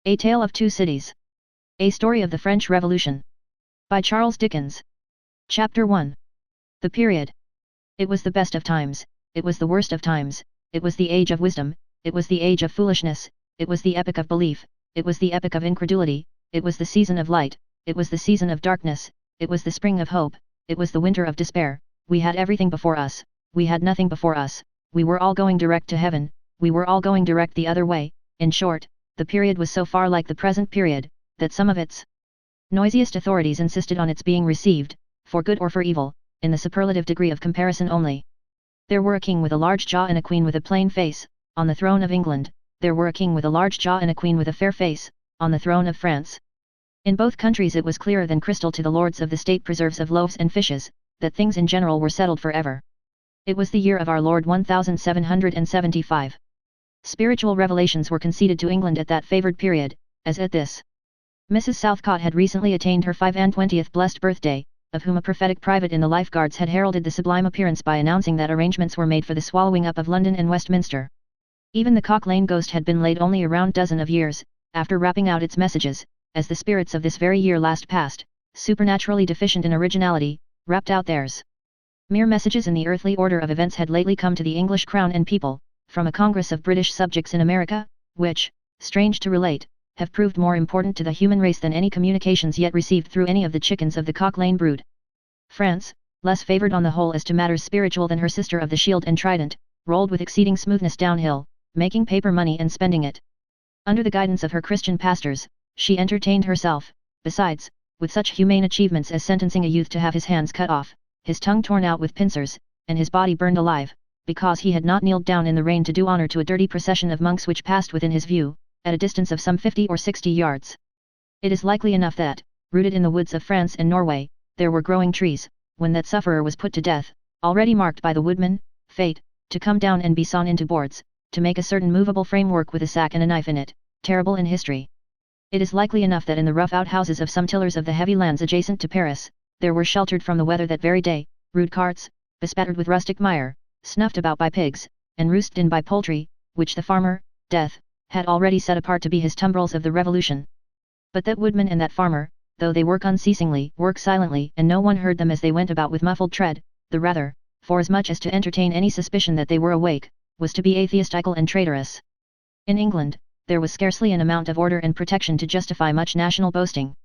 A Tale of Two Cities. A Story of the French Revolution. By Charles Dickens. Chapter 1. The Period. It was the best of times, it was the worst of times, it was the age of wisdom, it was the age of foolishness, it was the epoch of belief, it was the epoch of incredulity, it was the season of light, it was the season of darkness, it was the spring of hope, it was the winter of despair. We had everything before us, we had nothing before us, we were all going direct to heaven, we were all going direct the other way. In short, the period was so far like the present period, that some of its noisiest authorities insisted on its being received, for good or for evil, in the superlative degree of comparison only. There were a king with a large jaw and a queen with a plain face, on the throne of England. There were a king with a large jaw and a queen with a fair face, on the throne of France. In both countries it was clearer than crystal to the lords of the state preserves of loaves and fishes, that things in general were settled forever. It was the year of our Lord 1775. Spiritual revelations were conceded to England at that favoured period, as at this. Mrs. Southcott had recently attained her 25th blessed birthday, of whom a prophetic private in the Life Guards had heralded the sublime appearance by announcing that arrangements were made for the swallowing up of London and Westminster. Even the Cock Lane ghost had been laid only a round dozen of years, after rapping out its messages, as the spirits of this very year last past, supernaturally deficient in originality, rapped out theirs. Mere messages in the earthly order of events had lately come to the English crown and people, from a Congress of British subjects in America, which, strange to relate, have proved more important to the human race than any communications yet received through any of the chickens of the Cock Lane brood. France, less favoured on the whole as to matters spiritual than her sister of the Shield and Trident, rolled with exceeding smoothness downhill, making paper money and spending it. Under the guidance of her Christian pastors, she entertained herself, besides, with such humane achievements as sentencing a youth to have his hands cut off, his tongue torn out with pincers, and his body burned alive, because he had not kneeled down in the rain to do honour to a dirty procession of monks which passed within his view, at a distance of some 50 or 60 yards. It is likely enough that, rooted in the woods of France and Norway, there were growing trees, when that sufferer was put to death, already marked by the woodman, fate, to come down and be sawn into boards, to make a certain movable framework with a sack and a knife in it, terrible in history. It is likely enough that in the rough outhouses of some tillers of the heavy lands adjacent to Paris, there were sheltered from the weather that very day, rude carts, bespattered with rustic mire, snuffed about by pigs, and roosted in by poultry, which the farmer, Death, had already set apart to be his tumbrils of the Revolution. But that woodman and that farmer, though they work unceasingly, work silently, and no one heard them as they went about with muffled tread, the rather, for as much as to entertain any suspicion that they were awake, was to be atheistical and traitorous. In England, there was scarcely an amount of order and protection to justify much national boasting.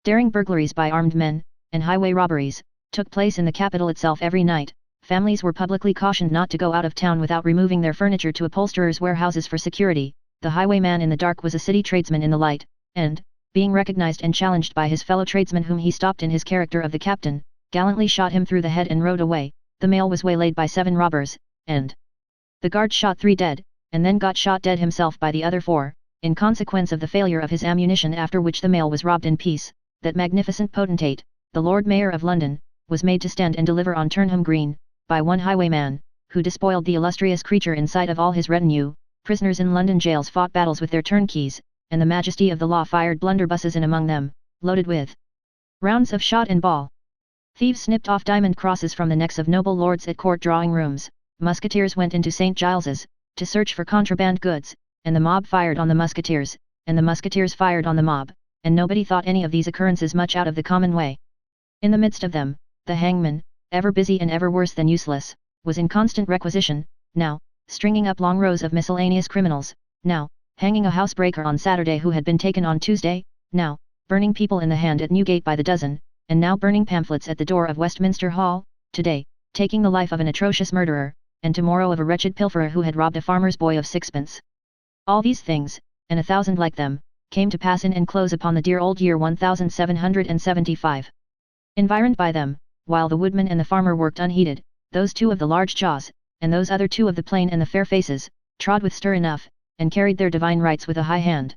Daring burglaries by armed men, and highway robberies, took place in the capital itself every night. Families were publicly cautioned not to go out of town without removing their furniture to upholsterers' warehouses for security. The highwayman in the dark was a city tradesman in the light, and, being recognized and challenged by his fellow tradesmen whom he stopped in his character of the captain, gallantly shot him through the head and rode away. The mail was waylaid by 7 robbers, and the guard shot 3 dead, and then got shot dead himself by the other 4, in consequence of the failure of his ammunition, after which the mail was robbed in peace. That magnificent potentate, the Lord Mayor of London, was made to stand and deliver on Turnham Green, by one highwayman, who despoiled the illustrious creature in sight of all his retinue. Prisoners in London jails fought battles with their turnkeys, and the majesty of the law fired blunderbusses in among them, loaded with rounds of shot and ball. Thieves snipped off diamond crosses from the necks of noble lords at court drawing rooms. Musketeers went into St. Giles's, to search for contraband goods, and the mob fired on the musketeers, and the musketeers fired on the mob, and nobody thought any of these occurrences much out of the common way. In the midst of them, the hangman, ever busy and ever worse than useless, was in constant requisition, now, stringing up long rows of miscellaneous criminals, now, hanging a housebreaker on Saturday who had been taken on Tuesday, now, burning people in the hand at Newgate by the dozen, and now burning pamphlets at the door of Westminster Hall, today, taking the life of an atrocious murderer, and tomorrow of a wretched pilferer who had robbed a farmer's boy of 6pence. All these things, and 1,000 like them, came to pass in and close upon the dear old year 1775. Environed by them, while the woodman and the farmer worked unheeded, those 2 of the large jaws, and those other 2 of the plain and the fair faces, trod with stir enough, and carried their divine rights with a high hand.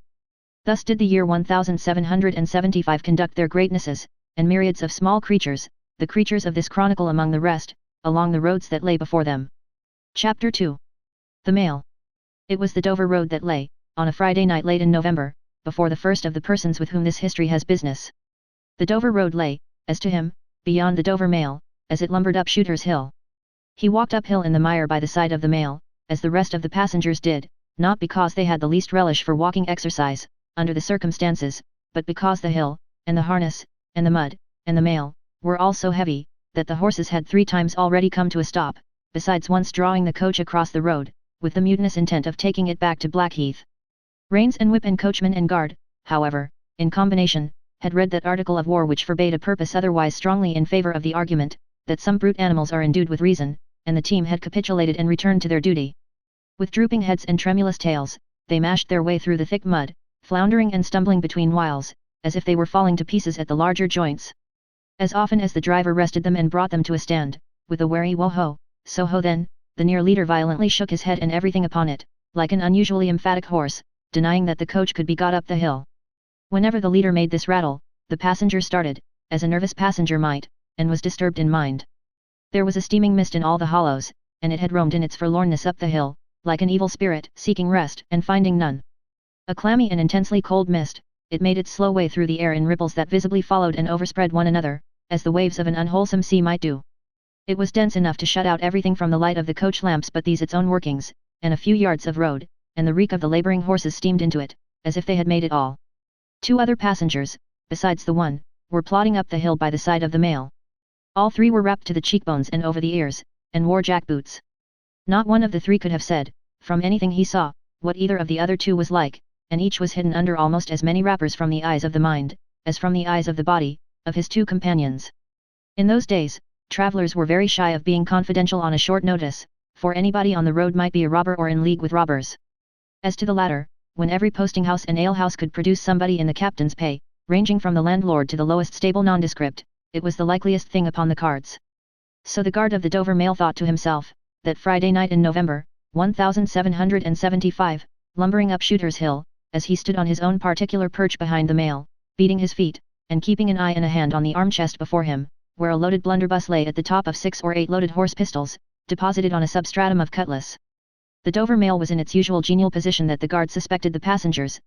Thus did the year 1775 conduct their greatnesses, and myriads of small creatures, the creatures of this chronicle among the rest, along the roads that lay before them. Chapter 2. The Mail. It was the Dover Road that lay, on a Friday night late in November, before the first of the persons with whom this history has business. The Dover Road lay, as to him, beyond the Dover Mail, as it lumbered up Shooter's Hill. He walked uphill in the mire by the side of the mail, as the rest of the passengers did, not because they had the least relish for walking exercise, under the circumstances, but because the hill, and the harness, and the mud, and the mail, were all so heavy, that the horses had 3 times already come to a stop, besides once drawing the coach across the road, with the mutinous intent of taking it back to Blackheath. Reins and whip and coachman and guard, however, in combination, had read that article of war which forbade a purpose otherwise strongly in favour of the argument, that some brute animals are endued with reason, and the team had capitulated and returned to their duty. With drooping heads and tremulous tails, they mashed their way through the thick mud, floundering and stumbling between whiles, as if they were falling to pieces at the larger joints. As often as the driver rested them and brought them to a stand, with a wary "Wo-ho, so-ho then," the near leader violently shook his head and everything upon it, like an unusually emphatic horse, denying that the coach could be got up the hill. Whenever the leader made this rattle, the passenger started, as a nervous passenger might, and was disturbed in mind. There was a steaming mist in all the hollows, and it had roamed in its forlornness up the hill, like an evil spirit seeking rest and finding none. A clammy and intensely cold mist, it made its slow way through the air in ripples that visibly followed and overspread one another, as the waves of an unwholesome sea might do. It was dense enough to shut out everything from the light of the coach lamps but these its own workings, and a few yards of road, and the reek of the labouring horses steamed into it, as if they had made it all. 2 other passengers, besides the one, were plodding up the hill by the side of the mail. All 3 were wrapped to the cheekbones and over the ears, and wore jack-boots. Not one of the 3 could have said, from anything he saw, what either of the other 2 was like, and each was hidden under almost as many wrappers from the eyes of the mind, as from the eyes of the body, of his 2 companions. In those days, travellers were very shy of being confidential on a short notice, for anybody on the road might be a robber or in league with robbers. As to the latter, when every posting-house and alehouse could produce somebody in the captain's pay, ranging from the landlord to the lowest stable nondescript, it was the likeliest thing upon the cards. So the guard of the Dover Mail thought to himself, that Friday night in November, 1775, lumbering up Shooter's Hill, as he stood on his own particular perch behind the mail, beating his feet, and keeping an eye and a hand on the arm-chest before him, where a loaded blunderbuss lay at the top of 6 or 8 loaded horse pistols, deposited on a substratum of cutlass. The Dover Mail was in its usual genial position that the guard suspected the passengers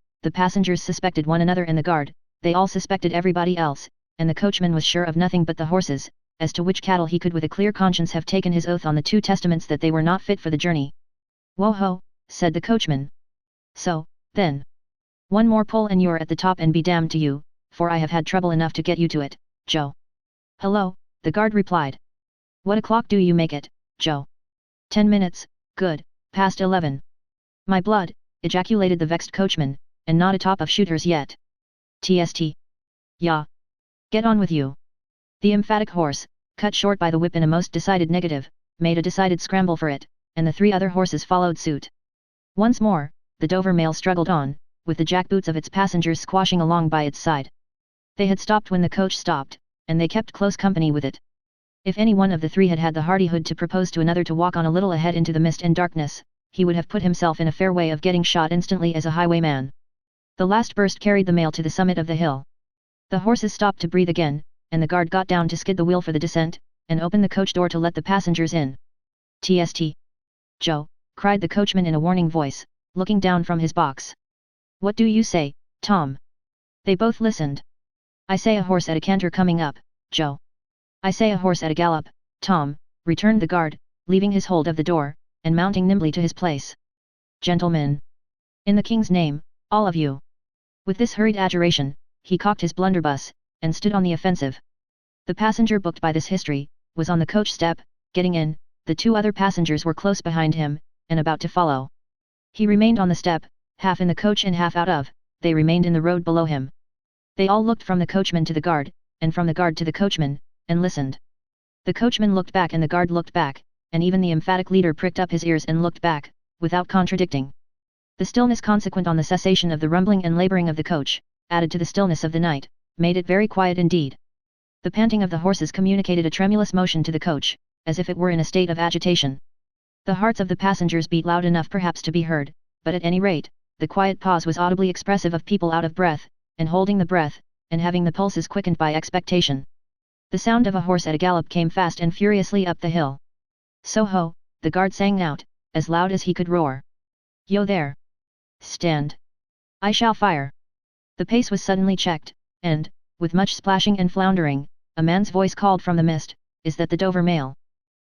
suspected one another and the guard, they all suspected everybody else, and the coachman was sure of nothing but the horses, as to which cattle he could with a clear conscience have taken his oath on the 2 testaments that they were not fit for the journey. "Wo-ho," said the coachman. "So, then. One more pull and you're at the top and be damned to you, for I have had trouble enough to get you to it, Joe." "Hello," the guard replied. "What o'clock do you make it, Joe?" 10 minutes, good, past 11. "My blood," ejaculated the vexed coachman, "and not atop of Shooters yet. TST. Ya. Get on with you." The emphatic horse, cut short by the whip in a most decided negative, made a decided scramble for it, and the 3 other horses followed suit. Once more, the Dover Mail struggled on, with the jackboots of its passengers squashing along by its side. They had stopped when the coach stopped, and they kept close company with it. If any one of the 3 had had the hardihood to propose to another to walk on a little ahead into the mist and darkness, he would have put himself in a fair way of getting shot instantly as a highwayman. The last burst carried the mail to the summit of the hill. The horses stopped to breathe again, and the guard got down to skid the wheel for the descent, and open the coach door to let the passengers in. "TST. Joe," cried the coachman in a warning voice, looking down from his box. "What do you say, Tom?" They both listened. "I say a horse at a canter coming up, Joe." "I say a horse at a gallop, Tom," returned the guard, leaving his hold of the door, and mounting nimbly to his place. "Gentlemen! In the king's name, all of you!" With this hurried adjuration, he cocked his blunderbuss, and stood on the offensive. The passenger booked by this history, was on the coach step, getting in, the 2 other passengers were close behind him, and about to follow. He remained on the step, half in the coach and half out of, they remained in the road below him. They all looked from the coachman to the guard, and from the guard to the coachman, and listened. The coachman looked back and the guard looked back, and even the emphatic leader pricked up his ears and looked back, without contradicting. The stillness consequent on the cessation of the rumbling and labouring of the coach, added to the stillness of the night, made it very quiet indeed. The panting of the horses communicated a tremulous motion to the coach, as if it were in a state of agitation. The hearts of the passengers beat loud enough perhaps to be heard, but at any rate, the quiet pause was audibly expressive of people out of breath, and holding the breath, and having the pulses quickened by expectation. The sound of a horse at a gallop came fast and furiously up the hill. "So-ho," the guard sang out, as loud as he could roar. "Yo there! Stand! I shall fire!" The pace was suddenly checked, and, with much splashing and floundering, a man's voice called from the mist, "Is that the Dover Mail?"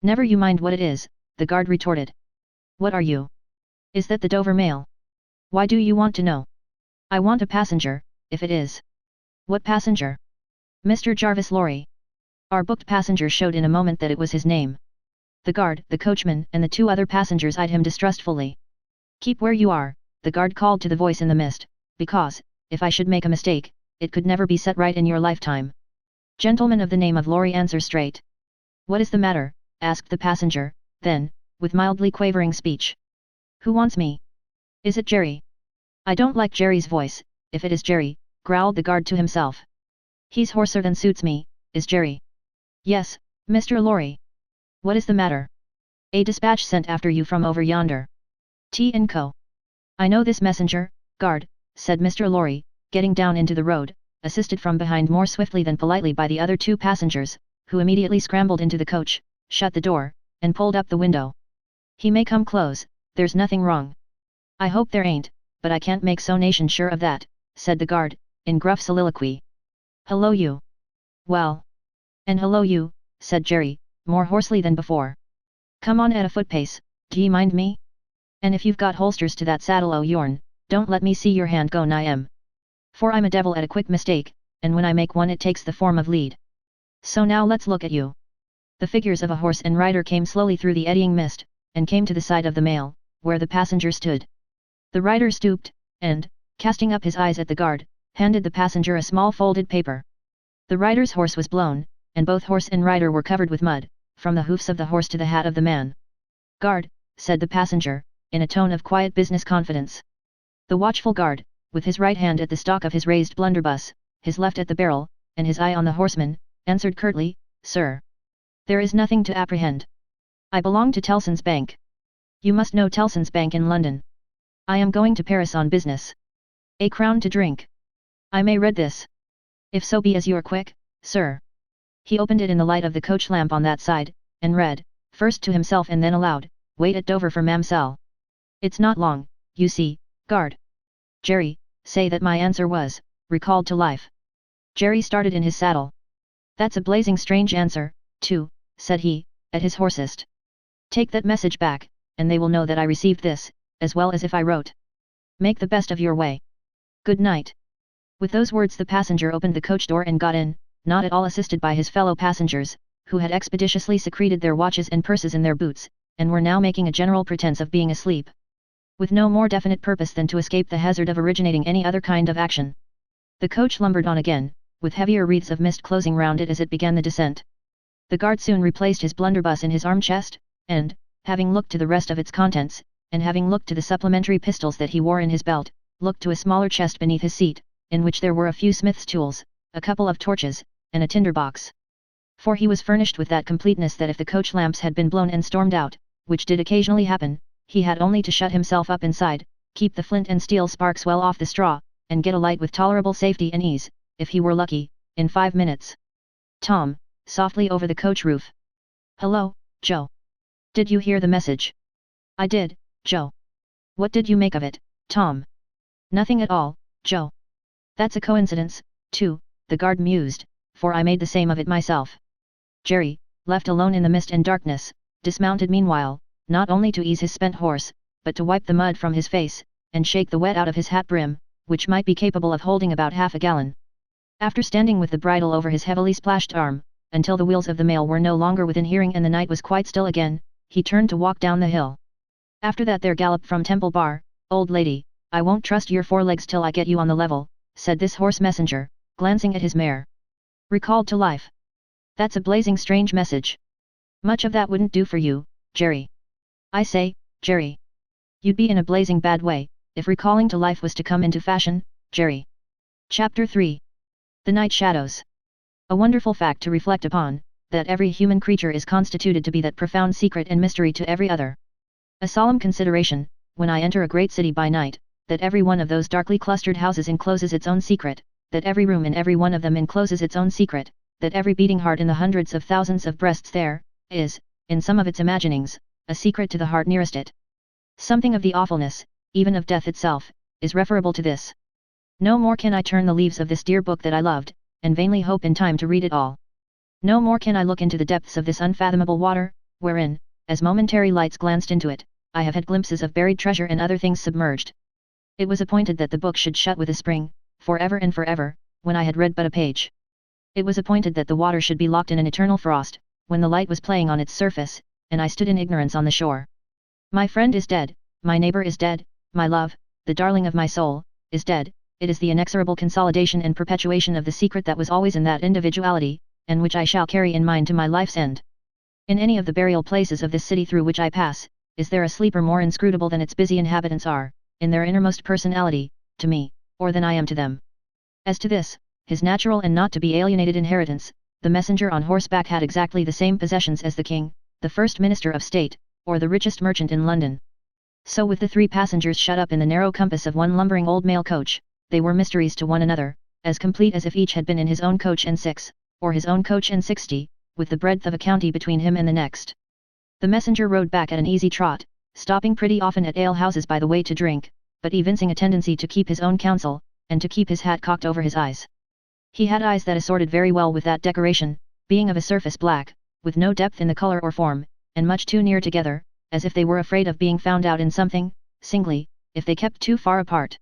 "Never you mind what it is," the guard retorted. "What are you? Is that the Dover Mail? Why do you want to know?" I want a passenger, if it is. What passenger? Mr. Jarvis Lorry. Our booked passenger showed in a moment that it was his name. The guard, the coachman, and the two other passengers eyed him distrustfully. Keep where you are, the guard called to the voice in the mist, because, if I should make a mistake, it could never be set right in your lifetime. Gentleman of the name of Lorry, answer straight. What is the matter? Asked the passenger, then, with mildly quavering speech. Who wants me? Is it Jerry? I don't like Jerry's voice, if it is Jerry, growled the guard to himself. He's hoarser than suits me, is Jerry. Yes, Mr. Lorry. What is the matter? A dispatch sent after you from over yonder. T & Co. I know this messenger, guard, said Mr. Lorry, getting down into the road, assisted from behind more swiftly than politely by the other two passengers, who immediately scrambled into the coach, shut the door, and pulled up the window. He may come close, there's nothing wrong. I hope there ain't, but I can't make so nation sure of that, said the guard, in gruff soliloquy. Hello you. Well. And hello you, said Jerry, more hoarsely than before. Come on at a foot pace, d'ye mind me? And if you've got holsters to that saddle o' yourn, don't let me see your hand go nigh 'em. For I'm a devil at a quick mistake, and when I make one it takes the form of lead. So now let's look at you. The figures of a horse and rider came slowly through the eddying mist, and came to the side of the mail, where the passenger stood. The rider stooped, and, casting up his eyes at the guard, handed the passenger a small folded paper. The rider's horse was blown, and both horse and rider were covered with mud, from the hoofs of the horse to the hat of the man. Guard, said the passenger, in a tone of quiet business confidence. The watchful guard, with his right hand at the stock of his raised blunderbuss, his left at the barrel, and his eye on the horseman, answered curtly, Sir. There is nothing to apprehend. I belong to Tellson's Bank. You must know Tellson's Bank in London. I am going to Paris on business. A crown to drink. I may read this. If so be as you are quick, sir. He opened it in the light of the coach lamp on that side, and read, first to himself and then aloud, Wait at Dover for Mamselle. It's not long, you see, guard. Jerry, say that my answer was, recalled to life. Jerry started in his saddle. That's a blazing strange answer, too, said he, at his hoarsest. Take that message back, and they will know that I received this, as well as if I wrote. Make the best of your way. Good night. With those words the passenger opened the coach door and got in, not at all assisted by his fellow passengers, who had expeditiously secreted their watches and purses in their boots, and were now making a general pretense of being asleep. With no more definite purpose than to escape the hazard of originating any other kind of action. The coach lumbered on again, with heavier wreaths of mist closing round it as it began the descent. The guard soon replaced his blunderbuss in his arm-chest, and, having looked to the rest of its contents, and having looked to the supplementary pistols that he wore in his belt, looked to a smaller chest beneath his seat, in which there were a few smith's tools, a couple of torches, and a tinder box. For he was furnished with that completeness that if the coach lamps had been blown and stormed out, which did occasionally happen, he had only to shut himself up inside, keep the flint and steel sparks well off the straw, and get a light with tolerable safety and ease, if he were lucky, in 5 minutes. Tom, softly over the coach roof. Hello, Joe. Did you hear the message? I did, Joe. What did you make of it, Tom? Nothing at all, Joe. That's a coincidence, too, the guard mused, for I made the same of it myself. Jerry, left alone in the mist and darkness, dismounted meanwhile, not only to ease his spent horse, but to wipe the mud from his face, and shake the wet out of his hat brim, which might be capable of holding about half a gallon. After standing with the bridle over his heavily splashed arm, until the wheels of the mail were no longer within hearing and the night was quite still again, he turned to walk down the hill. After that there galloped from Temple Bar, Old lady, I won't trust your forelegs till I get you on the level, said this horse messenger, glancing at his mare. Recalled to life. That's a blazing strange message. Much of that wouldn't do for you, Jerry. I say, Jerry. You'd be in a blazing bad way, if recalling to life was to come into fashion, Jerry. Chapter 3. The Night Shadows. A wonderful fact to reflect upon, that every human creature is constituted to be that profound secret and mystery to every other. A solemn consideration, when I enter a great city by night, that every one of those darkly clustered houses encloses its own secret, that every room in every one of them encloses its own secret, that every beating heart in the hundreds of thousands of breasts there, is, in some of its imaginings, a secret to the heart nearest it. Something of the awfulness, even of death itself, is referable to this. No more can I turn the leaves of this dear book that I loved, and vainly hope in time to read it all. No more can I look into the depths of this unfathomable water, wherein, as momentary lights glanced into it, I have had glimpses of buried treasure and other things submerged. It was appointed that the book should shut with a spring, forever and forever, when I had read but a page. It was appointed that the water should be locked in an eternal frost, when the light was playing on its surface, and I stood in ignorance on the shore. My friend is dead, my neighbor is dead, my love, the darling of my soul, is dead. It is the inexorable consolidation and perpetuation of the secret that was always in that individuality, and which I shall carry in mind to my life's end. In any of the burial places of this city through which I pass, is there a sleeper more inscrutable than its busy inhabitants are, in their innermost personality, to me, or than I am to them? As to this, his natural and not to be alienated inheritance, the messenger on horseback had exactly the same possessions as the king, the first minister of state, or the richest merchant in London. So with the 3 passengers shut up in the narrow compass of one lumbering old mail coach, they were mysteries to one another, as complete as if each had been in his own coach and 6, or his own coach and 60, with the breadth of a county between him and the next. The messenger rode back at an easy trot, stopping pretty often at ale-houses by the way to drink, but evincing a tendency to keep his own counsel, and to keep his hat cocked over his eyes. He had eyes that assorted very well with that decoration, being of a surface black, with no depth in the color or form, and much too near together, as if they were afraid of being found out in something, singly, if they kept too far apart.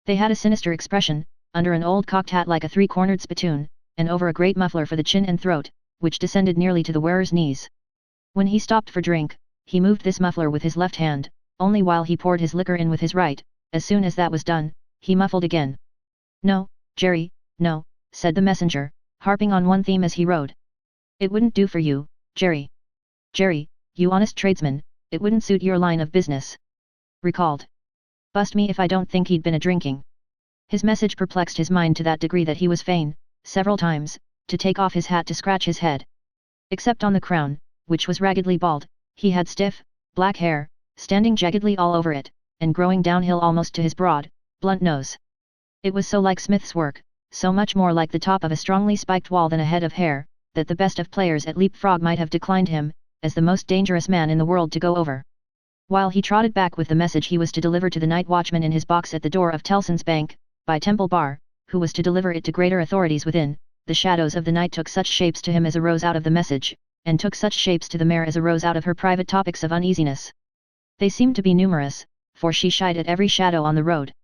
They had a sinister expression, under an old cocked hat like a 3-cornered spittoon, and over a great muffler for the chin and throat, which descended nearly to the wearer's knees. When he stopped for drink, he moved this muffler with his left hand, only while he poured his liquor in with his right. As soon as that was done, he muffled again. "No, Jerry, no," said the messenger, harping on one theme as he rode. "It wouldn't do for you, Jerry. Jerry, you honest tradesman, it wouldn't suit your line of business." Recalled. "Bust me if I don't think he'd been a-drinking." His message perplexed his mind to that degree that he was fain, several times, to take off his hat to scratch his head. Except on the crown, which was raggedly bald, he had stiff, black hair, standing jaggedly all over it, and growing downhill almost to his broad, blunt nose. It was so like Smith's work, so much more like the top of a strongly spiked wall than a head of hair, that the best of players at leap-frog might have declined him, as the most dangerous man in the world to go over. While he trotted back with the message he was to deliver to the night watchman in his box at the door of Tellson's Bank, by Temple Bar, who was to deliver it to greater authorities within, the shadows of the night took such shapes to him as arose out of the message, and took such shapes to the mare as arose out of her private topics of uneasiness. They seemed to be numerous, for she shied at every shadow on the road.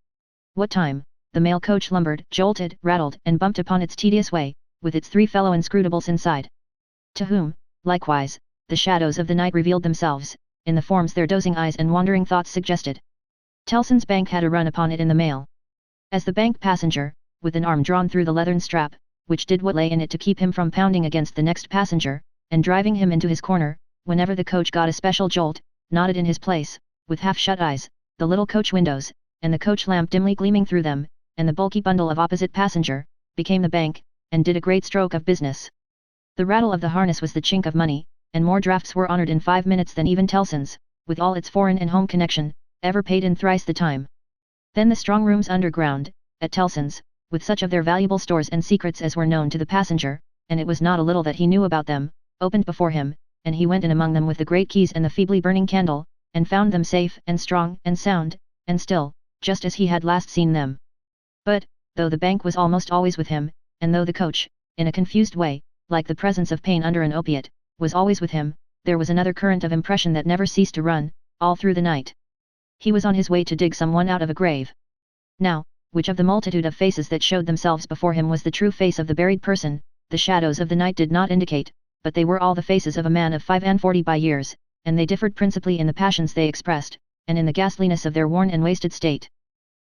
What time, the mail coach lumbered, jolted, rattled, and bumped upon its tedious way, with its 3 fellow inscrutables inside. To whom, likewise, the shadows of the night revealed themselves, in the forms their dozing eyes and wandering thoughts suggested. Tellson's Bank had a run upon it in the mail. As the bank passenger, with an arm drawn through the leathern strap, which did what lay in it to keep him from pounding against the next passenger, and driving him into his corner, whenever the coach got a special jolt, nodded in his place, with half-shut eyes, the little coach windows, and the coach lamp dimly gleaming through them, and the bulky bundle of opposite passenger, became the bank, and did a great stroke of business. The rattle of the harness was the chink of money, and more drafts were honoured in 5 minutes than even Tellson's, with all its foreign and home connection, ever paid in thrice the time. Then the strong rooms underground, at Tellson's, with such of their valuable stores and secrets as were known to the passenger, and it was not a little that he knew about them, opened before him, and he went in among them with the great keys and the feebly burning candle, and found them safe and strong and sound, and still, just as he had last seen them. But, though the bank was almost always with him, and though the coach, in a confused way, like the presence of pain under an opiate, was always with him, there was another current of impression that never ceased to run, all through the night. He was on his way to dig someone out of a grave. Now, which of the multitude of faces that showed themselves before him was the true face of the buried person, the shadows of the night did not indicate, but they were all the faces of a man of 45 by years, and they differed principally in the passions they expressed, and in the ghastliness of their worn and wasted state.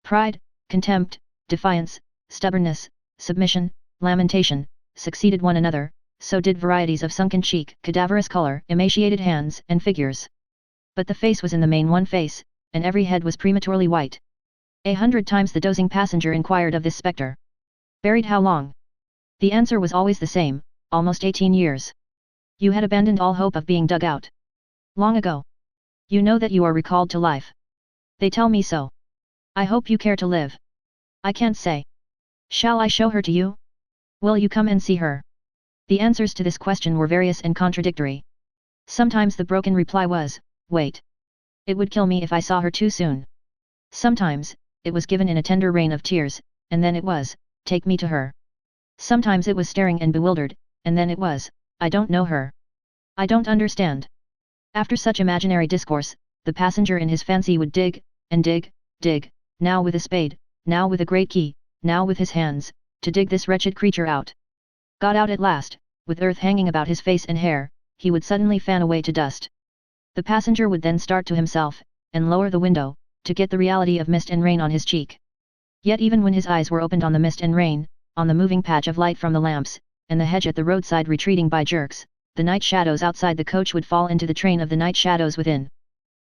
Pride, contempt, defiance, stubbornness, submission, lamentation, succeeded one another, so did varieties of sunken cheek, cadaverous color, emaciated hands, and figures. But the face was in the main one face, and every head was prematurely white. 100 times the dozing passenger inquired of this spectre. Buried how long? The answer was always the same, almost 18 years. You had abandoned all hope of being dug out. Long ago. You know that you are recalled to life. They tell me so. I hope you care to live. I can't say. Shall I show her to you? Will you come and see her? The answers to this question were various and contradictory. Sometimes the broken reply was, wait. It would kill me if I saw her too soon. Sometimes, it was given in a tender rain of tears, and then it was, take me to her. Sometimes it was staring and bewildered, and then it was, I don't know her. I don't understand. After such imaginary discourse, the passenger in his fancy would dig, and dig, dig, now with a spade, now with a great key, now with his hands, to dig this wretched creature out. Got out at last, with earth hanging about his face and hair, he would suddenly fan away to dust. The passenger would then start to himself, and lower the window, to get the reality of mist and rain on his cheek. Yet even when his eyes were opened on the mist and rain, on the moving patch of light from the lamps, and the hedge at the roadside retreating by jerks, the night shadows outside the coach would fall into the train of the night shadows within.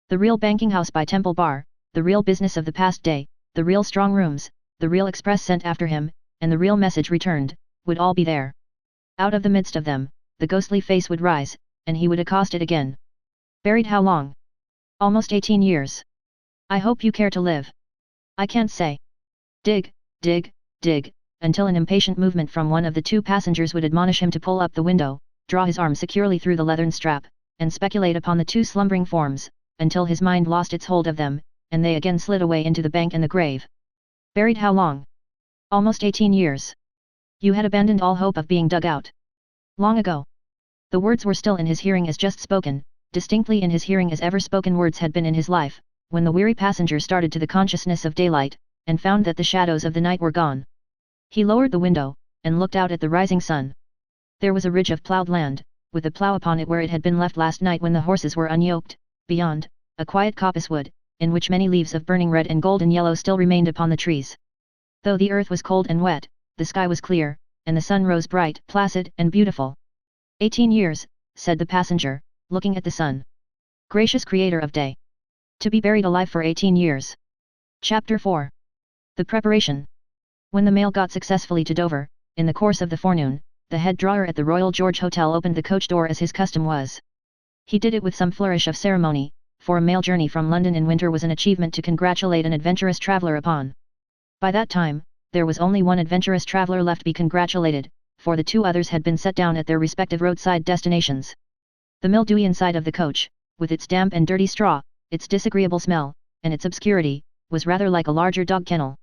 The real banking house by Temple Bar, the real business of the past day, the real strong rooms, the real express sent after him, and the real message returned, would all be there. Out of the midst of them, the ghostly face would rise, and he would accost it again. Buried how long? Almost 18 years. I hope you care to live. I can't say. Dig, dig, dig, until an impatient movement from one of the two passengers would admonish him to pull up the window, draw his arm securely through the leathern strap, and speculate upon the two slumbering forms, until his mind lost its hold of them, and they again slid away into the bank and the grave. Buried how long? Almost 18 years. You had abandoned all hope of being dug out. Long ago. The words were still in his hearing as just spoken, distinctly in his hearing as ever spoken words had been in his life, when the weary passenger started to the consciousness of daylight, and found that the shadows of the night were gone. He lowered the window, and looked out at the rising sun. There was a ridge of ploughed land, with the plough upon it where it had been left last night when the horses were unyoked, beyond, a quiet coppice wood, in which many leaves of burning red and golden yellow still remained upon the trees. Though the earth was cold and wet, the sky was clear, and the sun rose bright, placid, and beautiful. 18 years, said the passenger, looking at the sun. Gracious Creator of day! To be buried alive for 18 years. Chapter 4. The Preparation. When the mail got successfully to Dover, in the course of the forenoon, the head drawer at the Royal George Hotel opened the coach door as his custom was. He did it with some flourish of ceremony, for a mail journey from London in winter was an achievement to congratulate an adventurous traveller upon. By that time, there was only one adventurous traveller left to be congratulated, for the two others had been set down at their respective roadside destinations. The mildewy inside of the coach, with its damp and dirty straw, its disagreeable smell, and its obscurity, was rather like a larger dog kennel.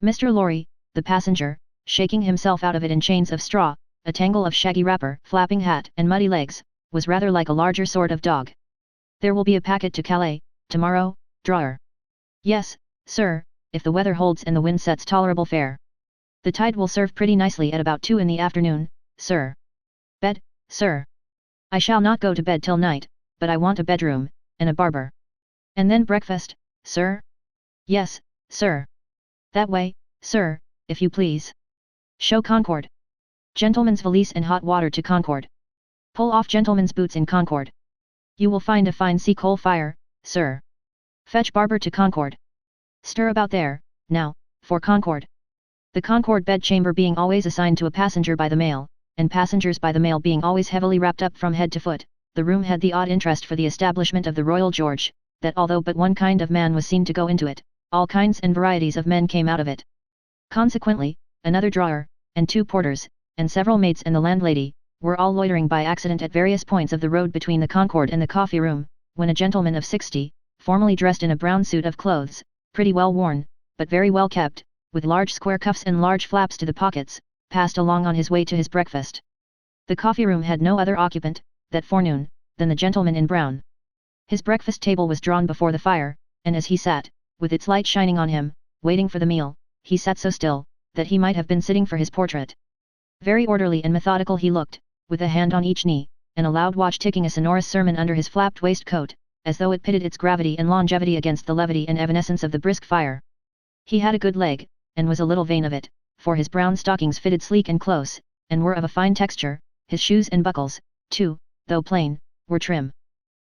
Mr. Lorry, the passenger, shaking himself out of it in chains of straw, a tangle of shaggy wrapper, flapping hat, and muddy legs, was rather like a larger sort of dog. There will be a packet to Calais, tomorrow, drawer. Yes, sir, if the weather holds and the wind sets tolerable fair. The tide will serve pretty nicely at about 2 in the afternoon, sir. Bed, sir. I shall not go to bed till night, but I want a bedroom, and a barber. And then breakfast, sir? Yes, sir. That way, sir, if you please. Show Concord. Gentleman's valise and hot water to Concord. Pull off gentleman's boots in Concord. You will find a fine sea coal fire, sir. Fetch barber to Concord. Stir about there, now, for Concord. The Concord bedchamber being always assigned to a passenger by the mail, and passengers by the mail being always heavily wrapped up from head to foot, the room had the odd interest for the establishment of the Royal George, that although but one kind of man was seen to go into it, all kinds and varieties of men came out of it. Consequently, another drawer, and 2 porters, and several maids and the landlady, were all loitering by accident at various points of the road between the Concord and the coffee room, when a gentleman of 60, formally dressed in a brown suit of clothes, pretty well worn, but very well kept, with large square cuffs and large flaps to the pockets, passed along on his way to his breakfast. The coffee room had no other occupant, that forenoon, than the gentleman in brown. His breakfast table was drawn before the fire, and as he sat, with its light shining on him, waiting for the meal, he sat so still, that he might have been sitting for his portrait. Very orderly and methodical he looked, with a hand on each knee, and a loud watch ticking a sonorous sermon under his flapped waistcoat, as though it pitted its gravity and longevity against the levity and evanescence of the brisk fire. He had a good leg, and was a little vain of it, for his brown stockings fitted sleek and close, and were of a fine texture, his shoes and buckles, too, though plain, were trim.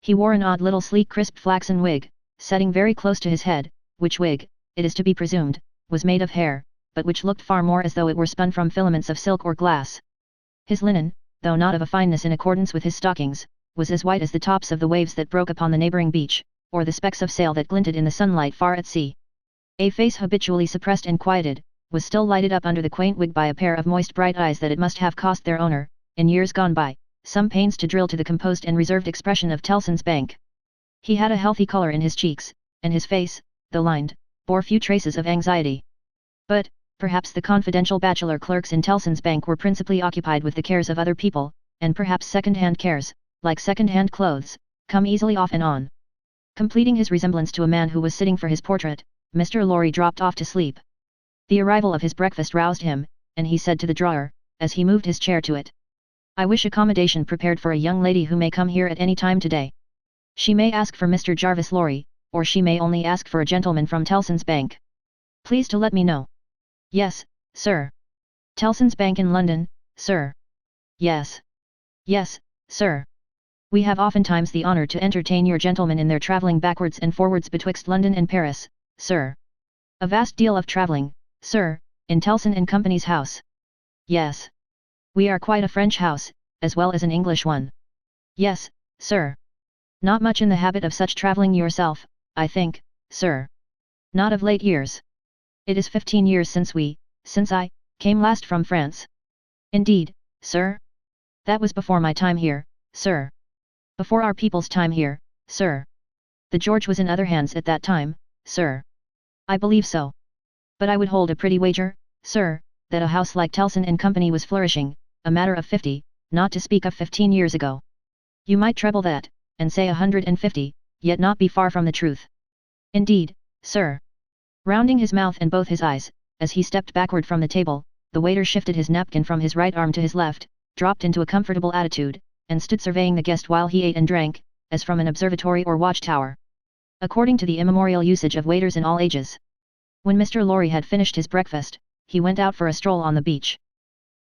He wore an odd little sleek crisp flaxen wig, setting very close to his head, which wig, it is to be presumed, was made of hair, but which looked far more as though it were spun from filaments of silk or glass. His linen, though not of a fineness in accordance with his stockings, was as white as the tops of the waves that broke upon the neighbouring beach, or the specks of sail that glinted in the sunlight far at sea. A face habitually suppressed and quieted, was still lighted up under the quaint wig by a pair of moist bright eyes that it must have cost their owner, in years gone by, some pains to drill to the composed and reserved expression of Tellson's Bank. He had a healthy colour in his cheeks, and his face, though lined, bore few traces of anxiety. But, perhaps the confidential bachelor clerks in Tellson's Bank were principally occupied with the cares of other people, and perhaps second-hand cares, like second-hand clothes, come easily off and on. Completing his resemblance to a man who was sitting for his portrait, Mr. Lorry dropped off to sleep. The arrival of his breakfast roused him, and he said to the drawer, as he moved his chair to it. I wish accommodation prepared for a young lady who may come here at any time today. She may ask for Mr. Jarvis Lorry, or she may only ask for a gentleman from Tellson's Bank. Please to let me know. Yes, sir. Tellson's Bank in London, sir. Yes. Yes, sir. We have oftentimes the honour to entertain your gentlemen in their travelling backwards and forwards betwixt London and Paris, sir. A vast deal of travelling, sir, in Tellson and Company's house. Yes. We are quite a French house, as well as an English one. Yes, sir. Not much in the habit of such travelling yourself, I think, sir. Not of late years. It is 15 years since I, came last from France. Indeed, sir? That was before my time here, sir. Before our people's time here, sir. The George was in other hands at that time, sir. I believe so. But I would hold a pretty wager, sir, that a house like Tellson and Company was flourishing, a matter of 50, not to speak of 15 years ago. You might treble that, and say 150, yet not be far from the truth. Indeed, sir. Rounding his mouth and both his eyes, as he stepped backward from the table, the waiter shifted his napkin from his right arm to his left, dropped into a comfortable attitude, and stood surveying the guest while he ate and drank, as from an observatory or watchtower. According to the immemorial usage of waiters in all ages. When Mr. Lorry had finished his breakfast, he went out for a stroll on the beach.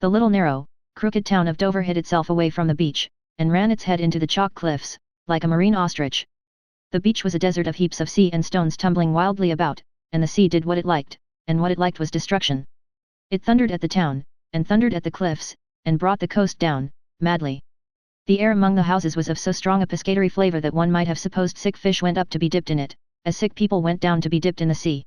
The little narrow, crooked town of Dover hid itself away from the beach, and ran its head into the chalk cliffs, like a marine ostrich. The beach was a desert of heaps of sea and stones tumbling wildly about, and the sea did what it liked, and what it liked was destruction. It thundered at the town, and thundered at the cliffs, and brought the coast down, madly. The air among the houses was of so strong a piscatory flavour that one might have supposed sick fish went up to be dipped in it, as sick people went down to be dipped in the sea.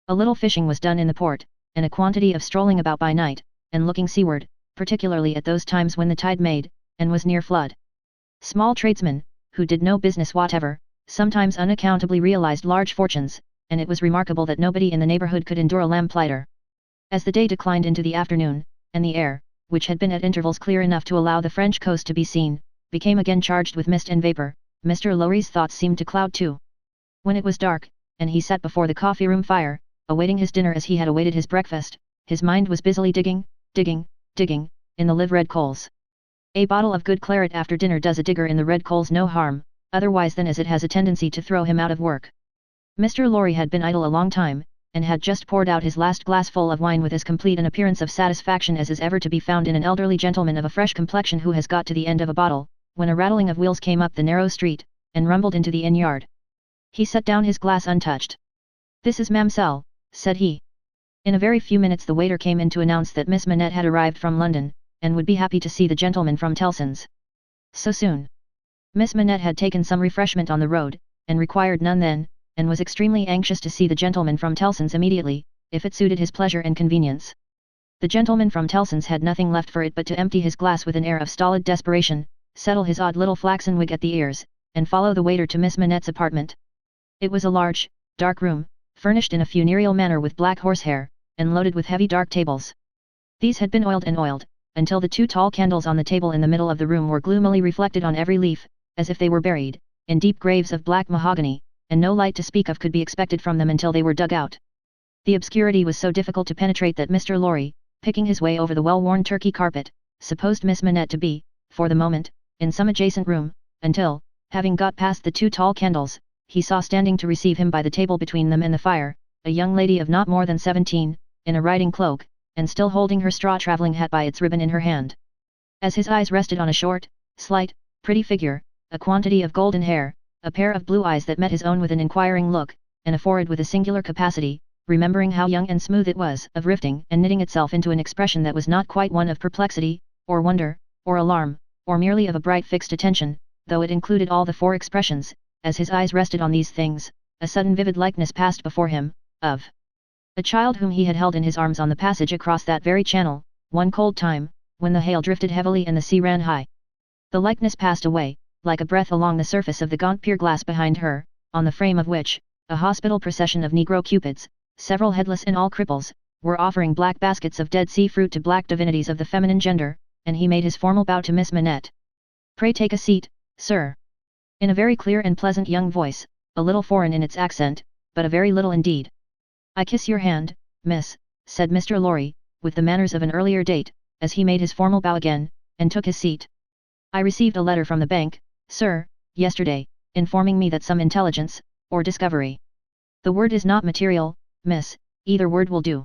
A little fishing was done in the port, and a quantity of strolling about by night, and looking seaward, particularly at those times when the tide made, and was near flood. Small tradesmen, who did no business whatever, sometimes unaccountably realized large fortunes, and it was remarkable that nobody in the neighbourhood could endure a lamplighter. As the day declined into the afternoon, and the air, which had been at intervals clear enough to allow the French coast to be seen, became again charged with mist and vapour, Mr. Lorry's thoughts seemed to cloud too. When it was dark, and he sat before the coffee-room fire, awaiting his dinner as he had awaited his breakfast, his mind was busily digging, in the live red coals. A bottle of good claret after dinner does a digger in the red coals no harm, otherwise than as it has a tendency to throw him out of work. Mr. Lorry had been idle a long time, and had just poured out his last glassful of wine with as complete an appearance of satisfaction as is ever to be found in an elderly gentleman of a fresh complexion who has got to the end of a bottle, when a rattling of wheels came up the narrow street, and rumbled into the inn-yard. He set down his glass untouched. "This is Mamselle," said he. In a very few minutes the waiter came in to announce that Miss Manette had arrived from London, and would be happy to see the gentleman from Tellson's. So soon. Miss Manette had taken some refreshment on the road, and required none then, and was extremely anxious to see the gentleman from Tellson's immediately, if it suited his pleasure and convenience. The gentleman from Tellson's had nothing left for it but to empty his glass with an air of stolid desperation, settle his odd little flaxen wig at the ears, and follow the waiter to Miss Manette's apartment. It was a large, dark room, furnished in a funereal manner with black horsehair, and loaded with heavy dark tables. These had been oiled and oiled, until the two tall candles on the table in the middle of the room were gloomily reflected on every leaf, as if they were buried, in deep graves of black mahogany, and no light to speak of could be expected from them until they were dug out. The obscurity was so difficult to penetrate that Mr. Lorry, picking his way over the well-worn Turkey carpet, supposed Miss Manette to be, for the moment, in some adjacent room, until, having got past the two tall candles, he saw standing to receive him by the table between them and the fire, a young lady of not more than 17, in a riding cloak, and still holding her straw travelling hat by its ribbon in her hand. As his eyes rested on a short, slight, pretty figure, a quantity of golden hair, a pair of blue eyes that met his own with an inquiring look, and a forehead with a singular capacity, remembering how young and smooth it was, of rifting and knitting itself into an expression that was not quite one of perplexity, or wonder, or alarm, or merely of a bright fixed attention, though it included all the four expressions. As his eyes rested on these things, a sudden vivid likeness passed before him, of a child whom he had held in his arms on the passage across that very channel, one cold time, when the hail drifted heavily and the sea ran high. The likeness passed away, like a breath along the surface of the gaunt pier glass behind her, on the frame of which, a hospital procession of negro cupids, several headless and all cripples, were offering black baskets of dead sea fruit to black divinities of the feminine gender, and he made his formal bow to Miss Manette. "Pray take a seat, sir." In a very clear and pleasant young voice, a little foreign in its accent, but a very little indeed. "I kiss your hand, miss," said Mr. Lorry, with the manners of an earlier date, as he made his formal bow again, and took his seat. "I received a letter from the bank, sir, yesterday, informing me that some intelligence, or discovery. The word is not material, miss, either word will do.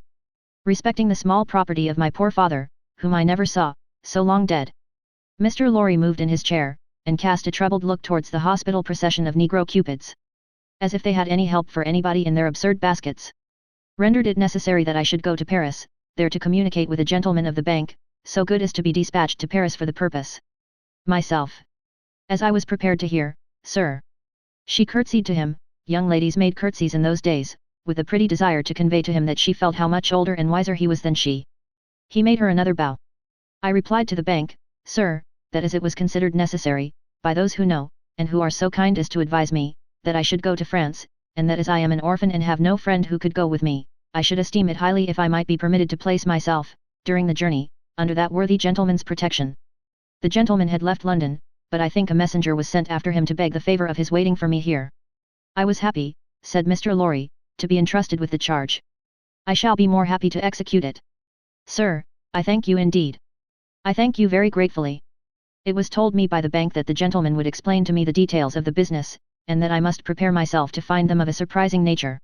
Respecting the small property of my poor father, whom I never saw, so long dead." Mr. Lorry moved in his chair, and cast a troubled look towards the hospital procession of Negro Cupids. As if they had any help for anybody in their absurd baskets. "Rendered it necessary that I should go to Paris, there to communicate with a gentleman of the bank, so good as to be dispatched to Paris for the purpose. Myself. As I was prepared to hear, sir." She curtsied to him. Young ladies made curtsies in those days, with a pretty desire to convey to him that she felt how much older and wiser he was than she. He made her another bow. "I replied to the bank, sir, that as it was considered necessary, by those who know, and who are so kind as to advise me, that I should go to France, and that as I am an orphan and have no friend who could go with me, I should esteem it highly if I might be permitted to place myself, during the journey, under that worthy gentleman's protection." The gentleman had left London, but I think a messenger was sent after him to beg the favour of his waiting for me here. "I was happy," said Mr. Lorry, "to be entrusted with the charge. I shall be more happy to execute it. Sir, I thank you indeed. I thank you very gratefully. It was told me by the bank that the gentleman would explain to me the details of the business, and that I must prepare myself to find them of a surprising nature.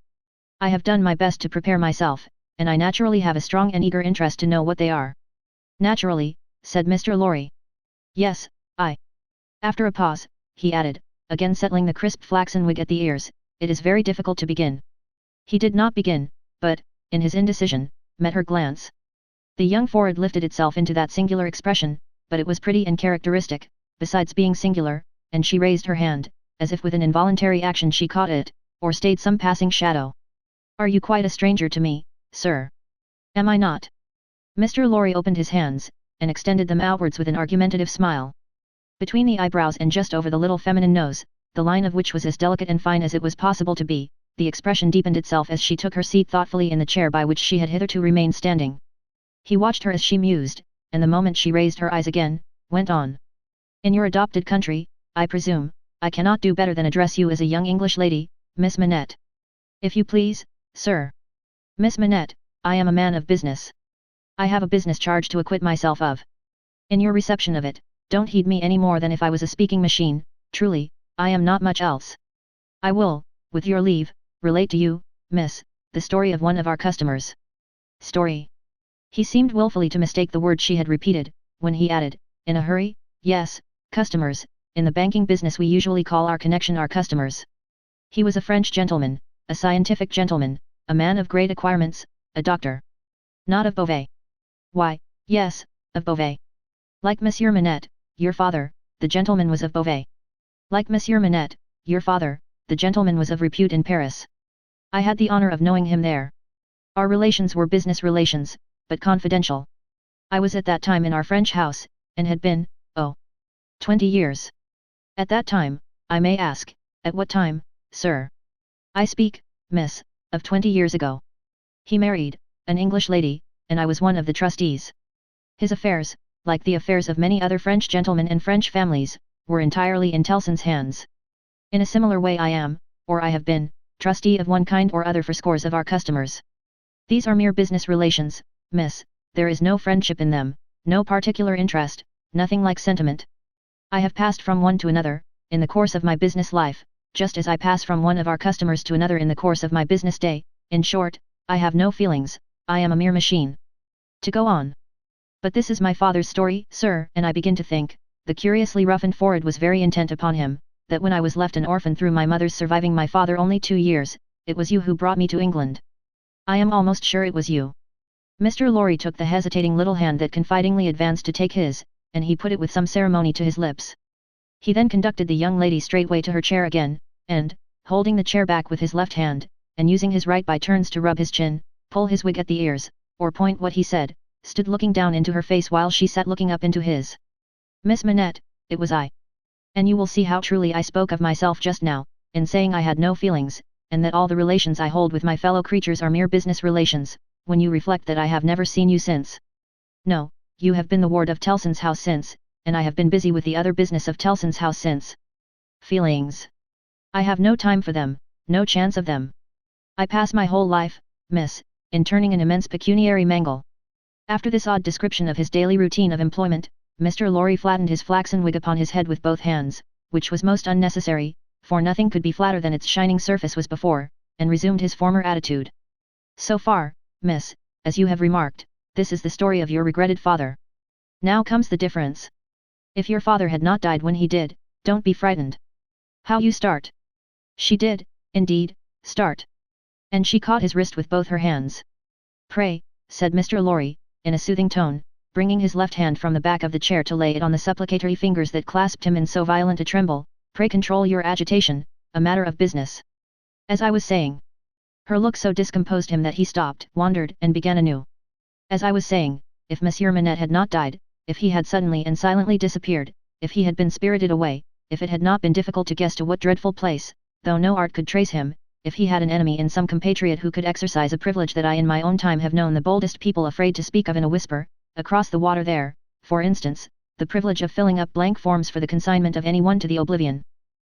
I have done my best to prepare myself, and I naturally have a strong and eager interest to know what they are." "Naturally," said Mr. Lorry. "Yes, I." After a pause, he added, again settling the crisp flaxen wig at the ears, "It is very difficult to begin." He did not begin, but, in his indecision, met her glance. The young forehead lifted itself into that singular expression, but it was pretty and characteristic, besides being singular, and she raised her hand, as if with an involuntary action she caught it, or stayed some passing shadow. "Are you quite a stranger to me, sir?" "Am I not?" Mr. Lorry opened his hands, and extended them outwards with an argumentative smile. Between the eyebrows and just over the little feminine nose, the line of which was as delicate and fine as it was possible to be, the expression deepened itself as she took her seat thoughtfully in the chair by which she had hitherto remained standing. He watched her as she mused, and the moment she raised her eyes again, went on. "In your adopted country, I presume, I cannot do better than address you as a young English lady, Miss Manette." "If you please, sir." "Miss Manette, I am a man of business. I have a business charge to acquit myself of. In your reception of it, don't heed me any more than if I was a speaking machine. Truly, I am not much else. I will, with your leave, relate to you, miss, the story of one of our customers." "Story?" He seemed wilfully to mistake the word she had repeated, when he added, in a hurry, "Yes, customers, in the banking business we usually call our connection our customers." He was a French gentleman, a scientific gentleman, a man of great acquirements, a doctor. "Not of Beauvais?" "Why, yes, of Beauvais. Like Monsieur Manette, your father, the gentleman was of Beauvais. Like Monsieur Manette, your father, the gentleman was of repute in Paris. I had the honor of knowing him there. Our relations were business relations, but confidential. I was at that time in our French house, and had been, 20 years. At that time, I may ask, at what time, sir?" "I speak, miss, of 20 years ago. He married, an English lady, and I was one of the trustees. His affairs, like the affairs of many other French gentlemen and French families, were entirely in Tellson's hands. In a similar way I am, or I have been, trustee of one kind or other for scores of our customers. These are mere business relations, miss, there is no friendship in them, no particular interest, nothing like sentiment. I have passed from one to another, in the course of my business life, just as I pass from one of our customers to another in the course of my business day. In short, I have no feelings, I am a mere machine. To go on. But this is my father's story, sir, and I begin to think," the curiously roughened forehead was very intent upon him, "that when I was left an orphan through my mother's surviving my father only 2 years, it was you who brought me to England. I am almost sure it was you." Mr. Lorry took the hesitating little hand that confidingly advanced to take his, and he put it with some ceremony to his lips. He then conducted the young lady straightway to her chair again, and, holding the chair back with his left hand, and using his right by turns to rub his chin, pull his wig at the ears, or point what he said, stood looking down into her face while she sat looking up into his. "Miss Manette, it was I. And you will see how truly I spoke of myself just now, in saying I had no feelings, and that all the relations I hold with my fellow creatures are mere business relations, when you reflect that I have never seen you since. No, you have been the ward of Tellson's house since, and I have been busy with the other business of Tellson's house since. Feelings! I have no time for them, no chance of them. I pass my whole life, miss, in turning an immense pecuniary mangle. After this odd description of his daily routine of employment, Mr. Lorry flattened his flaxen wig upon his head with both hands, which was most unnecessary, for nothing could be flatter than its shining surface was before, and resumed his former attitude. So far, miss, as you have remarked, this is the story of your regretted father. Now comes the difference. If your father had not died when he did, don't be frightened. How you start! She did, indeed, start. And she caught his wrist with both her hands. Pray, said Mr. Lorry, in a soothing tone, bringing his left hand from the back of the chair to lay it on the supplicatory fingers that clasped him in so violent a tremble, pray control your agitation, a matter of business. As I was saying. Her look so discomposed him that he stopped, wandered, and began anew. As I was saying, if Monsieur Manette had not died, if he had suddenly and silently disappeared, if he had been spirited away, if it had not been difficult to guess to what dreadful place, though no art could trace him, if he had an enemy in some compatriot who could exercise a privilege that I in my own time have known the boldest people afraid to speak of in a whisper, across the water there, for instance, the privilege of filling up blank forms for the consignment of any one to the oblivion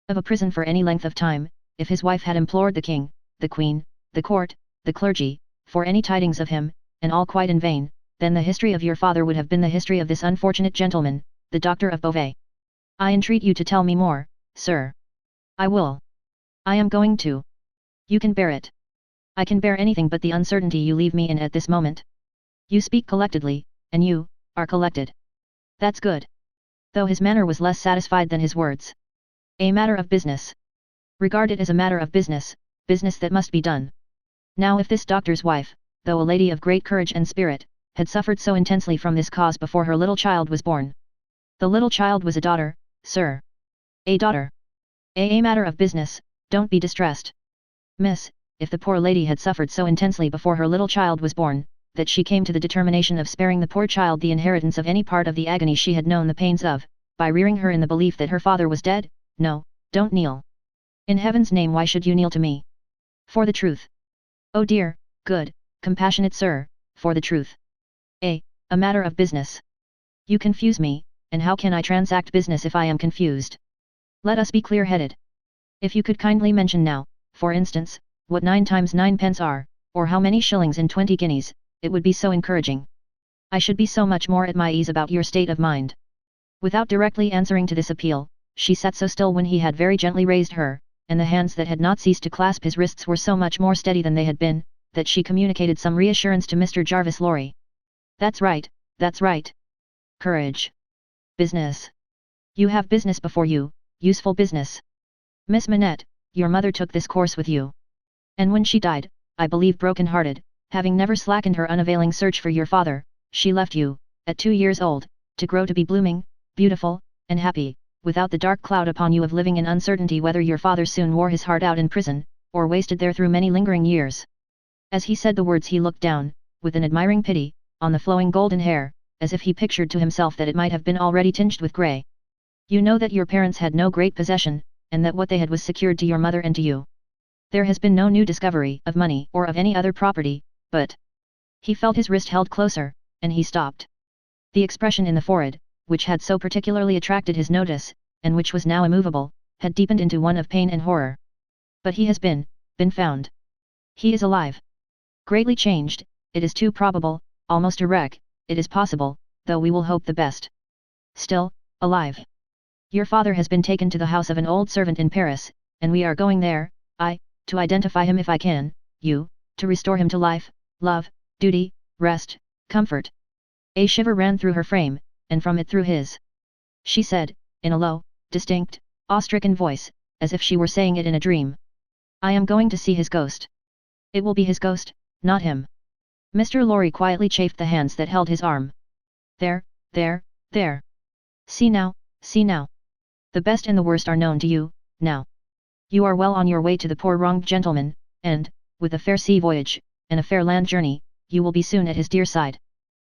of a prison for any length of time, if his wife had implored the king, the queen, the court, the clergy, for any tidings of him, and all quite in vain, then the history of your father would have been the history of this unfortunate gentleman, the Doctor of Beauvais. I entreat you to tell me more, sir. I will. I am going to. You can bear it. I can bear anything but the uncertainty you leave me in at this moment. You speak collectedly, and you are collected. That's good. Though his manner was less satisfied than his words. A matter of business. Regard it as a matter of business, business that must be done. Now if this doctor's wife, though a lady of great courage and spirit, had suffered so intensely from this cause before her little child was born. The little child was a daughter, sir. A daughter. A matter of business, don't be distressed. Miss, if the poor lady had suffered so intensely before her little child was born, that she came to the determination of sparing the poor child the inheritance of any part of the agony she had known the pains of, by rearing her in the belief that her father was dead, no, don't kneel. In heaven's name why should you kneel to me? For the truth. Oh dear, good, compassionate sir, for the truth. A matter of business. You confuse me, and how can I transact business if I am confused? Let us be clear-headed. If you could kindly mention now, for instance, what 9 times 9 pence are, or how many shillings in 20 guineas, it would be so encouraging. I should be so much more at my ease about your state of mind. Without directly answering to this appeal, she sat so still when he had very gently raised her, and the hands that had not ceased to clasp his wrists were so much more steady than they had been, that she communicated some reassurance to Mr. Jarvis Lorry. That's right, that's right. Courage. Business. You have business before you, useful business. Miss Manette, your mother took this course with you. And when she died, I believe broken-hearted, having never slackened her unavailing search for your father, she left you, at 2 years old, to grow to be blooming, beautiful, and happy, without the dark cloud upon you of living in uncertainty whether your father soon wore his heart out in prison, or wasted there through many lingering years. As he said the words he looked down, with an admiring pity, on the flowing golden hair, as if he pictured to himself that it might have been already tinged with grey. You know that your parents had no great possession, and that what they had was secured to your mother and to you. There has been no new discovery of money or of any other property, but... He felt his wrist held closer, and he stopped. The expression in the forehead, which had so particularly attracted his notice, and which was now immovable, had deepened into one of pain and horror. But he has been found. He is alive. Greatly changed, it is too probable, almost a wreck, it is possible, though we will hope the best. Still, alive. Your father has been taken to the house of an old servant in Paris, and we are going there, I, to identify him if I can, you, to restore him to life, love, duty, rest, comfort. A shiver ran through her frame, and from it through his. She said, in a low, distinct, awe-stricken voice, as if she were saying it in a dream. I am going to see his ghost. It will be his ghost, not him. Mr. Lorry quietly chafed the hands that held his arm. There, there, there. See now, see now. The best and the worst are known to you, now. You are well on your way to the poor wronged gentleman, and, with a fair sea voyage, and a fair land journey, you will be soon at his dear side.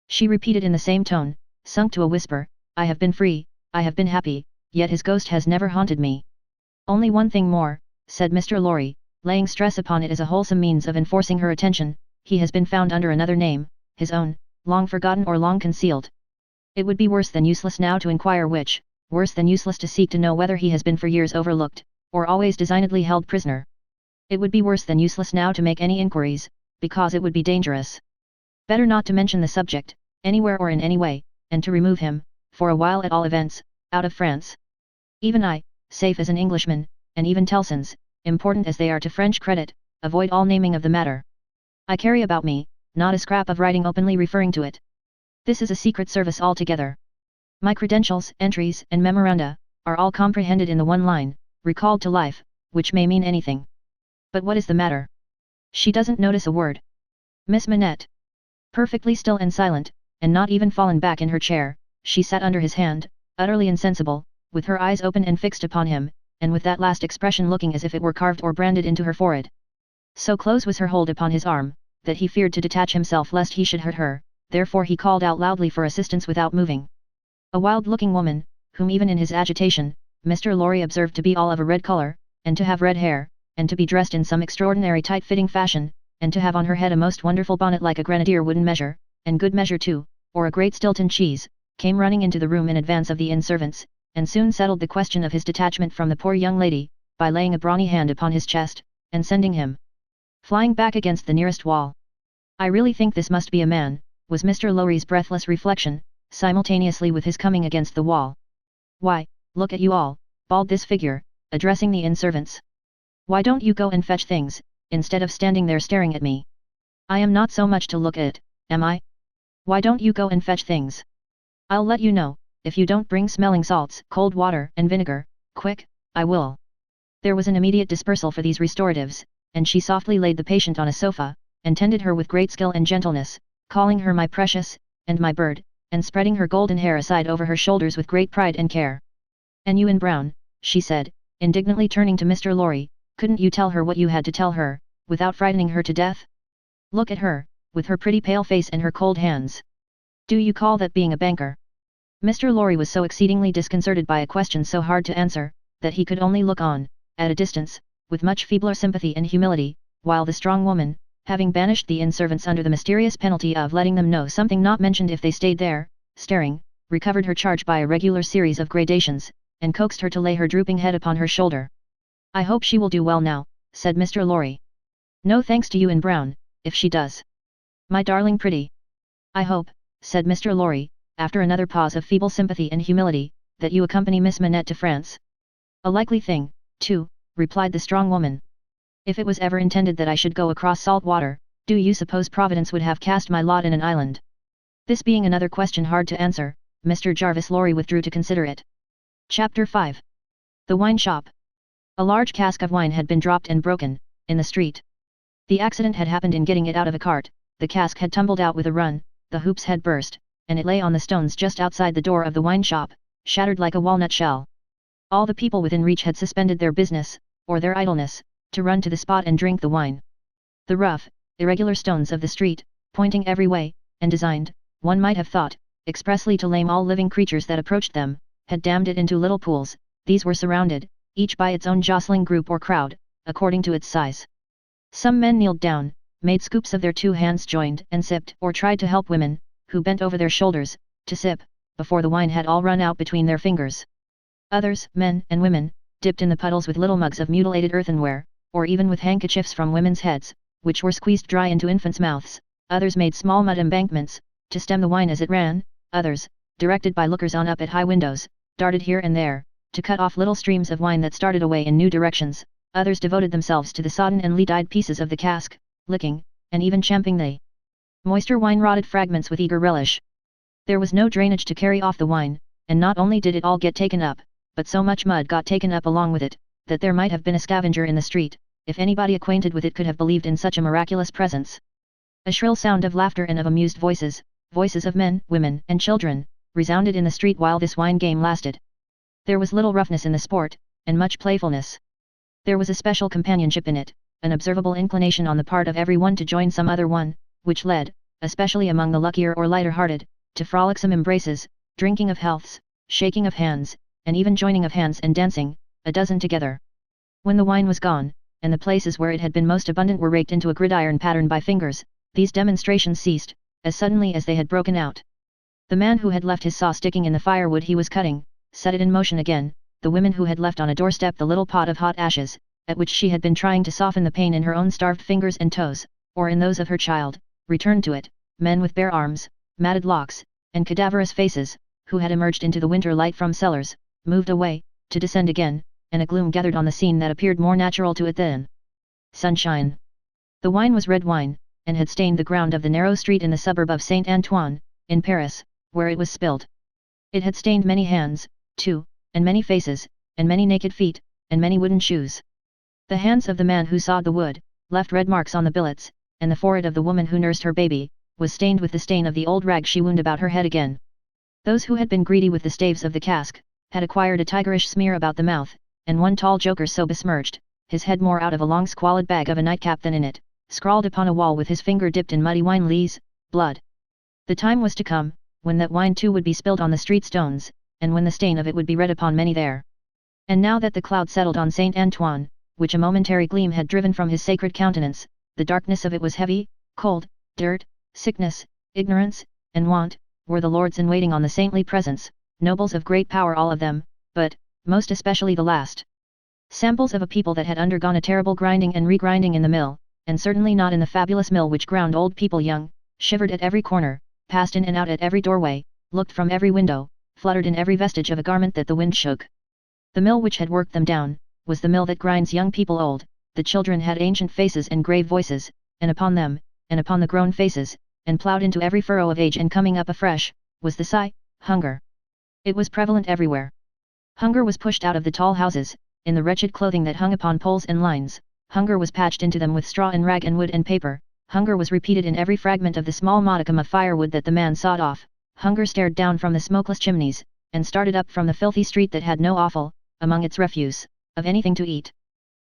She repeated in the same tone, sunk to a whisper, I have been free, I have been happy, yet his ghost has never haunted me. Only one thing more, said Mr. Lorry, laying stress upon it as a wholesome means of enforcing her attention, he has been found under another name, his own, long forgotten or long concealed. It would be worse than useless now to inquire which, worse than useless to seek to know whether he has been for years overlooked, or always designedly held prisoner. It would be worse than useless now to make any inquiries, because it would be dangerous. Better not to mention the subject, anywhere or in any way, and to remove him, for a while at all events, out of France. Even I, safe as an Englishman, and even Tellson's, important as they are to French credit, avoid all naming of the matter. I carry about me, not a scrap of writing openly referring to it. This is a secret service altogether. My credentials, entries, and memoranda, are all comprehended in the one line, recalled to life, which may mean anything. But what is the matter? She doesn't notice a word. Miss Manette. Perfectly still and silent, and not even fallen back in her chair, she sat under his hand, utterly insensible, with her eyes open and fixed upon him, and with that last expression looking as if it were carved or branded into her forehead. So close was her hold upon his arm, that he feared to detach himself lest he should hurt her, therefore he called out loudly for assistance without moving. A wild-looking woman, whom even in his agitation, Mr. Lorry observed to be all of a red color, and to have red hair, and to be dressed in some extraordinary tight-fitting fashion, and to have on her head a most wonderful bonnet like a grenadier wooden measure, and good measure too, or a great Stilton cheese, came running into the room in advance of the inn servants, and soon settled the question of his detachment from the poor young lady, by laying a brawny hand upon his chest, and sending him flying back against the nearest wall. I really think this must be a man, was Mr. Lorry's breathless reflection, simultaneously with his coming against the wall. Why, look at you all, bawled this figure, addressing the inn servants. Why don't you go and fetch things, instead of standing there staring at me? I am not so much to look at, am I? Why don't you go and fetch things? I'll let you know, if you don't bring smelling salts, cold water, and vinegar, quick, I will. There was an immediate dispersal for these restoratives, and she softly laid the patient on a sofa, and tended her with great skill and gentleness, calling her my precious, and my bird, and spreading her golden hair aside over her shoulders with great pride and care. And you in brown, she said, indignantly turning to Mr. Lorry, couldn't you tell her what you had to tell her, without frightening her to death? Look at her, with her pretty pale face and her cold hands. Do you call that being a banker? Mr. Lorry was so exceedingly disconcerted by a question so hard to answer, that he could only look on, at a distance, with much feebler sympathy and humility, while the strong woman, having banished the inn servants under the mysterious penalty of letting them know something not mentioned if they stayed there, staring, recovered her charge by a regular series of gradations, and coaxed her to lay her drooping head upon her shoulder. I hope she will do well now, said Mr. Lorry. No thanks to you in brown, if she does. My darling pretty. I hope, said Mr. Lorry, after another pause of feeble sympathy and humility, that you accompany Miss Manette to France. A likely thing, too, replied the strong woman. If it was ever intended that I should go across salt water, do you suppose Providence would have cast my lot in an island? This being another question hard to answer, Mr. Jarvis Lorry withdrew to consider it. Chapter 5. The Wine Shop. A large cask of wine had been dropped and broken, in the street. The accident had happened in getting it out of a cart, the cask had tumbled out with a run, the hoops had burst, and it lay on the stones just outside the door of the wine shop, shattered like a walnut shell. All the people within reach had suspended their business, or their idleness, to run to the spot and drink the wine. The rough, irregular stones of the street, pointing every way, and designed, one might have thought, expressly to lame all living creatures that approached them, had dammed it into little pools. These were surrounded, each by its own jostling group or crowd, according to its size. Some men kneeled down, made scoops of their two hands joined and sipped, or tried to help women, who bent over their shoulders, to sip, before the wine had all run out between their fingers. Others, men and women, dipped in the puddles with little mugs of mutilated earthenware, or even with handkerchiefs from women's heads, which were squeezed dry into infants' mouths. Others made small mud embankments, to stem the wine as it ran. Others, directed by lookers on up at high windows, darted here and there, to cut off little streams of wine that started away in new directions. Others devoted themselves to the sodden and lead-eyed pieces of the cask, licking, and even champing the moister wine-rotted fragments with eager relish. There was no drainage to carry off the wine, and not only did it all get taken up, but so much mud got taken up along with it, that there might have been a scavenger in the street, if anybody acquainted with it could have believed in such a miraculous presence. A shrill sound of laughter and of amused voices, voices of men, women, and children, resounded in the street while this wine game lasted. There was little roughness in the sport, and much playfulness. There was a special companionship in it, an observable inclination on the part of every one to join some other one, which led, especially among the luckier or lighter-hearted, to frolicsome embraces, drinking of healths, shaking of hands, and even joining of hands and dancing, a dozen together. When the wine was gone, and the places where it had been most abundant were raked into a gridiron pattern by fingers, these demonstrations ceased, as suddenly as they had broken out. The man who had left his saw sticking in the firewood he was cutting, set it in motion again. The woman who had left on a doorstep the little pot of hot ashes, at which she had been trying to soften the pain in her own starved fingers and toes, or in those of her child, returned to it, men with bare arms, matted locks, and cadaverous faces, who had emerged into the winter light from cellars, moved away, to descend again, and a gloom gathered on the scene that appeared more natural to it than sunshine. The wine was red wine, and had stained the ground of the narrow street in the suburb of Saint Antoine, in Paris, where it was spilled. It had stained many hands, too, and many faces, and many naked feet, and many wooden shoes. The hands of the man who sawed the wood, left red marks on the billets, and the forehead of the woman who nursed her baby, was stained with the stain of the old rag she wound about her head again. Those who had been greedy with the staves of the cask, had acquired a tigerish smear about the mouth, and one tall joker so besmirched, his head more out of a long squalid bag of a nightcap than in it, scrawled upon a wall with his finger dipped in muddy wine lees, blood. The time was to come, when that wine too would be spilled on the street stones, and when the stain of it would be read upon many there. And now that the cloud settled on Saint Antoine, which a momentary gleam had driven from his sacred countenance, the darkness of it was heavy, cold, dirt, sickness, ignorance, and want, were the lords in waiting on the saintly presence, nobles of great power all of them, but, most especially the last. Samples of a people that had undergone a terrible grinding and regrinding in the mill, and certainly not in the fabulous mill which ground old people young, shivered at every corner, passed in and out at every doorway, looked from every window, fluttered in every vestige of a garment that the wind shook. The mill which had worked them down, was the mill that grinds young people old. The children had ancient faces and grave voices, and upon them, and upon the grown faces, and ploughed into every furrow of age and coming up afresh, was the sigh, hunger. It was prevalent everywhere. Hunger was pushed out of the tall houses, in the wretched clothing that hung upon poles and lines, hunger was patched into them with straw and rag and wood and paper, hunger was repeated in every fragment of the small modicum of firewood that the man sawed off, hunger stared down from the smokeless chimneys, and started up from the filthy street that had no offal, among its refuse, of anything to eat.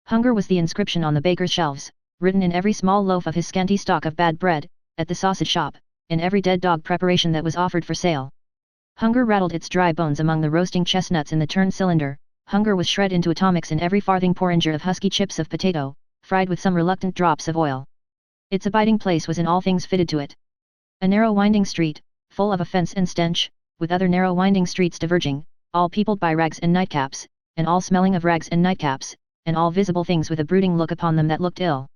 Hunger was the inscription on the baker's shelves, written in every small loaf of his scanty stock of bad bread, at the sausage shop, in every dead dog preparation that was offered for sale. Hunger rattled its dry bones among the roasting chestnuts in the turn cylinder, hunger was shred into atomics in every farthing porringer of husky chips of potato, fried with some reluctant drops of oil. Its abiding place was in all things fitted to it. A narrow winding street, full of offence and stench, with other narrow winding streets diverging, all peopled by rags and nightcaps, and all smelling of rags and nightcaps, and all visible things with a brooding look upon them that looked ill.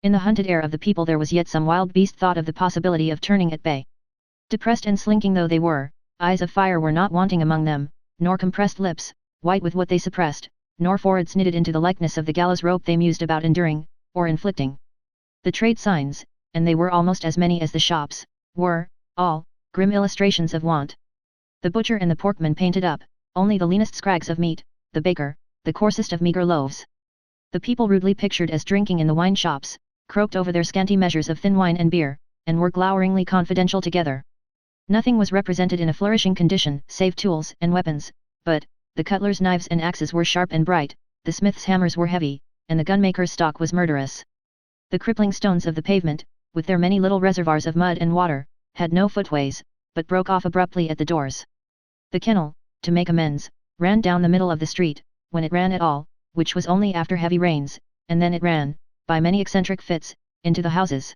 In the hunted air of the people there was yet some wild beast thought of the possibility of turning at bay. Depressed and slinking though they were, eyes of fire were not wanting among them, nor compressed lips, white with what they suppressed, nor foreheads knitted into the likeness of the gallows rope they mused about enduring, or inflicting. The trade signs, and they were almost as many as the shops, were, all, grim illustrations of want. The butcher and the porkman painted up, only the leanest scrags of meat, the baker, the coarsest of meagre loaves. The people rudely pictured as drinking in the wine shops, croaked over their scanty measures of thin wine and beer, and were gloweringly confidential together. Nothing was represented in a flourishing condition, save tools and weapons, but, the cutler's knives and axes were sharp and bright, the smith's hammers were heavy, and the gunmaker's stock was murderous. The crippling stones of the pavement, with their many little reservoirs of mud and water, had no footways, but broke off abruptly at the doors. The kennel, to make amends, ran down the middle of the street, when it ran at all, which was only after heavy rains, and then it ran, by many eccentric fits, into the houses.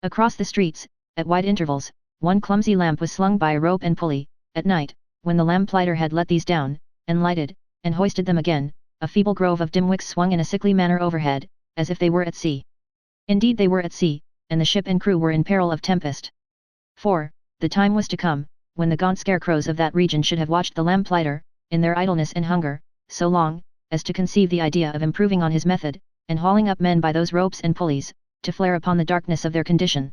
Across the streets, at wide intervals, one clumsy lamp was slung by a rope and pulley. At night, when the lamplighter had let these down, and lighted, and hoisted them again, a feeble grove of dim wicks swung in a sickly manner overhead, as if they were at sea. Indeed they were at sea, and the ship and crew were in peril of tempest. For, the time was to come, when the gaunt scarecrows of that region should have watched the lamplighter, in their idleness and hunger, so long, as to conceive the idea of improving on his method, and hauling up men by those ropes and pulleys, to flare upon the darkness of their condition.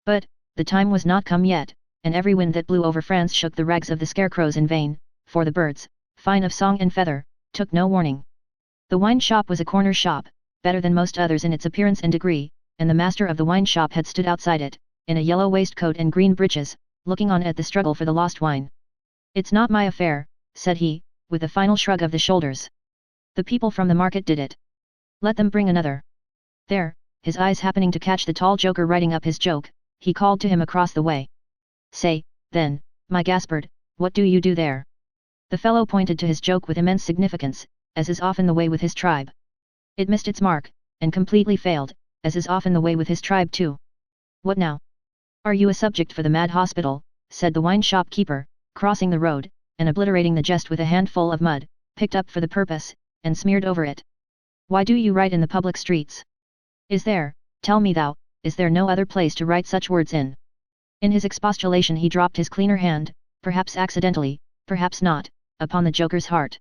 But, the time was not come yet, and every wind that blew over France shook the rags of the scarecrows in vain, for the birds, fine of song and feather, took no warning. The wine shop was a corner shop, better than most others in its appearance and degree, and the master of the wine shop had stood outside it, in a yellow waistcoat and green breeches, looking on at the struggle for the lost wine. "It's not my affair," said he, with a final shrug of the shoulders. "The people from the market did it. Let them bring another." There, his eyes happening to catch the tall joker writing up his joke, he called to him across the way. "Say, then, my Gaspard, what do you do there?" The fellow pointed to his joke with immense significance, as is often the way with his tribe. It missed its mark, and completely failed, as is often the way with his tribe too. "What now? Are you a subject for the mad hospital?" said the wine shop keeper, crossing the road, and obliterating the jest with a handful of mud, picked up for the purpose, and smeared over it. "Why do you write in the public streets? Is there, tell me thou, is there no other place to write such words in? In his expostulation he dropped his cleaner hand, perhaps accidentally, perhaps not, upon the Joker's heart.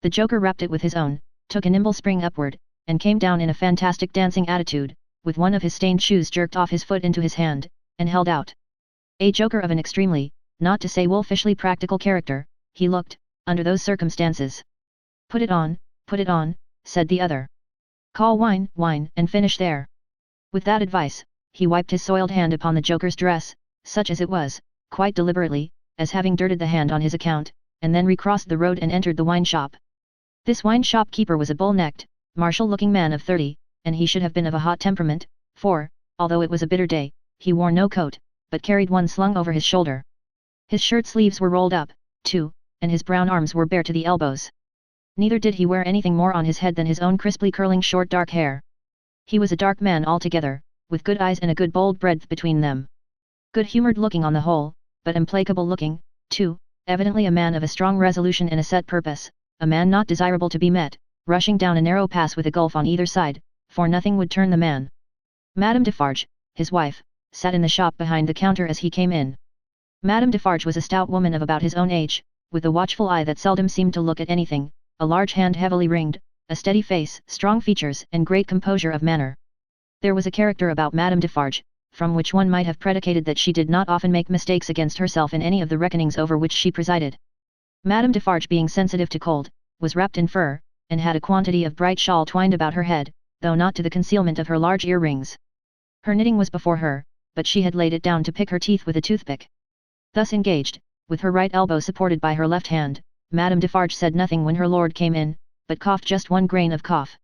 The Joker rapped it with his own, took a nimble spring upward, and came down in a fantastic dancing attitude, with one of his stained shoes jerked off his foot into his hand, and held out. A Joker of an extremely, not to say wolfishly practical character, he looked, under those circumstances. Put it on, said the other. Call wine, and finish there. With that advice, he wiped his soiled hand upon the Joker's dress, such as it was, quite deliberately, as having dirted the hand on his account, and then recrossed the road and entered the wine shop. This wine shop keeper was a bull-necked, martial-looking man of 30, and he should have been of a hot temperament, for, although it was a bitter day, he wore no coat, but carried one slung over his shoulder. His shirt sleeves were rolled up, too, and his brown arms were bare to the elbows. Neither did he wear anything more on his head than his own crisply curling short dark hair. He was a dark man altogether, with good eyes and a good bold breadth between them. Good-humoured looking on the whole, but implacable looking, too, evidently a man of a strong resolution and a set purpose, a man not desirable to be met, rushing down a narrow pass with a gulf on either side, for nothing would turn the man. Madame Defarge, his wife, sat in the shop behind the counter as he came in. Madame Defarge was a stout woman of about his own age, with a watchful eye that seldom seemed to look at anything, a large hand heavily ringed, a steady face, strong features, and great composure of manner. There was a character about Madame Defarge, from which one might have predicated that she did not often make mistakes against herself in any of the reckonings over which she presided. Madame Defarge, being sensitive to cold, was wrapped in fur, and had a quantity of bright shawl twined about her head, though not to the concealment of her large ear-rings. Her knitting was before her, but she had laid it down to pick her teeth with a toothpick. Thus engaged, with her right elbow supported by her left hand, Madame Defarge said nothing when her lord came in, but coughed just one grain of cough.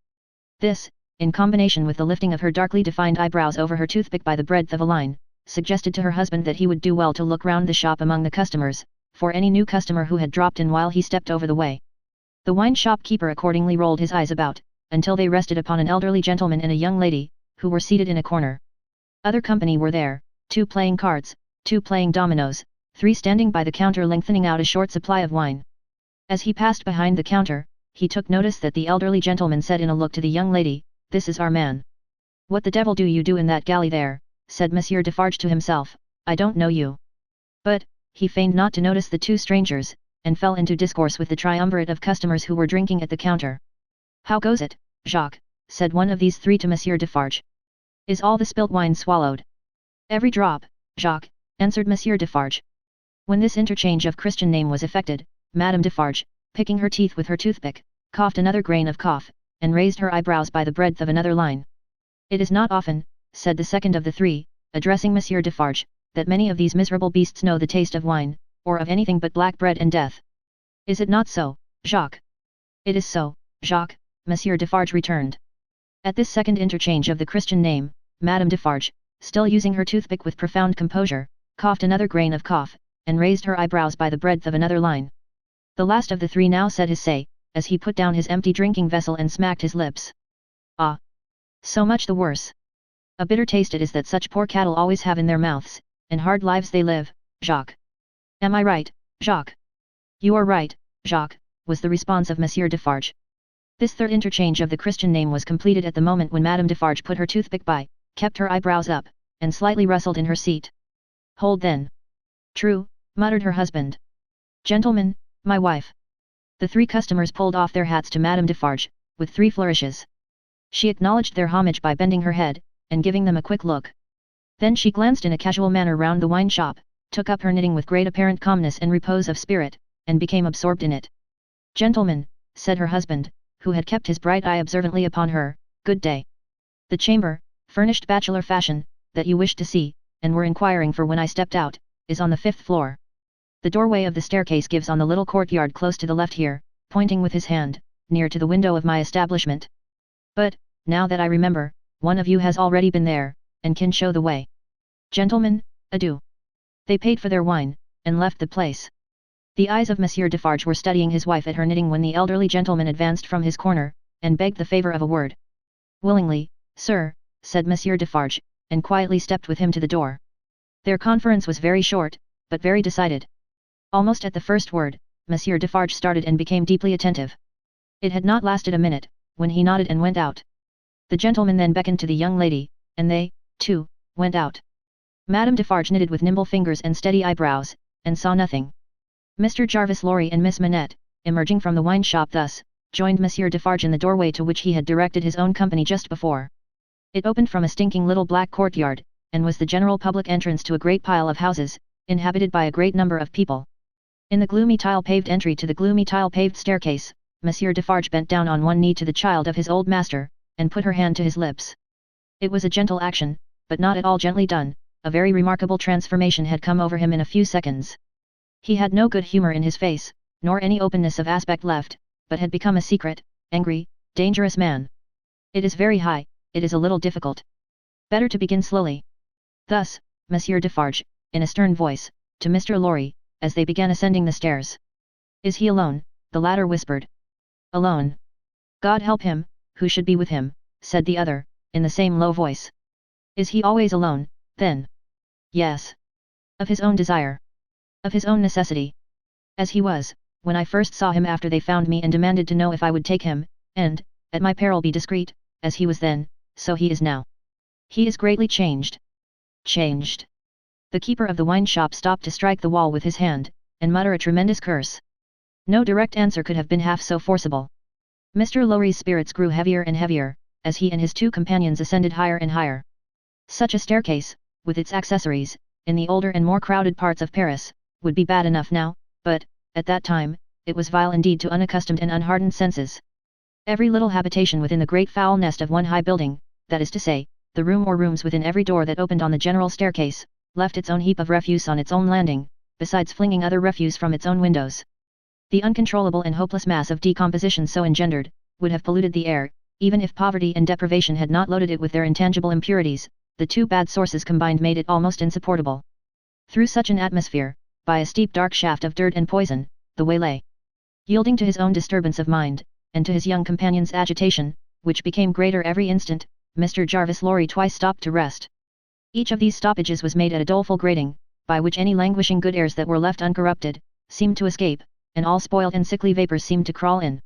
This, in combination with the lifting of her darkly defined eyebrows over her toothpick by the breadth of a line, suggested to her husband that he would do well to look round the shop among the customers, for any new customer who had dropped in while he stepped over the way. The wine shop keeper accordingly rolled his eyes about, until they rested upon an elderly gentleman and a young lady, who were seated in a corner. Other company were there, 2 playing cards, 2 playing dominoes, 3 standing by the counter lengthening out a short supply of wine. As he passed behind the counter, he took notice that the elderly gentleman said in a look to the young lady, "This is our man." "What the devil do you do in that galley there?" said Monsieur Defarge to himself. "I don't know you." But, he feigned not to notice the 2 strangers, and fell into discourse with the triumvirate of customers who were drinking at the counter. "How goes it, Jacques?" said one of these 3 to Monsieur Defarge. "Is all the spilt wine swallowed?" "Every drop, Jacques," answered Monsieur Defarge. When this interchange of Christian name was effected, Madame Defarge, picking her teeth with her toothpick, coughed another grain of cough, and raised her eyebrows by the breadth of another line. "It is not often," said the second of the 3, addressing Monsieur Defarge, "that many of these miserable beasts know the taste of wine, or of anything but black bread and death. Is it not so, Jacques?" "It is so, Jacques," Monsieur Defarge returned. At this second interchange of the Christian name, Madame Defarge, still using her toothpick with profound composure, coughed another grain of cough, and raised her eyebrows by the breadth of another line. The last of the 3 now said his say, as he put down his empty drinking vessel and smacked his lips. "Ah! So much the worse. A bitter taste it is that such poor cattle always have in their mouths, and hard lives they live, Jacques. Am I right, Jacques?" "You are right, Jacques," was the response of Monsieur Defarge. This third interchange of the Christian name was completed at the moment when Madame Defarge put her toothpick by, kept her eyebrows up, and slightly rustled in her seat. "Hold then." "True," muttered her husband. "Gentlemen, my wife." The 3 customers pulled off their hats to Madame Defarge, with 3 flourishes. She acknowledged their homage by bending her head, and giving them a quick look. Then she glanced in a casual manner round the wine shop, took up her knitting with great apparent calmness and repose of spirit, and became absorbed in it. "Gentlemen," said her husband, who had kept his bright eye observantly upon her, "good day. The chamber, furnished bachelor fashion, that you wished to see, and were inquiring for when I stepped out, is on the 5th floor. The doorway of the staircase gives on the little courtyard close to the left here," pointing with his hand, "near to the window of my establishment. But, now that I remember, one of you has already been there, and can show the way. Gentlemen, adieu." They paid for their wine, and left the place. The eyes of Monsieur Defarge were studying his wife at her knitting when the elderly gentleman advanced from his corner, and begged the favour of a word. "Willingly, sir," said Monsieur Defarge, and quietly stepped with him to the door. Their conference was very short, but very decided. Almost at the first word, Monsieur Defarge started and became deeply attentive. It had not lasted a minute, when he nodded and went out. The gentleman then beckoned to the young lady, and they, 2, went out. Madame Defarge knitted with nimble fingers and steady eyebrows, and saw nothing. Mr. Jarvis Lorry and Miss Manette, emerging from the wine shop thus, joined Monsieur Defarge in the doorway to which he had directed his own company just before. It opened from a stinking little black courtyard, and was the general public entrance to a great pile of houses, inhabited by a great number of people. In the gloomy tile-paved entry to the gloomy tile-paved staircase, Monsieur Defarge bent down on one knee to the child of his old master, and put her hand to his lips. It was a gentle action, but not at all gently done. A very remarkable transformation had come over him in a few seconds. He had no good humour in his face, nor any openness of aspect left, but had become a secret, angry, dangerous man. It is very high, it is a little difficult. Better to begin slowly. Thus, Monsieur Defarge, in a stern voice, to Mr. Lorry, as they began ascending the stairs. Is he alone? The latter whispered. Alone. God help him, who should be with him, said the other, in the same low voice. Is he always alone, then? Yes. Of his own desire. Of his own necessity. As he was, when I first saw him after they found me and demanded to know if I would take him, and, at my peril be discreet, as he was then, so he is now. He is greatly changed. Changed. The keeper of the wine shop stopped to strike the wall with his hand, and mutter a tremendous curse. No direct answer could have been half so forcible. Mr. Lorry's spirits grew heavier and heavier, as he and his two companions ascended higher and higher. Such a staircase, with its accessories, in the older and more crowded parts of Paris, would be bad enough now, but, at that time, it was vile indeed to unaccustomed and unhardened senses. Every little habitation within the great foul nest of one high building, that is to say, the room or rooms within every door that opened on the general staircase, left its own heap of refuse on its own landing, besides flinging other refuse from its own windows. The uncontrollable and hopeless mass of decomposition so engendered, would have polluted the air, even if poverty and deprivation had not loaded it with their intangible impurities. The two bad sources combined made it almost insupportable. Through such an atmosphere, by a steep dark shaft of dirt and poison, the way lay. Yielding to his own disturbance of mind, and to his young companion's agitation, which became greater every instant, Mr. Jarvis Lorry twice stopped to rest. Each of these stoppages was made at a doleful grating, by which any languishing good airs that were left uncorrupted, seemed to escape, and all spoiled and sickly vapours seemed to crawl in.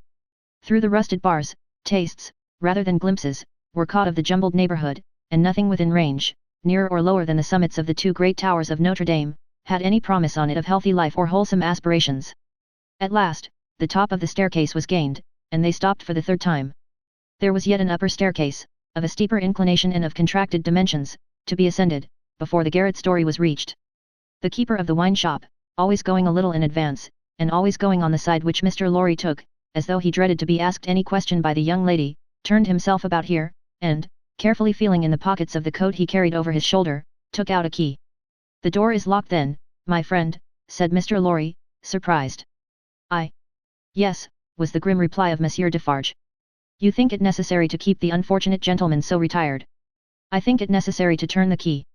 Through the rusted bars, tastes, rather than glimpses, were caught of the jumbled neighbourhood, and nothing within range, nearer or lower than the summits of the two great towers of Notre Dame, had any promise on it of healthy life or wholesome aspirations. At last, the top of the staircase was gained, and they stopped for the third time. There was yet an upper staircase, of a steeper inclination and of contracted dimensions, to be ascended, before the garret story was reached. The keeper of the wine shop, always going a little in advance, and always going on the side which Mr. Lorry took, as though he dreaded to be asked any question by the young lady, turned himself about here, and, carefully feeling in the pockets of the coat he carried over his shoulder, took out a key. The door is locked then, my friend, said Mr. Lorry, surprised. Yes, was the grim reply of Monsieur Defarge. You think it necessary to keep the unfortunate gentleman so retired? I think it necessary to turn the key.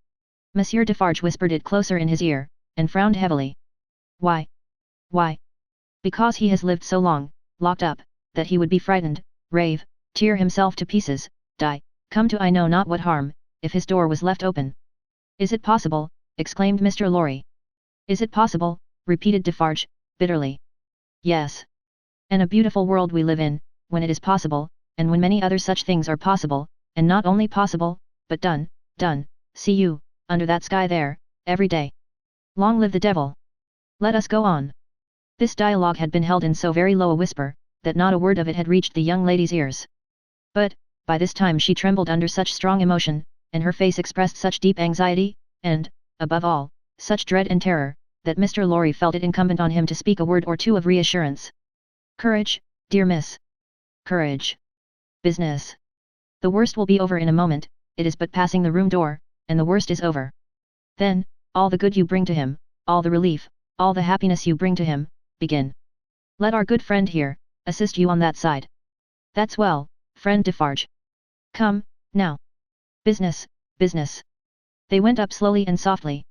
Monsieur Defarge whispered it closer in his ear, and frowned heavily. Why? Why? Because he has lived so long, locked up, that he would be frightened, rave, tear himself to pieces, die, come to I know not what harm, if his door was left open. Is it possible? Exclaimed Mr. Lorry. Is it possible? Repeated Defarge, bitterly. Yes. And a beautiful world we live in, when it is possible, and when many other such things are possible, and not only possible, but done, see you, under that sky there, every day. Long live the devil! Let us go on. This dialogue had been held in so very low a whisper, that not a word of it had reached the young lady's ears. But, by this time she trembled under such strong emotion, and her face expressed such deep anxiety, and, above all, such dread and terror, that Mr. Lorry felt it incumbent on him to speak a word or two of reassurance. Courage, dear miss. Courage. Business. The worst will be over in a moment, it is but passing the room door, and the worst is over. Then, all the good you bring to him, all the relief, all the happiness you bring to him, begin. Let our good friend here, assist you on that side. That's well, friend Defarge. Come, now. Business, business. They went up slowly and softly.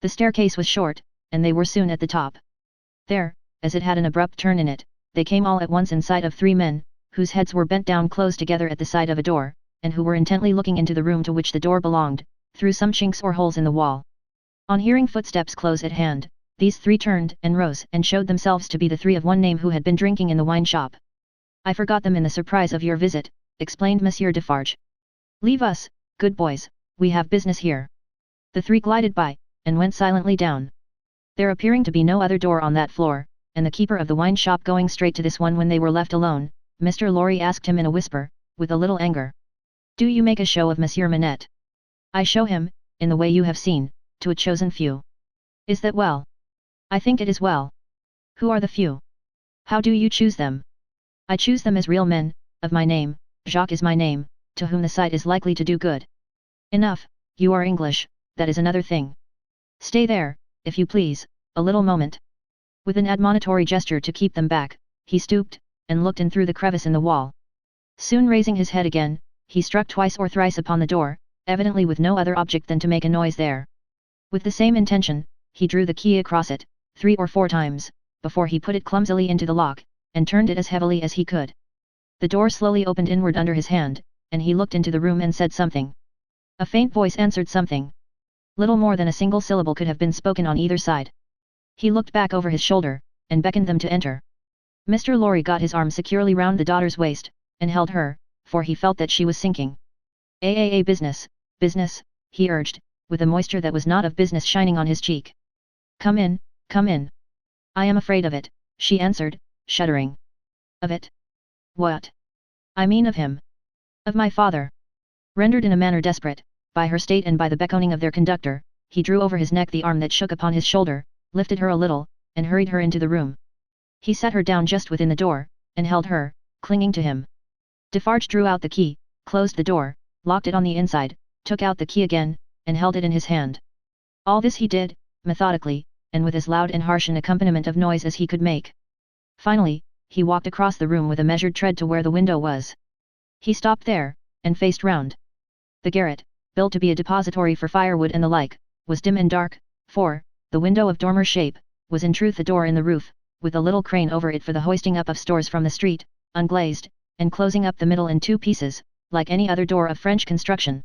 The staircase was short, and they were soon at the top. There, as it had an abrupt turn in it, they came all at once in sight of three men, whose heads were bent down close together at the side of a door, and who were intently looking into the room to which the door belonged, through some chinks or holes in the wall. On hearing footsteps close at hand, these three turned and rose and showed themselves to be the three of one name who had been drinking in the wine shop. I forgot them in the surprise of your visit, explained Monsieur Defarge. Leave us, good boys, we have business here. The three glided by, and went silently down. There appearing to be no other door on that floor, and the keeper of the wine shop going straight to this one when they were left alone, Mr. Lorry asked him in a whisper, with a little anger. Do you make a show of Monsieur Manette? I show him, in the way you have seen, to a chosen few. Is that well? I think it is well. Who are the few? How do you choose them? I choose them as real men, of my name, Jacques is my name, to whom the sight is likely to do good. Enough, you are English, that is another thing. Stay there, if you please, a little moment. With an admonitory gesture to keep them back, he stooped, and looked in through the crevice in the wall. Soon raising his head again, he struck twice or thrice upon the door, evidently with no other object than to make a noise there. With the same intention, he drew the key across it, 3 or 4 times, before he put it clumsily into the lock, and turned it as heavily as he could. The door slowly opened inward under his hand, and he looked into the room and said something. A faint voice answered something. Little more than a single syllable could have been spoken on either side. He looked back over his shoulder, and beckoned them to enter. Mr. Lorry got his arm securely round the daughter's waist, and held her, for he felt that she was sinking. Business, business, he urged, with a moisture that was not of business shining on his cheek. Come in, come in. I am afraid of it, she answered, shuddering. Of it? What? I mean of him. Of my father. Rendered in a manner desperate, by her state and by the beckoning of their conductor, he drew over his neck the arm that shook upon his shoulder, lifted her a little, and hurried her into the room. He sat her down just within the door, and held her, clinging to him. Defarge drew out the key, closed the door, locked it on the inside, took out the key again, and held it in his hand. All this he did, methodically, and with as loud and harsh an accompaniment of noise as he could make. Finally, he walked across the room with a measured tread to where the window was. He stopped there, and faced round. The garret, built to be a depository for firewood and the like, was dim and dark, for, the window of dormer shape, was in truth a door in the roof, with a little crane over it for the hoisting up of stores from the street, unglazed, and closing up the middle in 2 pieces, like any other door of French construction.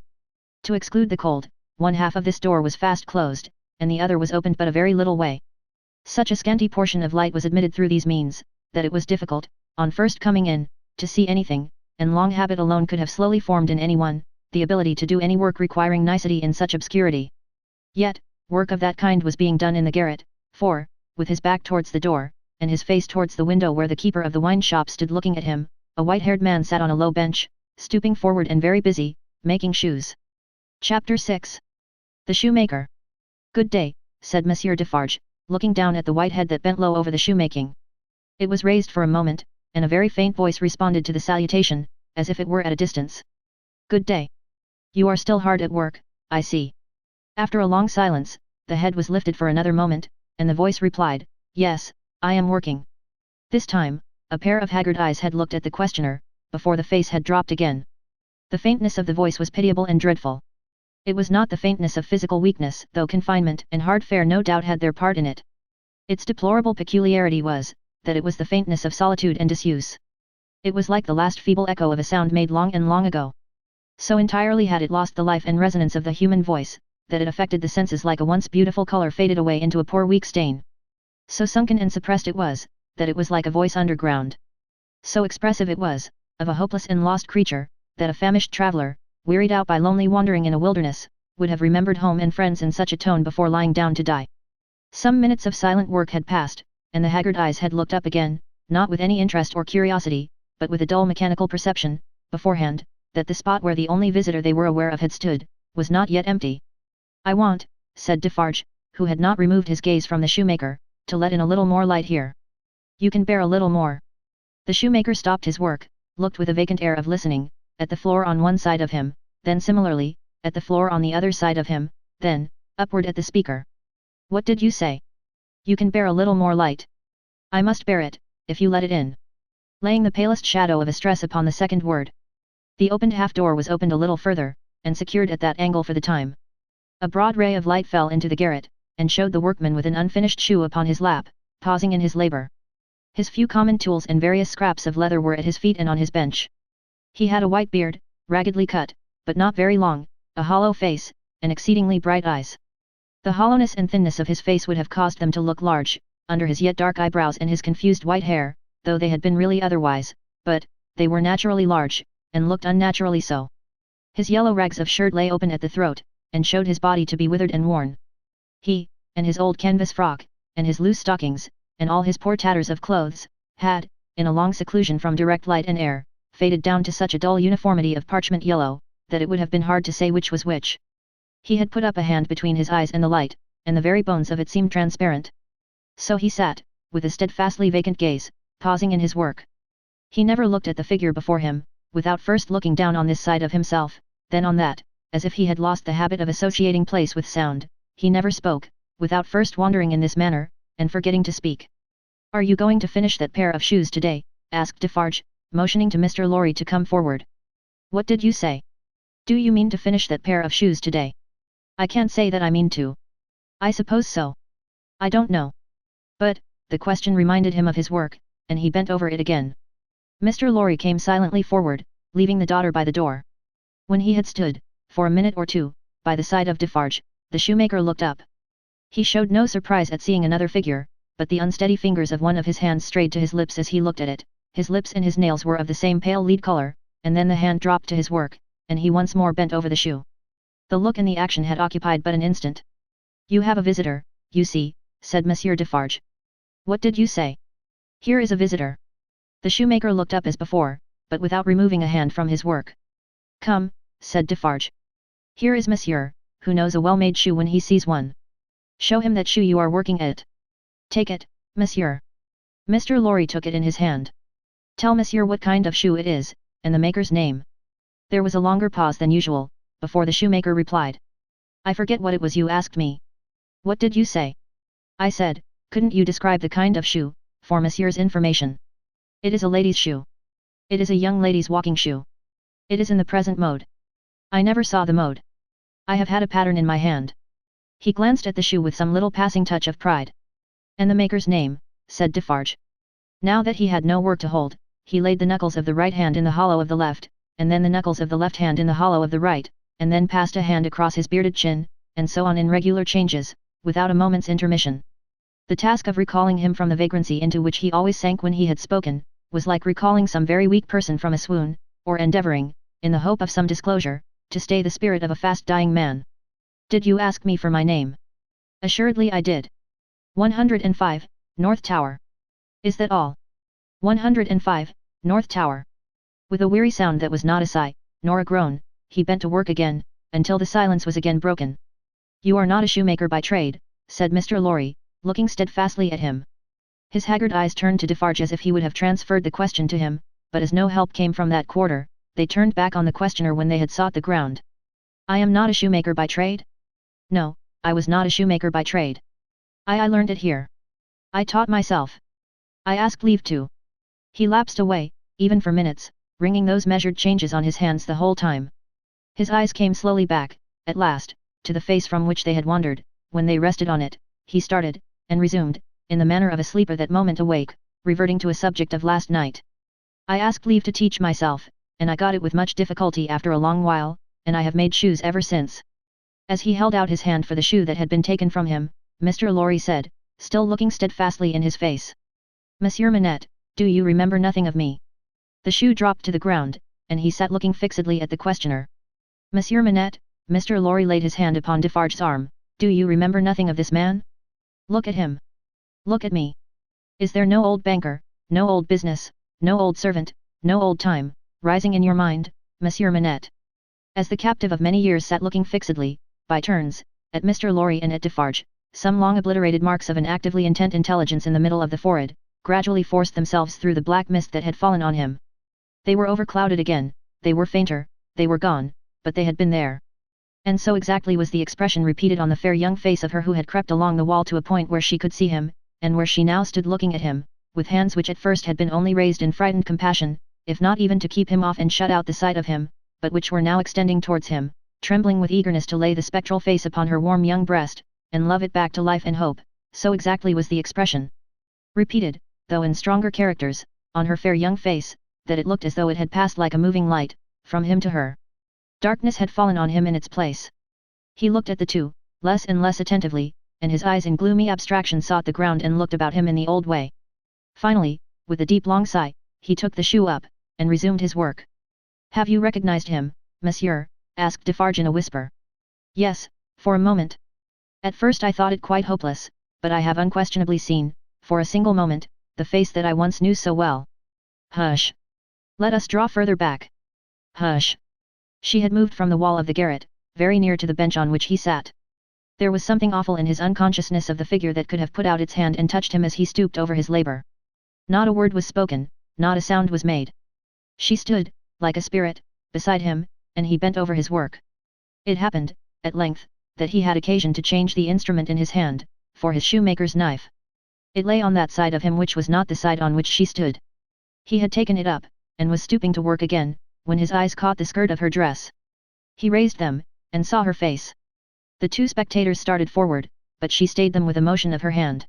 To exclude the cold, one half of this door was fast closed, and the other was opened but a very little way. Such a scanty portion of light was admitted through these means, that it was difficult, on first coming in, to see anything, and long habit alone could have slowly formed in anyone, the ability to do any work requiring nicety in such obscurity. Yet, work of that kind was being done in the garret, for, with his back towards the door, and his face towards the window where the keeper of the wine shop stood looking at him, a white-haired man sat on a low bench, stooping forward and very busy, making shoes. Chapter 6. The Shoemaker. Good day, said Monsieur Defarge, looking down at the white head that bent low over the shoemaking. It was raised for a moment, and a very faint voice responded to the salutation, as if it were at a distance. Good day. You are still hard at work, I see. After a long silence, the head was lifted for another moment, and the voice replied, Yes, I am working. This time, a pair of haggard eyes had looked at the questioner, before the face had dropped again. The faintness of the voice was pitiable and dreadful. It was not the faintness of physical weakness, though confinement and hard fare no doubt had their part in it. Its deplorable peculiarity was, that it was the faintness of solitude and disuse. It was like the last feeble echo of a sound made long and long ago. So entirely had it lost the life and resonance of the human voice, that it affected the senses like a once beautiful colour faded away into a poor weak stain. So sunken and suppressed it was, that it was like a voice underground. So expressive it was, of a hopeless and lost creature, that a famished traveller, wearied out by lonely wandering in a wilderness, would have remembered home and friends in such a tone before lying down to die. Some minutes of silent work had passed, and the haggard eyes had looked up again, not with any interest or curiosity, but with a dull mechanical perception, beforehand, that the spot where the only visitor they were aware of had stood, was not yet empty. I want, said Defarge, who had not removed his gaze from the shoemaker, to let in a little more light here. You can bear a little more. The shoemaker stopped his work, looked with a vacant air of listening, at the floor on one side of him, then similarly, at the floor on the other side of him, then, upward at the speaker. What did you say? You can bear a little more light. I must bear it, if you let it in. Laying the palest shadow of a stress upon the second word. The opened half-door was opened a little further, and secured at that angle for the time. A broad ray of light fell into the garret, and showed the workman with an unfinished shoe upon his lap, pausing in his labour. His few common tools and various scraps of leather were at his feet and on his bench. He had a white beard, raggedly cut, but not very long, a hollow face, and exceedingly bright eyes. The hollowness and thinness of his face would have caused them to look large, under his yet dark eyebrows and his confused white hair, though they had been really otherwise, but, they were naturally large, and looked unnaturally so. His yellow rags of shirt lay open at the throat, and showed his body to be withered and worn. He, and his old canvas frock, and his loose stockings, and all his poor tatters of clothes, had, in a long seclusion from direct light and air, faded down to such a dull uniformity of parchment yellow, that it would have been hard to say which was which. He had put up a hand between his eyes and the light, and the very bones of it seemed transparent. So he sat, with a steadfastly vacant gaze, pausing in his work. He never looked at the figure before him, without first looking down on this side of himself, then on that, as if he had lost the habit of associating place with sound. He never spoke, without first wandering in this manner, and forgetting to speak. "Are you going to finish that pair of shoes today?" asked Defarge, motioning to Mr. Lorry to come forward. "What did you say? Do you mean to finish that pair of shoes today?" "I can't say that I mean to. I suppose so. I don't know." But, the question reminded him of his work, and he bent over it again. Mr. Lorry came silently forward, leaving the daughter by the door. When he had stood, for a minute or two, by the side of Defarge, the shoemaker looked up. He showed no surprise at seeing another figure, but the unsteady fingers of one of his hands strayed to his lips as he looked at it. His lips and his nails were of the same pale lead color, and then the hand dropped to his work, and he once more bent over the shoe. The look and the action had occupied but an instant. "You have a visitor, you see," said Monsieur Defarge. "What did you say?" "Here is a visitor." The shoemaker looked up as before, but without removing a hand from his work. "Come," said Defarge. "Here is Monsieur, who knows a well-made shoe when he sees one. Show him that shoe you are working at. Take it, Monsieur." Mr. Lorry took it in his hand. "Tell Monsieur what kind of shoe it is, and the maker's name." There was a longer pause than usual, before the shoemaker replied. "I forget what it was you asked me." "What did you say?" "I said, couldn't you describe the kind of shoe, for Monsieur's information?" "It is a lady's shoe. It is a young lady's walking shoe. It is in the present mode." "I never saw the mode. I have had a pattern in my hand." He glanced at the shoe with some little passing touch of pride. "And the maker's name," said Defarge. Now that he had no work to hold, he laid the knuckles of the right hand in the hollow of the left, and then the knuckles of the left hand in the hollow of the right, and then passed a hand across his bearded chin, and so on in regular changes, without a moment's intermission. The task of recalling him from the vagrancy into which he always sank when he had spoken, was like recalling some very weak person from a swoon, or endeavouring, in the hope of some disclosure, to stay the spirit of a fast-dying man. "Did you ask me for my name?" "Assuredly I did." 105, North Tower. "Is that all?" 105, North Tower. With a weary sound that was not a sigh, nor a groan, he bent to work again, until the silence was again broken. "You are not a shoemaker by trade," said Mr. Lorry, looking steadfastly at him. His haggard eyes turned to Defarge as if he would have transferred the question to him, but as no help came from that quarter, they turned back on the questioner when they had sought the ground. "I am not a shoemaker by trade?" "No, I was not a shoemaker by trade. I learned it here. I taught myself. I asked leave to." He lapsed away, even for minutes, ringing those measured changes on his hands the whole time. His eyes came slowly back, at last, to the face from which they had wandered. When they rested on it, he started, and resumed, in the manner of a sleeper that moment awake, reverting to a subject of last night. "I asked leave to teach myself, and I got it with much difficulty after a long while, and I have made shoes ever since." As he held out his hand for the shoe that had been taken from him, Mr. Lorry said, still looking steadfastly in his face, "Monsieur Manette, do you remember nothing of me?" The shoe dropped to the ground, and he sat looking fixedly at the questioner. "Monsieur Manette," Mr. Lorry laid his hand upon Defarge's arm, "do you remember nothing of this man? Look at him. Look at me. Is there no old banker, no old business, no old servant, no old time, rising in your mind, Monsieur Manette?" As the captive of many years sat looking fixedly, by turns, at Mr. Lorry and at Defarge, some long obliterated marks of an actively intent intelligence in the middle of the forehead, gradually forced themselves through the black mist that had fallen on him. They were overclouded again, they were fainter, they were gone, but they had been there. And so exactly was the expression repeated on the fair young face of her who had crept along the wall to a point where she could see him, and where she now stood looking at him, with hands which at first had been only raised in frightened compassion, if not even to keep him off and shut out the sight of him, but which were now extending towards him, trembling with eagerness to lay the spectral face upon her warm young breast, and love it back to life and hope. So exactly was the expression repeated, though in stronger characters, on her fair young face, that it looked as though it had passed like a moving light, from him to her. Darkness had fallen on him in its place. He looked at the two, less and less attentively, and his eyes in gloomy abstraction sought the ground and looked about him in the old way. Finally, with a deep long sigh, he took the shoe up, and resumed his work. "Have you recognized him, Monsieur?" asked Defarge in a whisper. Yes, for a moment. At first I thought it quite hopeless, but I have unquestionably seen, for a single moment, the face that I once knew so well. Hush! Let us draw further back. Hush! She had moved from the wall of the garret, very near to the bench on which he sat. There was something awful in his unconsciousness of the figure that could have put out its hand and touched him as he stooped over his labour. Not a word was spoken, not a sound was made. She stood, like a spirit, beside him, and he bent over his work. It happened, at length, that he had occasion to change the instrument in his hand, for his shoemaker's knife. It lay on that side of him which was not the side on which she stood. He had taken it up, and was stooping to work again, when his eyes caught the skirt of her dress. He raised them, and saw her face. The two spectators started forward, but she stayed them with a motion of her hand.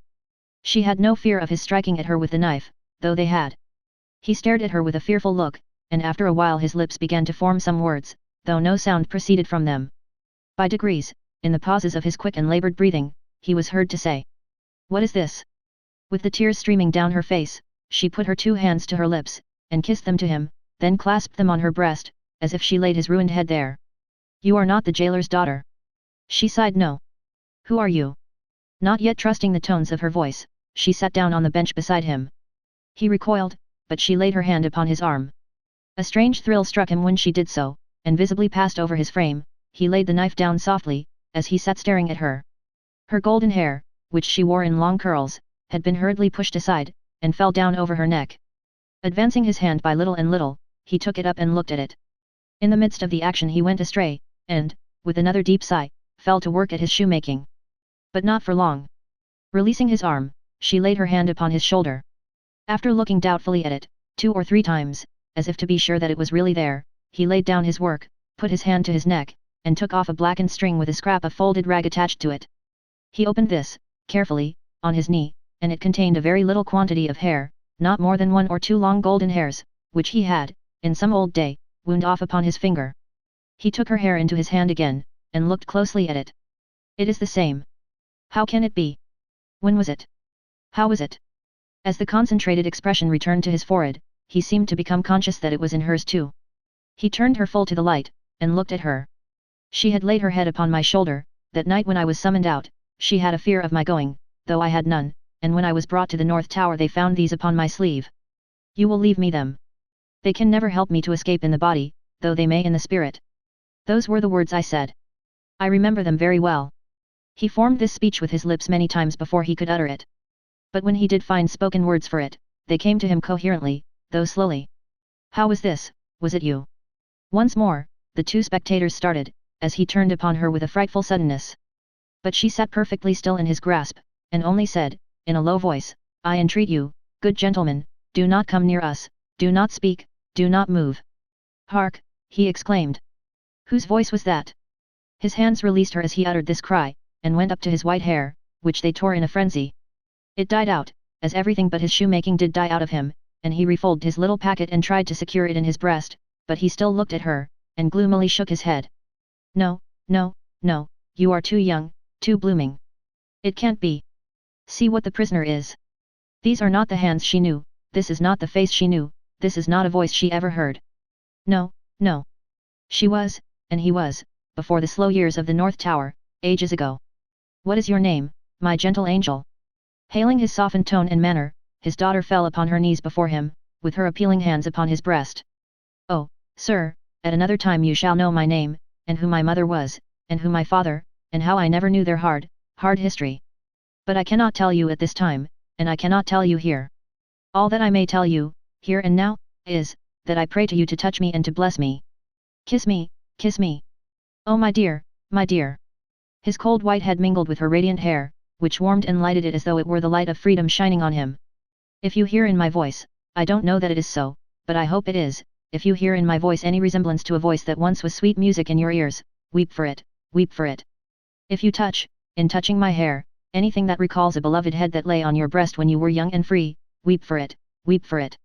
She had no fear of his striking at her with the knife, though they had. He stared at her with a fearful look, and after a while his lips began to form some words, though no sound proceeded from them. By degrees, in the pauses of his quick and laboured breathing, he was heard to say, "What is this?" With the tears streaming down her face, she put her two hands to her lips, and kissed them to him, then clasped them on her breast, as if she laid his ruined head there. "You are not the jailer's daughter?" She sighed. "No." "Who are you?" Not yet trusting the tones of her voice, she sat down on the bench beside him. He recoiled, but she laid her hand upon his arm. A strange thrill struck him when she did so, and visibly passed over his frame. He laid the knife down softly, as he sat staring at her. Her golden hair, which she wore in long curls, had been hurriedly pushed aside, and fell down over her neck. Advancing his hand by little and little, he took it up and looked at it. In the midst of the action he went astray, and, with another deep sigh, fell to work at his shoemaking. But not for long. Releasing his arm, she laid her hand upon his shoulder. After looking doubtfully at it, 2 or 3 times, as if to be sure that it was really there, he laid down his work, put his hand to his neck, and took off a blackened string with a scrap of folded rag attached to it. He opened this, carefully, on his knee, and it contained a very little quantity of hair, not more than 1 or 2 long golden hairs, which he had, in some old day, wound off upon his finger. He took her hair into his hand again, and looked closely at it. "It is the same. How can it be? When was it? How was it?" As the concentrated expression returned to his forehead, he seemed to become conscious that it was in hers too. He turned her full to the light, and looked at her. "She had laid her head upon my shoulder, that night when I was summoned out. She had a fear of my going, though I had none, and when I was brought to the North Tower they found these upon my sleeve. You will leave me them. They can never help me to escape in the body, though they may in the spirit." Those were the words I said. I remember them very well. He formed this speech with his lips many times before he could utter it. But when he did find spoken words for it, they came to him coherently, though slowly. "How was this? Was it you?" Once more, the two spectators started, as he turned upon her with a frightful suddenness. But she sat perfectly still in his grasp, and only said, in a low voice, "I entreat you, good gentlemen, do not come near us, do not speak, do not move." "Hark!" he exclaimed. Whose voice was that? His hands released her as he uttered this cry, and went up to his white hair, which they tore in a frenzy. It died out, as everything but his shoemaking did die out of him, and he refolded his little packet and tried to secure it in his breast, but he still looked at her, and gloomily shook his head. "No, no, no, you are too young, too blooming. It can't be. See what the prisoner is. These are not the hands she knew, this is not the face she knew, this is not a voice she ever heard. No, no. She was, and he was, before the slow years of the North Tower, ages ago. What is your name, my gentle angel?" Hailing his softened tone and manner, his daughter fell upon her knees before him, with her appealing hands upon his breast. "Oh, sir, at another time you shall know my name, and who my mother was, and who my father, and how I never knew their hard history. But I cannot tell you at this time, and I cannot tell you here. All that I may tell you, here and now, is, that I pray to you to touch me and to bless me. Kiss me, kiss me. Oh my dear, my dear." His cold white head mingled with her radiant hair, which warmed and lighted it as though it were the light of freedom shining on him. "If you hear in my voice, I don't know that it is so, but I hope it is, if you hear in my voice any resemblance to a voice that once was sweet music in your ears, weep for it, weep for it. If you touch, in touching my hair, anything that recalls a beloved head that lay on your breast when you were young and free, weep for it, weep for it.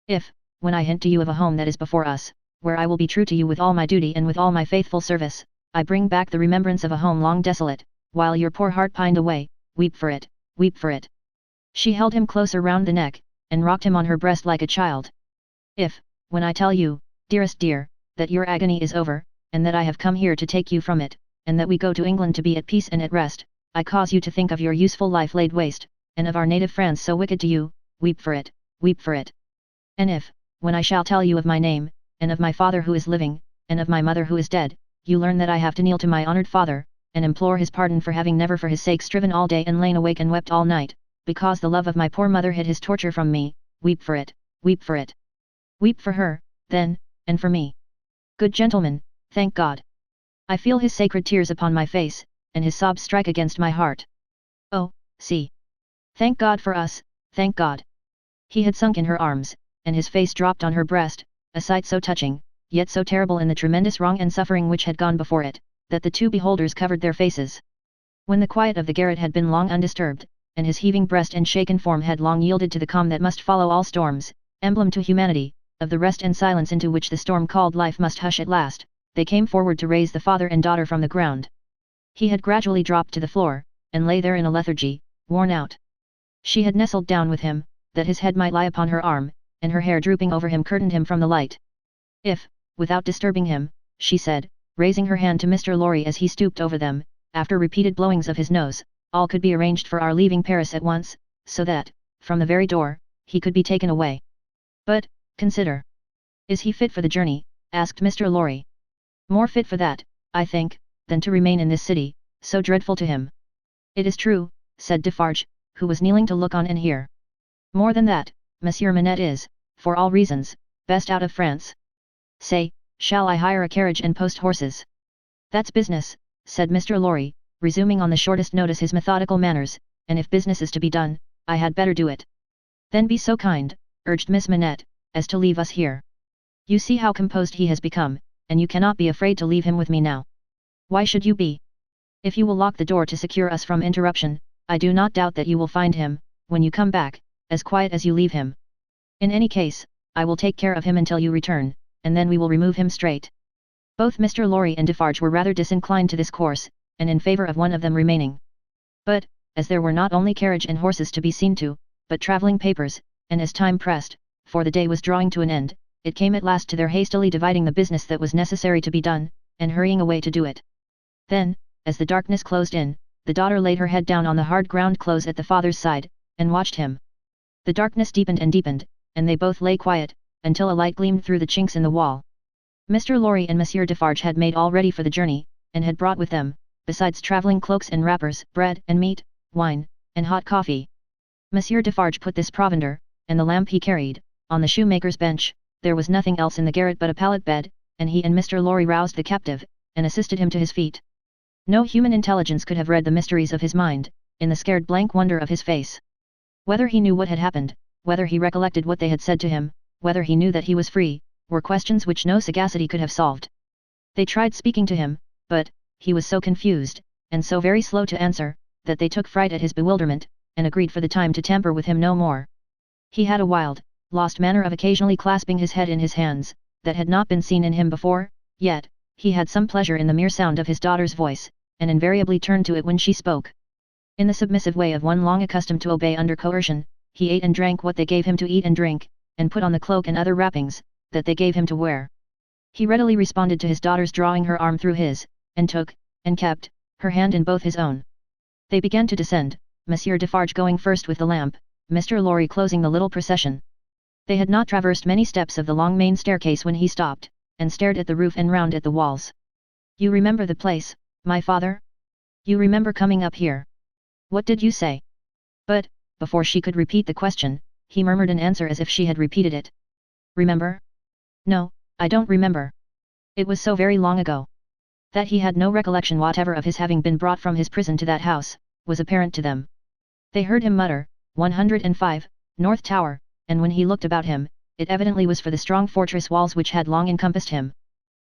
If, when I hint to you of a home that is before us, where I will be true to you with all my duty and with all my faithful service, I bring back the remembrance of a home long desolate, while your poor heart pined away, weep for it, weep for it." She held him closer round the neck, and rocked him on her breast like a child. "If, when I tell you, dearest dear, that your agony is over, and that I have come here to take you from it, and that we go to England to be at peace and at rest, I cause you to think of your useful life laid waste, and of our native France so wicked to you, weep for it, weep for it. And if, when I shall tell you of my name, and of my father who is living, and of my mother who is dead, you learn that I have to kneel to my honoured father, and implore his pardon for having never for his sake striven all day and lain awake and wept all night, because the love of my poor mother hid his torture from me, weep for it, weep for it. Weep for her, then, and for me. Good gentlemen, thank God. I feel his sacred tears upon my face, and his sobs strike against my heart. Oh, see. Thank God for us, thank God. He had sunk in her arms, and his face dropped on her breast, a sight so touching, yet so terrible in the tremendous wrong and suffering which had gone before it, that the two beholders covered their faces. When the quiet of the garret had been long undisturbed, and his heaving breast and shaken form had long yielded to the calm that must follow all storms, emblem to humanity, of the rest and silence into which the storm called life must hush at last, they came forward to raise the father and daughter from the ground. He had gradually dropped to the floor, and lay there in a lethargy, worn out. She had nestled down with him, that his head might lie upon her arm, and her hair drooping over him curtained him from the light. If, without disturbing him, she said, raising her hand to Mr. Lorry as he stooped over them, after repeated blowings of his nose, all could be arranged for our leaving Paris at once, so that, from the very door, he could be taken away. But, consider. Is he fit for the journey? Asked Mr. Lorry. More fit for that, I think, than to remain in this city, so dreadful to him. It is true, said Defarge, who was kneeling to look on and hear. More than that, Monsieur Manette is, for all reasons, best out of France. Say, shall I hire a carriage and post horses? That's business, said Mr. Lorry, resuming on the shortest notice his methodical manners, and if business is to be done, I had better do it. Then be so kind, urged Miss Manette, as to leave us here. You see how composed he has become, and you cannot be afraid to leave him with me now. Why should you be? If you will lock the door to secure us from interruption, I do not doubt that you will find him, when you come back, as quiet as you leave him. In any case, I will take care of him until you return, and then we will remove him straight. Both Mr. Lorry and Defarge were rather disinclined to this course, and in favour of one of them remaining. But, as there were not only carriage and horses to be seen to, but travelling papers, and as time pressed, for the day was drawing to an end, it came at last to their hastily dividing the business that was necessary to be done, and hurrying away to do it. Then, as the darkness closed in, the daughter laid her head down on the hard ground close at the father's side, and watched him. The darkness deepened and deepened, and they both lay quiet, until a light gleamed through the chinks in the wall. Mr. Lorry and Monsieur Defarge had made all ready for the journey, and had brought with them, besides travelling cloaks and wrappers, bread and meat, wine, and hot coffee. Monsieur Defarge put this provender, and the lamp he carried, on the shoemaker's bench. There was nothing else in the garret but a pallet bed, and he and Mr. Lorry roused the captive, and assisted him to his feet. No human intelligence could have read the mysteries of his mind, in the scared blank wonder of his face. Whether he knew what had happened, whether he recollected what they had said to him, whether he knew that he was free, were questions which no sagacity could have solved. They tried speaking to him, but, he was so confused, and so very slow to answer, that they took fright at his bewilderment, and agreed for the time to tamper with him no more. He had a wild, lost manner of occasionally clasping his head in his hands, that had not been seen in him before, yet, he had some pleasure in the mere sound of his daughter's voice, and invariably turned to it when she spoke. In the submissive way of one long accustomed to obey under coercion, he ate and drank what they gave him to eat and drink, and put on the cloak and other wrappings, that they gave him to wear. He readily responded to his daughter's drawing her arm through his, and took, and kept, her hand in both his own. They began to descend, Monsieur Defarge going first with the lamp, Mr. Lorry closing the little procession. They had not traversed many steps of the long main staircase when he stopped, and stared at the roof and round at the walls. You remember the place, my father? You remember coming up here? What did you say? But, before she could repeat the question, he murmured an answer as if she had repeated it. Remember? No, I don't remember. It was so very long ago. That he had no recollection whatever of his having been brought from his prison to that house, was apparent to them. They heard him mutter, 105, North Tower, and when he looked about him, it evidently was for the strong fortress walls which had long encompassed him.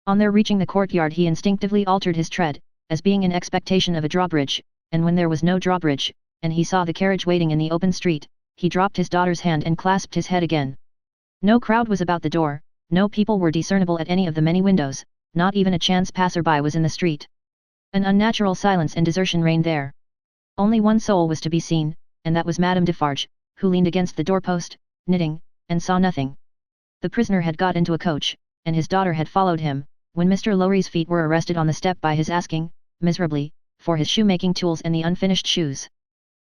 On their reaching the courtyard he instinctively altered his tread, as being in expectation of a drawbridge, and when there was no drawbridge, and he saw the carriage waiting in the open street, he dropped his daughter's hand and clasped his head again. No crowd was about the door, no people were discernible at any of the many windows, not even a chance passer-by was in the street. An unnatural silence and desertion reigned there. Only one soul was to be seen, and that was Madame Defarge, who leaned against the doorpost, knitting, and saw nothing. The prisoner had got into a coach, and his daughter had followed him, when Mr. Lorry's feet were arrested on the step by his asking, miserably, for his shoemaking tools and the unfinished shoes.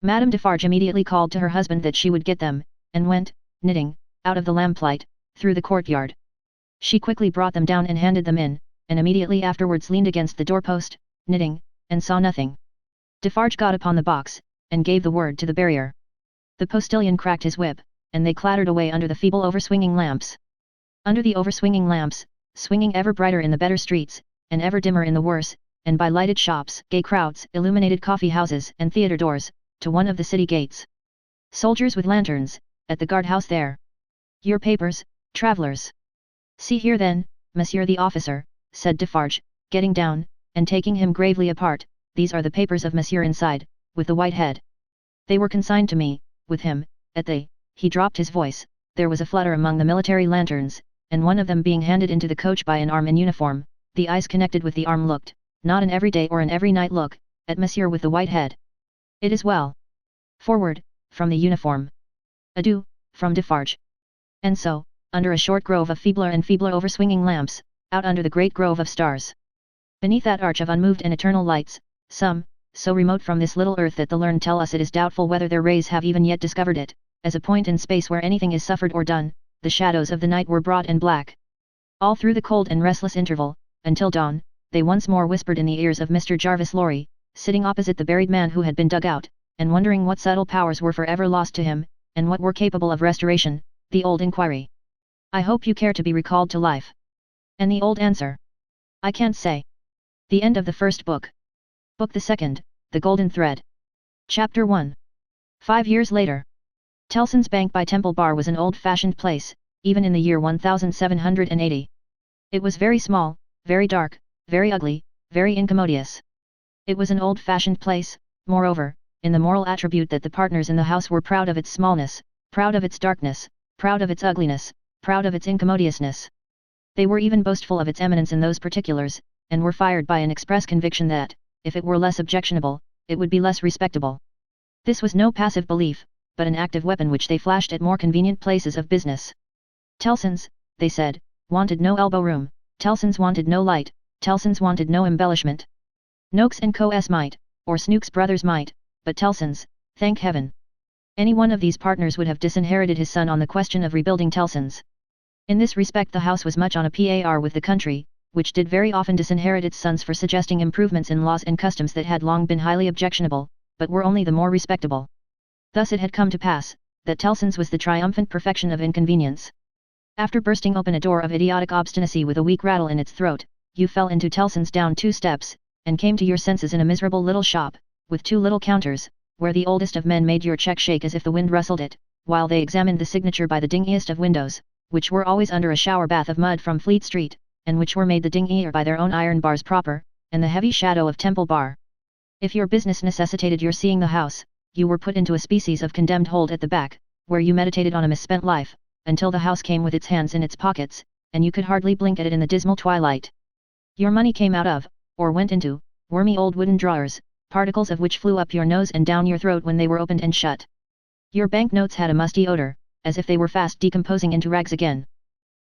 Madame Defarge immediately called to her husband that she would get them, and went, knitting, out of the lamplight, through the courtyard. She quickly brought them down and handed them in, and immediately afterwards leaned against the doorpost, knitting, and saw nothing. Defarge got upon the box, and gave the word to the barrier. The postilion cracked his whip, and they clattered away under the feeble overswinging lamps. Under the overswinging lamps, swinging ever brighter in the better streets, and ever dimmer in the worse, and by lighted shops, gay crowds, illuminated coffee houses and theatre doors, to one of the city gates. Soldiers with lanterns, at the guard-house there. Your papers, travellers. See here then, monsieur the officer, said Defarge, getting down, and taking him gravely apart, these are the papers of monsieur inside, with the white head. They were consigned to me, with him, at the, he dropped his voice, there was a flutter among the military lanterns, and one of them being handed into the coach by an arm in uniform, the eyes connected with the arm looked, not an everyday or an every night look, at monsieur with the white head. It is well. Forward, from the uniform. Adieu, from Defarge. And so, under a short grove of feebler and feebler overswinging lamps, out under the great grove of stars. Beneath that arch of unmoved and eternal lights, some, so remote from this little earth that the learned tell us it is doubtful whether their rays have even yet discovered it, as a point in space where anything is suffered or done, the shadows of the night were broad and black. All through the cold and restless interval, until dawn, they once more whispered in the ears of Mr. Jarvis Lorry, sitting opposite the buried man who had been dug out, and wondering what subtle powers were for ever lost to him, and what were capable of restoration, the old inquiry. I hope you care to be recalled to life. And the old answer. I can't say. The end of the first book. Book the second, The Golden Thread. Chapter 1. 5 years later. Tellson's Bank by Temple Bar was an old-fashioned place, even in the year 1780. It was very small, very dark, very ugly, very incommodious. It was an old-fashioned place, moreover, in the moral attribute that the partners in the house were proud of its smallness, proud of its darkness, proud of its ugliness, proud of its incommodiousness. They were even boastful of its eminence in those particulars, and were fired by an express conviction that, if it were less objectionable, it would be less respectable. This was no passive belief, but an active weapon which they flashed at more convenient places of business. Tellson's, they said, wanted no elbow room, Tellson's wanted no light, Tellson's wanted no embellishment. Noakes and Co.'s might, or Snooks Brothers might, but Tellson's, thank heaven. Any one of these partners would have disinherited his son on the question of rebuilding Tellson's. In this respect the house was much on a par with the country, which did very often disinherit its sons for suggesting improvements in laws and customs that had long been highly objectionable, but were only the more respectable. Thus it had come to pass, that Tellson's was the triumphant perfection of inconvenience. After bursting open a door of idiotic obstinacy with a weak rattle in its throat, you fell into Tellson's down 2 steps, and came to your senses in a miserable little shop, with 2 little counters, where the oldest of men made your cheque shake as if the wind rustled it, while they examined the signature by the dingiest of windows, which were always under a shower bath of mud from Fleet Street, and which were made the dingier by their own iron bars proper, and the heavy shadow of Temple Bar. If your business necessitated your seeing the house, you were put into a species of condemned hold at the back, where you meditated on a misspent life, until the house came with its hands in its pockets, and you could hardly blink at it in the dismal twilight. Your money came out of, or went into, wormy old wooden drawers, particles of which flew up your nose and down your throat when they were opened and shut. Your banknotes had a musty odor, as if they were fast decomposing into rags again.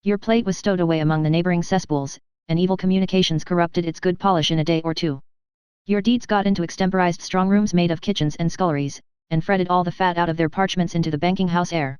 Your plate was stowed away among the neighboring cesspools, and evil communications corrupted its good polish in a day or two. Your deeds got into extemporized strong rooms made of kitchens and sculleries, and fretted all the fat out of their parchments into the banking house air.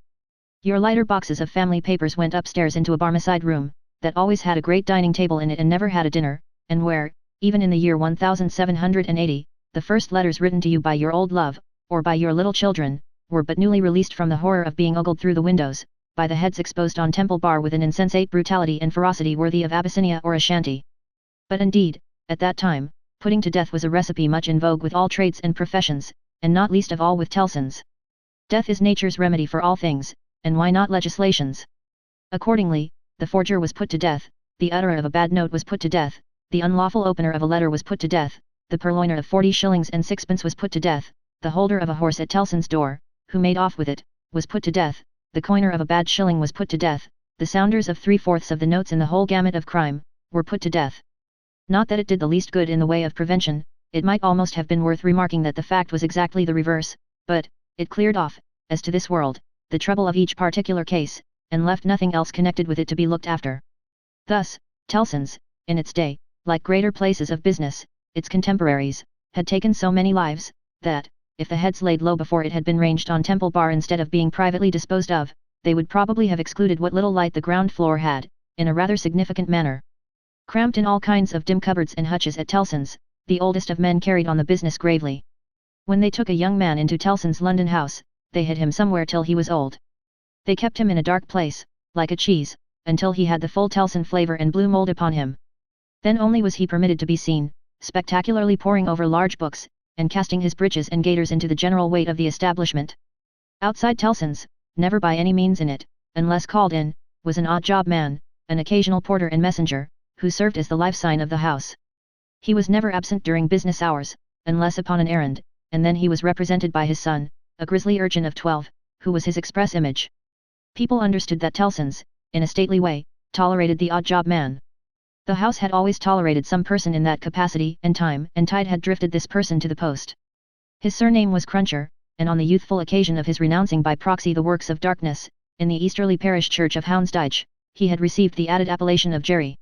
Your lighter boxes of family papers went upstairs into a Barmecide room, that always had a great dining table in it and never had a dinner, and where, even in the year 1780, the first letters written to you by your old love, or by your little children, were but newly released from the horror of being ogled through the windows, by the heads exposed on Temple Bar with an insensate brutality and ferocity worthy of Abyssinia or Ashanti. But indeed, at that time, putting to death was a recipe much in vogue with all trades and professions, and not least of all with Tellson's. Death is nature's remedy for all things, and why not legislation's? Accordingly, the forger was put to death, the utterer of a bad note was put to death, the unlawful opener of a letter was put to death, the purloiner of 40 shillings and sixpence was put to death, the holder of a horse at Tellson's door, who made off with it, was put to death, the coiner of a bad shilling was put to death, the sounders of 3/4 of the notes in the whole gamut of crime, were put to death. Not that it did the least good in the way of prevention, it might almost have been worth remarking that the fact was exactly the reverse, but, it cleared off, as to this world, the trouble of each particular case, and left nothing else connected with it to be looked after. Thus, Tellson's, in its day, like greater places of business, its contemporaries, had taken so many lives, that, if the heads laid low before it had been ranged on Temple Bar instead of being privately disposed of, they would probably have excluded what little light the ground floor had, in a rather significant manner. Cramped in all kinds of dim cupboards and hutches at Tellson's, the oldest of men carried on the business gravely. When they took a young man into Tellson's London house, they hid him somewhere till he was old. They kept him in a dark place, like a cheese, until he had the full Tellson flavour and blue mould upon him. Then only was he permitted to be seen, spectacularly poring over large books, and casting his breeches and gaiters into the general weight of the establishment. Outside Tellson's, never by any means in it, unless called in, was an odd job man, an occasional porter and messenger, who served as the life sign of the house. He was never absent during business hours, unless upon an errand, and then he was represented by his son, a grisly urchin of 12, who was his express image. People understood that Tellson's, in a stately way, tolerated the odd job man. The house had always tolerated some person in that capacity, and time and tide had drifted this person to the post. His surname was Cruncher, and on the youthful occasion of his renouncing by proxy the works of darkness, in the easterly parish church of Houndsditch, he had received the added appellation of Jerry.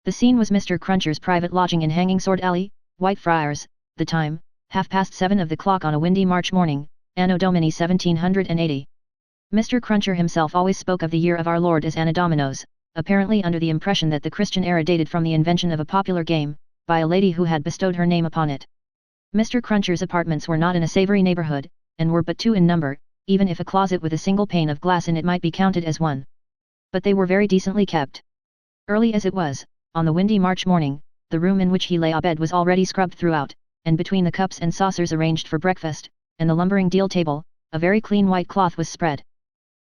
The scene was Mr. Cruncher's private lodging in Hanging Sword Alley, Whitefriars, the time, 7:30 of the clock on a windy March morning, Anno Domini 1780. Mr. Cruncher himself always spoke of the year of our Lord as Anno Dominos, apparently under the impression that the Christian era dated from the invention of a popular game, by a lady who had bestowed her name upon it. Mr. Cruncher's apartments were not in a savoury neighbourhood, and were but 2 in number, even if a closet with a single pane of glass in it might be counted as one. But they were very decently kept. Early as it was, on the windy March morning, the room in which he lay abed was already scrubbed throughout, and between the cups and saucers arranged for breakfast, and the lumbering deal table, a very clean white cloth was spread.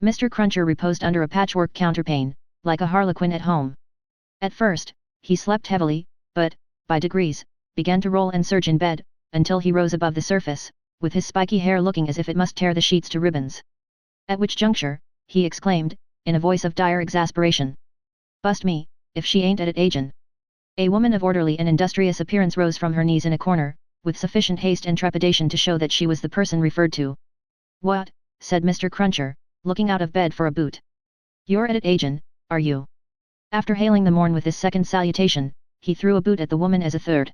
Mr. Cruncher reposed under a patchwork counterpane, like a harlequin at home. At first, he slept heavily, but, by degrees, began to roll and surge in bed, until he rose above the surface, with his spiky hair looking as if it must tear the sheets to ribbons. At which juncture, he exclaimed, in a voice of dire exasperation. "Bust me, if she ain't at it agin." A woman of orderly and industrious appearance rose from her knees in a corner, with sufficient haste and trepidation to show that she was the person referred to. "What?" said Mr. Cruncher, looking out of bed for a boot. "You're at it agin, are you?" After hailing the morn with this second salutation, he threw a boot at the woman as a third.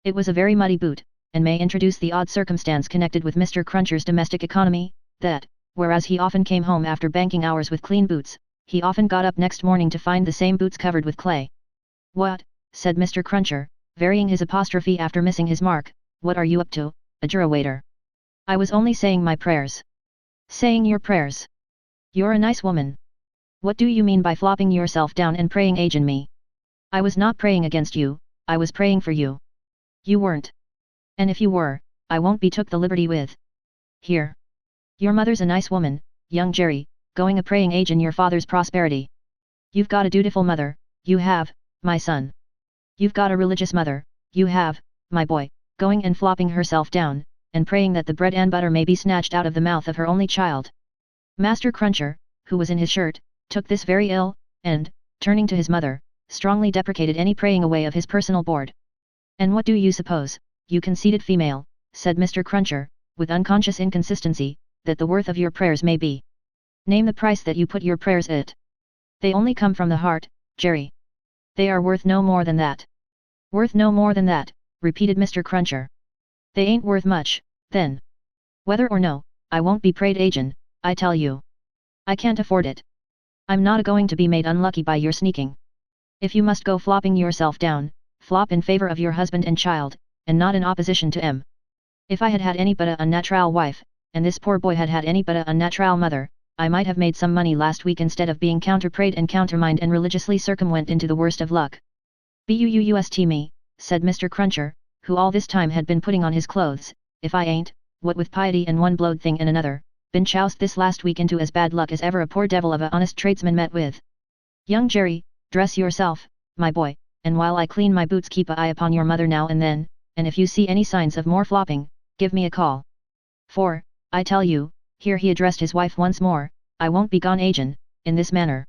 It was a very muddy boot, and may introduce the odd circumstance connected with Mr. Cruncher's domestic economy, that, whereas he often came home after banking hours with clean boots, he often got up next morning to find the same boots covered with clay. "What?" said Mr. Cruncher, varying his apostrophe after missing his mark, "what are you up to, a jurawaiter?" "I was only saying my prayers." "Saying your prayers? You're a nice woman. What do you mean by flopping yourself down and praying agin me?" "I was not praying against you, I was praying for you." "You weren't. And if you were, I won't be took the liberty with. Here. Your mother's a nice woman, young Jerry, going a praying agin your father's prosperity. You've got a dutiful mother, you have, my son. You've got a religious mother, you have, my boy, going and flopping herself down, and praying that the bread and butter may be snatched out of the mouth of her only child." Master Cruncher, who was in his shirt, took this very ill, and, turning to his mother, strongly deprecated any praying away of his personal board. "And what do you suppose, you conceited female," said Mr. Cruncher, with unconscious inconsistency, "that the worth of your prayers may be? Name the price that you put your prayers at." "They only come from the heart, Jerry. They are worth no more than that." "Worth no more than that," repeated Mr. Cruncher. "They ain't worth much, then. Whether or no, I won't be prayed agin, I tell you. I can't afford it. I'm not a-going to be made unlucky by your sneaking. If you must go flopping yourself down, flop in favour of your husband and child, and not in opposition to 'em. If I had had any but a unnatural wife, and this poor boy had had any but a unnatural mother, I might have made some money last week instead of being counterprayed and countermined and religiously circumwent into the worst of luck." "Bust me," said Mr. Cruncher, who all this time had been putting on his clothes, "if I ain't, what with piety and one blowed thing and another, been choused this last week into as bad luck as ever a poor devil of a honest tradesman met with. Young Jerry, dress yourself, my boy, and while I clean my boots keep a eye upon your mother now and then, and if you see any signs of more flopping, give me a call. For, I tell you," here he addressed his wife once more, "I won't be gone agin, in this manner.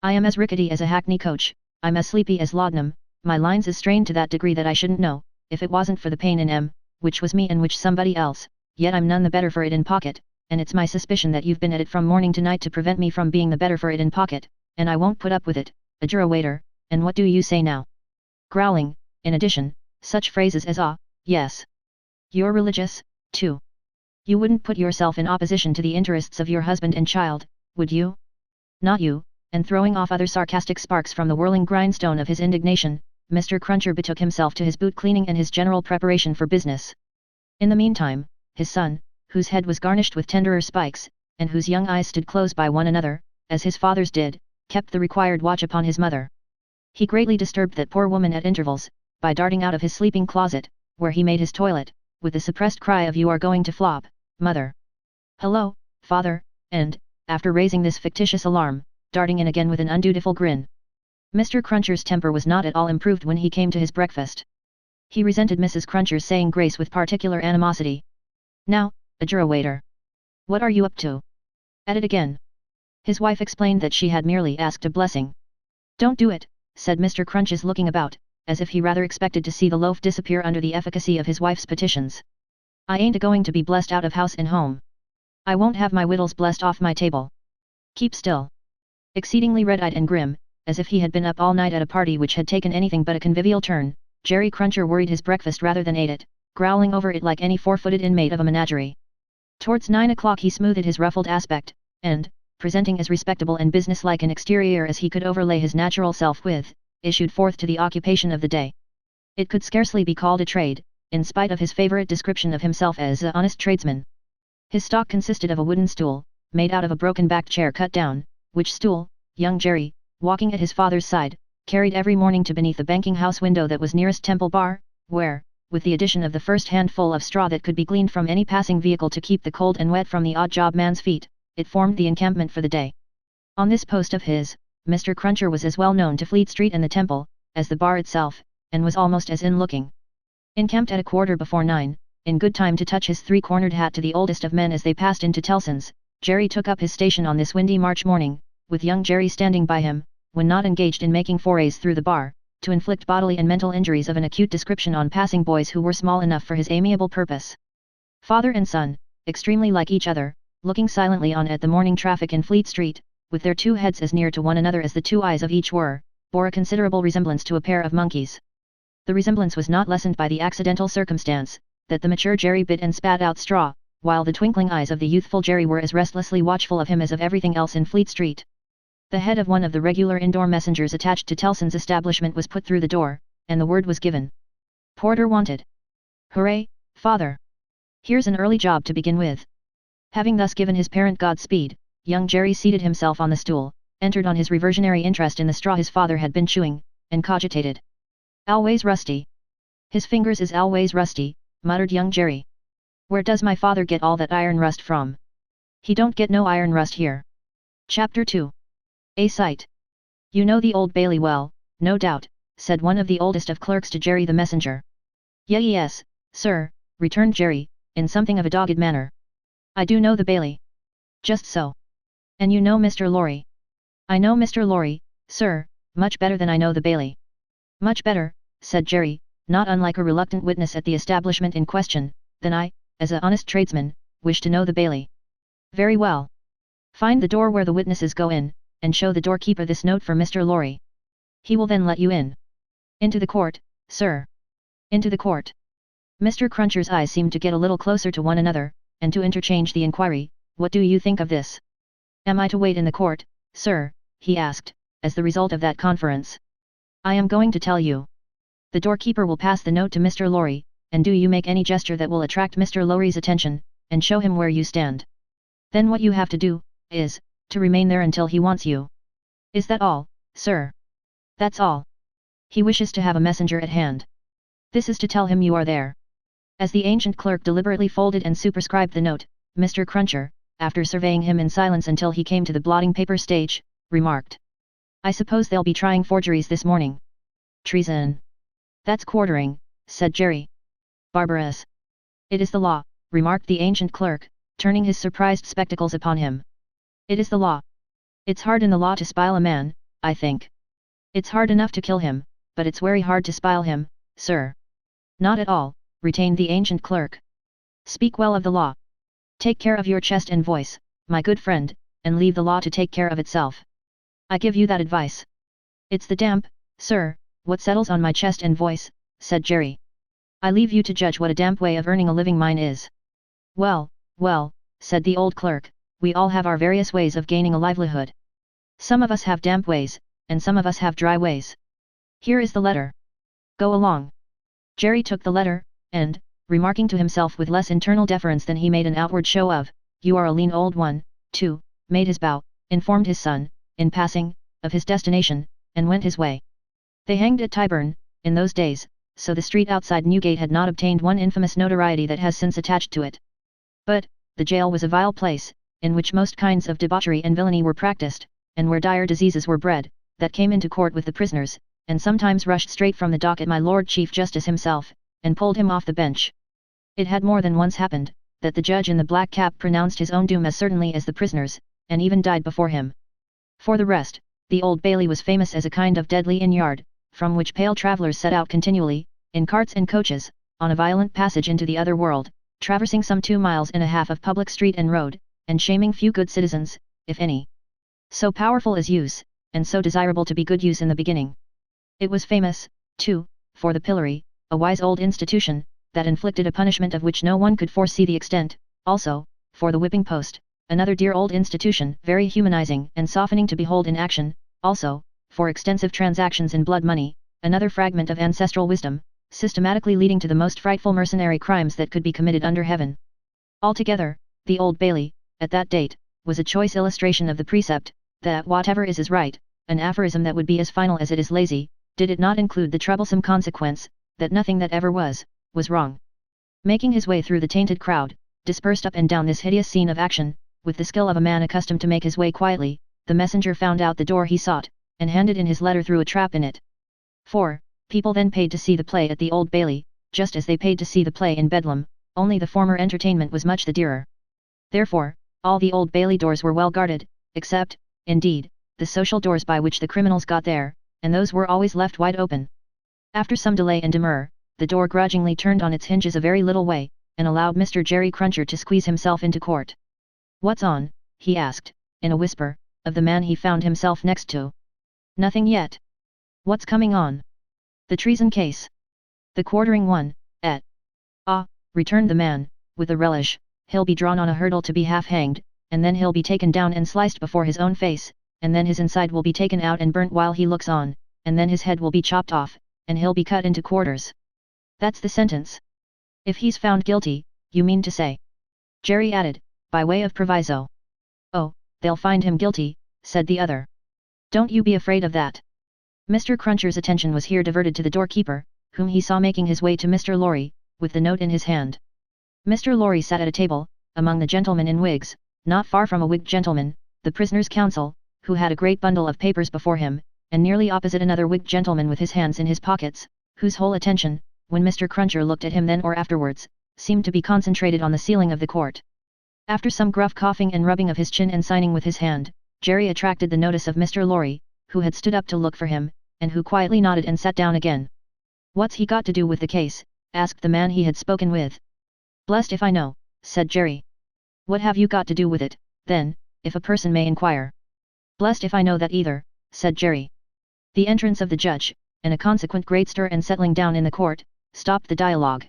I am as rickety as a hackney coach, I'm as sleepy as laudanum, my lines is strained to that degree that I shouldn't know, if it wasn't for the pain in 'em, which was me and which somebody else, yet I'm none the better for it in pocket, and it's my suspicion that you've been at it from morning to night to prevent me from being the better for it in pocket, and I won't put up with it, a jurawaiter, and what do you say now?" growling, in addition, such phrases as "ah, yes. You're religious, too. You wouldn't put yourself in opposition to the interests of your husband and child, would you? Not you," and throwing off other sarcastic sparks from the whirling grindstone of his indignation, Mr. Cruncher betook himself to his boot cleaning and his general preparation for business. In the meantime, his son, whose head was garnished with tenderer spikes, and whose young eyes stood close by one another, as his father's did, kept the required watch upon his mother. He greatly disturbed that poor woman at intervals, by darting out of his sleeping closet, where he made his toilet, with the suppressed cry of "You are going to flop, mother. Hello, father," and, after raising this fictitious alarm, darting in again with an undutiful grin. Mr. Cruncher's temper was not at all improved when he came to his breakfast. He resented Mrs. Cruncher's saying grace with particular animosity. "Now, adjure, waiter. What are you up to? At it again?" His wife explained that she had merely asked a blessing. "Don't do it," said Mr. Crunches, looking about, as if he rather expected to see the loaf disappear under the efficacy of his wife's petitions. "I ain't a-going to be blessed out of house and home. I won't have my wittles blessed off my table. Keep still." Exceedingly red-eyed and grim, as if he had been up all night at a party which had taken anything but a convivial turn, Jerry Cruncher worried his breakfast rather than ate it, growling over it like any four-footed inmate of a menagerie. Towards 9 o'clock he smoothed his ruffled aspect, and, presenting as respectable and businesslike an exterior as he could overlay his natural self with, issued forth to the occupation of the day. It could scarcely be called a trade, in spite of his favourite description of himself as an honest tradesman. His stock consisted of a wooden stool, made out of a broken-backed chair cut down, which stool, young Jerry, walking at his father's side, carried every morning to beneath the banking-house window that was nearest Temple Bar, where, with the addition of the first handful of straw that could be gleaned from any passing vehicle to keep the cold and wet from the odd-job man's feet, it formed the encampment for the day. On this post of his, Mr. Cruncher was as well known to Fleet Street and the Temple, as the bar itself, and was almost as in-looking. Encamped at 9:15, in good time to touch his three-cornered hat to the oldest of men as they passed into Tellson's, Jerry took up his station on this windy March morning, with young Jerry standing by him, when not engaged in making forays through the bar, to inflict bodily and mental injuries of an acute description on passing boys who were small enough for his amiable purpose. Father and son, extremely like each other, looking silently on at the morning traffic in Fleet Street, with their two heads as near to one another as the two eyes of each were, bore a considerable resemblance to a pair of monkeys. The resemblance was not lessened by the accidental circumstance, that the mature Jerry bit and spat out straw, while the twinkling eyes of the youthful Jerry were as restlessly watchful of him as of everything else in Fleet Street. The head of one of the regular indoor messengers attached to Tellson's establishment was put through the door, and the word was given. "Porter wanted." "Hooray, father! Here's an early job to begin with." Having thus given his parent Godspeed, young Jerry seated himself on the stool, entered on his reversionary interest in the straw his father had been chewing, and cogitated. "Always rusty. His fingers is always rusty," muttered young Jerry. "Where does my father get all that iron rust from? He don't get no iron rust here." Chapter 2. A sight. "You know the Old Bailey well, no doubt," said one of the oldest of clerks to Jerry the messenger. Yes, sir," returned Jerry, in something of a dogged manner. "I do know the Bailey." "Just so. And you know Mr. Lorry?" "I know Mr. Lorry, sir, much better than I know the Bailey." "Much better," said Jerry, not unlike a reluctant witness at the establishment in question, "than I, as a honest tradesman, wish to know the Bailey." "Very well. Find the door where the witnesses go in, and show the doorkeeper this note for Mr. Lorry. He will then let you in." "Into the court, sir." "Into the court." Mr. Cruncher's eyes seemed to get a little closer to one another, and to interchange the inquiry, "What do you think of this?" "Am I to wait in the court, sir?" he asked, as the result of that conference. "I am going to tell you. The doorkeeper will pass the note to Mr. Lorry, and do you make any gesture that will attract Mr. Lorry's attention, and show him where you stand. Then what you have to do, is, to remain there until he wants you." "Is that all, sir?" "That's all. He wishes to have a messenger at hand. This is to tell him you are there." As the ancient clerk deliberately folded and superscribed the note, Mr. Cruncher, after surveying him in silence until he came to the blotting paper stage, remarked. "I suppose they'll be trying forgeries this morning." "Treason." "That's quartering," said Jerry. "Barbarous." "It is the law," remarked the ancient clerk, turning his surprised spectacles upon him. "It is the law. It's hard in the law to spile a man, I think. It's hard enough to kill him, but it's very hard to spile him, sir." "Not at all," retained the ancient clerk. "Speak well of the law. Take care of your chest and voice, my good friend, and leave the law to take care of itself. I give you that advice." "It's the damp, sir, What settles on my chest and voice, said Jerry. I leave you to judge what a damp way of earning a living mine is. Well, well, said the old clerk, we all have our various ways of gaining a livelihood. Some of us have damp ways, and some of us have dry ways. Here is the letter. Go along. Jerry took the letter, and, remarking to himself with less internal deference than he made an outward show of, you are a lean old one, too, made his bow, informed his son, in passing, of his destination, and went his way. They hanged at Tyburn, in those days, so the street outside Newgate had not obtained one infamous notoriety that has since attached to it. But, the jail was a vile place, in which most kinds of debauchery and villainy were practiced, and where dire diseases were bred, that came into court with the prisoners, and sometimes rushed straight from the dock at my Lord Chief Justice himself, and pulled him off the bench. It had more than once happened, that the judge in the black cap pronounced his own doom as certainly as the prisoners, and even died before him. For the rest, the Old Bailey was famous as a kind of deadly inn-yard, from which pale travellers set out continually, in carts and coaches, on a violent passage into the other world, traversing some 2 miles and a half of public street and road, and shaming few good citizens, if any. So powerful is use, and so desirable to be good use in the beginning. It was famous, too, for the pillory, a wise old institution, that inflicted a punishment of which no one could foresee the extent, also, for the whipping post, another dear old institution, very humanizing and softening to behold in action, also, for extensive transactions in blood money, another fragment of ancestral wisdom, systematically leading to the most frightful mercenary crimes that could be committed under heaven. Altogether, the Old Bailey, at that date, was a choice illustration of the precept, that whatever is right, an aphorism that would be as final as it is lazy, did it not include the troublesome consequence, that nothing that ever was wrong. Making his way through the tainted crowd, dispersed up and down this hideous scene of action, with the skill of a man accustomed to make his way quietly, the messenger found out the door he sought, and handed in his letter through a trap in it. 4. People then paid to see the play at the Old Bailey, just as they paid to see the play in Bedlam, only the former entertainment was much the dearer. Therefore, all the Old Bailey doors were well guarded, except, indeed, the social doors by which the criminals got there, and those were always left wide open. After some delay and demur, the door grudgingly turned on its hinges a very little way, and allowed Mr. Jerry Cruncher to squeeze himself into court. What's on? He asked, in a whisper, of the man he found himself next to. Nothing yet. What's coming on? The treason case. The quartering one, et. Ah, returned the man, with a relish, he'll be drawn on a hurdle to be half-hanged, and then he'll be taken down and sliced before his own face, and then his inside will be taken out and burnt while he looks on, and then his head will be chopped off, and he'll be cut into quarters. That's the sentence. If he's found guilty, you mean to say? Jerry added, by way of proviso. Oh, they'll find him guilty, said the other. Don't you be afraid of that. Mr. Cruncher's attention was here diverted to the doorkeeper, whom he saw making his way to Mr. Lorry, with the note in his hand. Mr. Lorry sat at a table, among the gentlemen in wigs, not far from a wigged gentleman, the prisoner's counsel, who had a great bundle of papers before him, and nearly opposite another wigged gentleman with his hands in his pockets, whose whole attention, when Mr. Cruncher looked at him then or afterwards, seemed to be concentrated on the ceiling of the court. After some gruff coughing and rubbing of his chin and signing with his hand, Jerry attracted the notice of Mr. Lorry, who had stood up to look for him, and who quietly nodded and sat down again. What's he got to do with the case? Asked the man he had spoken with. Blessed if I know, said Jerry. What have you got to do with it, then, if a person may inquire? Blessed if I know that either, said Jerry. The entrance of the judge, and a consequent great stir and settling down in the court, stopped the dialogue.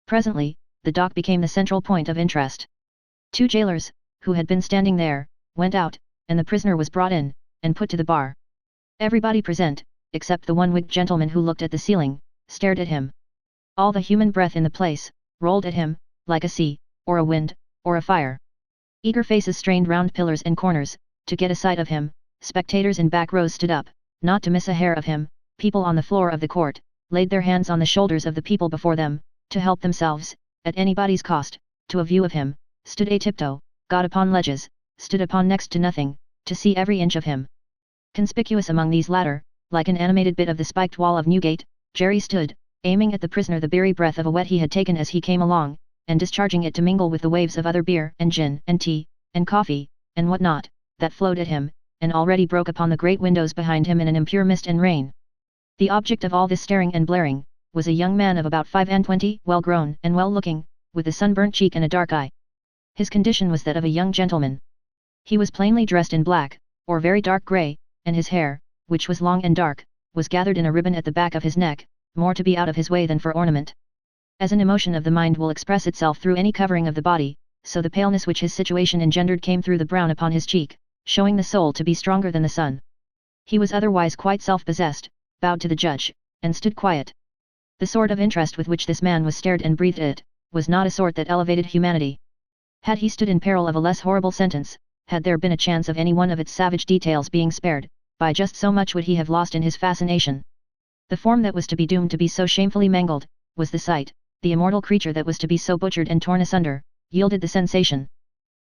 Presently, the dock became the central point of interest. 2 jailers, who had been standing there, went out, and the prisoner was brought in, and put to the bar. Everybody present, except the one wigged gentleman who looked at the ceiling, stared at him. All the human breath in the place, rolled at him, like a sea, or a wind, or a fire. Eager faces strained round pillars and corners, to get a sight of him, spectators in back rows stood up, not to miss a hair of him, people on the floor of the court, laid their hands on the shoulders of the people before them, to help themselves, at anybody's cost, to a view of him, stood a tiptoe, got upon ledges, stood upon next to nothing, to see every inch of him. Conspicuous among these latter, like an animated bit of the spiked wall of Newgate, Jerry stood, aiming at the prisoner the beery breath of a wet he had taken as he came along, and discharging it to mingle with the waves of other beer and gin and tea, and coffee, and what not, that flowed at him, and already broke upon the great windows behind him in an impure mist and rain. The object of all this staring and blaring, was a young man of about 25, well grown and well looking, with a sunburnt cheek and a dark eye. His condition was that of a young gentleman. He was plainly dressed in black, or very dark grey, and his hair, which was long and dark, was gathered in a ribbon at the back of his neck, more to be out of his way than for ornament. As an emotion of the mind will express itself through any covering of the body, so the paleness which his situation engendered came through the brown upon his cheek, showing the soul to be stronger than the sun. He was otherwise quite self-possessed, bowed to the judge, and stood quiet. The sort of interest with which this man was stared and breathed it, was not a sort that elevated humanity. Had he stood in peril of a less horrible sentence, had there been a chance of any one of its savage details being spared, by just so much would he have lost in his fascination. The form that was to be doomed to be so shamefully mangled, was the sight, the immortal creature that was to be so butchered and torn asunder, yielded the sensation.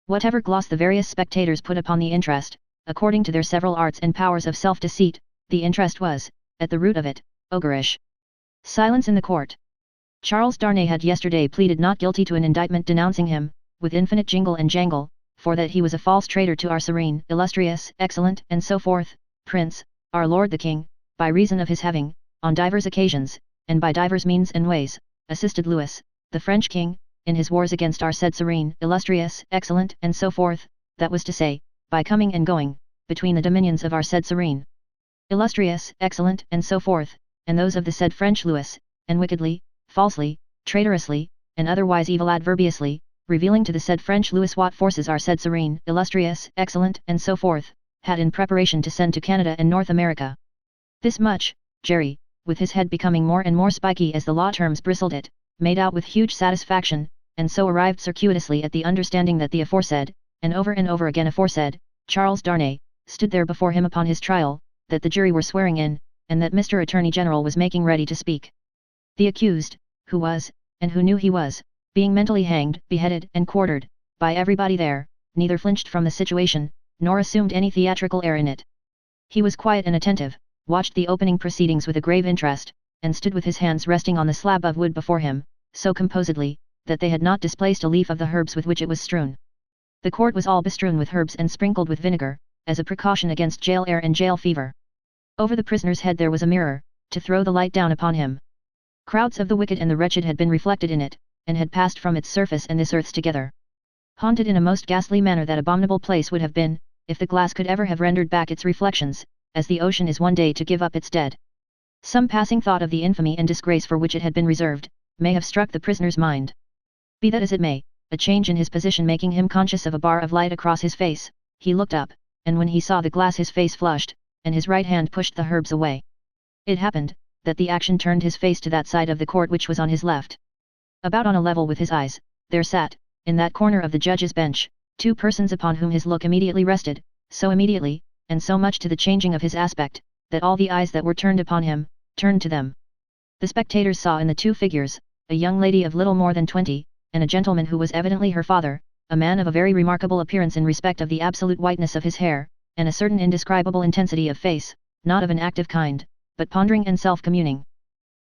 Whatever gloss the various spectators put upon the interest, according to their several arts and powers of self-deceit, the interest was, at the root of it, ogreish. Silence in the court. Charles Darnay had yesterday pleaded not guilty to an indictment denouncing him, with infinite jingle and jangle, for that he was a false traitor to our serene, illustrious, excellent, and so forth, Prince, our Lord the King, by reason of his having, on divers occasions, and by divers means and ways, assisted Louis, the French King, in his wars against our said serene, illustrious, excellent, and so forth, that was to say, by coming and going, between the dominions of our said serene, illustrious, excellent, and so forth, and those of the said French Louis, and wickedly, falsely, traitorously, and otherwise evil adverbiously, revealing to the said French Louis what forces our said serene, illustrious, excellent, and so forth, had in preparation to send to Canada and North America. This much, Jerry, with his head becoming more and more spiky as the law terms bristled it, made out with huge satisfaction, and so arrived circuitously at the understanding that the aforesaid, and over again aforesaid, Charles Darnay, stood there before him upon his trial, that the jury were swearing in, and that Mr. Attorney General was making ready to speak. The accused, who was, and who knew he was, being mentally hanged, beheaded, and quartered, by everybody there, neither flinched from the situation, nor assumed any theatrical air in it. He was quiet and attentive, watched the opening proceedings with a grave interest, and stood with his hands resting on the slab of wood before him, so composedly, that they had not displaced a leaf of the herbs with which it was strewn. The court was all bestrewn with herbs and sprinkled with vinegar, as a precaution against jail air and jail fever. Over the prisoner's head there was a mirror, to throw the light down upon him. Crowds of the wicked and the wretched had been reflected in it, and had passed from its surface and this earth's together. Haunted in a most ghastly manner that abominable place would have been, if the glass could ever have rendered back its reflections, as the ocean is one day to give up its dead. Some passing thought of the infamy and disgrace for which it had been reserved, may have struck the prisoner's mind. Be that as it may, a change in his position making him conscious of a bar of light across his face, he looked up, and when he saw the glass his face flushed, and his right hand pushed the herbs away. It happened, that the action turned his face to that side of the court which was on his left. About on a level with his eyes, there sat, in that corner of the judge's bench, two persons upon whom his look immediately rested, so immediately, and so much to the changing of his aspect, that all the eyes that were turned upon him, turned to them. The spectators saw in the two figures, a young lady of little more than 20, and a gentleman who was evidently her father, a man of a very remarkable appearance in respect of the absolute whiteness of his hair, and a certain indescribable intensity of face, not of an active kind, but pondering and self-communing.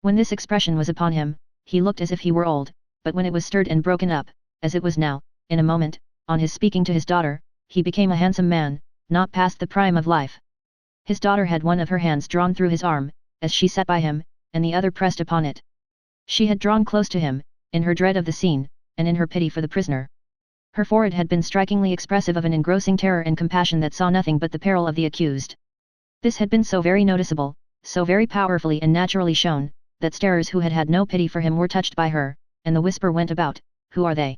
When this expression was upon him, he looked as if he were old, but when it was stirred and broken up, as it was now, in a moment, on his speaking to his daughter, he became a handsome man, not past the prime of life. His daughter had one of her hands drawn through his arm, as she sat by him, and the other pressed upon it. She had drawn close to him, in her dread of the scene, and in her pity for the prisoner. Her forehead had been strikingly expressive of an engrossing terror and compassion that saw nothing but the peril of the accused. This had been so very noticeable, so very powerfully and naturally shown, that starers who had had no pity for him were touched by her, and the whisper went about, "Who are they?"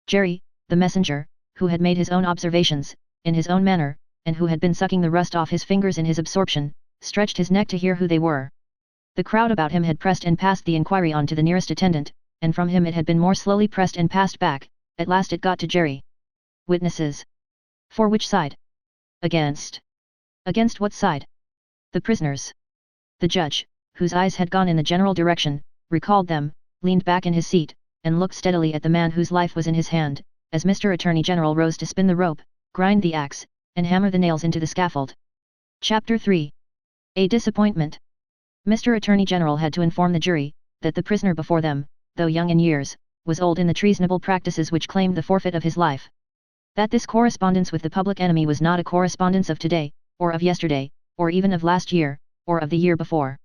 Jerry, the messenger, who had made his own observations, in his own manner, and who had been sucking the rust off his fingers in his absorption, stretched his neck to hear who they were. The crowd about him had pressed and passed the inquiry on to the nearest attendant, and from him it had been more slowly pressed and passed back. At last it got to Jerry. Witnesses. For which side? Against. Against what side? The prisoners. The judge, whose eyes had gone in the general direction, recalled them, leaned back in his seat, and looked steadily at the man whose life was in his hand, as Mr. Attorney General rose to spin the rope, grind the axe, and hammer the nails into the scaffold. Chapter 3. A disappointment. Mr. Attorney General had to inform the jury, that the prisoner before them, though young in years, was old in the treasonable practices which claimed the forfeit of his life. That this correspondence with the public enemy was not a correspondence of today, or of yesterday, or even of last year, or of the year before.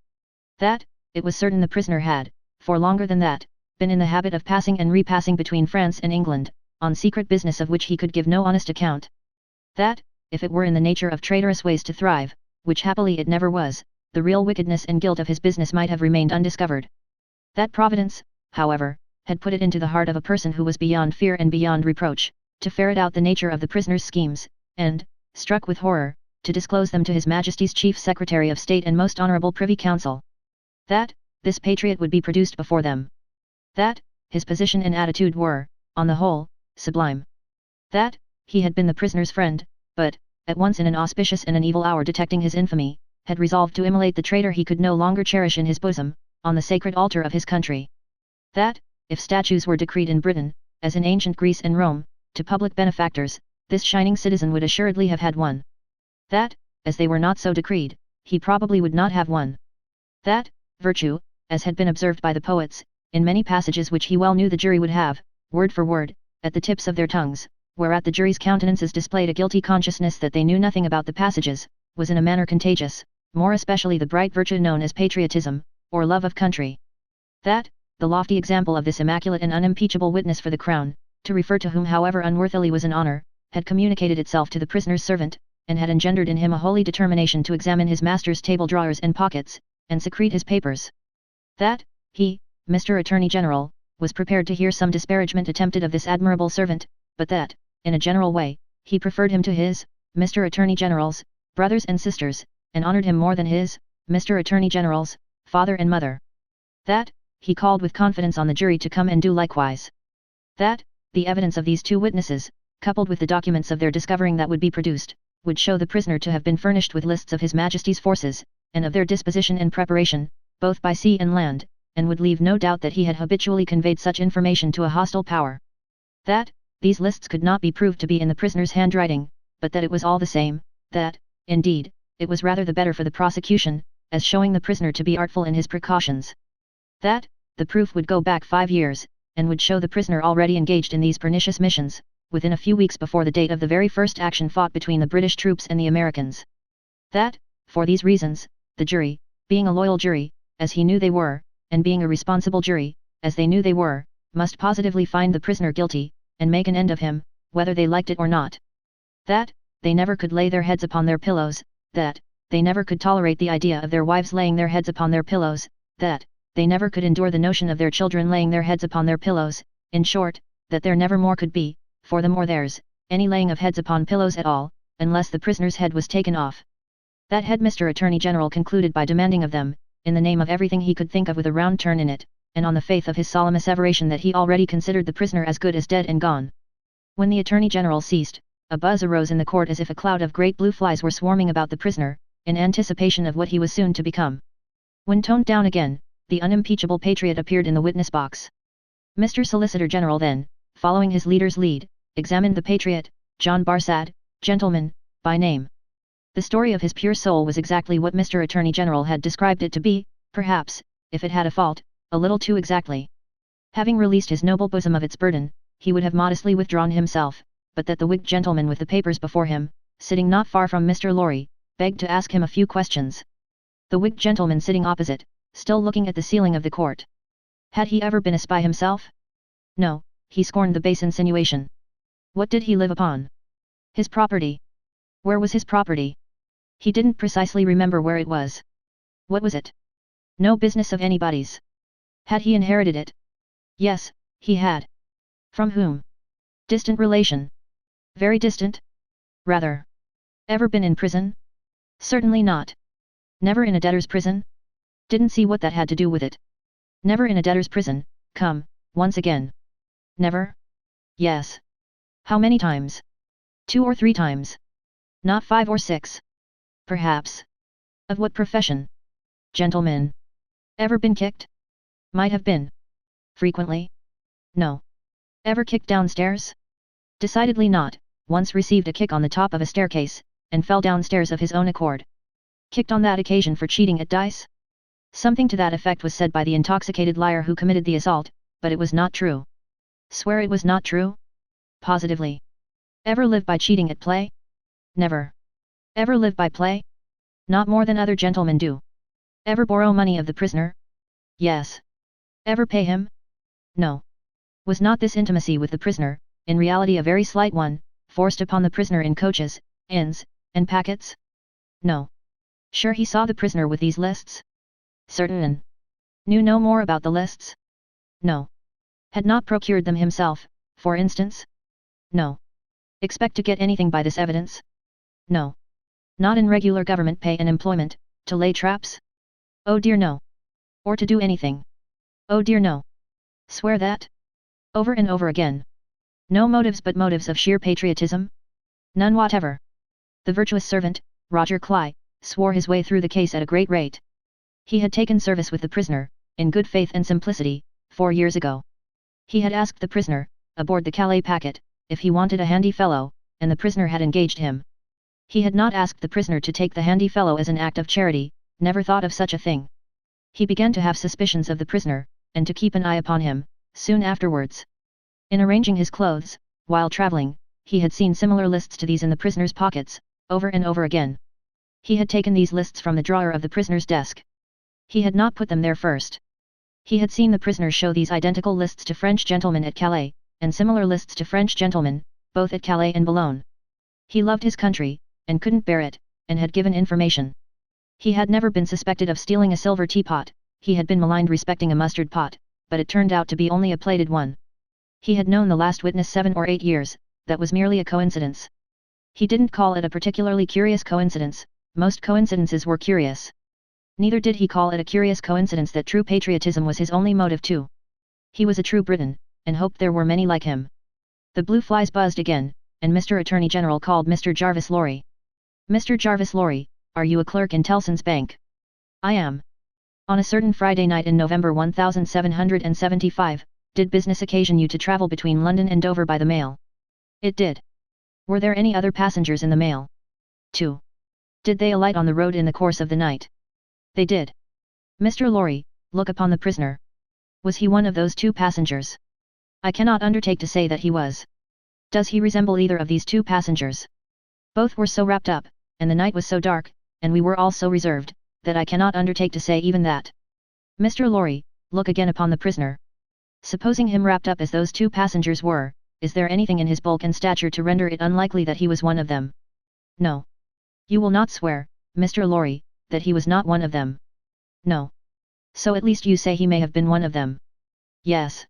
That, it was certain the prisoner had, for longer than that, been in the habit of passing and repassing between France and England, on secret business of which he could give no honest account. That, if it were in the nature of traitorous ways to thrive, which happily it never was, the real wickedness and guilt of his business might have remained undiscovered. That Providence, however, had put it into the heart of a person who was beyond fear and beyond reproach, to ferret out the nature of the prisoner's schemes, and, struck with horror, to disclose them to His Majesty's Chief Secretary of State and Most Honourable Privy Council. That, this patriot would be produced before them. That, his position and attitude were, on the whole, sublime. That, he had been the prisoner's friend, but, at once in an auspicious and an evil hour detecting his infamy, had resolved to immolate the traitor he could no longer cherish in his bosom, on the sacred altar of his country. That, if statues were decreed in Britain, as in ancient Greece and Rome, to public benefactors, this shining citizen would assuredly have had one. That, as they were not so decreed, he probably would not have one. That, virtue, as had been observed by the poets, in many passages which he well knew the jury would have, word for word, at the tips of their tongues, whereat the jury's countenances displayed a guilty consciousness that they knew nothing about the passages, was in a manner contagious, more especially the bright virtue known as patriotism, or love of country. That, the lofty example of this immaculate and unimpeachable witness for the crown, to refer to whom however unworthily was an honour, had communicated itself to the prisoner's servant, and had engendered in him a holy determination to examine his master's table drawers and pockets, and secrete his papers. That, he, Mr. Attorney General, was prepared to hear some disparagement attempted of this admirable servant, but that, in a general way, he preferred him to his, Mr. Attorney General's, brothers and sisters, and honoured him more than his, Mr. Attorney General's, father and mother. That, he called with confidence on the jury to come and do likewise. That, the evidence of these two witnesses, coupled with the documents of their discovering that would be produced, would show the prisoner to have been furnished with lists of His Majesty's forces, and of their disposition and preparation, both by sea and land, and would leave no doubt that he had habitually conveyed such information to a hostile power. That, these lists could not be proved to be in the prisoner's handwriting, but that it was all the same, that, indeed, it was rather the better for the prosecution, as showing the prisoner to be artful in his precautions. That, the proof would go back 5 years, and would show the prisoner already engaged in these pernicious missions, within a few weeks before the date of the very first action fought between the British troops and the Americans. That, for these reasons, the jury, being a loyal jury, as he knew they were, and being a responsible jury, as they knew they were, must positively find the prisoner guilty, and make an end of him, whether they liked it or not. That, they never could lay their heads upon their pillows, that, they never could tolerate the idea of their wives laying their heads upon their pillows, that, they never could endure the notion of their children laying their heads upon their pillows, in short, that there never more could be, for them or theirs, any laying of heads upon pillows at all, unless the prisoner's head was taken off. That head Mr. Attorney General concluded by demanding of them, in the name of everything he could think of with a round turn in it, and on the faith of his solemn asseveration that he already considered the prisoner as good as dead and gone. When the Attorney General ceased, a buzz arose in the court as if a cloud of great blue flies were swarming about the prisoner, in anticipation of what he was soon to become. When toned down again, the unimpeachable patriot appeared in the witness box. Mr. Solicitor General then, following his leader's lead, examined the patriot, John Barsad, gentleman, by name. The story of his pure soul was exactly what Mr. Attorney General had described it to be, perhaps, if it had a fault, a little too exactly. Having released his noble bosom of its burden, he would have modestly withdrawn himself, but that the wigged gentleman with the papers before him, sitting not far from Mr. Lorry, begged to ask him a few questions. The wigged gentleman sitting opposite, still looking at the ceiling of the court. Had he ever been a spy himself? No, he scorned the base insinuation. What did he live upon? His property. Where was his property? He didn't precisely remember where it was. What was it? No business of anybody's. Had he inherited it? Yes, he had. From whom? Distant relation. Very distant? Rather. Ever been in prison? Certainly not. Never in a debtor's prison? Didn't see what that had to do with it. Never in a debtor's prison, come, once again. Never? Yes. How many times? 2 or 3 times. Not 5 or 6. Perhaps. Of what profession? Gentleman. Ever been kicked? Might have been. Frequently? No. Ever kicked downstairs? Decidedly not. Once received a kick on the top of a staircase, and fell downstairs of his own accord. Kicked on that occasion for cheating at dice? Something to that effect was said by the intoxicated liar who committed the assault, but it was not true. Swear it was not true? Positively. Ever live by cheating at play? Never. Ever live by play? Not more than other gentlemen do. Ever borrow money of the prisoner? Yes. Ever pay him? No. Was not this intimacy with the prisoner, in reality a very slight one, forced upon the prisoner in coaches, inns, and packets? No. Sure he saw the prisoner with these lists? Certain and knew no more about the lists? No. Had not procured them himself, for instance? No. Expect to get anything by this evidence? No. Not in regular government pay and employment, to lay traps? Oh dear no. Or to do anything? Oh dear no. Swear that? Over and over again. No motives but motives of sheer patriotism? None whatever. The virtuous servant, Roger Cly, swore his way through the case at a great rate. He had taken service with the prisoner, in good faith and simplicity, 4 years ago. He had asked the prisoner, aboard the Calais packet, if he wanted a handy fellow, and the prisoner had engaged him. He had not asked the prisoner to take the handy fellow as an act of charity, never thought of such a thing. He began to have suspicions of the prisoner, and to keep an eye upon him, soon afterwards. In arranging his clothes, while travelling, he had seen similar lists to these in the prisoner's pockets, over and over again. He had taken these lists from the drawer of the prisoner's desk. He had not put them there first. He had seen the prisoner show these identical lists to French gentlemen at Calais, and similar lists to French gentlemen, both at Calais and Boulogne. He loved his country, and couldn't bear it, and had given information. He had never been suspected of stealing a silver teapot, he had been maligned respecting a mustard pot, but it turned out to be only a plated one. He had known the last witness 7 or 8 years, that was merely a coincidence. He didn't call it a particularly curious coincidence, most coincidences were curious. Neither did he call it a curious coincidence that true patriotism was his only motive too. He was a true Briton, and hoped there were many like him. The blue flies buzzed again, and Mr. Attorney General called Mr. Jarvis Lorry. Mr. Jarvis Lorry, are you a clerk in Tellson's Bank? I am. On a certain Friday night in November 1775, did business occasion you to travel between London and Dover by the mail? It did. Were there any other passengers in the mail? 2. Did they alight on the road in the course of the night? They did. Mr. Lorry, look upon the prisoner. Was he one of those 2 passengers? I cannot undertake to say that he was. Does he resemble either of these 2 passengers? Both were so wrapped up, and the night was so dark, and we were all so reserved, that I cannot undertake to say even that. Mr. Lorry, look again upon the prisoner. Supposing him wrapped up as those 2 passengers were, is there anything in his bulk and stature to render it unlikely that he was one of them? No. You will not swear, Mr. Lorry, that he was not one of them? No. So at least you say he may have been one of them? Yes.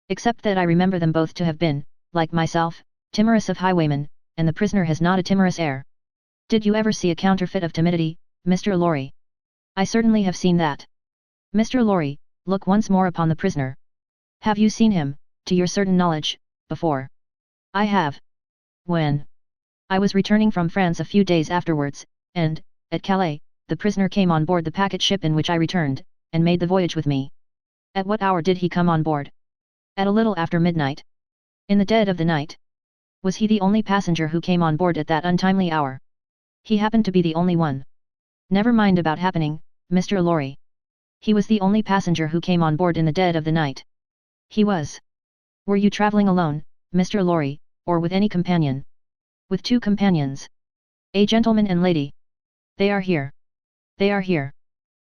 Except that I remember them both to have been, like myself, timorous of highwaymen, and the prisoner has not a timorous air. Did you ever see a counterfeit of timidity, Mr. Lorry? I certainly have seen that. Mr. Lorry, look once more upon the prisoner. Have you seen him, to your certain knowledge, before? I have. When? I was returning from France a few days afterwards, and, at Calais, the prisoner came on board the packet ship in which I returned, and made the voyage with me. At what hour did he come on board? At a little after midnight. In the dead of the night. Was he the only passenger who came on board at that untimely hour? He happened to be the only one. Never mind about happening, Mr. Lorry. He was the only passenger who came on board in the dead of the night. He was. Were you travelling alone, Mr. Lorry, or with any companion? With 2 companions. A gentleman and lady. They are here. They are here.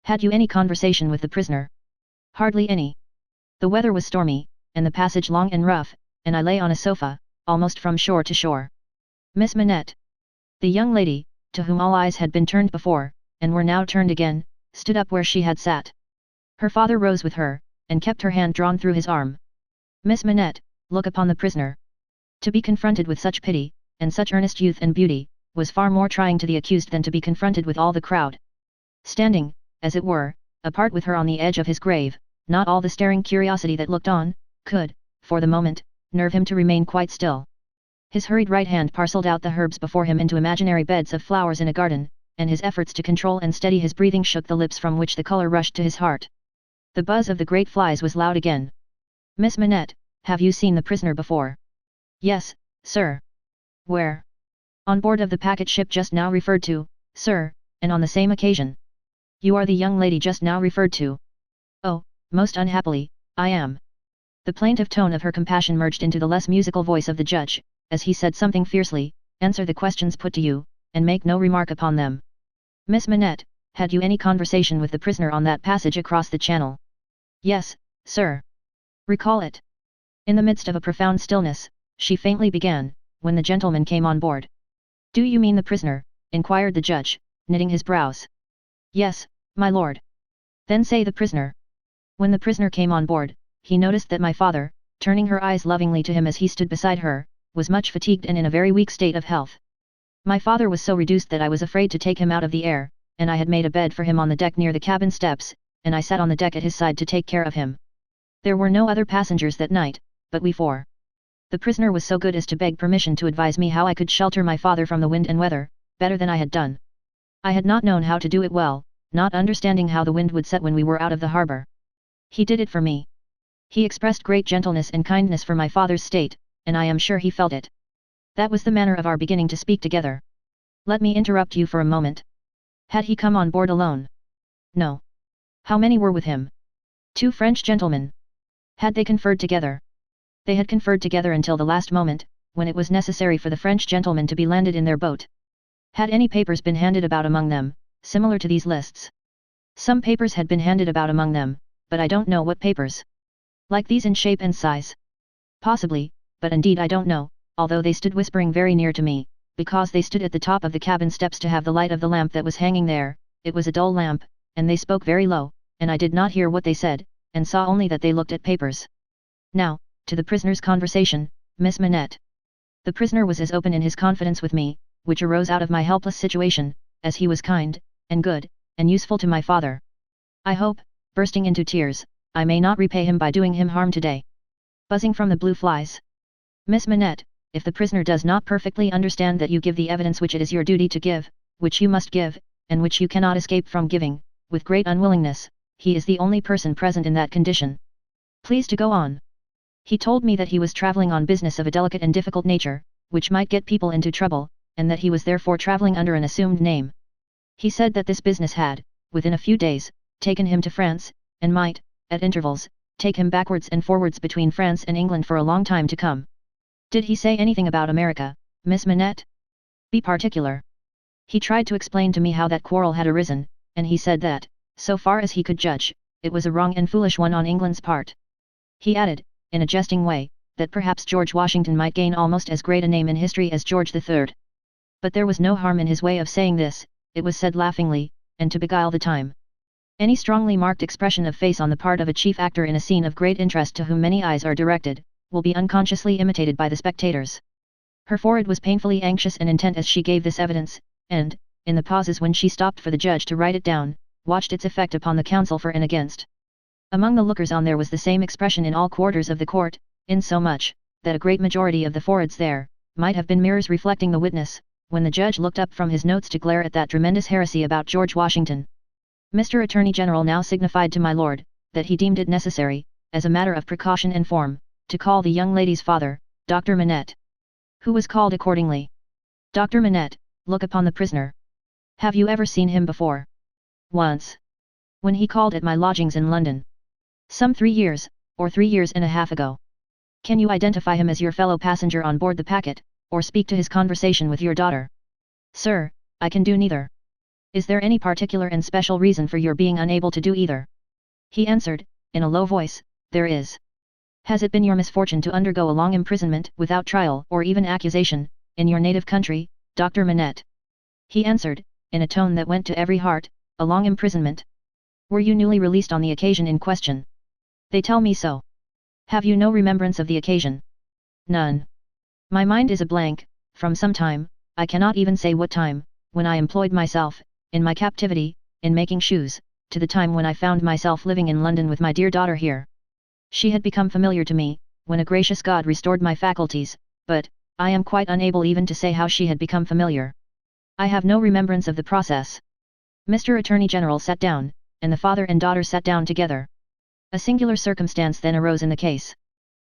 Had you any conversation with the prisoner? Hardly any. The weather was stormy, and the passage long and rough, and I lay on a sofa, almost from shore to shore. Miss Manette. The young lady, to whom all eyes had been turned before, and were now turned again, stood up where she had sat. Her father rose with her, and kept her hand drawn through his arm. Miss Manette, look upon the prisoner. To be confronted with such pity, and such earnest youth and beauty, was far more trying to the accused than to be confronted with all the crowd. Standing, as it were, apart with her on the edge of his grave, not all the staring curiosity that looked on, could, for the moment, nerve him to remain quite still. His hurried right hand parcelled out the herbs before him into imaginary beds of flowers in a garden, and his efforts to control and steady his breathing shook the lips from which the colour rushed to his heart. The buzz of the great flies was loud again. Miss Manette, have you seen the prisoner before? Yes, sir. Where? On board of the packet ship just now referred to, sir, and on the same occasion. You are the young lady just now referred to. Oh, most unhappily, I am. The plaintive tone of her compassion merged into the less musical voice of the judge, as he said something fiercely, answer the questions put to you, and make no remark upon them. Miss Manette, had you any conversation with the prisoner on that passage across the channel? Yes, sir. Recall it. In the midst of a profound stillness, she faintly began, when the gentleman came on board. Do you mean the prisoner? Inquired the judge, knitting his brows. Yes, my lord. Then say the prisoner. When the prisoner came on board, he noticed that my father, turning her eyes lovingly to him as he stood beside her, was much fatigued and in a very weak state of health. My father was so reduced that I was afraid to take him out of the air, and I had made a bed for him on the deck near the cabin steps, and I sat on the deck at his side to take care of him. There were no other passengers that night, but we four. The prisoner was so good as to beg permission to advise me how I could shelter my father from the wind and weather, better than I had done. I had not known how to do it well, not understanding how the wind would set when we were out of the harbour. He did it for me. He expressed great gentleness and kindness for my father's state, and I am sure he felt it. That was the manner of our beginning to speak together. Let me interrupt you for a moment. Had he come on board alone? No. How many were with him? 2 French gentlemen. Had they conferred together? They had conferred together until the last moment, when it was necessary for the French gentlemen to be landed in their boat. Had any papers been handed about among them, similar to these lists? Some papers had been handed about among them, but I don't know what papers. Like these in shape and size? Possibly, but indeed I don't know, although they stood whispering very near to me, because they stood at the top of the cabin steps to have the light of the lamp that was hanging there. It was a dull lamp, and they spoke very low, and I did not hear what they said, and saw only that they looked at papers. Now, to the prisoner's conversation, Miss Manette. The prisoner was as open in his confidence with me, which arose out of my helpless situation, as he was kind, and good, and useful to my father. I hope, bursting into tears, I may not repay him by doing him harm today. Buzzing from the blue flies. Miss Manette, if the prisoner does not perfectly understand that you give the evidence which it is your duty to give, which you must give, and which you cannot escape from giving, with great unwillingness, he is the only person present in that condition. Please to go on. He told me that he was travelling on business of a delicate and difficult nature, which might get people into trouble, and that he was therefore travelling under an assumed name. He said that this business had, within a few days, taken him to France, and might, at intervals, take him backwards and forwards between France and England for a long time to come. Did he say anything about America, Miss Manette? Be particular. He tried to explain to me how that quarrel had arisen, and he said that, so far as he could judge, it was a wrong and foolish one on England's part. He added, in a jesting way, that perhaps George Washington might gain almost as great a name in history as George III. But there was no harm in his way of saying this, it was said laughingly, and to beguile the time. Any strongly marked expression of face on the part of a chief actor in a scene of great interest to whom many eyes are directed, will be unconsciously imitated by the spectators. Her forehead was painfully anxious and intent as she gave this evidence, and, in the pauses when she stopped for the judge to write it down, watched its effect upon the counsel for and against. Among the lookers on there was the same expression in all quarters of the court, insomuch, that a great majority of the foreheads there, might have been mirrors reflecting the witness, when the judge looked up from his notes to glare at that tremendous heresy about George Washington. Mr. Attorney General now signified to my lord, that he deemed it necessary, as a matter of precaution and form, to call the young lady's father, Dr. Manette. Who was called accordingly. Dr. Manette, look upon the prisoner. Have you ever seen him before? Once. When he called at my lodgings in London. Some 3 years, or 3 years and a half ago. Can you identify him as your fellow passenger on board the packet, or speak to his conversation with your daughter? Sir, I can do neither. Is there any particular and special reason for your being unable to do either? He answered, in a low voice, there is. Has it been your misfortune to undergo a long imprisonment without trial or even accusation, in your native country, Dr. Manette? He answered, in a tone that went to every heart, a long imprisonment. Were you newly released on the occasion in question? They tell me so. Have you no remembrance of the occasion? None. My mind is a blank, from some time, I cannot even say what time, when I employed myself, in my captivity, in making shoes, to the time when I found myself living in London with my dear daughter here. She had become familiar to me, when a gracious God restored my faculties, but, I am quite unable even to say how she had become familiar. I have no remembrance of the process. Mr. Attorney General sat down, and the father and daughter sat down together. A singular circumstance then arose in the case.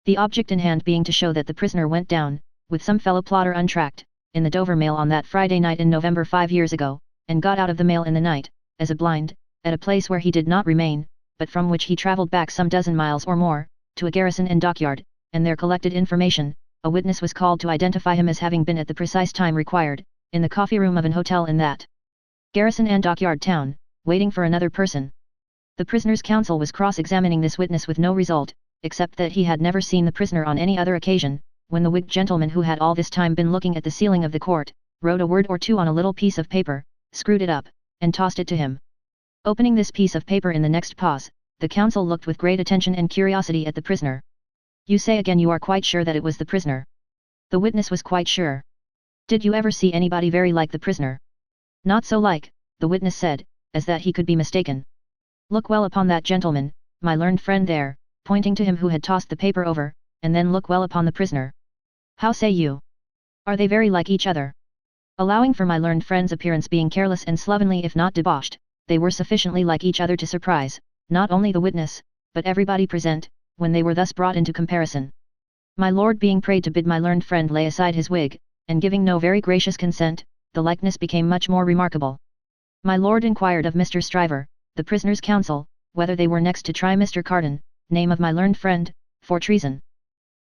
The object in hand being to show that the prisoner went down, with some fellow plotter untracked, in the Dover mail on that Friday night in November 5 years ago, and got out of the mail in the night, as a blind, at a place where he did not remain, but from which he travelled back some dozen miles or more, to a garrison and dockyard, and there collected information. A witness was called to identify him as having been at the precise time required, in the coffee room of an hotel in that garrison and dockyard town, waiting for another person. The prisoner's counsel was cross-examining this witness with no result, except that he had never seen the prisoner on any other occasion, when the wigged gentleman who had all this time been looking at the ceiling of the court, wrote a word or two on a little piece of paper, screwed it up, and tossed it to him. Opening this piece of paper in the next pause, the counsel looked with great attention and curiosity at the prisoner. You say again you are quite sure that it was the prisoner? The witness was quite sure. Did you ever see anybody very like the prisoner? Not so like, the witness said, as that he could be mistaken. Look well upon that gentleman, my learned friend there, pointing to him who had tossed the paper over, and then look well upon the prisoner. How say you? Are they very like each other? Allowing for my learned friend's appearance being careless and slovenly if not debauched, they were sufficiently like each other to surprise, not only the witness, but everybody present, when they were thus brought into comparison. My lord being prayed to bid my learned friend lay aside his wig, and giving no very gracious consent, the likeness became much more remarkable. My lord inquired of Mr. Stryver, the prisoner's counsel, whether they were next to try Mr. Carden, name of my learned friend, for treason.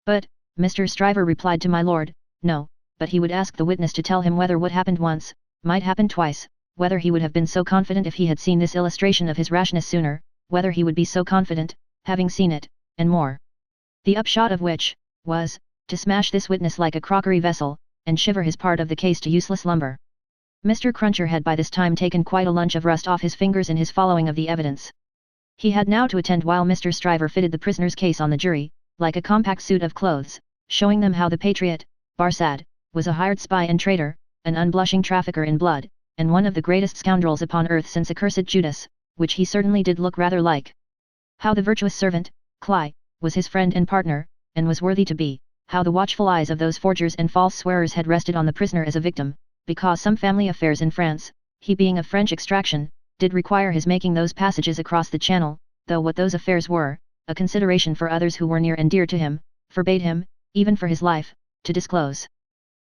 But, Mr. Stryver replied to my lord, no, but he would ask the witness to tell him whether what happened once, might happen twice, whether he would have been so confident if he had seen this illustration of his rashness sooner, whether he would be so confident, having seen it, and more. The upshot of which, was, to smash this witness like a crockery vessel, and shiver his part of the case to useless lumber. Mr. Cruncher had by this time taken quite a lunch of rust off his fingers in his following of the evidence. He had now to attend while Mr. Stryver fitted the prisoner's case on the jury, like a compact suit of clothes, showing them how the patriot, Barsad, was a hired spy and traitor, an unblushing trafficker in blood, and one of the greatest scoundrels upon earth since accursed Judas, which he certainly did look rather like. How the virtuous servant, Cly, was his friend and partner, and was worthy to be, how the watchful eyes of those forgers and false swearers had rested on the prisoner as a victim, because some family affairs in France, he being of French extraction, did require his making those passages across the Channel, though what those affairs were, a consideration for others who were near and dear to him, forbade him, even for his life, to disclose.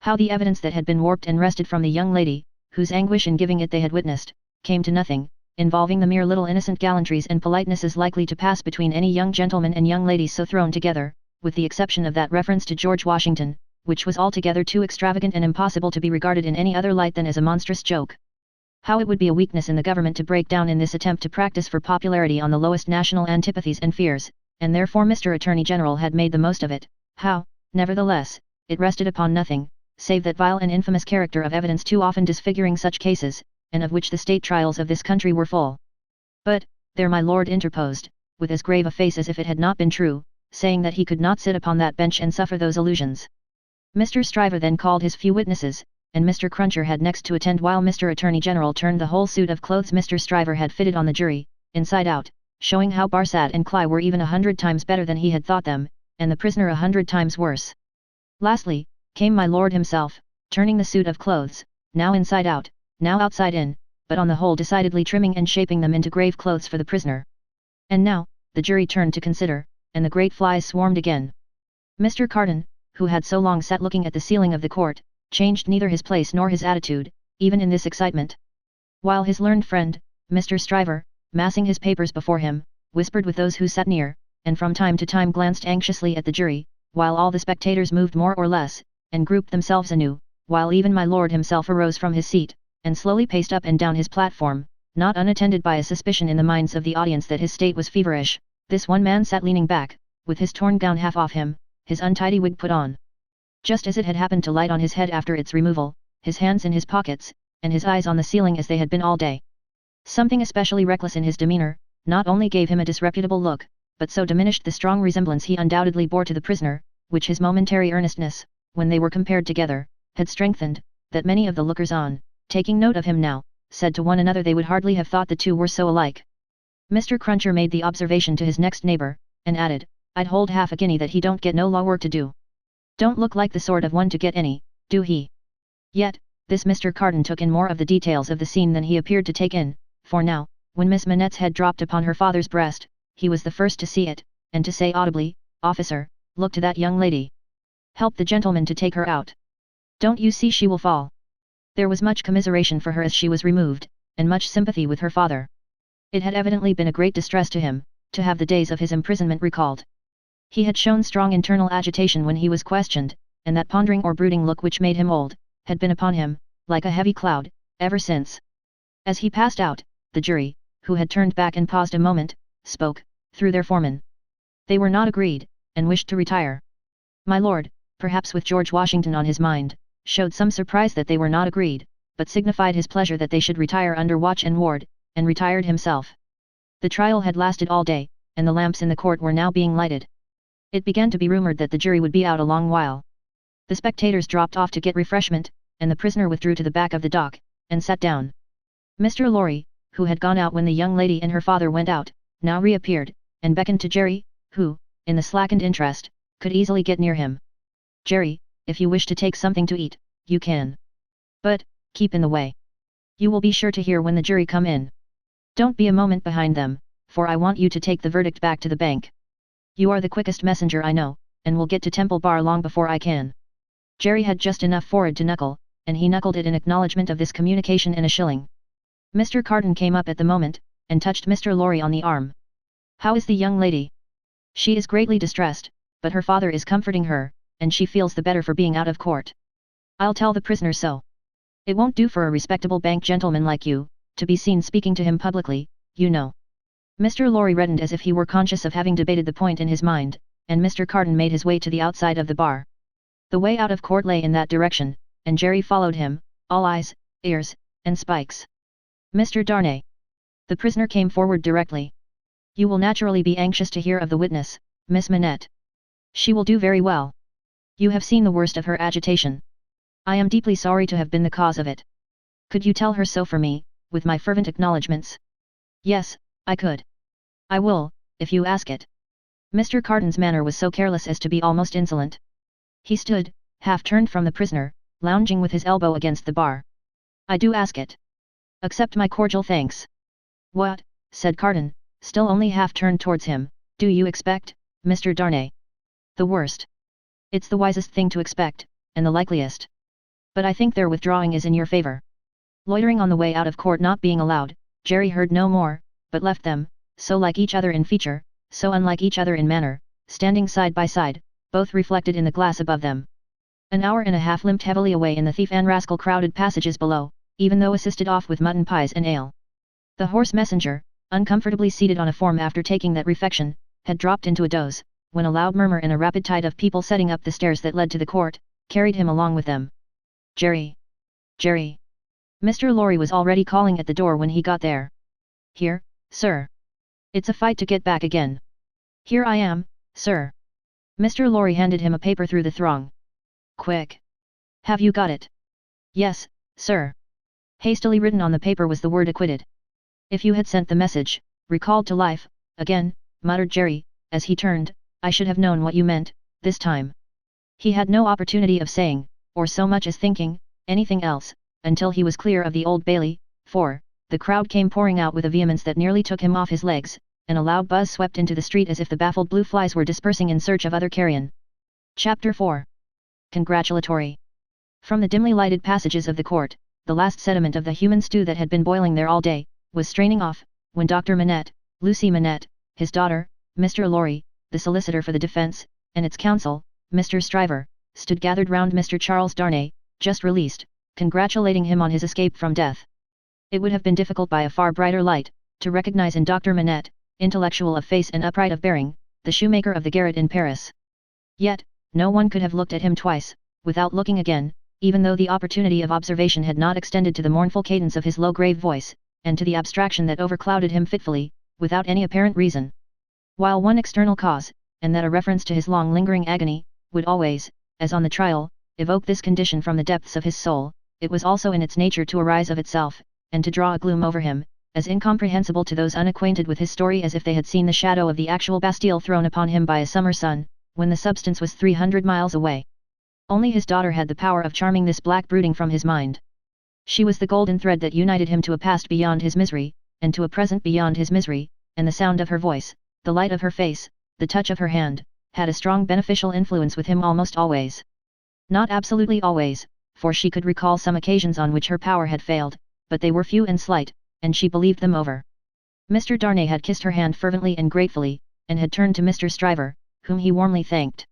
How the evidence that had been warped and wrested from the young lady, whose anguish in giving it they had witnessed, came to nothing, involving the mere little innocent gallantries and politenesses likely to pass between any young gentleman and young lady so thrown together, with the exception of that reference to George Washington, which was altogether too extravagant and impossible to be regarded in any other light than as a monstrous joke. How it would be a weakness in the government to break down in this attempt to practice for popularity on the lowest national antipathies and fears, and therefore Mr. Attorney General had made the most of it. How, nevertheless, it rested upon nothing, save that vile and infamous character of evidence too often disfiguring such cases, and of which the state trials of this country were full. But, there my lord interposed, with as grave a face as if it had not been true, saying that he could not sit upon that bench and suffer those illusions. Mr. Stryver then called his few witnesses, and Mr. Cruncher had next to attend while Mr. Attorney General turned the whole suit of clothes Mr. Stryver had fitted on the jury, inside out, showing how Barsad and Cly were even 100 times better than he had thought them, and the prisoner 100 times worse. Lastly, came my lord himself, turning the suit of clothes, now inside out, now outside in, but on the whole decidedly trimming and shaping them into grave clothes for the prisoner. And now, the jury turned to consider, and the great flies swarmed again. Mr. Carden, who had so long sat looking at the ceiling of the court, changed neither his place nor his attitude, even in this excitement. While his learned friend, Mr. Stryver, massing his papers before him, whispered with those who sat near, and from time to time glanced anxiously at the jury, while all the spectators moved more or less, and grouped themselves anew, while even my lord himself arose from his seat, and slowly paced up and down his platform, not unattended by a suspicion in the minds of the audience that his state was feverish. This one man sat leaning back, with his torn gown half off him, his untidy wig put on, just as it had happened to light on his head after its removal, his hands in his pockets, and his eyes on the ceiling as they had been all day. Something especially reckless in his demeanour, not only gave him a disreputable look, but so diminished the strong resemblance he undoubtedly bore to the prisoner, which his momentary earnestness, when they were compared together, had strengthened, that many of the lookers-on, taking note of him now, said to one another they would hardly have thought the two were so alike. Mr. Cruncher made the observation to his next neighbour, and added, I'd hold half a guinea that he don't get no law work to do. Don't look like the sort of one to get any, do he? Yet, this Mr. Carden took in more of the details of the scene than he appeared to take in, for now, when Miss Manette's head dropped upon her father's breast, he was the first to see it, and to say audibly, Officer, look to that young lady. Help the gentleman to take her out. Don't you see she will fall? There was much commiseration for her as she was removed, and much sympathy with her father. It had evidently been a great distress to him, to have the days of his imprisonment recalled. He had shown strong internal agitation when he was questioned, and that pondering or brooding look which made him old, had been upon him, like a heavy cloud, ever since. As he passed out, the jury, who had turned back and paused a moment, spoke, through their foreman. They were not agreed, and wished to retire. My lord, perhaps with George Washington on his mind, showed some surprise that they were not agreed, but signified his pleasure that they should retire under watch and ward, and retired himself. The trial had lasted all day, and the lamps in the court were now being lighted. It began to be rumored that the jury would be out a long while. The spectators dropped off to get refreshment, and the prisoner withdrew to the back of the dock, and sat down. Mr. Lorry, who had gone out when the young lady and her father went out, now reappeared, and beckoned to Jerry, who, in the slackened interest, could easily get near him. "Jerry, if you wish to take something to eat, you can. But, keep in the way. You will be sure to hear when the jury come in. Don't be a moment behind them, for I want you to take the verdict back to the bank. You are the quickest messenger I know, and will get to Temple Bar long before I can." Jerry had just enough forehead to knuckle, and he knuckled it in acknowledgement of this communication and a shilling. Mr. Carton came up at the moment, and touched Mr. Lorry on the arm. "How is the young lady?" "She is greatly distressed, but her father is comforting her, and she feels the better for being out of court. I'll tell the prisoner so. It won't do for a respectable bank gentleman like you, to be seen speaking to him publicly, you know." Mr. Lorry reddened as if he were conscious of having debated the point in his mind, and Mr. Carton made his way to the outside of the bar. The way out of court lay in that direction, and Jerry followed him, all eyes, ears, and spikes. "Mr. Darnay." The prisoner came forward directly. "You will naturally be anxious to hear of the witness, Miss Manette. She will do very well. You have seen the worst of her agitation. I am deeply sorry to have been the cause of it. Could you tell her so for me, with my fervent acknowledgements?" "Yes, I could. I will, if you ask it." Mr. Carton's manner was so careless as to be almost insolent. He stood, half turned from the prisoner, lounging with his elbow against the bar. "I do ask it. Accept my cordial thanks." "What," said Carton, still only half turned towards him, "do you expect, Mr. Darnay?" "The worst. It's the wisest thing to expect, and the likeliest. But I think their withdrawing is in your favour." Loitering on the way out of court not being allowed, Jerry heard no more, but left them, so like each other in feature, so unlike each other in manner, standing side by side, both reflected in the glass above them. An hour and a half limped heavily away in the thief and rascal crowded passages below, even though assisted off with mutton pies and ale. The horse messenger, uncomfortably seated on a form after taking that refection, had dropped into a doze, when a loud murmur and a rapid tide of people setting up the stairs that led to the court, carried him along with them. "Jerry! Jerry!" Mr. Lorry was already calling at the door when he got there. "Here, sir. It's a fight to get back again." "Here I am, sir." Mr. Lorry handed him a paper through the throng. "Quick! Have you got it?" "Yes, sir." Hastily written on the paper was the word acquitted. "If you had sent the message, recalled to life, again," muttered Jerry, as he turned, "I should have known what you meant, this time." He had no opportunity of saying, or so much as thinking, anything else, until he was clear of the Old Bailey, for, the crowd came pouring out with a vehemence that nearly took him off his legs, and a loud buzz swept into the street as if the baffled blue flies were dispersing in search of other carrion. Chapter 4. Congratulatory. From the dimly lighted passages of the court, the last sediment of the human stew that had been boiling there all day, was straining off, when Dr. Manette, Lucy Manette, his daughter, Mr. Lorry, the solicitor for the defence, and its counsel, Mr. Stryver, stood gathered round Mr. Charles Darnay, just released, congratulating him on his escape from death. It would have been difficult by a far brighter light, to recognize in Dr. Manette, intellectual of face and upright of bearing, the shoemaker of the garret in Paris. Yet, no one could have looked at him twice, without looking again, even though the opportunity of observation had not extended to the mournful cadence of his low grave voice, and to the abstraction that overclouded him fitfully, without any apparent reason. While one external cause, and that a reference to his long lingering agony, would always, as on the trial, evoke this condition from the depths of his soul, it was also in its nature to arise of itself, and to draw a gloom over him, as incomprehensible to those unacquainted with his story as if they had seen the shadow of the actual Bastille thrown upon him by a summer sun, when the substance was 300 miles away. Only his daughter had the power of charming this black brooding from his mind. She was the golden thread that united him to a past beyond his misery, and to a present beyond his misery, and the sound of her voice, the light of her face, the touch of her hand, had a strong beneficial influence with him almost always. Not absolutely always, for she could recall some occasions on which her power had failed, but they were few and slight, and she believed them over. Mr. Darnay had kissed her hand fervently and gratefully, and had turned to Mr. Stryver, whom he warmly thanked.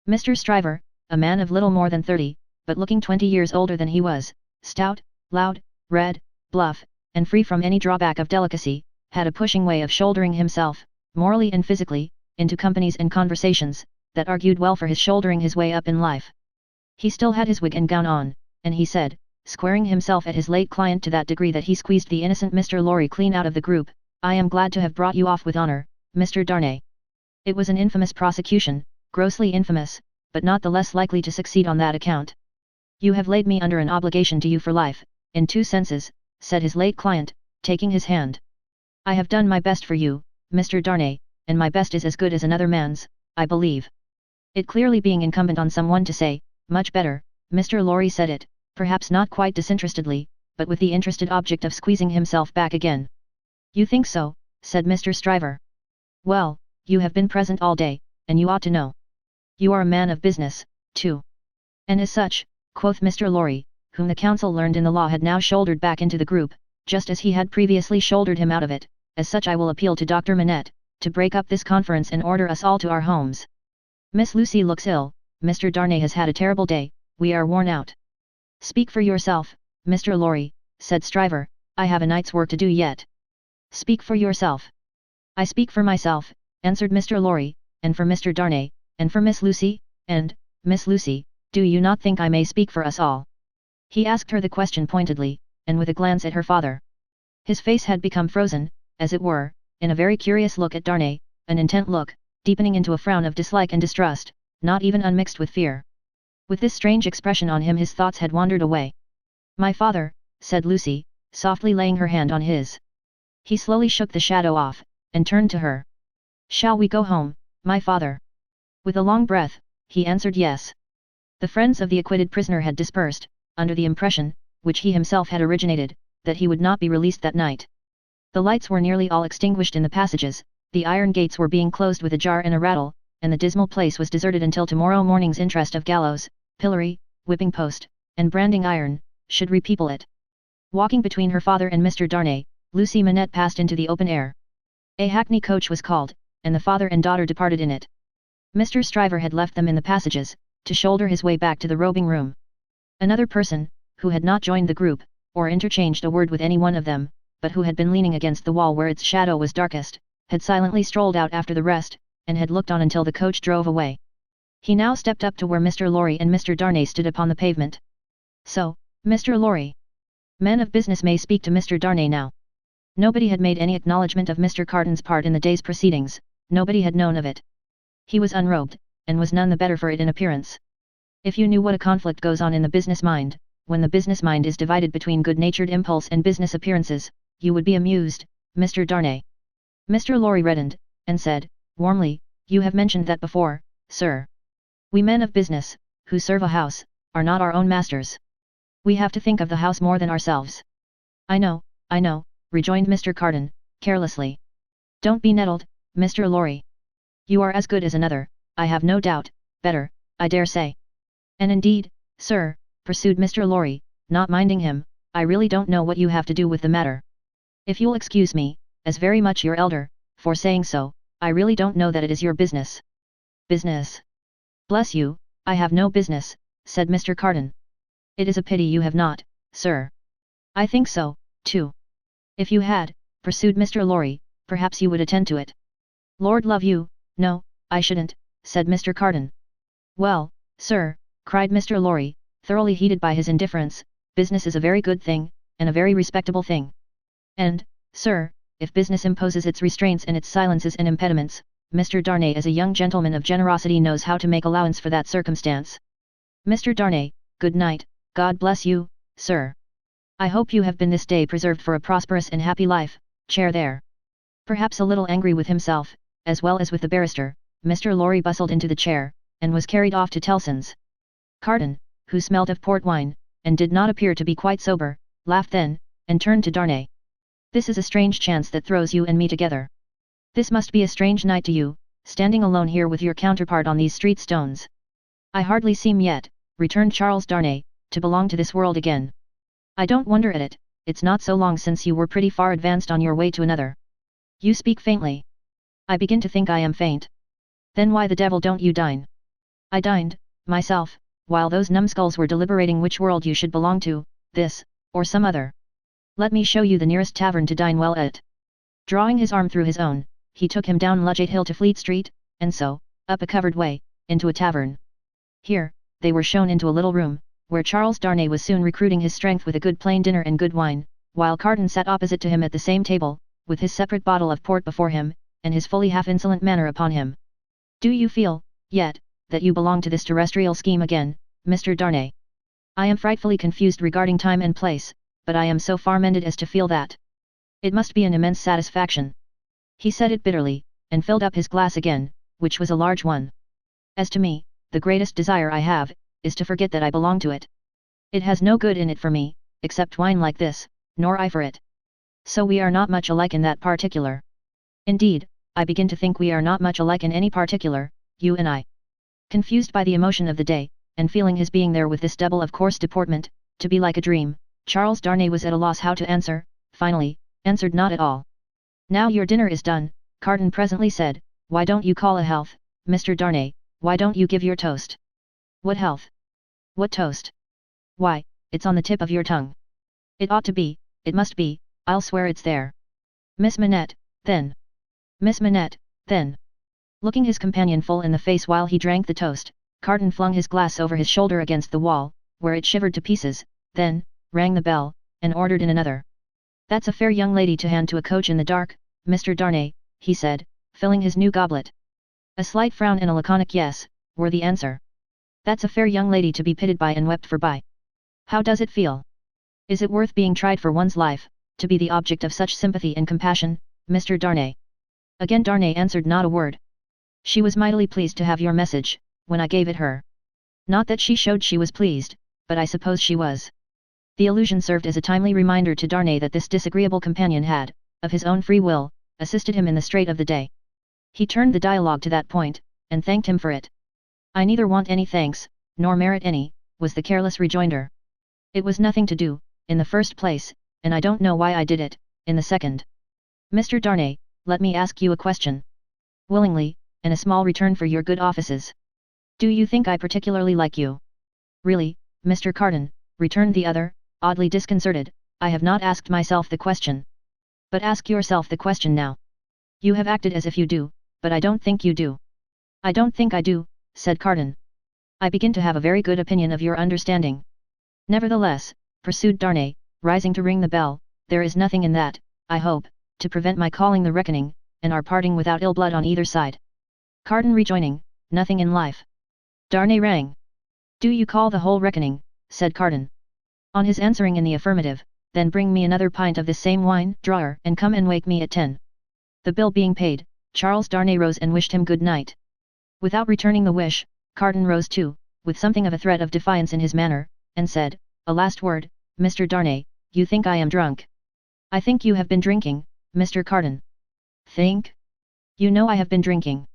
Mr. Stryver, a man of little more than 30, but looking 20 years older than he was, stout, loud, red, bluff, and free from any drawback of delicacy, had a pushing way of shouldering himself, morally and physically, into companies and conversations, that argued well for his shouldering his way up in life. He still had his wig and gown on, and he said, squaring himself at his late client to that degree that he squeezed the innocent Mr. Lorry clean out of the group. "I am glad to have brought you off with honor, Mr. Darnay. It was an infamous prosecution, grossly infamous, but not the less likely to succeed on that account. You have laid me under an obligation to you for life, in two senses," said his late client, taking his hand. "I have done my best for you, Mr. Darnay, and my best is as good as another man's, I believe." It clearly being incumbent on someone to say, "Much better," Mr. Lorry said it, perhaps not quite disinterestedly, but with the interested object of squeezing himself back again. "You think so," said Mr. Stryver. "Well, you have been present all day, and you ought to know. You are a man of business, too. And as such," quoth Mr. Lorry, whom the counsel learned in the law had now shouldered back into the group, just as he had previously shouldered him out of it, "as such I will appeal to Dr. Manette, to break up this conference and order us all to our homes. Miss Lucy looks ill, Mr. Darnay has had a terrible day, we are worn out." "Speak for yourself, Mr. Lorry," said Stryver, "I have a night's work to do yet." "Speak for yourself." "I speak for myself," answered Mr. Lorry, "and for Mr. Darnay, and for Miss Lucy, and, Miss Lucy, do you not think I may speak for us all?" He asked her the question pointedly, and with a glance at her father. His face had become frozen, as it were, in a very curious look at Darnay, an intent look, deepening into a frown of dislike and distrust, not even unmixed with fear. With this strange expression on him his thoughts had wandered away. "My father," said Lucy, softly laying her hand on his. He slowly shook the shadow off, and turned to her. "Shall we go home, my father?" With a long breath, he answered yes. The friends of the acquitted prisoner had dispersed, under the impression, which he himself had originated, that he would not be released that night. The lights were nearly all extinguished in the passages, the iron gates were being closed with a jar and a rattle, and the dismal place was deserted until tomorrow morning's interest of gallows, pillory, whipping post, and branding iron, should repeople it. Walking between her father and Mr. Darnay, Lucy Manette passed into the open air. A hackney coach was called, and the father and daughter departed in it. Mr. Stryver had left them in the passages, to shoulder his way back to the robing room. Another person, who had not joined the group, or interchanged a word with any one of them, but who had been leaning against the wall where its shadow was darkest, had silently strolled out after the rest, and had looked on until the coach drove away. He now stepped up to where Mr. Lorry and Mr. Darnay stood upon the pavement. "So, Mr. Lorry. Men of business may speak to Mr. Darnay now." Nobody had made any acknowledgement of Mr. Carton's part in the day's proceedings, nobody had known of it. He was unrobed, and was none the better for it in appearance. If you knew what a conflict goes on in the business mind, when the business mind is divided between good-natured impulse and business appearances, you would be amused, Mr. Darnay. Mr. Lorry reddened, and said, warmly, "You have mentioned that before, sir. We men of business, who serve a house, are not our own masters. We have to think of the house more than ourselves." I know," rejoined Mr. Carton, carelessly. "Don't be nettled, Mr. Lorry. You are as good as another, I have no doubt, better, I dare say. And indeed, sir," pursued Mr. Lorry, not minding him, "I really don't know what you have to do with the matter. If you'll excuse me, as very much your elder, for saying so, I really don't know that it is your business." "Business? Bless you, I have no business," said Mr. Carton. "It is a pity you have not, sir." "I think so, too. If you had," pursued Mr. Lorry, "perhaps you would attend to it." "Lord love you, no, I shouldn't," said Mr. Carton. "Well, sir," cried Mr. Lorry, thoroughly heated by his indifference, "business is a very good thing, and a very respectable thing. And, sir, if business imposes its restraints and its silences and impediments, Mr. Darnay as a young gentleman of generosity knows how to make allowance for that circumstance. Mr. Darnay, good night, God bless you, sir. I hope you have been this day preserved for a prosperous and happy life, chair there." Perhaps a little angry with himself, as well as with the barrister, Mr. Lorry bustled into the chair, and was carried off to Tellson's. Carton, who smelt of port wine, and did not appear to be quite sober, laughed then, and turned to Darnay. "This is a strange chance that throws you and me together. This must be a strange night to you, standing alone here with your counterpart on these street stones." "I hardly seem yet," returned Charles Darnay, "to belong to this world again." "I don't wonder at it, it's not so long since you were pretty far advanced on your way to another. You speak faintly." "I begin to think I am faint." "Then why the devil don't you dine?" "I dined, myself, while those numbskulls were deliberating which world you should belong to, this, or some other. Let me show you the nearest tavern to dine well at." Drawing his arm through his own, he took him down Ludgate Hill to Fleet Street, and so, up a covered way, into a tavern. Here, they were shown into a little room, where Charles Darnay was soon recruiting his strength with a good plain dinner and good wine, while Carton sat opposite to him at the same table, with his separate bottle of port before him, and his fully half-insolent manner upon him. "Do you feel, yet, that you belong to this terrestrial scheme again, Mr. Darnay? I am frightfully confused regarding time and place, but I am so far mended as to feel that it must be an immense satisfaction." He said it bitterly, and filled up his glass again, which was a large one. "As to me, the greatest desire I have, is to forget that I belong to it. It has no good in it for me, except wine like this, nor I for it. So we are not much alike in that particular. Indeed, I begin to think we are not much alike in any particular, you and I." Confused by the emotion of the day, and feeling his being there with this double of coarse deportment, to be like a dream, Charles Darnay was at a loss how to answer, finally, answered not at all. "Now your dinner is done," Carton presently said, "why don't you call a health, Mr. Darnay, why don't you give your toast?" "What health? What toast? Why, it's on the tip of your tongue. It ought to be, it must be, I'll swear it's there. Miss Manette, then. Miss Manette, then." Looking his companion full in the face while he drank the toast, Carton flung his glass over his shoulder against the wall, where it shivered to pieces, then, rang the bell, and ordered in another. "That's a fair young lady to hand to a coach in the dark, Mr. Darnay," he said, filling his new goblet. A slight frown and a laconic yes, were the answer. "That's a fair young lady to be pitied by and wept for by. How does it feel? Is it worth being tried for one's life, to be the object of such sympathy and compassion, Mr. Darnay?" Again Darnay answered not a word. "She was mightily pleased to have your message, when I gave it her. Not that she showed she was pleased, but I suppose she was." The allusion served as a timely reminder to Darnay that this disagreeable companion had, of his own free will, assisted him in the strait of the day. He turned the dialogue to that point, and thanked him for it. "I neither want any thanks, nor merit any," was the careless rejoinder. "It was nothing to do, in the first place, and I don't know why I did it, in the second. Mr. Darnay, let me ask you a question." "Willingly, and a small return for your good offices." "Do you think I particularly like you?" "Really, Mr. Carton," returned the other, oddly disconcerted, "I have not asked myself the question. But ask yourself the question now. You have acted as if you do, but I don't think you do." "I don't think I do," said Carton. "I begin to have a very good opinion of your understanding. Nevertheless," pursued Darnay, rising to ring the bell, "there is nothing in that, I hope, to prevent my calling the reckoning, and our parting without ill blood on either side." Carton rejoining, "Nothing in life." Darnay rang. "Do you call the whole reckoning?" said Carton. On his answering in the affirmative, "Then bring me another pint of this same wine, drawer, and come and wake me at 10. The bill being paid, Charles Darnay rose and wished him good night. Without returning the wish, Carton rose too, with something of a threat of defiance in his manner, and said, "A last word, Mr. Darnay, you think I am drunk?" "I think you have been drinking, Mr. Carton." "Think? You know I have been drinking."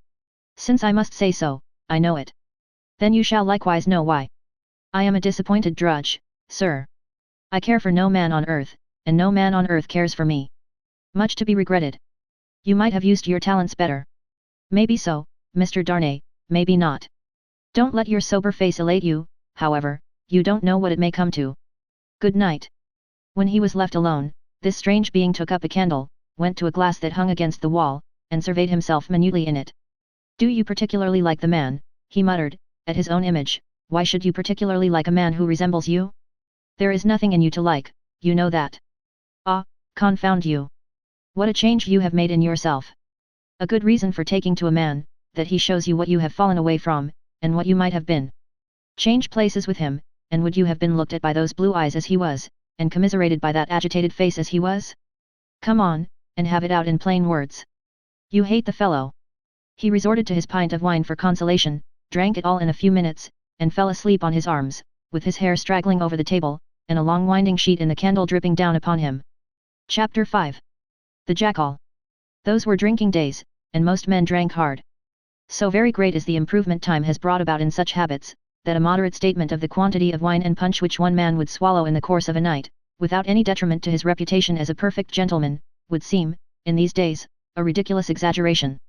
"Since I must say so, I know it. Then you shall likewise know why. I am a disappointed drudge, sir. I care for no man on earth, and no man on earth cares for me. Much to be regretted. You might have used your talents better." "Maybe so, Mr. Darnay, maybe not. Don't let your sober face elate you, however, you don't know what it may come to. Good night." When he was left alone, this strange being took up a candle, went to a glass that hung against the wall, and surveyed himself minutely in it. "Do you particularly like the man?" he muttered, at his own image. "Why should you particularly like a man who resembles you? There is nothing in you to like, you know that. Ah, confound you! What a change you have made in yourself! A good reason for taking to a man, that he shows you what you have fallen away from, and what you might have been. Change places with him, and would you have been looked at by those blue eyes as he was, and commiserated by that agitated face as he was? Come on, and have it out in plain words. You hate the fellow." He resorted to his pint of wine for consolation, drank it all in a few minutes, and fell asleep on his arms, with his hair straggling over the table, and a long winding sheet in the candle dripping down upon him. Chapter 5. The Jackal. Those were drinking days, and most men drank hard. So very great is the improvement time has brought about in such habits, that a moderate statement of the quantity of wine and punch which one man would swallow in the course of a night, without any detriment to his reputation as a perfect gentleman, would seem, in these days, a ridiculous exaggeration.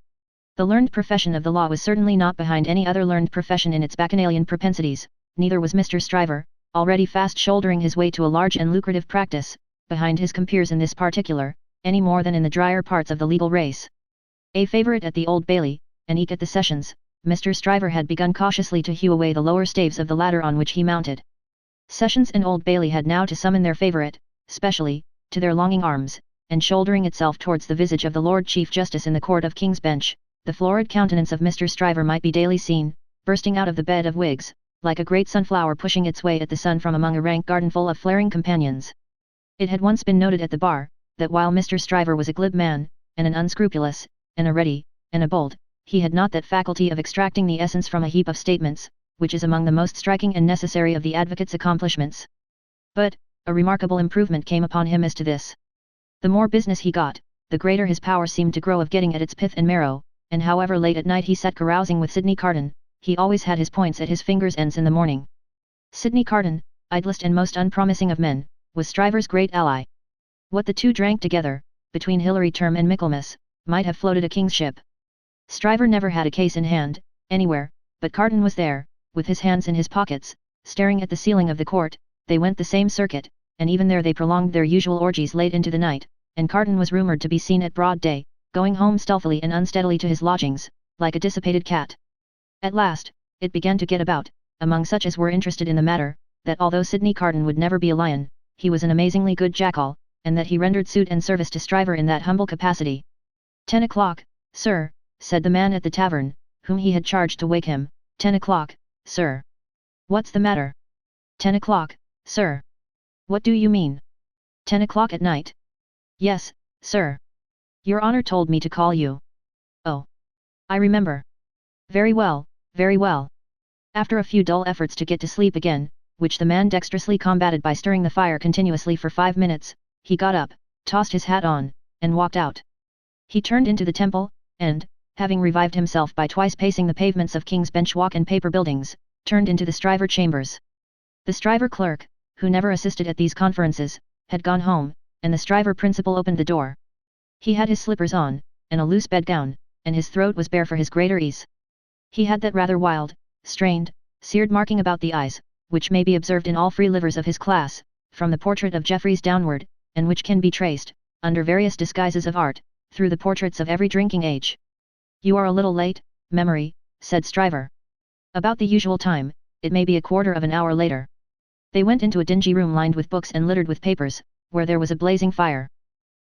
The learned profession of the law was certainly not behind any other learned profession in its bacchanalian propensities, neither was Mr. Stryver, already fast shouldering his way to a large and lucrative practice, behind his compeers in this particular, any more than in the drier parts of the legal race. A favourite at the Old Bailey, and eke at the Sessions, Mr. Stryver had begun cautiously to hew away the lower staves of the ladder on which he mounted. Sessions and Old Bailey had now to summon their favourite, specially, to their longing arms, and shouldering itself towards the visage of the Lord Chief Justice in the Court of King's Bench, the florid countenance of Mr. Stryver might be daily seen, bursting out of the bed of wigs, like a great sunflower pushing its way at the sun from among a rank garden full of flaring companions. It had once been noted at the bar, that while Mr. Stryver was a glib man, and an unscrupulous, and a ready, and a bold, he had not that faculty of extracting the essence from a heap of statements, which is among the most striking and necessary of the advocate's accomplishments. But, a remarkable improvement came upon him as to this. The more business he got, the greater his power seemed to grow of getting at its pith and marrow, and however late at night he sat carousing with Sidney Carton, he always had his points at his fingers' ends in the morning. Sidney Carton, idlest and most unpromising of men, was Stryver's great ally. What the two drank together, between Hilary Term and Michaelmas, might have floated a king's ship. Stryver never had a case in hand, anywhere, but Carton was there, with his hands in his pockets, staring at the ceiling of the court. They went the same circuit, and even there they prolonged their usual orgies late into the night, and Carton was rumoured to be seen at broad day, going home stealthily and unsteadily to his lodgings, like a dissipated cat. At last, it began to get about, among such as were interested in the matter, that although Sidney Carton would never be a lion, he was an amazingly good jackal, and that he rendered suit and service to Stryver in that humble capacity. 10 o'clock, sir, said the man at the tavern, whom he had charged to wake him. 10 o'clock, sir. What's the matter? 10 o'clock, sir. What do you mean? 10 o'clock at night? Yes, sir. Your Honour told me to call you. Oh. I remember. Very well, very well. After a few dull efforts to get to sleep again, which the man dexterously combated by stirring the fire continuously for 5 minutes, he got up, tossed his hat on, and walked out. He turned into the Temple, and, having revived himself by twice pacing the pavements of King's Bench Walk and Paper Buildings, turned into the Stryver chambers. The Stryver clerk, who never assisted at these conferences, had gone home, and the Stryver principal opened the door. He had his slippers on, and a loose bedgown, and his throat was bare for his greater ease. He had that rather wild, strained, seared marking about the eyes, which may be observed in all free livers of his class, from the portrait of Jeffreys downward, and which can be traced, under various disguises of art, through the portraits of every drinking age. You are a little late, Memory, said Stryver. About the usual time, it may be a quarter of an hour later. They went into a dingy room lined with books and littered with papers, where there was a blazing fire.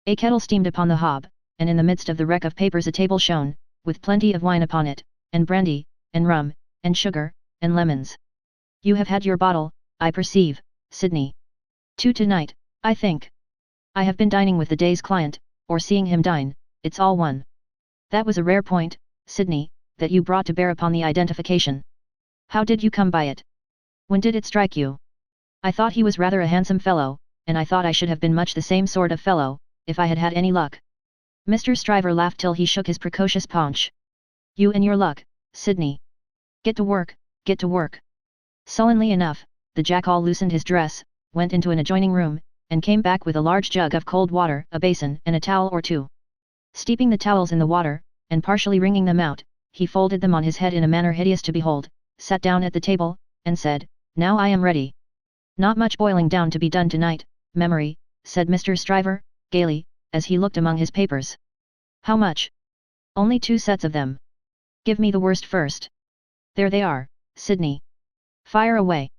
A kettle steamed upon the hob, and in the midst of the wreck of papers a table shone, with plenty of wine upon it, and brandy, and rum, and sugar, and lemons. You have had your bottle, I perceive, Sidney. 2 tonight, I think. I have been dining with the day's client, or seeing him dine, it's all one. That was a rare point, Sidney, that you brought to bear upon the identification. How did you come by it? When did it strike you? I thought he was rather a handsome fellow, and I thought I should have been much the same sort of fellow, if I had had any luck. Mr. Stryver laughed till he shook his precocious paunch. You and your luck, Sidney. Get to work, get to work. Sullenly enough, the jackal loosened his dress, went into an adjoining room, and came back with a large jug of cold water, a basin and a towel or two. Steeping the towels in the water, and partially wringing them out, he folded them on his head in a manner hideous to behold, sat down at the table, and said, Now I am ready. Not much boiling down to be done tonight, Memory, said Mr. Stryver, gaily, as he looked among his papers. How much? Only 2 sets of them. Give me the worst first. There they are, Sidney. Fire away.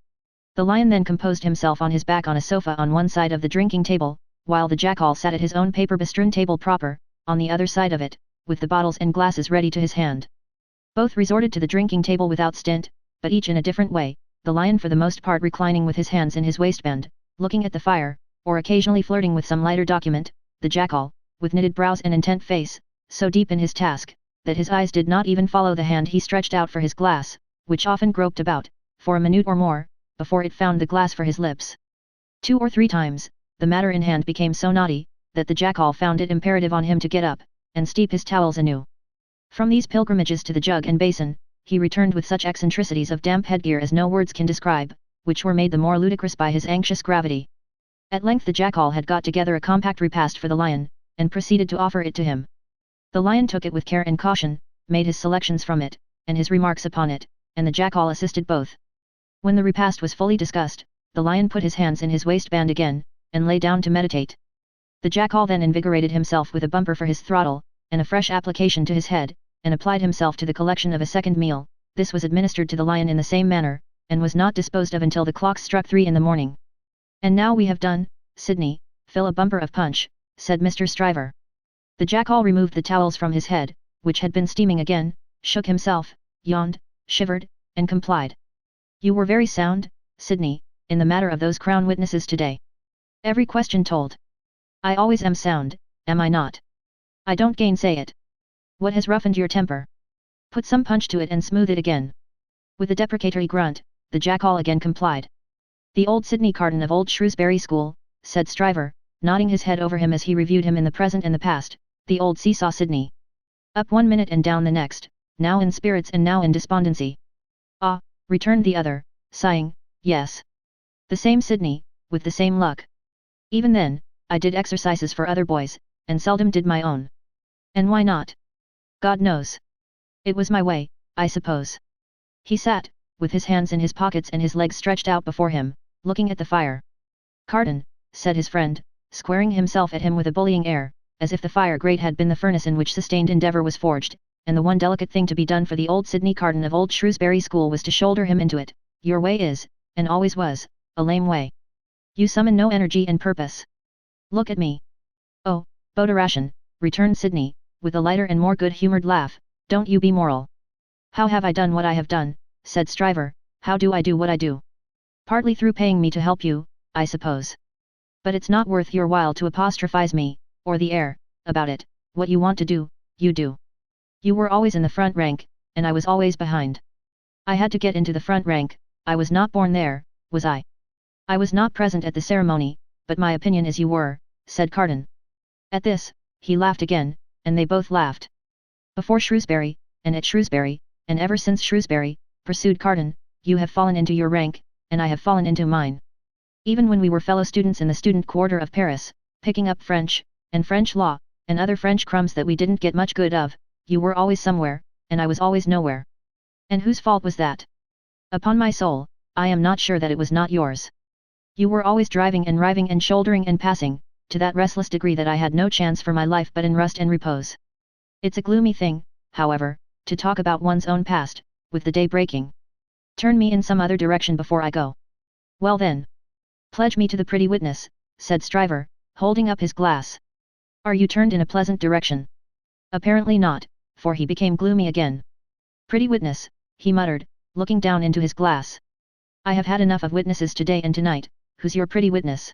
The lion then composed himself on his back on a sofa on one side of the drinking table, while the jackal sat at his own paper-bestrewn table proper, on the other side of it, with the bottles and glasses ready to his hand. Both resorted to the drinking table without stint, but each in a different way, the lion for the most part reclining with his hands in his waistband, looking at the fire, or occasionally flirting with some lighter document, the jackal, with knitted brows and intent face, so deep in his task, that his eyes did not even follow the hand he stretched out for his glass, which often groped about, for a minute or more, before it found the glass for his lips. 2 or 3 times, the matter in hand became so knotty, that the jackal found it imperative on him to get up, and steep his towels anew. From these pilgrimages to the jug and basin, he returned with such eccentricities of damp headgear as no words can describe, which were made the more ludicrous by his anxious gravity. At length the jackal had got together a compact repast for the lion, and proceeded to offer it to him. The lion took it with care and caution, made his selections from it, and his remarks upon it, and the jackal assisted both. When the repast was fully discussed, the lion put his hands in his waistband again, and lay down to meditate. The jackal then invigorated himself with a bumper for his throttle, and a fresh application to his head, and applied himself to the collection of a second meal. This was administered to the lion in the same manner, and was not disposed of until the clock struck 3 in the morning. "And now we have done, Sydney, fill a bumper of punch," said Mr. Stryver. The jackal removed the towels from his head, which had been steaming again, shook himself, yawned, shivered, and complied. "You were very sound, Sydney, in the matter of those Crown witnesses today. Every question told. I always am sound, am I not? I don't gainsay it. What has roughened your temper? Put some punch to it and smooth it again." With a deprecatory grunt, the jackal again complied. "The old Sydney Carton of old Shrewsbury School," said Stryver, nodding his head over him as he reviewed him in the present and the past, "the old seesaw Sydney. Up one minute and down the next, now in spirits and now in despondency." "Ah," returned the other, sighing, "yes. The same Sydney, with the same luck. Even then, I did exercises for other boys, and seldom did my own. And why not? God knows. It was my way, I suppose." He sat, with his hands in his pockets and his legs stretched out before him, looking at the fire. "Carton," said his friend, squaring himself at him with a bullying air, as if the fire grate had been the furnace in which sustained endeavour was forged, and the one delicate thing to be done for the old Sydney Carton of old Shrewsbury School was to shoulder him into it. "Your way is, and always was, a lame way. You summon no energy and purpose. Look at me." "Oh, Bodarashan," returned Sydney, with a lighter and more good-humoured laugh, "don't you be moral." "How have I done what I have done?" said Stryver. "How do I do what I do? Partly through paying me to help you, I suppose. But it's not worth your while to apostrophize me, or the air, about it. What you want to do, you do. You were always in the front rank, and I was always behind. I had to get into the front rank. I was not born there, was I? I was not present at the ceremony, but my opinion is you were," said Carton. At this, he laughed again, and they both laughed. "Before Shrewsbury, and at Shrewsbury, and ever since Shrewsbury," pursued Carton, "you have fallen into your rank, and I have fallen into mine. Even when we were fellow students in the student quarter of Paris, picking up French, and French law, and other French crumbs that we didn't get much good of, you were always somewhere, and I was always nowhere. And whose fault was that? Upon my soul, I am not sure that it was not yours. You were always driving and riving and shouldering and passing, to that restless degree that I had no chance for my life but in rust and repose. It's a gloomy thing, however, to talk about one's own past, with the day breaking. Turn me in some other direction before I go." "Well then. Pledge me to the pretty witness," said Stryver, holding up his glass. "Are you turned in a pleasant direction?" Apparently not, for he became gloomy again. "Pretty witness," he muttered, looking down into his glass. "I have had enough of witnesses today and tonight. Who's your pretty witness?"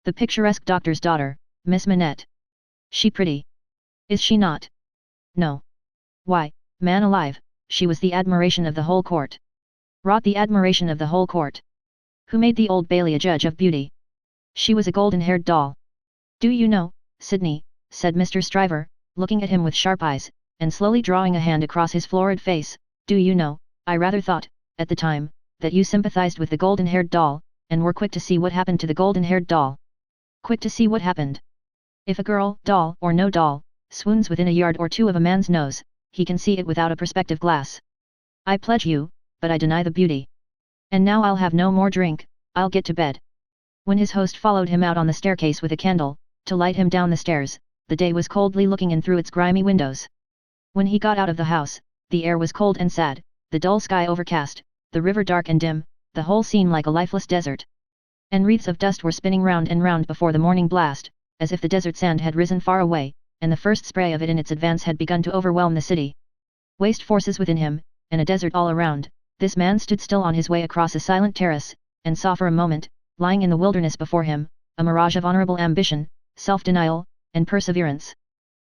"The picturesque doctor's daughter, Miss Manette." "She pretty? Is she not?" "No. Why, man alive, she was the admiration of the whole court." "Wrought the admiration of the whole court? Who made the Old Bailey a judge of beauty?" "She was a golden-haired doll." "Do you know, Sydney," said Mr. Stryver, looking at him with sharp eyes, and slowly drawing a hand across his florid face, "do you know, I rather thought, at the time, that you sympathized with the golden-haired doll, and were quick to see what happened to the golden-haired doll." "Quick to see what happened? If a girl, doll or no doll, swoons within a yard or two of a man's nose, he can see it without a perspective glass. I pledge you, but I deny the beauty. And now I'll have no more drink, I'll get to bed." When his host followed him out on the staircase with a candle, to light him down the stairs, the day was coldly looking in through its grimy windows. When he got out of the house, the air was cold and sad, the dull sky overcast, the river dark and dim, the whole scene like a lifeless desert. And wreaths of dust were spinning round and round before the morning blast, as if the desert sand had risen far away, and the first spray of it in its advance had begun to overwhelm the city. Waste forces within him, and a desert all around, this man stood still on his way across a silent terrace, and saw for a moment, lying in the wilderness before him, a mirage of honourable ambition, self-denial, and perseverance.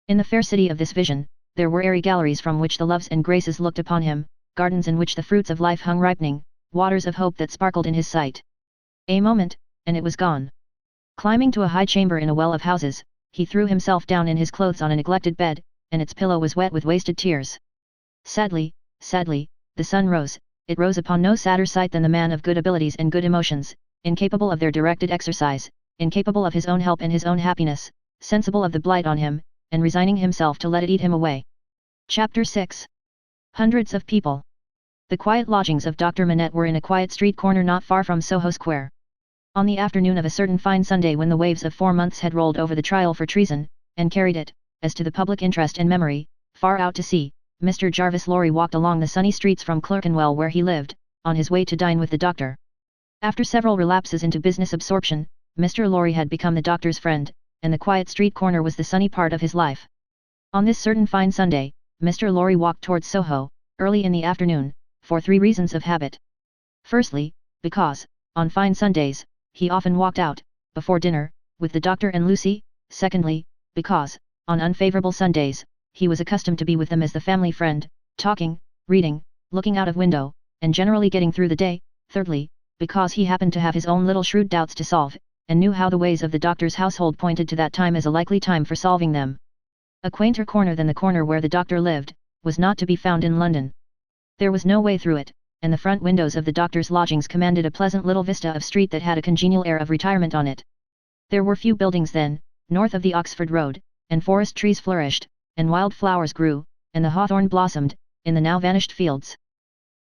In the fair city of this vision, there were airy galleries from which the loves and graces looked upon him, gardens in which the fruits of life hung ripening, waters of hope that sparkled in his sight. A moment, and it was gone. Climbing to a high chamber in a well of houses, he threw himself down in his clothes on a neglected bed, and its pillow was wet with wasted tears. Sadly, sadly, the sun rose. It rose upon no sadder sight than the man of good abilities and good emotions, incapable of their directed exercise, incapable of his own help and his own happiness, sensible of the blight on him, and resigning himself to let it eat him away. Chapter 6. Hundreds of people. The quiet lodgings of Dr. Manette were in a quiet street corner not far from Soho Square. On the afternoon of a certain fine Sunday when the waves of 4 months had rolled over the trial for treason, and carried it, as to the public interest and memory, far out to sea, Mr. Jarvis Lorry walked along the sunny streets from Clerkenwell where he lived, on his way to dine with the doctor. After several relapses into business absorption, Mr. Lorry had become the doctor's friend, and the quiet street corner was the sunny part of his life. On this certain fine Sunday, Mr. Lorry walked towards Soho, early in the afternoon, for 3 reasons of habit. Firstly, because, on fine Sundays, he often walked out, before dinner, with the doctor and Lucy. Secondly, because, on unfavourable Sundays, he was accustomed to be with them as the family friend, talking, reading, looking out of window, and generally getting through the day. Thirdly, because he happened to have his own little shrewd doubts to solve, and knew how the ways of the doctor's household pointed to that time as a likely time for solving them. A quainter corner than the corner where the doctor lived, was not to be found in London. There was no way through it, and the front windows of the doctor's lodgings commanded a pleasant little vista of street that had a congenial air of retirement on it. There were few buildings then, north of the Oxford Road, and forest trees flourished, and wild flowers grew, and the hawthorn blossomed, in the now vanished fields.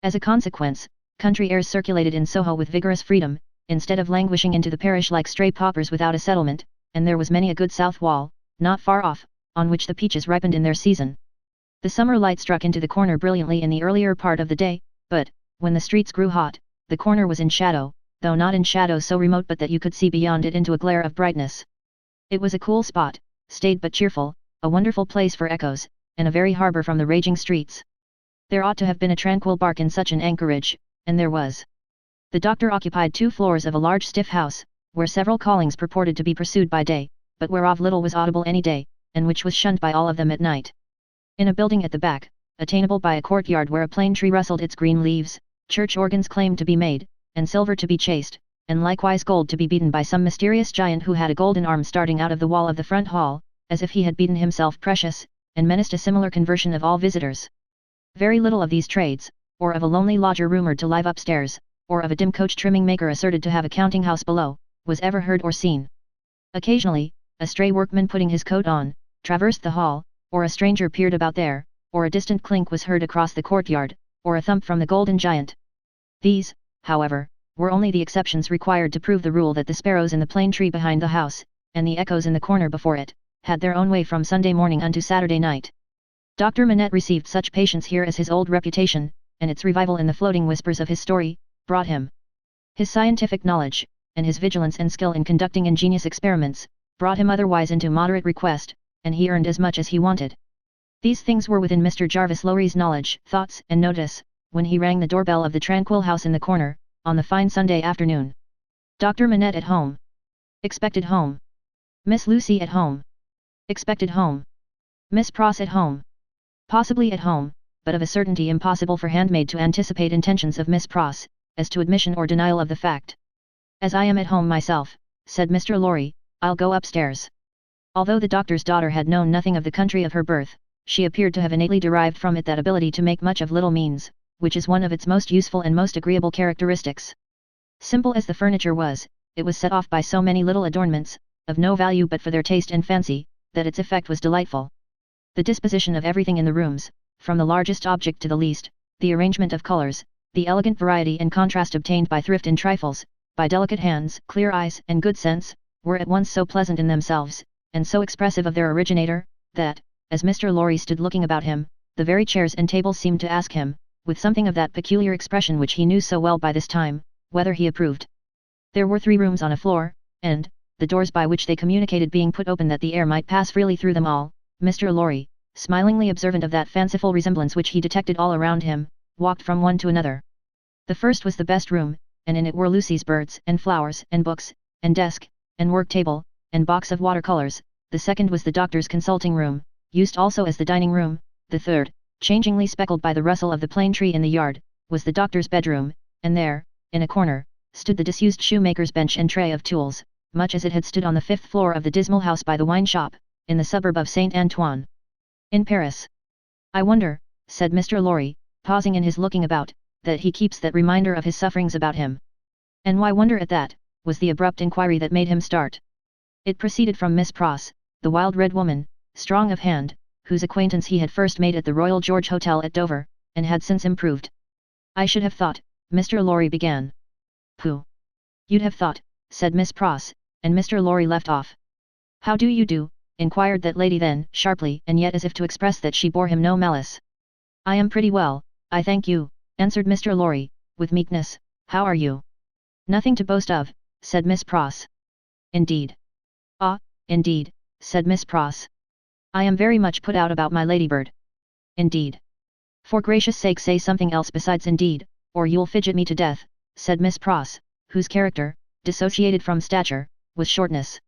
As a consequence, country airs circulated in Soho with vigorous freedom, instead of languishing into the parish like stray paupers without a settlement, and there was many a good south wall, not far off, on which the peaches ripened in their season. The summer light struck into the corner brilliantly in the earlier part of the day, but, when the streets grew hot, the corner was in shadow, though not in shadow so remote but that you could see beyond it into a glare of brightness. It was a cool spot, staid but cheerful, a wonderful place for echoes, and a very harbour from the raging streets. There ought to have been a tranquil bark in such an anchorage, and there was. The doctor occupied 2 floors of a large stiff house, where several callings purported to be pursued by day, but whereof little was audible any day, and which was shunned by all of them at night. In a building at the back, attainable by a courtyard where a plane tree rustled its green leaves, church organs claimed to be made, and silver to be chased, and likewise gold to be beaten by some mysterious giant who had a golden arm starting out of the wall of the front hall, as if he had beaten himself precious, and menaced a similar conversion of all visitors. Very little of these trades, or of a lonely lodger rumoured to live upstairs, or of a dim coach trimming maker asserted to have a counting house below, was ever heard or seen. Occasionally, a stray workman putting his coat on, traversed the hall, or a stranger peered about there, or a distant clink was heard across the courtyard, or a thump from the golden giant. These, however, were only the exceptions required to prove the rule that the sparrows in the plane tree behind the house, and the echoes in the corner before it, had their own way from Sunday morning unto Saturday night. Dr. Manette received such patience here as his old reputation, and its revival in the floating whispers of his story, brought him. His scientific knowledge, and his vigilance and skill in conducting ingenious experiments, brought him otherwise into moderate request, and he earned as much as he wanted. These things were within Mr. Jarvis Lorry's knowledge, thoughts, and notice, when he rang the doorbell of the tranquil house in the corner, on the fine Sunday afternoon. Dr. Manette at home. Expected home. Miss Lucy at home. Expected home. Miss Pross at home. Possibly at home, but of a certainty impossible for handmaid to anticipate intentions of Miss Pross, as to admission or denial of the fact. As I am at home myself, said Mr. Lorry, I'll go upstairs. Although the doctor's daughter had known nothing of the country of her birth, she appeared to have innately derived from it that ability to make much of little means, which is one of its most useful and most agreeable characteristics. Simple as the furniture was, it was set off by so many little adornments, of no value but for their taste and fancy, that its effect was delightful. The disposition of everything in the rooms, from the largest object to the least, the arrangement of colours, the elegant variety and contrast obtained by thrift in trifles, by delicate hands, clear eyes, and good sense, were at once so pleasant in themselves, and so expressive of their originator, that, as Mr. Lorry stood looking about him, the very chairs and tables seemed to ask him, with something of that peculiar expression which he knew so well by this time, whether he approved. There were 3 rooms on a floor, and, the doors by which they communicated being put open that the air might pass freely through them all, Mr. Lorry, smilingly observant of that fanciful resemblance which he detected all around him, walked from one to another. The first was the best room, and in it were Lucy's birds and flowers and books, and desk, and work table, and box of watercolours. The second was the doctor's consulting room, used also as the dining room. The third, changingly speckled by the rustle of the plane tree in the yard, was the doctor's bedroom, and there, in a corner, stood the disused shoemaker's bench and tray of tools, much as it had stood on the 5th floor of the dismal house by the wine shop, in the suburb of Saint Antoine, in Paris. I wonder, said Mr. Lorry, pausing in his looking about, that he keeps that reminder of his sufferings about him. And why wonder at that, was the abrupt inquiry that made him start. It proceeded from Miss Pross, the wild red woman, strong of hand, whose acquaintance he had first made at the Royal George Hotel at Dover, and had since improved. I should have thought, Mr. Lorry began. Pooh! You'd have thought, said Miss Pross, and Mr. Lorry left off. How do you do? Inquired that lady then, sharply, and yet as if to express that she bore him no malice. I am pretty well, I thank you, answered Mr. Lorry, with meekness, "How are you?" "Nothing to boast of," said Miss Pross. "Indeed." "Ah, indeed," said Miss Pross. "I am very much put out about my ladybird." "Indeed." "For gracious sake say something else besides indeed, or you'll fidget me to death," said Miss Pross, whose character, dissociated from stature, was shortness.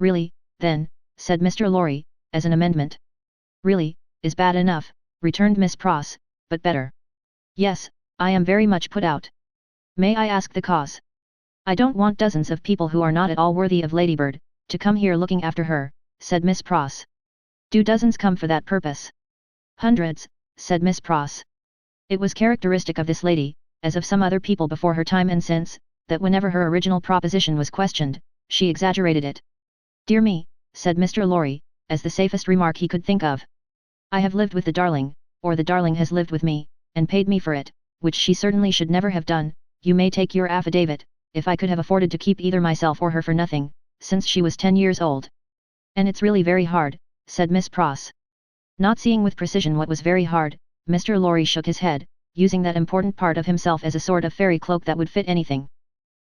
"Really, then," said Mr. Lorry, as an amendment. "Really, is bad enough," returned Miss Pross, "but better." "Yes, I am very much put out." "May I ask the cause?" "I don't want dozens of people who are not at all worthy of Ladybird, to come here looking after her," said Miss Pross. "Do dozens come for that purpose?" "Hundreds," said Miss Pross. It was characteristic of this lady, as of some other people before her time and since, that whenever her original proposition was questioned, she exaggerated it. "Dear me," said Mr. Lorry, as the safest remark he could think of. "I have lived with the darling, or the darling has lived with me, and paid me for it, which she certainly should never have done. You may take your affidavit, if I could have afforded to keep either myself or her for nothing, since she was 10 years old." "And it's really very hard," said Miss Pross. Not seeing with precision what was very hard, Mr. Lorry shook his head, using that important part of himself as a sort of fairy cloak that would fit anything.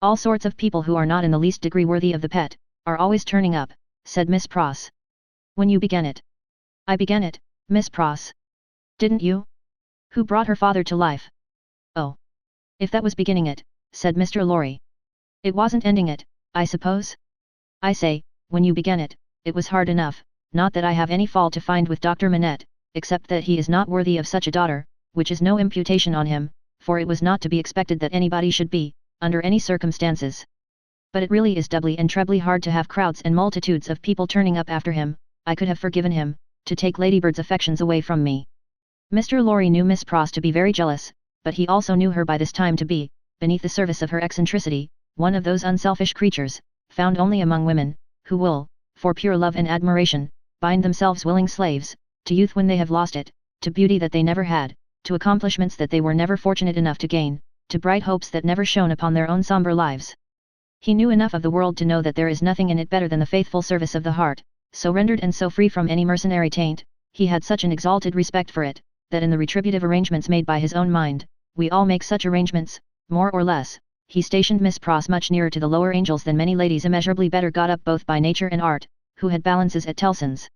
"All sorts of people who are not in the least degree worthy of the pet, are always turning up," said Miss Pross. "When you began it." "I began it, Miss Pross." "Didn't you? Who brought her father to life?" "Oh. If that was beginning it," said Mr. Lorry. "It wasn't ending it, I suppose?" "I say, when you began it, it was hard enough, not that I have any fault to find with Dr. Manette, except that he is not worthy of such a daughter, which is no imputation on him, for it was not to be expected that anybody should be, under any circumstances. But it really is doubly and trebly hard to have crowds and multitudes of people turning up after him. I could have forgiven him, to take Ladybird's affections away from me." Mr. Lorry knew Miss Pross to be very jealous, but he also knew her by this time to be, beneath the surface of her eccentricity, one of those unselfish creatures, found only among women, who will, for pure love and admiration, bind themselves willing slaves, to youth when they have lost it, to beauty that they never had, to accomplishments that they were never fortunate enough to gain, to bright hopes that never shone upon their own sombre lives. He knew enough of the world to know that there is nothing in it better than the faithful service of the heart, so rendered and so free from any mercenary taint. He had such an exalted respect for it, that in the retributive arrangements made by his own mind, we all make such arrangements, more or less, he stationed Miss Pross much nearer to the lower angels than many ladies immeasurably better got up both by nature and art, who had balances at Tellson's.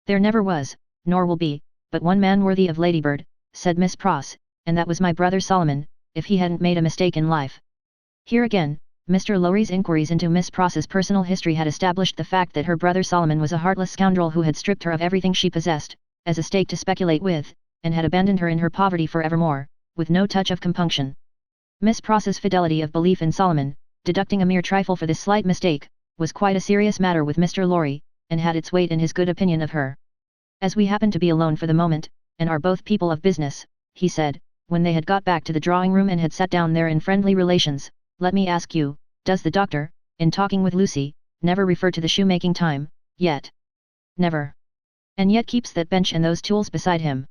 "There never was, nor will be, but one man worthy of Ladybird," said Miss Pross, "and that was my brother Solomon, if he hadn't made a mistake in life." Here again, Mr. Lorry's inquiries into Miss Pross's personal history had established the fact that her brother Solomon was a heartless scoundrel who had stripped her of everything she possessed, as a stake to speculate with, and had abandoned her in her poverty for evermore, with no touch of compunction. Miss Pross's fidelity of belief in Solomon, deducting a mere trifle for this slight mistake, was quite a serious matter with Mr. Lorry, and had its weight in his good opinion of her. "As we happen to be alone for the moment, and are both people of business," he said, when they had got back to the drawing-room and had sat down there in friendly relations, "let me ask you, does the doctor, in talking with Lucy, never refer to the shoemaking time, yet?" "Never. And yet keeps that bench and those tools beside him."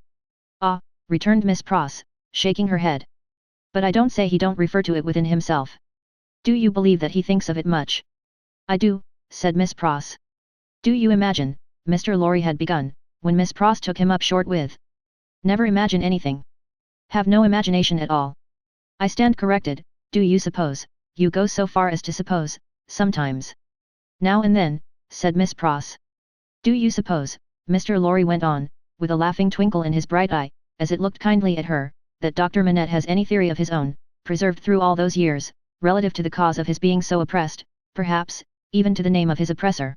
"Ah," returned Miss Pross, shaking her head. "But I don't say he don't refer to it within himself." "Do you believe that he thinks of it much?" "I do," said Miss Pross. "Do you imagine," Mr. Lorry had begun, when Miss Pross took him up short with, "Never imagine anything. Have no imagination at all." "I stand corrected. Do you suppose, you go so far as to suppose, sometimes?" "Now and then," said Miss Pross. "Do you suppose," Mr. Lorry went on, with a laughing twinkle in his bright eye, as it looked kindly at her, "that Dr. Manette has any theory of his own, preserved through all those years, relative to the cause of his being so oppressed, perhaps, even to the name of his oppressor?"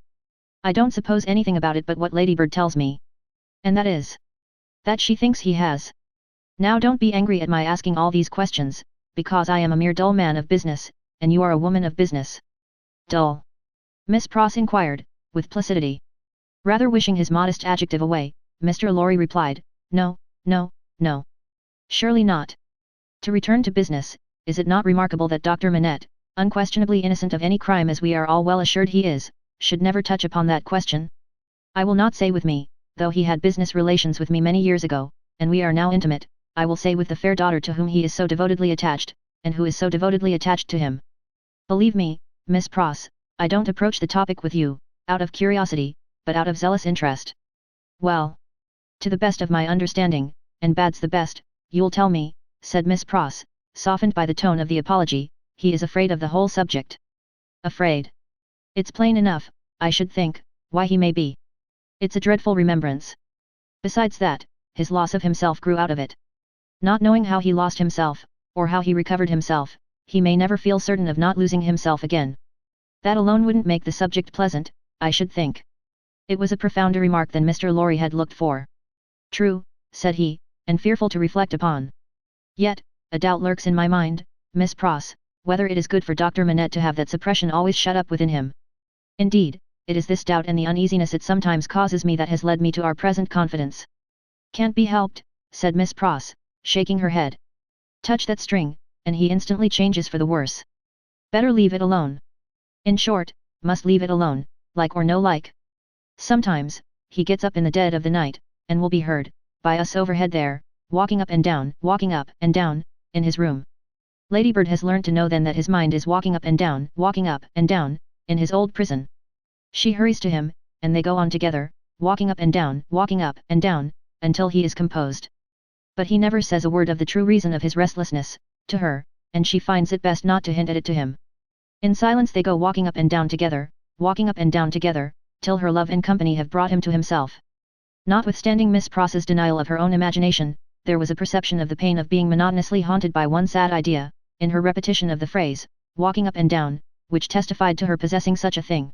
"I don't suppose anything about it but what Ladybird tells me." "And that is?" "That she thinks he has." "Now don't be angry at my asking all these questions, because I am a mere dull man of business, and you are a woman of business." "Dull?" Miss Pross inquired, with placidity. Rather wishing his modest adjective away, Mr. Lorry replied, "No, no, no. Surely not. To return to business, is it not remarkable that Dr. Manette, unquestionably innocent of any crime as we are all well assured he is, should never touch upon that question? I will not say with me, though he had business relations with me many years ago, and we are now intimate, I will say with the fair daughter to whom he is so devotedly attached, and who is so devotedly attached to him. Believe me, Miss Pross, I don't approach the topic with you, out of curiosity, but out of zealous interest." "Well, to the best of my understanding, and bad's the best, you'll tell me," said Miss Pross, softened by the tone of the apology, he is afraid of the whole subject. Afraid? It's plain enough, I should think, why he may be. It's a dreadful remembrance. Besides that, his loss of himself grew out of it. Not knowing how he lost himself, or how he recovered himself, he may never feel certain of not losing himself again. That alone wouldn't make the subject pleasant, I should think. It was a profounder remark than Mr. Lorry had looked for. True, said he, and fearful to reflect upon. Yet, a doubt lurks in my mind, Miss Pross, whether it is good for Dr. Manette to have that suppression always shut up within him. Indeed, it is this doubt and the uneasiness it sometimes causes me that has led me to our present confidence. Can't be helped, said Miss Pross, shaking her head. Touch that string, and he instantly changes for the worse. Better leave it alone. In short, must leave it alone, like or no like. Sometimes, he gets up in the dead of the night, and will be heard, by us overhead there, walking up and down, in his room. Ladybird has learnt to know then that his mind is walking up and down, in his old prison. She hurries to him, and they go on together, walking up and down, until he is composed. But he never says a word of the true reason of his restlessness, to her, and she finds it best not to hint at it to him. In silence they go walking up and down together, till her love and company have brought him to himself. Notwithstanding Miss Pross's denial of her own imagination, there was a perception of the pain of being monotonously haunted by one sad idea, in her repetition of the phrase, walking up and down, which testified to her possessing such a thing.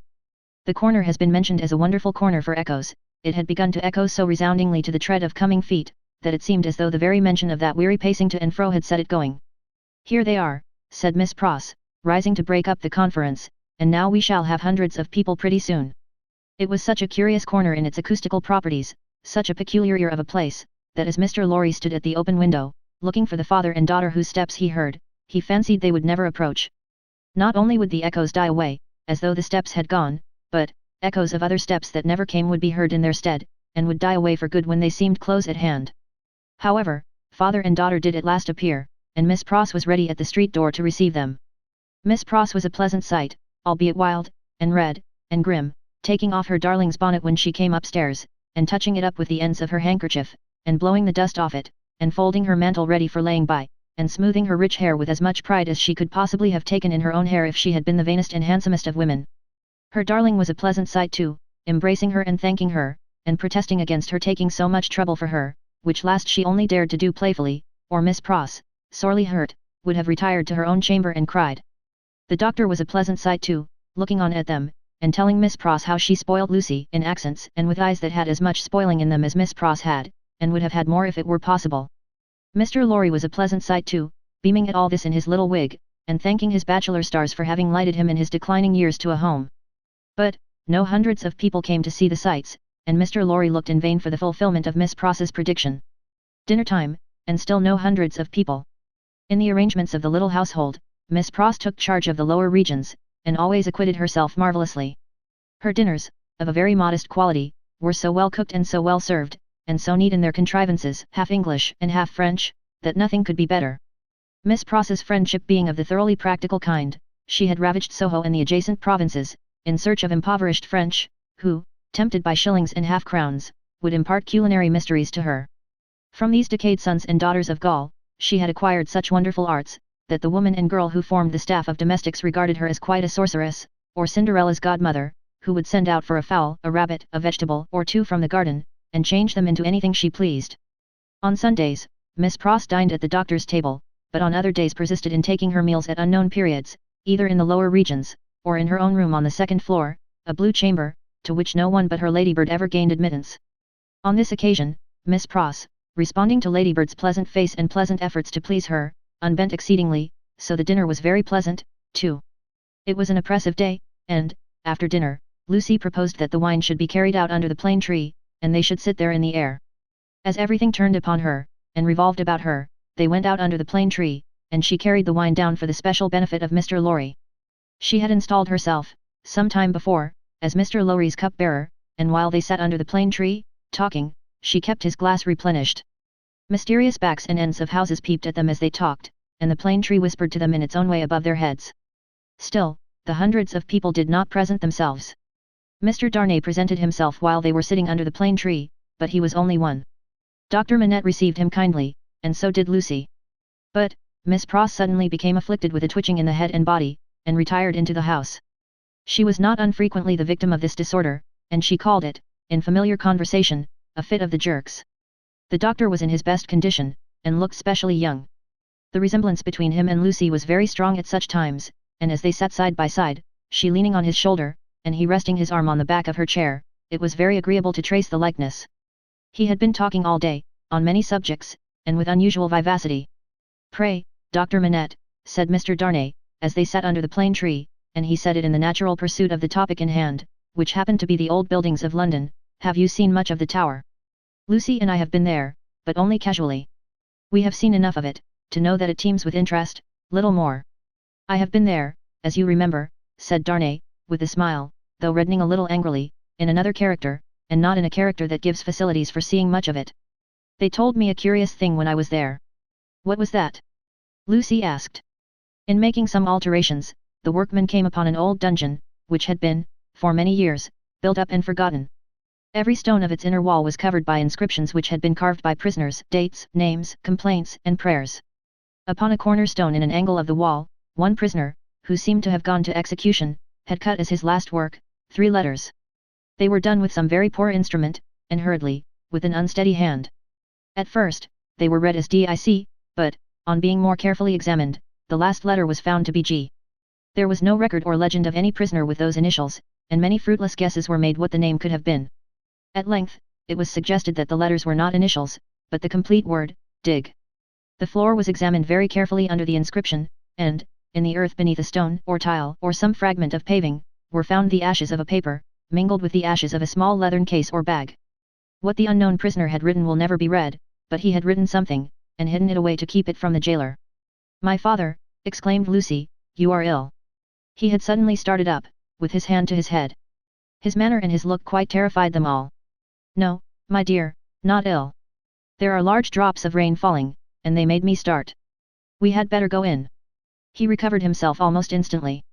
The corner has been mentioned as a wonderful corner for echoes. It had begun to echo so resoundingly to the tread of coming feet, that it seemed as though the very mention of that weary pacing to and fro had set it going. Here they are, said Miss Pross, rising to break up the conference, and now we shall have hundreds of people pretty soon. It was such a curious corner in its acoustical properties, such a peculiar ear of a place, that as Mr. Lorry stood at the open window, looking for the father and daughter whose steps he heard, he fancied they would never approach. Not only would the echoes die away, as though the steps had gone, but, echoes of other steps that never came would be heard in their stead, and would die away for good when they seemed close at hand. However, father and daughter did at last appear, and Miss Pross was ready at the street door to receive them. Miss Pross was a pleasant sight, albeit wild, and red, and grim, taking off her darling's bonnet when she came upstairs, and touching it up with the ends of her handkerchief, and blowing the dust off it, and folding her mantle ready for laying by, and smoothing her rich hair with as much pride as she could possibly have taken in her own hair if she had been the vainest and handsomest of women. Her darling was a pleasant sight too, embracing her and thanking her, and protesting against her taking so much trouble for her, which last she only dared to do playfully, or Miss Pross, sorely hurt, would have retired to her own chamber and cried. The doctor was a pleasant sight too, looking on at them, and telling Miss Pross how she spoiled Lucy in accents and with eyes that had as much spoiling in them as Miss Pross had, and would have had more if it were possible. Mr. Lorry was a pleasant sight too, beaming at all this in his little wig, and thanking his bachelor stars for having lighted him in his declining years to a home. But, no hundreds of people came to see the sights, and Mr. Lorry looked in vain for the fulfillment of Miss Pross's prediction. Dinner time, and still no hundreds of people. In the arrangements of the little household, Miss Pross took charge of the lower regions, and always acquitted herself marvellously. Her dinners, of a very modest quality, were so well cooked and so well served, and so neat in their contrivances, half English and half French, that nothing could be better. Miss Pross's friendship being of the thoroughly practical kind, she had ravaged Soho and the adjacent provinces, in search of impoverished French, who, tempted by shillings and half-crowns, would impart culinary mysteries to her. From these decayed sons and daughters of Gaul, she had acquired such wonderful arts, that the woman and girl who formed the staff of domestics regarded her as quite a sorceress, or Cinderella's godmother, who would send out for a fowl, a rabbit, a vegetable or two from the garden, and change them into anything she pleased. On Sundays, Miss Pross dined at the doctor's table, but on other days persisted in taking her meals at unknown periods, either in the lower regions, or in her own room on the second floor, a blue chamber, to which no one but her Ladybird ever gained admittance. On this occasion, Miss Pross, responding to Ladybird's pleasant face and pleasant efforts to please her, unbent exceedingly, so the dinner was very pleasant, too. It was an oppressive day, and, after dinner, Lucy proposed that the wine should be carried out under the plane tree, and they should sit there in the air. As everything turned upon her, and revolved about her, they went out under the plane tree, and she carried the wine down for the special benefit of Mr. Lorry. She had installed herself, some time before, as Mr. Lorry's cup-bearer, and while they sat under the plane tree, talking, she kept his glass replenished. Mysterious backs and ends of houses peeped at them as they talked, and the plane tree whispered to them in its own way above their heads. Still, the hundreds of people did not present themselves. Mr. Darnay presented himself while they were sitting under the plane tree, but he was only one. Dr. Manette received him kindly, and so did Lucy. But, Miss Pross suddenly became afflicted with a twitching in the head and body, and retired into the house. She was not unfrequently the victim of this disorder, and she called it, in familiar conversation, a fit of the jerks. The doctor was in his best condition, and looked specially young. The resemblance between him and Lucy was very strong at such times, and as they sat side by side, she leaning on his shoulder, and he resting his arm on the back of her chair, it was very agreeable to trace the likeness. He had been talking all day, on many subjects, and with unusual vivacity. "Pray, Dr. Manette," said Mr. Darnay, as they sat under the plane tree, and he said it in the natural pursuit of the topic in hand, which happened to be the old buildings of London, "have you seen much of the Tower?" "Lucy and I have been there, but only casually. We have seen enough of it, to know that it teems with interest, little more." "I have been there, as you remember," said Darnay, with a smile, though reddening a little angrily, "in another character, and not in a character that gives facilities for seeing much of it. They told me a curious thing when I was there." "What was that?" Lucy asked. "In making some alterations, the workmen came upon an old dungeon, which had been, for many years, built up and forgotten. Every stone of its inner wall was covered by inscriptions which had been carved by prisoners, dates, names, complaints, and prayers. Upon a corner stone in an angle of the wall, one prisoner, who seemed to have gone to execution, had cut as his last work, 3 letters. They were done with some very poor instrument, and hurriedly, with an unsteady hand. At first, they were read as DIC, but, on being more carefully examined, the last letter was found to be G. There was no record or legend of any prisoner with those initials, and many fruitless guesses were made what the name could have been. At length, it was suggested that the letters were not initials, but the complete word, dig. The floor was examined very carefully under the inscription, and, in the earth beneath a stone or tile or some fragment of paving, were found the ashes of a paper, mingled with the ashes of a small leathern case or bag. What the unknown prisoner had written will never be read, but he had written something, and hidden it away to keep it from the jailer. "My father," exclaimed Lucy, "you are ill." He had suddenly started up, with his hand to his head. His manner and his look quite terrified them all. "No, my dear, not ill. There are large drops of rain falling, and they made me start. We had better go in." He recovered himself almost instantly.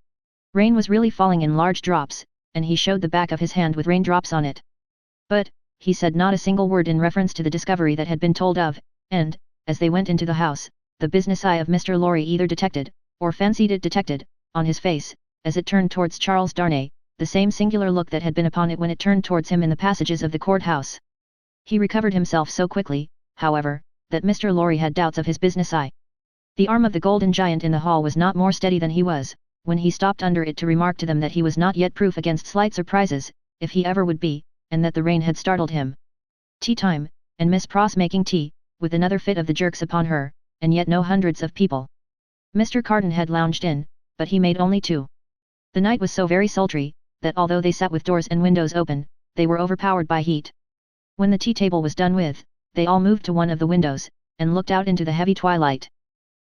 Rain was really falling in large drops, and he showed the back of his hand with raindrops on it. But, he said not a single word in reference to the discovery that had been told of, and, as they went into the house, the business eye of Mr. Lorry either detected, or fancied it detected, on his face, as it turned towards Charles Darnay, the same singular look that had been upon it when it turned towards him in the passages of the court-house. He recovered himself so quickly, however, that Mr. Lorry had doubts of his business eye. The arm of the golden giant in the hall was not more steady than he was, when he stopped under it to remark to them that he was not yet proof against slight surprises, if he ever would be, and that the rain had startled him. Tea time, and Miss Pross making tea, with another fit of the jerks upon her, and yet no hundreds of people. Mr. Carton had lounged in, but he made only 2. The night was so very sultry, that although they sat with doors and windows open, they were overpowered by heat. When the tea table was done with, they all moved to one of the windows, and looked out into the heavy twilight.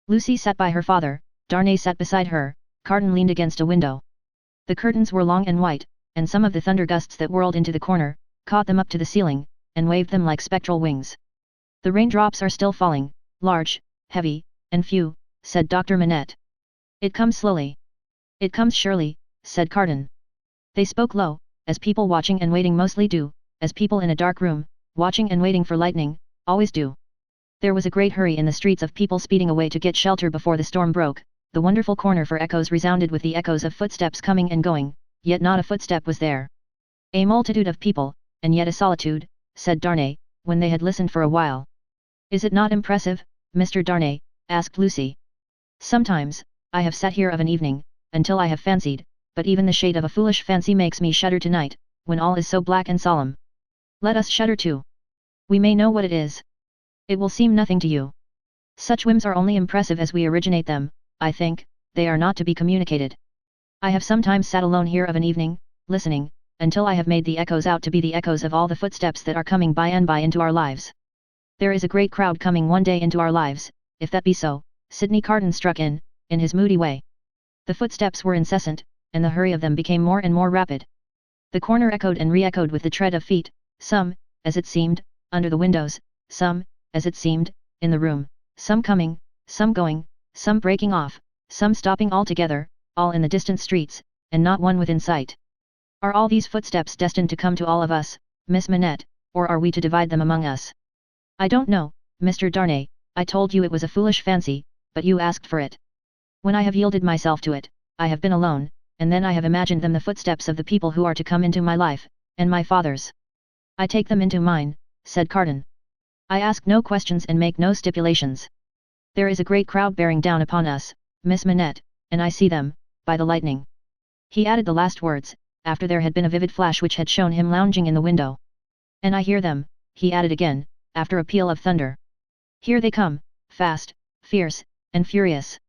Lucy sat by her father, Darnay sat beside her, Carton leaned against a window. The curtains were long and white, and some of the thunder gusts that whirled into the corner, caught them up to the ceiling, and waved them like spectral wings. "The raindrops are still falling, large, heavy, and few," said Dr. Manette. "It comes slowly." "It comes surely," said Carton. They spoke low, as people watching and waiting mostly do, as people in a dark room, watching and waiting for lightning, always do. There was a great hurry in the streets of people speeding away to get shelter before the storm broke. The wonderful corner for echoes resounded with the echoes of footsteps coming and going, yet not a footstep was there. "A multitude of people, and yet a solitude," said Darnay, when they had listened for a while. "Is it not impressive, Mr. Darnay?" asked Lucy. "Sometimes, I have sat here of an evening, until I have fancied, but even the shade of a foolish fancy makes me shudder tonight, when all is so black and solemn. Let us shudder too. We may know what it is. It will seem nothing to you. Such whims are only impressive as we originate them, I think, they are not to be communicated. I have sometimes sat alone here of an evening, listening, until I have made the echoes out to be the echoes of all the footsteps that are coming by and by into our lives. There is a great crowd coming one day into our lives, if that be so." Sidney Carton struck in his moody way. The footsteps were incessant, and the hurry of them became more and more rapid. The corner echoed and re-echoed with the tread of feet, some, as it seemed, under the windows, some, as it seemed, in the room, some coming, some going, some breaking off, some stopping altogether, all in the distant streets, and not one within sight. "Are all these footsteps destined to come to all of us, Miss Manette, or are we to divide them among us?" "I don't know, Mr. Darnay, I told you it was a foolish fancy, but you asked for it. When I have yielded myself to it, I have been alone, and then I have imagined them the footsteps of the people who are to come into my life, and my father's. I take them into mine, said Carton. I ask no questions and make no stipulations. There is a great crowd bearing down upon us, Miss Manette, and I see them, by the lightning. He added the last words, after there had been a vivid flash which had shown him lounging in the window. And I hear them, he added again, after a peal of thunder. Here they come, fast, fierce, and furious.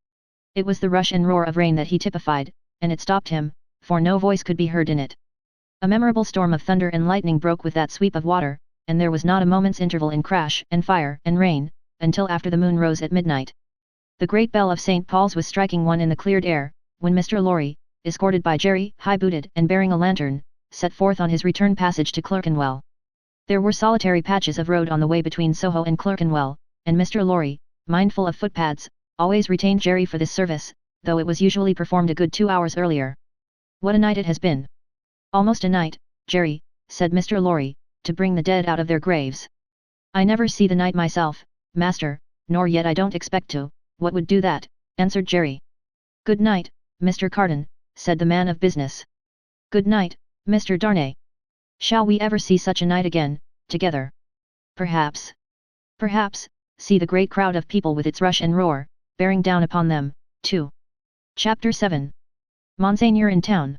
It was the rush and roar of rain that he typified, and it stopped him, for no voice could be heard in it. A memorable storm of thunder and lightning broke with that sweep of water, and there was not a moment's interval in crash and fire and rain, until after the moon rose at midnight. The great bell of St. Paul's was striking one in the cleared air, when Mr. Lorry, escorted by Jerry, high-booted and bearing a lantern, set forth on his return passage to Clerkenwell. There were solitary patches of road on the way between Soho and Clerkenwell, and Mr. Lorry, mindful of footpads, always retained Jerry for this service, though it was usually performed a good 2 hours earlier. What a night it has been! Almost a night, Jerry, said Mr. Lorry, to bring the dead out of their graves. I never see the night myself, master, nor yet I don't expect to. What would do that? Answered Jerry. Good night, Mr. Carton, said the man of business. Good night, Mr. Darnay. Shall we ever see such a night again, together? Perhaps. Perhaps, see the great crowd of people with its rush and roar, bearing down upon them, too. Chapter 7. Monseigneur in town.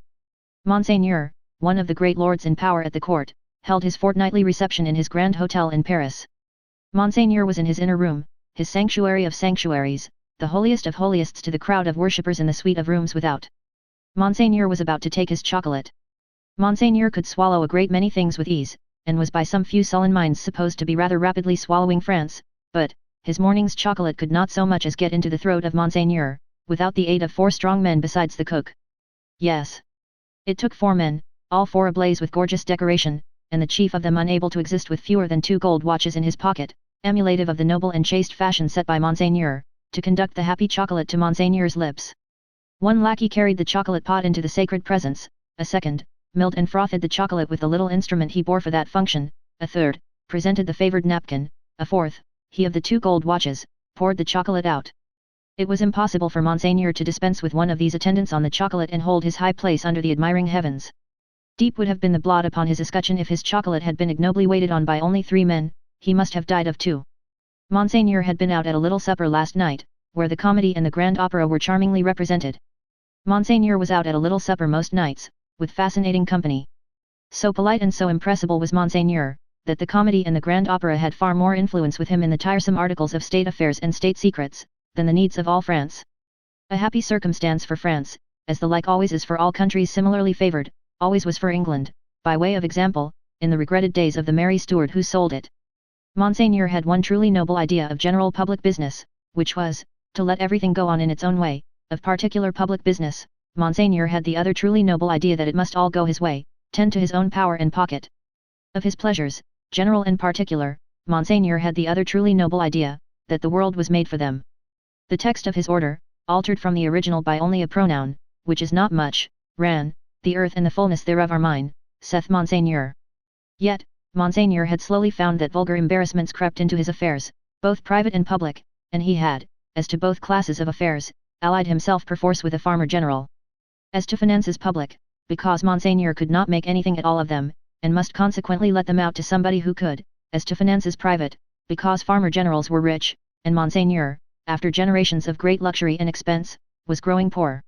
Monseigneur, one of the great lords in power at the court, held his fortnightly reception in his grand hotel in Paris. Monseigneur was in his inner room, his sanctuary of sanctuaries, the holiest of holiests to the crowd of worshippers in the suite of rooms without. Monseigneur was about to take his chocolate. Monseigneur could swallow a great many things with ease, and was by some few sullen minds supposed to be rather rapidly swallowing France, but, his morning's chocolate could not so much as get into the throat of Monseigneur, without the aid of 4 strong men besides the cook. Yes. It took 4 men, all 4 ablaze with gorgeous decoration, and the chief of them unable to exist with fewer than 2 gold watches in his pocket, emulative of the noble and chaste fashion set by Monseigneur, to conduct the happy chocolate to Monseigneur's lips. 1 lackey carried the chocolate pot into the sacred presence, a second, milled and frothed the chocolate with the little instrument he bore for that function, a third, presented the favoured napkin, a fourth, he of the 2 gold watches, poured the chocolate out. It was impossible for Monseigneur to dispense with one of these attendants on the chocolate and hold his high place under the admiring heavens. Deep would have been the blot upon his escutcheon if his chocolate had been ignobly waited on by only 3 men, he must have died of 2. Monseigneur had been out at a little supper last night, where the comedy and the grand opera were charmingly represented. Monseigneur was out at a little supper most nights, with fascinating company. So polite and so impressible was Monseigneur, that the comedy and the grand opera had far more influence with him in the tiresome articles of state affairs and state secrets, than the needs of all France. A happy circumstance for France, as the like always is for all countries similarly favoured, always was for England, by way of example, in the regretted days of the Mary Stuart who sold it. Monseigneur had one truly noble idea of general public business, which was, to let everything go on in its own way. Of particular public business, Monseigneur had the other truly noble idea that it must all go his way, tend to his own power and pocket. Of his pleasures, general and particular, Monseigneur had the other truly noble idea, that the world was made for them. The text of his order, altered from the original by only a pronoun, which is not much, ran, "The earth and the fullness thereof are mine, saith Monseigneur." Yet, Monseigneur had slowly found that vulgar embarrassments crept into his affairs, both private and public, and he had, as to both classes of affairs, allied himself perforce with a farmer general. As to finances public, because Monseigneur could not make anything at all of them, and must consequently let them out to somebody who could, as to finances private, because farmer generals were rich, and Monseigneur, after generations of great luxury and expense, was growing poor.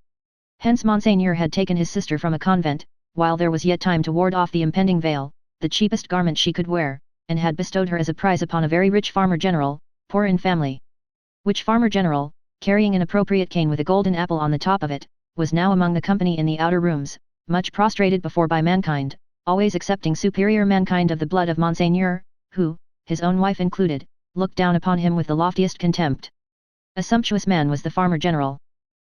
Hence Monseigneur had taken his sister from a convent, while there was yet time to ward off the impending veil, the cheapest garment she could wear, and had bestowed her as a prize upon a very rich farmer general, poor in family. Which farmer general, carrying an appropriate cane with a golden apple on the top of it, was now among the company in the outer rooms, much prostrated before by mankind, always excepting superior mankind of the blood of Monseigneur, who, his own wife included, looked down upon him with the loftiest contempt. A sumptuous man was the farmer general.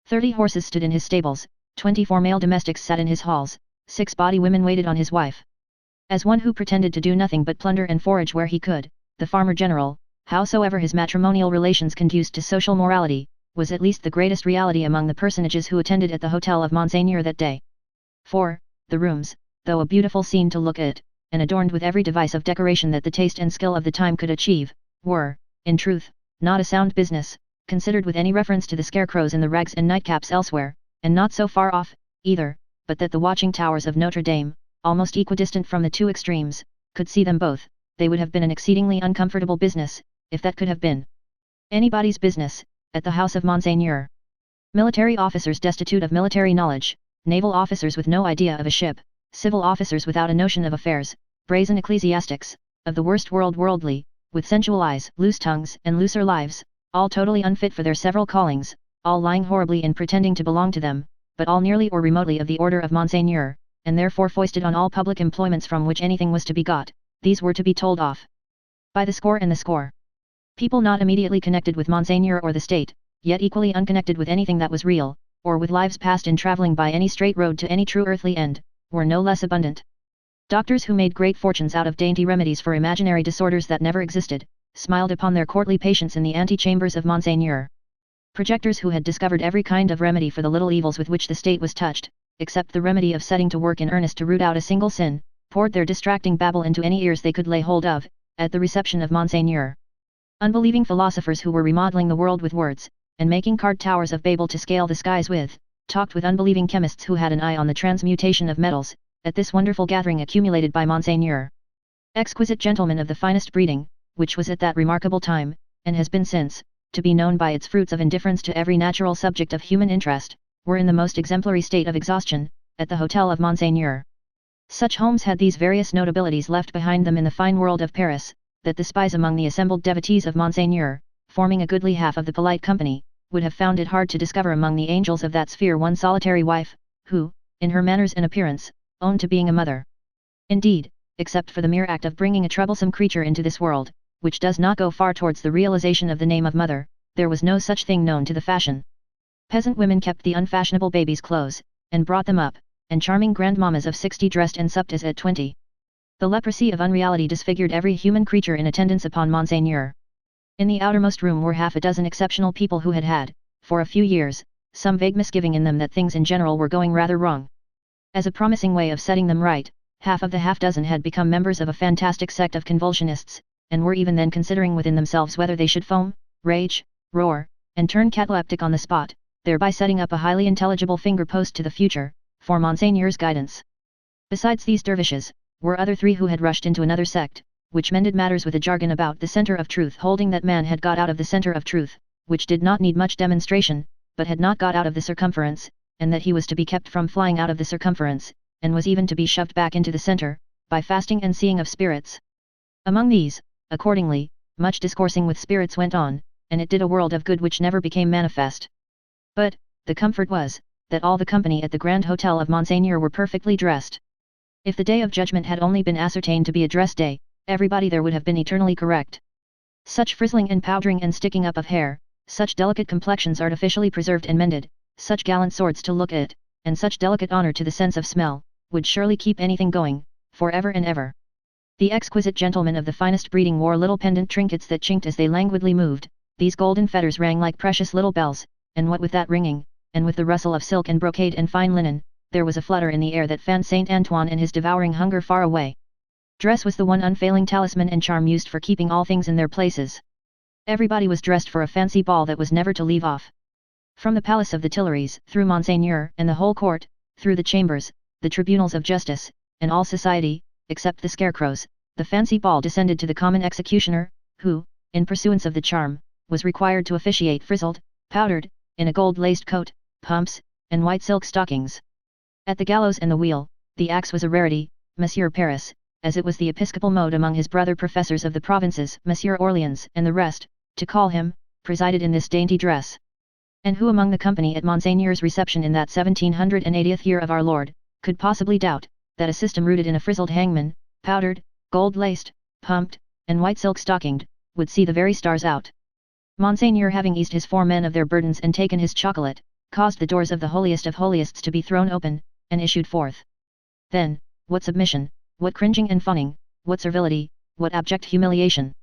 30 horses stood in his stables, 24 male domestics sat in his halls, 6 body women waited on his wife. As one who pretended to do nothing but plunder and forage where he could, the farmer general, howsoever his matrimonial relations conduced to social morality, was at least the greatest reality among the personages who attended at the hotel of Monseigneur that day. For, the rooms, though a beautiful scene to look at, and adorned with every device of decoration that the taste and skill of the time could achieve, were, in truth, not a sound business, considered with any reference to the scarecrows in the rags and nightcaps elsewhere, and not so far off, either, but that the watching towers of Notre Dame, almost equidistant from the two extremes, could see them both. They would have been an exceedingly uncomfortable business, if that could have been anybody's business, at the house of Monseigneur. Military officers destitute of military knowledge, naval officers with no idea of a ship, civil officers without a notion of affairs, brazen ecclesiastics, of the worst worldly, with sensual eyes, loose tongues, and looser lives, all totally unfit for their several callings, all lying horribly in pretending to belong to them, but all nearly or remotely of the order of Monseigneur, and therefore foisted on all public employments from which anything was to be got. These were to be told off by the score and the score. People not immediately connected with Monseigneur or the state, yet equally unconnected with anything that was real, or with lives passed in travelling by any straight road to any true earthly end, were no less abundant. Doctors who made great fortunes out of dainty remedies for imaginary disorders that never existed, smiled upon their courtly patients in the antechambers of Monseigneur. Projectors who had discovered every kind of remedy for the little evils with which the state was touched, except the remedy of setting to work in earnest to root out a single sin, poured their distracting babble into any ears they could lay hold of, at the reception of Monseigneur. Unbelieving philosophers who were remodeling the world with words, and making card towers of Babel to scale the skies with, talked with unbelieving chemists who had an eye on the transmutation of metals, at this wonderful gathering accumulated by Monseigneur. Exquisite gentlemen of the finest breeding, which was at that remarkable time, and has been since, to be known by its fruits of indifference to every natural subject of human interest, were in the most exemplary state of exhaustion, at the hotel of Monseigneur. Such homes had these various notabilities left behind them in the fine world of Paris, that the spies among the assembled devotees of Monseigneur, forming a goodly half of the polite company, would have found it hard to discover among the angels of that sphere one solitary wife, who, in her manners and appearance, owned to being a mother. Indeed, except for the mere act of bringing a troublesome creature into this world, which does not go far towards the realization of the name of mother, there was no such thing known to the fashion. Peasant women kept the unfashionable babies' clothes, and brought them up, and charming grandmammas of 60 dressed and supped as at 20. The leprosy of unreality disfigured every human creature in attendance upon Monseigneur. In the outermost room were half a dozen exceptional people who had, for a few years, some vague misgiving in them that things in general were going rather wrong. As a promising way of setting them right, half of the half-dozen had become members of a fantastic sect of convulsionists, and were even then considering within themselves whether they should foam, rage, roar, and turn cataleptic on the spot, thereby setting up a highly intelligible finger-post to the future, for Monseigneur's guidance. Besides these dervishes, were other three who had rushed into another sect, which mended matters with a jargon about the center of truth, holding that man had got out of the center of truth, which did not need much demonstration, but had not got out of the circumference, and that he was to be kept from flying out of the circumference, and was even to be shoved back into the center, by fasting and seeing of spirits. Among these, accordingly, much discoursing with spirits went on, and it did a world of good which never became manifest. But, the comfort was, that all the company at the Grand Hotel of Monseigneur were perfectly dressed. If the day of judgment had only been ascertained to be a dress day, everybody there would have been eternally correct. Such frizzling and powdering and sticking up of hair, such delicate complexions artificially preserved and mended, such gallant swords to look at, and such delicate honor to the sense of smell, would surely keep anything going, for ever and ever. The exquisite gentlemen of the finest breeding wore little pendant trinkets that chinked as they languidly moved, these golden fetters rang like precious little bells, and what with that ringing, and with the rustle of silk and brocade and fine linen, there was a flutter in the air that fanned Saint Antoine and his devouring hunger far away. Dress was the one unfailing talisman and charm used for keeping all things in their places. Everybody was dressed for a fancy ball that was never to leave off. From the palace of the Tuileries, through Monseigneur and the whole court, through the chambers, the tribunals of justice, and all society, except the scarecrows, the fancy ball descended to the common executioner, who, in pursuance of the charm, was required to officiate frizzled, powdered, in a gold-laced coat, pumps, and white silk stockings. At the gallows and the wheel, the axe was a rarity, Monsieur Paris, as it was the episcopal mode among his brother professors of the provinces, Monsieur Orleans and the rest, to call him, presided in this dainty dress. And who among the company at Monseigneur's reception in that 1780th year of our Lord, could possibly doubt, that a system rooted in a frizzled hangman, powdered, gold-laced, pumped, and white silk stockinged, would see the very stars out? Monseigneur, having eased his 4 men of their burdens and taken his chocolate, caused the doors of the holiest of holiest to be thrown open, and issued forth. Then, what submission, what cringing and fawning, what servility, what abject humiliation!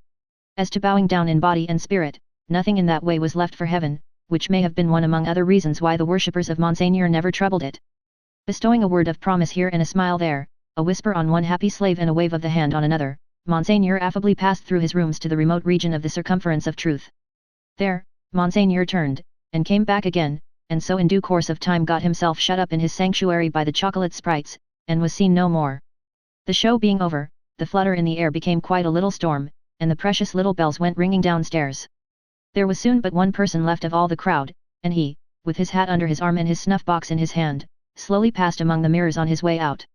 As to bowing down in body and spirit, nothing in that way was left for heaven, which may have been one among other reasons why the worshippers of Monseigneur never troubled it. Bestowing a word of promise here and a smile there, a whisper on one happy slave and a wave of the hand on another, Monseigneur affably passed through his rooms to the remote region of the circumference of truth. There, Monseigneur turned, and came back again, and so in due course of time got himself shut up in his sanctuary by the chocolate sprites, and was seen no more. The show being over, the flutter in the air became quite a little storm, and the precious little bells went ringing downstairs. There was soon but one person left of all the crowd, and he, with his hat under his arm and his snuff-box in his hand, slowly passed among the mirrors on his way out.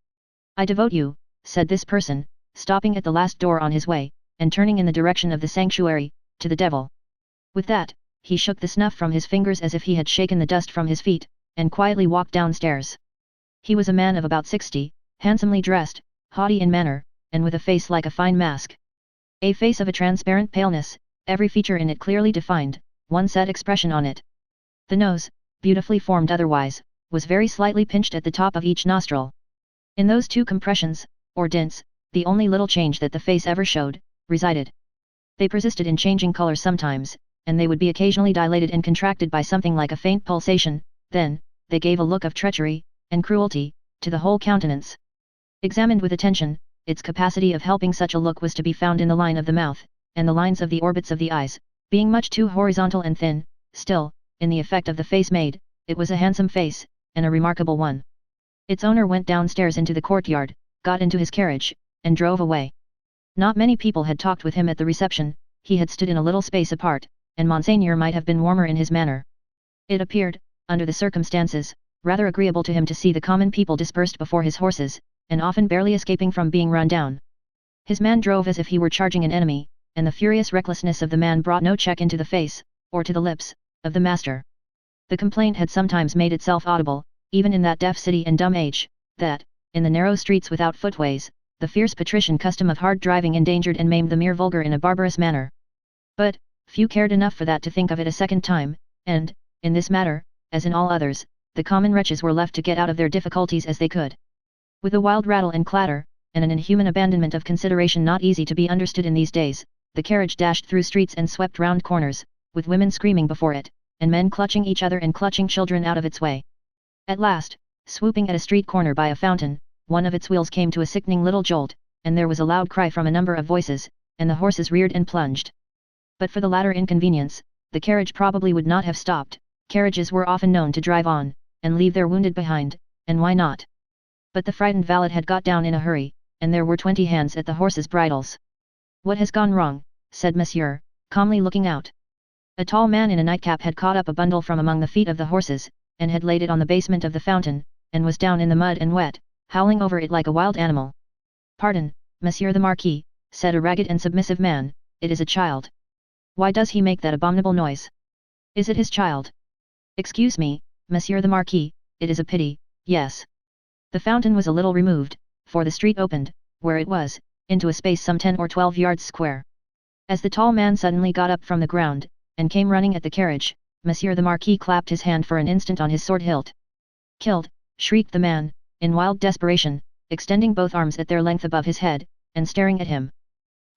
"I devote you," said this person, stopping at the last door on his way, and turning in the direction of the sanctuary, "to the devil." With that, he shook the snuff from his fingers as if he had shaken the dust from his feet, and quietly walked downstairs. He was a man of about 60, handsomely dressed, haughty in manner, and with a face like a fine mask. A face of a transparent paleness, every feature in it clearly defined, one set expression on it. The nose, beautifully formed otherwise, was very slightly pinched at the top of each nostril. In those two compressions, or dints, the only little change that the face ever showed, resided. They persisted in changing color sometimes, and they would be occasionally dilated and contracted by something like a faint pulsation, then, they gave a look of treachery, and cruelty, to the whole countenance. Examined with attention, its capacity of helping such a look was to be found in the line of the mouth, and the lines of the orbits of the eyes, being much too horizontal and thin, still, in the effect of the face made, it was a handsome face, and a remarkable one. Its owner went downstairs into the courtyard, got into his carriage, and drove away. Not many people had talked with him at the reception, he had stood in a little space apart, and Monseigneur might have been warmer in his manner. It appeared, under the circumstances, rather agreeable to him to see the common people dispersed before his horses, and often barely escaping from being run down. His man drove as if he were charging an enemy, and the furious recklessness of the man brought no check into the face, or to the lips, of the master. The complaint had sometimes made itself audible, even in that deaf city and dumb age, that, in the narrow streets without footways, the fierce patrician custom of hard driving endangered and maimed the mere vulgar in a barbarous manner. But, few cared enough for that to think of it a second time, and, in this matter, as in all others, the common wretches were left to get out of their difficulties as they could. With a wild rattle and clatter, and an inhuman abandonment of consideration not easy to be understood in these days, the carriage dashed through streets and swept round corners, with women screaming before it, and men clutching each other and clutching children out of its way. At last, swooping at a street corner by a fountain, one of its wheels came to a sickening little jolt, and there was a loud cry from a number of voices, and the horses reared and plunged. But for the latter inconvenience, the carriage probably would not have stopped. Carriages were often known to drive on, and leave their wounded behind, and why not? But the frightened valet had got down in a hurry, and there were 20 hands at the horses' bridles. "What has gone wrong?" said Monsieur, calmly looking out. A tall man in a nightcap had caught up a bundle from among the feet of the horses, and had laid it on the basement of the fountain, and was down in the mud and wet, howling over it like a wild animal. "Pardon, Monsieur the Marquis," said a ragged and submissive man, "it is a child." "Why does he make that abominable noise? Is it his child?" "Excuse me, Monsieur the Marquis, it is a pity, yes." The fountain was a little removed, for the street opened, where it was, into a space some 10 or 12 yards square. As the tall man suddenly got up from the ground, and came running at the carriage, Monsieur the Marquis clapped his hand for an instant on his sword hilt. "Killed!" shrieked the man, in wild desperation, extending both arms at their length above his head, and staring at him.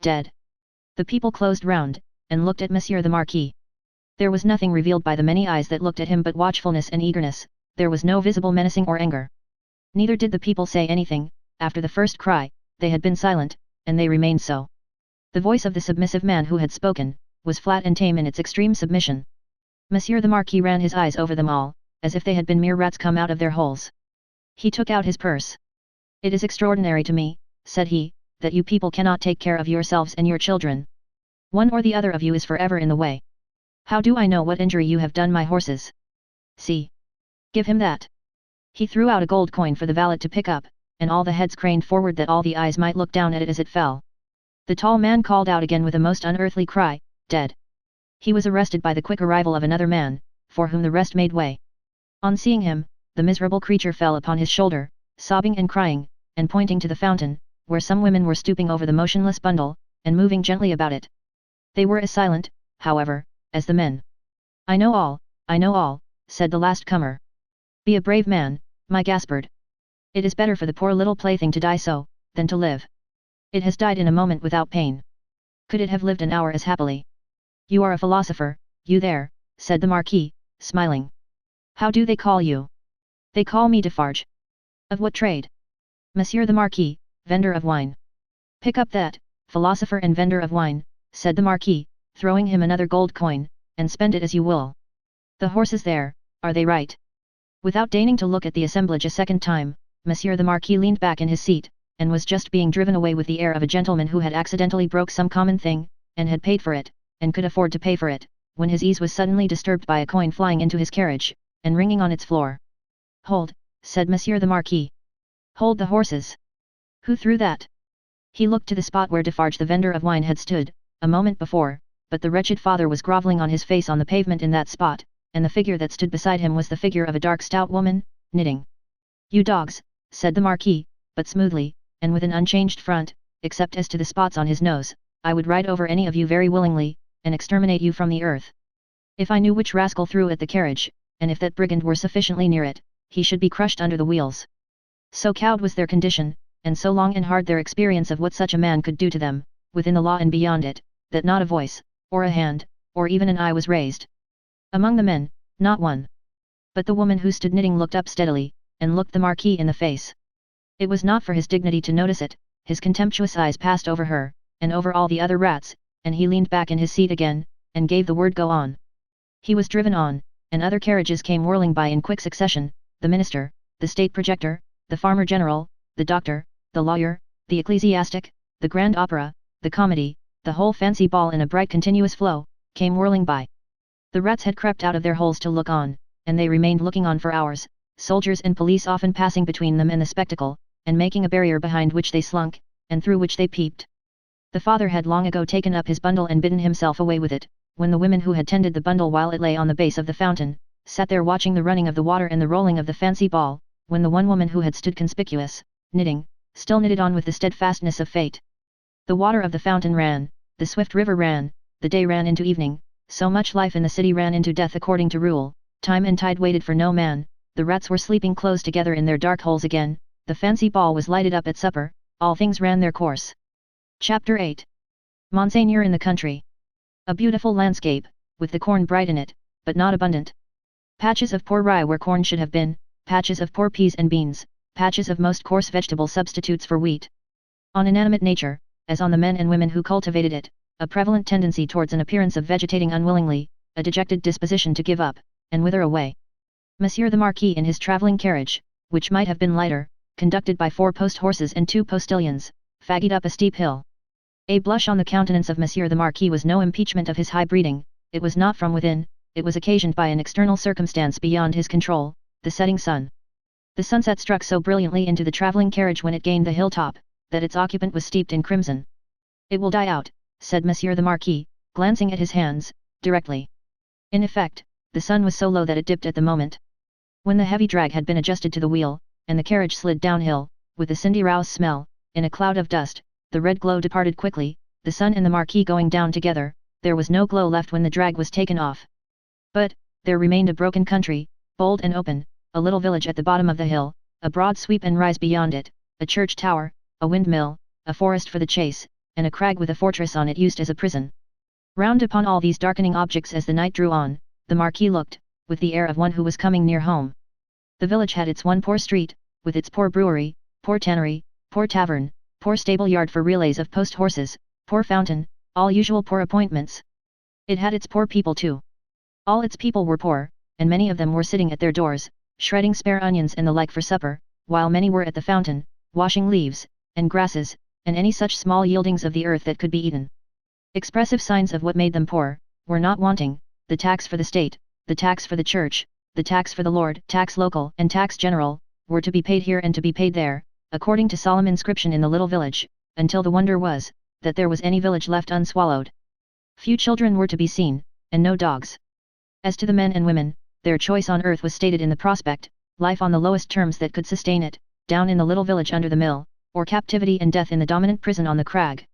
"Dead!" The people closed round, and looked at Monsieur the Marquis. There was nothing revealed by the many eyes that looked at him but watchfulness and eagerness, there was no visible menacing or anger. Neither did the people say anything. After the first cry, they had been silent, and they remained so. The voice of the submissive man who had spoken, was flat and tame in its extreme submission. Monsieur the Marquis ran his eyes over them all, as if they had been mere rats come out of their holes. He took out his purse. "It is extraordinary to me," said he, "that you people cannot take care of yourselves and your children. One or the other of you is forever in the way. How do I know what injury you have done my horses? See. Give him that." He threw out a gold coin for the valet to pick up, and all the heads craned forward that all the eyes might look down at it as it fell. The tall man called out again with a most unearthly cry, "Dead!" He was arrested by the quick arrival of another man, for whom the rest made way. On seeing him, the miserable creature fell upon his shoulder, sobbing and crying, and pointing to the fountain, where some women were stooping over the motionless bundle, and moving gently about it. They were as silent, however, as the men. I know all," said the last comer. "Be a brave man, my Gaspard. It is better for the poor little plaything to die so, than to live. It has died in a moment without pain. Could it have lived an hour as happily? You are a philosopher, you there," said the Marquis, smiling. "How do they call you?" "They call me Defarge." "Of what trade?" "Monsieur the Marquis, vendor of wine." "Pick up that, philosopher and vendor of wine," said the Marquis, throwing him another gold coin, and spend it as you will. The horses there, are they right? Without deigning to look at the assemblage a second time, Monsieur the Marquis leaned back in his seat, and was just being driven away with the air of a gentleman who had accidentally broke some common thing, and had paid for it, and could afford to pay for it, when his ease was suddenly disturbed by a coin flying into his carriage, and ringing on its floor. "Hold," said Monsieur the Marquis. "Hold the horses. Who threw that?" He looked to the spot where Defarge the vendor of wine had stood, a moment before, but the wretched father was grovelling on his face on the pavement in that spot, and the figure that stood beside him was the figure of a dark stout woman, knitting. "You dogs," said the Marquis, but smoothly, and with an unchanged front, except as to the spots on his nose, "I would ride over any of you very willingly, and exterminate you from the earth. If I knew which rascal threw at the carriage, and if that brigand were sufficiently near it, he should be crushed under the wheels." So cowed was their condition, and so long and hard their experience of what such a man could do to them, within the law and beyond it, that not a voice, or a hand, or even an eye was raised. Among the men, not one. But the woman who stood knitting looked up steadily, and looked the Marquis in the face. It was not for his dignity to notice it, his contemptuous eyes passed over her, and over all the other rats, and he leaned back in his seat again, and gave the word "go on." He was driven on, and other carriages came whirling by in quick succession, the minister, the state projector, the farmer general, the doctor, the lawyer, the ecclesiastic, the grand opera, the comedy, the whole fancy ball in a bright continuous flow, came whirling by. The rats had crept out of their holes to look on, and they remained looking on for hours, soldiers and police often passing between them and the spectacle, and making a barrier behind which they slunk, and through which they peeped. The father had long ago taken up his bundle and bidden himself away with it, when the women who had tended the bundle while it lay on the base of the fountain, sat there watching the running of the water and the rolling of the fancy ball, when the one woman who had stood conspicuous, knitting, still knitted on with the steadfastness of fate. The water of the fountain ran, the swift river ran, the day ran into evening, so much life in the city ran into death according to rule, time and tide waited for no man, the rats were sleeping close together in their dark holes again, the fancy ball was lighted up at supper, all things ran their course. Chapter 8. Monseigneur in the country. A beautiful landscape, with the corn bright in it, but not abundant. Patches of poor rye where corn should have been, patches of poor peas and beans, patches of most coarse vegetable substitutes for wheat. On inanimate nature, as on the men and women who cultivated it, a prevalent tendency towards an appearance of vegetating unwillingly, a dejected disposition to give up, and wither away. Monsieur the Marquis in his travelling carriage, which might have been lighter, conducted by 4 post horses and 2 postilions, faggied up a steep hill. A blush on the countenance of Monsieur the Marquis was no impeachment of his high breeding, it was not from within, it was occasioned by an external circumstance beyond his control, the setting sun. The sunset struck so brilliantly into the travelling carriage when it gained the hilltop, that its occupant was steeped in crimson. "It will die out," said Monsieur the Marquis, glancing at his hands, directly. In effect, the sun was so low that it dipped at the moment. When the heavy drag had been adjusted to the wheel, and the carriage slid downhill, with the cindy rouse smell, in a cloud of dust, the red glow departed quickly, the sun and the Marquis going down together, there was no glow left when the drag was taken off. But, there remained a broken country, bold and open, a little village at the bottom of the hill, a broad sweep and rise beyond it, a church tower, a windmill, a forest for the chase, and a crag with a fortress on it used as a prison. Round upon all these darkening objects as the night drew on, the Marquis looked, with the air of one who was coming near home. The village had its one poor street, with its poor brewery, poor tannery, poor tavern, poor stable yard for relays of post horses, poor fountain, all usual poor appointments. It had its poor people too. All its people were poor, and many of them were sitting at their doors, shredding spare onions and the like for supper, while many were at the fountain, washing leaves, and grasses, and any such small yieldings of the earth that could be eaten. Expressive signs of what made them poor, were not wanting, the tax for the state, the tax for the church, the tax for the lord, tax local and tax general, were to be paid here and to be paid there, according to solemn inscription in the little village, until the wonder was, that there was any village left unswallowed. Few children were to be seen, and no dogs. As to the men and women, their choice on earth was stated in the prospect, life on the lowest terms that could sustain it, down in the little village under the mill, or captivity and death in the dominant prison on the crag.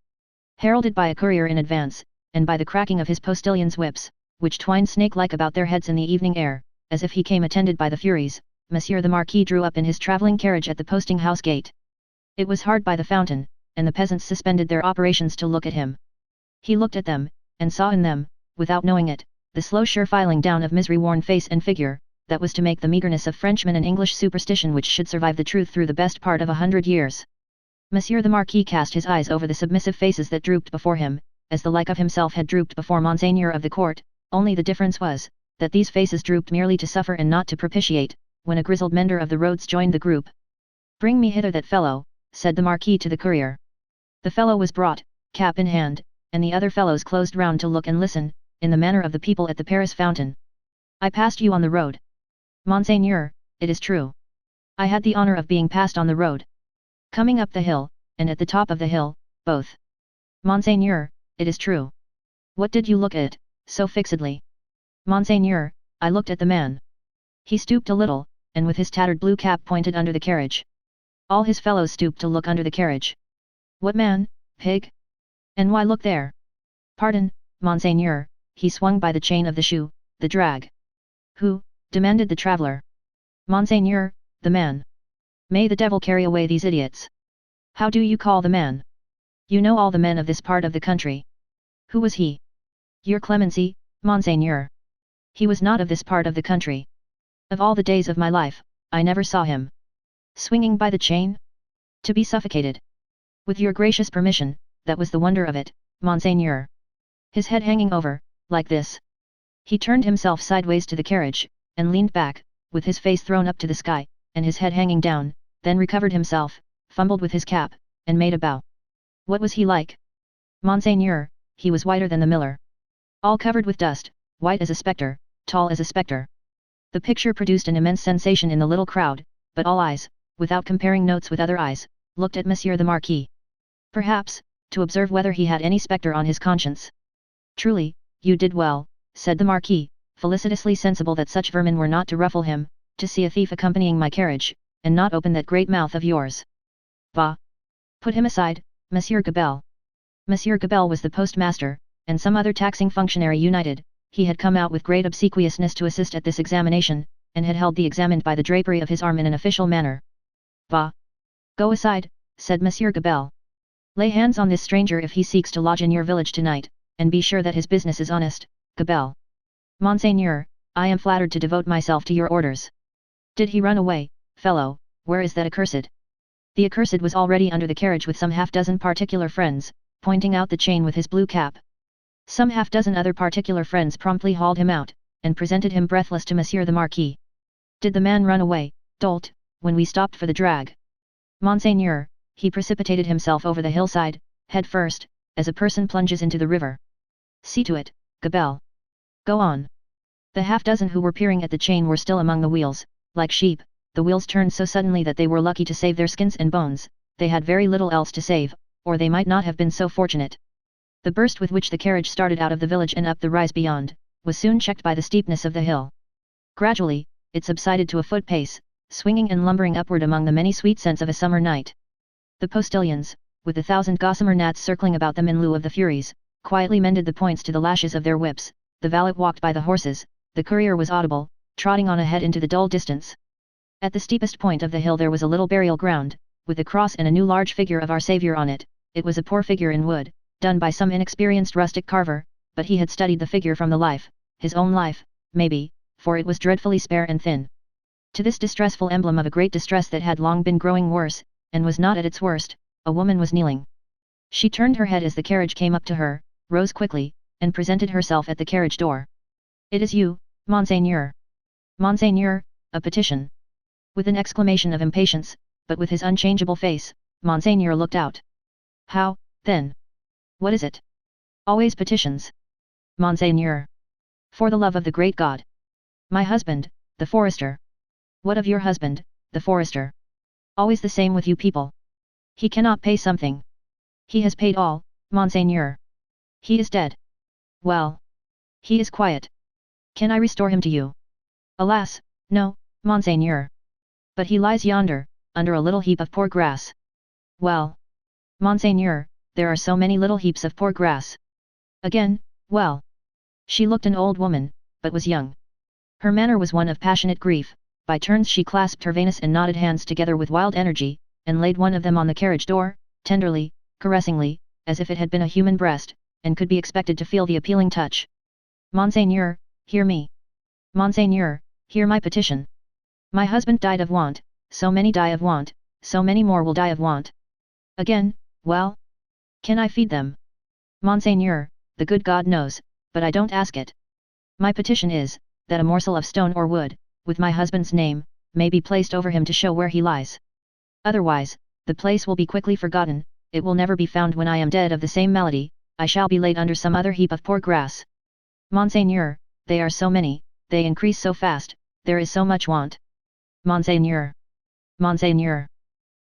Heralded by a courier in advance, and by the cracking of his postilions' whips, which twined snake-like about their heads in the evening air, as if he came attended by the Furies, Monsieur the Marquis drew up in his travelling carriage at the posting-house gate. It was hard by the fountain, and the peasants suspended their operations to look at him. He looked at them, and saw in them, without knowing it, the slow sure filing down of misery-worn face and figure, that was to make the meagreness of Frenchman and English superstition which should survive the truth through the best part of 100 years. Monsieur the Marquis cast his eyes over the submissive faces that drooped before him, as the like of himself had drooped before Monseigneur of the court, Only the difference was, that these faces drooped merely to suffer and not to propitiate, when a grizzled mender of the roads joined the group. "Bring me hither that fellow," said the Marquis to the courier. The fellow was brought, cap in hand, and the other fellows closed round to look and listen, in the manner of the people at the Paris fountain. "I passed you on the road. Monseigneur, it is true. I had the honor of being passed on the road. Coming up the hill, and at the top of the hill, both. Monseigneur, it is true. What did you look at, so fixedly?" "Monseigneur, I looked at the man. He stooped a little, and with his tattered blue cap pointed under the carriage. All his fellows stooped to look under the carriage." "What man, pig? And why look there?" "Pardon, Monseigneur, he swung by the chain of the shoe, the drag." "Who?" demanded the traveller. "Monseigneur, the man. May the devil carry away these idiots." "How do you call the man? You know all the men of this part of the country. Who was he?" "Your clemency, Monseigneur. He was not of this part of the country. Of all the days of my life, I never saw him." "Swinging by the chain? To be suffocated?" "With your gracious permission, that was the wonder of it, Monseigneur. His head hanging over, like this." He turned himself sideways to the carriage, and leaned back, with his face thrown up to the sky, and his head hanging down, then recovered himself, fumbled with his cap, and made a bow. "What was he like?" "Monseigneur, he was whiter than the miller. All covered with dust, white as a spectre, tall as a spectre." The picture produced an immense sensation in the little crowd, but all eyes, without comparing notes with other eyes, looked at Monsieur the Marquis. Perhaps, to observe whether he had any spectre on his conscience. "Truly, you did well," said the Marquis, felicitously sensible that such vermin were not to ruffle him, "to see a thief accompanying my carriage, and not open that great mouth of yours. Bah! Put him aside, Monsieur Gabelle." Monsieur Gabelle was the postmaster, and some other taxing functionary united. He had come out with great obsequiousness to assist at this examination, and had held the examined by the drapery of his arm in an official manner. "Bah! Go aside," said Monsieur Gabelle. "Lay hands on this stranger if he seeks to lodge in your village tonight, and be sure that his business is honest, Gabelle." "Monseigneur, I am flattered to devote myself to your orders." "Did he run away, fellow? Where is that accursed?" The accursed was already under the carriage with some half-dozen particular friends, pointing out the chain with his blue cap. Some half-dozen other particular friends promptly hauled him out, and presented him breathless to Monsieur the Marquis. "Did the man run away, dolt, when we stopped for the drag?" "Monseigneur, he precipitated himself over the hillside, head first, as a person plunges into the river." "See to it, Gabelle. Go on." The half-dozen who were peering at the chain were still among the wheels. Like sheep, the wheels turned so suddenly that they were lucky to save their skins and bones. They had very little else to save, or they might not have been so fortunate. The burst with which the carriage started out of the village and up the rise beyond, was soon checked by the steepness of the hill. Gradually, it subsided to a foot pace, swinging and lumbering upward among the many sweet scents of a summer night. The postilions, with 1,000 gossamer gnats circling about them in lieu of the furies, quietly mended the points to the lashes of their whips. The valet walked by the horses. The courier was audible, trotting on ahead into the dull distance. At the steepest point of the hill there was a little burial ground, with a cross and a new large figure of Our Saviour on it. It was a poor figure in wood, done by some inexperienced rustic carver, but he had studied the figure from the life, his own life, maybe, for it was dreadfully spare and thin. To this distressful emblem of a great distress that had long been growing worse, and was not at its worst, a woman was kneeling. She turned her head as the carriage came up to her, rose quickly, and presented herself at the carriage door. "It is you, Monseigneur." "Monseigneur, a petition." With an exclamation of impatience, but with his unchangeable face, Monseigneur looked out. "How, then? What is it?" "Always petitions, Monseigneur. For the love of the great God." "My husband, the forester." "What of your husband, the forester?" "Always the same with you people. He cannot pay something." "He has paid all, Monseigneur." "He is dead." "Well. He is quiet. Can I restore him to you?" "Alas, no, Monseigneur. But he lies yonder, under a little heap of poor grass." "Well. Monseigneur, there are so many little heaps of poor grass." "Again, well." She looked an old woman, but was young. Her manner was one of passionate grief. By turns she clasped her veinous and knotted hands together with wild energy, and laid one of them on the carriage door, tenderly, caressingly, as if it had been a human breast, and could be expected to feel the appealing touch. "Monseigneur, hear me. Monseigneur, hear my petition. My husband died of want, so many die of want, so many more will die of want." "Again, well? Can I feed them?" "Monseigneur, the good God knows, but I don't ask it." My petition is, that a morsel of stone or wood, with my husband's name, may be placed over him to show where he lies. Otherwise, the place will be quickly forgotten, it will never be found when I am dead of the same malady, I shall be laid under some other heap of poor grass. Monseigneur, they are so many, they increase so fast, there is so much want. Monseigneur! Monseigneur!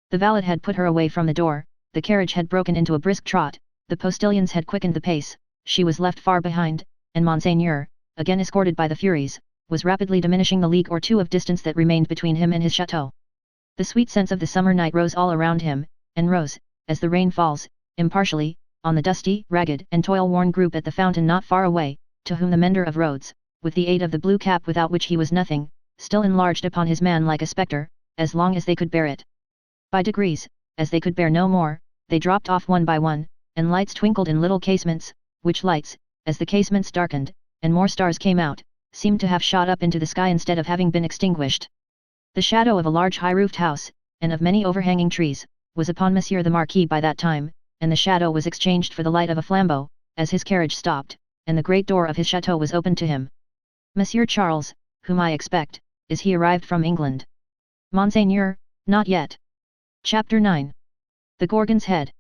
The valet had put her away from the door, the carriage had broken into a brisk trot, the postilions had quickened the pace, she was left far behind, and Monseigneur, again escorted by the Furies, was rapidly diminishing the league or two of distance that remained between him and his chateau. The sweet scents of the summer night rose all around him, and rose, as the rain falls, impartially, on the dusty, ragged and toil-worn group at the fountain not far away, to whom the mender of roads, with the aid of the blue cap without which he was nothing, still enlarged upon his man like a spectre, as long as they could bear it. By degrees, as they could bear no more, they dropped off one by one, and lights twinkled in little casements, which lights, as the casements darkened, and more stars came out, seemed to have shot up into the sky instead of having been extinguished. The shadow of a large high-roofed house, and of many overhanging trees, was upon Monsieur the Marquis by that time, and the shadow was exchanged for the light of a flambeau, as his carriage stopped, and the great door of his chateau was opened to him. Monsieur Charles, whom I expect, is he arrived from England? Monseigneur, not yet. Chapter 9. The Gorgon's Head.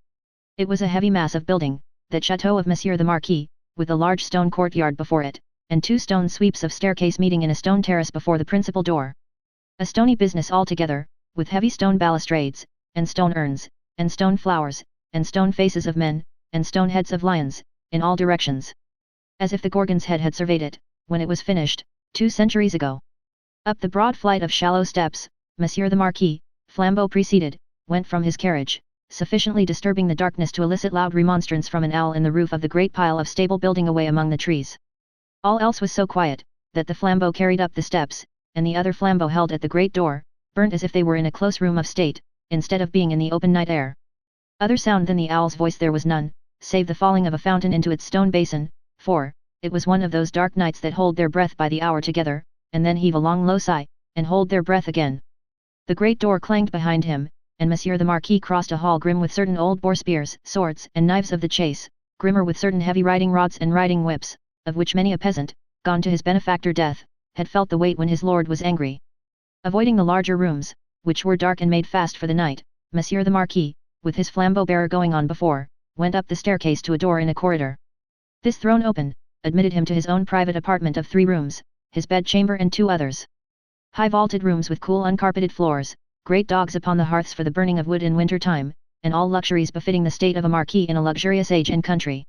It was a heavy mass of building, that chateau of Monsieur the Marquis, with a large stone courtyard before it, and 2 stone sweeps of staircase meeting in a stone terrace before the principal door. A stony business altogether, with heavy stone balustrades, and stone urns, and stone flowers, and stone faces of men, and stone heads of lions, in all directions. As if the Gorgon's Head had surveyed it, when it was finished, 2 centuries ago. Up the broad flight of shallow steps, Monsieur the Marquis, flambeau preceded, went from his carriage, sufficiently disturbing the darkness to elicit loud remonstrance from an owl in the roof of the great pile of stable building away among the trees. All else was so quiet, that the flambeau carried up the steps, and the other flambeau held at the great door, burnt as if they were in a close room of state, instead of being in the open night air. Other sound than the owl's voice there was none, save the falling of a fountain into its stone basin, for, it was one of those dark nights that hold their breath by the hour together, and then heave a long low sigh, and hold their breath again. The great door clanged behind him, and Monsieur the Marquis crossed a hall grim with certain old boar spears, swords and knives of the chase, grimmer with certain heavy riding rods and riding whips, of which many a peasant, gone to his benefactor death, had felt the weight when his lord was angry. Avoiding the larger rooms, which were dark and made fast for the night, Monsieur the Marquis, with his flambeau bearer going on before, went up the staircase to a door in a corridor. This thrown open, admitted him to his own private apartment of 3 rooms, his bed-chamber and 2 others. High vaulted rooms with cool uncarpeted floors, great dogs upon the hearths for the burning of wood in winter time, and all luxuries befitting the state of a marquis in a luxurious age and country.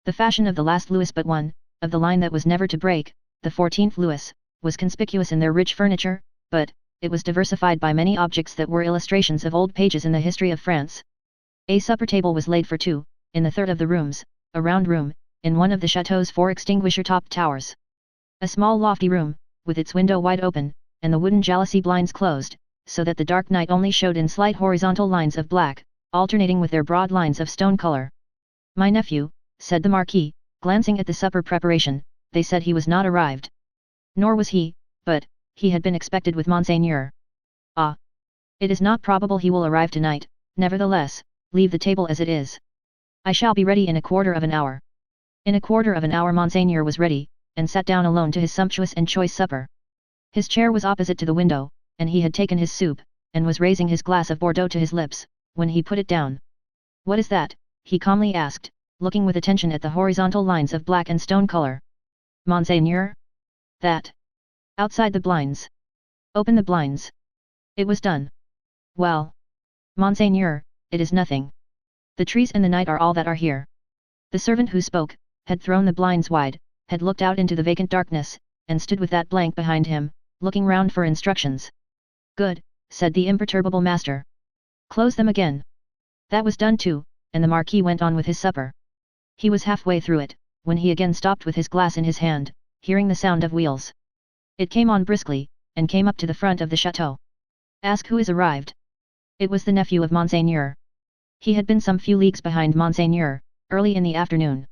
The fashion of the last Louis but one, of the line that was never to break, the 14th Louis, was conspicuous in their rich furniture, but, it was diversified by many objects that were illustrations of old pages in the history of France. A supper table was laid for 2, in the third of the rooms, a round room, in one of the chateau's 4 extinguisher-topped towers. A small lofty room, with its window wide open, and the wooden jalousie blinds closed, so that the dark night only showed in slight horizontal lines of black, alternating with their broad lines of stone color. "My nephew," said the Marquis, glancing at the supper preparation, "they said he was not arrived." Nor was he, but, he had been expected with Monseigneur. "Ah! It is not probable he will arrive tonight, nevertheless, leave the table as it is. I shall be ready in a quarter of an hour." In a quarter of an hour Monseigneur was ready, and sat down alone to his sumptuous and choice supper. His chair was opposite to the window, and he had taken his soup, and was raising his glass of Bordeaux to his lips, when he put it down. "What is that?" he calmly asked, looking with attention at the horizontal lines of black and stone color. "Monseigneur?" "That. Outside the blinds." "Open the blinds." It was done. "Well, Monseigneur, it is nothing. The trees and the night are all that are here." The servant who spoke, had thrown the blinds wide, had looked out into the vacant darkness, and stood with that blank behind him, looking round for instructions. "Good," said the imperturbable master. "Close them again." That was done too, and the Marquis went on with his supper. He was halfway through it, when he again stopped with his glass in his hand, hearing the sound of wheels. It came on briskly, and came up to the front of the chateau. "Ask who is arrived." It was the nephew of Monseigneur. He had been some few leagues behind Monseigneur, early in the afternoon.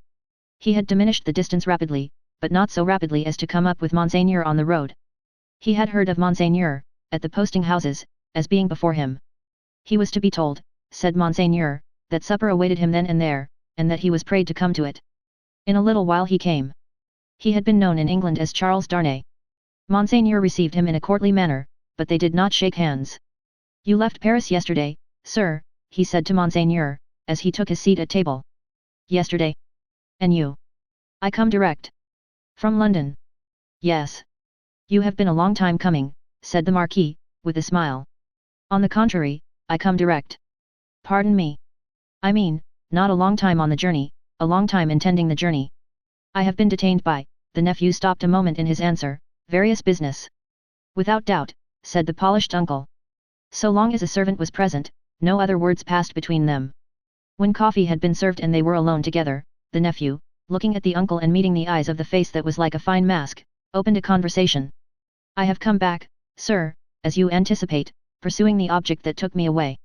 He had diminished the distance rapidly, but not so rapidly as to come up with Monseigneur on the road. He had heard of Monseigneur, at the posting houses, as being before him. He was to be told, said Monseigneur, that supper awaited him then and there, and that he was prayed to come to it. In a little while he came. He had been known in England as Charles Darnay. Monseigneur received him in a courtly manner, but they did not shake hands. You left Paris yesterday, sir, he said to Monseigneur, as he took his seat at table. Yesterday? And you? I come direct. From London. Yes. You have been a long time coming, said the Marquis, with a smile. On the contrary, I come direct. Pardon me. I mean, not a long time on the journey, a long time intending the journey. I have been detained by, the nephew stopped a moment in his answer, various business. Without doubt, said the polished uncle. So long as a servant was present, no other words passed between them. When coffee had been served and they were alone together, the nephew, looking at the uncle and meeting the eyes of the face that was like a fine mask, opened a conversation. I have come back, sir, as you anticipate, pursuing the object that took me away.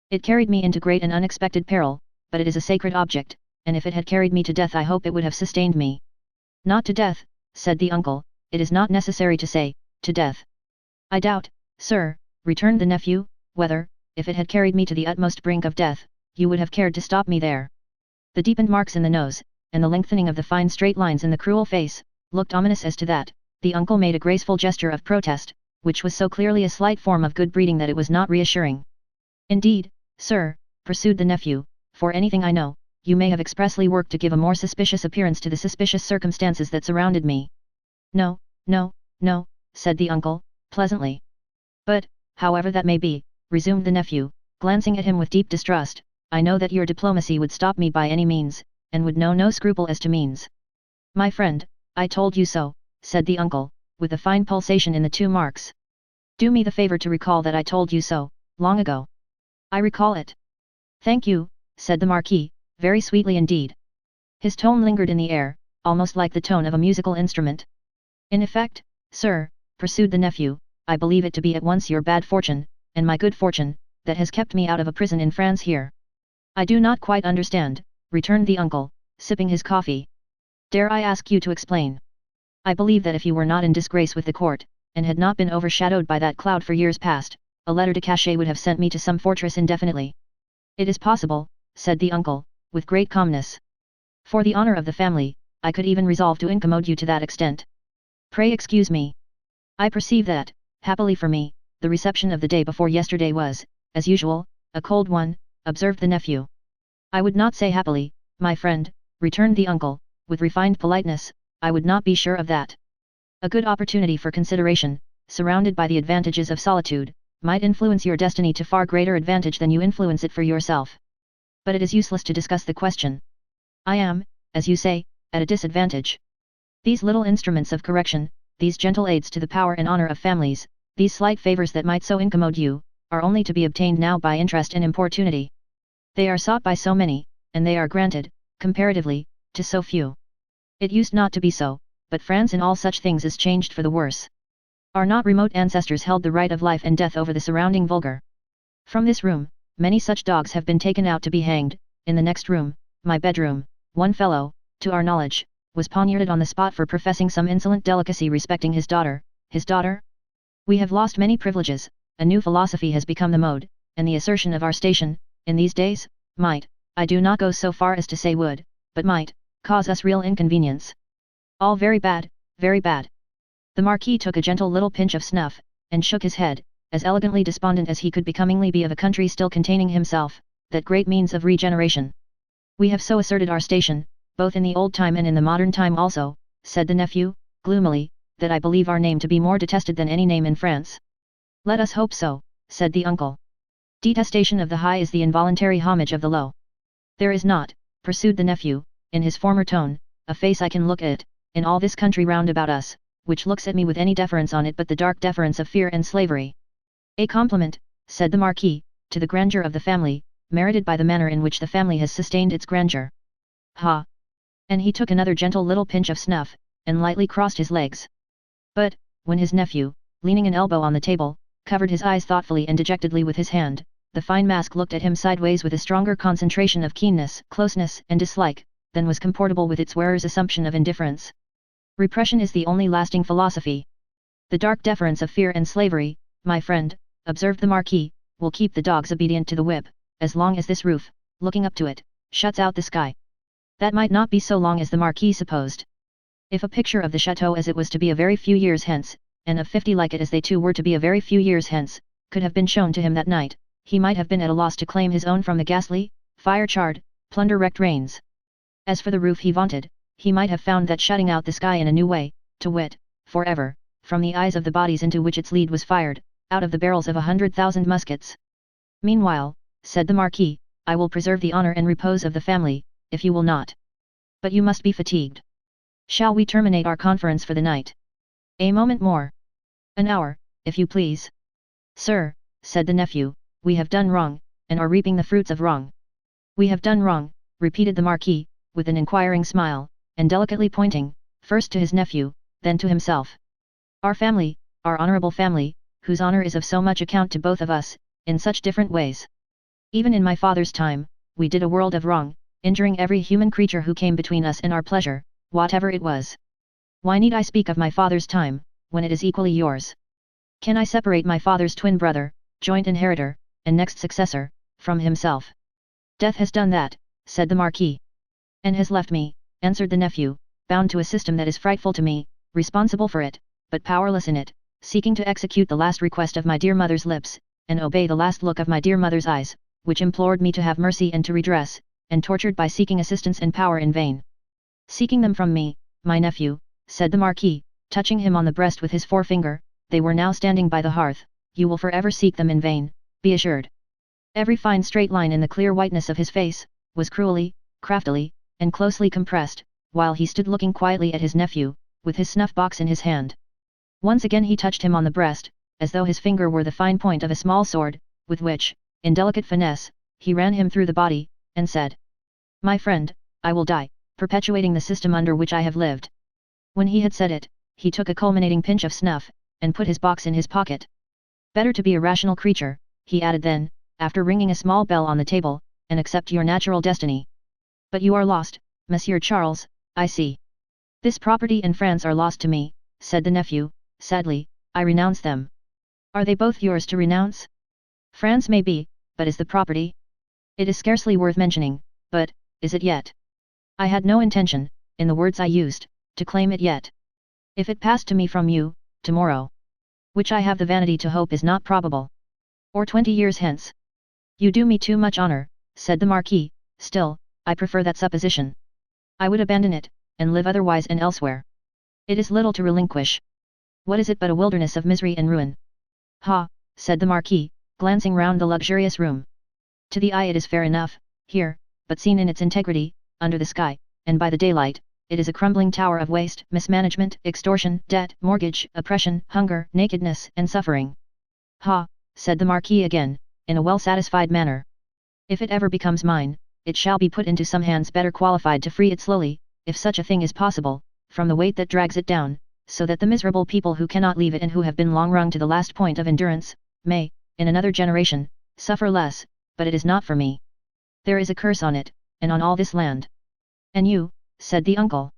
It carried me into great and unexpected peril, but it is a sacred object, and if it had carried me to death I hope it would have sustained me. Not to death, said the uncle, it is not necessary to say, to death. I doubt, sir, returned the nephew, whether, if it had carried me to the utmost brink of death, you would have cared to stop me there. The deepened marks in the nose, and the lengthening of the fine straight lines in the cruel face, looked ominous as to that. The uncle made a graceful gesture of protest, which was so clearly a slight form of good breeding that it was not reassuring. Indeed, sir, pursued the nephew, for anything I know, you may have expressly worked to give a more suspicious appearance to the suspicious circumstances that surrounded me. No, no, no, said the uncle, pleasantly. But, however that may be, resumed the nephew, glancing at him with deep distrust, I know that your diplomacy would stop me by any means, and would know no scruple as to means. My friend, I told you so, said the uncle, with a fine pulsation in the two marks. Do me the favor to recall that I told you so, long ago. I recall it. Thank you, said the Marquis, very sweetly indeed. His tone lingered in the air, almost like the tone of a musical instrument. In effect, sir, pursued the nephew, I believe it to be at once your bad fortune, and my good fortune, that has kept me out of a prison in France here. I do not quite understand, returned the uncle, sipping his coffee. Dare I ask you to explain? I believe that if you were not in disgrace with the court, and had not been overshadowed by that cloud for years past, a letter de cachet would have sent me to some fortress indefinitely. It is possible, said the uncle, with great calmness. For the honor of the family, I could even resolve to incommode you to that extent. Pray excuse me. I perceive that, happily for me, the reception of the day before yesterday was, as usual, a cold one, observed the nephew. I would not say happily, my friend, returned the uncle, with refined politeness, I would not be sure of that. A good opportunity for consideration, surrounded by the advantages of solitude, might influence your destiny to far greater advantage than you influence it for yourself. But it is useless to discuss the question. I am, as you say, at a disadvantage. These little instruments of correction, these gentle aids to the power and honor of families, these slight favors that might so incommode you, are only to be obtained now by interest and importunity. They are sought by so many, and they are granted, comparatively, to so few. It used not to be so, but France in all such things is changed for the worse. Our not remote ancestors held the right of life and death over the surrounding vulgar. From this room, many such dogs have been taken out to be hanged. In the next room, my bedroom, one fellow, to our knowledge, was poniarded on the spot for professing some insolent delicacy respecting his daughter. His daughter? We have lost many privileges, a new philosophy has become the mode, and the assertion of our station, in these days, might, I do not go so far as to say would, but might, cause us real inconvenience. All very bad, very bad. The Marquis took a gentle little pinch of snuff, and shook his head, as elegantly despondent as he could becomingly be of a country still containing himself, that great means of regeneration. We have so asserted our station, both in the old time and in the modern time also, said the nephew, gloomily, that I believe our name to be more detested than any name in France. Let us hope so, said the uncle. Detestation of the high is the involuntary homage of the low. There is not, pursued the nephew, in his former tone, a face I can look at, in all this country round about us, which looks at me with any deference on it but the dark deference of fear and slavery. A compliment, said the Marquis, to the grandeur of the family, merited by the manner in which the family has sustained its grandeur. Ha! And he took another gentle little pinch of snuff, and lightly crossed his legs. But, when his nephew, leaning an elbow on the table, covered his eyes thoughtfully and dejectedly with his hand, the fine mask looked at him sideways with a stronger concentration of keenness, closeness, and dislike, than was comportable with its wearer's assumption of indifference. Repression is the only lasting philosophy. The dark deference of fear and slavery, my friend, observed the Marquis, will keep the dogs obedient to the whip, as long as this roof, looking up to it, shuts out the sky. That might not be so long as the Marquis supposed. If a picture of the chateau as it was to be a very few years hence, and of 50 like it as they too were to be a very few years hence, could have been shown to him that night, he might have been at a loss to claim his own from the ghastly, fire-charred, plunder-wrecked rains. As for the roof he vaunted, he might have found that shutting out the sky in a new way, to wit, forever, from the eyes of the bodies into which its lead was fired, out of the barrels of 100,000 muskets. Meanwhile, said the Marquis, I will preserve the honour and repose of the family, if you will not. But you must be fatigued. Shall we terminate our conference for the night? A moment more. An hour, if you please. Sir, said the nephew, we have done wrong, and are reaping the fruits of wrong. We have done wrong, repeated the Marquis, with an inquiring smile, and delicately pointing, first to his nephew, then to himself. Our family, our honourable family, whose honour is of so much account to both of us, in such different ways. Even in my father's time, we did a world of wrong, injuring every human creature who came between us and our pleasure, whatever it was. Why need I speak of my father's time, when it is equally yours? Can I separate my father's twin brother, joint inheritor, and next successor, from himself? Death has done that, said the Marquis. And has left me, answered the nephew, bound to a system that is frightful to me, responsible for it, but powerless in it, seeking to execute the last request of my dear mother's lips, and obey the last look of my dear mother's eyes, which implored me to have mercy and to redress, and tortured by seeking assistance and power in vain. Seeking them from me, my nephew, said the Marquis, touching him on the breast with his forefinger, they were now standing by the hearth, you will forever seek them in vain, be assured. Every fine straight line in the clear whiteness of his face, was cruelly, craftily, and closely compressed, while he stood looking quietly at his nephew, with his snuff-box in his hand. Once again he touched him on the breast, as though his finger were the fine point of a small sword, with which, in delicate finesse, he ran him through the body, and said, My friend, I will die, perpetuating the system under which I have lived. When he had said it, he took a culminating pinch of snuff, and put his box in his pocket. Better to be a rational creature, he added then, after ringing a small bell on the table, and accept your natural destiny. But you are lost, Monsieur Charles, I see. This property and France are lost to me, said the nephew, sadly, I renounce them. Are they both yours to renounce? France may be, but is the property? It is scarcely worth mentioning, but, is it yet? I had no intention, in the words I used, to claim it yet. If it passed to me from you, tomorrow. Which I have the vanity to hope is not probable. Or 20 years hence. You do me too much honour, said the Marquis, still, I prefer that supposition. I would abandon it, and live otherwise and elsewhere. It is little to relinquish. What is it but a wilderness of misery and ruin? Ha, said the Marquis, glancing round the luxurious room. To the eye it is fair enough, here, but seen in its integrity, under the sky, and by the daylight, it is a crumbling tower of waste, mismanagement, extortion, debt, mortgage, oppression, hunger, nakedness, and suffering. Ha, said the Marquis again, in a well-satisfied manner. If it ever becomes mine, it shall be put into some hands better qualified to free it slowly, if such a thing is possible, from the weight that drags it down, so that the miserable people who cannot leave it and who have been long wrung to the last point of endurance, may, in another generation, suffer less, but it is not for me. There is a curse on it, and on all this land. And you, said the uncle.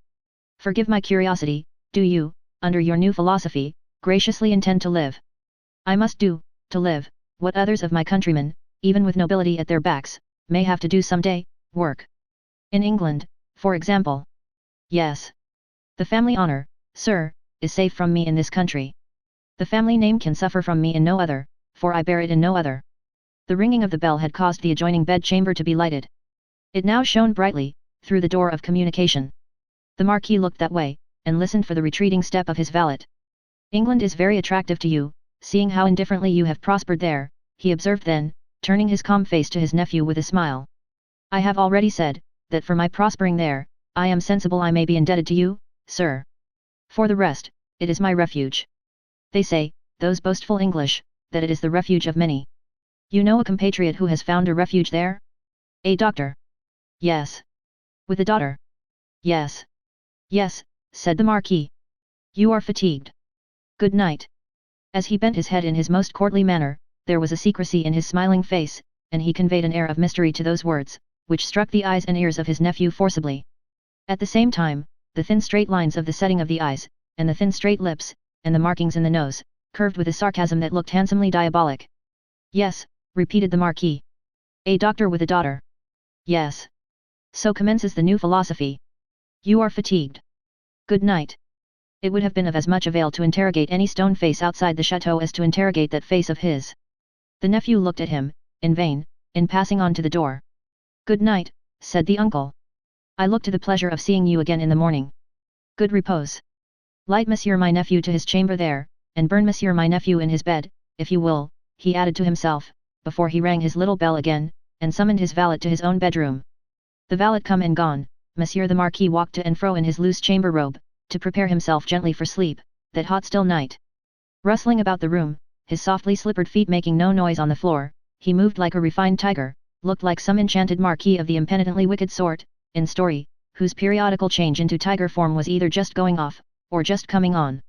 Forgive my curiosity, do you, under your new philosophy, graciously intend to live? I must do, to live, what others of my countrymen, even with nobility at their backs, may have to do some day, work. In England, for example. Yes. The family honour, sir, is safe from me in this country. The family name can suffer from me in no other, for I bear it in no other. The ringing of the bell had caused the adjoining bed-chamber to be lighted. It now shone brightly, through the door of communication. The Marquis looked that way, and listened for the retreating step of his valet. England is very attractive to you, seeing how indifferently you have prospered there, he observed then, turning his calm face to his nephew with a smile. I have already said, that for my prospering there, I am sensible I may be indebted to you, sir. For the rest, it is my refuge. They say, those boastful English, that it is the refuge of many. You know a compatriot who has found a refuge there? A doctor? Yes. With a daughter? Yes. Yes, said the Marquis. You are fatigued. Good night. As he bent his head in his most courtly manner, there was a secrecy in his smiling face, and he conveyed an air of mystery to those words, which struck the eyes and ears of his nephew forcibly. At the same time, the thin straight lines of the setting of the eyes, and the thin straight lips, and the markings in the nose, curved with a sarcasm that looked handsomely diabolic. Yes, repeated the Marquis. A doctor with a daughter. Yes. So commences the new philosophy. You are fatigued. Good night. It would have been of as much avail to interrogate any stone face outside the chateau as to interrogate that face of his. The nephew looked at him, in vain, in passing on to the door. Good night, said the uncle. I look to the pleasure of seeing you again in the morning. Good repose. Light monsieur my nephew to his chamber there, and burn monsieur my nephew in his bed, if you will, he added to himself, before he rang his little bell again, and summoned his valet to his own bedroom. The valet come and gone, Monsieur the Marquis walked to and fro in his loose chamber robe, to prepare himself gently for sleep, that hot still night. Rustling about the room, his softly slippered feet making no noise on the floor, he moved like a refined tiger, looked like some enchanted marquis of the impenitently wicked sort, in story, whose periodical change into tiger form was either just going off, or just coming on.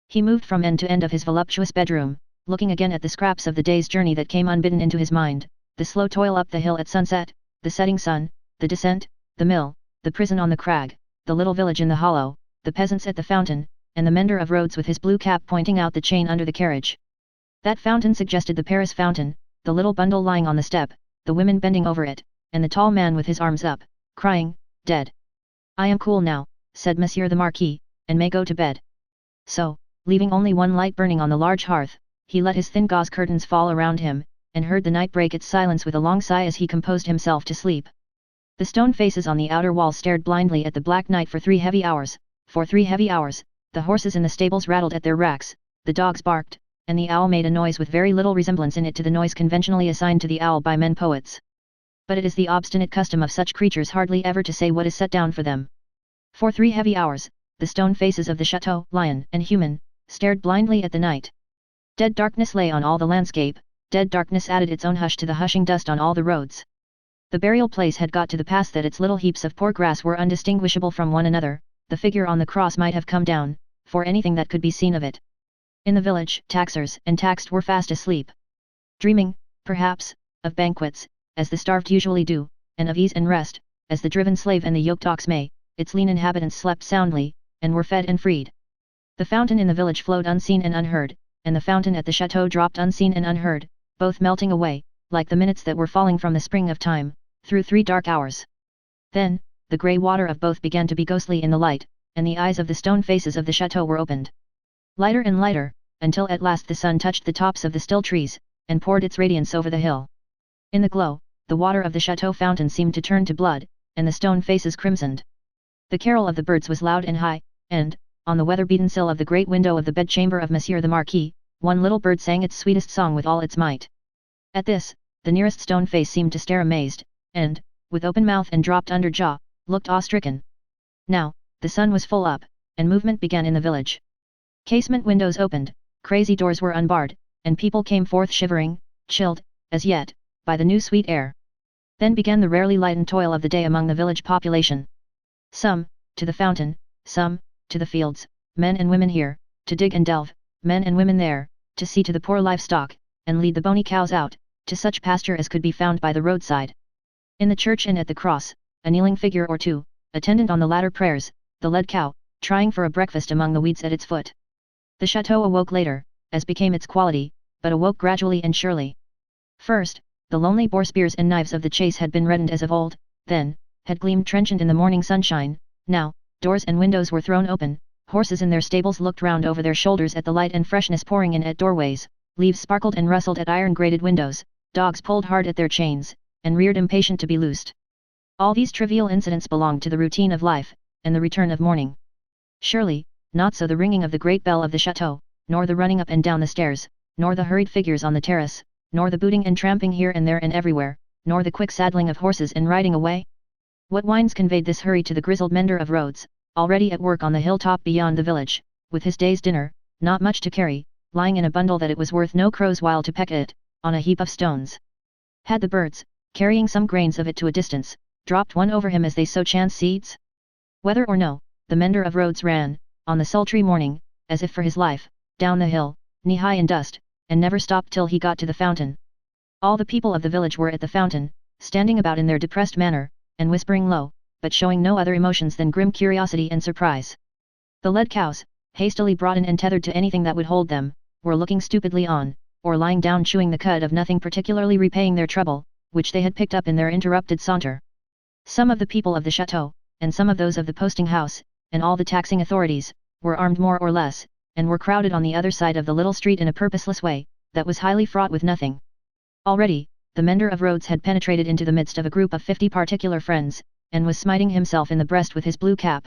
He moved from end to end of his voluptuous bedroom, looking again at the scraps of the day's journey that came unbidden into his mind, the slow toil up the hill at sunset, the setting sun, the descent, the mill, the prison on the crag, the little village in the hollow, the peasants at the fountain, and the mender of roads with his blue cap pointing out the chain under the carriage. That fountain suggested the Paris fountain, the little bundle lying on the step, the women bending over it, and the tall man with his arms up, crying, dead. I am cool now, said Monsieur the Marquis, and may go to bed. So, leaving only one light burning on the large hearth, he let his thin gauze curtains fall around him, and heard the night break its silence with a long sigh as he composed himself to sleep. The stone faces on the outer wall stared blindly at the black night for 3 heavy hours. For 3 heavy hours, the horses in the stables rattled at their racks, the dogs barked, and the owl made a noise with very little resemblance in it to the noise conventionally assigned to the owl by men poets. But it is the obstinate custom of such creatures hardly ever to say what is set down for them. For 3 heavy hours, the stone faces of the chateau, lion and human, stared blindly at the night. Dead darkness lay on all the landscape, dead darkness added its own hush to the hushing dust on all the roads. The burial place had got to the pass that its little heaps of poor grass were undistinguishable from one another, the figure on the cross might have come down, for anything that could be seen of it. In the village, taxers and taxed were fast asleep. Dreaming, perhaps, of banquets, as the starved usually do, and of ease and rest, as the driven slave and the yoked ox may, its lean inhabitants slept soundly, and were fed and freed. The fountain in the village flowed unseen and unheard, and the fountain at the chateau dropped unseen and unheard, both melting away, like the minutes that were falling from the spring of time, through 3 dark hours. Then, the grey water of both began to be ghostly in the light, and the eyes of the stone faces of the chateau were opened. Lighter and lighter, until at last the sun touched the tops of the still trees, and poured its radiance over the hill. In the glow, the water of the chateau fountain seemed to turn to blood, and the stone faces crimsoned. The carol of the birds was loud and high, and, on the weather-beaten sill of the great window of the bedchamber of Monsieur the Marquis, one little bird sang its sweetest song with all its might. At this, the nearest stone face seemed to stare amazed, and, with open mouth and dropped under jaw, looked awe-stricken. Now, the sun was full up, and movement began in the village. Casement windows opened, crazy doors were unbarred, and people came forth shivering, chilled, as yet, by the new sweet air. Then began the rarely lightened toil of the day among the village population. Some, to the fountain, some, to the fields, men and women here, to dig and delve, men and women there, to see to the poor livestock, and lead the bony cows out, to such pasture as could be found by the roadside. In the church and at the cross, a kneeling figure or two, attendant on the latter prayers, the led cow, trying for a breakfast among the weeds at its foot. The chateau awoke later, as became its quality, but awoke gradually and surely. First, the lonely boar spears and knives of the chase had been reddened as of old, then, had gleamed trenchant in the morning sunshine, now, doors and windows were thrown open, horses in their stables looked round over their shoulders at the light and freshness pouring in at doorways, leaves sparkled and rustled at iron-grated windows, dogs pulled hard at their chains, and reared impatient to be loosed. All these trivial incidents belonged to the routine of life, and the return of morning. Surely, not so the ringing of the great bell of the chateau, nor the running up and down the stairs, nor the hurried figures on the terrace, nor the booting and tramping here and there and everywhere, nor the quick saddling of horses and riding away. What winds conveyed this hurry to the grizzled mender of roads, already at work on the hilltop beyond the village, with his day's dinner, not much to carry, lying in a bundle that it was worth no crow's while to peck at, on a heap of stones? Had the birds, carrying some grains of it to a distance, dropped one over him as they sow chance seeds? Whether or no, the mender of roads ran, on the sultry morning, as if for his life, down the hill, knee-high in dust, and never stopped till he got to the fountain. All the people of the village were at the fountain, standing about in their depressed manner, and whispering low, but showing no other emotions than grim curiosity and surprise. The led cows, hastily brought in and tethered to anything that would hold them, were looking stupidly on, or lying down chewing the cud of nothing particularly repaying their trouble, which they had picked up in their interrupted saunter. Some of the people of the chateau, and some of those of the posting house, and all the taxing authorities, were armed more or less, and were crowded on the other side of the little street in a purposeless way, that was highly fraught with nothing. Already, the mender of roads had penetrated into the midst of a group of 50 particular friends, and was smiting himself in the breast with his blue cap.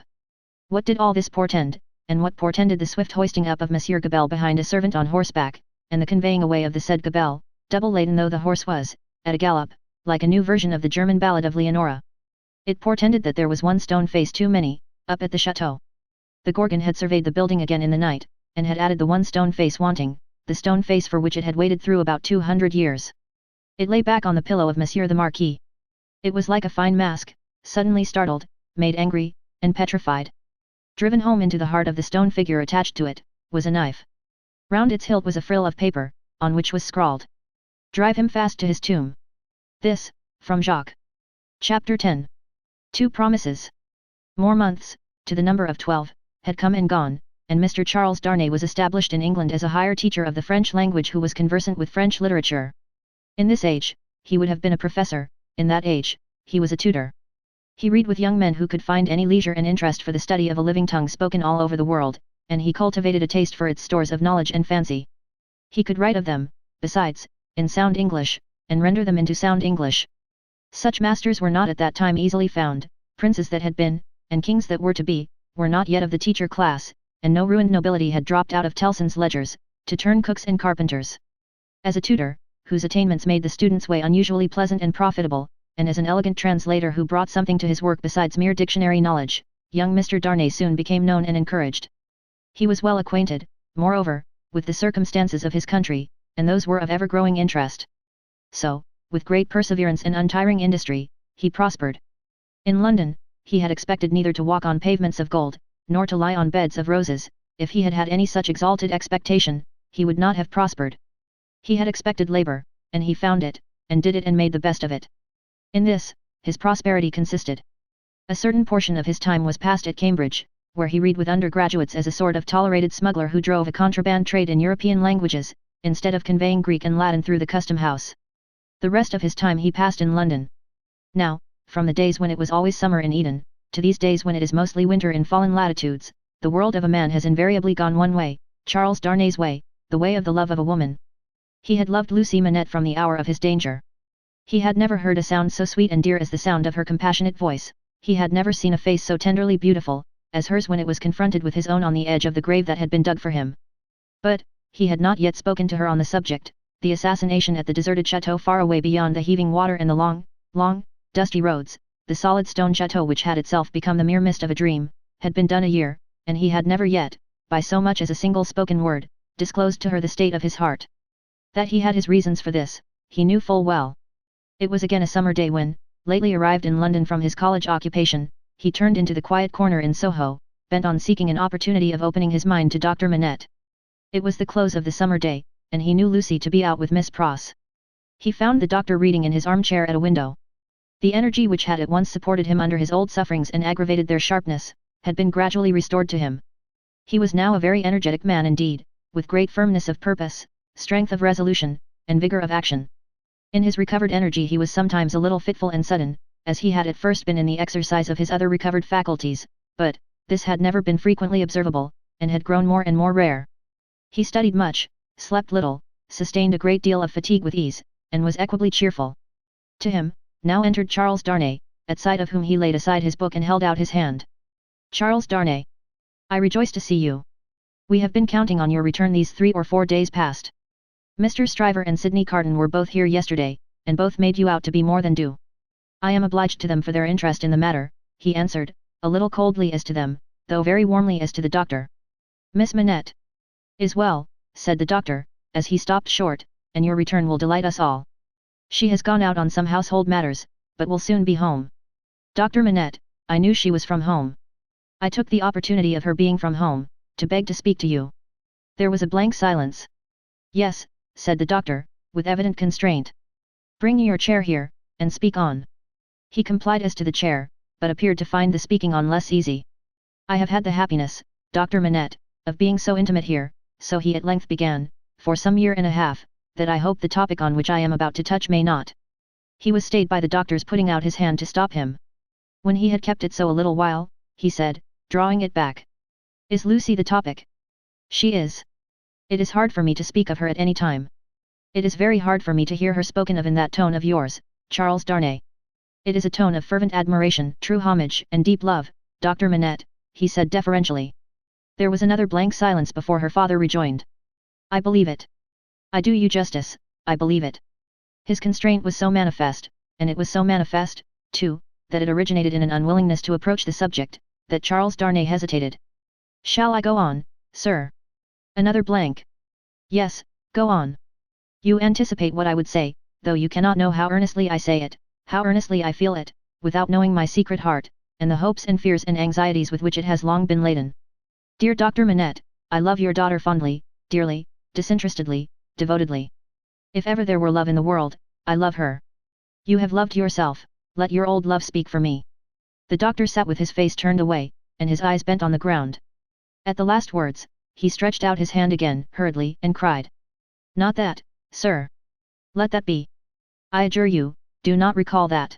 What did all this portend, and what portended the swift hoisting up of Monsieur Gabelle behind a servant on horseback, and the conveying away of the said Gabelle, double laden though the horse was, at a gallop, like a new version of the German ballad of Leonora? It portended that there was one stone face too many, up at the chateau. The Gorgon had surveyed the building again in the night, and had added the one stone face wanting, the stone face for which it had waited through about 200 years. It lay back on the pillow of Monsieur the Marquis. It was like a fine mask, suddenly startled, made angry, and petrified. Driven home into the heart of the stone figure attached to it, was a knife. Round its hilt was a frill of paper, on which was scrawled, "Drive him fast to his tomb." This, from Jacques. Chapter 10. 2 promises. More months, to the number of 12, had come and gone, and Mr. Charles Darnay was established in England as a higher teacher of the French language who was conversant with French literature. In this age, he would have been a professor; in that age, he was a tutor. He read with young men who could find any leisure and interest for the study of a living tongue spoken all over the world, and he cultivated a taste for its stores of knowledge and fancy. He could write of them, besides, in sound English, and render them into sound English. Such masters were not at that time easily found. Princes that had been, and kings that were to be, were not yet of the teacher class, and no ruined nobility had dropped out of Tellson's ledgers, to turn cooks and carpenters. As a tutor, whose attainments made the student's way unusually pleasant and profitable, and as an elegant translator who brought something to his work besides mere dictionary knowledge, young Mr. Darnay soon became known and encouraged. He was well acquainted, moreover, with the circumstances of his country, and those were of ever-growing interest. So, with great perseverance and untiring industry, he prospered. In London, he had expected neither to walk on pavements of gold, nor to lie on beds of roses. If he had had any such exalted expectation, he would not have prospered. He had expected labor, and he found it, and did it and made the best of it. In this, his prosperity consisted. A certain portion of his time was passed at Cambridge, where he read with undergraduates as a sort of tolerated smuggler who drove a contraband trade in European languages, instead of conveying Greek and Latin through the custom house. The rest of his time he passed in London. Now, from the days when it was always summer in Eden, to these days when it is mostly winter in fallen latitudes, the world of a man has invariably gone one way, Charles Darnay's way, the way of the love of a woman. He had loved Lucy Manette from the hour of his danger. He had never heard a sound so sweet and dear as the sound of her compassionate voice. He had never seen a face so tenderly beautiful as hers when it was confronted with his own on the edge of the grave that had been dug for him. But, he had not yet spoken to her on the subject. The assassination at the deserted chateau far away beyond the heaving water and the long, dusty roads, the solid stone chateau which had itself become the mere mist of a dream, had been done a year, and he had never yet, by so much as a single spoken word, disclosed to her the state of his heart. That he had his reasons for this, he knew full well. It was again a summer day when, lately arrived in London from his college occupation, he turned into the quiet corner in Soho, bent on seeking an opportunity of opening his mind to Dr. Manette. It was the close of the summer day, and he knew Lucy to be out with Miss Pross. He found the doctor reading in his armchair at a window. The energy which had at once supported him under his old sufferings and aggravated their sharpness, had been gradually restored to him. He was now a very energetic man indeed, with great firmness of purpose, strength of resolution, and vigour of action. In his recovered energy he was sometimes a little fitful and sudden, as he had at first been in the exercise of his other recovered faculties, but, this had never been frequently observable, and had grown more and more rare. He studied much, slept little, sustained a great deal of fatigue with ease, and was equably cheerful. To him, now entered Charles Darnay, at sight of whom he laid aside his book and held out his hand. "Charles Darnay. I rejoice to see you. We have been counting on your return these 3 or 4 days past. Mr. Stryver and Sidney Carton were both here yesterday, and both made you out to be more than due. I am obliged to them for their interest in the matter," he answered, a little coldly as to them, though very warmly as to the doctor. "Miss Manette is well," said the doctor, as he stopped short, "and your return will delight us all. She has gone out on some household matters, but will soon be home." "Dr. Manette, I knew she was from home. I took the opportunity of her being from home, to beg to speak to you." There was a blank silence. "Yes," said the doctor, with evident constraint. "Bring your chair here, and speak on." He complied as to the chair, but appeared to find the speaking on less easy. "I have had the happiness, Dr. Manette, of being so intimate here," so he at length began, "for some year and a half, that I hope the topic on which I am about to touch may not." He was stayed by the doctor's putting out his hand to stop him. When he had kept it so a little while, he said, drawing it back. Is Lucy the topic? She is. It is hard for me to speak of her at any time. It is very hard for me to hear her spoken of in that tone of yours, Charles Darnay. It is a tone of fervent admiration, true homage, and deep love, Dr. Manette, he said deferentially. There was another blank silence before her father rejoined. I believe it. I do you justice, I believe it. His constraint was so manifest, and it was so manifest, too, that it originated in an unwillingness to approach the subject, that Charles Darnay hesitated. Shall I go on, sir? Another blank. Yes, go on. You anticipate what I would say, though you cannot know how earnestly I say it, how earnestly I feel it, without knowing my secret heart, and the hopes and fears and anxieties with which it has long been laden. Dear Dr. Manette, I love your daughter fondly, dearly, disinterestedly, devotedly. If ever there were love in the world, I love her. You have loved yourself, let your old love speak for me. The doctor sat with his face turned away, and his eyes bent on the ground. At the last words, he stretched out his hand again, hurriedly, and cried. Not that, sir. Let that be. I adjure you, do not recall that.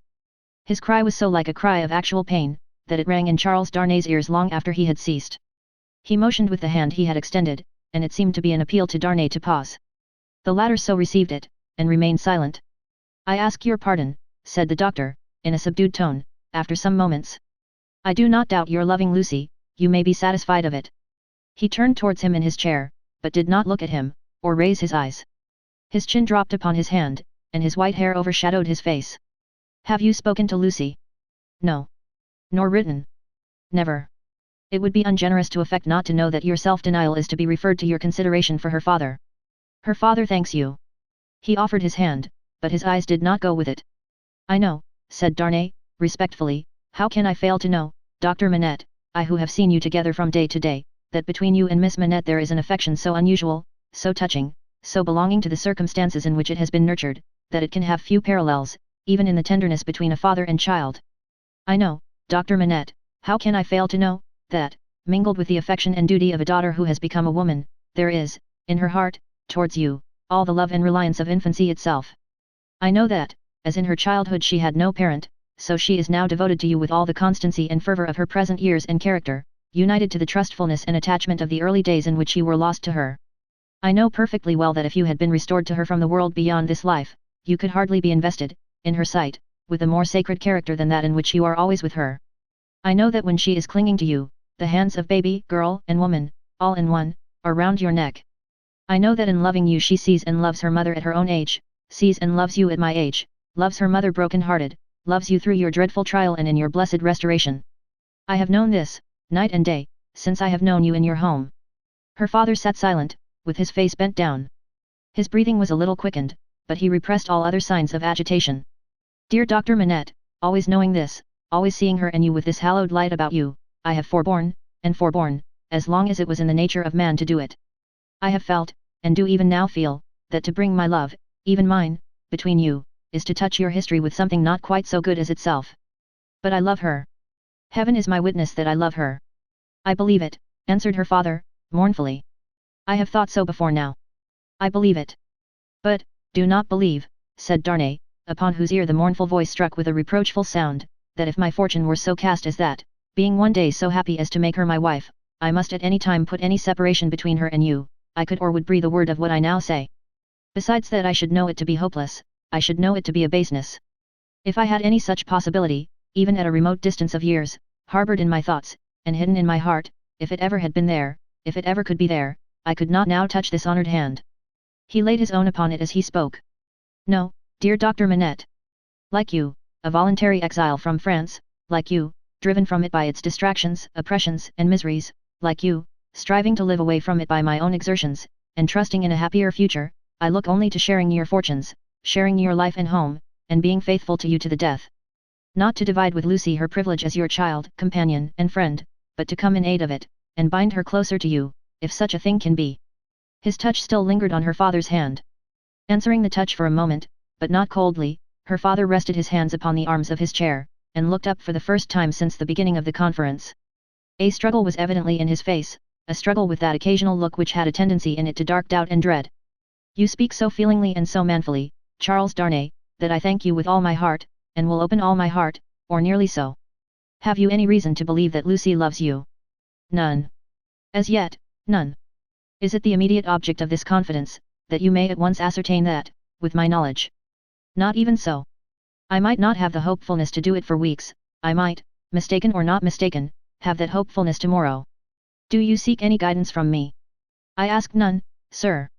His cry was so like a cry of actual pain, that it rang in Charles Darnay's ears long after he had ceased. He motioned with the hand he had extended, and it seemed to be an appeal to Darnay to pause. The latter so received it, and remained silent. I ask your pardon, said the doctor, in a subdued tone, after some moments. I do not doubt your loving Lucy, you may be satisfied of it. He turned towards him in his chair, but did not look at him, or raise his eyes. His chin dropped upon his hand, and his white hair overshadowed his face. Have you spoken to Lucy? No. Nor written? Never. It would be ungenerous to affect not to know that your self-denial is to be referred to your consideration for her father. Her father thanks you. He offered his hand, but his eyes did not go with it. I know, said Darnay, respectfully, how can I fail to know, Dr. Manette, I who have seen you together from day to day, that between you and Miss Manette there is an affection so unusual, so touching, so belonging to the circumstances in which it has been nurtured, that it can have few parallels, even in the tenderness between a father and child. I know, Dr. Manette, how can I fail to know, that, mingled with the affection and duty of a daughter who has become a woman, there is, in her heart, towards you, all the love and reliance of infancy itself. I know that, as in her childhood she had no parent, so she is now devoted to you with all the constancy and fervor of her present years and character, united to the trustfulness and attachment of the early days in which you were lost to her. I know perfectly well that if you had been restored to her from the world beyond this life, you could hardly be invested, in her sight, with a more sacred character than that in which you are always with her. I know that when she is clinging to you, the hands of baby, girl, and woman, all in one, are round your neck. I know that in loving you she sees and loves her mother at her own age, sees and loves you at my age, loves her mother broken-hearted, loves you through your dreadful trial and in your blessed restoration. I have known this, night and day, since I have known you in your home. Her father sat silent, with his face bent down. His breathing was a little quickened, but he repressed all other signs of agitation. Dear Dr. Manette, always knowing this, always seeing her and you with this hallowed light about you, I have forborne, and forborne, as long as it was in the nature of man to do it. I have felt, and do even now feel, that to bring my love, even mine, between you, is to touch your history with something not quite so good as itself. But I love her. Heaven is my witness that I love her. I believe it, answered her father, mournfully. I have thought so before now. I believe it. But, do not believe, said Darnay, upon whose ear the mournful voice struck with a reproachful sound, that if my fortune were so cast as that, being one day so happy as to make her my wife, I must at any time put any separation between her and you, I could or would breathe a word of what I now say. Besides that I should know it to be hopeless, I should know it to be a baseness. If I had any such possibility, even at a remote distance of years, harboured in my thoughts, and hidden in my heart, if it ever had been there, if it ever could be there, I could not now touch this honoured hand. He laid his own upon it as he spoke. No, dear Dr. Manette. Like you, a voluntary exile from France, like you, driven from it by its distractions, oppressions, and miseries, like you, striving to live away from it by my own exertions, and trusting in a happier future, I look only to sharing your fortunes, sharing your life and home, and being faithful to you to the death. Not to divide with Lucy her privilege as your child, companion, and friend, but to come in aid of it, and bind her closer to you, if such a thing can be. His touch still lingered on her father's hand. Answering the touch for a moment, but not coldly, her father rested his hands upon the arms of his chair, and looked up for the first time since the beginning of the conference. A struggle was evidently in his face, a struggle with that occasional look which had a tendency in it to dark doubt and dread. You speak so feelingly and so manfully, Charles Darnay, that I thank you with all my heart, and will open all my heart, or nearly so. Have you any reason to believe that Lucy loves you? None. As yet, none. Is it the immediate object of this confidence, that you may at once ascertain that, with my knowledge? Not even so. I might not have the hopefulness to do it for weeks, I might, mistaken or not mistaken, have that hopefulness tomorrow. Do you seek any guidance from me? I ask none, sir.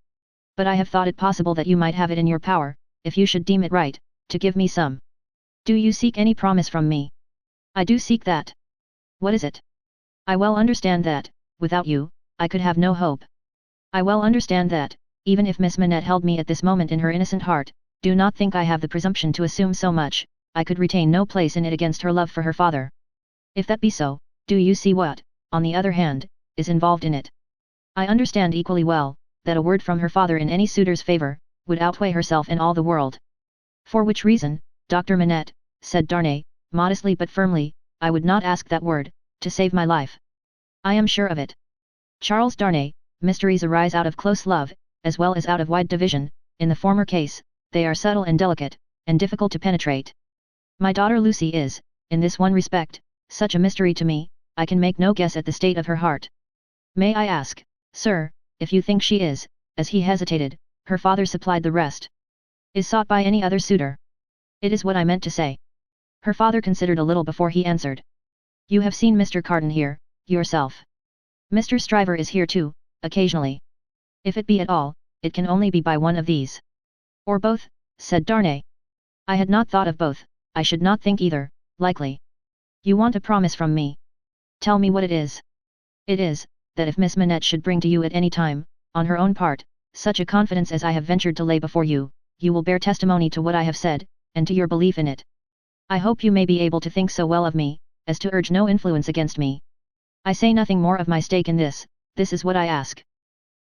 But I have thought it possible that you might have it in your power, if you should deem it right, to give me some. Do you seek any promise from me? I do seek that. What is it? I well understand that, without you, I could have no hope. I well understand that, even if Miss Manette held me at this moment in her innocent heart, do not think I have the presumption to assume so much, I could retain no place in it against her love for her father. If that be so, do you see what, on the other hand, is involved in it? I understand equally well, that a word from her father in any suitor's favour, would outweigh herself and all the world. For which reason, Dr. Manette, said Darnay, modestly but firmly, I would not ask that word, to save my life. I am sure of it. Charles Darnay, mysteries arise out of close love, as well as out of wide division. In the former case, they are subtle and delicate, and difficult to penetrate. My daughter Lucy is, in this one respect, such a mystery to me, I can make no guess at the state of her heart. May I ask, sir, if you think she is, as he hesitated, her father supplied the rest, is sought by any other suitor? It is what I meant to say. Her father considered a little before he answered. You have seen Mr. Carton here, yourself. Mr. Stryver is here too, occasionally. If it be at all, it can only be by one of these. Or both, said Darnay. I had not thought of both, I should not think either, likely. You want a promise from me. Tell me what it is. It is, that if Miss Manette should bring to you at any time, on her own part, such a confidence as I have ventured to lay before you, you will bear testimony to what I have said, and to your belief in it. I hope you may be able to think so well of me, as to urge no influence against me. I say nothing more of my stake in this is what I ask.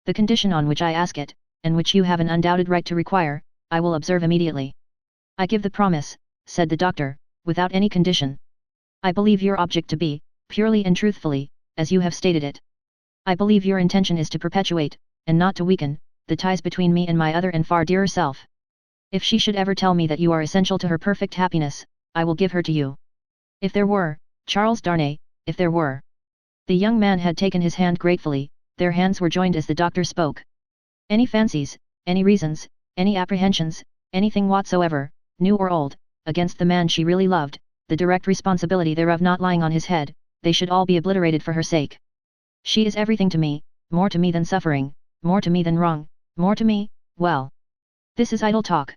The condition on which I ask it, and which you have an undoubted right to require, I will observe immediately. I give the promise, said the doctor, without any condition. I believe your object to be, purely and truthfully, as you have stated it. I believe your intention is to perpetuate, and not to weaken, the ties between me and my other and far dearer self. If she should ever tell me that you are essential to her perfect happiness, I will give her to you. If there were, Charles Darnay, if there were. The young man had taken his hand gratefully, their hands were joined as the doctor spoke. Any fancies, any reasons, any apprehensions, anything whatsoever, new or old, against the man she really loved, the direct responsibility thereof not lying on his head, they should all be obliterated for her sake. She is everything to me, more to me than suffering, more to me than wrong, more to me, well. This is idle talk.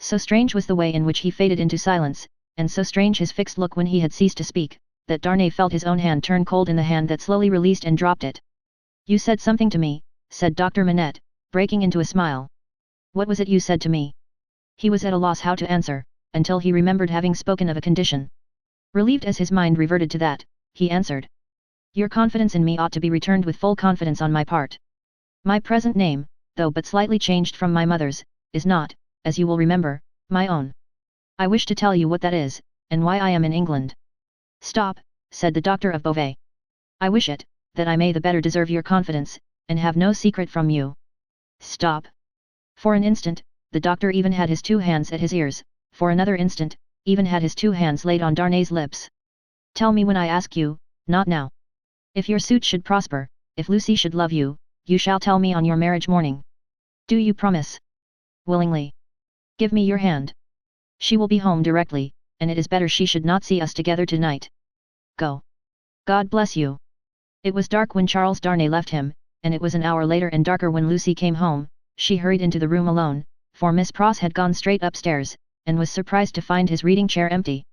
So strange was the way in which he faded into silence, and so strange his fixed look when he had ceased to speak, that Darnay felt his own hand turn cold in the hand that slowly released and dropped it. You said something to me, said Dr. Manette, breaking into a smile. What was it you said to me? He was at a loss how to answer, until he remembered having spoken of a condition. Relieved as his mind reverted to that, he answered. Your confidence in me ought to be returned with full confidence on my part. My present name, though but slightly changed from my mother's, is not, as you will remember, my own. I wish to tell you what that is, and why I am in England. Stop, said the doctor of Beauvais. I wish it, that I may the better deserve your confidence, and have no secret from you. Stop. For an instant, the doctor even had his two hands at his ears, for another instant, even had his two hands laid on Darnay's lips. Tell me when I ask you, not now. If your suit should prosper, if Lucy should love you, you shall tell me on your marriage morning. Do you promise? Willingly. Give me your hand. She will be home directly, and it is better she should not see us together tonight. Go. God bless you. It was dark when Charles Darnay left him, and it was an hour later and darker when Lucy came home. She hurried into the room alone, for Miss Pross had gone straight upstairs, and was surprised to find his reading chair empty.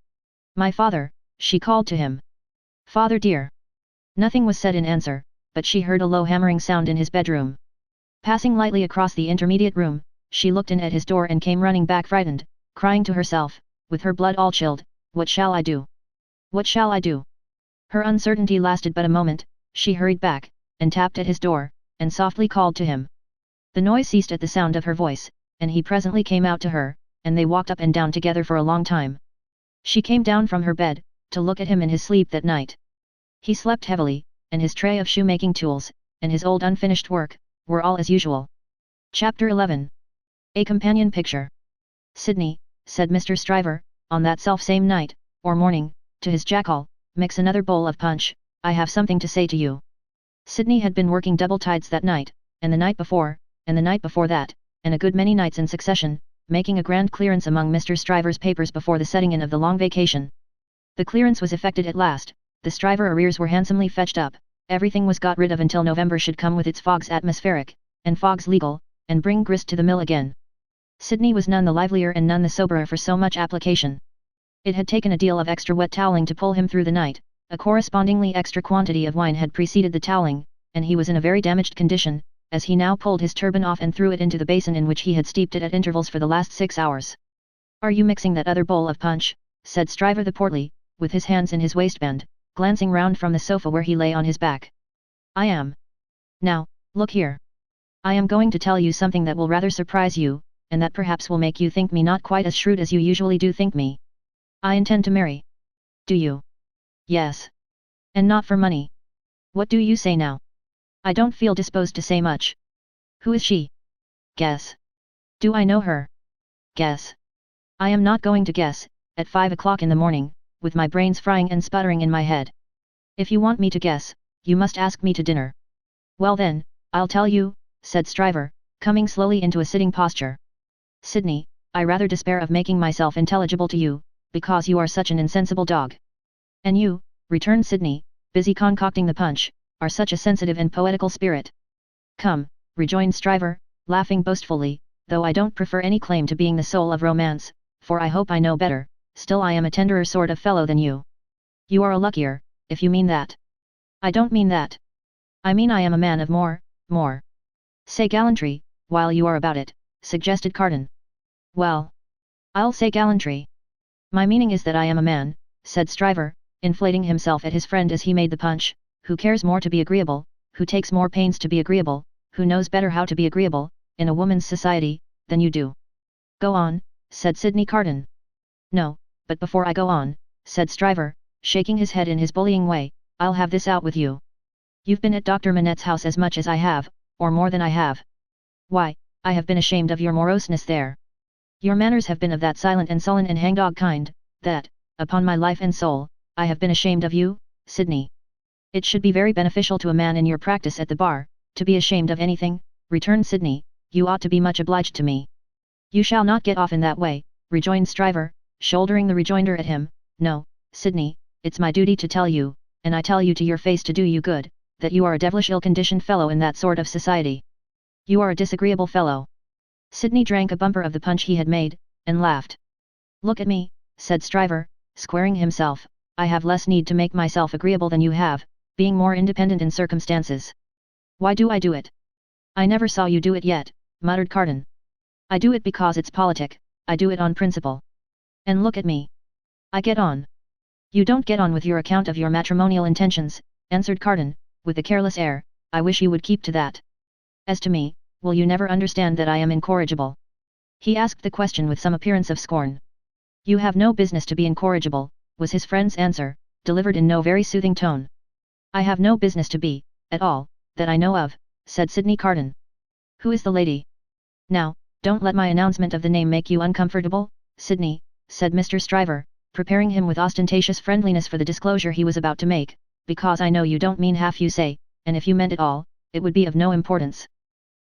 My father, she called to him. Father dear. Nothing was said in answer, but she heard a low hammering sound in his bedroom. Passing lightly across the intermediate room, she looked in at his door and came running back frightened, crying to herself, with her blood all chilled, what shall I do? What shall I do? Her uncertainty lasted but a moment. She hurried back, and tapped at his door, and softly called to him. The noise ceased at the sound of her voice, and he presently came out to her, and they walked up and down together for a long time. She came down from her bed, to look at him in his sleep that night. He slept heavily, and his tray of shoemaking tools, and his old unfinished work, were all as usual. Chapter 11. A Companion Picture. Sidney, said Mr. Stryver, on that self-same night, or morning, to his jackal, mix another bowl of punch, I have something to say to you. Sydney had been working double tides that night, and the night before, and the night before that, and a good many nights in succession, making a grand clearance among Mr. Stryver's papers before the setting in of the long vacation. The clearance was effected at last, the Stryver arrears were handsomely fetched up, everything was got rid of until November should come with its fogs atmospheric, and fogs legal, and bring grist to the mill again. Sydney was none the livelier and none the soberer for so much application. It had taken a deal of extra wet toweling to pull him through the night, a correspondingly extra quantity of wine had preceded the toweling, and he was in a very damaged condition, as he now pulled his turban off and threw it into the basin in which he had steeped it at intervals for the last 6 hours. "Are you mixing that other bowl of punch?" said Stryver the portly, with his hands in his waistband, glancing round from the sofa where he lay on his back. "I am. Now, look here. I am going to tell you something that will rather surprise you, and that perhaps will make you think me not quite as shrewd as you usually do think me. I intend to marry." "Do you?" "Yes. And not for money." "What do you say now?" "I don't feel disposed to say much." "Who is she?" "Guess." "Do I know her?" "Guess." "I am not going to guess, at 5 o'clock in the morning, with my brains frying and sputtering in my head. If you want me to guess, you must ask me to dinner." "Well then, I'll tell you," said Stryver, coming slowly into a sitting posture. "Sydney, I rather despair of making myself intelligible to you, because you are such an insensible dog." "And you," returned Sydney, busy concocting the punch, "are such a sensitive and poetical spirit." "Come," rejoined Stryver, laughing boastfully, "though I don't prefer any claim to being the soul of romance, for I hope I know better, still I am a tenderer sort of fellow than you." "You are a luckier, if you mean that." "I don't mean that. I mean I am a man of more. Say gallantry, while you are about it," suggested Carton. "Well, I'll say gallantry." "My meaning is that I am a man," said Stryver, inflating himself at his friend as he made the punch, "who cares more to be agreeable, who takes more pains to be agreeable, who knows better how to be agreeable, in a woman's society, than you do." "Go on," said Sydney Carton. "No, but before I go on," said Stryver, shaking his head in his bullying way, "I'll have this out with you. You've been at Dr. Manette's house as much as I have, or more than I have. Why, I have been ashamed of your moroseness there. Your manners have been of that silent and sullen and hangdog kind, that, upon my life and soul, I have been ashamed of you, Sydney." "It should be very beneficial to a man in your practice at the bar, to be ashamed of anything," returned Sydney, "you ought to be much obliged to me." "You shall not get off in that way," rejoined Stryver, shouldering the rejoinder at him. "No, Sydney, it's my duty to tell you, and I tell you to your face to do you good, that you are a devilish ill-conditioned fellow in that sort of society. You are a disagreeable fellow." Sydney drank a bumper of the punch he had made, and laughed. "Look at me," said Stryver, squaring himself, "I have less need to make myself agreeable than you have, being more independent in circumstances." "Why do I do it?" "I never saw you do it yet," muttered Carton. "I do it because it's politic, I do it on principle. And look at me. I get on." "You don't get on with your account of your matrimonial intentions," answered Carton, with a careless air. "I wish you would keep to that. As to me, will you never understand that I am incorrigible?" He asked the question with some appearance of scorn. "You have no business to be incorrigible," was his friend's answer, delivered in no very soothing tone. "I have no business to be, at all, that I know of," said Sydney Carton. "Who is the lady?" "Now, don't let my announcement of the name make you uncomfortable, Sydney," said Mr. Stryver, preparing him with ostentatious friendliness for the disclosure he was about to make, "because I know you don't mean half you say, and if you meant it all, it would be of no importance.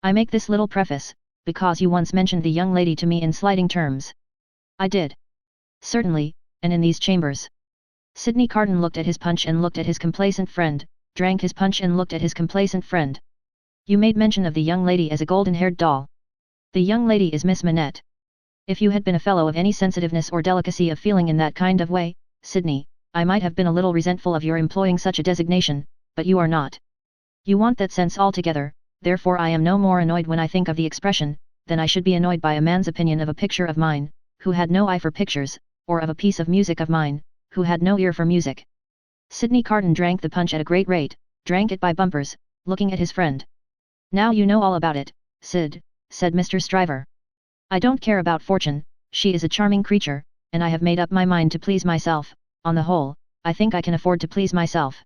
I make this little preface, because you once mentioned the young lady to me in slighting terms." "I did." "Certainly, and in these chambers." Sydney Carton looked at his punch and looked at his complacent friend, drank his punch and looked at his complacent friend. "You made mention of the young lady as a golden-haired doll." "The young lady is Miss Manette." "If you had been a fellow of any sensitiveness or delicacy of feeling in that kind of way, Sydney, I might have been a little resentful of your employing such a designation, but you are not. You want that sense altogether, therefore I am no more annoyed when I think of the expression, than I should be annoyed by a man's opinion of a picture of mine, who had no eye for pictures, or of a piece of music of mine, who had no ear for music." Sydney Carton drank the punch at a great rate, drank it by bumpers, looking at his friend. "Now you know all about it, Sid," said Mr. Stryver. "I don't care about fortune, she is a charming creature, and I have made up my mind to please myself. On the whole, I think I can afford to please myself.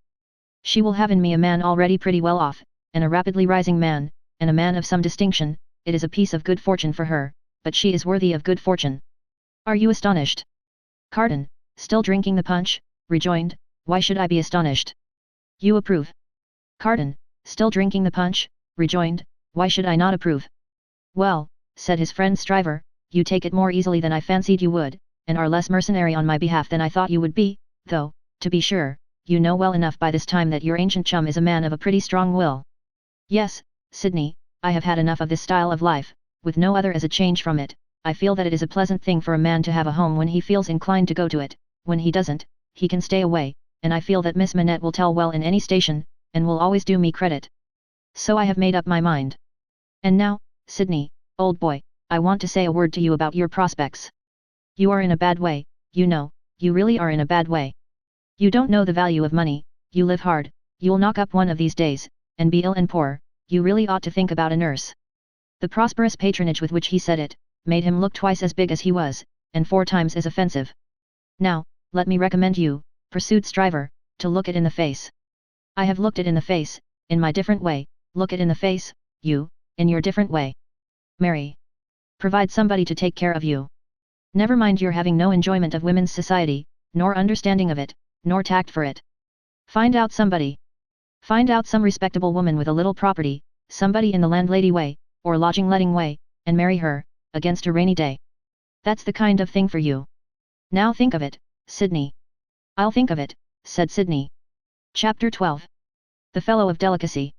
She will have in me a man already pretty well off, and a rapidly rising man, and a man of some distinction. It is a piece of good fortune for her, but she is worthy of good fortune." "Are you astonished?" Carton, still drinking the punch, rejoined, "Why should I be astonished? You approve? Carton, still drinking the punch, rejoined, why should I not approve? Well, said his friend Stryver, you take it more easily than I fancied you would, and are less mercenary on my behalf than I thought you would be, though, to be sure, you know well enough by this time that your ancient chum is a man of a pretty strong will. Yes, Sydney, I have had enough of this style of life, with no other as a change from it. I feel that it is a pleasant thing for a man to have a home when he feels inclined to go to it. When he doesn't, he can stay away, and I feel that Miss Manette will tell well in any station, and will always do me credit. So I have made up my mind. And now, Sydney, old boy, I want to say a word to you about your prospects. You are in a bad way, you know, you really are in a bad way. You don't know the value of money, you live hard, you'll knock up one of these days, and be ill and poor, you really ought to think about a nurse. The prosperous patronage with which he said it, made him look twice as big as he was, and 4 times as offensive. Now, let me recommend you, pursued Stryver, to look it in the face. I have looked it in the face, in my different way, look it in the face, you, in your different way. Marry. Provide somebody to take care of you. Never mind your having no enjoyment of women's society, nor understanding of it, nor tact for it. Find out somebody. Find out some respectable woman with a little property, somebody in the landlady way, or lodging-letting way, and marry her, against a rainy day. That's the kind of thing for you. Now think of it, Sydney. I'll think of it, said Sydney. Chapter 12. The Fellow of Delicacy.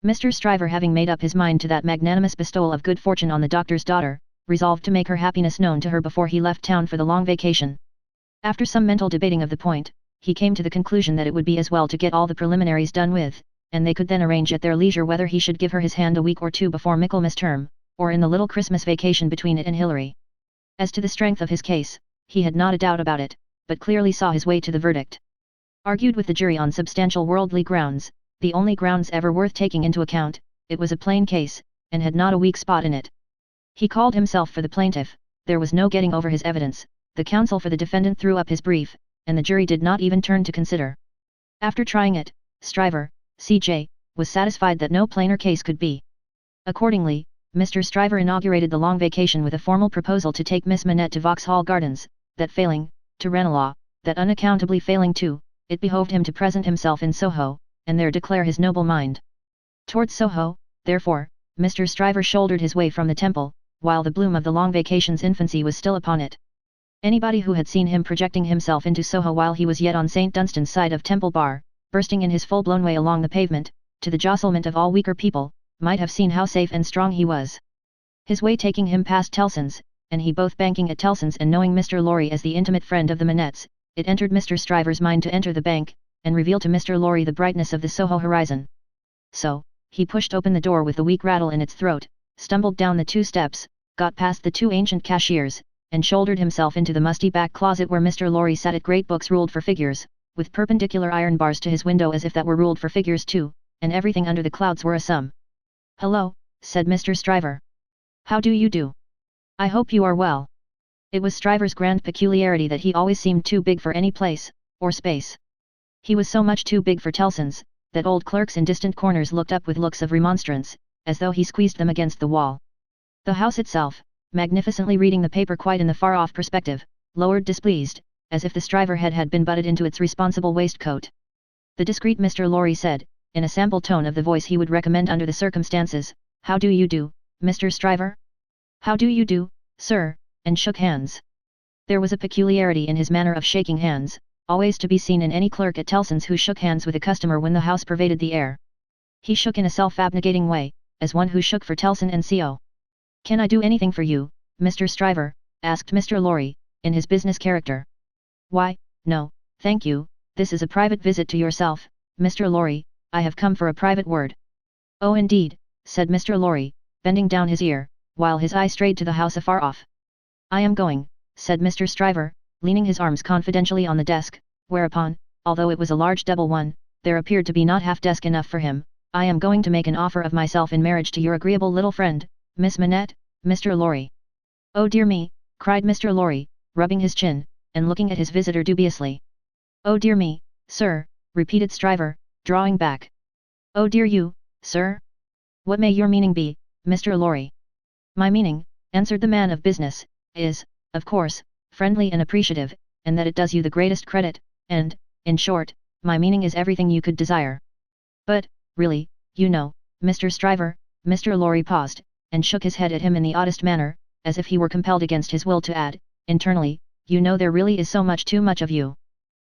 Mr. Stryver, having made up his mind to that magnanimous bestowal of good fortune on the doctor's daughter, resolved to make her happiness known to her before he left town for the long vacation. After some mental debating of the point, he came to the conclusion that it would be as well to get all the preliminaries done with, and they could then arrange at their leisure whether he should give her his hand a week or 2 before Michaelmas term, or in the little Christmas vacation between it and Hilary. As to the strength of his case, he had not a doubt about it, but clearly saw his way to the verdict. Argued with the jury on substantial worldly grounds, the only grounds ever worth taking into account, it was a plain case, and had not a weak spot in it. He called himself for the plaintiff, there was no getting over his evidence, the counsel for the defendant threw up his brief, and the jury did not even turn to consider. After trying it, Stryver, C.J., was satisfied that no plainer case could be. Accordingly, Mr. Stryver inaugurated the long vacation with a formal proposal to take Miss Manette to Vauxhall Gardens, that failing, to Ranelagh, that unaccountably failing too, it behoved him to present himself in Soho, and there declare his noble mind. Towards Soho, therefore, Mr. Stryver shouldered his way from the Temple, while the bloom of the long vacation's infancy was still upon it. Anybody who had seen him projecting himself into Soho while he was yet on St. Dunstan's side of Temple Bar, bursting in his full-blown way along the pavement, to the jostlement of all weaker people, might have seen how safe and strong he was. His way taking him past Tellson's, and he both banking at Tellson's and knowing Mr. Lorry as the intimate friend of the Manettes, it entered Mr. Stryver's mind to enter the bank, and reveal to Mr. Lorry the brightness of the Soho horizon. So, he pushed open the door with the weak rattle in its throat, stumbled down the 2 steps, got past the 2 ancient cashiers, and shouldered himself into the musty back closet where Mr. Lorry sat at great books ruled for figures, with perpendicular iron bars to his window as if that were ruled for figures too, and everything under the clouds were a sum. "Hello," said Mr. Stryver. "How do you do? I hope you are well." It was Stryver's grand peculiarity that he always seemed too big for any place, or space. He was so much too big for Tellson's, that old clerks in distant corners looked up with looks of remonstrance, as though he squeezed them against the wall. The house itself, magnificently reading the paper quite in the far-off perspective, lowered displeased, as if the Stryver head had been butted into its responsible waistcoat. The discreet Mr. Lorry said, in a sample tone of the voice he would recommend under the circumstances, "How do you do, Mr. Stryver?" "How do you do, sir," and shook hands. There was a peculiarity in his manner of shaking hands, always to be seen in any clerk at Tellson's who shook hands with a customer when the house pervaded the air. He shook in a self-abnegating way, as one who shook for Tellson and Co. "Can I do anything for you, Mr. Stryver?" asked Mr. Lorry, in his business character. "Why, no, thank you, this is a private visit to yourself, Mr. Lorry, I have come for a private word." "Oh indeed," said Mr. Lorry, bending down his ear, while his eye strayed to the house afar off. "I am going," said Mr. Stryver, leaning his arms confidentially on the desk, whereupon, although it was a large double one, there appeared to be not half desk enough for him, "I am going to make an offer of myself in marriage to your agreeable little friend, Miss Manette, Mr. Lorry." "Oh dear me," cried Mr. Lorry, rubbing his chin, and looking at his visitor dubiously. "Oh dear me, sir," repeated Stryver, drawing back. "Oh dear you, sir? What may your meaning be, Mr. Lorry?" "My meaning," answered the man of business, "is, of course, friendly and appreciative, and that it does you the greatest credit, and, in short, My meaning is everything you could desire. But, really, you know, Mr. Stryver, Mr. Lorry paused, and shook his head at him in the oddest manner, as if he were compelled against his will to add, internally, you know there really is so much too much of you.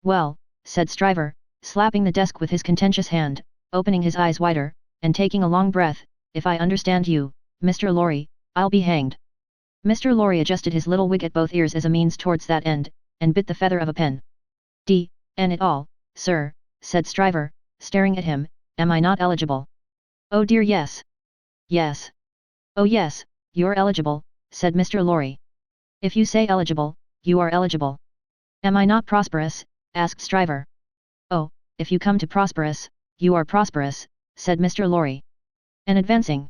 Well, said Stryver, slapping the desk with his contentious hand, opening his eyes wider, and taking a long breath, if I understand you, Mr. Lorry, I'll be hanged. Mr. Lorry adjusted his little wig at both ears as a means towards that end, and bit the feather of a pen. D.N. it all, sir, said Stryver, staring at him, am I not eligible? Oh dear yes. Yes. Oh yes, you're eligible, said Mr. Lorry. If you say eligible, you are eligible. Am I not prosperous? Asked Stryver. Oh, if you come to prosperous, you are prosperous, said Mr. Lorry. And advancing.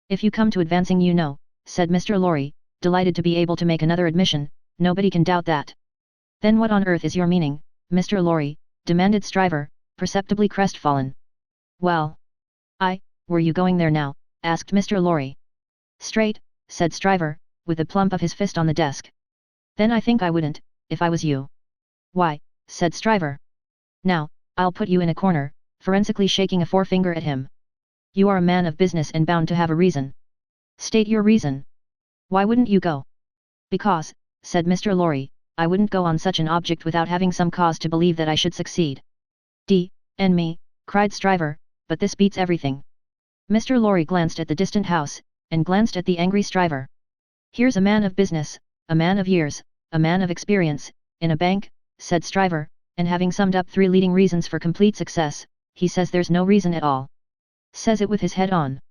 If you come to advancing you know, said Mr. Lorry, delighted to be able to make another admission, nobody can doubt that. Then what on earth is your meaning, Mr. Lorry? Demanded Stryver, perceptibly crestfallen. Well. Were you going there now? Asked Mr. Lorry. Straight, said Stryver, with a plump of his fist on the desk. Then I think I wouldn't, if I was you. Why, said Stryver. Now, I'll put you in a corner, forensically shaking a forefinger at him. You are a man of business and bound to have a reason. State your reason. Why wouldn't you go? Because, said Mr. Lorry, I wouldn't go on such an object without having some cause to believe that I should succeed. D.N. me, cried Stryver, but this beats everything. Mr. Lorry glanced at the distant house, and glanced at the angry Stryver. Here's a man of business, a man of years, a man of experience, in a bank, said Stryver, and having summed up 3 leading reasons for complete success, he says there's no reason at all. Says it with his head on.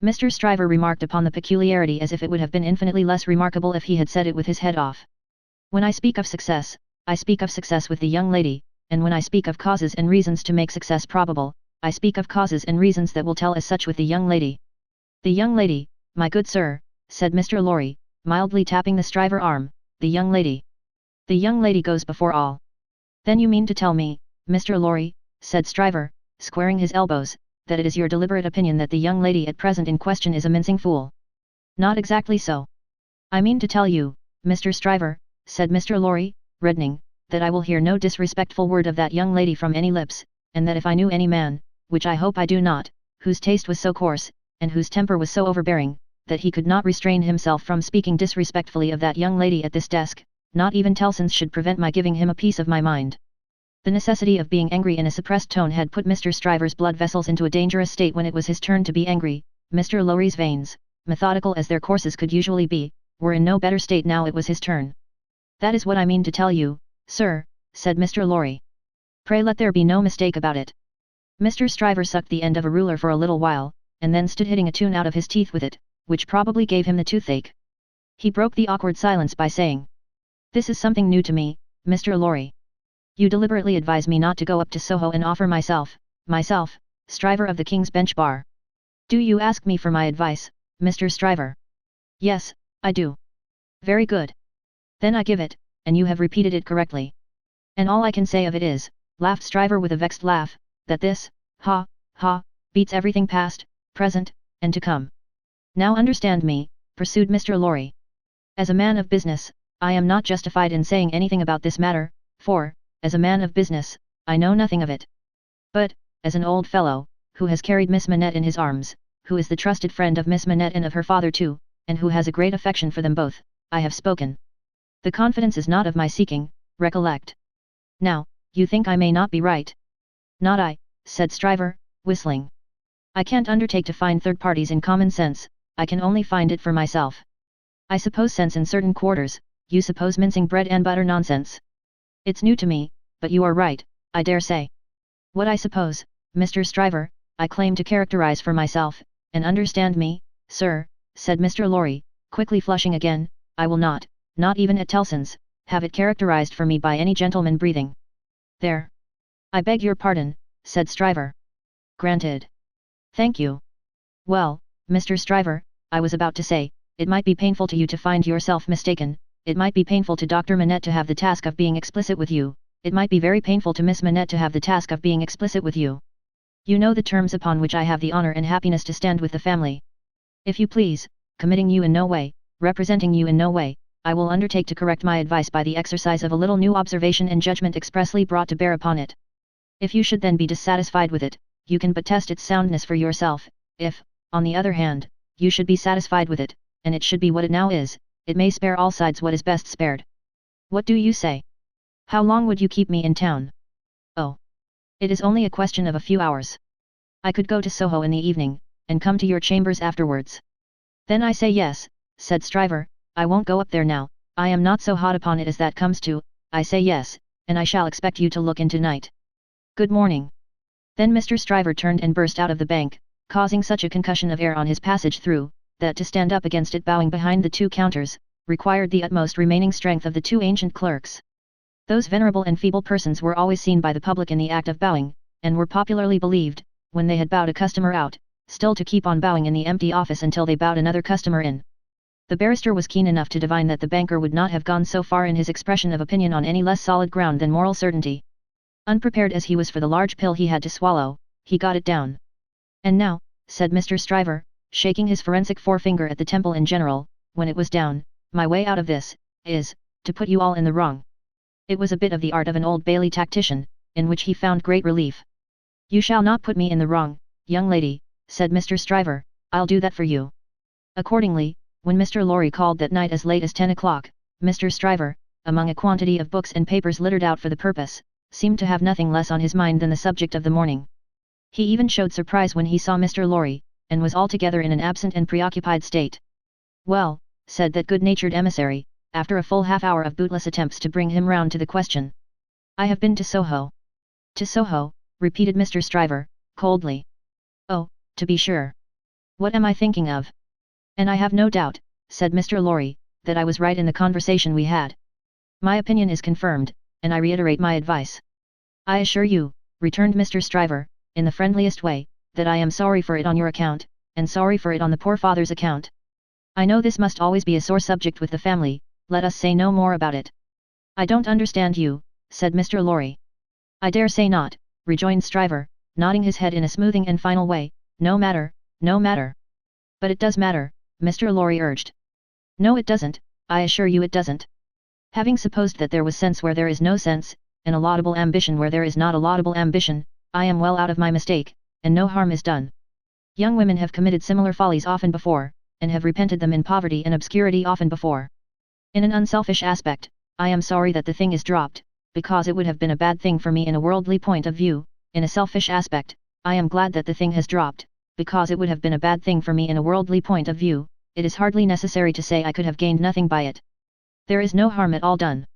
Mr. Stryver remarked upon the peculiarity as if it would have been infinitely less remarkable if he had said it with his head off. When I speak of success, I speak of success with the young lady, and when I speak of causes and reasons to make success probable, I speak of causes and reasons that will tell as such with the young lady. The young lady, my good sir, said Mr. Lorry, mildly tapping the Stryver arm, the young lady. The young lady goes before all. Then you mean to tell me, Mr. Lorry, said Stryver, squaring his elbows, that it is your deliberate opinion that the young lady at present in question is a mincing fool. Not exactly so. I mean to tell you, Mr. Stryver, said Mr. Lorry, reddening, that I will hear no disrespectful word of that young lady from any lips, and that if I knew any man, which I hope I do not, whose taste was so coarse, and whose temper was so overbearing, that he could not restrain himself from speaking disrespectfully of that young lady at this desk, not even Tellson's should prevent my giving him a piece of my mind. The necessity of being angry in a suppressed tone had put Mr. Stryver's blood vessels into a dangerous state when it was his turn to be angry. Mr. Lorry's veins, methodical as their courses could usually be, were in no better state now it was his turn. That is what I mean to tell you, sir, said Mr. Lorry. Pray let there be no mistake about it. Mr. Stryver sucked the end of a ruler for a little while, and then stood hitting a tune out of his teeth with it, which probably gave him the toothache. He broke the awkward silence by saying, This is something new to me, Mr. Lorry. You deliberately advise me not to go up to Soho and offer myself, Stryver of the King's Bench Bar. Do you ask me for my advice, Mr. Stryver? Yes, I do. Very good. Then I give it, and you have repeated it correctly. And all I can say of it is, laughed Stryver with a vexed laugh, that this, beats everything past, present, and to come. Now understand me, pursued Mr. Lorry. As a man of business, I am not justified in saying anything about this matter, for, as a man of business, I know nothing of it. But, as an old fellow, who has carried Miss Manette in his arms, who is the trusted friend of Miss Manette and of her father too, and who has a great affection for them both, I have spoken. The confidence is not of my seeking, recollect. Now, you think I may not be right? Not I, said Stryver, whistling. I can't undertake to find third parties in common sense, I can only find it for myself. I suppose sense in certain quarters, you suppose mincing bread and butter nonsense. It's new to me, but you are right, I dare say. What I suppose, Mr. Stryver, I claim to characterize for myself, and understand me, sir, said Mr. Lorry, quickly flushing again, I will not even at Tellson's, have it characterized for me by any gentleman breathing. There. I beg your pardon, said Stryver. Granted. Thank you. Well, Mr. Stryver, I was about to say, it might be painful to you to find yourself mistaken, it might be painful to Dr. Manette to have the task of being explicit with you, it might be very painful to Miss Manette to have the task of being explicit with you. You know the terms upon which I have the honor and happiness to stand with the family. If you please, committing you in no way, representing you in no way, I will undertake to correct my advice by the exercise of a little new observation and judgment expressly brought to bear upon it. If you should then be dissatisfied with it, you can but test its soundness for yourself. If, on the other hand, you should be satisfied with it, and it should be what it now is, it may spare all sides what is best spared. What do you say? How long would you keep me in town? Oh! It is only a question of a few hours. I could go to Soho in the evening, and come to your chambers afterwards. Then I say yes, said Stryver, I won't go up there now, I am not so hot upon it as that comes to, I say yes, and I shall expect you to look in tonight. Good morning. Then Mr. Stryver turned and burst out of the bank, causing such a concussion of air on his passage through, that to stand up against it bowing behind the two counters, required the utmost remaining strength of the two ancient clerks. Those venerable and feeble persons were always seen by the public in the act of bowing, and were popularly believed, when they had bowed a customer out, still to keep on bowing in the empty office until they bowed another customer in. The barrister was keen enough to divine that the banker would not have gone so far in his expression of opinion on any less solid ground than moral certainty. Unprepared as he was for the large pill he had to swallow, he got it down. And now, said Mr. Stryver, shaking his forensic forefinger at the Temple in general, when it was down, my way out of this, is, to put you all in the wrong. It was a bit of the art of an Old Bailey tactician, in which he found great relief. You shall not put me in the wrong, young lady, said Mr. Stryver, I'll do that for you. Accordingly, when Mr. Lorry called that night as late as 10 o'clock, Mr. Stryver, among a quantity of books and papers littered out for the purpose, seemed to have nothing less on his mind than the subject of the morning. He even showed surprise when he saw Mr. Lorry, and was altogether in an absent and preoccupied state. Well, said that good-natured emissary, after a full half-hour of bootless attempts to bring him round to the question. I have been to Soho. To Soho, repeated Mr. Stryver, coldly. Oh, to be sure. What am I thinking of? And I have no doubt, said Mr. Lorry, that I was right in the conversation we had. My opinion is confirmed, and I reiterate my advice. I assure you, returned Mr. Stryver, in the friendliest way, that I am sorry for it on your account, and sorry for it on the poor father's account. I know this must always be a sore subject with the family, let us say no more about it. I don't understand you, said Mr. Lorry. I dare say not, rejoined Stryver, nodding his head in a smoothing and final way, no matter, no matter. But it does matter, Mr. Lorry urged. No it doesn't, I assure you it doesn't. Having supposed that there was sense where there is no sense, and a laudable ambition where there is not a laudable ambition, I am well out of my mistake, and no harm is done. Young women have committed similar follies often before, and have repented them in poverty and obscurity often before. In an unselfish aspect, I am sorry that the thing is dropped, because it would have been a bad thing for me in a worldly point of view. In a selfish aspect, I am glad that the thing has dropped, because it would have been a bad thing for me in a worldly point of view. It is hardly necessary to say I could have gained nothing by it. There is no harm at all done.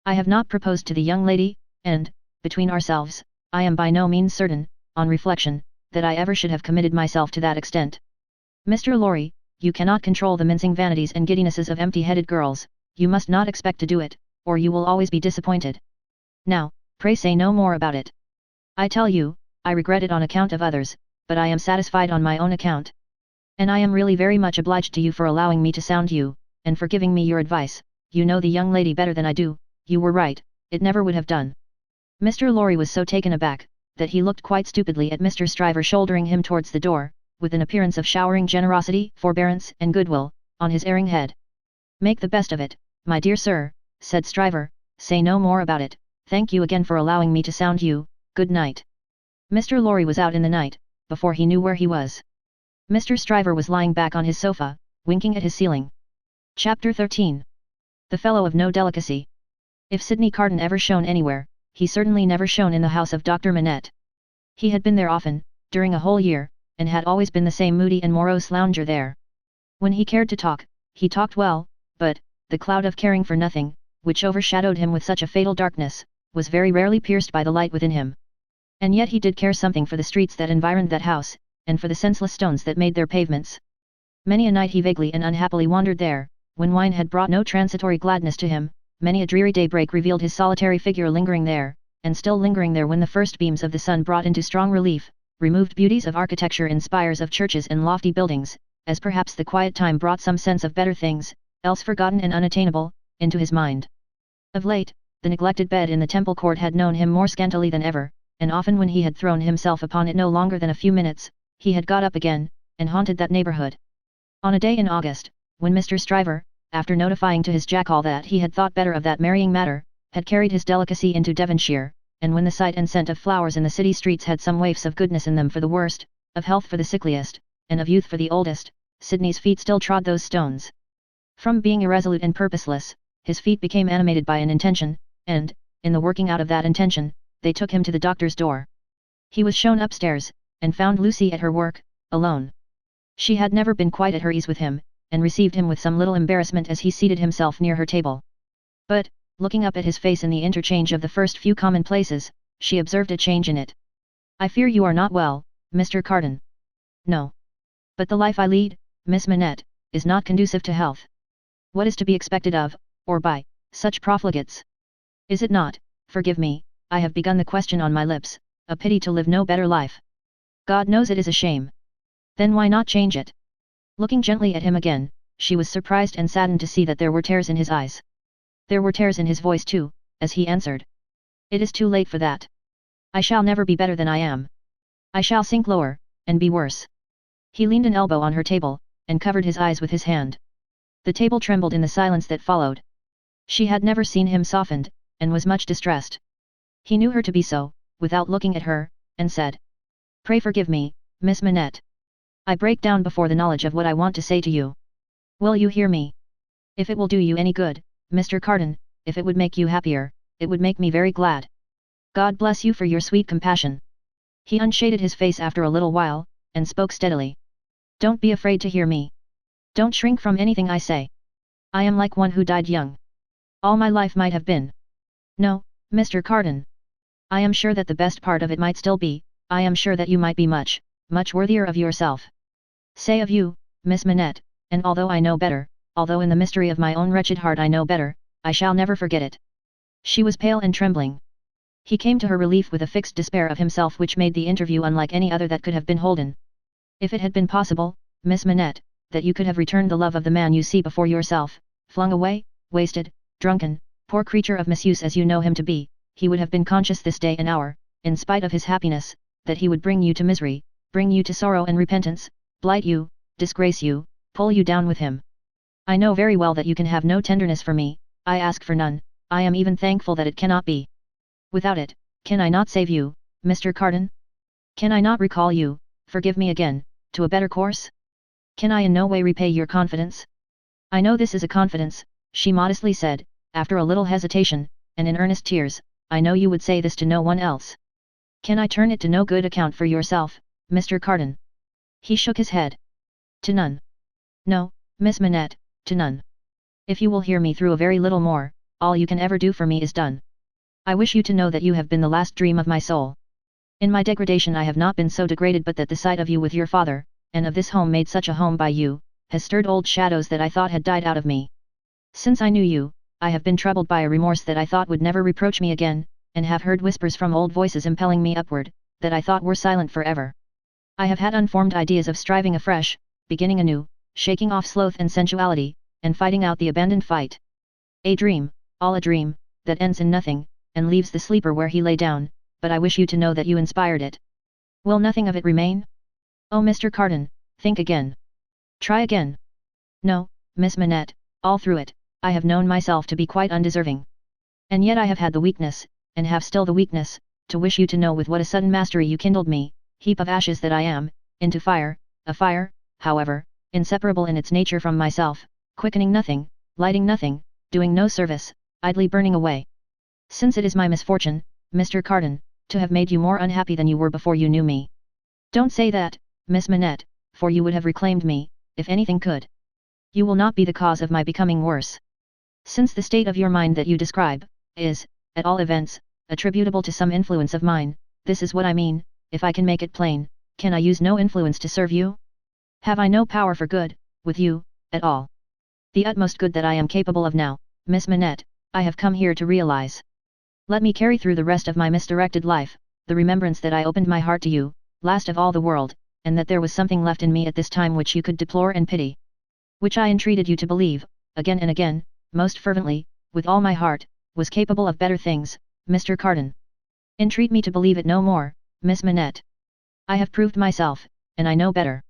I have not proposed to the young lady, and, between ourselves, I am by no means certain, on reflection, that I ever should have committed myself to that extent. Mr. Lorry, you cannot control the mincing vanities and giddinesses of empty-headed girls, you must not expect to do it, or you will always be disappointed. Now, pray say no more about it. I tell you, I regret it on account of others, but I am satisfied on my own account. And I am really very much obliged to you for allowing me to sound you, and for giving me your advice. You know the young lady better than I do, you were right, it never would have done. Mr. Lorry was so taken aback, that he looked quite stupidly at Mr. Stryver shouldering him towards the door, with an appearance of showering generosity, forbearance, and goodwill, on his erring head. Make the best of it, my dear sir, said Stryver, say no more about it, thank you again for allowing me to sound you, good night. Mr. Lorry was out in the night, before he knew where he was. Mr. Stryver was lying back on his sofa, winking at his ceiling. Chapter 13. The fellow of no delicacy. If Sidney Carton ever shone anywhere, he certainly never shone in the house of Dr. Manette. He had been there often, during a whole year, and had always been the same moody and morose lounger there. When he cared to talk, he talked well, but, the cloud of caring for nothing, which overshadowed him with such a fatal darkness, was very rarely pierced by the light within him. And yet he did care something for the streets that environed that house, and for the senseless stones that made their pavements. Many a night he vaguely and unhappily wandered there, when wine had brought no transitory gladness to him, many a dreary daybreak revealed his solitary figure lingering there, and still lingering there when the first beams of the sun brought into strong relief, removed beauties of architecture in spires of churches and lofty buildings, as perhaps the quiet time brought some sense of better things, else forgotten and unattainable, into his mind. Of late, the neglected bed in the Temple Court had known him more scantily than ever, and often when he had thrown himself upon it no longer than a few minutes, he had got up again, and haunted that neighbourhood. On a day in August, when Mr. Stryver, after notifying to his jackal that he had thought better of that marrying matter, had carried his delicacy into Devonshire, and when the sight and scent of flowers in the city streets had some waifs of goodness in them for the worst, of health for the sickliest, and of youth for the oldest, Sidney's feet still trod those stones. From being irresolute and purposeless, his feet became animated by an intention, and, in the working out of that intention, they took him to the doctor's door. He was shown upstairs, and found Lucy at her work, alone. She had never been quite at her ease with him, and received him with some little embarrassment as he seated himself near her table. But, looking up at his face in the interchange of the first few commonplaces, she observed a change in it. "I fear you are not well, Mr. Carden." "No. But the life I lead, Miss Manette, is not conducive to health. What is to be expected of, or by, such profligates? Is it not, forgive me, I have begun the question on my lips, a pity to live no better life? God knows it is a shame. Then why not change it?" Looking gently at him again, she was surprised and saddened to see that there were tears in his eyes. There were tears in his voice too, as he answered. "It is too late for that. I shall never be better than I am. I shall sink lower, and be worse." He leaned an elbow on her table, and covered his eyes with his hand. The table trembled in the silence that followed. She had never seen him softened, and was much distressed. He knew her to be so, without looking at her, and said, "Pray forgive me, Miss Manette. I break down before the knowledge of what I want to say to you. Will you hear me? If it will do you any good, Mr. Carden, if it would make you happier, it would make me very glad. God bless you for your sweet compassion." He unshaded his face after a little while, and spoke steadily. "Don't be afraid to hear me. Don't shrink from anything I say. I am like one who died young. All my life might have been. No, Mr. Carden. I am sure that the best part of it might still be, I am sure that you might be much, much worthier of yourself. Say of you, Miss Manette, and although I know better, although in the mystery of my own wretched heart I know better, I shall never forget it." She was pale and trembling. He came to her relief with a fixed despair of himself which made the interview unlike any other that could have been holden. "If it had been possible, Miss Manette, that you could have returned the love of the man you see before yourself, flung away, wasted, drunken, poor creature of misuse as you know him to be, he would have been conscious this day and hour, in spite of his happiness, that he would bring you to misery, bring you to sorrow and repentance, blight you, disgrace you, pull you down with him. I know very well that you can have no tenderness for me, I ask for none, I am even thankful that it cannot be. Without it, can I not save you, Mr. Carden? Can I not recall you, forgive me again, to a better course? Can I in no way repay your confidence? I know this is a confidence," she modestly said, after a little hesitation, and in earnest tears, "I know you would say this to no one else. Can I turn it to no good account for yourself, Mr. Carden?" He shook his head. "To none. No, Miss Manette, to none. If you will hear me through a very little more, all you can ever do for me is done. I wish you to know that you have been the last dream of my soul. In my degradation I have not been so degraded but that the sight of you with your father, and of this home made such a home by you, has stirred old shadows that I thought had died out of me. Since I knew you, I have been troubled by a remorse that I thought would never reproach me again, and have heard whispers from old voices impelling me upward, that I thought were silent forever. I have had unformed ideas of striving afresh, beginning anew, shaking off sloth and sensuality, and fighting out the abandoned fight. A dream, all a dream, that ends in nothing, and leaves the sleeper where he lay down, but I wish you to know that you inspired it. Will nothing of it remain? Oh Mr. Carden, think again. Try again. No, Miss Manette, all through it, I have known myself to be quite undeserving. And yet I have had the weakness, and have still the weakness, to wish you to know with what a sudden mastery you kindled me, heap of ashes that I am, into fire, a fire, however, inseparable in its nature from myself, quickening nothing, lighting nothing, doing no service, idly burning away. Since it is my misfortune, Mr. Carden, to have made you more unhappy than you were before you knew me. Don't say that, Miss Manette, for you would have reclaimed me, if anything could. You will not be the cause of my becoming worse. Since the state of your mind that you describe, is, at all events, attributable to some influence of mine, this is what I mean, if I can make it plain, can I use no influence to serve you? Have I no power for good, with you, at all? The utmost good that I am capable of now, Miss Manette, I have come here to realize. Let me carry through the rest of my misdirected life, the remembrance that I opened my heart to you, last of all the world, and that there was something left in me at this time which you could deplore and pity. Which I entreated you to believe, again and again, most fervently, with all my heart, was capable of better things, Mr. Carden. Entreat me to believe it no more, Miss Manette. I have proved myself, and I know better.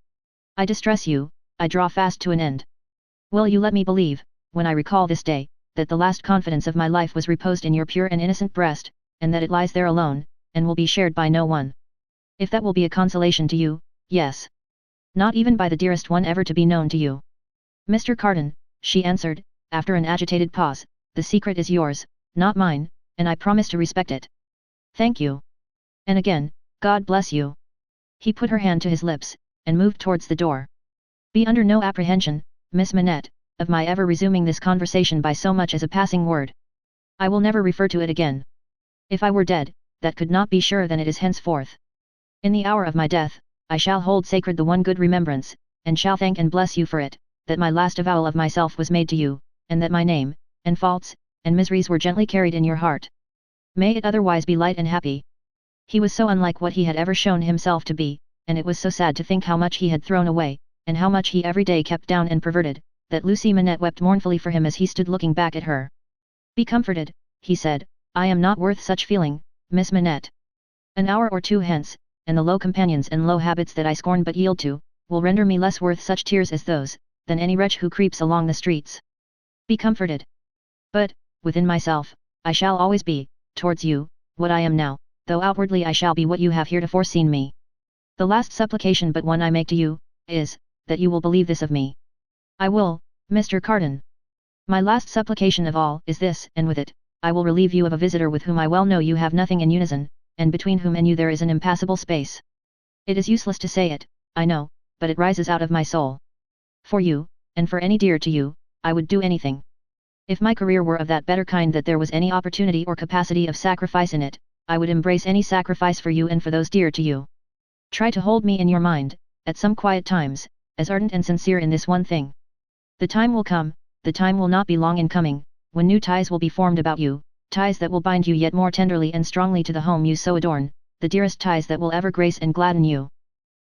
I distress you, I draw fast to an end. Will you let me believe, when I recall this day, that the last confidence of my life was reposed in your pure and innocent breast, and that it lies there alone, and will be shared by no one. If that will be a consolation to you, yes. Not even by the dearest one ever to be known to you. Mr. Carton, she answered, after an agitated pause, the secret is yours, not mine, and I promise to respect it. Thank you. And again, God bless you. He put her hand to his lips, and moved towards the door. Be under no apprehension, Miss Manette, of my ever resuming this conversation by so much as a passing word. I will never refer to it again. If I were dead, that could not be surer than it is henceforth. In the hour of my death, I shall hold sacred the one good remembrance, and shall thank and bless you for it, that my last avowal of myself was made to you, and that my name, and faults, and miseries were gently carried in your heart. May it otherwise be light and happy. He was so unlike what he had ever shown himself to be, and it was so sad to think how much he had thrown away, and how much he every day kept down and perverted, that Lucie Manette wept mournfully for him as he stood looking back at her. Be comforted, he said, I am not worth such feeling, Miss Manette. An hour or two hence, and the low companions and low habits that I scorn but yield to, will render me less worth such tears as those, than any wretch who creeps along the streets. Be comforted. But, within myself, I shall always be, towards you, what I am now, though outwardly I shall be what you have heretofore seen me. The last supplication but one I make to you, is, that you will believe this of me. I will, Mr. Carton. My last supplication of all is this, and with it, I will relieve you of a visitor with whom I well know you have nothing in unison, and between whom and you there is an impassable space. It is useless to say it, I know, but it rises out of my soul. For you, and for any dear to you, I would do anything. If my career were of that better kind that there was any opportunity or capacity of sacrifice in it, I would embrace any sacrifice for you and for those dear to you. Try to hold me in your mind, at some quiet times, as ardent and sincere in this one thing. The time will come, the time will not be long in coming, when new ties will be formed about you, ties that will bind you yet more tenderly and strongly to the home you so adorn, the dearest ties that will ever grace and gladden you.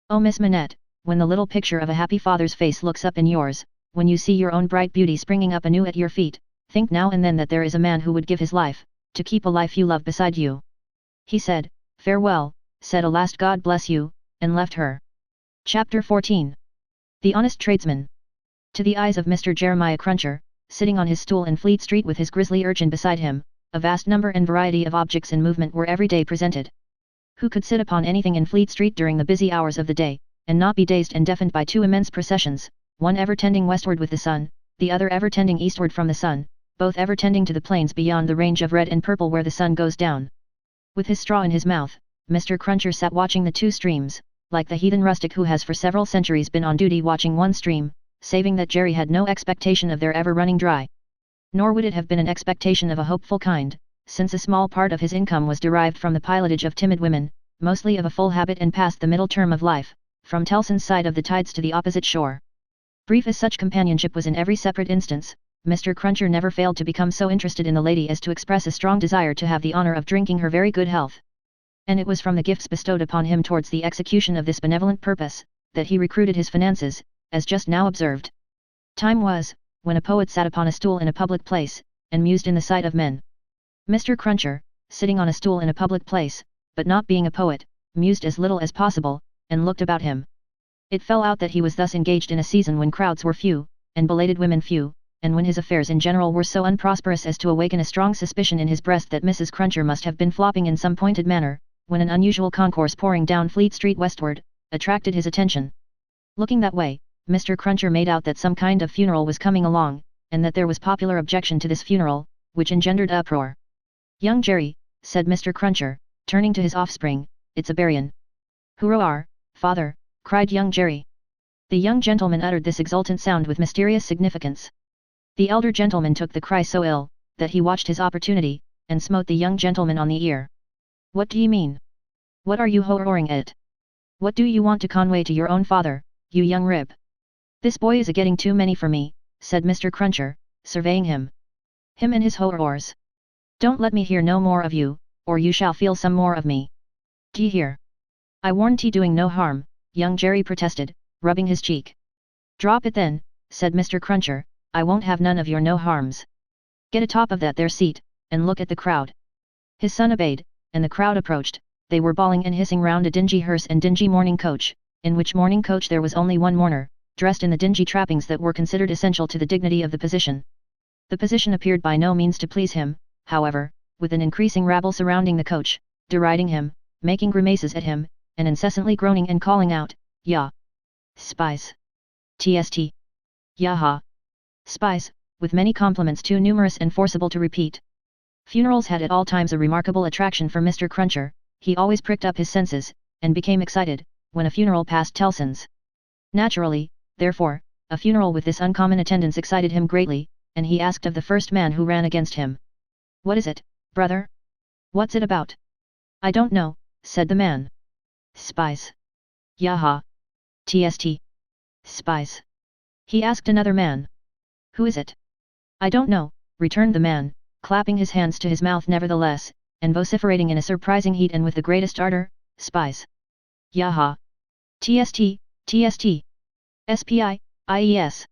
Oh Miss Manette, when the little picture of a happy father's face looks up in yours, when you see your own bright beauty springing up anew at your feet, think now and then that there is a man who would give his life, to keep a life you love beside you. He said, farewell, said a last God bless you, and left her. Chapter 14. The Honest Tradesman. To the eyes of Mr. Jeremiah Cruncher, sitting on his stool in Fleet Street with his grisly urchin beside him, a vast number and variety of objects in movement were every day presented. Who could sit upon anything in Fleet Street during the busy hours of the day, and not be dazed and deafened by two immense processions, one ever tending westward with the sun, the other ever tending eastward from the sun, both ever tending to the plains beyond the range of red and purple where the sun goes down. With his straw in his mouth, Mr. Cruncher sat watching the two streams, like the heathen rustic who has for several centuries been on duty watching one stream, saving that Jerry had no expectation of their ever running dry. Nor would it have been an expectation of a hopeful kind, since a small part of his income was derived from the pilotage of timid women, mostly of a full habit and past the middle term of life, from Tellson's side of the tides to the opposite shore. Brief as such companionship was in every separate instance, Mr. Cruncher never failed to become so interested in the lady as to express a strong desire to have the honor of drinking her very good health. And it was from the gifts bestowed upon him towards the execution of this benevolent purpose, that he recruited his finances, as just now observed. Time was, when a poet sat upon a stool in a public place, and mused in the sight of men. Mr. Cruncher, sitting on a stool in a public place, but not being a poet, mused as little as possible, and looked about him. It fell out that he was thus engaged in a season when crowds were few, and belated women few, and when his affairs in general were so unprosperous as to awaken a strong suspicion in his breast that Mrs. Cruncher must have been flopping in some pointed manner, when an unusual concourse pouring down Fleet Street westward, attracted his attention. Looking that way, Mr. Cruncher made out that some kind of funeral was coming along, and that there was popular objection to this funeral, which engendered uproar. Young Jerry, said Mr. Cruncher, turning to his offspring, it's a burying. Hurrah, father, cried young Jerry. The young gentleman uttered this exultant sound with mysterious significance. The elder gentleman took the cry so ill, that he watched his opportunity, and smote the young gentleman on the ear. What do you mean? What are you ho-roaring at? What do you want to convey to your own father, you young rib? This boy is a-getting too many for me, said Mr. Cruncher, surveying him. Him and his ho-roars. Don't let me hear no more of you, or you shall feel some more of me. D'ye hear? I warn't ye doing no harm, young Jerry protested, rubbing his cheek. Drop it then, said Mr. Cruncher, I won't have none of your no harms. Get atop of that there seat, and look at the crowd. His son obeyed, and the crowd approached. They were bawling and hissing round a dingy hearse and dingy mourning coach, in which mourning coach there was only one mourner, dressed in the dingy trappings that were considered essential to the dignity of the position. The position appeared by no means to please him, however, with an increasing rabble surrounding the coach, deriding him, making grimaces at him, and incessantly groaning and calling out, "Yah! Spies! TST! Yaha! Spies!" with many compliments too numerous and forcible to repeat. Funerals had at all times a remarkable attraction for Mr. Cruncher. He always pricked up his senses, and became excited, when a funeral passed Tellson's. Naturally, therefore, a funeral with this uncommon attendance excited him greatly, and he asked of the first man who ran against him. "What is it, brother? What's it about?" "I don't know," said the man. "Spies. Yaha. TST. Spies." He asked another man. "Who is it?" "I don't know," returned the man, clapping his hands to his mouth nevertheless, and vociferating in a surprising heat and with the greatest ardor, "Spies. Yaha. TST, TST. SPI, IES.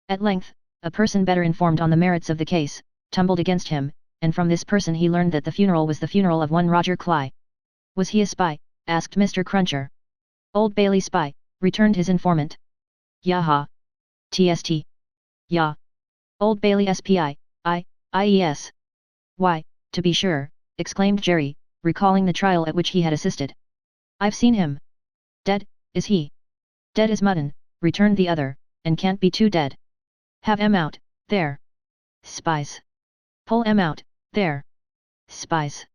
At length, a person better informed on the merits of the case, tumbled against him, and from this person he learned that the funeral was the funeral of one Roger Cly. "Was he a spy?" asked Mr. Cruncher. "Old Bailey spy," returned his informant. "Yaha. TST. Yah. Old Bailey SPI, IES. "Why, to be sure," exclaimed Jerry, recalling the trial at which he had assisted. "I've seen him." "Dead, is he?" "Dead as mutton," returned the other, "and can't be too dead. Have 'em out, there. Spies. Pull 'em out, there. Spies."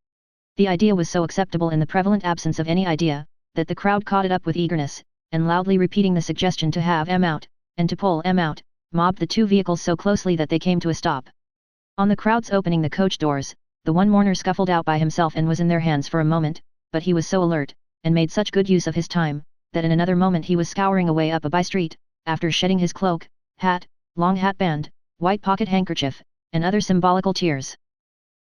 The idea was so acceptable in the prevalent absence of any idea, that the crowd caught it up with eagerness, and loudly repeating the suggestion to have 'em out, and to pull 'em out, mobbed the two vehicles so closely that they came to a stop. On the crowd's opening the coach doors, the one mourner scuffled out by himself and was in their hands for a moment, but he was so alert, and made such good use of his time, that in another moment he was scouring away up a by-street, after shedding his cloak, hat, long hatband, white pocket handkerchief, and other symbolical tears.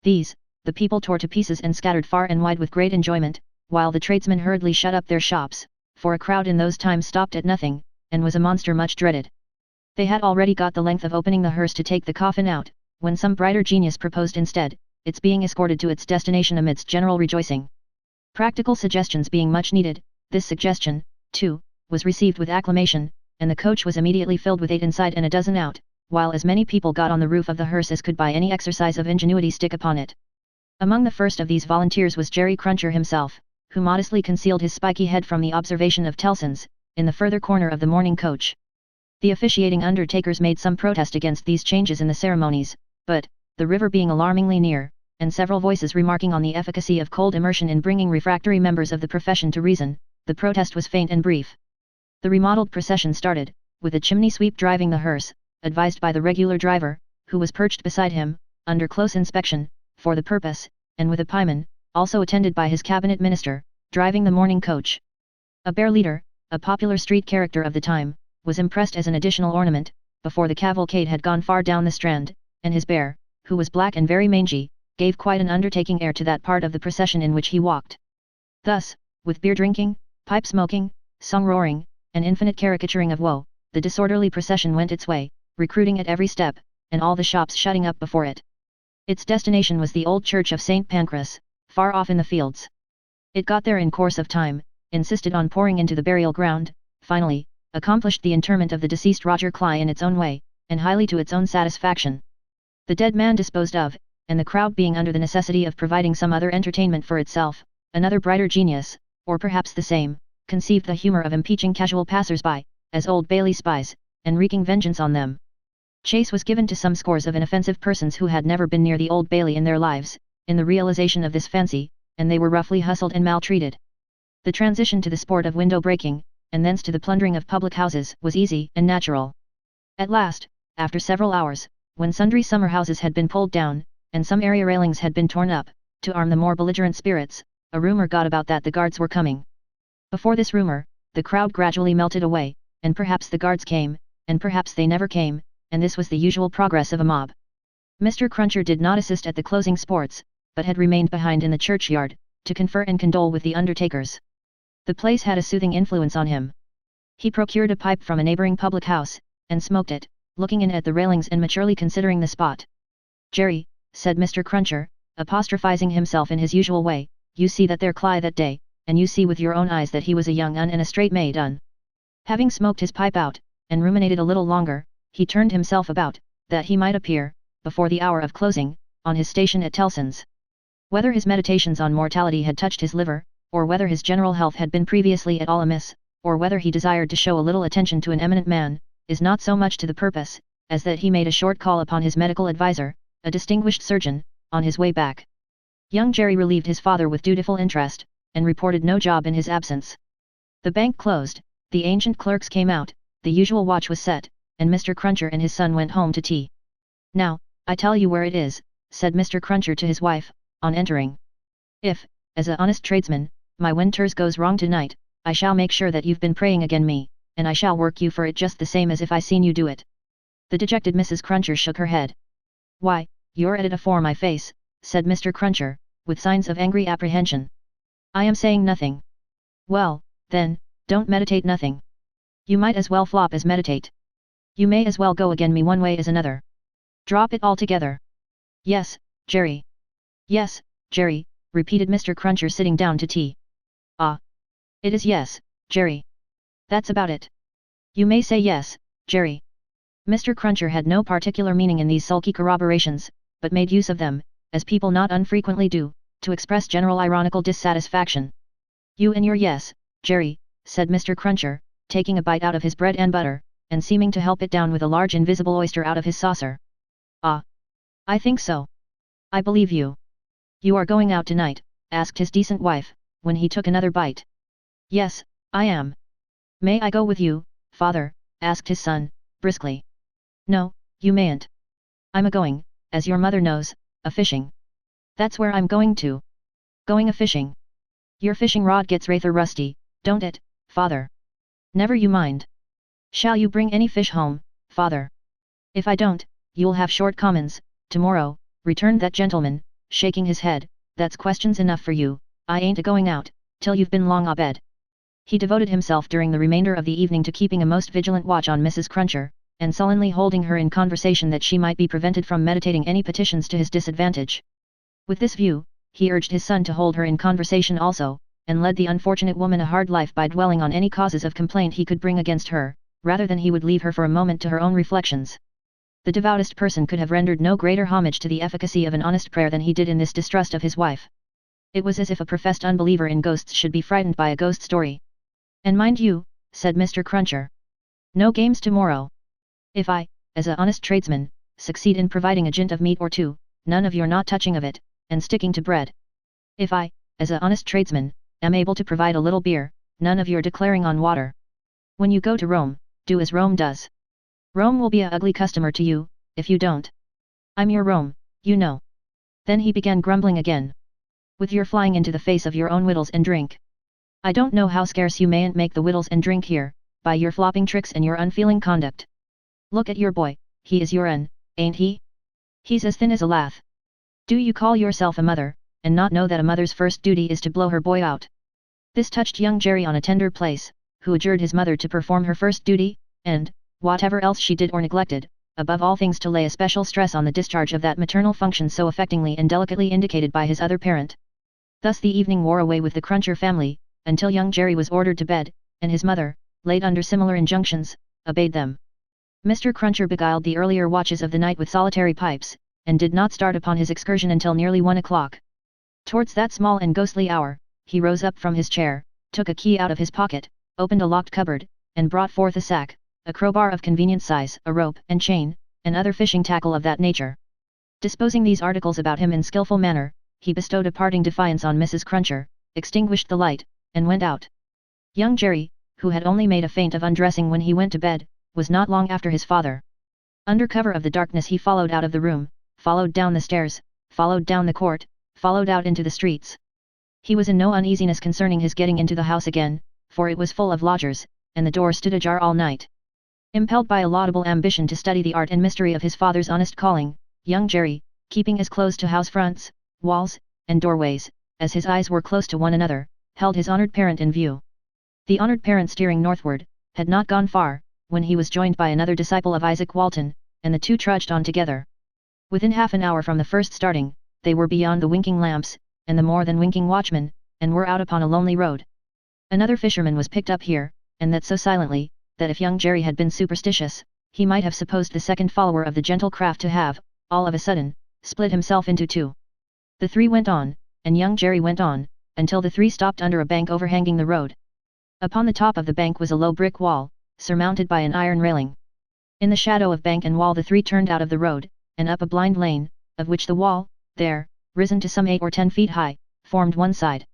These, the people tore to pieces and scattered far and wide with great enjoyment, while the tradesmen hurriedly shut up their shops, for a crowd in those times stopped at nothing, and was a monster much dreaded. They had already got the length of opening the hearse to take the coffin out, when some brighter genius proposed instead, its being escorted to its destination amidst general rejoicing. Practical suggestions being much needed, this suggestion, too, was received with acclamation, and the coach was immediately filled with 8 inside and a dozen out, while as many people got on the roof of the hearse as could by any exercise of ingenuity stick upon it. Among the first of these volunteers was Jerry Cruncher himself, who modestly concealed his spiky head from the observation of Tellson's, in the further corner of the mourning coach. The officiating undertakers made some protest against these changes in the ceremonies, but, the river being alarmingly near, and several voices remarking on the efficacy of cold immersion in bringing refractory members of the profession to reason, the protest was faint and brief. The remodeled procession started, with a chimney sweep driving the hearse, advised by the regular driver, who was perched beside him, under close inspection, for the purpose, and with a pieman, also attended by his cabinet minister, driving the mourning coach. A bear leader, a popular street character of the time, was impressed as an additional ornament, before the cavalcade had gone far down the Strand, and his bear, who was black and very mangy, gave quite an undertaking air to that part of the procession in which he walked. Thus, with beer drinking, pipe smoking, song roaring, and infinite caricaturing of woe, the disorderly procession went its way, recruiting at every step, and all the shops shutting up before it. Its destination was the old church of St. Pancras, far off in the fields. It got there in course of time, insisted on pouring into the burial ground, finally, accomplished the interment of the deceased Roger Cly in its own way, and highly to its own satisfaction. The dead man disposed of, and the crowd being under the necessity of providing some other entertainment for itself, another brighter genius, or perhaps the same, conceived the humour of impeaching casual passers-by, as Old Bailey spies, and wreaking vengeance on them. Chase was given to some scores of inoffensive persons who had never been near the Old Bailey in their lives, in the realization of this fancy, and they were roughly hustled and maltreated. The transition to the sport of window breaking, and thence to the plundering of public houses, was easy and natural. At last, after several hours, when sundry summer houses had been pulled down, and some area railings had been torn up, to arm the more belligerent spirits, a rumour got about that the guards were coming. Before this rumour, the crowd gradually melted away, and perhaps the guards came, and perhaps they never came, and this was the usual progress of a mob. Mr. Cruncher did not assist at the closing sports, but had remained behind in the churchyard, to confer and condole with the undertakers. The place had a soothing influence on him. He procured a pipe from a neighbouring public house, and smoked it, looking in at the railings and maturely considering the spot. "Jerry," said Mr. Cruncher, apostrophizing himself in his usual way, "you see that there Cly that day, and you see with your own eyes that he was a young un and a straight made un." Having smoked his pipe out, and ruminated a little longer, he turned himself about, that he might appear, before the hour of closing, on his station at Tellson's. Whether his meditations on mortality had touched his liver, or whether his general health had been previously at all amiss, or whether he desired to show a little attention to an eminent man, is not so much to the purpose, as that he made a short call upon his medical adviser, a distinguished surgeon, on his way back. Young Jerry relieved his father with dutiful interest, and reported no job in his absence. The bank closed, the ancient clerks came out, the usual watch was set, and Mr. Cruncher and his son went home to tea. "Now, I tell you where it is," said Mr. Cruncher to his wife, on entering. "If, as a honest tradesman, my winters goes wrong tonight, I shall make sure that you've been praying again me, and I shall work you for it just the same as if I seen you do it." The dejected Mrs. Cruncher shook her head. "Why, you're at it afore my face," said Mr. Cruncher, with signs of angry apprehension. "I am saying nothing." "Well, then, don't meditate nothing. You might as well flop as meditate. You may as well go again me one way as another. Drop it altogether." "Yes, Jerry. Yes, Jerry," repeated Mr. Cruncher sitting down to tea. "Ah. It is yes, Jerry. That's about it. You may say yes, Jerry." Mr. Cruncher had no particular meaning in these sulky corroborations, but made use of them, as people not unfrequently do, to express general ironical dissatisfaction. "You and your yes, Jerry," said Mr. Cruncher, taking a bite out of his bread and butter, and seeming to help it down with a large invisible oyster out of his saucer. "Ah. I think so. I believe you." "You are going out tonight?" asked his decent wife, when he took another bite. "Yes, I am." "May I go with you, father?" asked his son, briskly. "No, you mayn't. I'm a-going, as your mother knows, a-fishing." "That's where I'm going to." "Going a-fishing? Your fishing rod gets rather rusty, don't it, father?" "Never you mind. Shall you bring any fish home, father?" "If I don't, you'll have short commons, tomorrow," returned that gentleman, shaking his head. "That's questions enough for you. I ain't a-going out, till you've been long a-bed." He devoted himself during the remainder of the evening to keeping a most vigilant watch on Mrs. Cruncher, and sullenly holding her in conversation that she might be prevented from meditating any petitions to his disadvantage. With this view, he urged his son to hold her in conversation also, and led the unfortunate woman a hard life by dwelling on any causes of complaint he could bring against her, rather than he would leave her for a moment to her own reflections. The devoutest person could have rendered no greater homage to the efficacy of an honest prayer than he did in this distrust of his wife. It was as if a professed unbeliever in ghosts should be frightened by a ghost story. "And mind you," said Mr. Cruncher, "no games tomorrow. If I, as a honest tradesman, succeed in providing a jint of meat or two, none of your not touching of it, and sticking to bread. If I, as a honest tradesman, am able to provide a little beer, none of your declaring on water. When you go to Rome, do as Rome does. Rome will be a ugly customer to you, if you don't. I'm your Rome, you know." Then he began grumbling again. "With your flying into the face of your own wittles and drink. I don't know how scarce you mayn't make the wittles and drink here, by your flopping tricks and your unfeeling conduct. Look at your boy, he is your ain't he? He's as thin as a lath. Do you call yourself a mother, and not know that a mother's first duty is to blow her boy out?" This touched young Jerry on a tender place, who adjured his mother to perform her first duty, and, whatever else she did or neglected, above all things to lay a special stress on the discharge of that maternal function so affectingly and delicately indicated by his other parent. Thus the evening wore away with the Cruncher family, until young Jerry was ordered to bed, and his mother, laid under similar injunctions, obeyed them. Mr. Cruncher beguiled the earlier watches of the night with solitary pipes, and did not start upon his excursion until nearly 1 o'clock. Towards that small and ghostly hour, he rose up from his chair, took a key out of his pocket, opened a locked cupboard, and brought forth a sack, a crowbar of convenient size, a rope and chain, and other fishing tackle of that nature. Disposing these articles about him in skilful manner, he bestowed a parting defiance on Mrs. Cruncher, extinguished the light, and went out. Young Jerry, who had only made a feint of undressing when he went to bed, was not long after his father. Under cover of the darkness he followed out of the room, followed down the stairs, followed down the court, followed out into the streets. He was in no uneasiness concerning his getting into the house again, for it was full of lodgers, and the door stood ajar all night. Impelled by a laudable ambition to study the art and mystery of his father's honest calling, young Jerry, keeping as close to house fronts, walls, and doorways, as his eyes were close to one another, held his honoured parent in view. The honoured parent, steering northward, had not gone far, when he was joined by another disciple of Isaac Walton, and the two trudged on together. Within half an hour from the first starting, they were beyond the winking lamps, and the more than winking watchman, and were out upon a lonely road. Another fisherman was picked up here, and that so silently, that if young Jerry had been superstitious, he might have supposed the second follower of the gentle craft to have, all of a sudden, split himself into two. The three went on, and young Jerry went on, until the three stopped under a bank overhanging the road. Upon the top of the bank was a low brick wall, surmounted by an iron railing. In the shadow of bank and wall the three turned out of the road, and up a blind lane, of which the wall, there, risen to some 8 or 10 feet high, formed one side.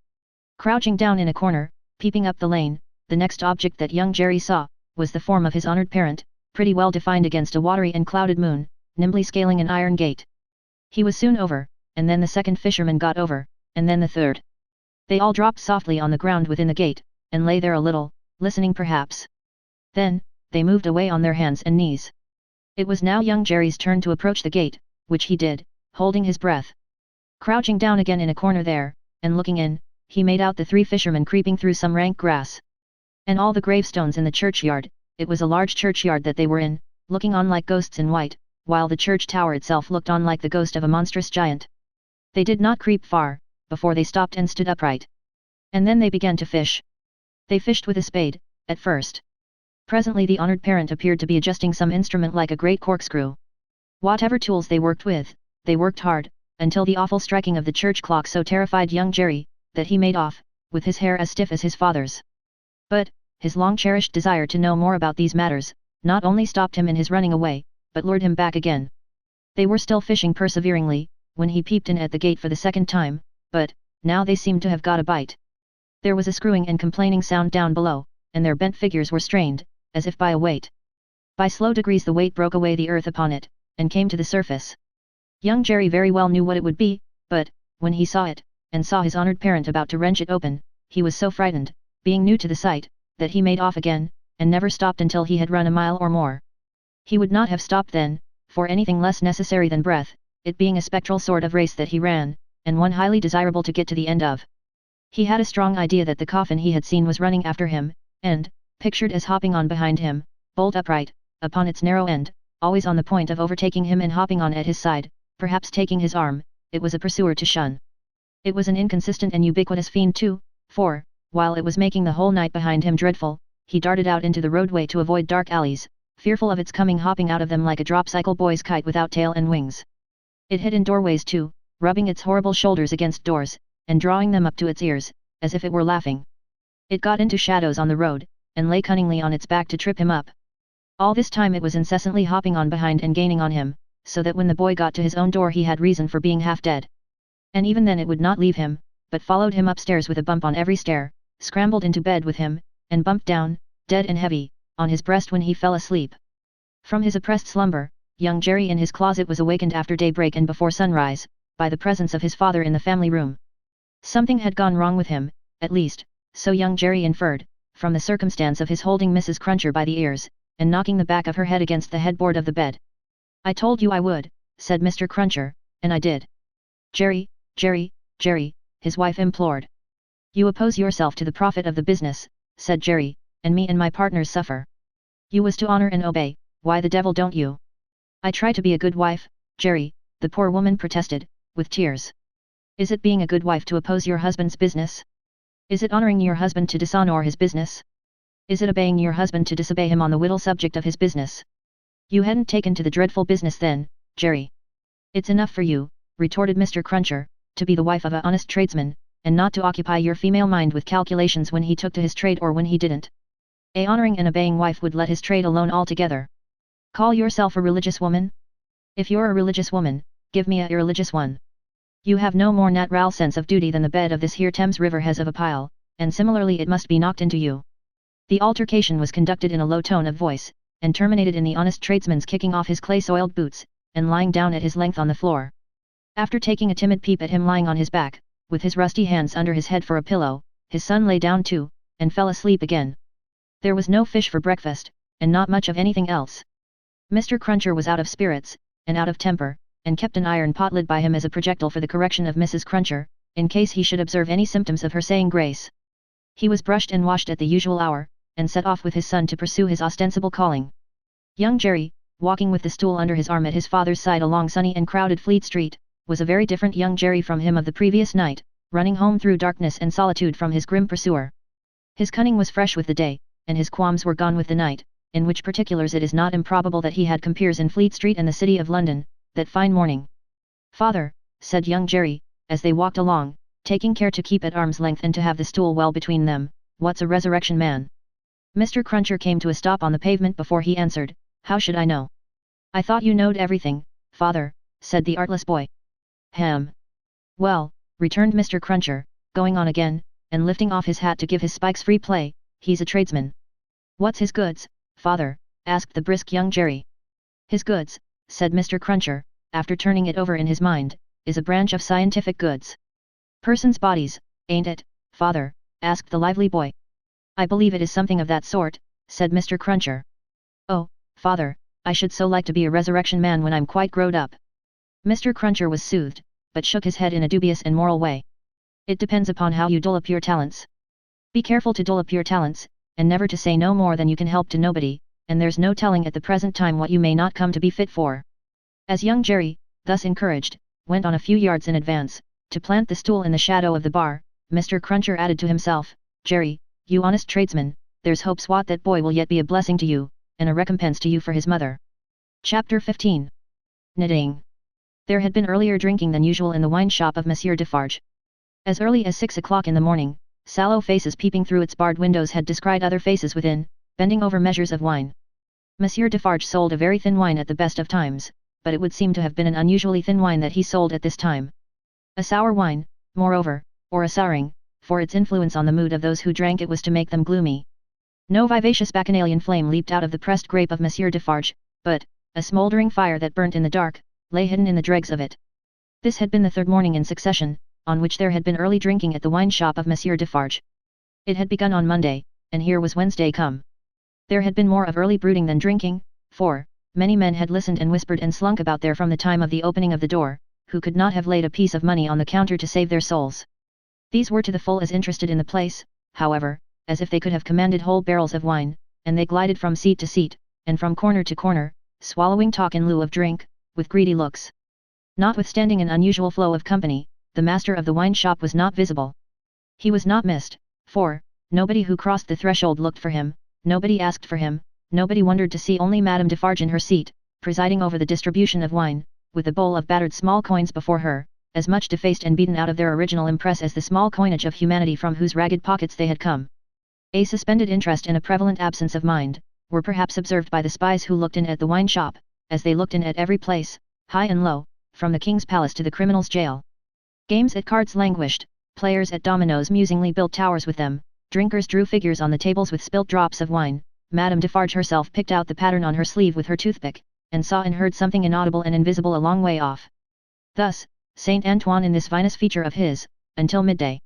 Crouching down in a corner, peeping up the lane, the next object that young Jerry saw, was the form of his honored parent, pretty well defined against a watery and clouded moon, nimbly scaling an iron gate. He was soon over, and then the second fisherman got over, and then the third. They all dropped softly on the ground within the gate, and lay there a little, listening perhaps. Then, they moved away on their hands and knees. It was now young Jerry's turn to approach the gate, which he did, holding his breath. Crouching down again in a corner there, and looking in, he made out the three fishermen creeping through some rank grass. And all the gravestones in the churchyard, it was a large churchyard that they were in, looking on like ghosts in white, while the church tower itself looked on like the ghost of a monstrous giant. They did not creep far, before they stopped and stood upright. And then they began to fish. They fished with a spade, at first. Presently the honored parent appeared to be adjusting some instrument like a great corkscrew. Whatever tools they worked with, they worked hard, until the awful striking of the church clock so terrified young Jerry, that he made off, with his hair as stiff as his father's. But, his long-cherished desire to know more about these matters, not only stopped him in his running away, but lured him back again. They were still fishing perseveringly, when he peeped in at the gate for the second time, but, now they seemed to have got a bite. There was a screwing and complaining sound down below, and their bent figures were strained, as if by a weight. By slow degrees the weight broke away the earth upon it, and came to the surface. Young Jerry very well knew what it would be, but, when he saw it, and saw his honored parent about to wrench it open, he was so frightened, being new to the sight, that he made off again, and never stopped until he had run a mile or more. He would not have stopped then, for anything less necessary than breath, it being a spectral sort of race that he ran, and one highly desirable to get to the end of. He had a strong idea that the coffin he had seen was running after him, and, pictured as hopping on behind him, bolt upright, upon its narrow end, always on the point of overtaking him and hopping on at his side, perhaps taking his arm, it was a pursuer to shun. It was an inconsistent and ubiquitous fiend too, for, while it was making the whole night behind him dreadful, he darted out into the roadway to avoid dark alleys, fearful of its coming hopping out of them like a drop-cycle boy's kite without tail and wings. It hid in doorways too, rubbing its horrible shoulders against doors, and drawing them up to its ears, as if it were laughing. It got into shadows on the road, and lay cunningly on its back to trip him up. All this time it was incessantly hopping on behind and gaining on him, so that when the boy got to his own door he had reason for being half dead. And even then it would not leave him, but followed him upstairs with a bump on every stair, scrambled into bed with him, and bumped down, dead and heavy, on his breast when he fell asleep. From his oppressed slumber, young Jerry in his closet was awakened after daybreak and before sunrise, by the presence of his father in the family room. Something had gone wrong with him, at least, so young Jerry inferred, from the circumstance of his holding Mrs. Cruncher by the ears, and knocking the back of her head against the headboard of the bed. "I told you I would," said Mr. Cruncher, "and I did." "Jerry, Jerry, Jerry," his wife implored. "You oppose yourself to the profit of the business," said Jerry, "and me and my partners suffer. You was to honor and obey, why the devil don't you?" "I try to be a good wife, Jerry," the poor woman protested, with tears. "Is it being a good wife to oppose your husband's business? Is it honoring your husband to dishonor his business? Is it obeying your husband to disobey him on the whittle subject of his business? You hadn't taken to the dreadful business then, Jerry." "It's enough for you," retorted Mr. Cruncher, "to be the wife of a honest tradesman, and not to occupy your female mind with calculations when he took to his trade or when he didn't. A honoring and obeying wife would let his trade alone altogether. Call yourself a religious woman? If you're a religious woman, give me a irreligious one. You have no more natural sense of duty than the bed of this here Thames River has of a pile, and similarly it must be knocked into you." The altercation was conducted in a low tone of voice, and terminated in the honest tradesman's kicking off his clay-soiled boots, and lying down at his length on the floor. After taking a timid peep at him lying on his back, with his rusty hands under his head for a pillow, his son lay down too, and fell asleep again. There was no fish for breakfast, and not much of anything else. Mr. Cruncher was out of spirits, and out of temper, and kept an iron pot lid by him as a projectile for the correction of Mrs. Cruncher, in case he should observe any symptoms of her saying grace. He was brushed and washed at the usual hour, and set off with his son to pursue his ostensible calling. Young Jerry, walking with the stool under his arm at his father's side along sunny and crowded Fleet Street, was a very different young Jerry from him of the previous night, running home through darkness and solitude from his grim pursuer. His cunning was fresh with the day, and his qualms were gone with the night, in which particulars it is not improbable that he had compeers in Fleet Street and the City of London, that fine morning. "Father," said young Jerry, as they walked along, taking care to keep at arm's length and to have the stool well between them. "What's a resurrection man?" Mr. Cruncher came to a stop on the pavement before he answered. "How should I know?" "I thought you knowed everything, father," said the artless boy. "Hem. Well," returned Mr. Cruncher, going on again, and lifting off his hat to give his spikes free play, "he's a tradesman." "What's his goods, father?" asked the brisk young Jerry. "His goods," said Mr. Cruncher, after turning it over in his mind, "is a branch of scientific goods." "Persons' bodies, ain't it, father?" asked the lively boy. "I believe it is something of that sort," said Mr. Cruncher. "Oh, father, I should so like to be a resurrection man when I'm quite growed up." Mr. Cruncher was soothed, but shook his head in a dubious and moral way. "It depends upon how you dull up your talents. Be careful to dull up your talents, and never to say no more than you can help to nobody, and there's no telling at the present time what you may not come to be fit for." As young Jerry, thus encouraged, went on a few yards in advance, to plant the stool in the shadow of the bar, Mr. Cruncher added to himself, "Jerry, you honest tradesman, there's hopes what that boy will yet be a blessing to you, and a recompense to you for his mother." Chapter 15. Knitting. There had been earlier drinking than usual in the wine shop of Monsieur Defarge. As early as 6 o'clock in the morning, sallow faces peeping through its barred windows had descried other faces within, bending over measures of wine. Monsieur Defarge sold a very thin wine at the best of times, but it would seem to have been an unusually thin wine that he sold at this time. A sour wine, moreover, or a souring, for its influence on the mood of those who drank it was to make them gloomy. No vivacious bacchanalian flame leaped out of the pressed grape of Monsieur Defarge, but, a smouldering fire that burnt in the dark, lay hidden in the dregs of it. This had been the third morning in succession, on which there had been early drinking at the wine shop of Monsieur Defarge. It had begun on Monday, and here was Wednesday come. There had been more of early brooding than drinking, for, many men had listened and whispered and slunk about there from the time of the opening of the door, who could not have laid a piece of money on the counter to save their souls. These were to the full as interested in the place, however, as if they could have commanded whole barrels of wine, and they glided from seat to seat, and from corner to corner, swallowing talk in lieu of drink, with greedy looks. Notwithstanding an unusual flow of company, the master of the wine shop was not visible. He was not missed, for, nobody who crossed the threshold looked for him, nobody asked for him, nobody wondered to see only Madame Defarge in her seat, presiding over the distribution of wine, with a bowl of battered small coins before her, as much defaced and beaten out of their original impress as the small coinage of humanity from whose ragged pockets they had come. A suspended interest and a prevalent absence of mind, were perhaps observed by the spies who looked in at the wine shop, as they looked in at every place, high and low, from the king's palace to the criminal's jail. Games at cards languished, players at dominoes musingly built towers with them, drinkers drew figures on the tables with spilt drops of wine, Madame Defarge herself picked out the pattern on her sleeve with her toothpick, and saw and heard something inaudible and invisible a long way off. Thus, Saint Antoine in this vinous feature of his, until midday.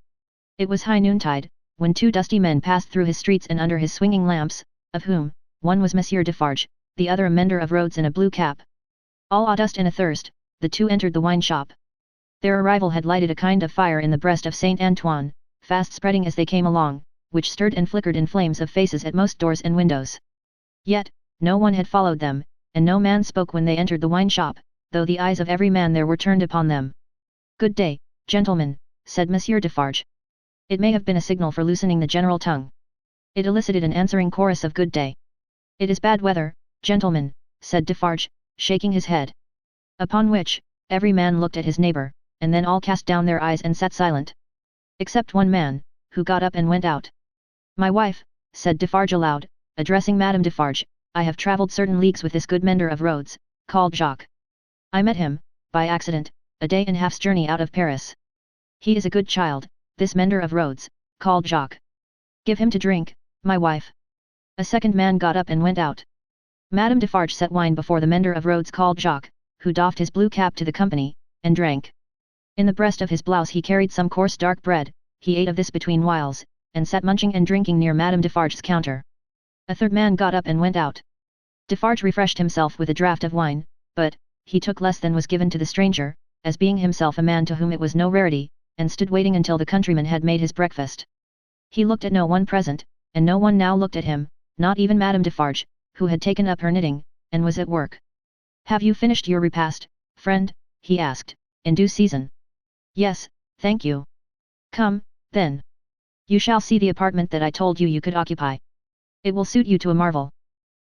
It was high noontide, when two dusty men passed through his streets and under his swinging lamps, of whom, one was Monsieur Defarge, the other a mender of roads in a blue cap. All adust and athirst, the two entered the wine shop. Their arrival had lighted a kind of fire in the breast of Saint Antoine, fast spreading as they came along, which stirred and flickered in flames of faces at most doors and windows. Yet, no one had followed them, and no man spoke when they entered the wine shop, though the eyes of every man there were turned upon them. "Good day, gentlemen," said Monsieur Defarge. It may have been a signal for loosening the general tongue. It elicited an answering chorus of good day. "It is bad weather, gentlemen," said Defarge, shaking his head. Upon which, every man looked at his neighbour, and then all cast down their eyes and sat silent. Except one man, who got up and went out. "My wife," said Defarge aloud, addressing Madame Defarge, "I have travelled certain leagues with this good mender of roads, called Jacques. I met him, by accident, a day and half's journey out of Paris. He is a good child, this mender of roads, called Jacques. Give him to drink, my wife." A second man got up and went out. Madame Defarge set wine before the mender of roads called Jacques, who doffed his blue cap to the company, and drank. In the breast of his blouse he carried some coarse dark bread, he ate of this between whiles, and sat munching and drinking near Madame Defarge's counter. A third man got up and went out. Defarge refreshed himself with a draught of wine, but, he took less than was given to the stranger, as being himself a man to whom it was no rarity, and stood waiting until the countryman had made his breakfast. He looked at no one present, and no one now looked at him, not even Madame Defarge, who had taken up her knitting, and was at work. "Have you finished your repast, friend?" he asked, in due season. "Yes, thank you." "Come, then. You shall see the apartment that I told you could occupy. It will suit you to a marvel.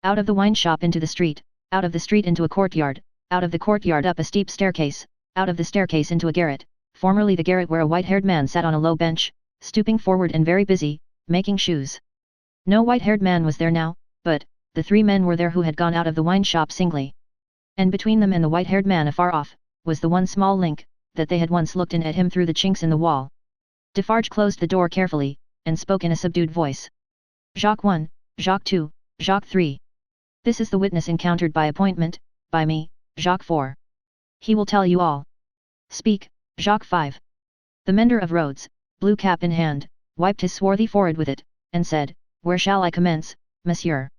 Out of the wine shop into the street, out of the street into a courtyard, out of the courtyard up a steep staircase, out of the staircase into a garret, formerly the garret where a white-haired man sat on a low bench, stooping forward and very busy, making shoes. No white-haired man was there now, but, the 3 men were there who had gone out of the wine shop singly. And between them and the white-haired man afar off, was the one small link, that they had once looked in at him through the chinks in the wall. Defarge closed the door carefully, and spoke in a subdued voice. Jacques 1, Jacques 2, Jacques 3. This is the witness encountered by appointment, by me, Jacques 4. He will tell you all. Speak, Jacques 5. The mender of roads, blue cap in hand, wiped his swarthy forehead with it, and said, Where shall I commence, monsieur?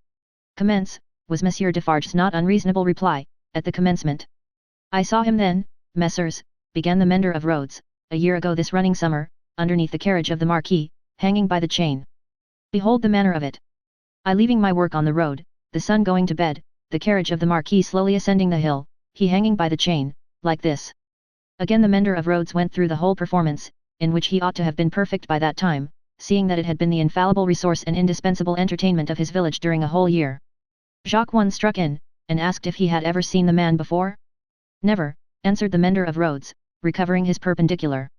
Commence, was Monsieur Defarge's not unreasonable reply, at the commencement. I saw him then, messrs, began the mender of roads, a year ago this running summer, underneath the carriage of the Marquis, hanging by the chain. Behold the manner of it. I leaving my work on the road, the sun going to bed, the carriage of the Marquis slowly ascending the hill, he hanging by the chain, like this. Again the mender of roads went through the whole performance, in which he ought to have been perfect by that time, seeing that it had been the infallible resource and indispensable entertainment of his village during a whole year. Jacques 1 struck in, and asked if he had ever seen the man before? Never, answered the mender of roads, recovering his perpendicular.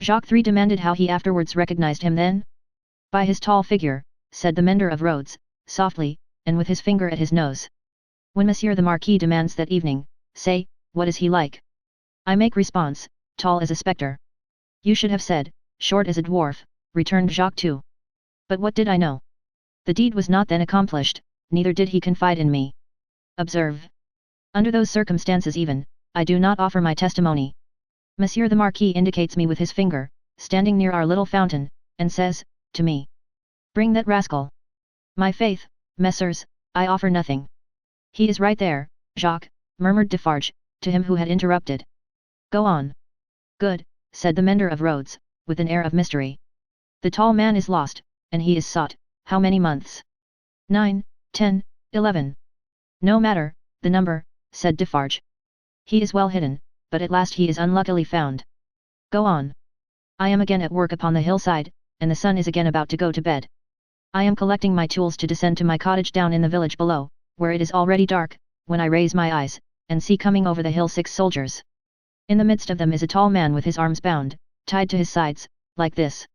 Jacques 3 demanded how he afterwards recognized him then? By his tall figure, said the mender of roads, softly, and with his finger at his nose. When Monsieur the Marquis demands that evening, say, what is he like? I make response, tall as a spectre. You should have said, short as a dwarf, returned Jacques 2. But what did I know? The deed was not then accomplished, neither did he confide in me. Observe. Under those circumstances even, I do not offer my testimony. Monsieur the Marquis indicates me with his finger, standing near our little fountain, and says, to me. Bring that rascal. My faith, messrs, I offer nothing. He is right there, Jacques, murmured Defarge, to him who had interrupted. Go on. Good, said the mender of roads, with an air of mystery. The tall man is lost, and he is sought, how many months? 9, 10, 11. No matter, the number, said Defarge. He is well hidden, but at last he is unluckily found. Go on. I am again at work upon the hillside, and the sun is again about to go to bed. I am collecting my tools to descend to my cottage down in the village below, where it is already dark, when I raise my eyes, and see coming over the hill 6 soldiers. In the midst of them is a tall man with his arms bound, tied to his sides, like this.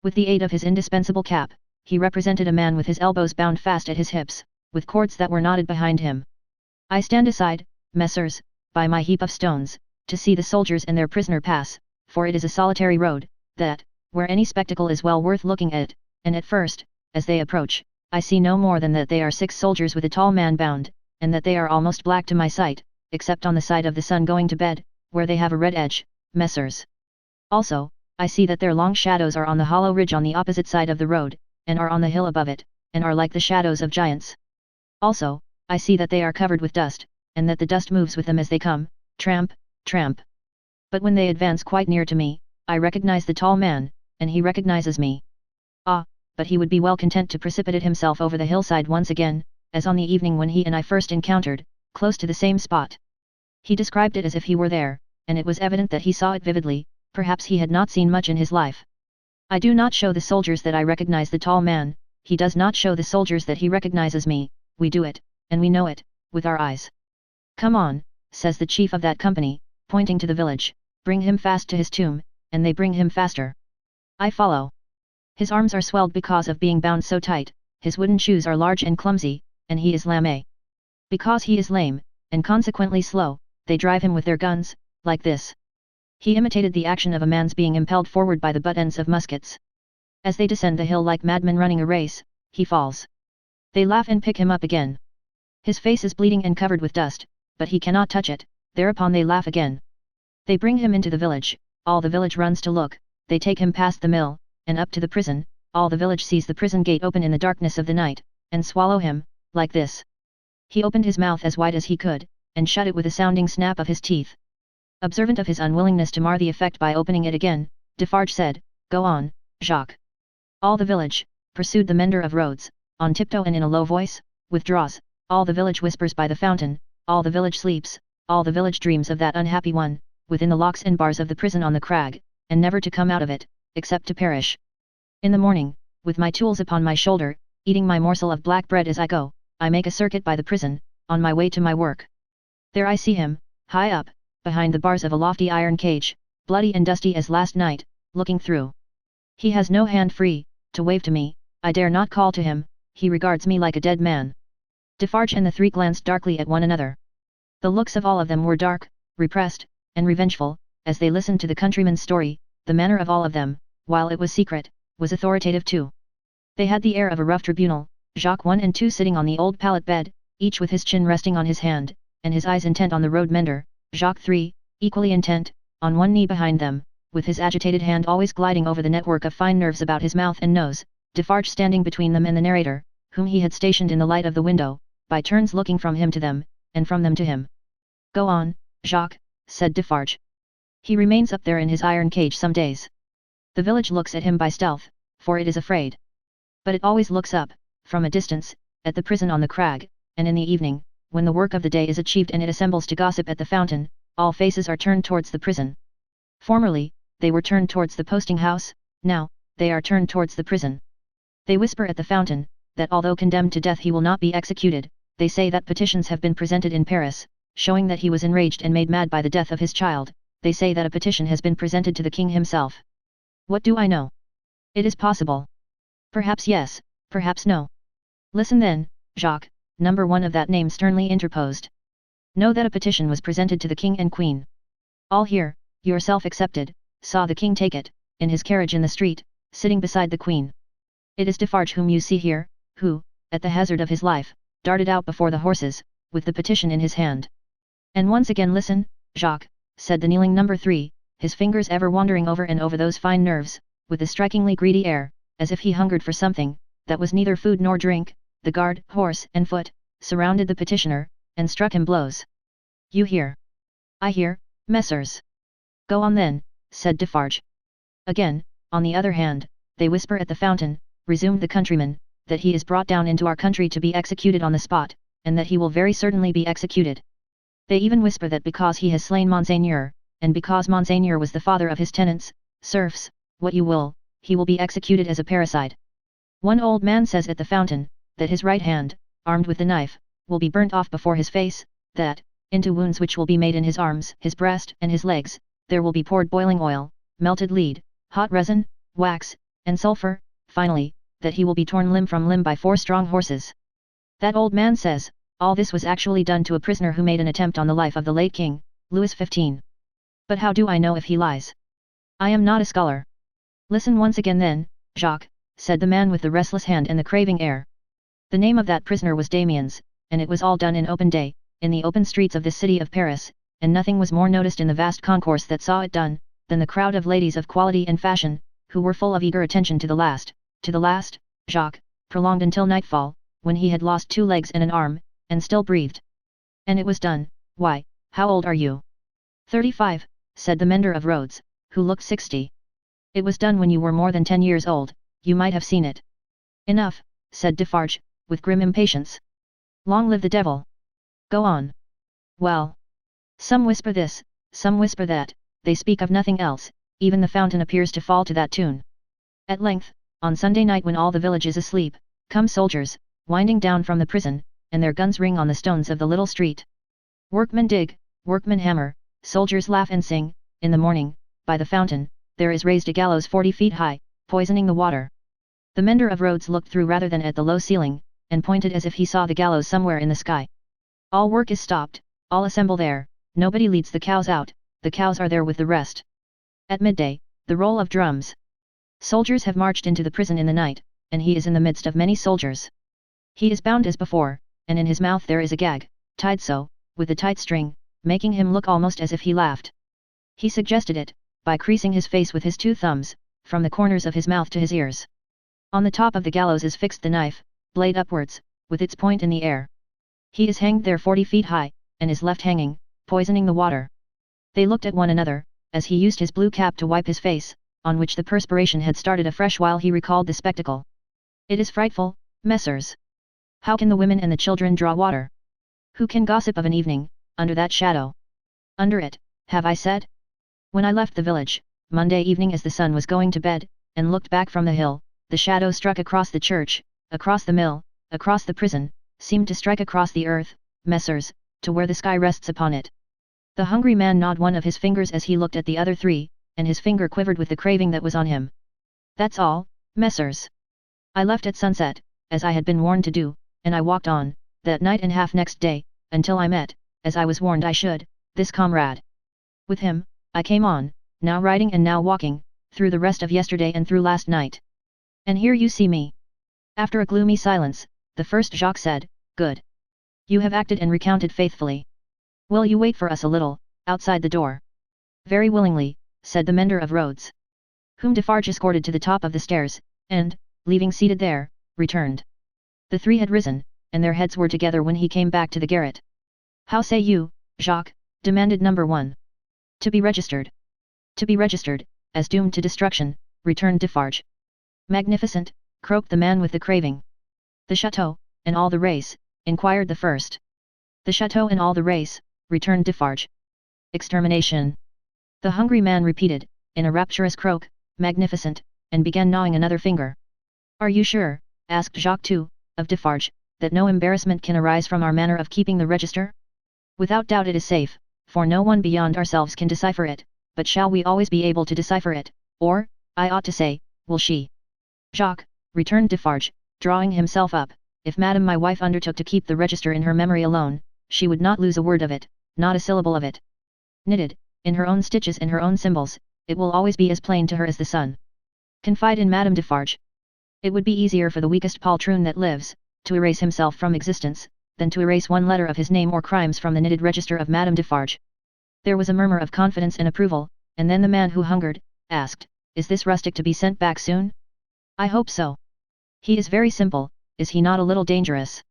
With the aid of his indispensable cap, he represented a man with his elbows bound fast at his hips, with cords that were knotted behind him. I stand aside, messrs, by my heap of stones, to see the soldiers and their prisoner pass, for it is a solitary road, that, where any spectacle is well worth looking at, and at first, as they approach, I see no more than that they are 6 soldiers with a tall man bound, and that they are almost black to my sight, except on the side of the sun going to bed, where they have a red edge, messrs. Also, I see that their long shadows are on the hollow ridge on the opposite side of the road, and are on the hill above it, and are like the shadows of giants. Also, I see that they are covered with dust, and that the dust moves with them as they come, tramp, tramp. But when they advance quite near to me, I recognize the tall man, and he recognizes me. Ah, but he would be well content to precipitate himself over the hillside once again, as on the evening when he and I first encountered, close to the same spot. He described it as if he were there, and it was evident that he saw it vividly, perhaps he had not seen much in his life. I do not show the soldiers that I recognize the tall man, he does not show the soldiers that he recognizes me, we do it, and we know it, with our eyes. Come on, says the chief of that company, pointing to the village, bring him fast to his tomb, and they bring him faster. I follow. His arms are swelled because of being bound so tight, his wooden shoes are large and clumsy, and he is lame. Because he is lame, and consequently slow, they drive him with their guns, like this. He imitated the action of a man's being impelled forward by the butt ends of muskets. As they descend the hill like madmen running a race, he falls. They laugh and pick him up again. His face is bleeding and covered with dust, but he cannot touch it, thereupon they laugh again. They bring him into the village, all the village runs to look, they take him past the mill, and up to the prison, all the village sees the prison gate open in the darkness of the night, and swallow him, like this. He opened his mouth as wide as he could, and shut it with a sounding snap of his teeth. Observant of his unwillingness to mar the effect by opening it again, Defarge said, Go on, Jacques. All the village, pursued the mender of roads, on tiptoe and in a low voice, withdraws, all the village whispers by the fountain, all the village sleeps, all the village dreams of that unhappy one, within the locks and bars of the prison on the crag, and never to come out of it, except to perish. In the morning, with my tools upon my shoulder, eating my morsel of black bread as I go, I make a circuit by the prison, on my way to my work. There I see him, high up, behind the bars of a lofty iron cage, bloody and dusty as last night, looking through. He has no hand free, to wave to me, I dare not call to him, he regards me like a dead man. Defarge and the three glanced darkly at one another. The looks of all of them were dark, repressed, and revengeful, as they listened to the countryman's story. The manner of all of them, while it was secret, was authoritative too. They had the air of a rough tribunal, Jacques 1 and 2 sitting on the old pallet bed, each with his chin resting on his hand, and his eyes intent on the road mender, Jacques 3, equally intent, on one knee behind them, with his agitated hand always gliding over the network of fine nerves about his mouth and nose, Defarge standing between them and the narrator, whom he had stationed in the light of the window, by turns looking from him to them, and from them to him. Go on, Jacques, said Defarge. He remains up there in his iron cage some days. The village looks at him by stealth, for it is afraid. But it always looks up, from a distance, at the prison on the crag, and in the evening, when the work of the day is achieved and it assembles to gossip at the fountain, all faces are turned towards the prison. Formerly, they were turned towards the posting house, now, they are turned towards the prison. They whisper at the fountain, that although condemned to death he will not be executed. They say that petitions have been presented in Paris, showing that he was enraged and made mad by the death of his child. They say that a petition has been presented to the king himself. What do I know? It is possible. Perhaps yes, perhaps no. Listen then, Jacques, number 1 of that name sternly interposed. Know that a petition was presented to the king and queen. All here, yourself excepted, saw the king take it, in his carriage in the street, sitting beside the queen. It is Defarge whom you see here, who, at the hazard of his life, darted out before the horses, with the petition in his hand. And once again listen, Jacques, said the kneeling number 3, his fingers ever wandering over and over those fine nerves, with a strikingly greedy air, as if he hungered for something, that was neither food nor drink. The guard, horse and foot, surrounded the petitioner, and struck him blows. You hear? I hear, messers. Go on then, said Defarge. Again, on the other hand, they whisper at the fountain, resumed the countryman, that he is brought down into our country to be executed on the spot, and that he will very certainly be executed. They even whisper that because he has slain Monseigneur, and because Monseigneur was the father of his tenants, serfs, what you will, he will be executed as a parricide. One old man says at the fountain, that his right hand, armed with the knife, will be burnt off before his face, that, into wounds which will be made in his arms, his breast, and his legs, there will be poured boiling oil, melted lead, hot resin, wax, and sulphur, finally, that he will be torn limb from limb by 4 strong horses. That old man says, all this was actually done to a prisoner who made an attempt on the life of the late king, Louis XV. But how do I know if he lies? I am not a scholar. Listen once again then, Jacques, said the man with the restless hand and the craving air. The name of that prisoner was Damiens, and it was all done in open day, in the open streets of this city of Paris, and nothing was more noticed in the vast concourse that saw it done, than the crowd of ladies of quality and fashion, who were full of eager attention to the last, Jacques, prolonged until nightfall, when he had lost 2 legs and an arm, and still breathed. And it was done. Why, how old are you? 35, said the mender of roads, who looked 60. It was done when you were more than 10 years old, you might have seen it. Enough, said Defarge, with grim impatience. Long live the devil! Go on. Well. Some whisper this, some whisper that, they speak of nothing else, even the fountain appears to fall to that tune. At length, on Sunday night when all the village is asleep, come soldiers, winding down from the prison, and their guns ring on the stones of the little street. Workmen dig, workmen hammer, soldiers laugh and sing. In the morning, by the fountain, there is raised a gallows 40 feet high, poisoning the water. The mender of roads looked through rather than at the low ceiling, and pointed as if he saw the gallows somewhere in the sky. All work is stopped, all assemble there, nobody leads the cows out, the cows are there with the rest. At midday, the roll of drums. Soldiers have marched into the prison in the night, and he is in the midst of many soldiers. He is bound as before, and in his mouth there is a gag, tied so, with a tight string, making him look almost as if he laughed. He suggested it, by creasing his face with his 2 thumbs, from the corners of his mouth to his ears. On the top of the gallows is fixed the knife, blade upwards, with its point in the air. He is hanged there 40 feet high, and is left hanging, poisoning the water. They looked at one another, as he used his blue cap to wipe his face, on which the perspiration had started afresh while he recalled the spectacle. It is frightful, messers. How can the women and the children draw water? Who can gossip of an evening, under that shadow? Under it, have I said? When I left the village, Monday evening as the sun was going to bed, and looked back from the hill, the shadow struck across the church, across the mill, across the prison, seemed to strike across the earth, messers, to where the sky rests upon it. The hungry man gnawed one of his fingers as he looked at the other 3, and his finger quivered with the craving that was on him. That's all, messers. I left at sunset, as I had been warned to do, and I walked on, that night and half next day, until I met, as I was warned I should, this comrade. With him, I came on, now riding and now walking, through the rest of yesterday and through last night. And here you see me. After a gloomy silence, the first Jacques said, Good. You have acted and recounted faithfully. Will you wait for us a little, outside the door? Very willingly, said the mender of roads. Whom Defarge escorted to the top of the stairs, and, leaving seated there, returned. The three had risen, and their heads were together when he came back to the garret. How say you, Jacques? Demanded number 1. To be registered. To be registered, as doomed to destruction, returned Defarge. Magnificent, croaked the man with the craving. The chateau, and all the race, inquired the first. The chateau and all the race, returned Defarge. Extermination. The hungry man repeated, in a rapturous croak, magnificent, and began gnawing another finger. Are you sure, asked Jacques too, of Defarge, that no embarrassment can arise from our manner of keeping the register? Without doubt it is safe, for no one beyond ourselves can decipher it, but shall we always be able to decipher it, or, I ought to say, will she? Jacques, returned Defarge, drawing himself up, if Madame my wife undertook to keep the register in her memory alone, she would not lose a word of it, not a syllable of it. Knitted, in her own stitches and her own symbols, it will always be as plain to her as the sun. Confide in Madame Defarge. It would be easier for the weakest poltroon that lives, to erase himself from existence, than to erase one letter of his name or crimes from the knitted register of Madame Defarge. There was a murmur of confidence and approval, and then the man who hungered, asked, Is this rustic to be sent back soon? I hope so. He is very simple, is he not a little dangerous?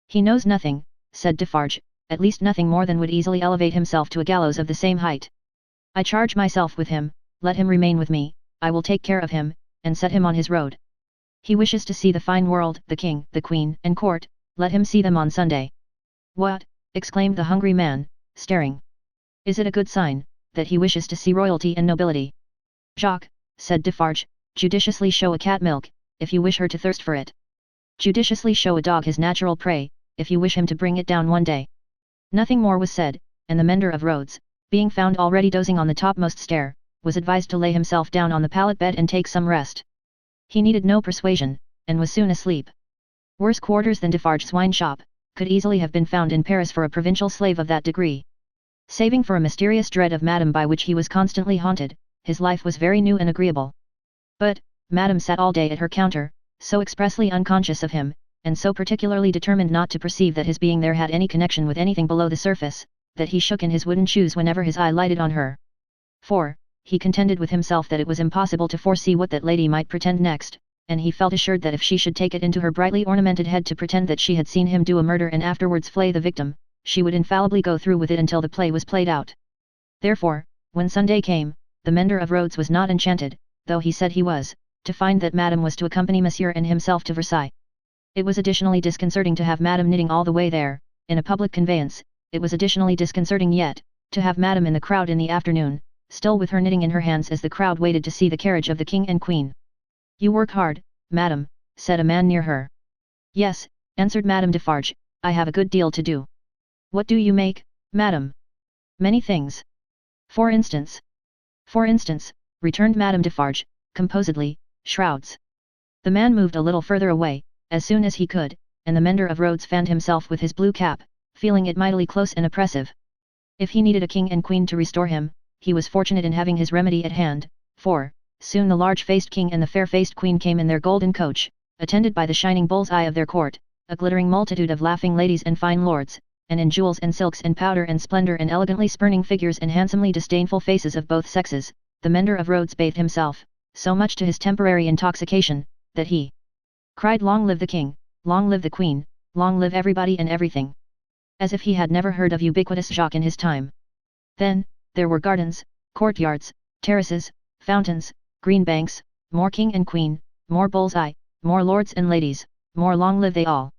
He knows nothing, said Defarge, at least nothing more than would easily elevate himself to a gallows of the same height. I charge myself with him, let him remain with me, I will take care of him, and set him on his road. He wishes to see the fine world, the king, the queen, and court, let him see them on Sunday. What? Exclaimed the hungry man, staring. Is it a good sign, that he wishes to see royalty and nobility? Jacques, said Defarge, judiciously show a cat milk, if you wish her to thirst for it. Judiciously show a dog his natural prey, if you wish him to bring it down one day. Nothing more was said, and the mender of roads, being found already dozing on the topmost stair, was advised to lay himself down on the pallet bed and take some rest. He needed no persuasion, and was soon asleep. Worse quarters than Defarge's wine shop, could easily have been found in Paris for a provincial slave of that degree. Saving for a mysterious dread of Madame by which he was constantly haunted, his life was very new and agreeable. But, Madame sat all day at her counter, so expressly unconscious of him, and so particularly determined not to perceive that his being there had any connection with anything below the surface, that he shook in his wooden shoes whenever his eye lighted on her. For, he contended with himself that it was impossible to foresee what that lady might pretend next, and he felt assured that if she should take it into her brightly ornamented head to pretend that she had seen him do a murder and afterwards flay the victim, she would infallibly go through with it until the play was played out. Therefore, when Sunday came, the mender of roads was not enchanted, though he said he was, to find that Madame was to accompany Monsieur and himself to Versailles. It was additionally disconcerting to have Madame knitting all the way there, in a public conveyance. It was additionally disconcerting yet, to have Madame in the crowd in the afternoon, still with her knitting in her hands as the crowd waited to see the carriage of the king and queen. You work hard, Madame, said a man near her. Yes, answered Madame Defarge, I have a good deal to do. What do you make, Madame? Many things. For instance, returned Madame Defarge, composedly, shrouds. The man moved a little further away, as soon as he could, and the mender of roads fanned himself with his blue cap, feeling it mightily close and oppressive. If he needed a king and queen to restore him, he was fortunate in having his remedy at hand, for, soon the large-faced king and the fair-faced queen came in their golden coach, attended by the shining bull's eye of their court, a glittering multitude of laughing ladies and fine lords, and in jewels and silks and powder and splendor and elegantly spurning figures and handsomely disdainful faces of both sexes. The mender of roads bathed himself, so much to his temporary intoxication, that he cried, Long live the king, long live the queen, long live everybody and everything. As if he had never heard of ubiquitous Jacques in his time. Then, there were gardens, courtyards, terraces, fountains, green banks, more king and queen, more bull's eye, more lords and ladies, more long live they all.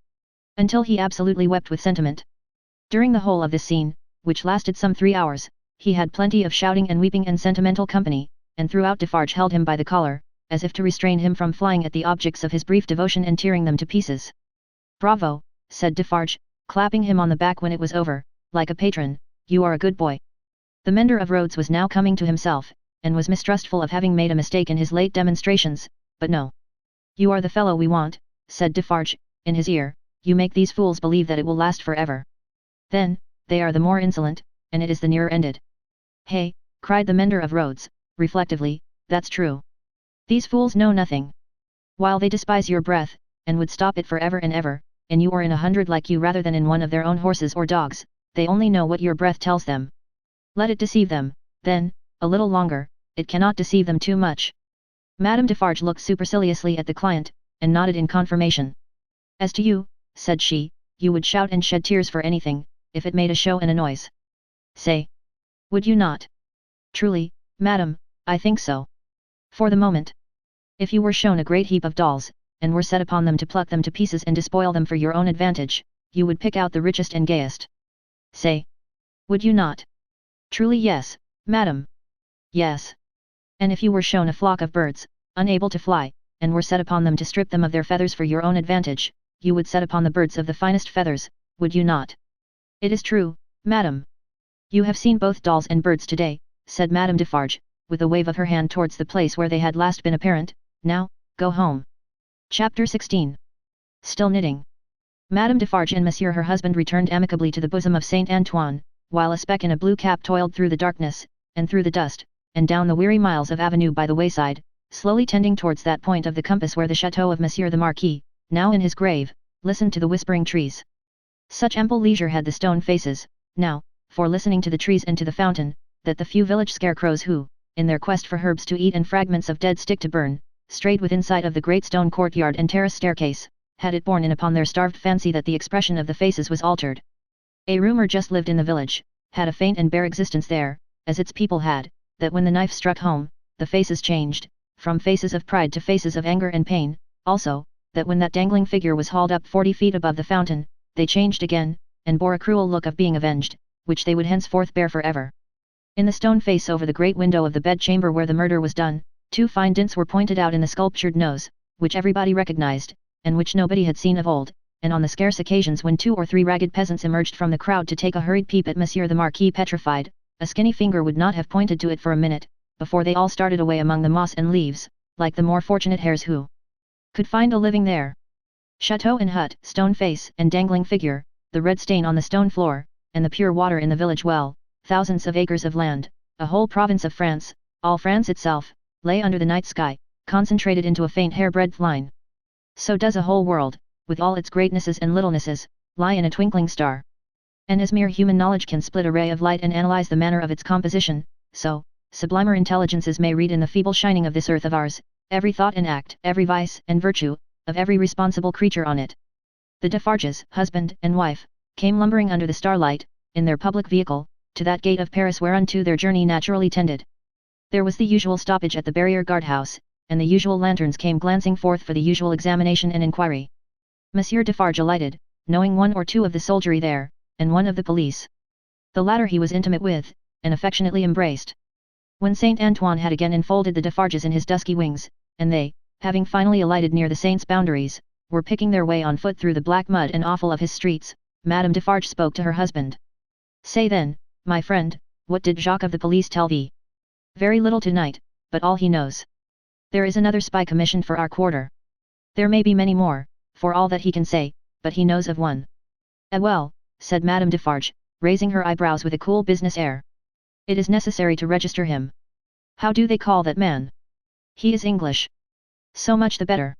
Until he absolutely wept with sentiment. During the whole of this scene, which lasted some 3 hours, he had plenty of shouting and weeping and sentimental company, and throughout Defarge held him by the collar, as if to restrain him from flying at the objects of his brief devotion and tearing them to pieces. Bravo, said Defarge, clapping him on the back when it was over, like a patron, you are a good boy. The mender of roads was now coming to himself, and was mistrustful of having made a mistake in his late demonstrations, but no. You are the fellow we want, said Defarge, in his ear, you make these fools believe that it will last forever. Then, they are the more insolent, and it is the nearer ended. Hey, cried the mender of roads, reflectively, that's true. These fools know nothing. While they despise your breath, and would stop it forever and ever, in you or in 100 like you rather than in one of their own horses or dogs, they only know what your breath tells them. Let it deceive them, then, a little longer, it cannot deceive them too much. Madame Defarge looked superciliously at the client, and nodded in confirmation. As to you, said she, you would shout and shed tears for anything, if it made a show and a noise. Say. Would you not? Truly, madam, I think so. For the moment. If you were shown a great heap of dolls, and were set upon them to pluck them to pieces and despoil them for your own advantage, you would pick out the richest and gayest. Say. Would you not? Truly yes, madam. Yes. And if you were shown a flock of birds, unable to fly, and were set upon them to strip them of their feathers for your own advantage, you would set upon the birds of the finest feathers, would you not? It is true, madam. You have seen both dolls and birds today, said Madame Defarge, with a wave of her hand towards the place where they had last been apparent. Now, go home. Chapter 16. Still knitting. Madame Defarge and Monsieur her husband returned amicably to the bosom of Saint Antoine, while a speck in a blue cap toiled through the darkness, and through the dust, and down the weary miles of avenue by the wayside, slowly tending towards that point of the compass where the chateau of Monsieur the Marquis, now in his grave, listened to the whispering trees. Such ample leisure had the stone faces, now, for listening to the trees and to the fountain, that the few village scarecrows who, in their quest for herbs to eat and fragments of dead stick to burn, strayed within sight of the great stone courtyard and terrace staircase, had it borne in upon their starved fancy that the expression of the faces was altered. A rumour just lived in the village, had a faint and bare existence there, as its people had, that when the knife struck home, the faces changed, from faces of pride to faces of anger and pain, also, that when that dangling figure was hauled up 40 feet above the fountain, they changed again, and bore a cruel look of being avenged, which they would henceforth bear forever. In the stone face over the great window of the bedchamber where the murder was done, 2 fine dints were pointed out in the sculptured nose, which everybody recognized, and which nobody had seen of old, and on the scarce occasions when 2 or 3 ragged peasants emerged from the crowd to take a hurried peep at Monsieur the Marquis petrified, a skinny finger would not have pointed to it for a minute, before they all started away among the moss and leaves, like the more fortunate hares who could find a living there. Chateau and hut, stone face and dangling figure, the red stain on the stone floor, and the pure water in the village well, thousands of acres of land, a whole province of France, all France itself, lay under the night sky, concentrated into a faint hair-breadth line. So does a whole world, with all its greatnesses and littlenesses, lie in a twinkling star. And as mere human knowledge can split a ray of light and analyze the manner of its composition, so, sublimer intelligences may read in the feeble shining of this earth of ours, every thought and act, every vice and virtue, of every responsible creature on it. The Defarges, husband and wife, came lumbering under the starlight, in their public vehicle, to that gate of Paris whereunto their journey naturally tended. There was the usual stoppage at the barrier guardhouse, and the usual lanterns came glancing forth for the usual examination and inquiry. Monsieur Defarge alighted, knowing 1 or 2 of the soldiery there, and 1 of the police. The latter he was intimate with, and affectionately embraced. When Saint Antoine had again enfolded the Defarges in his dusky wings, and they, having finally alighted near the saint's boundaries, were picking their way on foot through the black mud and offal of his streets, Madame Defarge spoke to her husband. Say then, my friend, what did Jacques of the police tell thee? Very little tonight, but all he knows. There is another spy commissioned for our quarter. There may be many more, for all that he can say, but he knows of one. Well, said Madame Defarge, raising her eyebrows with a cool business air. It is necessary to register him. How do they call that man? He is English. So much the better.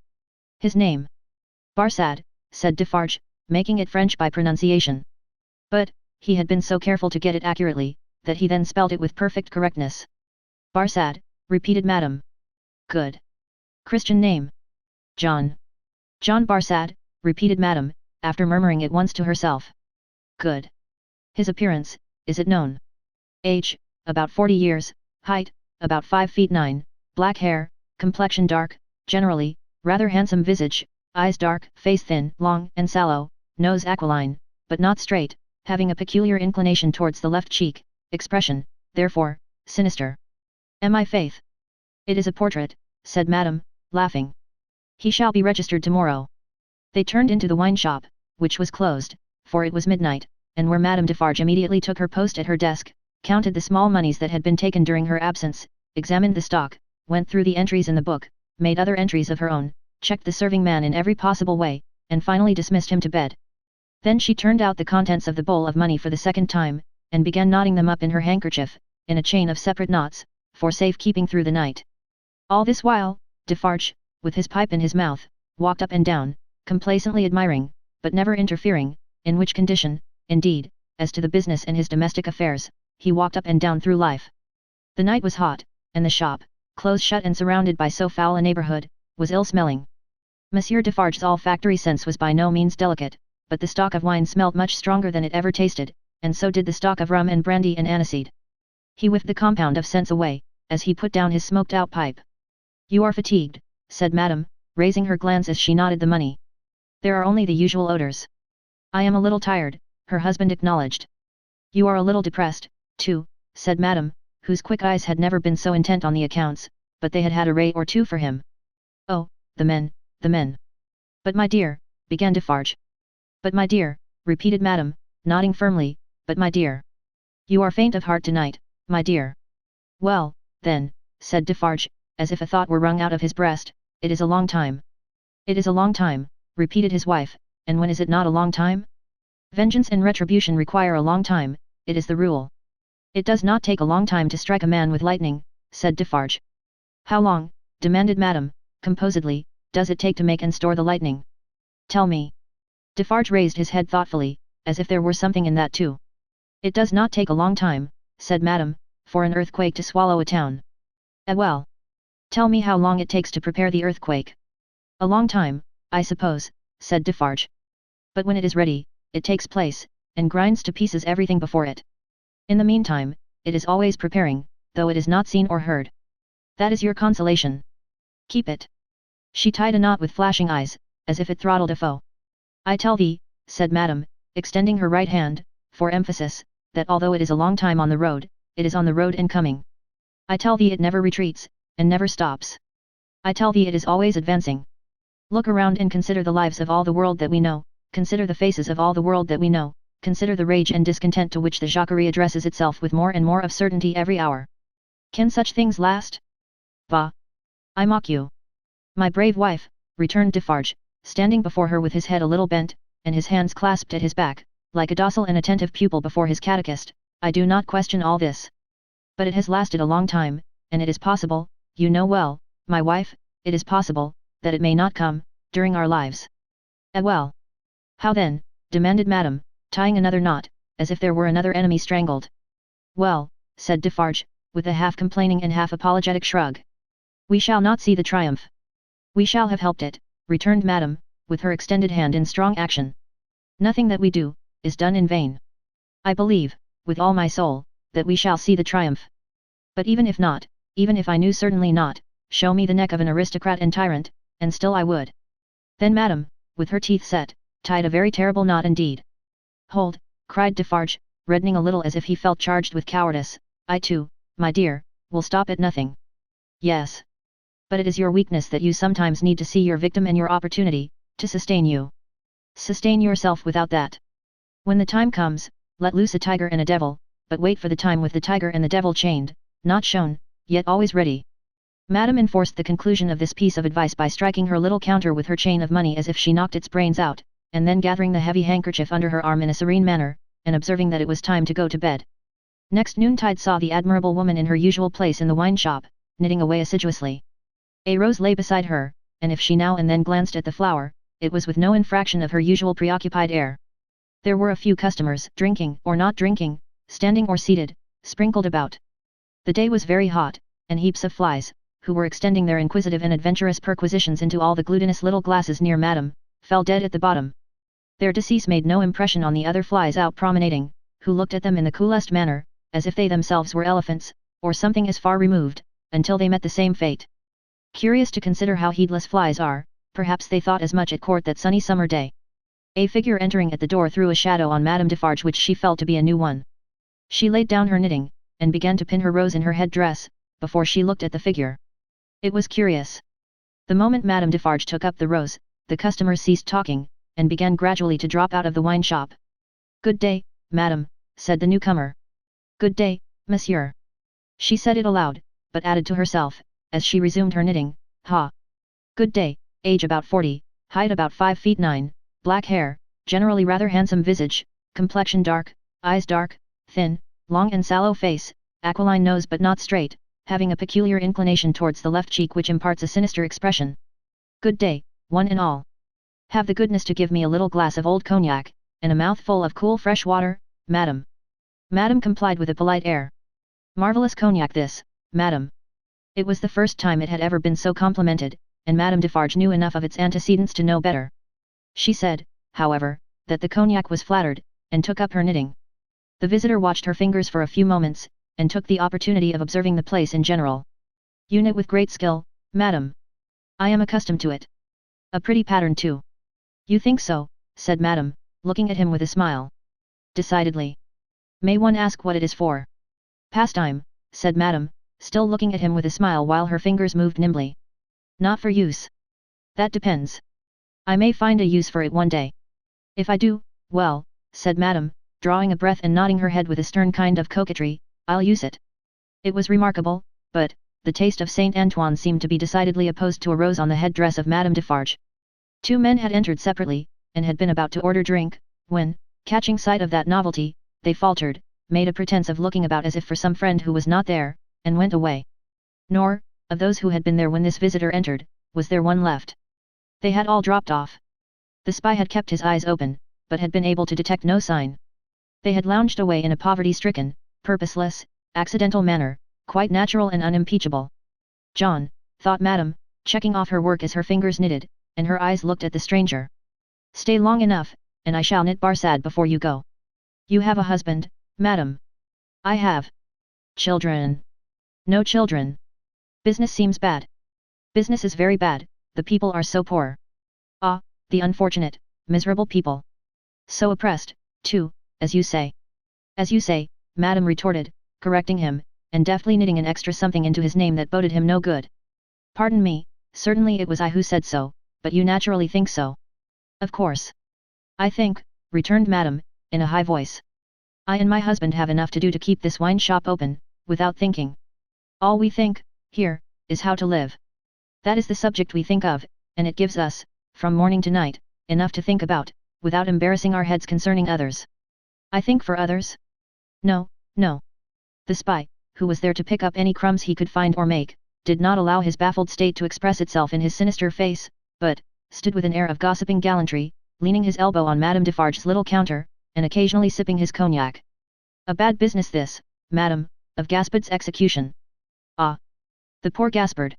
His name? Barsad, said Defarge, making it French by pronunciation. But, he had been so careful to get it accurately, that he then spelled it with perfect correctness. Barsad, repeated Madame. Good. Christian name? John. John Barsad, repeated Madame, after murmuring it once to herself. Good. His appearance, is it known? Age, about 40 years, height, about 5 feet 9, black hair, complexion dark, generally, rather handsome visage, eyes dark, face thin, long and sallow, nose aquiline, but not straight, having a peculiar inclination towards the left cheek, expression, therefore, sinister. Am I faith? It is a portrait, said Madame, laughing. He shall be registered tomorrow. They turned into the wine shop, which was closed, for it was midnight, and where Madame Defarge immediately took her post at her desk, counted the small moneys that had been taken during her absence, examined the stock, went through the entries in the book, made other entries of her own, checked the serving man in every possible way, and finally dismissed him to bed. Then she turned out the contents of the bowl of money for the second time, and began knotting them up in her handkerchief, in a chain of separate knots, for safe keeping through the night. All this while, Defarge, with his pipe in his mouth, walked up and down, complacently admiring, but never interfering, in which condition, indeed, as to the business and his domestic affairs, he walked up and down through life. The night was hot, and the shop, close shut and surrounded by so foul a neighbourhood, was ill-smelling. Monsieur Defarge's olfactory sense was by no means delicate, but the stock of wine smelt much stronger than it ever tasted, and so did the stock of rum and brandy and aniseed. He whiffed the compound of scents away, as he put down his smoked-out pipe. "You are fatigued," said Madame, raising her glance as she knotted the money. "There are only the usual odours." "I am a little tired," her husband acknowledged. "You are a little depressed, too," said Madame, whose quick eyes had never been so intent on the accounts, but they had had a ray or two for him. "Oh, the men, the men." "But my dear," began Defarge. "But my dear," repeated Madame, nodding firmly, "but my dear. You are faint of heart tonight, my dear." "Well, then," said Defarge, as if a thought were wrung out of his breast, "it is a long time." "It is a long time," repeated his wife, "and when is it not a long time? Vengeance and retribution require a long time, it is the rule." "It does not take a long time to strike a man with lightning," said Defarge. "How long," demanded Madame, composedly, "does it take to make and store the lightning? Tell me." Defarge raised his head thoughtfully, as if there were something in that too. "It does not take a long time," said Madame, "for an earthquake to swallow a town." Well. Tell me how long it takes to prepare the earthquake." "A long time, I suppose," said Defarge. "But when it is ready, it takes place, and grinds to pieces everything before it. In the meantime, it is always preparing, though it is not seen or heard. That is your consolation. Keep it." She tied a knot with flashing eyes, as if it throttled a foe. "I tell thee," said Madame, extending her right hand, for emphasis, "that although it is a long time on the road, it is on the road and coming. I tell thee it never retreats, and never stops. I tell thee it is always advancing. Look around and consider the lives of all the world that we know, consider the faces of all the world that we know, consider the rage and discontent to which the Jacquerie addresses itself with more and more of certainty every hour. Can such things last? Bah! I mock you." "My brave wife," returned Defarge, standing before her with his head a little bent, and his hands clasped at his back, like a docile and attentive pupil before his catechist, "I do not question all this. But it has lasted a long time, and it is possible, you know well, my wife, it is possible, that it may not come, during our lives." Well. How then?" demanded Madame, tying another knot, as if there were another enemy strangled. "Well," said Defarge, with a half-complaining and half-apologetic shrug. "We shall not see the triumph." "We shall have helped it," returned Madame, with her extended hand in strong action. "Nothing that we do, is done in vain. I believe, with all my soul, that we shall see the triumph. But even if not, even if I knew certainly not, show me the neck of an aristocrat and tyrant, and still I would." Then Madame, with her teeth set, tied a very terrible knot indeed. "Hold," cried Defarge, reddening a little as if he felt charged with cowardice, "I too, my dear, will stop at nothing." "Yes. But it is your weakness that you sometimes need to see your victim and your opportunity, to sustain you. Sustain yourself without that. When the time comes, let loose a tiger and a devil, but wait for the time with the tiger and the devil chained, not shown, yet always ready." Madame enforced the conclusion of this piece of advice by striking her little counter with her chain of money as if she knocked its brains out, and then gathering the heavy handkerchief under her arm in a serene manner, and observing that it was time to go to bed. Next noontide saw the admirable woman in her usual place in the wine shop, knitting away assiduously. A rose lay beside her, and if she now and then glanced at the flower, it was with no infraction of her usual preoccupied air. There were a few customers, drinking or not drinking, standing or seated, sprinkled about. The day was very hot, and heaps of flies, who were extending their inquisitive and adventurous perquisitions into all the glutinous little glasses near Madame, fell dead at the bottom. Their decease made no impression on the other flies out promenading, who looked at them in the coolest manner, as if they themselves were elephants, or something as far removed, until they met the same fate. Curious to consider how heedless flies are, perhaps they thought as much at court that sunny summer day. A figure entering at the door threw a shadow on Madame Defarge which she felt to be a new one. She laid down her knitting, and began to pin her rose in her head dress, before she looked at the figure. It was curious. The moment Madame Defarge took up the rose, the customers ceased talking, and began gradually to drop out of the wine shop. "Good day, Madame," said the newcomer. "Good day, Monsieur." She said it aloud, but added to herself, as she resumed her knitting, "Ha! Good day, age about 40, height about 5 feet 9, black hair, generally rather handsome visage, complexion dark, eyes dark, thin, long and sallow face, aquiline nose but not straight, having a peculiar inclination towards the left cheek which imparts a sinister expression. Good day, one and all. Have the goodness to give me a little glass of old cognac, and a mouthful of cool fresh water, madam." Madam complied with a polite air. "Marvellous cognac this, madam." It was the first time it had ever been so complimented, and Madame Defarge knew enough of its antecedents to know better. She said, however, that the cognac was flattered, and took up her knitting. The visitor watched her fingers for a few moments, and took the opportunity of observing the place in general. "You knit with great skill, madam. I am accustomed to it. A pretty pattern too." "You think so," said Madame, looking at him with a smile. "Decidedly. May one ask what it is for?" "Pastime," said Madame, still looking at him with a smile while her fingers moved nimbly. "Not for use." "That depends. I may find a use for it one day." "If I do, well," said Madame, drawing a breath and nodding her head with a stern kind of coquetry, "I'll use it." It was remarkable, but the taste of Saint Antoine seemed to be decidedly opposed to a rose on the head dress of Madame Defarge. Two men had entered separately, and had been about to order drink, when, catching sight of that novelty, they faltered, made a pretence of looking about as if for some friend who was not there, and went away. Nor, of those who had been there when this visitor entered, was there one left. They had all dropped off. The spy had kept his eyes open, but had been able to detect no sign. They had lounged away in a poverty-stricken, purposeless, accidental manner, quite natural and unimpeachable. "John," thought Madame, checking off her work as her fingers knitted, and her eyes looked at the stranger. "Stay long enough, and I shall knit barsad before you go." "You have a husband, madam?" "I have." "Children?" "No children." "Business seems bad." "Business is very bad, the people are so poor." "Ah, the unfortunate, miserable people. So oppressed, too, as you say." "As you say," Madame retorted, correcting him, and deftly knitting an extra something into his name that boded him no good. "Pardon me, certainly it was I who said so, but you naturally think so." "Of course. I think," returned Madame, in a high voice. "I and my husband have enough to do to keep this wine shop open, without thinking. All we think, here, is how to live. That is the subject we think of, and it gives us, from morning to night, enough to think about, without embarrassing our heads concerning others." "I think for others?" "No, no." The spy, who was there to pick up any crumbs he could find or make, did not allow his baffled state to express itself in his sinister face, but stood with an air of gossiping gallantry, leaning his elbow on Madame Defarge's little counter, and occasionally sipping his cognac. "A bad business this, madam, of Gaspard's execution." "Ah! The poor Gaspard!"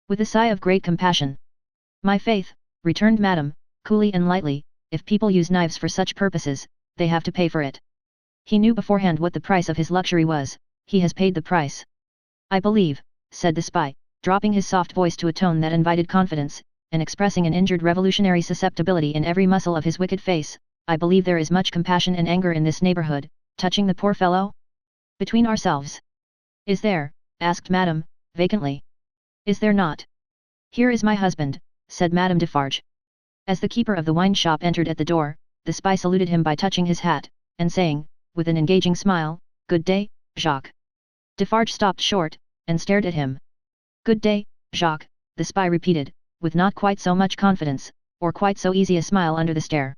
With a sigh of great compassion. "My faith," returned Madame, coolly and lightly, "if people use knives for such purposes, they have to pay for it. He knew beforehand what the price of his luxury was, he has paid the price." "I believe," said the spy, dropping his soft voice to a tone that invited confidence, and expressing an injured revolutionary susceptibility in every muscle of his wicked face, "I believe there is much compassion and anger in this neighbourhood, touching the poor fellow? Between ourselves." "Is there?" asked Madame, vacantly. "Is there not?" "Here is my husband," said Madame Defarge. As the keeper of the wine shop entered at the door, the spy saluted him by touching his hat, and saying, with an engaging smile, "Good day, Jacques." Defarge stopped short, and stared at him. "Good day, Jacques," the spy repeated, with not quite so much confidence, or quite so easy a smile under the stare.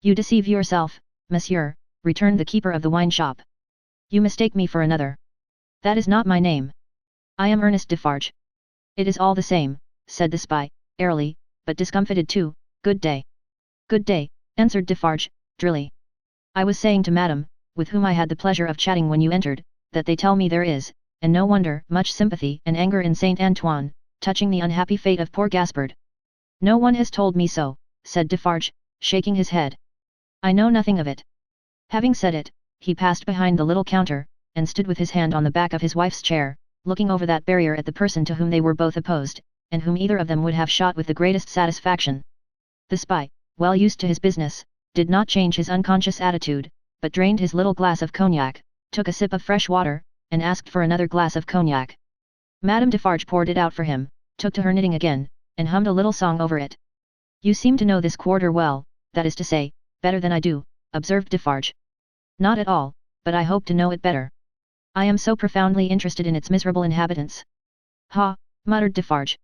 "You deceive yourself, monsieur," returned the keeper of the wine shop. "You mistake me for another. That is not my name. I am Ernest Defarge." "It is all the same," said the spy, airily, but discomfited too. "Good day." "Good day," answered Defarge, drily. "I was saying to Madame, with whom I had the pleasure of chatting when you entered, that they tell me there is, and no wonder, much sympathy and anger in Saint Antoine, touching the unhappy fate of poor Gaspard." "No one has told me so," said Defarge, shaking his head. "I know nothing of it." Having said it, he passed behind the little counter, and stood with his hand on the back of his wife's chair, looking over that barrier at the person to whom they were both opposed, and whom either of them would have shot with the greatest satisfaction. The spy, well used to his business, did not change his unconscious attitude, but drained his little glass of cognac, took a sip of fresh water, and asked for another glass of cognac. Madame Defarge poured it out for him, took to her knitting again, and hummed a little song over it. "You seem to know this quarter well, that is to say, better than I do," observed Defarge. "Not at all, but I hope to know it better. I am so profoundly interested in its miserable inhabitants." Ha, muttered Defarge.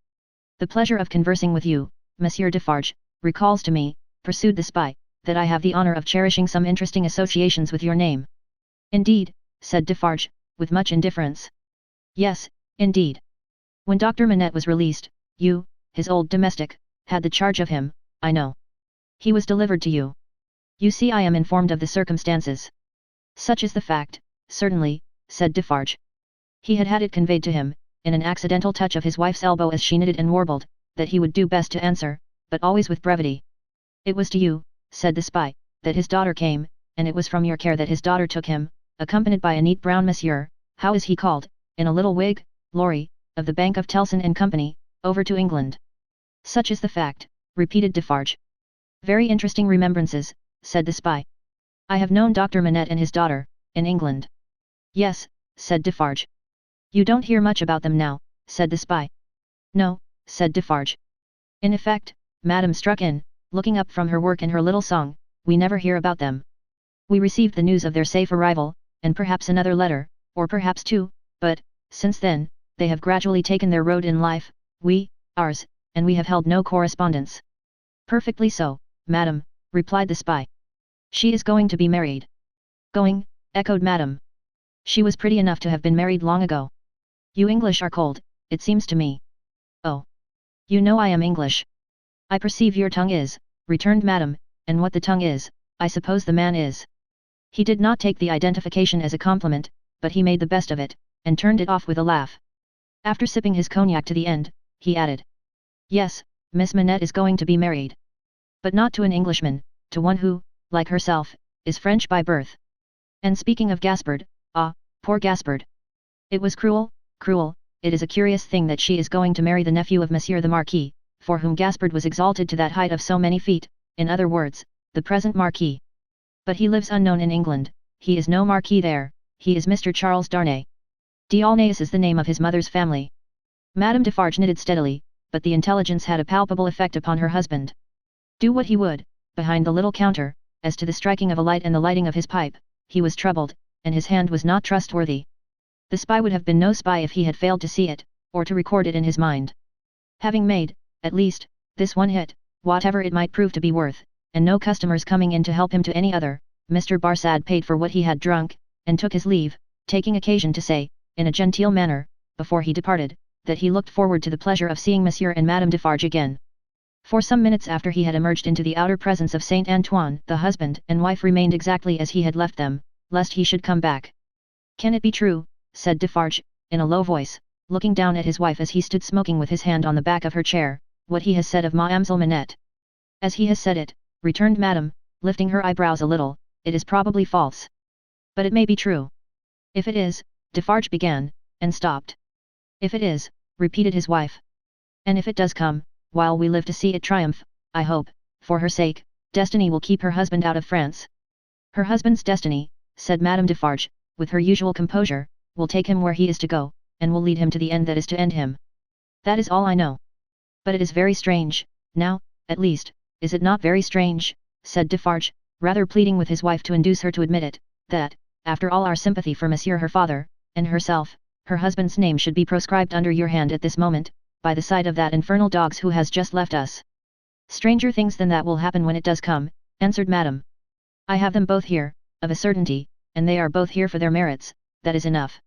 The pleasure of conversing with you, Monsieur Defarge, recalls to me, pursued the spy, that I have the honour of cherishing some interesting associations with your name. Indeed, said Defarge, with much indifference. Yes, indeed. When Dr. Manette was released, you, his old domestic, had the charge of him, I know. He was delivered to you. You see I am informed of the circumstances. Such is the fact, certainly, said Defarge. He had had it conveyed to him, in an accidental touch of his wife's elbow as she knitted and warbled, that he would do best to answer, but always with brevity. It was to you, said the spy, that his daughter came, and it was from your care that his daughter took him, accompanied by a neat brown monsieur, how is he called, in a little wig, lorry, of the Bank of Telson and Company, over to England. Such is the fact, repeated Defarge. Very interesting remembrances, said the spy. I have known Dr. Manette and his daughter, in England. Yes, said Defarge. You don't hear much about them now, said the spy. No, said Defarge. In effect, Madame struck in, looking up from her work and her little song, we never hear about them. We received the news of their safe arrival, and perhaps another letter, or perhaps two, but, since then, they have gradually taken their road in life, ours, and we have held no correspondence. Perfectly so, madam, replied the spy. She is going to be married. Going, echoed madam. She was pretty enough to have been married long ago. You English are cold, it seems to me. Oh. You know I am English. I perceive your tongue is, returned madam, and what the tongue is, I suppose the man is. He did not take the identification as a compliment, but he made the best of it, and turned it off with a laugh. After sipping his cognac to the end, he added. Yes, Miss Manette is going to be married. But not to an Englishman, to one who, like herself, is French by birth. And speaking of Gaspard, ah, poor Gaspard. It was cruel, cruel, it is a curious thing that she is going to marry the nephew of Monsieur the Marquis, for whom Gaspard was exalted to that height of so many feet, in other words, the present Marquis. But he lives unknown in England, he is no Marquis there, he is Mr. Charles Darnay. D'Aulnay is the name of his mother's family. Madame Defarge knitted steadily, but the intelligence had a palpable effect upon her husband. Do what he would, behind the little counter, as to the striking of a light and the lighting of his pipe, he was troubled, and his hand was not trustworthy. The spy would have been no spy if he had failed to see it, or to record it in his mind. Having made, at least, this one hit, whatever it might prove to be worth, and no customers coming in to help him to any other, Mr. Barsad paid for what he had drunk, and took his leave, taking occasion to say, in a genteel manner, before he departed, that he looked forward to the pleasure of seeing Monsieur and Madame Defarge again. For some minutes after he had emerged into the outer presence of Saint Antoine, the husband and wife remained exactly as he had left them, lest he should come back. Can it be true, said Defarge, in a low voice, looking down at his wife as he stood smoking with his hand on the back of her chair, what he has said of Ma'amselle Manette? As he has said it, returned Madame, lifting her eyebrows a little, it is probably false. But it may be true. If it is, Defarge began, and stopped. If it is, repeated his wife. And if it does come, while we live to see it triumph, I hope, for her sake, destiny will keep her husband out of France. Her husband's destiny, said Madame Defarge, with her usual composure, will take him where he is to go, and will lead him to the end that is to end him. That is all I know. But it is very strange, now, at least, is it not very strange, said Defarge, rather pleading with his wife to induce her to admit it, that, after all our sympathy for Monsieur her father, and herself, her husband's name should be proscribed under your hand at this moment, by the side of that infernal dogs who has just left us. Stranger things than that will happen when it does come, answered Madame. I have them both here, of a certainty, and they are both here for their merits, that is enough.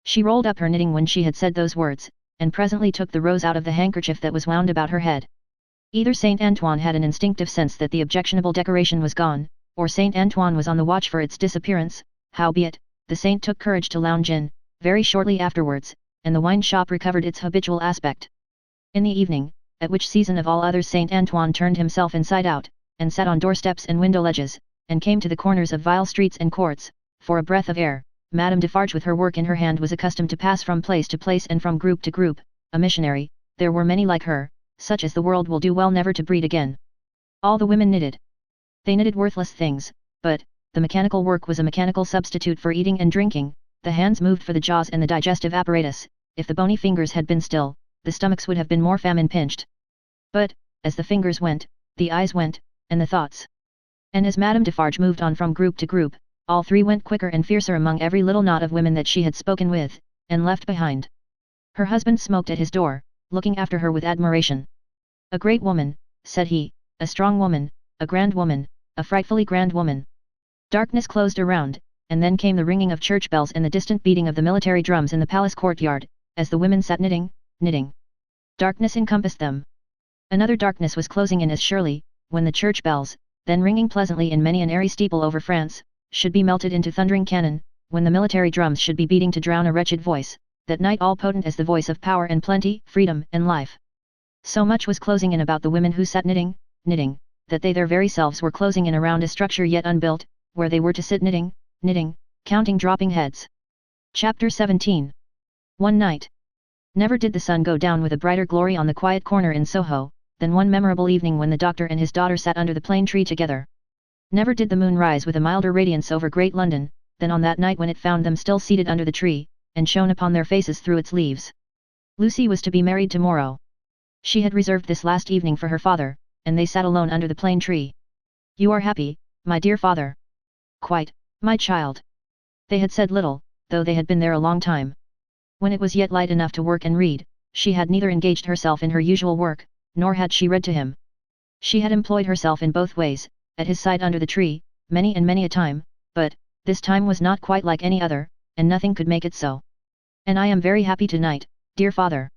She rolled up her knitting when she had said those words, and presently took the rose out of the handkerchief that was wound about her head. Either Saint Antoine had an instinctive sense that the objectionable decoration was gone, or Saint Antoine was on the watch for its disappearance, howbeit, the saint took courage to lounge in, very shortly afterwards, and the wine shop recovered its habitual aspect. In the evening, at which season of all others Saint Antoine turned himself inside out, and sat on doorsteps and window ledges, and came to the corners of vile streets and courts, for a breath of air. Madame Defarge with her work in her hand was accustomed to pass from place to place and from group to group, a missionary, there were many like her, such as the world will do well never to breed again. All the women knitted. They knitted worthless things, but, the mechanical work was a mechanical substitute for eating and drinking, the hands moved for the jaws and the digestive apparatus, if the bony fingers had been still, the stomachs would have been more famine-pinched. But, as the fingers went, the eyes went, and the thoughts. And as Madame Defarge moved on from group to group, all three went quicker and fiercer among every little knot of women that she had spoken with, and left behind. Her husband smoked at his door, looking after her with admiration. "A great woman," said he, "a strong woman, a grand woman, a frightfully grand woman." Darkness closed around, and then came the ringing of church bells and the distant beating of the military drums in the palace courtyard, as the women sat knitting, knitting. Darkness encompassed them. Another darkness was closing in as surely, when the church bells, then ringing pleasantly in many an airy steeple over France, should be melted into thundering cannon, when the military drums should be beating to drown a wretched voice, that night all potent as the voice of power and plenty, freedom and life. So much was closing in about the women who sat knitting, knitting, that they their very selves were closing in around a structure yet unbuilt, where they were to sit knitting, knitting, counting dropping heads. Chapter 17. One night. Never did the sun go down with a brighter glory on the quiet corner in Soho, than one memorable evening when the doctor and his daughter sat under the plane tree together. Never did the moon rise with a milder radiance over Great London, than on that night when it found them still seated under the tree, and shone upon their faces through its leaves. Lucy was to be married tomorrow. She had reserved this last evening for her father, and they sat alone under the plane tree. "You are happy, my dear father?" "Quite, my child." They had said little, though they had been there a long time. When it was yet light enough to work and read, she had neither engaged herself in her usual work, nor had she read to him. She had employed herself in both ways, at his side under the tree, many and many a time, but, this time was not quite like any other, and nothing could make it so. "And I am very happy tonight, dear father.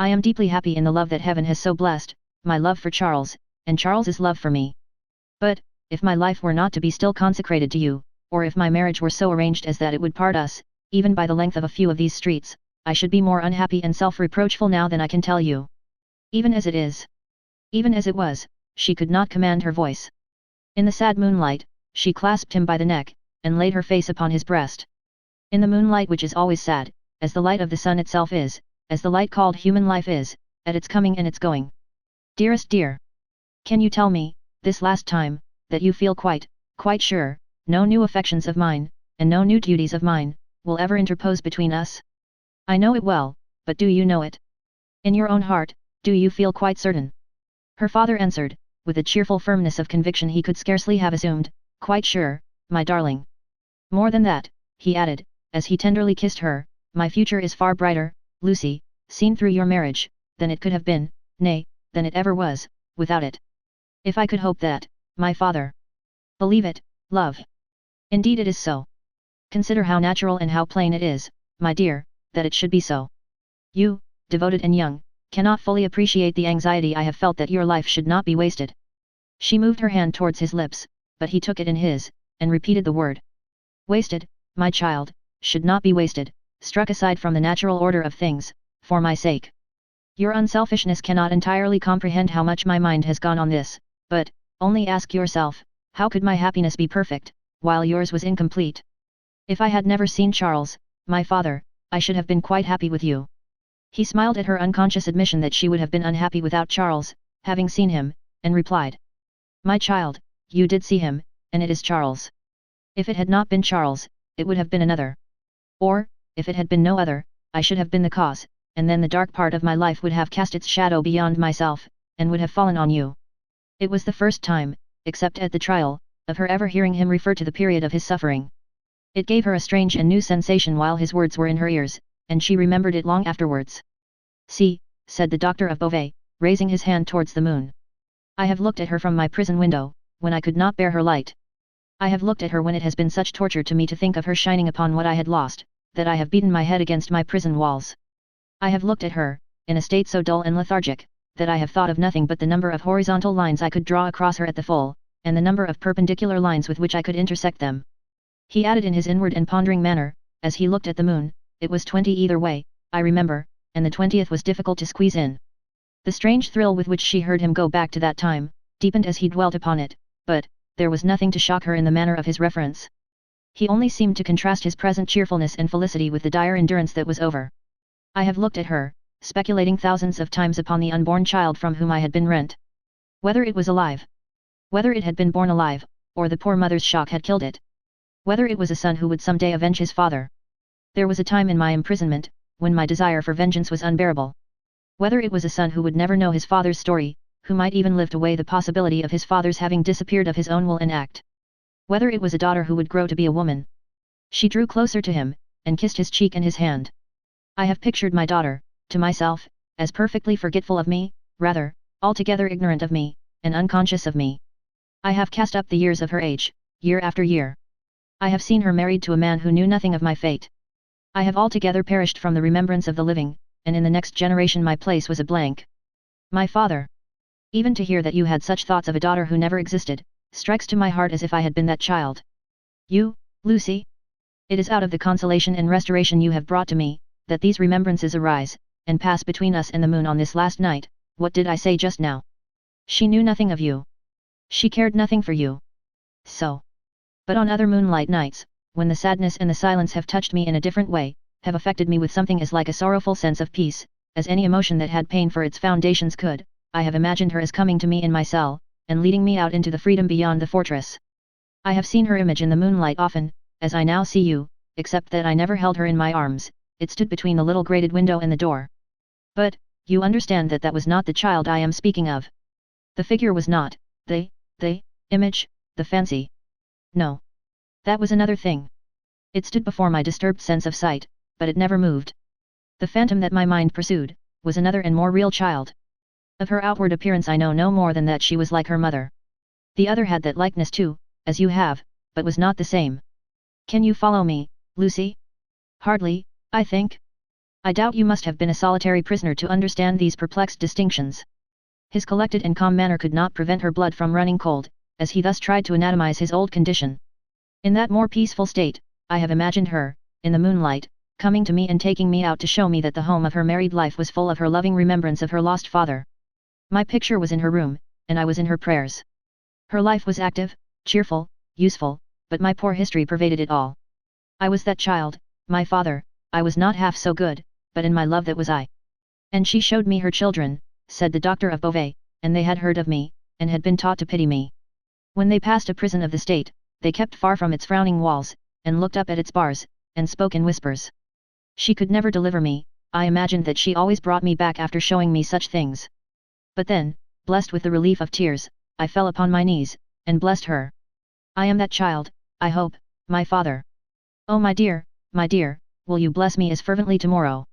I am deeply happy in the love that heaven has so blessed, my love for Charles, and Charles's love for me. But, if my life were not to be still consecrated to you, or if my marriage were so arranged as that it would part us, even by the length of a few of these streets, I should be more unhappy and self-reproachful now than I can tell you. Even as it is." Even as it was, she could not command her voice. In the sad moonlight, she clasped him by the neck, and laid her face upon his breast. In the moonlight which is always sad, as the light of the sun itself is, as the light called human life is, at its coming and its going. "Dearest dear! Can you tell me, this last time, that you feel quite sure, no new affections of mine, and no new duties of mine, will ever interpose between us? I know it well, but do you know it? In your own heart, do you feel quite certain?" Her father answered, with a cheerful firmness of conviction he could scarcely have assumed, "Quite sure, my darling. More than that," he added, as he tenderly kissed her, "my future is far brighter, Lucy, seen through your marriage, than it could have been, nay, than it ever was, without it. If I could hope that, my father. Believe it, love. Indeed it is so. Consider how natural and how plain it is, my dear, that it should be so. You, devoted and young, cannot fully appreciate the anxiety I have felt that your life should not be wasted." She moved her hand towards his lips, but he took it in his, and repeated the word. "Wasted, my child, should not be wasted, struck aside from the natural order of things, for my sake. Your unselfishness cannot entirely comprehend how much my mind has gone on this, but, only ask yourself, how could my happiness be perfect, while yours was incomplete? If I had never seen Charles, my father, I should have been quite happy with you." He smiled at her unconscious admission that she would have been unhappy without Charles, having seen him, and replied. "My child, you did see him, and it is Charles. If it had not been Charles, it would have been another. Or, if it had been no other, I should have been the cause, and then the dark part of my life would have cast its shadow beyond myself, and would have fallen on you." It was the first time, except at the trial, of her ever hearing him refer to the period of his suffering. It gave her a strange and new sensation while his words were in her ears, and she remembered it long afterwards. "See," said the doctor of Beauvais, raising his hand towards the moon. "I have looked at her from my prison window, when I could not bear her light. I have looked at her when it has been such torture to me to think of her shining upon what I had lost, that I have beaten my head against my prison walls. I have looked at her, in a state so dull and lethargic, that I have thought of nothing but the number of horizontal lines I could draw across her at the full, and the number of perpendicular lines with which I could intersect them." He added in his inward and pondering manner, as he looked at the moon, "It was 20 either way, I remember, and the 20th was difficult to squeeze in." The strange thrill with which she heard him go back to that time, deepened as he dwelt upon it, but, there was nothing to shock her in the manner of his reference. He only seemed to contrast his present cheerfulness and felicity with the dire endurance that was over. "I have looked at her, speculating thousands of times upon the unborn child from whom I had been rent. Whether it was alive. Whether it had been born alive, or the poor mother's shock had killed it. Whether it was a son who would some day avenge his father. There was a time in my imprisonment, when my desire for vengeance was unbearable. Whether it was a son who would never know his father's story, who might even lift away the possibility of his father's having disappeared of his own will and act. Whether it was a daughter who would grow to be a woman." She drew closer to him, and kissed his cheek and his hand. "I have pictured my daughter, to myself, as perfectly forgetful of me, rather, altogether ignorant of me, and unconscious of me. I have cast up the years of her age, year after year. I have seen her married to a man who knew nothing of my fate. I have altogether perished from the remembrance of the living, and in the next generation my place was a blank. My father. Even to hear that you had such thoughts of a daughter who never existed, strikes to my heart as if I had been that child. You, Lucy? It is out of the consolation and restoration you have brought to me, that these remembrances arise, and pass between us and the moon on this last night. What did I say just now? She knew nothing of you. She cared nothing for you. So. But on other moonlight nights, when the sadness and the silence have touched me in a different way, have affected me with something as like a sorrowful sense of peace, as any emotion that had pain for its foundations could, I have imagined her as coming to me in my cell, and leading me out into the freedom beyond the fortress. I have seen her image in the moonlight often, as I now see you, except that I never held her in my arms. It stood between the little grated window and the door. But, you understand that that was not the child I am speaking of. The figure was not, the image, the fancy. No. That was another thing. It stood before my disturbed sense of sight, but it never moved. The phantom that my mind pursued, was another and more real child. Of her outward appearance I know no more than that she was like her mother. The other had that likeness too, as you have, but was not the same. Can you follow me, Lucy? Hardly, I think. I doubt you must have been a solitary prisoner to understand these perplexed distinctions. His collected and calm manner could not prevent her blood from running cold, as he thus tried to anatomize his old condition. In that more peaceful state, I have imagined her, in the moonlight, coming to me and taking me out to show me that the home of her married life was full of her loving remembrance of her lost father. My picture was in her room, and I was in her prayers. Her life was active, cheerful, useful, but my poor history pervaded it all. I was that child, my father, I was not half so good, but in my love that was I. And she showed me her children, said the doctor of Beauvais, and they had heard of me, and had been taught to pity me. When they passed a prison of the state, they kept far from its frowning walls, and looked up at its bars, and spoke in whispers. She could never deliver me, I imagined that she always brought me back after showing me such things. But then, blessed with the relief of tears, I fell upon my knees, and blessed her. I am that child, I hope, my father. Oh my dear, will you bless me as fervently tomorrow?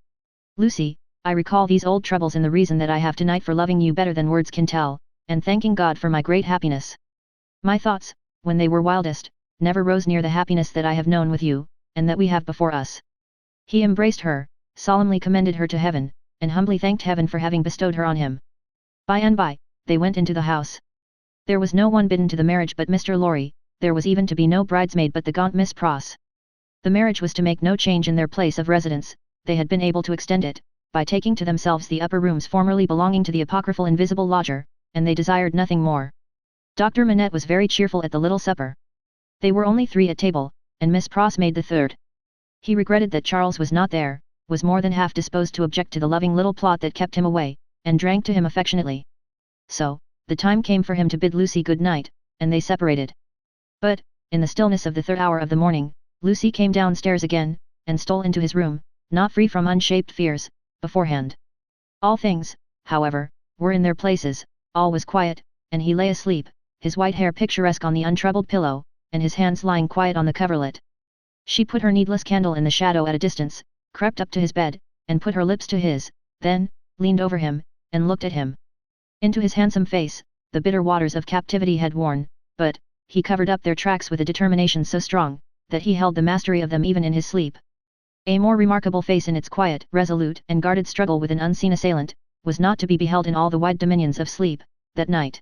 Lucy, I recall these old troubles and the reason that I have tonight for loving you better than words can tell, and thanking God for my great happiness. My thoughts, when they were wildest, never rose near the happiness that I have known with you, and that we have before us. He embraced her, solemnly commended her to heaven, and humbly thanked heaven for having bestowed her on him. By and by, they went into the house. There was no one bidden to the marriage but Mr. Lorry, there was even to be no bridesmaid but the gaunt Miss Pross. The marriage was to make no change in their place of residence, they had been able to extend it, by taking to themselves the upper rooms formerly belonging to the apocryphal invisible lodger, and they desired nothing more. Dr. Manette was very cheerful at the little supper. They were only 3 at table, and Miss Pross made the 3rd. He regretted that Charles was not there, was more than half disposed to object to the loving little plot that kept him away, and drank to him affectionately. So, the time came for him to bid Lucy good night, and they separated. But, in the stillness of the 3rd hour of the morning, Lucy came downstairs again, and stole into his room, not free from unshaped fears, beforehand. All things, however, were in their places, all was quiet, and he lay asleep, his white hair picturesque on the untroubled pillow, and his hands lying quiet on the coverlet. She put her needless candle in the shadow at a distance, crept up to his bed, and put her lips to his, then, leaned over him, and looked at him. Into his handsome face, the bitter waters of captivity had worn, but, he covered up their tracks with a determination so strong, that he held the mastery of them even in his sleep. A more remarkable face in its quiet, resolute, and guarded struggle with an unseen assailant, was not to be beheld in all the wide dominions of sleep, that night.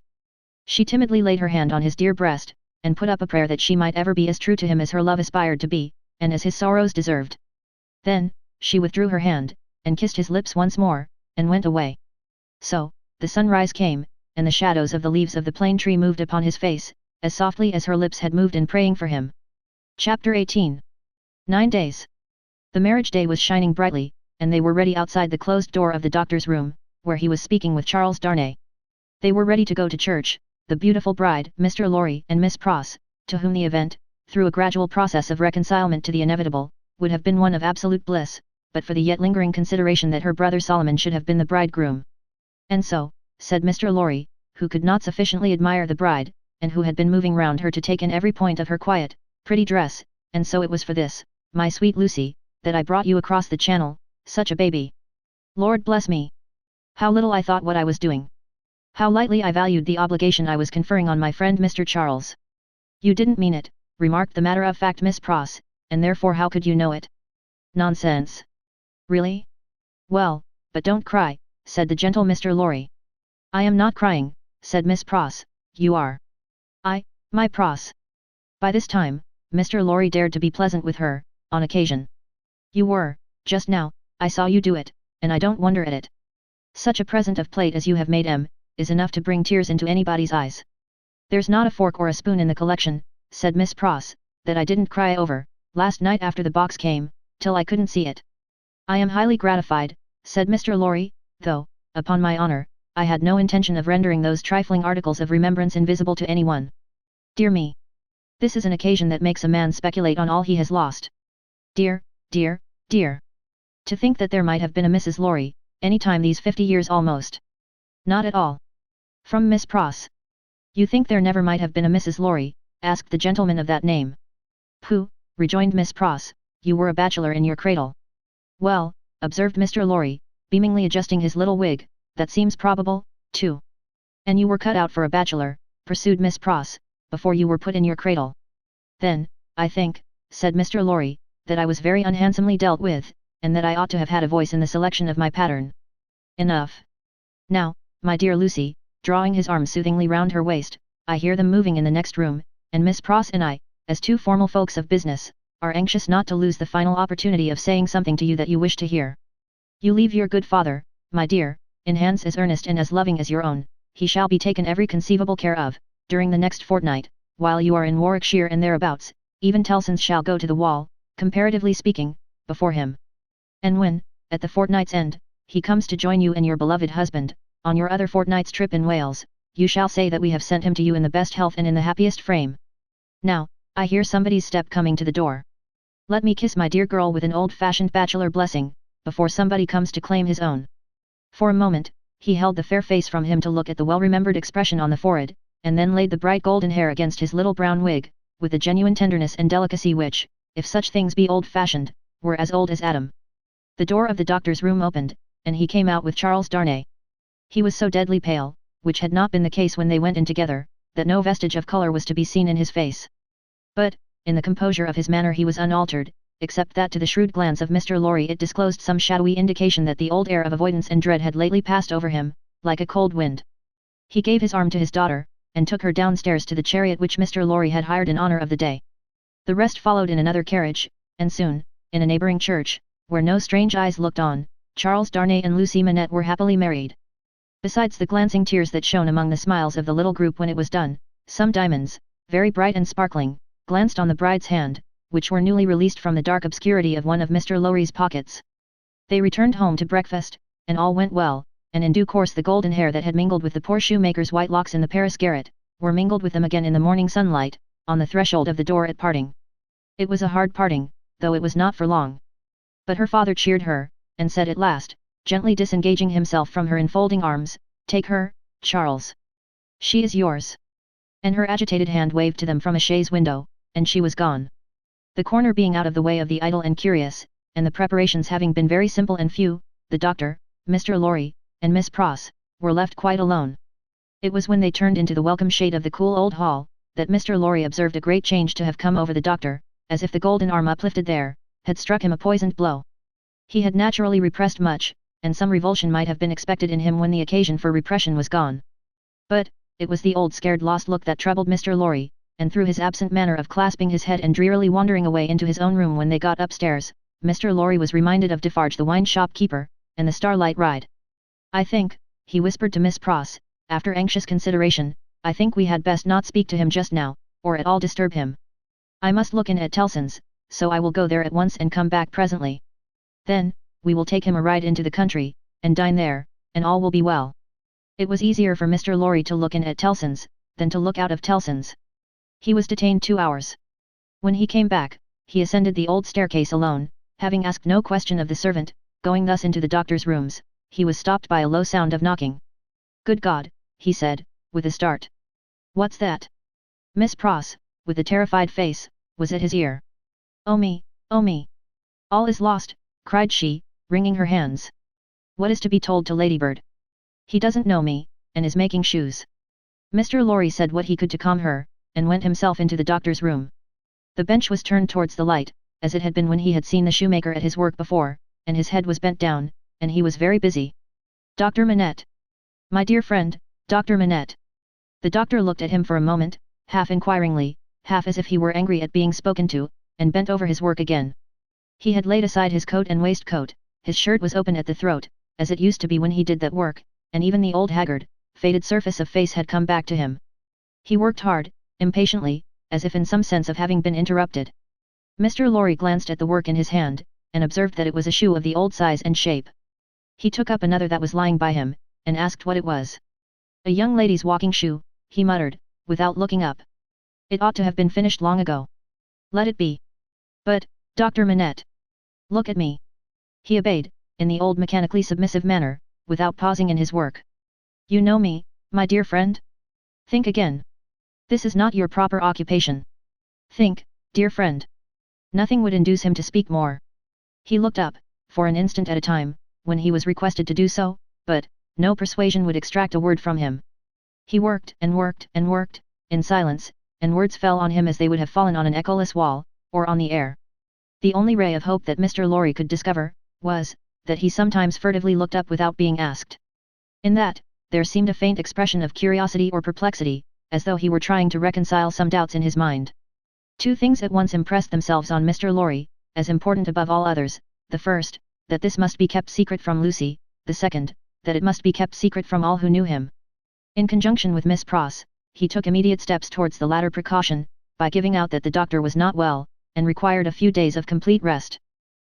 She timidly laid her hand on his dear breast, and put up a prayer that she might ever be as true to him as her love aspired to be, and as his sorrows deserved. Then, she withdrew her hand, and kissed his lips once more, and went away. So, the sunrise came, and the shadows of the leaves of the plane tree moved upon his face, as softly as her lips had moved in praying for him. Chapter 18. 9 days. The marriage day was shining brightly, and they were ready outside the closed door of the doctor's room, where he was speaking with Charles Darnay. They were ready to go to church, the beautiful bride, Mr. Lorry and Miss Pross, to whom the event, through a gradual process of reconcilement to the inevitable, would have been one of absolute bliss, but for the yet lingering consideration that her brother Solomon should have been the bridegroom. And so, said Mr. Lorry, who could not sufficiently admire the bride, and who had been moving round her to take in every point of her quiet, pretty dress, and so it was for this, my sweet Lucy, that I brought you across the channel, such a baby. Lord bless me! How little I thought what I was doing! How lightly I valued the obligation I was conferring on my friend Mr. Charles! You didn't mean it, remarked the matter-of-fact Miss Pross, and therefore how could you know it? Nonsense! Really? Well, but don't cry, said the gentle Mr. Lorry. I am not crying, said Miss Pross, you are. My Pross. By this time, Mr. Lorry dared to be pleasant with her, on occasion. You were, just now, I saw you do it, and I don't wonder at it. Such a present of plate as you have made is enough to bring tears into anybody's eyes. There's not a fork or a spoon in the collection, said Miss Pross, that I didn't cry over, last night after the box came, till I couldn't see it. I am highly gratified, said Mr. Lorry, though, upon my honour, I had no intention of rendering those trifling articles of remembrance invisible to anyone. Dear me! This is an occasion that makes a man speculate on all he has lost. Dear, dear, dear! To think that there might have been a Mrs. Lorry, any time these 50 years almost. Not at all. From Miss Pross. You think there never might have been a Mrs. Lorry, asked the gentleman of that name. Pooh, rejoined Miss Pross, you were a bachelor in your cradle. Well, observed Mr. Lorry, beamingly adjusting his little wig, that seems probable, too. And you were cut out for a bachelor, pursued Miss Pross, before you were put in your cradle. Then, I think, said Mr. Lorry, that I was very unhandsomely dealt with, and that I ought to have had a voice in the selection of my pattern. Enough. Now, my dear Lucy, drawing his arm soothingly round her waist, I hear them moving in the next room, and Miss Pross and I, as two formal folks of business, are anxious not to lose the final opportunity of saying something to you that you wish to hear. You leave your good father, my dear, in hands as earnest and as loving as your own. He shall be taken every conceivable care of, during the next fortnight, while you are in Warwickshire and thereabouts. Even Tellson's shall go to the wall, comparatively speaking, before him. And when, at the fortnight's end, he comes to join you and your beloved husband, on your other fortnight's trip in Wales, you shall say that we have sent him to you in the best health and in the happiest frame. Now, I hear somebody's step coming to the door. Let me kiss my dear girl with an old-fashioned bachelor blessing, before somebody comes to claim his own. For a moment, he held the fair face from him to look at the well-remembered expression on the forehead, and then laid the bright golden hair against his little brown wig, with a genuine tenderness and delicacy which, if such things be old-fashioned, were as old as Adam. The door of the doctor's room opened, and he came out with Charles Darnay. He was so deadly pale, which had not been the case when they went in together, that no vestige of colour was to be seen in his face. But, in the composure of his manner he was unaltered, except that to the shrewd glance of Mr. Lorry it disclosed some shadowy indication that the old air of avoidance and dread had lately passed over him, like a cold wind. He gave his arm to his daughter, and took her downstairs to the chariot which Mr. Lorry had hired in honour of the day. The rest followed in another carriage, and soon, in a neighbouring church, where no strange eyes looked on, Charles Darnay and Lucy Manette were happily married. Besides the glancing tears that shone among the smiles of the little group when it was done, some diamonds, very bright and sparkling, glanced on the bride's hand, which were newly released from the dark obscurity of one of Mr. Lorry's pockets. They returned home to breakfast, and all went well, and in due course the golden hair that had mingled with the poor shoemaker's white locks in the Paris garret, were mingled with them again in the morning sunlight, on the threshold of the door at parting. It was a hard parting, though it was not for long. But her father cheered her, and said at last, gently disengaging himself from her enfolding arms, "Take her, Charles. She is yours." And her agitated hand waved to them from a chaise window, and she was gone. The corner being out of the way of the idle and curious, and the preparations having been very simple and few, the doctor, Mr. Lorry, and Miss Pross, were left quite alone. It was when they turned into the welcome shade of the cool old hall, that Mr. Lorry observed a great change to have come over the doctor, as if the golden arm uplifted there, had struck him a poisoned blow. He had naturally repressed much, and some revulsion might have been expected in him when the occasion for repression was gone. But, it was the old scared lost look that troubled Mr. Lorry, and through his absent manner of clasping his head and drearily wandering away into his own room when they got upstairs, Mr. Lorry was reminded of Defarge the wine shop keeper, and the starlight ride. "I think," he whispered to Miss Pross, after anxious consideration, "I think we had best not speak to him just now, or at all disturb him. I must look in at Tellson's, so I will go there at once and come back presently. Then, we will take him a ride into the country, and dine there, and all will be well." It was easier for Mr. Lorry to look in at Tellson's, than to look out of Tellson's. He was detained 2 hours. When he came back, he ascended the old staircase alone, having asked no question of the servant. Going thus into the doctor's rooms, he was stopped by a low sound of knocking. "Good God," he said, with a start. "What's that?" Miss Pross, with a terrified face, was at his ear. "Oh me, oh me! All is lost," cried she, wringing her hands. What is to be told to Ladybird? He doesn't know me, and is making shoes. Mr. Lorry said what he could to calm her, and went himself into the doctor's room. The bench was turned towards the light, as it had been when he had seen the shoemaker at his work before, and his head was bent down, and he was very busy. Dr. Manette. My dear friend, Dr. Manette. The doctor looked at him for a moment, half inquiringly, half as if he were angry at being spoken to, and bent over his work again. He had laid aside his coat and waistcoat, his shirt was open at the throat, as it used to be when he did that work, and even the old haggard, faded surface of face had come back to him. He worked hard, impatiently, as if in some sense of having been interrupted. Mr. Lorry glanced at the work in his hand, and observed that it was a shoe of the old size and shape. He took up another that was lying by him, and asked what it was. A young lady's walking shoe, he muttered, without looking up. It ought to have been finished long ago. Let it be. But, Dr. Manette. Look at me. He obeyed, in the old mechanically submissive manner, without pausing in his work. You know me, my dear friend? Think again. This is not your proper occupation. Think, dear friend. Nothing would induce him to speak more. He looked up, for an instant at a time, when he was requested to do so, but, no persuasion would extract a word from him. He worked and worked and worked, in silence, and words fell on him as they would have fallen on an echoless wall, or on the air. The only ray of hope that Mr. Lorry could discover, was, that he sometimes furtively looked up without being asked. In that, there seemed a faint expression of curiosity or perplexity, as though he were trying to reconcile some doubts in his mind. Two things at once impressed themselves on Mr. Lorry, as important above all others: the first, that this must be kept secret from Lucy; the second, that it must be kept secret from all who knew him. In conjunction with Miss Pross, he took immediate steps towards the latter precaution, by giving out that the doctor was not well, and required a few days of complete rest.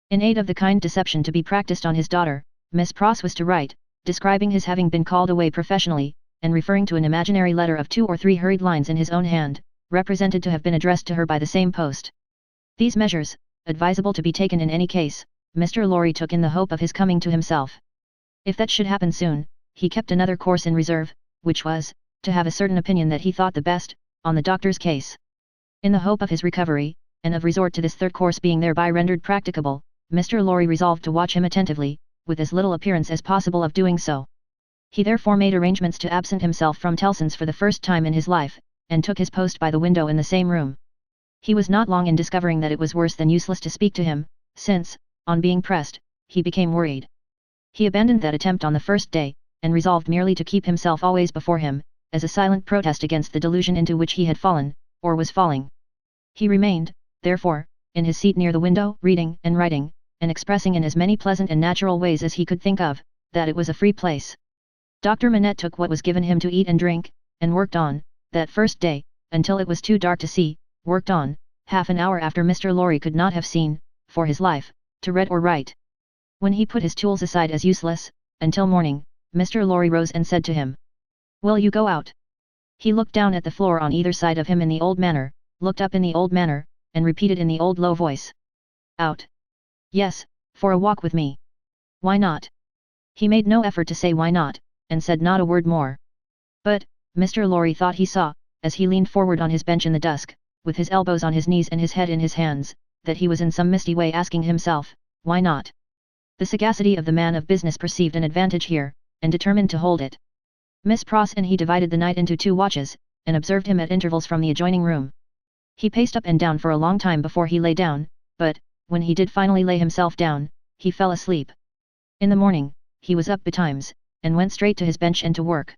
In aid of the kind deception to be practiced on his daughter, Miss Pross was to write, describing his having been called away professionally, and referring to an imaginary letter of 2 or 3 hurried lines in his own hand, represented to have been addressed to her by the same post. These measures, advisable to be taken in any case, Mr. Lorry took in the hope of his coming to himself. If that should happen soon, he kept another course in reserve, which was, to have a certain opinion that he thought the best, on the doctor's case. In the hope of his recovery, and of resort to this third course being thereby rendered practicable, Mr. Lorry resolved to watch him attentively, with as little appearance as possible of doing so. He therefore made arrangements to absent himself from Tellson's for the first time in his life, and took his post by the window in the same room. He was not long in discovering that it was worse than useless to speak to him, since, on being pressed, he became worried. He abandoned that attempt on the first day, and resolved merely to keep himself always before him, as a silent protest against the delusion into which he had fallen, or was falling. He remained, therefore, in his seat near the window, reading and writing, and expressing in as many pleasant and natural ways as he could think of, that it was a free place. Dr. Manette took what was given him to eat and drink, and worked on, that first day, until it was too dark to see, worked on, half an hour after Mr. Lorry could not have seen, for his life, to read or write. When he put his tools aside as useless, until morning, Mr. Lorry rose and said to him, "Will you go out?" He looked down at the floor on either side of him in the old manner, looked up in the old manner, and repeated in the old low voice, "Out? Yes, for a walk with me." "Why not?" He made no effort to say why not, and said not a word more. But, Mr. Lorry thought he saw, as he leaned forward on his bench in the dusk, with his elbows on his knees and his head in his hands, that he was in some misty way asking himself, why not? The sagacity of the man of business perceived an advantage here, and determined to hold it. Miss Pross and he divided the night into 2 watches, and observed him at intervals from the adjoining room. He paced up and down for a long time before he lay down, but, when he did finally lay himself down, he fell asleep. In the morning, he was up betimes, and went straight to his bench and to work.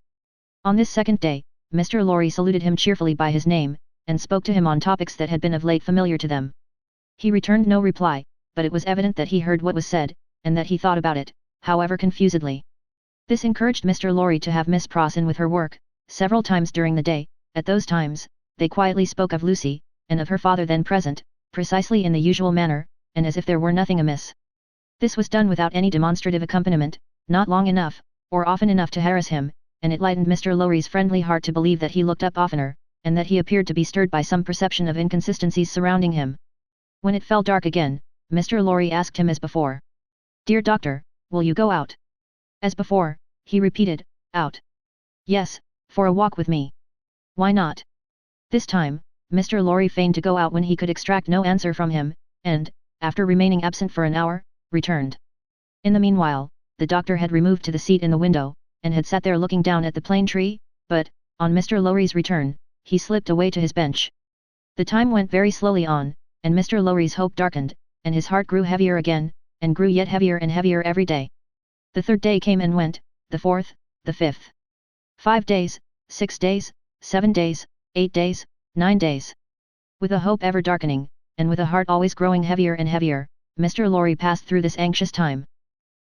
On this second day, Mr. Lorry saluted him cheerfully by his name, and spoke to him on topics that had been of late familiar to them. He returned no reply, but it was evident that he heard what was said, and that he thought about it, however confusedly. This encouraged Mr. Lorry to have Miss Pross in with her work, several times during the day. At those times, they quietly spoke of Lucy, and of her father then present, precisely in the usual manner, and as if there were nothing amiss. This was done without any demonstrative accompaniment, not long enough, or often enough to harass him, and it lightened Mr. Lorry's friendly heart to believe that he looked up oftener, and that he appeared to be stirred by some perception of inconsistencies surrounding him. When it fell dark again, Mr. Lorry asked him as before, "Dear doctor, will you go out?" As before, he repeated, "Out? Yes, for a walk with me." "Why not?" This time, Mr. Lorry feigned to go out when he could extract no answer from him, and, after remaining absent for an hour, returned. In the meanwhile, the doctor had removed to the seat in the window, and had sat there looking down at the plane tree, but, on Mr. Lowry's return, he slipped away to his bench. The time went very slowly on, and Mr. Lowry's hope darkened, and his heart grew heavier again, and grew yet heavier and heavier every day. The third day came and went, the fourth, the fifth. 5 days, 6 days, 7 days, 8 days, 9 days. With a hope ever darkening, and with a heart always growing heavier and heavier, Mr. Lowry passed through this anxious time.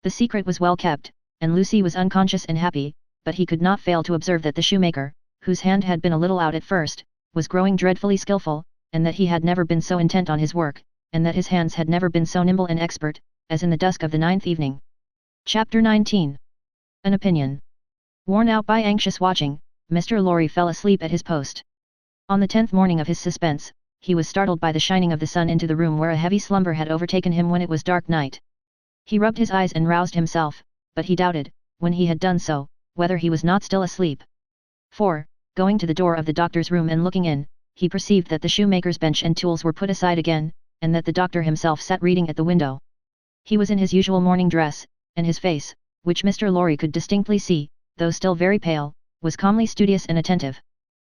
The secret was well kept, and Lucy was unconscious and happy, but he could not fail to observe that the shoemaker, whose hand had been a little out at first, was growing dreadfully skillful, and that he had never been so intent on his work, and that his hands had never been so nimble and expert, as in the dusk of the 9th evening. Chapter 19. An opinion. Worn out by anxious watching, Mr. Lowry fell asleep at his post. On the 10th morning of his suspense, he was startled by the shining of the sun into the room where a heavy slumber had overtaken him when it was dark night. He rubbed his eyes and roused himself, but he doubted, when he had done so, whether he was not still asleep. For, going to the door of the doctor's room and looking in, he perceived that the shoemaker's bench and tools were put aside again, and that the doctor himself sat reading at the window. He was in his usual morning dress, and his face, which Mr. Lowry could distinctly see, though still very pale, was calmly studious and attentive.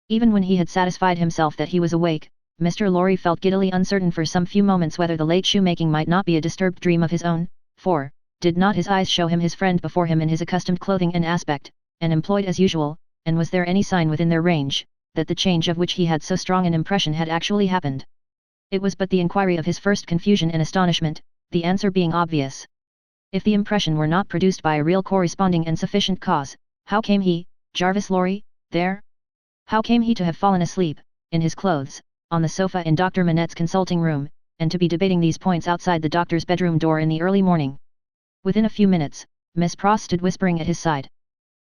Even when he had satisfied himself that he was awake, Mr. Lowry felt giddily uncertain for some few moments whether the late shoemaking might not be a disturbed dream of his own, for, did not his eyes show him his friend before him in his accustomed clothing and aspect, and employed as usual, and was there any sign within their range, that the change of which he had so strong an impression had actually happened? It was but the inquiry of his first confusion and astonishment, the answer being obvious. If the impression were not produced by a real corresponding and sufficient cause, how came he, Jarvis Lowry, there? How came he to have fallen asleep, in his clothes, on the sofa in Dr. Manette's consulting room, and to be debating these points outside the doctor's bedroom door in the early morning? Within a few minutes, Miss Pross stood whispering at his side.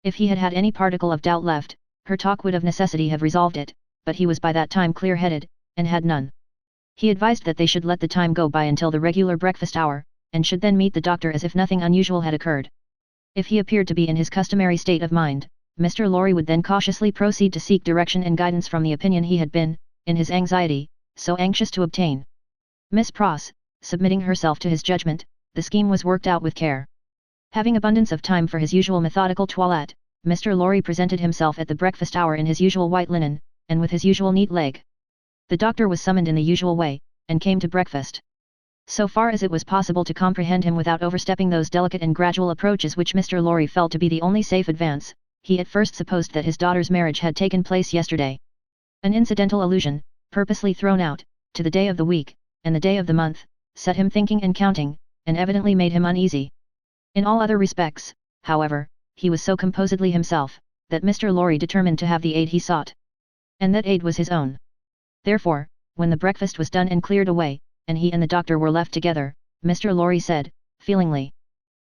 If he had had any particle of doubt left, her talk would of necessity have resolved it, but he was by that time clear-headed, and had none. He advised that they should let the time go by until the regular breakfast hour, and should then meet the doctor as if nothing unusual had occurred. If he appeared to be in his customary state of mind, Mr. Lowry would then cautiously proceed to seek direction and guidance from the opinion he had been, in his anxiety, so anxious to obtain. Miss Pross, submitting herself to his judgment, the scheme was worked out with care. Having abundance of time for his usual methodical toilette, Mr. Lowry presented himself at the breakfast hour in his usual white linen, and with his usual neat leg. The doctor was summoned in the usual way, and came to breakfast. So far as it was possible to comprehend him without overstepping those delicate and gradual approaches which Mr. Lowry felt to be the only safe advance, he at first supposed that his daughter's marriage had taken place yesterday. An incidental allusion, purposely thrown out, to the day of the week, and the day of the month, set him thinking and counting, and evidently made him uneasy. In all other respects, however, he was so composedly himself, that Mr. Lowry determined to have the aid he sought. And that aid was his own. Therefore, when the breakfast was done and cleared away, and he and the doctor were left together, Mr. Lowry said, feelingly,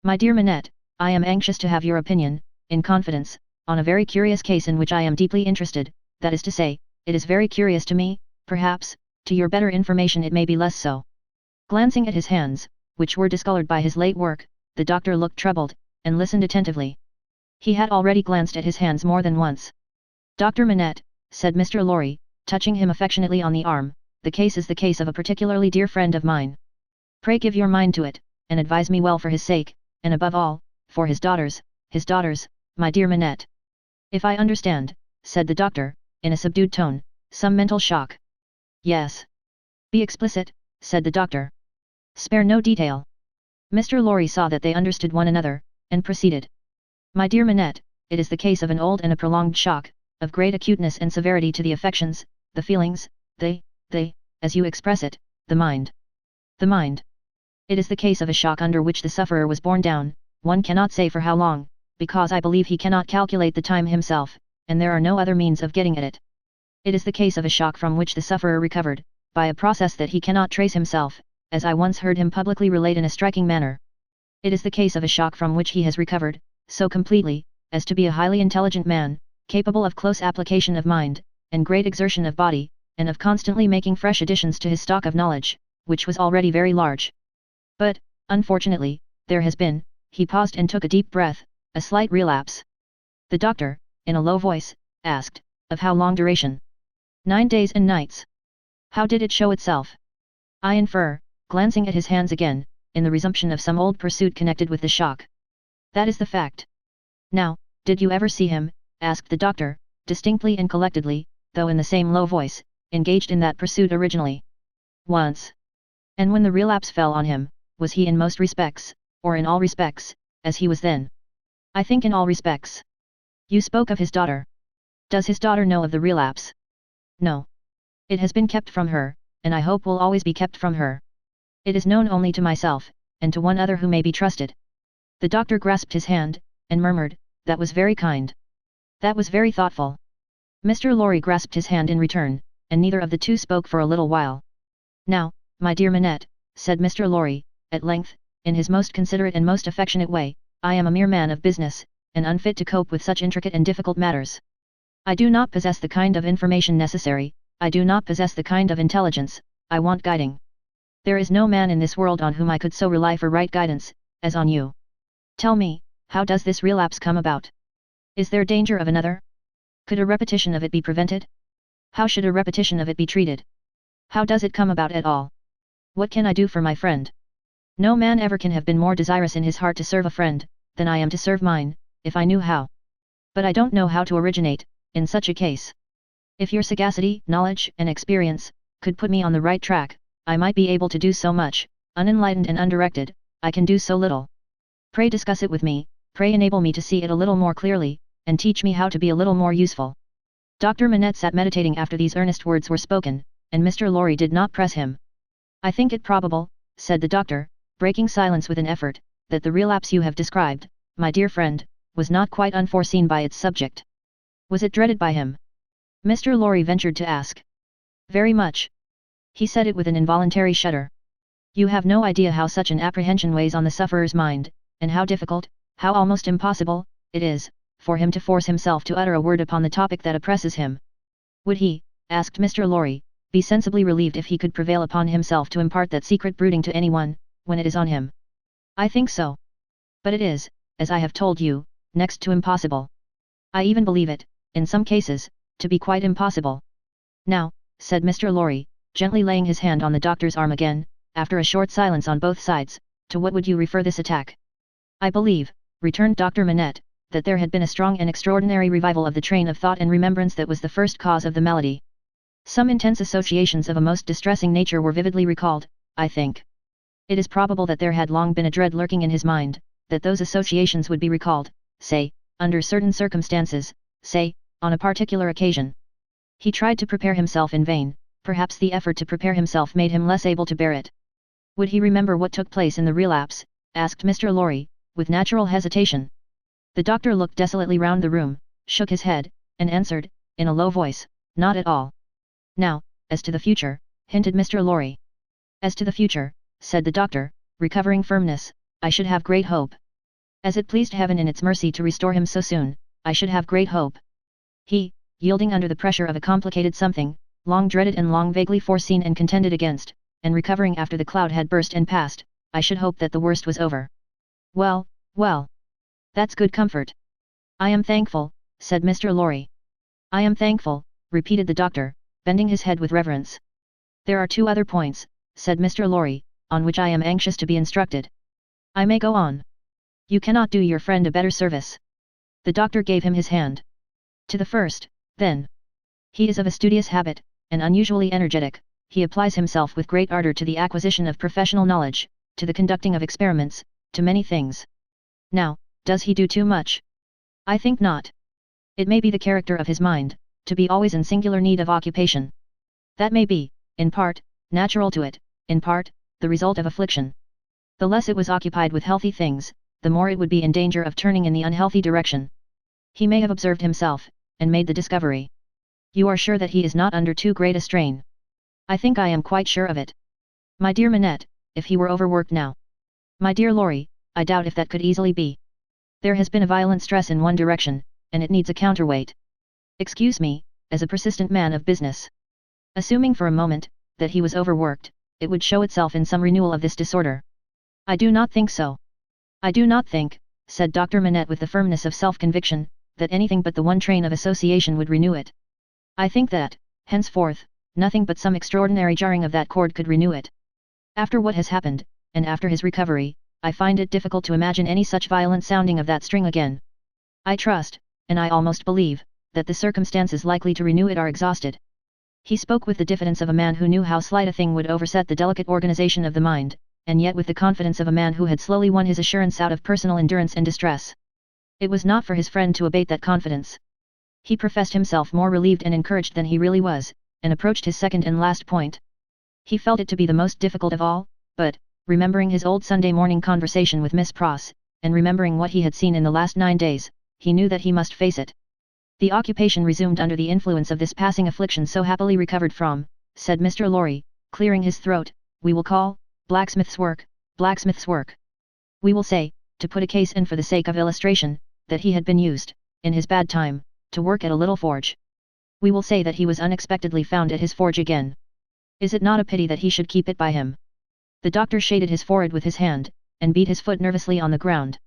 "My dear Manette, I am anxious to have your opinion, in confidence, on a very curious case in which I am deeply interested, that is to say, it is very curious to me, perhaps, to your better information it may be less so." Glancing at his hands, which were discolored by his late work, the doctor looked troubled, and listened attentively. He had already glanced at his hands more than once. "Dr. Manette," said Mr. Lowry, touching him affectionately on the arm, "the case is the case of a particularly dear friend of mine. Pray give your mind to it, and advise me well for his sake, and above all, for his daughter's, my dear Manette." "If I understand," said the doctor, in a subdued tone, "some mental shock." "Yes." "Be explicit," said the doctor. "Spare no detail." Mr. Lowry saw that they understood one another, and proceeded. "My dear Manette, it is the case of an old and a prolonged shock, of great acuteness and severity to the affections, the feelings, as you express it, the mind. The mind. It is the case of a shock under which the sufferer was borne down, one cannot say for how long, because I believe he cannot calculate the time himself, and there are no other means of getting at it. It is the case of a shock from which the sufferer recovered, by a process that he cannot trace himself, as I once heard him publicly relate in a striking manner. It is the case of a shock from which he has recovered, so completely, as to be a highly intelligent man, capable of close application of mind, and great exertion of body, and of constantly making fresh additions to his stock of knowledge, which was already very large. But, unfortunately, there has been," he paused and took a deep breath, "a slight relapse." The doctor, in a low voice, asked, "Of how long duration?" 9 days and nights. "How did it show itself?" "I infer," glancing at his hands again, "in the resumption of some old pursuit connected with the shock." That is the fact. Now, did you ever see him, asked the doctor, distinctly and collectedly, though in the same low voice, engaged in that pursuit originally? Once. And when the relapse fell on him, was he in most respects, or in all respects, as he was then? I think in all respects. You spoke of his daughter. Does his daughter know of the relapse? No. It has been kept from her, and I hope will always be kept from her. It is known only to myself, and to one other who may be trusted. The doctor grasped his hand, and murmured, "That was very kind. That was very thoughtful." Mr. Lorry grasped his hand in return, and neither of the two spoke for a little while. "Now, my dear Manette," said Mr. Lorry, at length, in his most considerate and most affectionate way, "I am a mere man of business, and unfit to cope with such intricate and difficult matters. I do not possess the kind of information necessary, I do not possess the kind of intelligence, I want guiding. There is no man in this world on whom I could so rely for right guidance, as on you. Tell me, how does this relapse come about? Is there danger of another? Could a repetition of it be prevented? How should a repetition of it be treated? How does it come about at all? What can I do for my friend? No man ever can have been more desirous in his heart to serve a friend, than I am to serve mine, if I knew how. But I don't know how to originate, in such a case. If your sagacity, knowledge, and experience, could put me on the right track, I might be able to do so much, unenlightened and undirected, I can do so little. Pray discuss it with me, pray enable me to see it a little more clearly, and teach me how to be a little more useful." Dr. Manette sat meditating after these earnest words were spoken, and Mr. Lorry did not press him. "I think it probable," said the doctor, breaking silence with an effort, "that the relapse you have described, my dear friend, was not quite unforeseen by its subject. Was it dreaded by him?" Mr. Lorry ventured to ask. "Very much." He said it with an involuntary shudder. "You have no idea how such an apprehension weighs on the sufferer's mind, and how difficult, how almost impossible, it is, for him to force himself to utter a word upon the topic that oppresses him. Would he," asked Mr. Lorry, "be sensibly relieved if he could prevail upon himself to impart that secret brooding to anyone, when it is on him? I think so. But it is, as I have told you, next to impossible. I even believe it, in some cases, to be quite impossible. Now," said Mr. Lorry, gently laying his hand on the doctor's arm again, after a short silence on both sides, "to what would you refer this attack?" "I believe," returned Dr. Manette, "that there had been a strong and extraordinary revival of the train of thought and remembrance that was the first cause of the malady. Some intense associations of a most distressing nature were vividly recalled, I think. It is probable that there had long been a dread lurking in his mind, that those associations would be recalled, say, under certain circumstances, say, on a particular occasion. He tried to prepare himself in vain, perhaps the effort to prepare himself made him less able to bear it." "Would he remember what took place in the relapse?" asked Mr. Lorry, with natural hesitation. The doctor looked desolately round the room, shook his head, and answered, in a low voice, "Not at all." "Now, as to the future," hinted Mr. Lorry. "As to the future," said the doctor, recovering firmness, "I should have great hope. As it pleased heaven in its mercy to restore him so soon, I should have great hope. He, yielding under the pressure of a complicated something, long dreaded and long vaguely foreseen and contended against, and recovering after the cloud had burst and passed, I should hope that the worst was over." "Well, well. That's good comfort. I am thankful," said Mr. Lorry. "I am thankful," repeated the doctor, bending his head with reverence. "There are two other points," said Mr. Lorry, "on which I am anxious to be instructed. I may go on. You cannot do your friend a better service." The doctor gave him his hand. "To the first, then. He is of a studious habit, and unusually energetic. He applies himself with great ardor to the acquisition of professional knowledge, to the conducting of experiments, to many things. Now, does he do too much? I think not. It may be the character of his mind, to be always in singular need of occupation. That may be, in part, natural to it, in part, the result of affliction. The less it was occupied with healthy things, the more it would be in danger of turning in the unhealthy direction. He may have observed himself, and made the discovery. You are sure that he is not under too great a strain?" "I think I am quite sure of it. My dear Manette, if he were overworked now." "My dear Lorry, I doubt if that could easily be. There has been a violent stress in one direction, and it needs a counterweight. Excuse me, as a persistent man of business. Assuming for a moment, that he was overworked, it would show itself in some renewal of this disorder." "I do not think so. I do not think," said Dr. Manette with the firmness of self-conviction, "that anything but the one train of association would renew it. I think that, henceforth, nothing but some extraordinary jarring of that cord could renew it. After what has happened, and after his recovery, I find it difficult to imagine any such violent sounding of that string again. I trust, and I almost believe, that the circumstances likely to renew it are exhausted. He spoke with the diffidence of a man who knew how slight a thing would overset the delicate organization of the mind, and yet with the confidence of a man who had slowly won his assurance out of personal endurance and distress. It was not for his friend to abate that confidence. He professed himself more relieved and encouraged than he really was, and approached his second and last point. He felt it to be the most difficult of all, but, remembering his old Sunday morning conversation with Miss Pross, and remembering what he had seen in the last 9 days, he knew that he must face it. The occupation resumed under the influence of this passing affliction so happily recovered from, said Mr. Lorry, clearing his throat, we will call, blacksmith's work, blacksmith's work. We will say, to put a case in for the sake of illustration, that he had been used, in his bad time, to work at a little forge. We will say that he was unexpectedly found at his forge again. Is it not a pity that he should keep it by him? The doctor shaded his forehead with his hand, and beat his foot nervously on the ground.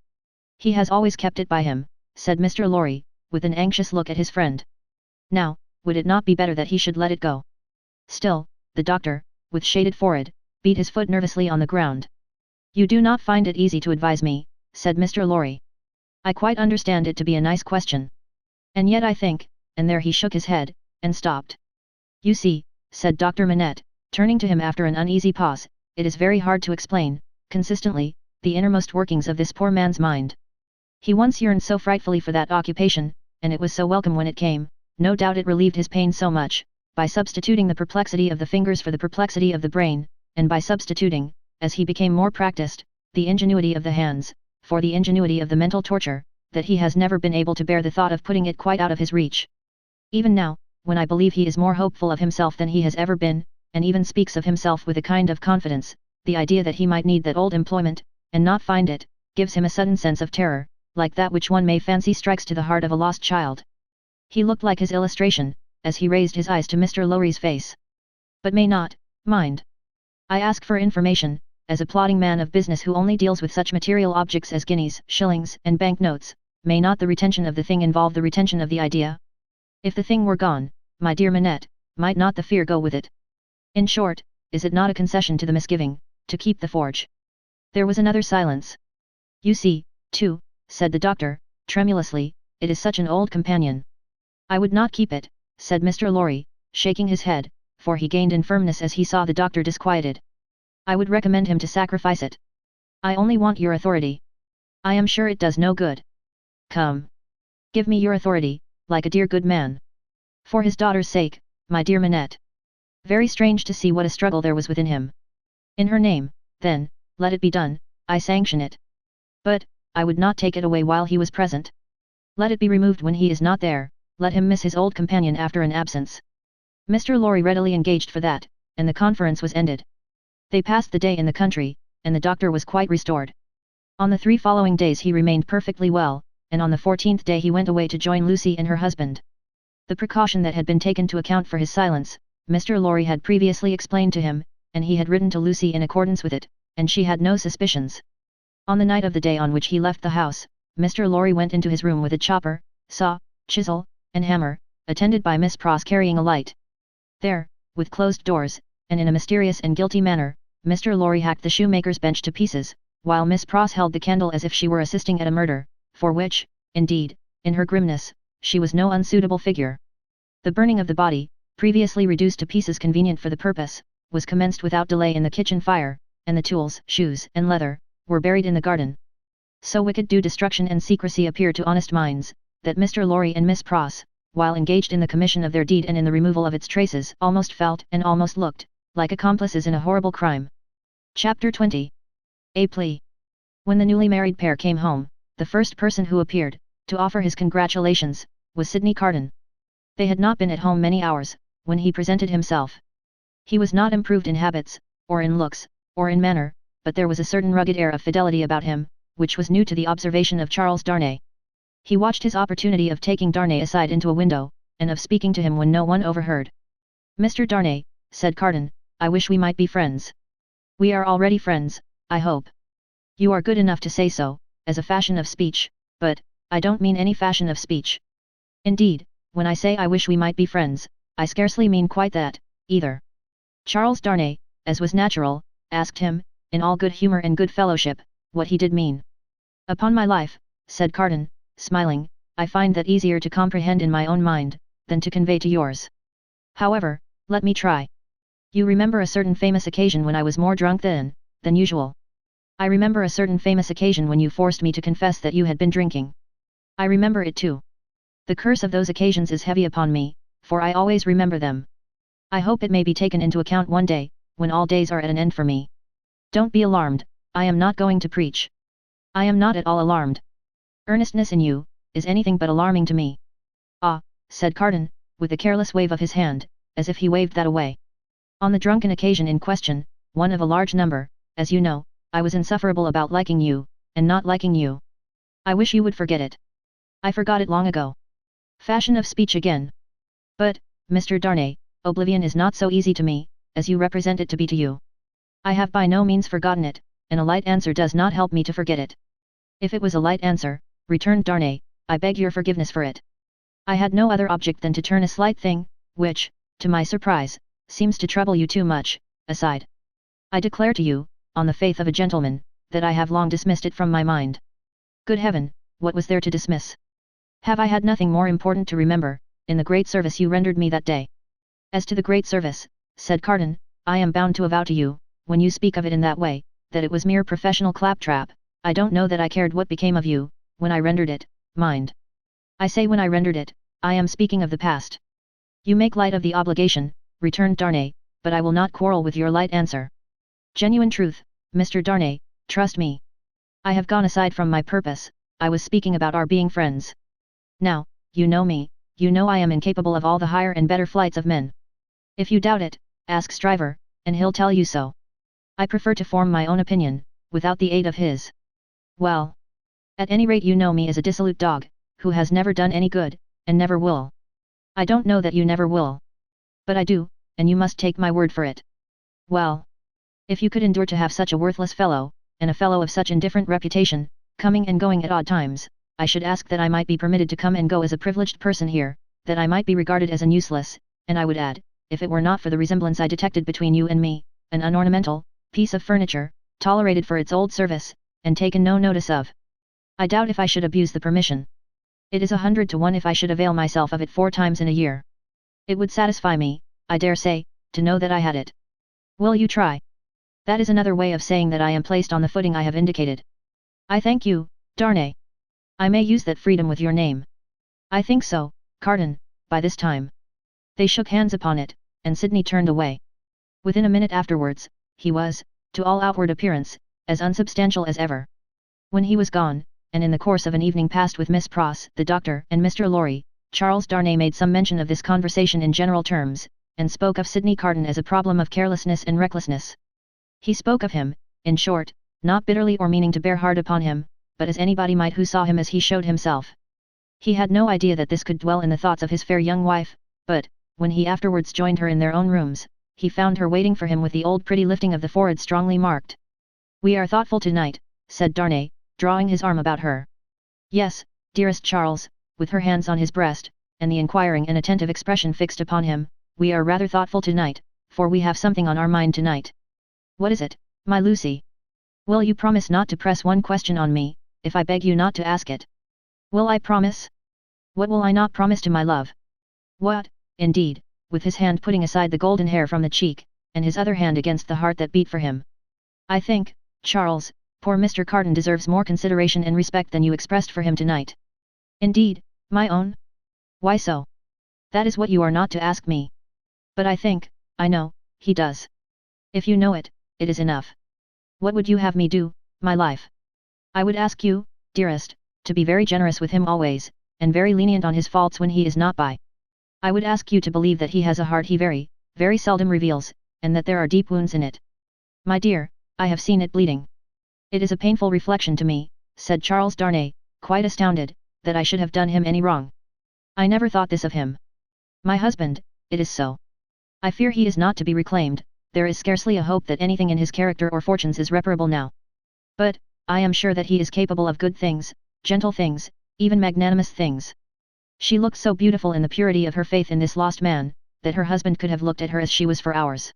He has always kept it by him, said Mr. Lorry, with an anxious look at his friend. Now, would it not be better that he should let it go? Still, the doctor, with shaded forehead, beat his foot nervously on the ground. You do not find it easy to advise me, said Mr. Lorry. I quite understand it to be a nice question. And yet I think, and there he shook his head, and stopped. You see, said Dr. Manette, turning to him after an uneasy pause, it is very hard to explain, consistently, the innermost workings of this poor man's mind. He once yearned so frightfully for that occupation, and it was so welcome when it came, no doubt it relieved his pain so much, by substituting the perplexity of the fingers for the perplexity of the brain, and by substituting, as he became more practiced, the ingenuity of the hands, for the ingenuity of the mental torture, that he has never been able to bear the thought of putting it quite out of his reach. Even now, when I believe he is more hopeful of himself than he has ever been, and even speaks of himself with a kind of confidence, the idea that he might need that old employment, and not find it, gives him a sudden sense of terror, like that which one may fancy strikes to the heart of a lost child. He looked like his illustration, as he raised his eyes to Mr. Lorry's face. But may not, mind. I ask for information, as a plodding man of business who only deals with such material objects as guineas, shillings, and banknotes, may not the retention of the thing involve the retention of the idea? If the thing were gone, my dear Manette, might not the fear go with it? In short, is it not a concession to the misgiving, to keep the forge? There was another silence. You see, too, said the doctor, tremulously, it is such an old companion. I would not keep it, said Mr. Lorry, shaking his head, for he gained in firmness as he saw the doctor disquieted. I would recommend him to sacrifice it. I only want your authority. I am sure it does no good. Come. Give me your authority, like a dear good man. For his daughter's sake, my dear Manette. Very strange to see what a struggle there was within him. In her name, then, let it be done, I sanction it. But, I would not take it away while he was present. Let it be removed when he is not there, let him miss his old companion after an absence. Mr. Lorry readily engaged for that, and the conference was ended. They passed the day in the country, and the doctor was quite restored. On the 3 following days he remained perfectly well, and on the 14th day he went away to join Lucy and her husband. The precaution that had been taken to account for his silence, Mr. Lorry had previously explained to him, and he had written to Lucy in accordance with it, and she had no suspicions. On the night of the day on which he left the house, Mr. Lorry went into his room with a chopper, saw, chisel, and hammer, attended by Miss Pross carrying a light. There, with closed doors, and in a mysterious and guilty manner, Mr. Lorry hacked the shoemaker's bench to pieces, while Miss Pross held the candle as if she were assisting at a murder, for which, indeed, in her grimness, she was no unsuitable figure. The burning of the body, previously reduced to pieces convenient for the purpose, was commenced without delay in the kitchen fire, and the tools, shoes, and leather, were buried in the garden. So wicked do destruction and secrecy appear to honest minds, that Mr. Lorry and Miss Pross, while engaged in the commission of their deed and in the removal of its traces, almost felt and almost looked like accomplices in a horrible crime. Chapter 20. A plea. When the newly married pair came home, the first person who appeared, to offer his congratulations, was Sidney Carton. They had not been at home many hours, when he presented himself. He was not improved in habits, or in looks, or in manner, but there was a certain rugged air of fidelity about him, which was new to the observation of Charles Darnay. He watched his opportunity of taking Darnay aside into a window, and of speaking to him when no one overheard. Mr. Darnay, said Carton, I wish we might be friends. We are already friends, I hope. You are good enough to say so, as a fashion of speech, but, I don't mean any fashion of speech. Indeed, when I say I wish we might be friends, I scarcely mean quite that, either. Charles Darnay, as was natural, asked him, in all good humour and good fellowship, what he did mean. Upon my life, said Carton, smiling, I find that easier to comprehend in my own mind, than to convey to yours. However, let me try. You remember a certain famous occasion when I was more drunk than usual. I remember a certain famous occasion when you forced me to confess that you had been drinking. I remember it too. The curse of those occasions is heavy upon me, for I always remember them. I hope it may be taken into account one day, when all days are at an end for me. Don't be alarmed, I am not going to preach. I am not at all alarmed. Earnestness in you, is anything but alarming to me. Ah, said Carton, with a careless wave of his hand, as if he waved that away. On the drunken occasion in question, one of a large number, as you know, I was insufferable about liking you, and not liking you. I wish you would forget it. I forgot it long ago. Fashion of speech again. But, Mr. Darnay, oblivion is not so easy to me, as you represent it to be to you. I have by no means forgotten it, and a light answer does not help me to forget it. If it was a light answer, returned Darnay, I beg your forgiveness for it. I had no other object than to turn a slight thing, which, to my surprise, seems to trouble you too much, aside. I declare to you, on the faith of a gentleman, that I have long dismissed it from my mind. Good heaven, what was there to dismiss? Have I had nothing more important to remember, in the great service you rendered me that day? As to the great service, said Carton, I am bound to avow to you, when you speak of it in that way, that it was mere professional claptrap. I don't know that I cared what became of you, when I rendered it, mind. I say when I rendered it, I am speaking of the past. You make light of the obligation, returned Darnay, but I will not quarrel with your light answer. Genuine truth, Mr. Darnay, trust me. I have gone aside from my purpose, I was speaking about our being friends. Now, you know me, you know I am incapable of all the higher and better flights of men. If you doubt it, ask Stryver, and he'll tell you so. I prefer to form my own opinion, without the aid of his. Well. At any rate you know me as a dissolute dog, who has never done any good, and never will. I don't know that you never will. But I do, and you must take my word for it. Well. If you could endure to have such a worthless fellow, and a fellow of such indifferent reputation, coming and going at odd times, I should ask that I might be permitted to come and go as a privileged person here, that I might be regarded as an useless, and I would add, if it were not for the resemblance I detected between you and me, an unornamental piece of furniture, tolerated for its old service, and taken no notice of. I doubt if I should abuse the permission. It is 100 to 1 if I should avail myself of it 4 times in a year. It would satisfy me, I dare say, to know that I had it. Will you try? That is another way of saying that I am placed on the footing I have indicated. I thank you, Darnay. I may use that freedom with your name. I think so, Carton, by this time. They shook hands upon it, and Sidney turned away. Within a minute afterwards, he was, to all outward appearance, as unsubstantial as ever. When he was gone, and in the course of an evening passed with Miss Pross, the doctor, and Mr. Lorry, Charles Darnay made some mention of this conversation in general terms, and spoke of Sidney Carton as a problem of carelessness and recklessness. He spoke of him, in short, not bitterly or meaning to bear hard upon him, but as anybody might who saw him as he showed himself. He had no idea that this could dwell in the thoughts of his fair young wife, but, when he afterwards joined her in their own rooms, he found her waiting for him with the old pretty lifting of the forehead strongly marked. We are thoughtful tonight, said Darnay, drawing his arm about her. Yes, dearest Charles, with her hands on his breast, and the inquiring and attentive expression fixed upon him, we are rather thoughtful tonight, for we have something on our mind tonight. What is it, my Lucy? Will you promise not to press one question on me, if I beg you not to ask it? Will I promise? What will I not promise to my love? What, indeed, with his hand putting aside the golden hair from the cheek, and his other hand against the heart that beat for him. I think, Charles, poor Mr. Carton deserves more consideration and respect than you expressed for him tonight. Indeed, my own? Why so? That is what you are not to ask me. But I think, I know, he does. If you know it, it is enough. What would you have me do, my life? I would ask you, dearest, to be very generous with him always, and very lenient on his faults when he is not by. I would ask you to believe that he has a heart he very, very seldom reveals, and that there are deep wounds in it. My dear, I have seen it bleeding. It is a painful reflection to me, said Charles Darnay, quite astounded, that I should have done him any wrong. I never thought this of him. My husband, it is so. I fear he is not to be reclaimed, there is scarcely a hope that anything in his character or fortunes is reparable now. But, I am sure that he is capable of good things, gentle things, even magnanimous things. She looked so beautiful in the purity of her faith in this lost man, that her husband could have looked at her as she was for hours.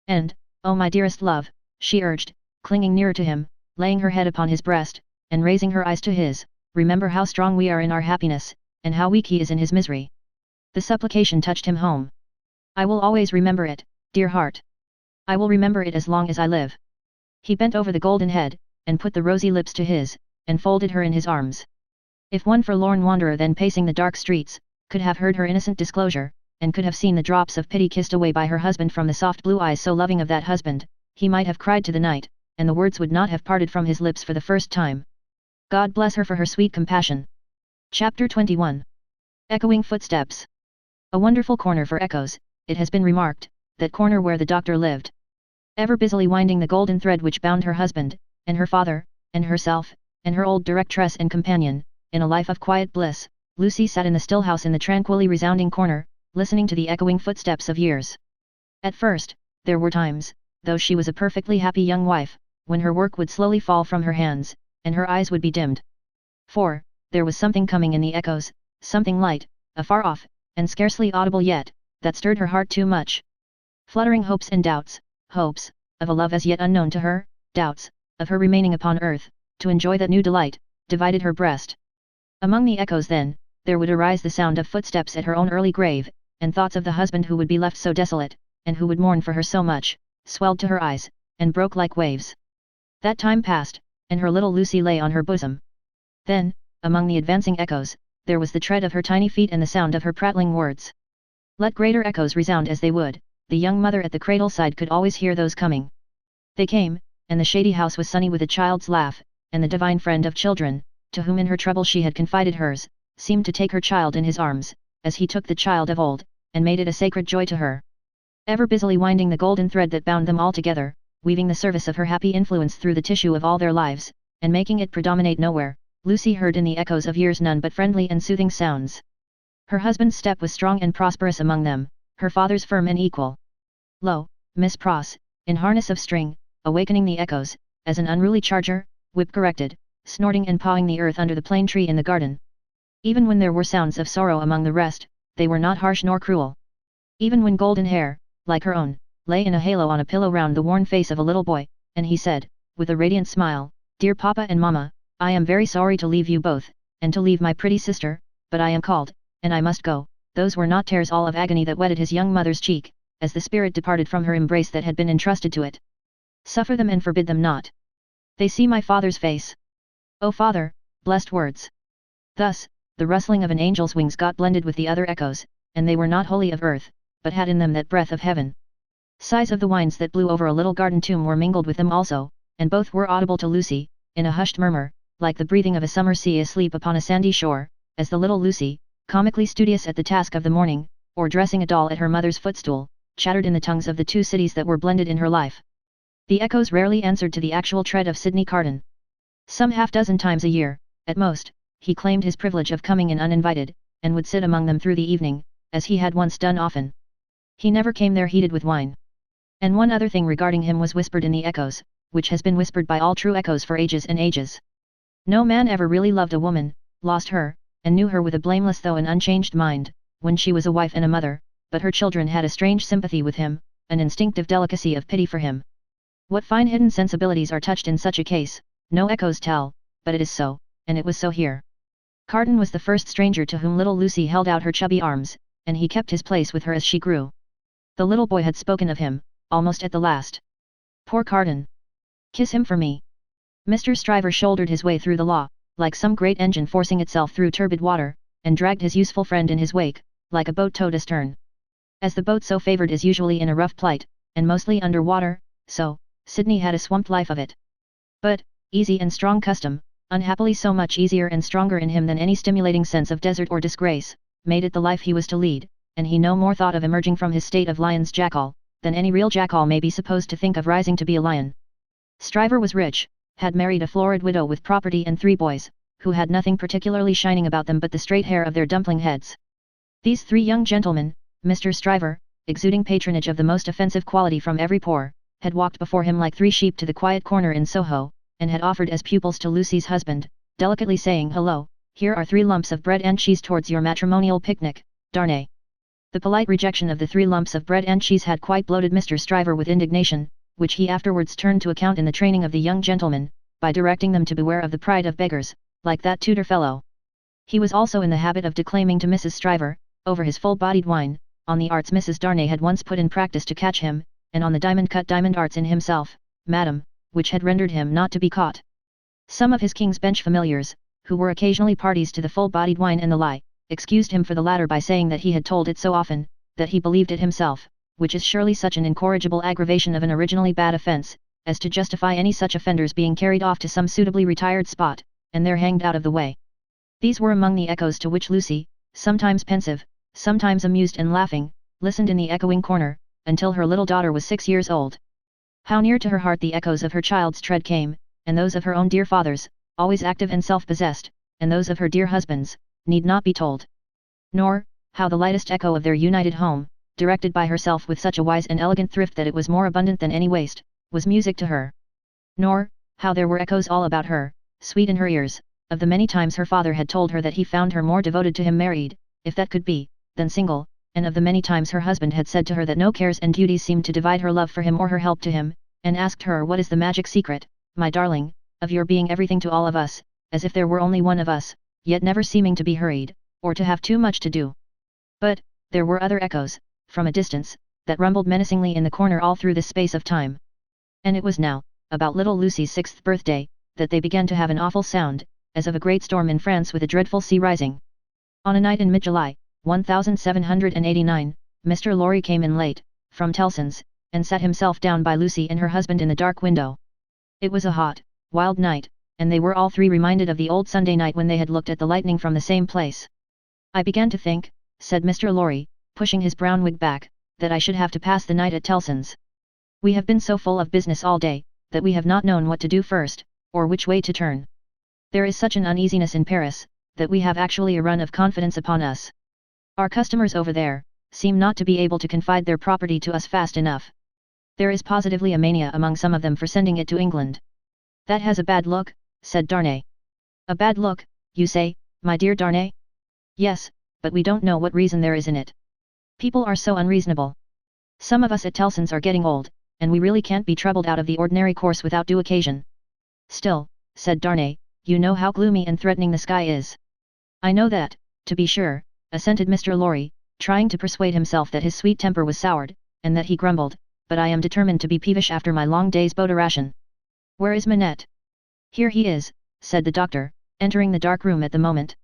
And, oh my dearest love, she urged, clinging nearer to him, laying her head upon his breast, and raising her eyes to his, "Remember how strong we are in our happiness, and how weak he is in his misery." The supplication touched him home. "I will always remember it, dear heart. I will remember it as long as I live." He bent over the golden head, and put the rosy lips to his, and folded her in his arms. If one forlorn wanderer then pacing the dark streets, could have heard her innocent disclosure, and could have seen the drops of pity kissed away by her husband from the soft blue eyes so loving of that husband, he might have cried to the night, and the words would not have parted from his lips for the first time. God bless her for her sweet compassion. Chapter 21. Echoing Footsteps. A wonderful corner for echoes, it has been remarked, that corner where the doctor lived. Ever busily winding the golden thread which bound her husband, and her father, and herself, and her old directress and companion, in a life of quiet bliss, Lucy sat in the still house in the tranquilly resounding corner, listening to the echoing footsteps of years. At first, there were times, though she was a perfectly happy young wife, when her work would slowly fall from her hands, and her eyes would be dimmed. For, there was something coming in the echoes, something light, afar off, and scarcely audible yet, that stirred her heart too much. Fluttering hopes and doubts, hopes, of a love as yet unknown to her, doubts, of her remaining upon earth, to enjoy that new delight, divided her breast. Among the echoes then, there would arise the sound of footsteps at her own early grave, and thoughts of the husband who would be left so desolate, and who would mourn for her so much, swelled to her eyes, and broke like waves. That time passed, and her little Lucy lay on her bosom. Then, among the advancing echoes, there was the tread of her tiny feet and the sound of her prattling words. Let greater echoes resound as they would, the young mother at the cradle side could always hear those coming. They came, and the shady house was sunny with a child's laugh, and the divine friend of children, to whom in her trouble she had confided hers, seemed to take her child in his arms, as he took the child of old, and made it a sacred joy to her. Ever busily winding the golden thread that bound them all together, weaving the service of her happy influence through the tissue of all their lives, and making it predominate nowhere, Lucy heard in the echoes of years none but friendly and soothing sounds. Her husband's step was strong and prosperous among them, her father's firm and equal. Lo, Miss Pross, in harness of string, awakening the echoes, as an unruly charger, whip-corrected, snorting and pawing the earth under the plane tree in the garden. Even when there were sounds of sorrow among the rest, they were not harsh nor cruel. Even when golden hair, like her own, lay in a halo on a pillow round the worn face of a little boy, and he said, with a radiant smile, "Dear Papa and Mamma, I am very sorry to leave you both, and to leave my pretty sister, but I am called, and I must go." Those were not tears all of agony that wetted his young mother's cheek, as the spirit departed from her embrace that had been entrusted to it. "Suffer them and forbid them not. They see my father's face. O Father," blessed words. Thus, the rustling of an angel's wings got blended with the other echoes, and they were not wholly of earth, but had in them that breath of heaven. Sighs of the winds that blew over a little garden tomb were mingled with them also, and both were audible to Lucy, in a hushed murmur, like the breathing of a summer sea asleep upon a sandy shore, as the little Lucy, comically studious at the task of the morning, or dressing a doll at her mother's footstool, chattered in the tongues of the two cities that were blended in her life. The echoes rarely answered to the actual tread of Sidney Carton. Some half-dozen times a year, at most, he claimed his privilege of coming in uninvited, and would sit among them through the evening, as he had once done often. He never came there heated with wine. And one other thing regarding him was whispered in the echoes, which has been whispered by all true echoes for ages and ages. No man ever really loved a woman, lost her, and knew her with a blameless though an unchanged mind, when she was a wife and a mother, but her children had a strange sympathy with him, an instinctive delicacy of pity for him. What fine hidden sensibilities are touched in such a case, no echoes tell, but it is so, and it was so here. Carton was the first stranger to whom little Lucy held out her chubby arms, and he kept his place with her as she grew. The little boy had spoken of him, almost at the last. "Poor Carton! Kiss him for me." Mr. Stryver shouldered his way through the law, like some great engine forcing itself through turbid water, and dragged his useful friend in his wake, like a boat towed astern. As the boat so favoured is usually in a rough plight, and mostly under water, so, Sidney had a swamped life of it. But, easy and strong custom, unhappily so much easier and stronger in him than any stimulating sense of desert or disgrace, made it the life he was to lead, and he no more thought of emerging from his state of lion's jackal, than any real jackal may be supposed to think of rising to be a lion. Stryver was rich, had married a florid widow with property and 3 boys, who had nothing particularly shining about them but the straight hair of their dumpling heads. These 3 young gentlemen, Mr. Stryver, exuding patronage of the most offensive quality from every pore, had walked before him like 3 sheep to the quiet corner in Soho, and had offered as pupils to Lucy's husband, delicately saying, "Hello, here are 3 lumps of bread and cheese towards your matrimonial picnic, Darnay." The polite rejection of the 3 lumps of bread and cheese had quite bloated Mr. Stryver with indignation, which he afterwards turned to account in the training of the young gentleman, by directing them to beware of the pride of beggars, like that tutor fellow. He was also in the habit of declaiming to Mrs. Stryver, over his full-bodied wine, on the arts Mrs. Darnay had once put in practice to catch him, and on the diamond-cut diamond arts in himself, madam, which had rendered him not to be caught. Some of his King's Bench familiars, who were occasionally parties to the full-bodied wine and the lie, excused him for the latter by saying that he had told it so often, that he believed it himself, which is surely such an incorrigible aggravation of an originally bad offence, as to justify any such offenders being carried off to some suitably retired spot, and there hanged out of the way. These were among the echoes to which Lucy, sometimes pensive, sometimes amused and laughing, listened in the echoing corner, until her little daughter was 6 years old. How near to her heart the echoes of her child's tread came, and those of her own dear father's, always active and self-possessed, and those of her dear husband's, need not be told. Nor, how the lightest echo of their united home, directed by herself with such a wise and elegant thrift that it was more abundant than any waste, was music to her. Nor, how there were echoes all about her, sweet in her ears, of the many times her father had told her that he found her more devoted to him married, if that could be, than single, and of the many times her husband had said to her that no cares and duties seemed to divide her love for him or her help to him, and asked her what is the magic secret, my darling, of your being everything to all of us, as if there were only one of us, yet never seeming to be hurried, or to have too much to do. But, there were other echoes, from a distance, that rumbled menacingly in the corner all through this space of time. And it was now, about little Lucy's 6th birthday, that they began to have an awful sound, as of a great storm in France with a dreadful sea rising. On a night in mid-July, 1789, Mr. Lorry came in late, from Tellson's, and sat himself down by Lucy and her husband in the dark window. It was a hot, wild night, and they were all three reminded of the old Sunday night when they had looked at the lightning from the same place. I began to think, said Mr. Lorry, pushing his brown wig back, that I should have to pass the night at Tellson's. We have been so full of business all day, that we have not known what to do first, or which way to turn. There is such an uneasiness in Paris, that we have actually a run of confidence upon us. Our customers over there, seem not to be able to confide their property to us fast enough. There is positively a mania among some of them for sending it to England. That has a bad look, said Darnay. A bad look, you say, my dear Darnay? Yes, but we don't know what reason there is in it. People are so unreasonable. Some of us at Tellson's are getting old, and we really can't be troubled out of the ordinary course without due occasion. Still, said Darnay, you know how gloomy and threatening the sky is. I know that, to be sure, assented Mr. Lorry, trying to persuade himself that his sweet temper was soured, and that he grumbled, but I am determined to be peevish after my long day's boat ration. Where is Manette? Here he is, said the doctor, entering the dark room at the moment.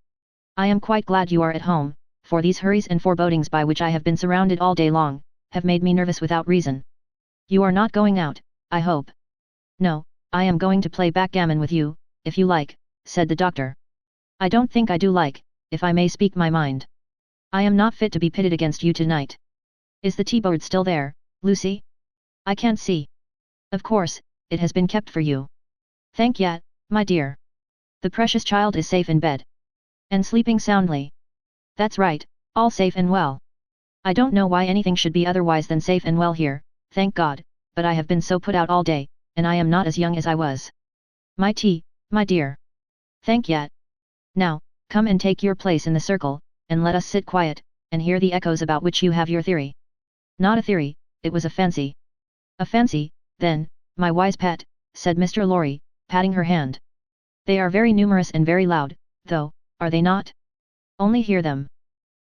I am quite glad you are at home, for these hurries and forebodings by which I have been surrounded all day long, have made me nervous without reason. You are not going out, I hope. No, I am going to play backgammon with you, if you like, said the doctor. I don't think I do like, if I may speak my mind. I am not fit to be pitted against you tonight. Is the tea-board still there, Lucy? I can't see. Of course, it has been kept for you. Thank ye, my dear. The precious child is safe in bed. And sleeping soundly. That's right, all safe and well. I don't know why anything should be otherwise than safe and well here, thank God, but I have been so put out all day, and I am not as young as I was. My tea, my dear. Thank ye. Now, come and take your place in the circle, and let us sit quiet, and hear the echoes about which you have your theory. Not a theory, it was a fancy. A fancy, then, my wise pet, said Mr. Lorry, patting her hand. They are very numerous and very loud, though, are they not? Only hear them.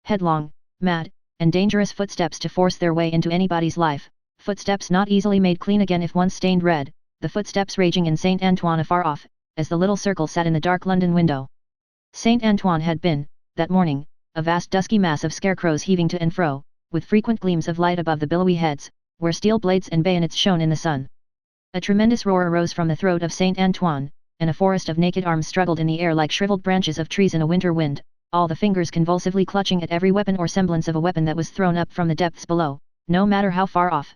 Headlong, mad, and dangerous footsteps to force their way into anybody's life, footsteps not easily made clean again if once stained red, the footsteps raging in Saint Antoine afar off, as the little circle sat in the dark London window. Saint Antoine had been, that morning, a vast dusky mass of scarecrows heaving to and fro, with frequent gleams of light above the billowy heads, where steel blades and bayonets shone in the sun. A tremendous roar arose from the throat of Saint Antoine, and a forest of naked arms struggled in the air like shriveled branches of trees in a winter wind, all the fingers convulsively clutching at every weapon or semblance of a weapon that was thrown up from the depths below, no matter how far off.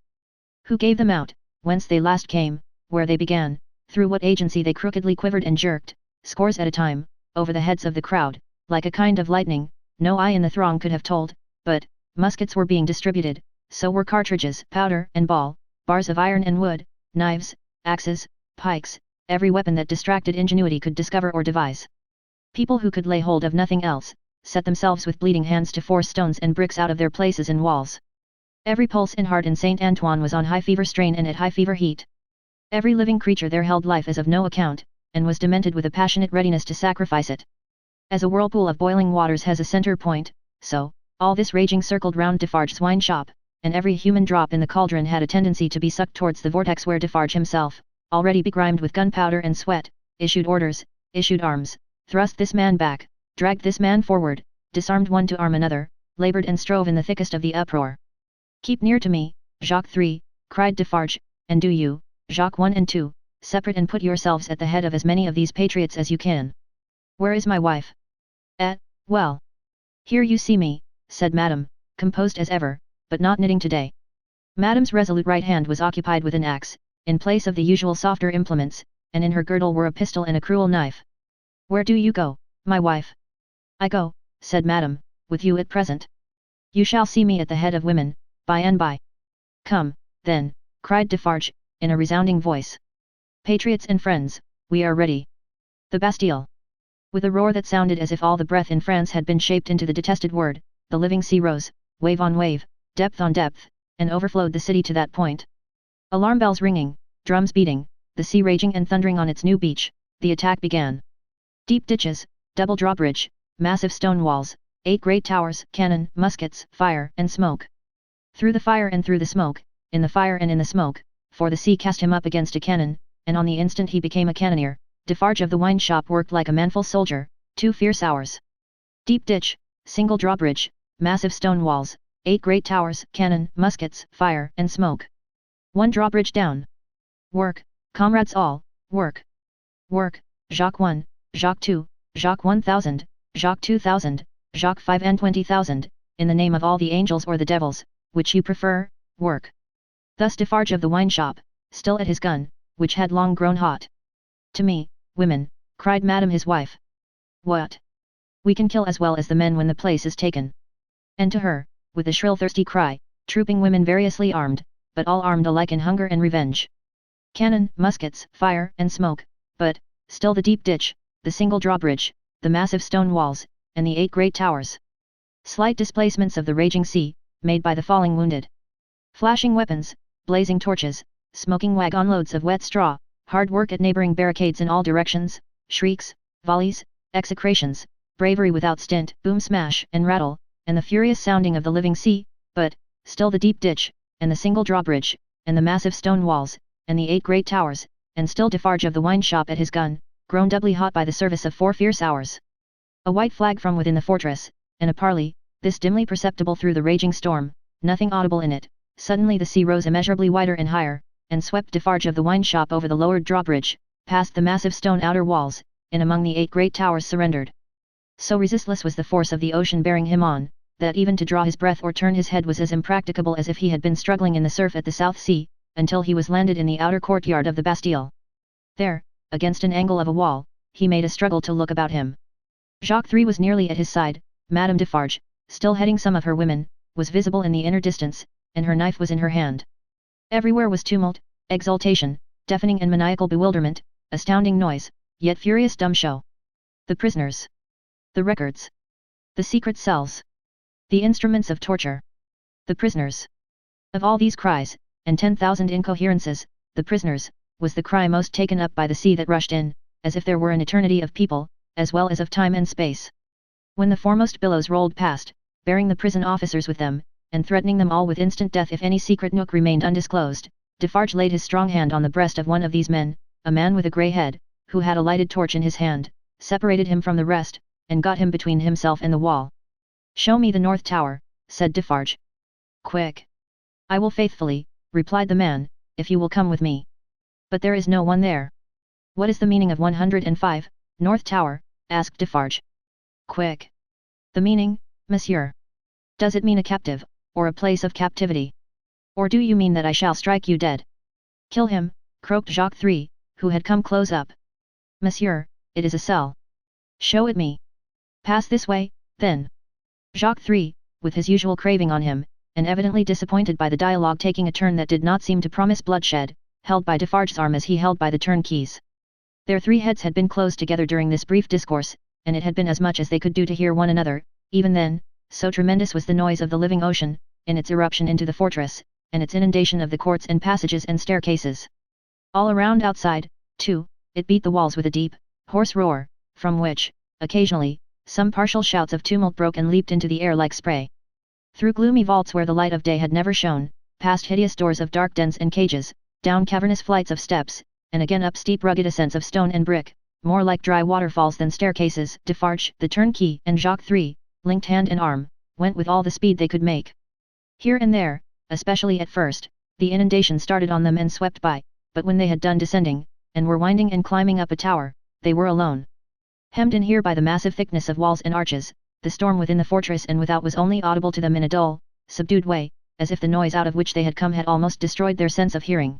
Who gave them out, whence they last came, where they began, through what agency they crookedly quivered and jerked, scores at a time, over the heads of the crowd, like a kind of lightning, no eye in the throng could have told, but, muskets were being distributed, so were cartridges, powder and ball, bars of iron and wood, knives, axes, pikes, every weapon that distracted ingenuity could discover or devise. People who could lay hold of nothing else, set themselves with bleeding hands to force stones and bricks out of their places in walls. Every pulse and heart in Saint Antoine was on high fever strain and at high fever heat. Every living creature there held life as of no account, and was demented with a passionate readiness to sacrifice it. As a whirlpool of boiling waters has a center point, so, all this raging circled round Defarge's wine shop, and every human drop in the cauldron had a tendency to be sucked towards the vortex where Defarge himself, already begrimed with gunpowder and sweat, issued orders, issued arms, thrust this man back, dragged this man forward, disarmed one to arm another, laboured and strove in the thickest of the uproar. "Keep near to me, Jacques 3, cried Defarge, and do you, Jacques 1 and 2, separate and put yourselves at the head of as many of these patriots as you can. Where is my wife?" Well. Here you see me," said Madame, composed as ever, but not knitting today. Madame's resolute right hand was occupied with an axe, in place of the usual softer implements, and in her girdle were a pistol and a cruel knife. "Where do you go, my wife?" "I go," said Madame, "with you at present. You shall see me at the head of women, by and by." "Come, then," cried Defarge, in a resounding voice. "Patriots and friends, we are ready. The Bastille." With a roar that sounded as if all the breath in France had been shaped into the detested word, the living sea rose, wave on wave, depth on depth, and overflowed the city to that point. Alarm bells ringing, drums beating, the sea raging and thundering on its new beach, the attack began. Deep ditches, double drawbridge, massive stone walls, 8 great towers, cannon, muskets, fire and smoke. Through the fire and through the smoke, in the fire and in the smoke, for the sea cast him up against a cannon, and on the instant he became a cannoneer. Defarge of the wine shop worked like a manful soldier, 2 fierce hours. Deep ditch, single drawbridge, massive stone walls, 8 great towers, cannon, muskets, fire and smoke. 1 drawbridge down. Work, comrades all, work. Work, Jacques 1, Jacques 2, Jacques 1000, Jacques 2000, Jacques 5 and 20,000, in the name of all the angels or the devils, which you prefer, work. Thus Defarge of the wine shop, still at his gun, which had long grown hot. "To me, women," cried Madame his wife. "What? We can kill as well as the men when the place is taken." And to her, with a shrill thirsty cry, trooping women variously armed, but all armed alike in hunger and revenge. Cannon, muskets, fire and smoke, but, still the deep ditch, the single drawbridge, the massive stone walls, and the 8 great towers. Slight displacements of the raging sea, made by the falling wounded. Flashing weapons, blazing torches, smoking wagon-loads of wet straw, hard work at neighbouring barricades in all directions, shrieks, volleys, execrations, bravery without stint, boom smash and rattle, and the furious sounding of the living sea, but, still the deep ditch, and the single drawbridge, and the massive stone walls, and the 8 great towers, and still Defarge of the wine shop at his gun, grown doubly hot by the service of 4 fierce hours. A white flag from within the fortress, and a parley, this dimly perceptible through the raging storm, nothing audible in it. Suddenly the sea rose immeasurably wider and higher, and swept Defarge of the wine shop over the lowered drawbridge, past the massive stone outer walls, in among the 8 great towers surrendered. So resistless was the force of the ocean bearing him on, that even to draw his breath or turn his head was as impracticable as if he had been struggling in the surf at the South Sea, until he was landed in the outer courtyard of the Bastille. There, against an angle of a wall, he made a struggle to look about him. Jacques 3 was nearly at his side. Madame Defarge, still heading some of her women, was visible in the inner distance, and her knife was in her hand. Everywhere was tumult, exultation, deafening and maniacal bewilderment, astounding noise, yet furious dumb show. The prisoners. The records. The secret cells. The instruments of torture. The prisoners. Of all these cries, and 10,000 incoherences, the prisoners, was the cry most taken up by the sea that rushed in, as if there were an eternity of people, as well as of time and space. When the foremost billows rolled past, bearing the prison officers with them, and threatening them all with instant death if any secret nook remained undisclosed, Defarge laid his strong hand on the breast of one of these men, a man with a grey head, who had a lighted torch in his hand, separated him from the rest, and got him between himself and the wall. "Show me the North Tower," said Defarge. "Quick." "I will faithfully," replied the man, "if you will come with me." "But there is no one there." "What is the meaning of 105, North Tower?" asked Defarge. "Quick." "The meaning, monsieur? Does it mean a captive, or a place of captivity? Or do you mean that I shall strike you dead?" "Kill him," croaked Jacques 3, who had come close up. "Monsieur, it is a cell." "Show it me." "Pass this way, then." Jacques 3, with his usual craving on him, and evidently disappointed by the dialogue taking a turn that did not seem to promise bloodshed, held by Defarge's arm as he held by the turnkeys. Their 3 heads had been close together during this brief discourse, and it had been as much as they could do to hear one another. Even then, so tremendous was the noise of the living ocean, in its eruption into the fortress, and its inundation of the courts and passages and staircases. All around outside, too, it beat the walls with a deep, hoarse roar, from which, occasionally, some partial shouts of tumult broke and leaped into the air like spray. Through gloomy vaults where the light of day had never shone, past hideous doors of dark dens and cages, down cavernous flights of steps, and again up steep rugged ascents of stone and brick, more like dry waterfalls than staircases. Defarge, the turnkey, and Jacques III, linked hand and arm, went with all the speed they could make. Here and there, especially at first, the inundation started on them and swept by, but when they had done descending, and were winding and climbing up a tower, they were alone. Hemmed in here by the massive thickness of walls and arches, the storm within the fortress and without was only audible to them in a dull, subdued way, as if the noise out of which they had come had almost destroyed their sense of hearing.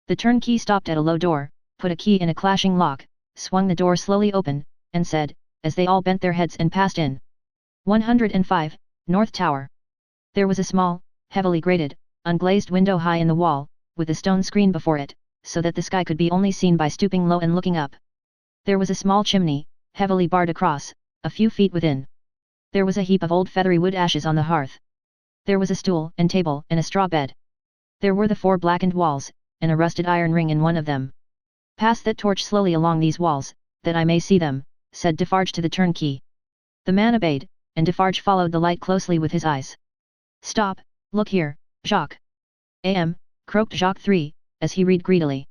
The turnkey stopped at a low door, put a key in a clashing lock, swung the door slowly open, and said, as they all bent their heads and passed in. 105, North Tower. There was a small, heavily grated, unglazed window high in the wall, with a stone screen before it, so that the sky could be only seen by stooping low and looking up. There was a small chimney, heavily barred across, a few feet within. There was a heap of old feathery wood ashes on the hearth. There was a stool and table and a straw bed. There were the 4 blackened walls, and a rusted iron ring in one of them. Pass that torch slowly along these walls, that I may see them, said Defarge to the turnkey. The man obeyed, and Defarge followed the light closely with his eyes. Stop, look here, Jacques. Croaked Jacques III, as he read greedily.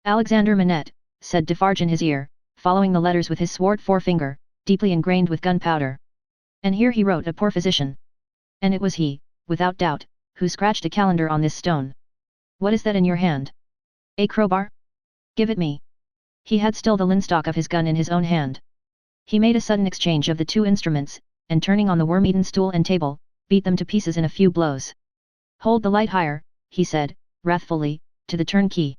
Alexander Manette, said Defarge in his ear, following the letters with his swart forefinger, deeply ingrained with gunpowder. And here he wrote a poor physician. And it was he, without doubt, who scratched a calendar on this stone. What is that in your hand? A crowbar? Give it me. He had still the linstock of his gun in his own hand. He made a sudden exchange of the 2 instruments, and turning on the worm-eaten stool and table, beat them to pieces in a few blows. Hold the light higher, he said, wrathfully, to the turnkey.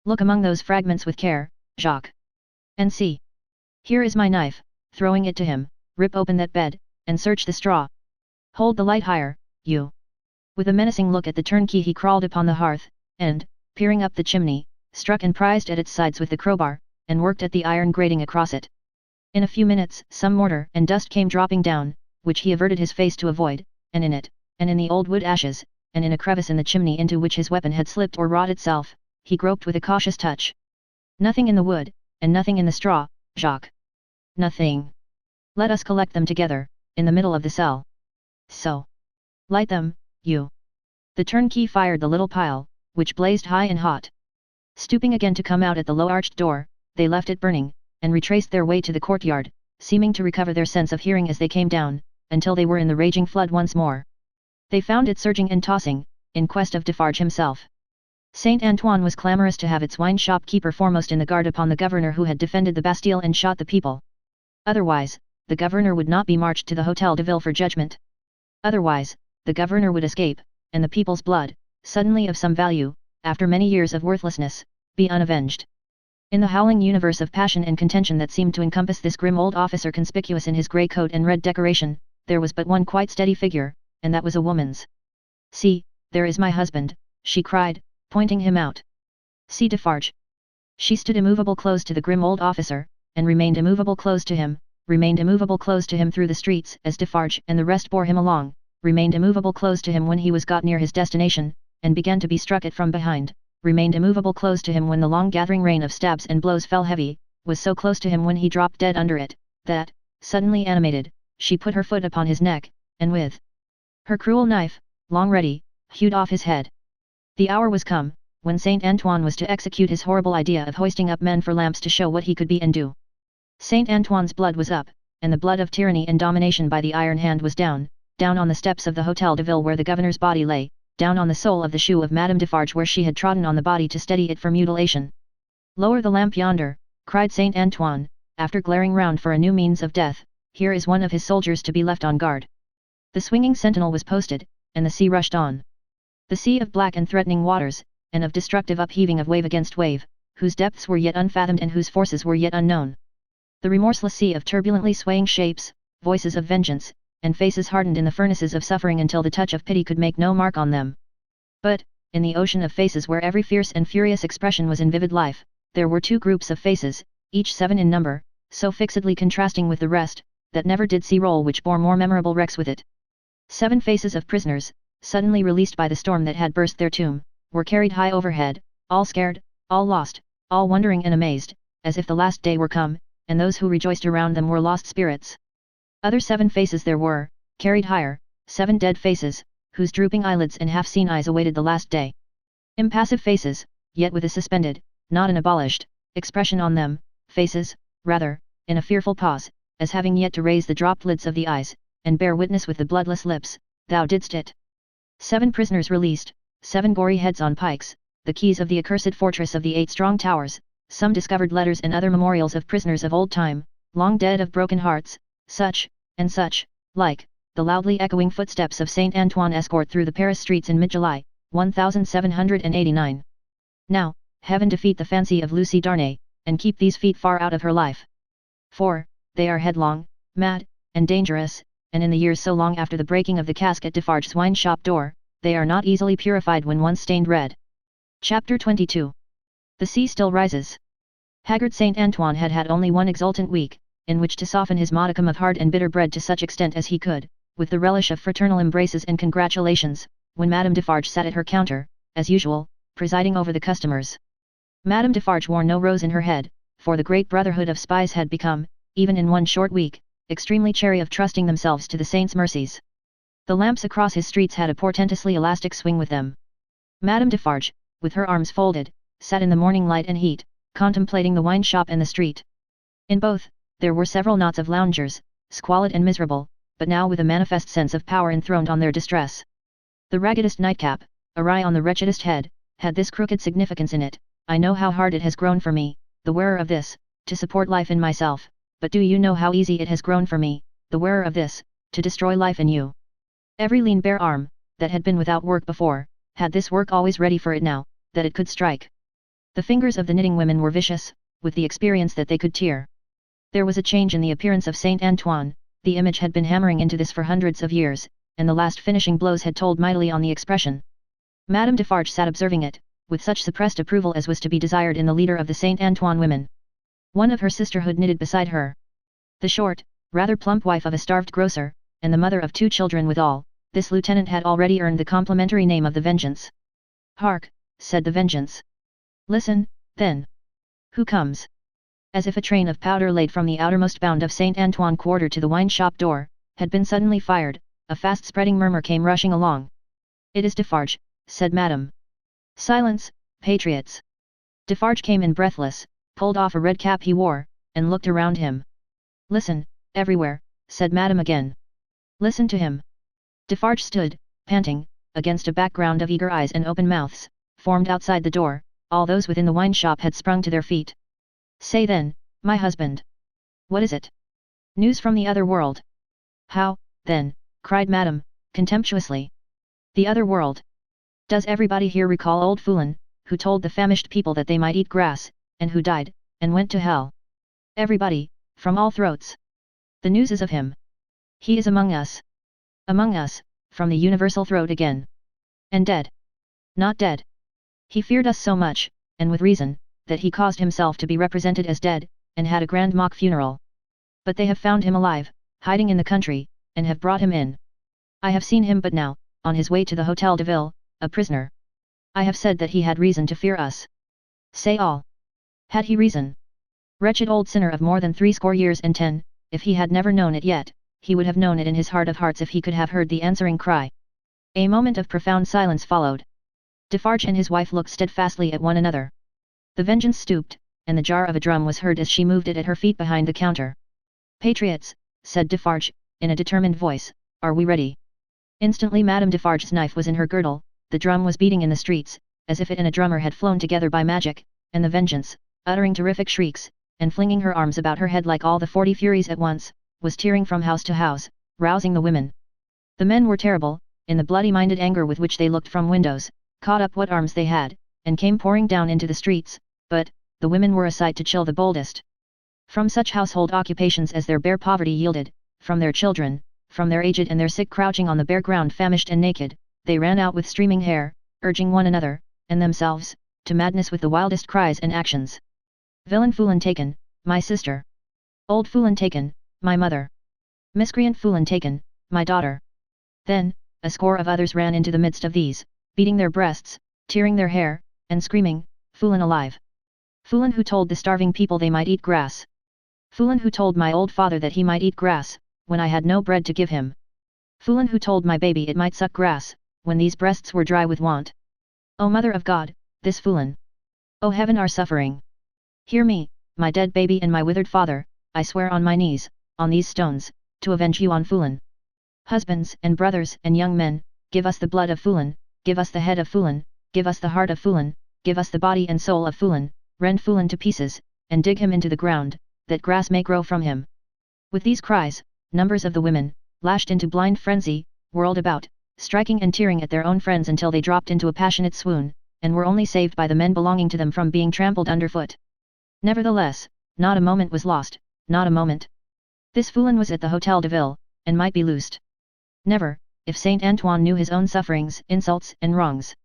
Look among those fragments with care, Jacques. And see. Here is my knife, throwing it to him, rip open that bed, and search the straw. Hold the light higher, you. With a menacing look at the turnkey he crawled upon the hearth, and, peering up the chimney, struck and prized at its sides with the crowbar, and worked at the iron grating across it. In a few minutes some mortar and dust came dropping down, which he averted his face to avoid, and in it, and in the old wood ashes, and in a crevice in the chimney into which his weapon had slipped or wrought itself, he groped with a cautious touch. Nothing in the wood, and nothing in the straw, Jacques. Nothing. Let us collect them together, in the middle of the cell. So. Light them, you. The turnkey fired the little pile, which blazed high and hot. Stooping again to come out at the low arched door, they left it burning, and retraced their way to the courtyard, seeming to recover their sense of hearing as they came down, until they were in the raging flood once more. They found it surging and tossing, in quest of Defarge himself. Saint Antoine was clamorous to have its wine shop keeper foremost in the guard upon the governor who had defended the Bastille and shot the people. Otherwise, the governor would not be marched to the Hôtel de Ville for judgment. Otherwise, the governor would escape, and the people's blood, suddenly of some value, after many years of worthlessness, be unavenged. In the howling universe of passion and contention that seemed to encompass this grim old officer conspicuous in his grey coat and red decoration, there was but one quite steady figure, and that was a woman's. See, there is my husband, she cried, pointing him out. See Defarge. She stood immovable close to the grim old officer, and remained immovable close to him, through the streets as Defarge and the rest bore him along, remained immovable close to him when he was got near his destination, and began to be struck at from behind, remained immovable close to him when the long gathering rain of stabs and blows fell heavy, was so close to him when he dropped dead under it, that, suddenly animated, she put her foot upon his neck, and with her cruel knife, long ready, hewed off his head. The hour was come, when Saint Antoine was to execute his horrible idea of hoisting up men for lamps to show what he could be and do. Saint Antoine's blood was up, and the blood of tyranny and domination by the iron hand was down, down on the steps of the Hôtel de Ville where the governor's body lay, down on the sole of the shoe of Madame Defarge where she had trodden on the body to steady it for mutilation. Lower the lamp yonder, cried Saint Antoine, after glaring round for a new means of death, here is one of his soldiers to be left on guard. The swinging sentinel was posted, and the sea rushed on. The sea of black and threatening waters, and of destructive upheaving of wave against wave, whose depths were yet unfathomed and whose forces were yet unknown. The remorseless sea of turbulently swaying shapes, voices of vengeance, and faces hardened in the furnaces of suffering until the touch of pity could make no mark on them. But, in the ocean of faces where every fierce and furious expression was in vivid life, there were 2 groups of faces, each 7 in number, so fixedly contrasting with the rest, that never did sea roll which bore more memorable wrecks with it. 7 faces of prisoners, suddenly released by the storm that had burst their tomb, were carried high overhead, all scared, all lost, all wondering and amazed, as if the last day were come, and those who rejoiced around them were lost spirits. Other 7 faces there were, carried higher, 7 dead faces, whose drooping eyelids and half-seen eyes awaited the last day. Impassive faces, yet with a suspended, not an abolished, expression on them, faces, rather, in a fearful pause, as having yet to raise the dropped lids of the eyes, and bear witness with the bloodless lips, thou didst it. 7 prisoners released, 7 gory heads on pikes, the keys of the accursed fortress of the 8 strong towers, some discovered letters and other memorials of prisoners of old time, long dead of broken hearts, such, and such, like, the loudly echoing footsteps of Saint Antoine escort through the Paris streets in mid-July, 1789. Now, heaven defeat the fancy of Lucy Darnay, and keep these feet far out of her life. For, they are headlong, mad, and dangerous, and in the years so long after the breaking of the cask at Defarge's wine shop door, they are not easily purified when once stained red. Chapter 22. The sea still rises. Haggard Saint Antoine had had only one exultant week, in which to soften his modicum of hard and bitter bread to such extent as he could, with the relish of fraternal embraces and congratulations, when Madame Defarge sat at her counter, as usual, presiding over the customers. Madame Defarge wore no rose in her head, for the great brotherhood of spies had become, even in one short week, extremely chary of trusting themselves to the saint's mercies. The lamps across his streets had a portentously elastic swing with them. Madame Defarge, with her arms folded, sat in the morning light and heat, contemplating the wine shop and the street. In both, there were several knots of loungers, squalid and miserable, but now with a manifest sense of power enthroned on their distress. The raggedest nightcap, awry on the wretchedest head, had this crooked significance in it: I know how hard it has grown for me, the wearer of this, to support life in myself, but do you know how easy it has grown for me, the wearer of this, to destroy life in you? Every lean bare arm, that had been without work before, had this work always ready for it now, that it could strike. The fingers of the knitting women were vicious, with the experience that they could tear. There was a change in the appearance of Saint Antoine, the image had been hammering into this for hundreds of years, and the last finishing blows had told mightily on the expression. Madame Defarge sat observing it, with such suppressed approval as was to be desired in the leader of the Saint Antoine women. One of her sisterhood knitted beside her. The short, rather plump wife of a starved grocer, and the mother of 2 children withal, this lieutenant had already earned the complimentary name of the Vengeance. "Hark," said the Vengeance. "Listen, then. Who comes?" As if a train of powder laid from the outermost bound of Saint Antoine Quarter to the wine shop door, had been suddenly fired, a fast-spreading murmur came rushing along. "It is Defarge," said Madame. "Silence, patriots!" Defarge came in breathless, pulled off a red cap he wore, and looked around him. "Listen, everywhere," said Madame again. "Listen to him." Defarge stood, panting, against a background of eager eyes and open mouths, formed outside the door. All those within the wine shop had sprung to their feet. "Say then, my husband. What is it? News from the other world?" "How, then," cried Madame, contemptuously. "The other world? Does everybody here recall old Foulon, who told the famished people that they might eat grass, and who died, and went to hell? Everybody, from all throats. The news is of him. He is among us. Among us, from the universal throat again. And dead. Not dead. He feared us so much, and with reason, that he caused himself to be represented as dead, and had a grand mock funeral. But they have found him alive, hiding in the country, and have brought him in. I have seen him but now, on his way to the Hotel de Ville, a prisoner. I have said that he had reason to fear us. Say all. Had he reason? Wretched old sinner of more than 60 years and 10, if he had never known it yet, he would have known it in his heart of hearts if he could have heard the answering cry. A moment of profound silence followed. Defarge and his wife looked steadfastly at one another. The Vengeance stooped, and the jar of a drum was heard as she moved it at her feet behind the counter. "Patriots," said Defarge, in a determined voice, "are we ready?" Instantly Madame Defarge's knife was in her girdle, the drum was beating in the streets, as if it and a drummer had flown together by magic, and the Vengeance, uttering terrific shrieks, and flinging her arms about her head like all the 40 Furies at once, was tearing from house to house, rousing the women. The men were terrible, in the bloody-minded anger with which they looked from windows, caught up what arms they had, and came pouring down into the streets, but, the women were a sight to chill the boldest. From such household occupations as their bare poverty yielded, from their children, from their aged and their sick crouching on the bare ground famished and naked, they ran out with streaming hair, urging one another, and themselves, to madness with the wildest cries and actions. "Villain Foulon taken, my sister! Old Foulon taken, my mother! Miscreant Foulon taken, my daughter!" Then, a score of others ran into the midst of these, beating their breasts, tearing their hair, and screaming, "Foulon alive! Foolin who told the starving people they might eat grass. Foolin who told my old father that he might eat grass, when I had no bread to give him. Foolin who told my baby it might suck grass, when these breasts were dry with want. O Mother of God, this Foolin! O heaven our suffering! Hear me, my dead baby and my withered father, I swear on my knees, on these stones, to avenge you on Foolin. Husbands and brothers and young men, give us the blood of Foolin, give us the head of Foolin, give us the heart of Foolin, give us the body and soul of Foolin, rend Foolin to pieces, and dig him into the ground, that grass may grow from him. With these cries, numbers of the women, lashed into blind frenzy, whirled about, striking and tearing at their own friends until they dropped into a passionate swoon, and were only saved by the men belonging to them from being trampled underfoot. Nevertheless, not a moment was lost, not a moment. This Foulon was at the Hotel de Ville, and might be loosed. Never, if Saint Antoine knew his own sufferings, insults, and wrongs.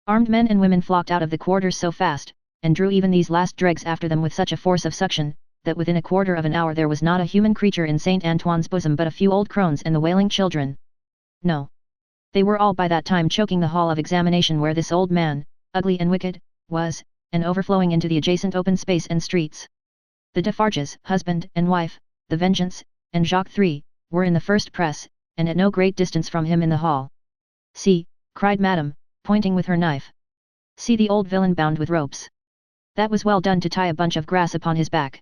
Armed men and women flocked out of the quarters so fast, and drew even these last dregs after them with such a force of suction, that within a quarter of an hour there was not a human creature in Saint Antoine's bosom but a few old crones and the wailing children. No. They were all by that time choking the hall of examination where this old man, ugly and wicked, was, and overflowing into the adjacent open space and streets. The Defarges, husband and wife, the Vengeance, and Jacques III, were in the first press, and at no great distance from him in the hall. See, cried Madame, pointing with her knife. See the old villain bound with ropes. That was well done to tie a bunch of grass upon his back.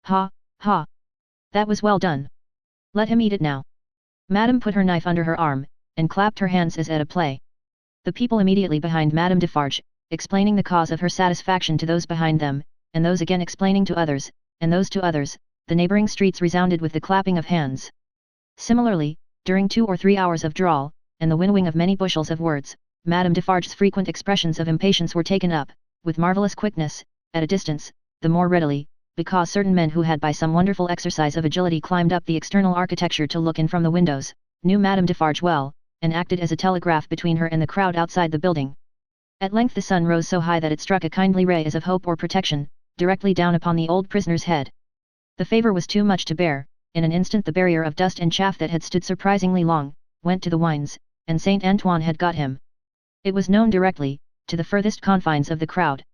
Ha, ha! That was well done. Let him eat it now. Madame put her knife under her arm, and clapped her hands as at a play. The people immediately behind Madame Defarge, explaining the cause of her satisfaction to those behind them, and those again explaining to others, and those to others, the neighbouring streets resounded with the clapping of hands. Similarly, during 2 or 3 hours of drawl, and the winnowing of many bushels of words, Madame Defarge's frequent expressions of impatience were taken up, with marvellous quickness, at a distance, the more readily, because certain men who had by some wonderful exercise of agility climbed up the external architecture to look in from the windows, knew Madame Defarge well, and acted as a telegraph between her and the crowd outside the building. At length the sun rose so high that it struck a kindly ray as of hope or protection, directly down upon the old prisoner's head. The favour was too much to bear. In an instant the barrier of dust and chaff that had stood surprisingly long, went to the winds, and Saint Antoine had got him. It was known directly, to the furthest confines of the crowd.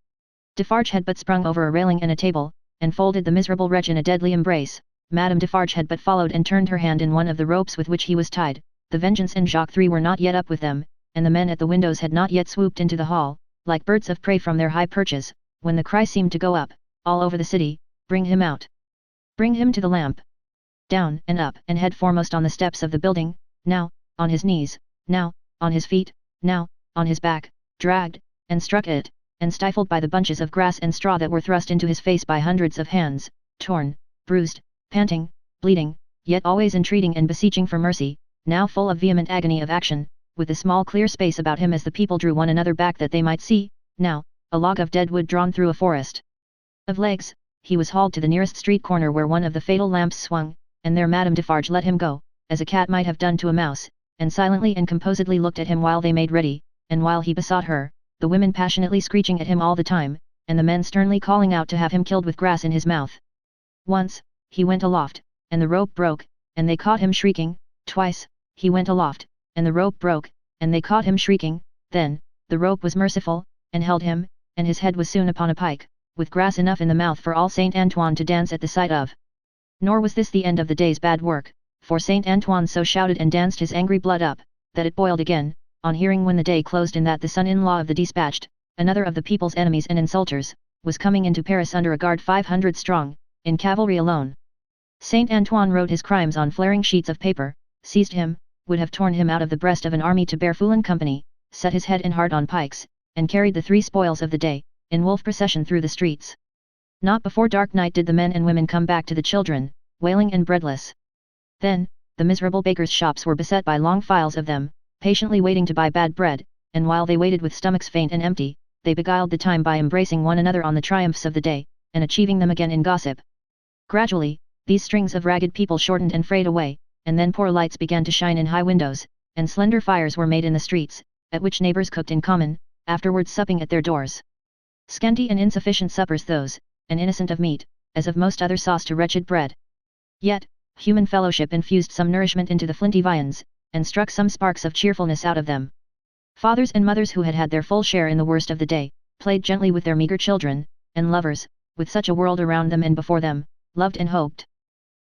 Defarge had but sprung over a railing and a table, and folded the miserable wretch in a deadly embrace. Madame Defarge had but followed and turned her hand in one of the ropes with which he was tied. The Vengeance and Jacques III were not yet up with them, and the men at the windows had not yet swooped into the hall, like birds of prey from their high perches, when the cry seemed to go up, all over the city, "Bring him out! Bring him to the lamp!" Down and up and head foremost on the steps of the building, now, on his knees, now, on his feet, now, on his back, dragged, and struck at it, and stifled by the bunches of grass and straw that were thrust into his face by hundreds of hands, torn, bruised, panting, bleeding, yet always entreating and beseeching for mercy, now full of vehement agony of action, with a small clear space about him as the people drew one another back that they might see, now, a log of dead wood drawn through a forest of legs. He was hauled to the nearest street corner where one of the fatal lamps swung, and there Madame Defarge let him go, as a cat might have done to a mouse, and silently and composedly looked at him while they made ready, and while he besought her, the women passionately screeching at him all the time, and the men sternly calling out to have him killed with grass in his mouth. Once, he went aloft, and the rope broke, and they caught him shrieking. Twice, he went aloft, and the rope broke, and they caught him shrieking. Then, the rope was merciful, and held him, and his head was soon upon a pike, with grass enough in the mouth for all Saint Antoine to dance at the sight of. Nor was this the end of the day's bad work, for Saint Antoine so shouted and danced his angry blood up, that it boiled again, on hearing when the day closed in that the son-in-law of the dispatched, another of the people's enemies and insulters, was coming into Paris under a guard 500 strong, in cavalry alone. Saint Antoine wrote his crimes on flaring sheets of paper, seized him, would have torn him out of the breast of an army to bear Foulon company, set his head and heart on pikes, and carried the 3 spoils of the day, in wolf procession through the streets. Not before dark night did the men and women come back to the children, wailing and breadless. Then, the miserable bakers' shops were beset by long files of them, patiently waiting to buy bad bread, and while they waited with stomachs faint and empty, they beguiled the time by embracing one another on the triumphs of the day, and achieving them again in gossip. Gradually, these strings of ragged people shortened and frayed away, and then poor lights began to shine in high windows, and slender fires were made in the streets, at which neighbours cooked in common, afterwards supping at their doors. Scanty and insufficient suppers those, and innocent of meat, as of most other sauce to wretched bread. Yet, human fellowship infused some nourishment into the flinty viands, and struck some sparks of cheerfulness out of them. Fathers and mothers who had had their full share in the worst of the day, played gently with their meagre children, and lovers, with such a world around them and before them, loved and hoped.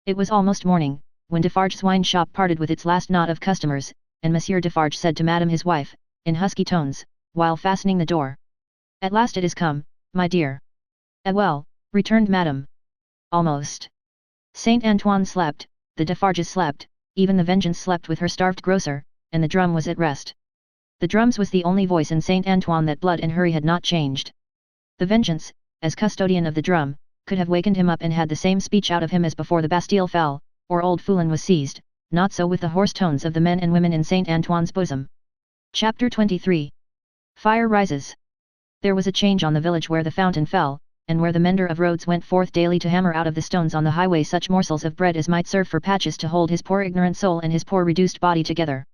It was almost morning, when Defarge's wine shop parted with its last knot of customers, and Monsieur Defarge said to Madame his wife, in husky tones, while fastening the door. "At last it is come, my dear." "Well," returned Madame. "Almost." Saint Antoine slept, the Defarges slept, even the Vengeance slept with her starved grocer, and the drum was at rest. The drums was the only voice in Saint Antoine that blood and hurry had not changed. The Vengeance, as custodian of the drum, could have wakened him up and had the same speech out of him as before the Bastille fell, or old Foulon was seized, not so with the hoarse tones of the men and women in Saint Antoine's bosom. Chapter 23. Fire rises. There was a change on the village where the fountain fell, and where the mender of roads went forth daily to hammer out of the stones on the highway such morsels of bread as might serve for patches to hold his poor ignorant soul and his poor reduced body together.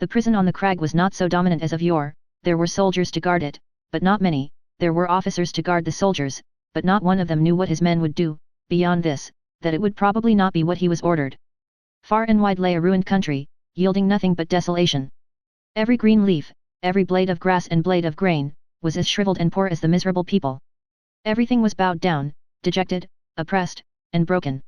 The prison on the crag was not so dominant as of yore, there were soldiers to guard it, but not many, there were officers to guard the soldiers, but not one of them knew what his men would do, beyond this, that it would probably not be what he was ordered. Far and wide lay a ruined country, yielding nothing but desolation. Every green leaf, every blade of grass and blade of grain, was as shriveled and poor as the miserable people. Everything was bowed down, dejected, oppressed, and broken.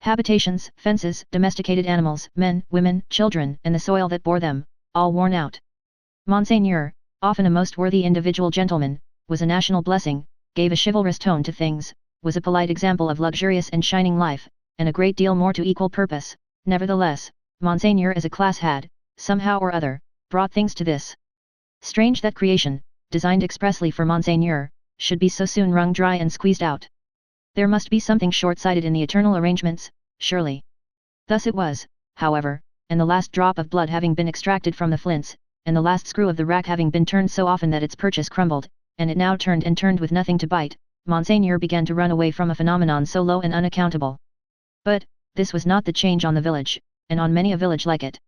Habitations, fences, domesticated animals, men, women, children, and the soil that bore them, all worn out. Monseigneur, often a most worthy individual gentleman, was a national blessing, gave a chivalrous tone to things, was a polite example of luxurious and shining life, and a great deal more to equal purpose. Nevertheless, Monseigneur as a class had, somehow or other, brought things to this. Strange that creation, designed expressly for Monseigneur, should be so soon wrung dry and squeezed out. There must be something short-sighted in the eternal arrangements, surely. Thus it was, however, and the last drop of blood having been extracted from the flints, and the last screw of the rack having been turned so often that its purchase crumbled, and it now turned and turned with nothing to bite, Monseigneur began to run away from a phenomenon so low and unaccountable. But, this was not the change on the village, and on many a village like it.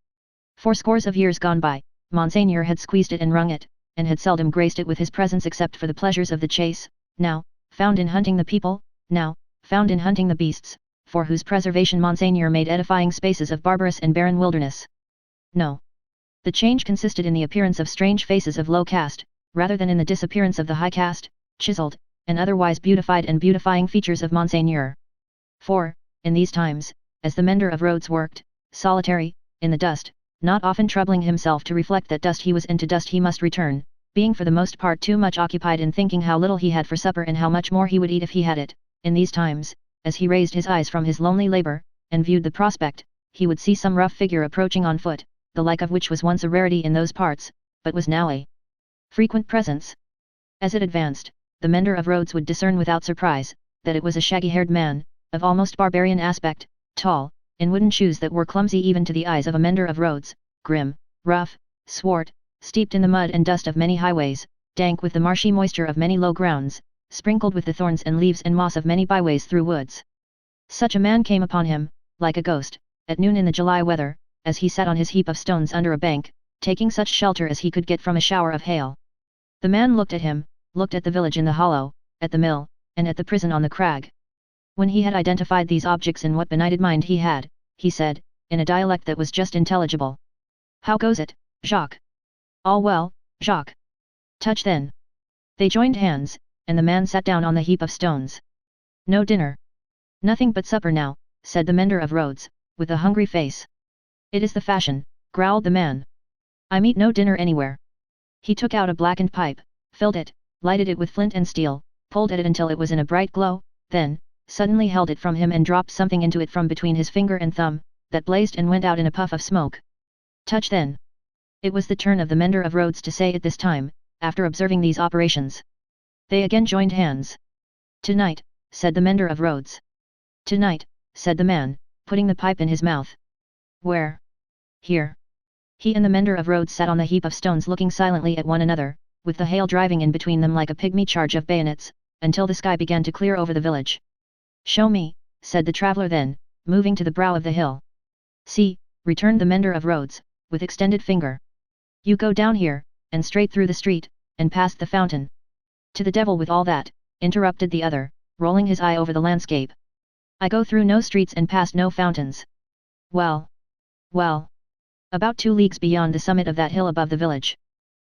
For scores of years gone by, Monseigneur had squeezed it and wrung it, and had seldom graced it with his presence except for the pleasures of the chase, now, found in hunting the people, now, found in hunting the beasts, for whose preservation Monseigneur made edifying spaces of barbarous and barren wilderness. No. The change consisted in the appearance of strange faces of low caste, rather than in the disappearance of the high caste, chiseled, and otherwise beautified and beautifying features of Monseigneur. For, in these times, as the mender of roads worked, solitary, in the dust, not often troubling himself to reflect that dust he was and to dust he must return, being for the most part too much occupied in thinking how little he had for supper and how much more he would eat if he had it, in these times, as he raised his eyes from his lonely labor, and viewed the prospect, he would see some rough figure approaching on foot, the like of which was once a rarity in those parts, but was now a frequent presence. As it advanced, the mender of roads would discern without surprise, that it was a shaggy-haired man, of almost barbarian aspect, tall, in wooden shoes that were clumsy even to the eyes of a mender of roads, grim, rough, swart, steeped in the mud and dust of many highways, dank with the marshy moisture of many low grounds, sprinkled with the thorns and leaves and moss of many byways through woods. Such a man came upon him, like a ghost, at noon in the July weather, as he sat on his heap of stones under a bank, taking such shelter as he could get from a shower of hail. The man looked at him, looked at the village in the hollow, at the mill, and at the prison on the crag. When he had identified these objects in what benighted mind he had, he said, in a dialect that was just intelligible: "How goes it, Jacques?" "All well, Jacques." "Touch then." They joined hands, and the man sat down on the heap of stones. "No dinner?" "Nothing but supper now," said the mender of roads, with a hungry face. "It is the fashion," growled the man. "I meet no dinner anywhere." He took out a blackened pipe, filled it, lighted it with flint and steel, pulled at it until it was in a bright glow, then, suddenly held it from him and dropped something into it from between his finger and thumb, that blazed and went out in a puff of smoke. "Touch then." It was the turn of the mender of roads to say it this time, after observing these operations. They again joined hands. "Tonight," said the mender of roads. "Tonight," said the man, putting the pipe in his mouth. "Where?" "Here." He and the mender of roads sat on the heap of stones looking silently at one another, with the hail driving in between them like a pygmy charge of bayonets, until the sky began to clear over the village. "Show me," said the traveller then, moving to the brow of the hill. "See," returned the mender of roads, with extended finger. "You go down here, and straight through the street, and past the fountain." "To the devil with all that," interrupted the other, rolling his eye over the landscape. "I go through no streets and past no fountains." "Well. Well. About 2 leagues beyond the summit of that hill above the village."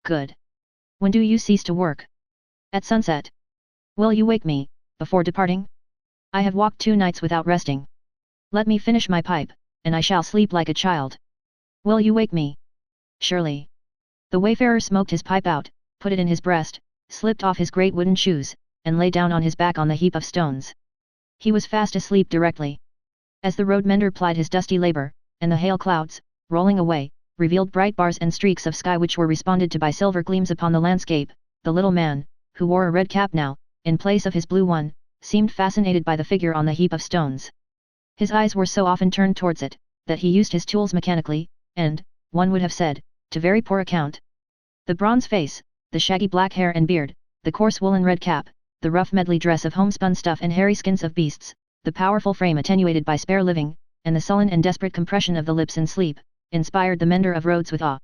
"Good. When do you cease to work?" "At sunset." Will you wake me, before departing? I have walked 2 nights without resting. Let me finish my pipe, and I shall sleep like a child. Will you wake me? Surely. The wayfarer smoked his pipe out, put it in his breast, slipped off his great wooden shoes, and lay down on his back on the heap of stones. He was fast asleep directly. As the road mender plied his dusty labor, and the hail clouds, rolling away, revealed bright bars and streaks of sky which were responded to by silver gleams upon the landscape, the little man, who wore a red cap now, in place of his blue one, seemed fascinated by the figure on the heap of stones. His eyes were so often turned towards it, that he used his tools mechanically, and, one would have said, to very poor account. The bronze face, the shaggy black hair and beard, the coarse woolen red cap, the rough medley dress of homespun stuff and hairy skins of beasts, the powerful frame attenuated by spare living, and the sullen and desperate compression of the lips in sleep, inspired the mender of roads with awe.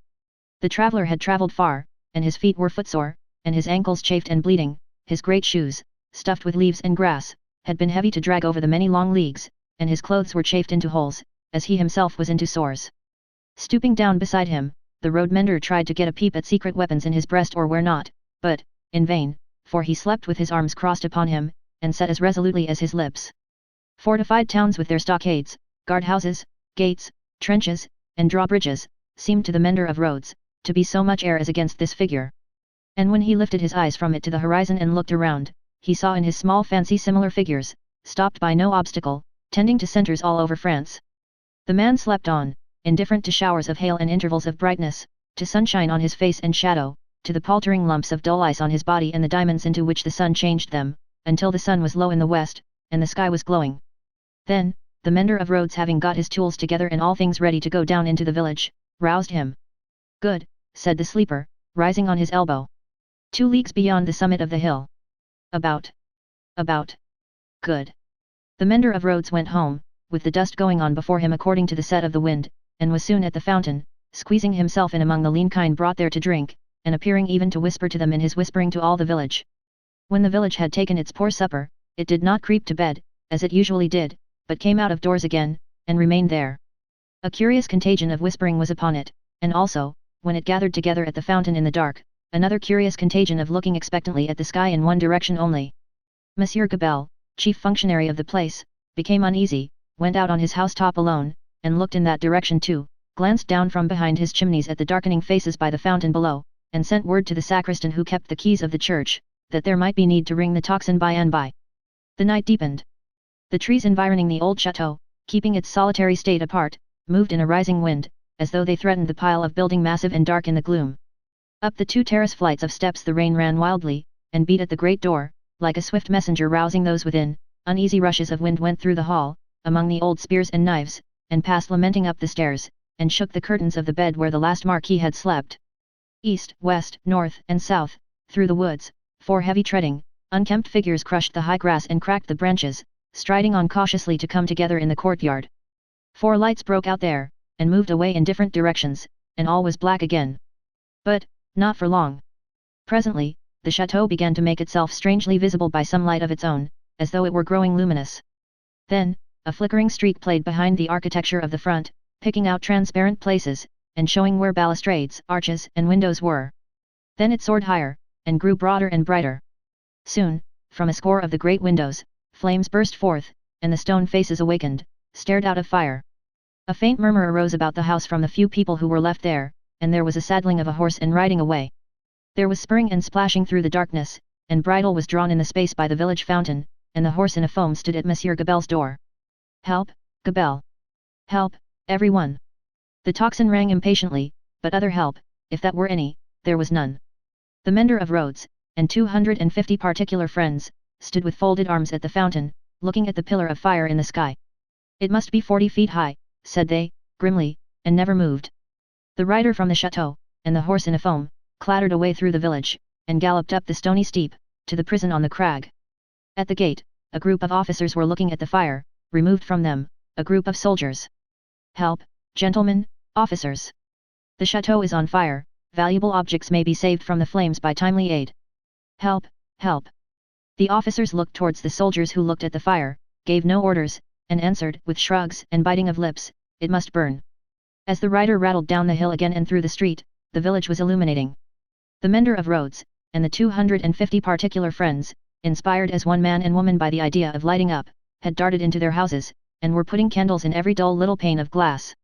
The traveller had travelled far, and his feet were footsore, and his ankles chafed and bleeding, his great shoes, stuffed with leaves and grass, had been heavy to drag over the many long leagues, and his clothes were chafed into holes, as he himself was into sores. Stooping down beside him, the road mender tried to get a peep at secret weapons in his breast or where not, but, in vain, for he slept with his arms crossed upon him, and set as resolutely as his lips. Fortified towns with their stockades, guardhouses, gates, trenches, and drawbridges, seemed to the mender of roads, to be so much air as against this figure. And when he lifted his eyes from it to the horizon and looked around, he saw in his small fancy similar figures, stopped by no obstacle, tending to centres all over France. The man slept on, indifferent to showers of hail and intervals of brightness, to sunshine on his face and shadow, to the paltering lumps of dull ice on his body and the diamonds into which the sun changed them, until the sun was low in the west, and the sky was glowing. Then, the mender of roads having got his tools together and all things ready to go down into the village, roused him. Good, said the sleeper, rising on his elbow. 2 leagues beyond the summit of the hill. About. Good. The mender of roads went home, with the dust going on before him according to the set of the wind, and was soon at the fountain, squeezing himself in among the lean kine brought there to drink, and appearing even to whisper to them in his whispering to all the village. When the village had taken its poor supper, it did not creep to bed, as it usually did, but came out of doors again, and remained there. A curious contagion of whispering was upon it, and also, when it gathered together at the fountain in the dark, another curious contagion of looking expectantly at the sky in one direction only. Monsieur Gabelle, chief functionary of the place, became uneasy, went out on his housetop alone, and looked in that direction too, glanced down from behind his chimneys at the darkening faces by the fountain below, and sent word to the sacristan who kept the keys of the church, that there might be need to ring the tocsin by and by. The night deepened. The trees environing the old chateau, keeping its solitary state apart, moved in a rising wind, as though they threatened the pile of building massive and dark in the gloom. Up the 2 terrace flights of steps the rain ran wildly, and beat at the great door, like a swift messenger rousing those within. Uneasy rushes of wind went through the hall, among the old spears and knives, and passed lamenting up the stairs, and shook the curtains of the bed where the last marquis had slept. East, west, north, and south, through the woods, 4 heavy treading, unkempt figures crushed the high grass and cracked the branches, striding on cautiously to come together in the courtyard. 4 lights broke out there, and moved away in different directions, and all was black again. But, not for long. Presently, the chateau began to make itself strangely visible by some light of its own, as though it were growing luminous. Then, a flickering streak played behind the architecture of the front, picking out transparent places, and showing where balustrades, arches, and windows were. Then it soared higher, and grew broader and brighter. Soon, from a score of the great windows, flames burst forth, and the stone faces awakened, stared out of fire. A faint murmur arose about the house from the few people who were left there, and there was a saddling of a horse and riding away. There was spurring and splashing through the darkness, and bridle was drawn in the space by the village fountain, and the horse in a foam stood at Monsieur Gabelle's door. Help, Gabelle! Help, everyone! The tocsin rang impatiently, but other help, if that were any, there was none. The mender of roads, and 250 particular friends, stood with folded arms at the fountain, looking at the pillar of fire in the sky. It must be 40 feet high, said they, grimly, and never moved. The rider from the chateau, and the horse in a foam, clattered away through the village, and galloped up the stony steep, to the prison on the crag. At the gate, a group of officers were looking at the fire, removed from them, a group of soldiers. Help, gentlemen, officers! The chateau is on fire, valuable objects may be saved from the flames by timely aid. Help, help! The officers looked towards the soldiers who looked at the fire, gave no orders, and answered with shrugs and biting of lips, it must burn. As the rider rattled down the hill again and through the street, the village was illuminating. The mender of roads, and the 250 particular friends, inspired as one man and woman by the idea of lighting up, had darted into their houses, and were putting candles in every dull little pane of glass.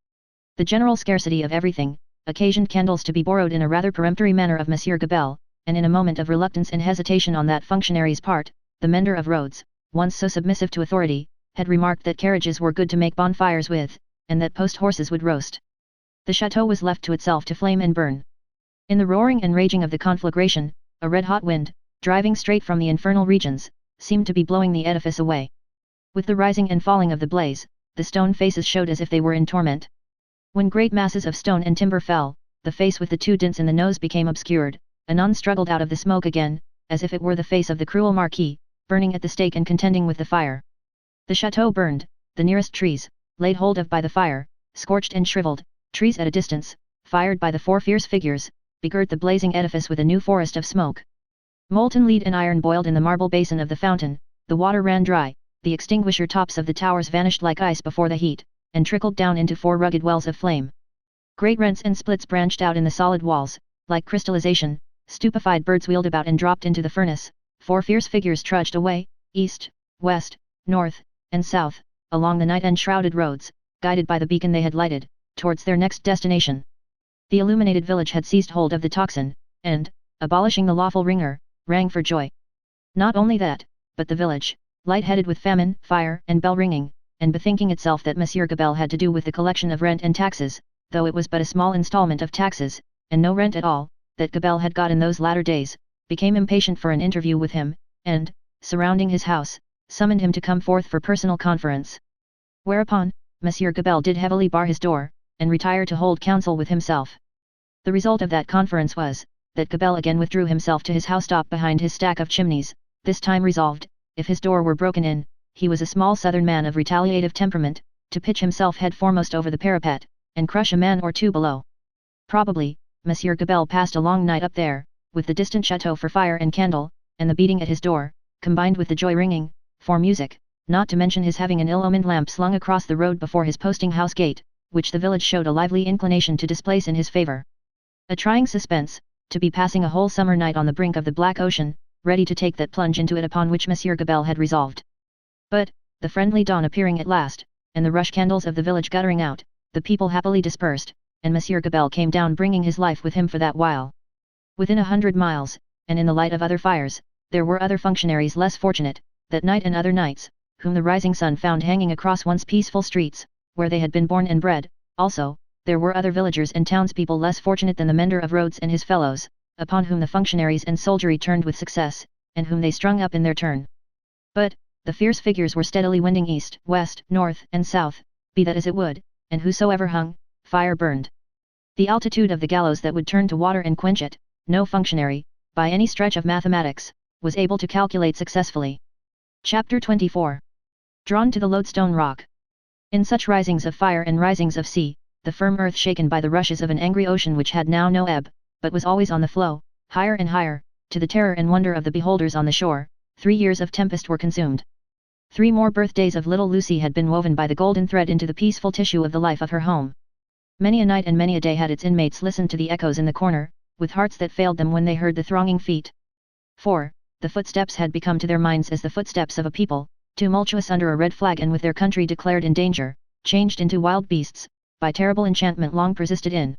The general scarcity of everything, occasioned candles to be borrowed in a rather peremptory manner of Monsieur Gabelle, and in a moment of reluctance and hesitation on that functionary's part, the mender of roads, once so submissive to authority, had remarked that carriages were good to make bonfires with, and that post horses would roast. The chateau was left to itself to flame and burn. In the roaring and raging of the conflagration, a red-hot wind, driving straight from the infernal regions, seemed to be blowing the edifice away. With the rising and falling of the blaze, the stone faces showed as if they were in torment. When great masses of stone and timber fell, the face with the two dints in the nose became obscured, anon struggled out of the smoke again, as if it were the face of the cruel Marquis, burning at the stake and contending with the fire. The chateau burned, the nearest trees, laid hold of by the fire, scorched and shriveled, trees at a distance, fired by the four fierce figures, begirt the blazing edifice with a new forest of smoke. Molten lead and iron boiled in the marble basin of the fountain, the water ran dry, the extinguisher tops of the towers vanished like ice before the heat, and trickled down into four rugged wells of flame. Great rents and splits branched out in the solid walls, like crystallization, stupefied birds wheeled about and dropped into the furnace, four fierce figures trudged away, east, west, north, and south, along the night-enshrouded roads, guided by the beacon they had lighted, towards their next destination. The illuminated village had seized hold of the tocsin, and, abolishing the lawful ringer, rang for joy. Not only that, but the village, light-headed with famine, fire, and bell-ringing, and bethinking itself that Monsieur Gabelle had to do with the collection of rent and taxes, though it was but a small installment of taxes, and no rent at all, that Gabelle had got in those latter days, became impatient for an interview with him, and, surrounding his house, summoned him to come forth for personal conference. Whereupon, Monsieur Gabelle did heavily bar his door, and retire to hold counsel with himself. The result of that conference was, that Gabelle again withdrew himself to his housetop behind his stack of chimneys, this time resolved, if his door were broken in, he was a small southern man of retaliative temperament, to pitch himself head foremost over the parapet, and crush a man or two below. Probably, Monsieur Gabelle passed a long night up there, with the distant chateau for fire and candle, and the beating at his door, combined with the joy ringing, for music, not to mention his having an ill-omened lamp slung across the road before his posting-house gate, which the village showed a lively inclination to displace in his favour. A trying suspense, to be passing a whole summer night on the brink of the black ocean, ready to take that plunge into it upon which Monsieur Gabelle had resolved. But, the friendly dawn appearing at last, and the rush candles of the village guttering out, the people happily dispersed, and Monsieur Gabelle came down bringing his life with him for that while. Within 100 miles, and in the light of other fires, there were other functionaries less fortunate, that night and other nights, whom the rising sun found hanging across once peaceful streets, where they had been born and bred. Also, there were other villagers and townspeople less fortunate than the mender of roads and his fellows, upon whom the functionaries and soldiery turned with success, and whom they strung up in their turn. But, the fierce figures were steadily wending east, west, north, and south, be that as it would, and whosoever hung, fire burned. The altitude of the gallows that would turn to water and quench it, no functionary, by any stretch of mathematics, was able to calculate successfully. Chapter 24. Drawn to the lodestone rock. In such risings of fire and risings of sea, the firm earth shaken by the rushes of an angry ocean which had now no ebb, but was always on the flow, higher and higher, to the terror and wonder of the beholders on the shore, 3 years of tempest were consumed. 3 more birthdays of little Lucy had been woven by the golden thread into the peaceful tissue of the life of her home. Many a night and many a day had its inmates listened to the echoes in the corner, with hearts that failed them when they heard the thronging feet. For, the footsteps had become to their minds as the footsteps of a people, tumultuous under a red flag and with their country declared in danger, changed into wild beasts, by terrible enchantment long persisted in.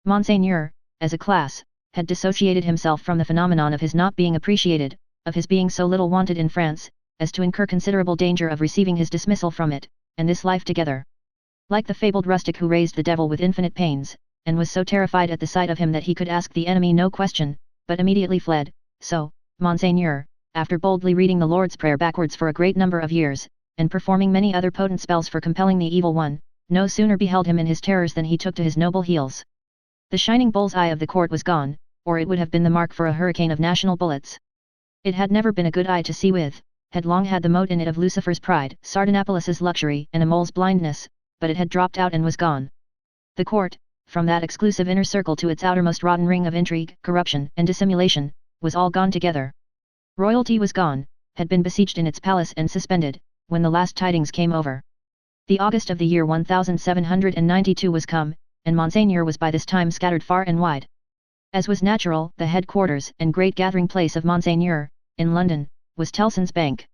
Monseigneur, as a class, had dissociated himself from the phenomenon of his not being appreciated, of his being so little wanted in France, as to incur considerable danger of receiving his dismissal from it, and this life together. Like the fabled rustic who raised the devil with infinite pains, and was so terrified at the sight of him that he could ask the enemy no question, but immediately fled, so, Monseigneur, after boldly reading the Lord's Prayer backwards for a great number of years, and performing many other potent spells for compelling the evil one, no sooner beheld him in his terrors than he took to his noble heels. The shining bull's eye of the court was gone, or it would have been the mark for a hurricane of national bullets. It had never been a good eye to see with, had long had the mote in it of Lucifer's pride, Sardanapalus' luxury, and a mole's blindness, but it had dropped out and was gone. The court, from that exclusive inner circle to its outermost rotten ring of intrigue, corruption, and dissimulation, was all gone together. Royalty was gone, had been besieged in its palace and suspended, when the last tidings came over. The August of the year 1792 was come, and Monseigneur was by this time scattered far and wide. As was natural, the headquarters and great gathering place of Monseigneur, in London, was Tellson's bank.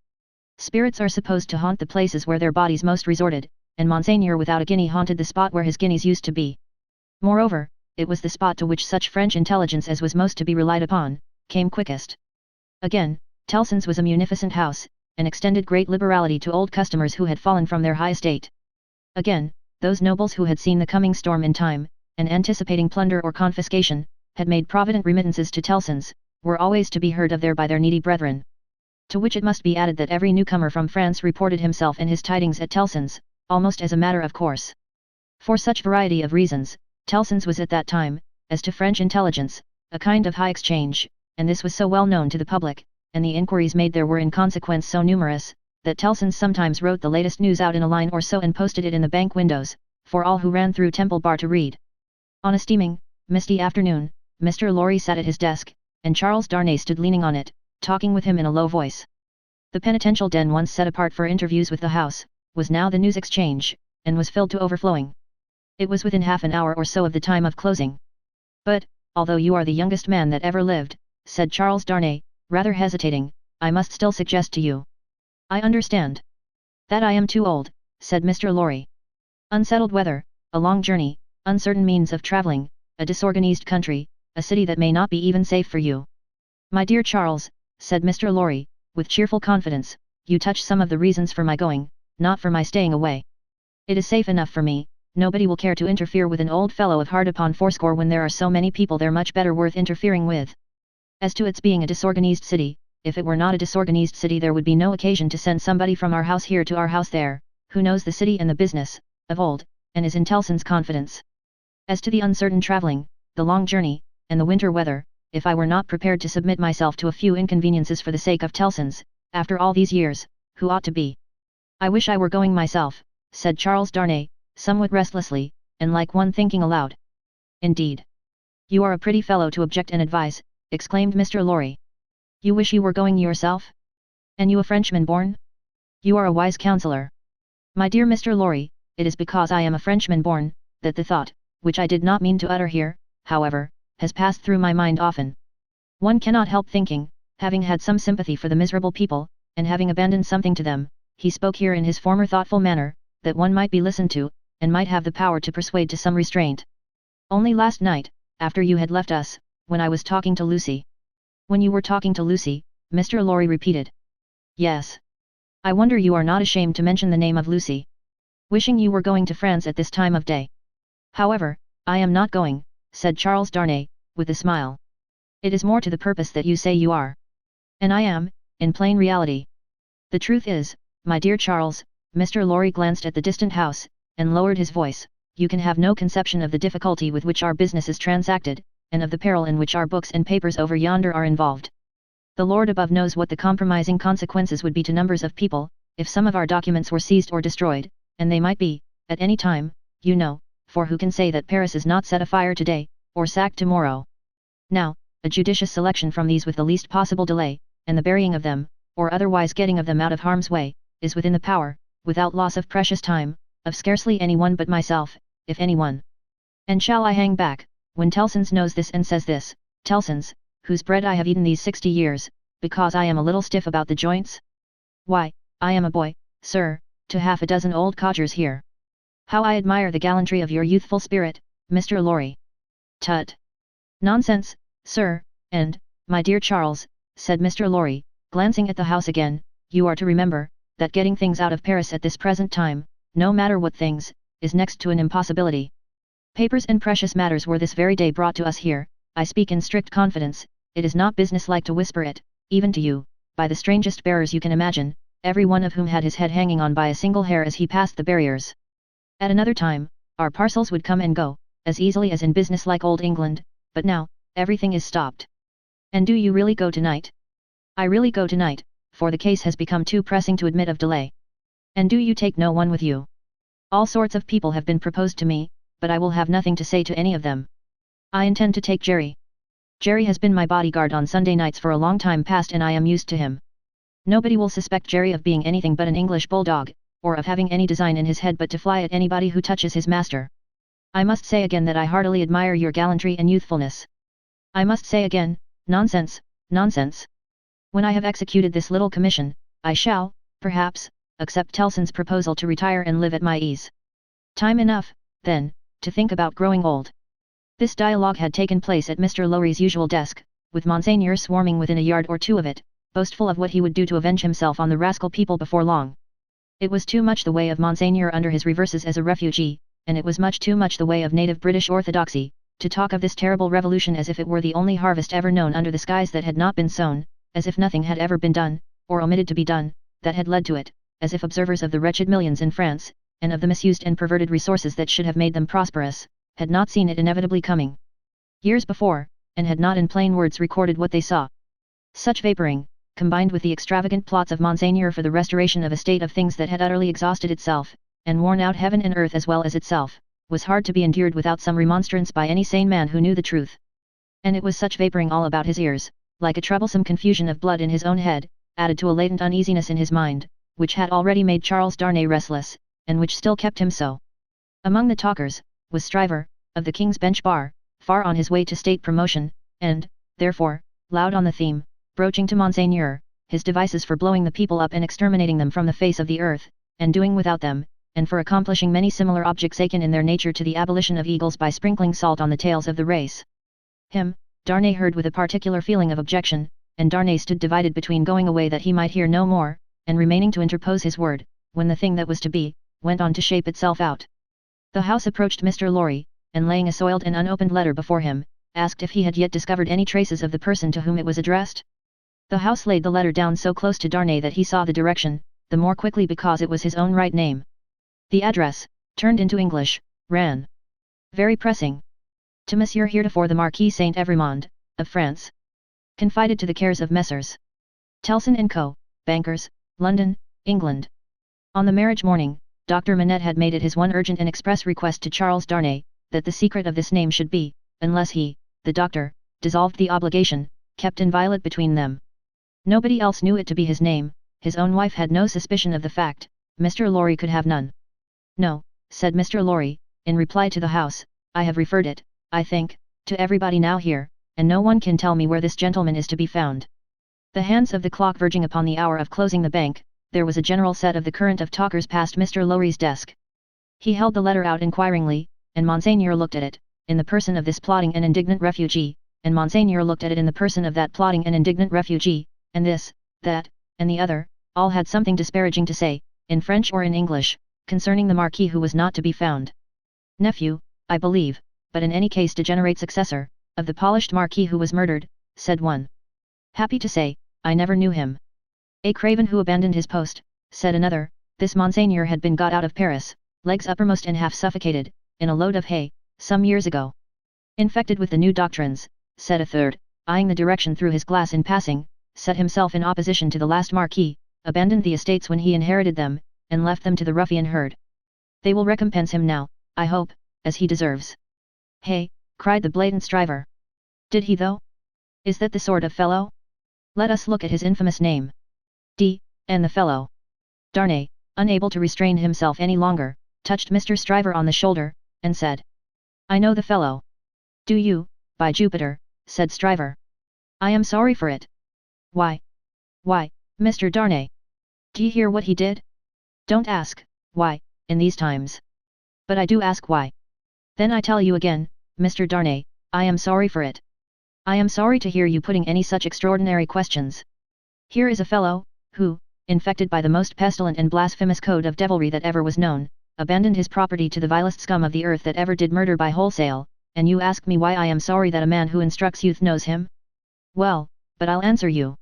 Spirits are supposed to haunt the places where their bodies most resorted, and Monseigneur without a guinea haunted the spot where his guineas used to be. Moreover, it was the spot to which such French intelligence as was most to be relied upon, came quickest. Again, Tellson's was a munificent house, and extended great liberality to old customers who had fallen from their high estate. Again, those nobles who had seen the coming storm in time, and anticipating plunder or confiscation, had made provident remittances to Tellson's, were always to be heard of there by their needy brethren. To which it must be added that every newcomer from France reported himself and his tidings at Tellson's, almost as a matter of course. For such variety of reasons, Tellson's was at that time, as to French intelligence, a kind of high exchange, and this was so well known to the public, and the inquiries made there were in consequence so numerous, that Tellson's sometimes wrote the latest news out in a line or so and posted it in the bank windows, for all who ran through Temple Bar to read. On a steaming, misty afternoon, Mr. Lorry sat at his desk, and Charles Darnay stood leaning on it, talking with him in a low voice. The penitential den once set apart for interviews with the House, was now the news exchange, and was filled to overflowing. It was within half an hour or so of the time of closing. But, although you are the youngest man that ever lived, said Charles Darnay, rather hesitating, I must still suggest to you. I understand. That I am too old, said Mr. Lorry. Unsettled weather, a long journey, uncertain means of travelling, a disorganized country, a city that may not be even safe for you. My dear Charles, said Mr. Lorry, with cheerful confidence, you touch some of the reasons for my going, not for my staying away. It is safe enough for me. Nobody will care to interfere with an old fellow of hard upon fourscore when there are so many people there much better worth interfering with. As to its being a disorganized city, if it were not a disorganized city there would be no occasion to send somebody from our house here to our house there, who knows the city and the business, of old, and is in Tellson's confidence. As to the uncertain travelling, the long journey, and the winter weather, if I were not prepared to submit myself to a few inconveniences for the sake of Tellson's, after all these years, who ought to be? I wish I were going myself, said Charles Darnay, somewhat restlessly, and like one thinking aloud. Indeed. You are a pretty fellow to object and advise, exclaimed Mr. Lorry. You wish you were going yourself? And you a Frenchman born? You are a wise counsellor. My dear Mr. Lorry, it is because I am a Frenchman born, that the thought, which I did not mean to utter here, however, has passed through my mind often. One cannot help thinking, having had some sympathy for the miserable people, and having abandoned something to them, he spoke here in his former thoughtful manner, that one might be listened to, and might have the power to persuade to some restraint. Only last night, after you had left us, when I was talking to Lucy. When you were talking to Lucy, Mr. Lorry repeated. Yes. I wonder you are not ashamed to mention the name of Lucy. Wishing you were going to France at this time of day. However, I am not going, said Charles Darnay, with a smile. It is more to the purpose that you say you are. And I am, in plain reality. The truth is, my dear Charles, Mr. Lorry glanced at the distant house, and lowered his voice, you can have no conception of the difficulty with which our business is transacted, and of the peril in which our books and papers over yonder are involved. The Lord above knows what the compromising consequences would be to numbers of people, if some of our documents were seized or destroyed, and they might be, at any time, you know, for who can say that Paris is not set afire today, or sacked tomorrow? Now, a judicious selection from these with the least possible delay, and the burying of them, or otherwise getting of them out of harm's way, is within the power, without loss of precious time, of scarcely anyone but myself, if anyone. And shall I hang back, when Tellson's knows this and says this, Tellson's, whose bread I have eaten these 60 years, because I am a little stiff about the joints? Why, I am a boy, sir, to half a dozen old codgers here. How I admire the gallantry of your youthful spirit, Mr. Lorry. Tut! Nonsense, sir, and, my dear Charles, said Mr. Lorry, glancing at the house again, you are to remember, that getting things out of Paris at this present time, no matter what things, is next to an impossibility. Papers and precious matters were this very day brought to us here, I speak in strict confidence, it is not business-like to whisper it, even to you, by the strangest bearers you can imagine, every one of whom had his head hanging on by a single hair as he passed the barriers. At another time, our parcels would come and go, as easily as in business-like old England, but now, everything is stopped. And do you really go tonight? I really go tonight, for the case has become too pressing to admit of delay. And do you take no one with you? All sorts of people have been proposed to me, but I will have nothing to say to any of them. I intend to take Jerry. Jerry has been my bodyguard on Sunday nights for a long time past and I am used to him. Nobody will suspect Jerry of being anything but an English bulldog, or of having any design in his head but to fly at anybody who touches his master. I must say again that I heartily admire your gallantry and youthfulness. I must say again, nonsense, nonsense. When I have executed this little commission, I shall, perhaps, accept Tellson's proposal to retire and live at my ease. Time enough, then, to think about growing old. This dialogue had taken place at Mr. Lowry's usual desk, with Monseigneur swarming within a yard or two of it, boastful of what he would do to avenge himself on the rascal people before long. It was too much the way of Monseigneur under his reverses as a refugee, and it was much too much the way of native British orthodoxy, to talk of this terrible revolution as if it were the only harvest ever known under the skies that had not been sown, as if nothing had ever been done, or omitted to be done, that had led to it, as if observers of the wretched millions in France, and of the misused and perverted resources that should have made them prosperous, had not seen it inevitably coming years before, and had not in plain words recorded what they saw. Such vaporing, combined with the extravagant plots of Monseigneur for the restoration of a state of things that had utterly exhausted itself, and worn out heaven and earth as well as itself, was hard to be endured without some remonstrance by any sane man who knew the truth. And it was such vaporing all about his ears, like a troublesome confusion of blood in his own head, added to a latent uneasiness in his mind, which had already made Charles Darnay restless, and which still kept him so. Among the talkers, was Stryver, of the King's Bench Bar, far on his way to state promotion, and, therefore, loud on the theme, broaching to Monseigneur, his devices for blowing the people up and exterminating them from the face of the earth, and doing without them, and for accomplishing many similar objects akin in their nature to the abolition of eagles by sprinkling salt on the tails of the race. Him, Darnay heard with a particular feeling of objection, and Darnay stood divided between going away that he might hear no more, and remaining to interpose his word, when the thing that was to be, went on to shape itself out. The House approached Mr. Lorry, and laying a soiled and unopened letter before him, asked if he had yet discovered any traces of the person to whom it was addressed. The House laid the letter down so close to Darnay that he saw the direction, the more quickly because it was his own right name. The address, turned into English, ran. Very pressing. To Monsieur heretofore the Marquis Saint Evremond, of France. Confided to the cares of Messrs. Tellson and Co., Bankers, London, England. On the marriage morning, Dr. Manette had made it his one urgent and express request to Charles Darnay, that the secret of this name should be, unless he, the doctor, dissolved the obligation, kept inviolate between them. Nobody else knew it to be his name, his own wife had no suspicion of the fact, Mr. Lorry could have none. No, said Mr. Lorry, in reply to the House, I have referred it, I think, to everybody now here, and no one can tell me where this gentleman is to be found. The hands of the clock verging upon the hour of closing the bank, there was a general set of the current of talkers past Mr. Lorry's desk. He held the letter out inquiringly, and Monseigneur looked at it, in the person of this plotting and indignant refugee, and Monseigneur looked at it in the person of that plotting and indignant refugee, and this, that, and the other, all had something disparaging to say, in French or in English, concerning the Marquis who was not to be found. Nephew, I believe, but in any case degenerate successor, of the polished Marquis who was murdered, said one. Happy to say, I never knew him. A craven who abandoned his post, said another, this Monseigneur had been got out of Paris, legs uppermost and half suffocated, in a load of hay, some years ago. Infected with the new doctrines, said a third, eyeing the direction through his glass in passing, set himself in opposition to the last Marquis, abandoned the estates when he inherited them, and left them to the ruffian herd. They will recompense him now, I hope, as he deserves. Hey, cried the blatant Stryver. Did he though? Is that the sort of fellow? Let us look at his infamous name. And the fellow. Darnay, unable to restrain himself any longer, touched Mr. Stryver on the shoulder, and said. I know the fellow. Do you, by Jupiter, said Stryver. I am sorry for it. Why, Mr. Darnay. D'ye hear what he did? Don't ask, why, in these times. But I do ask why. Then I tell you again, Mr. Darnay, I am sorry for it. I am sorry to hear you putting any such extraordinary questions. Here is a fellow, who, infected by the most pestilent and blasphemous code of devilry that ever was known, abandoned his property to the vilest scum of the earth that ever did murder by wholesale, and you ask me why I am sorry that a man who instructs youth knows him? Well, but I'll answer you.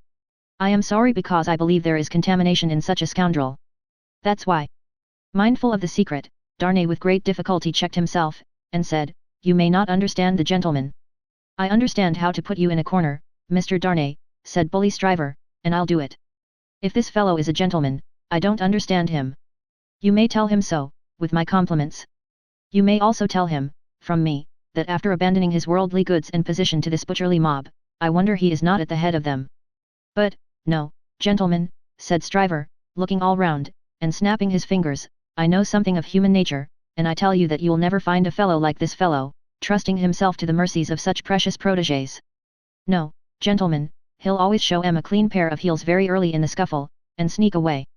I am sorry because I believe there is contamination in such a scoundrel. That's why. Mindful of the secret, Darnay with great difficulty checked himself, and said, You may not understand the gentleman. I understand how to put you in a corner, Mr. Darnay, said Bully Stryver, and I'll do it. If this fellow is a gentleman, I don't understand him. You may tell him so, with my compliments. You may also tell him, from me, that after abandoning his worldly goods and position to this butcherly mob, I wonder he is not at the head of them. But, no, gentlemen, said Stryver, looking all round, and snapping his fingers, I know something of human nature, and I tell you that you'll never find a fellow like this fellow, trusting himself to the mercies of such precious protégés. No, gentlemen, he'll always show a clean pair of heels very early in the scuffle, and sneak away.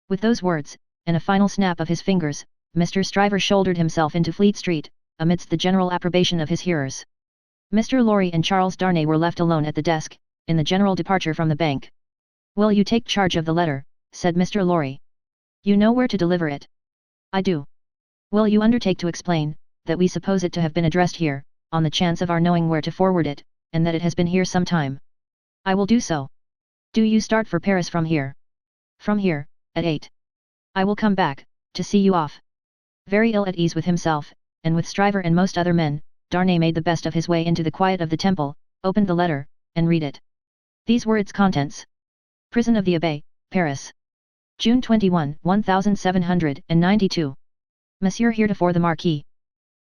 With those words, and a final snap of his fingers, Mr. Stryver shouldered himself into Fleet Street, amidst the general approbation of his hearers. Mr. Lorry and Charles Darnay were left alone at the desk, in the general departure from the bank. "Will you take charge of the letter?" said Mr. Lorry. "You know where to deliver it." "I do." "Will you undertake to explain, that we suppose it to have been addressed here, on the chance of our knowing where to forward it, and that it has been here some time?" "I will do so." "Do you start for Paris from here?" "From here, at 8. I will come back, to see you off." Very ill at ease with himself, and with Stryver and most other men, Darnay made the best of his way into the quiet of the Temple, opened the letter, and read it. These were its contents. Prison of the Abbaye, Paris. June 21, 1792. Monsieur heretofore the Marquis.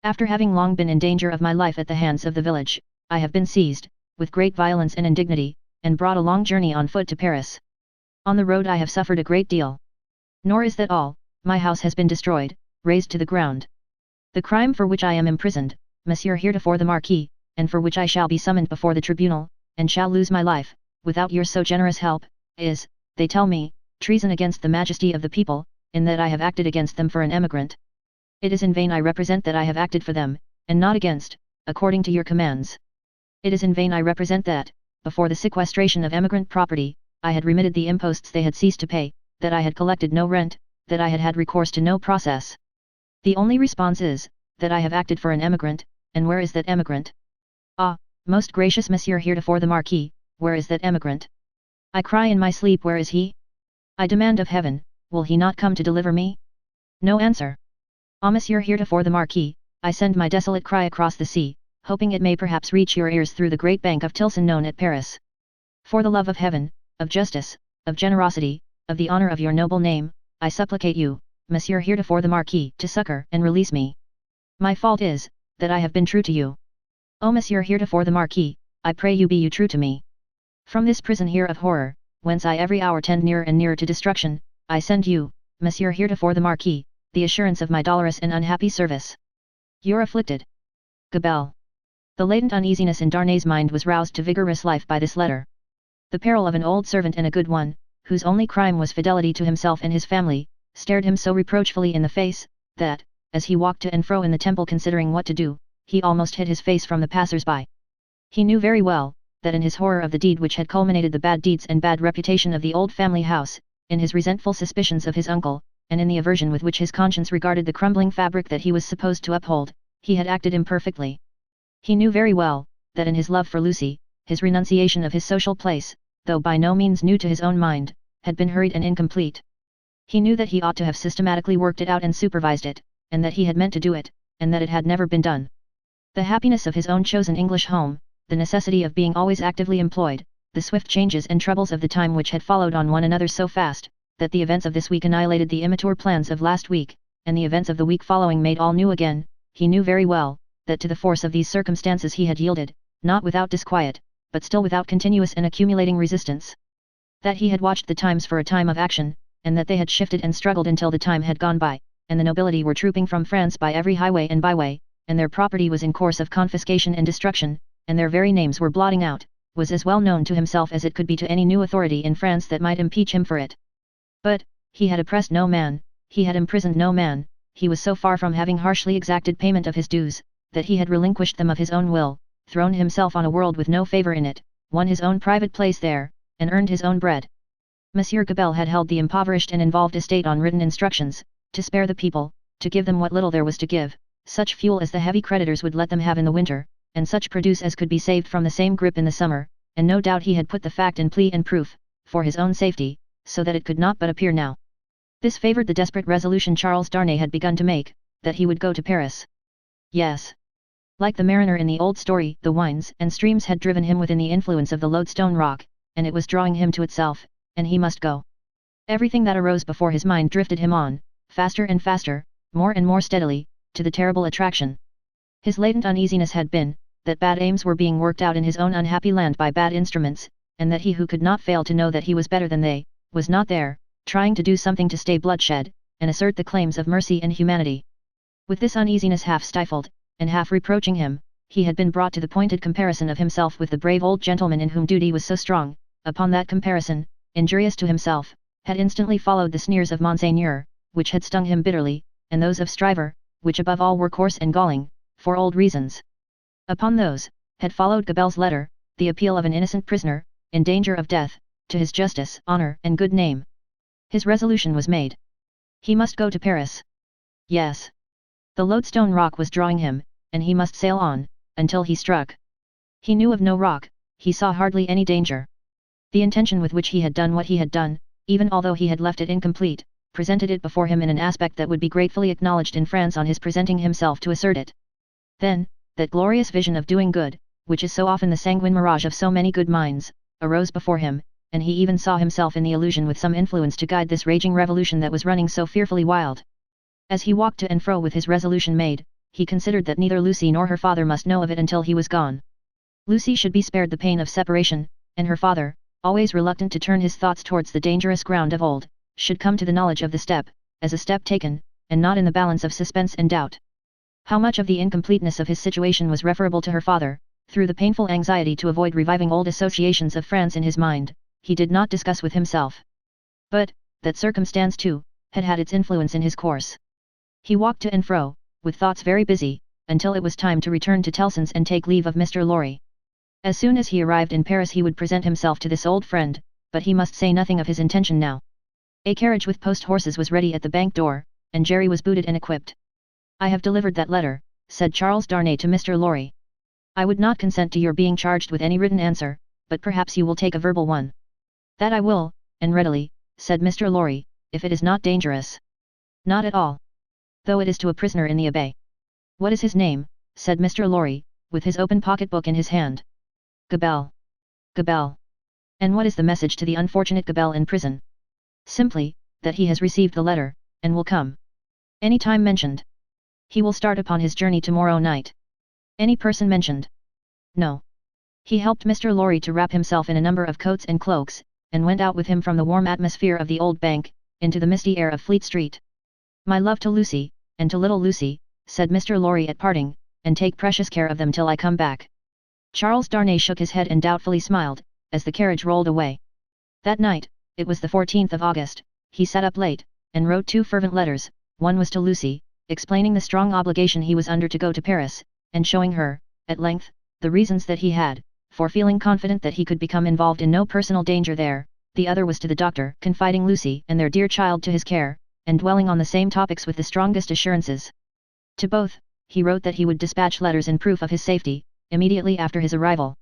After having long been in danger of my life at the hands of the village, I have been seized, with great violence and indignity, and brought a long journey on foot to Paris. On the road I have suffered a great deal. Nor is that all, my house has been destroyed, razed to the ground. The crime for which I am imprisoned, Monsieur heretofore the Marquis, and for which I shall be summoned before the tribunal, and shall lose my life, without your so generous help, is, they tell me, treason against the majesty of the people, in that I have acted against them for an emigrant. It is in vain I represent that I have acted for them, and not against, according to your commands. It is in vain I represent that, before the sequestration of emigrant property, I had remitted the imposts they had ceased to pay, that I had collected no rent, that I had had recourse to no process. The only response is, that I have acted for an emigrant, and where is that emigrant? Ah, most gracious Monsieur heretofore the Marquis, where is that emigrant? I cry in my sleep, where is he? I demand of heaven, will he not come to deliver me? No answer. Ah, Monsieur heretofore the Marquis, I send my desolate cry across the sea, hoping it may perhaps reach your ears through the great bank of Tilson known at Paris. For the love of heaven, of justice, of generosity, of the honour of your noble name, I supplicate you, Monsieur heretofore the Marquis, to succour and release me. My fault is, that I have been true to you. O Monsieur heretofore the Marquis, I pray you be you true to me. From this prison here of horror, whence I every hour tend nearer and nearer to destruction, I send you, Monsieur heretofore the Marquis, the assurance of my dolorous and unhappy service. Your afflicted Gabelle. The latent uneasiness in Darnay's mind was roused to vigorous life by this letter. The peril of an old servant and a good one, whose only crime was fidelity to himself and his family, stared him so reproachfully in the face, that, as he walked to and fro in the Temple considering what to do, he almost hid his face from the passers-by. He knew very well, that in his horror of the deed which had culminated the bad deeds and bad reputation of the old family house, in his resentful suspicions of his uncle, and in the aversion with which his conscience regarded the crumbling fabric that he was supposed to uphold, he had acted imperfectly. He knew very well, that in his love for Lucy, his renunciation of his social place, though by no means new to his own mind, had been hurried and incomplete. He knew that he ought to have systematically worked it out and supervised it, and that he had meant to do it, and that it had never been done. The happiness of his own chosen English home, the necessity of being always actively employed, the swift changes and troubles of the time which had followed on one another so fast, that the events of this week annihilated the immature plans of last week, and the events of the week following made all new again, he knew very well, that to the force of these circumstances he had yielded, not without disquiet, but still without continuous and accumulating resistance. That he had watched the times for a time of action, and that they had shifted and struggled until the time had gone by, and the nobility were trooping from France by every highway and byway, and their property was in course of confiscation and destruction, and their very names were blotting out, was as well known to himself as it could be to any new authority in France that might impeach him for it. But, he had oppressed no man, he had imprisoned no man, he was so far from having harshly exacted payment of his dues, that he had relinquished them of his own will, thrown himself on a world with no favour in it, won his own private place there, and earned his own bread. Monsieur Gabelle had held the impoverished and involved estate on written instructions, to spare the people, to give them what little there was to give, such fuel as the heavy creditors would let them have in the winter, and such produce as could be saved from the same grip in the summer, and no doubt he had put the fact in plea and proof, for his own safety, so that it could not but appear now. This favoured the desperate resolution Charles Darnay had begun to make, that he would go to Paris. Yes. Like the mariner in the old story, the winds and streams had driven him within the influence of the lodestone rock, and it was drawing him to itself, and he must go. Everything that arose before his mind drifted him on, faster and faster, more and more steadily, to the terrible attraction. His latent uneasiness had been, that bad aims were being worked out in his own unhappy land by bad instruments, and that he who could not fail to know that he was better than they, was not there, trying to do something to stay bloodshed, and assert the claims of mercy and humanity. With this uneasiness half stifled, and half reproaching him, he had been brought to the pointed comparison of himself with the brave old gentleman in whom duty was so strong, upon that comparison, injurious to himself, had instantly followed the sneers of Monseigneur, which had stung him bitterly, and those of Stryver, which above all were coarse and galling, for old reasons. Upon those, had followed Gabelle's letter, the appeal of an innocent prisoner, in danger of death, to his justice, honour and good name. His resolution was made. He must go to Paris. Yes. The lodestone rock was drawing him, and he must sail on, until he struck. He knew of no rock, he saw hardly any danger. The intention with which he had done what he had done, even although he had left it incomplete, presented it before him in an aspect that would be gratefully acknowledged in France on his presenting himself to assert it. Then, that glorious vision of doing good, which is so often the sanguine mirage of so many good minds, arose before him, and he even saw himself in the illusion with some influence to guide this raging revolution that was running so fearfully wild. As he walked to and fro with his resolution made, he considered that neither Lucy nor her father must know of it until he was gone. Lucy should be spared the pain of separation, and her father, always reluctant to turn his thoughts towards the dangerous ground of old, should come to the knowledge of the step, as a step taken, and not in the balance of suspense and doubt. How much of the incompleteness of his situation was referable to her father, through the painful anxiety to avoid reviving old associations of France in his mind, he did not discuss with himself. But, that circumstance too, had had its influence in his course. He walked to and fro, with thoughts very busy, until it was time to return to Tellson's and take leave of Mr. Lorry. As soon as he arrived in Paris he would present himself to this old friend, but he must say nothing of his intention now. A carriage with post horses was ready at the bank door, and Jerry was booted and equipped. "I have delivered that letter," said Charles Darnay to Mr. Lorry. "I would not consent to your being charged with any written answer, but perhaps you will take a verbal one." "That I will, and readily," said Mr. Lorry, "if it is not dangerous." "Not at all. Though it is to a prisoner in the Abbaye." "What is his name?" said Mr. Lorry, with his open pocket-book in his hand. "Gabelle." "Gabelle. And what is the message to the unfortunate Gabelle in prison?" "Simply, that he has received the letter, and will come. Any time mentioned." "He will start upon his journey tomorrow night." "Any person mentioned?" "No." He helped Mr. Lorry to wrap himself in a number of coats and cloaks, and went out with him from the warm atmosphere of the old bank, into the misty air of Fleet Street. "My love to Lucy, and to little Lucy," said Mr. Lorry at parting, "and take precious care of them till I come back." Charles Darnay shook his head and doubtfully smiled, as the carriage rolled away. That night, it was the 14th of August, he sat up late, and wrote 2 fervent letters. One was to Lucy, explaining the strong obligation he was under to go to Paris, and showing her, at length, the reasons that he had, for feeling confident that he could become involved in no personal danger there. The other was to the doctor, confiding Lucy and their dear child to his care, and dwelling on the same topics with the strongest assurances. To both, he wrote that he would dispatch letters in proof of his safety, immediately after his arrival.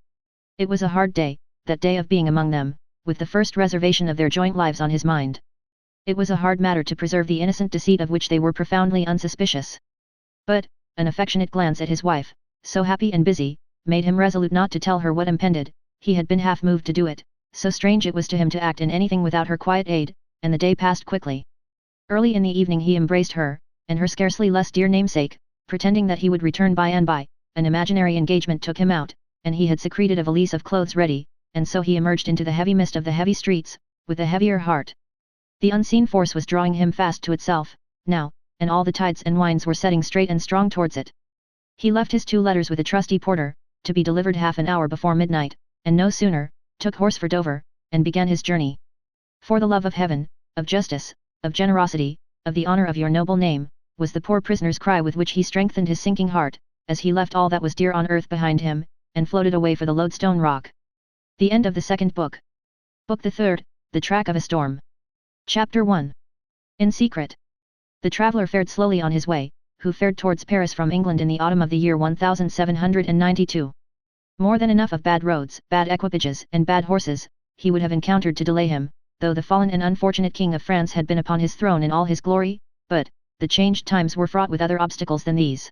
It was a hard day, that day of being among them, with the first reservation of their joint lives on his mind. It was a hard matter to preserve the innocent deceit of which they were profoundly unsuspicious. But, an affectionate glance at his wife, so happy and busy, made him resolute not to tell her what impended. He had been half moved to do it, so strange it was to him to act in anything without her quiet aid, and the day passed quickly. Early in the evening he embraced her, and her scarcely less dear namesake, pretending that he would return by and by. An imaginary engagement took him out, and he had secreted a valise of clothes ready, and so he emerged into the heavy mist of the heavy streets, with a heavier heart. The unseen force was drawing him fast to itself, now, and all the tides and winds were setting straight and strong towards it. He left his 2 letters with a trusty porter, to be delivered half an hour before midnight, and no sooner, took horse for Dover, and began his journey. "For the love of heaven, of justice, of generosity, of the honour of your noble name," was the poor prisoner's cry with which he strengthened his sinking heart, as he left all that was dear on earth behind him, and floated away for the lodestone rock. The end of the 2nd book. Book the 3rd, The Track of a Storm. Chapter 1. In secret. The traveller fared slowly on his way, who fared towards Paris from England in the autumn of the year 1792. More than enough of bad roads, bad equipages, and bad horses, he would have encountered to delay him, though the fallen and unfortunate King of France had been upon his throne in all his glory, but, the changed times were fraught with other obstacles than these.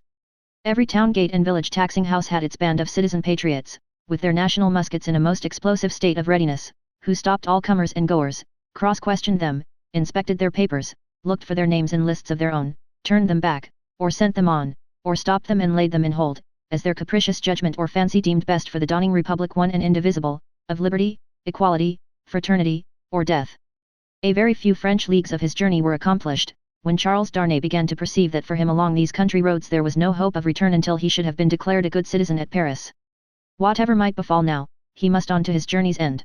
Every town gate and village taxing house had its band of citizen patriots, with their national muskets in a most explosive state of readiness, who stopped all comers and goers, cross-questioned them, inspected their papers, looked for their names in lists of their own, turned them back, or sent them on, or stopped them and laid them in hold, as their capricious judgment or fancy deemed best for the dawning republic, one and indivisible, of liberty, equality, fraternity, or death. A very few French leagues of his journey were accomplished, when Charles Darnay began to perceive that for him along these country roads there was no hope of return until he should have been declared a good citizen at Paris. Whatever might befall now, he must on to his journey's end.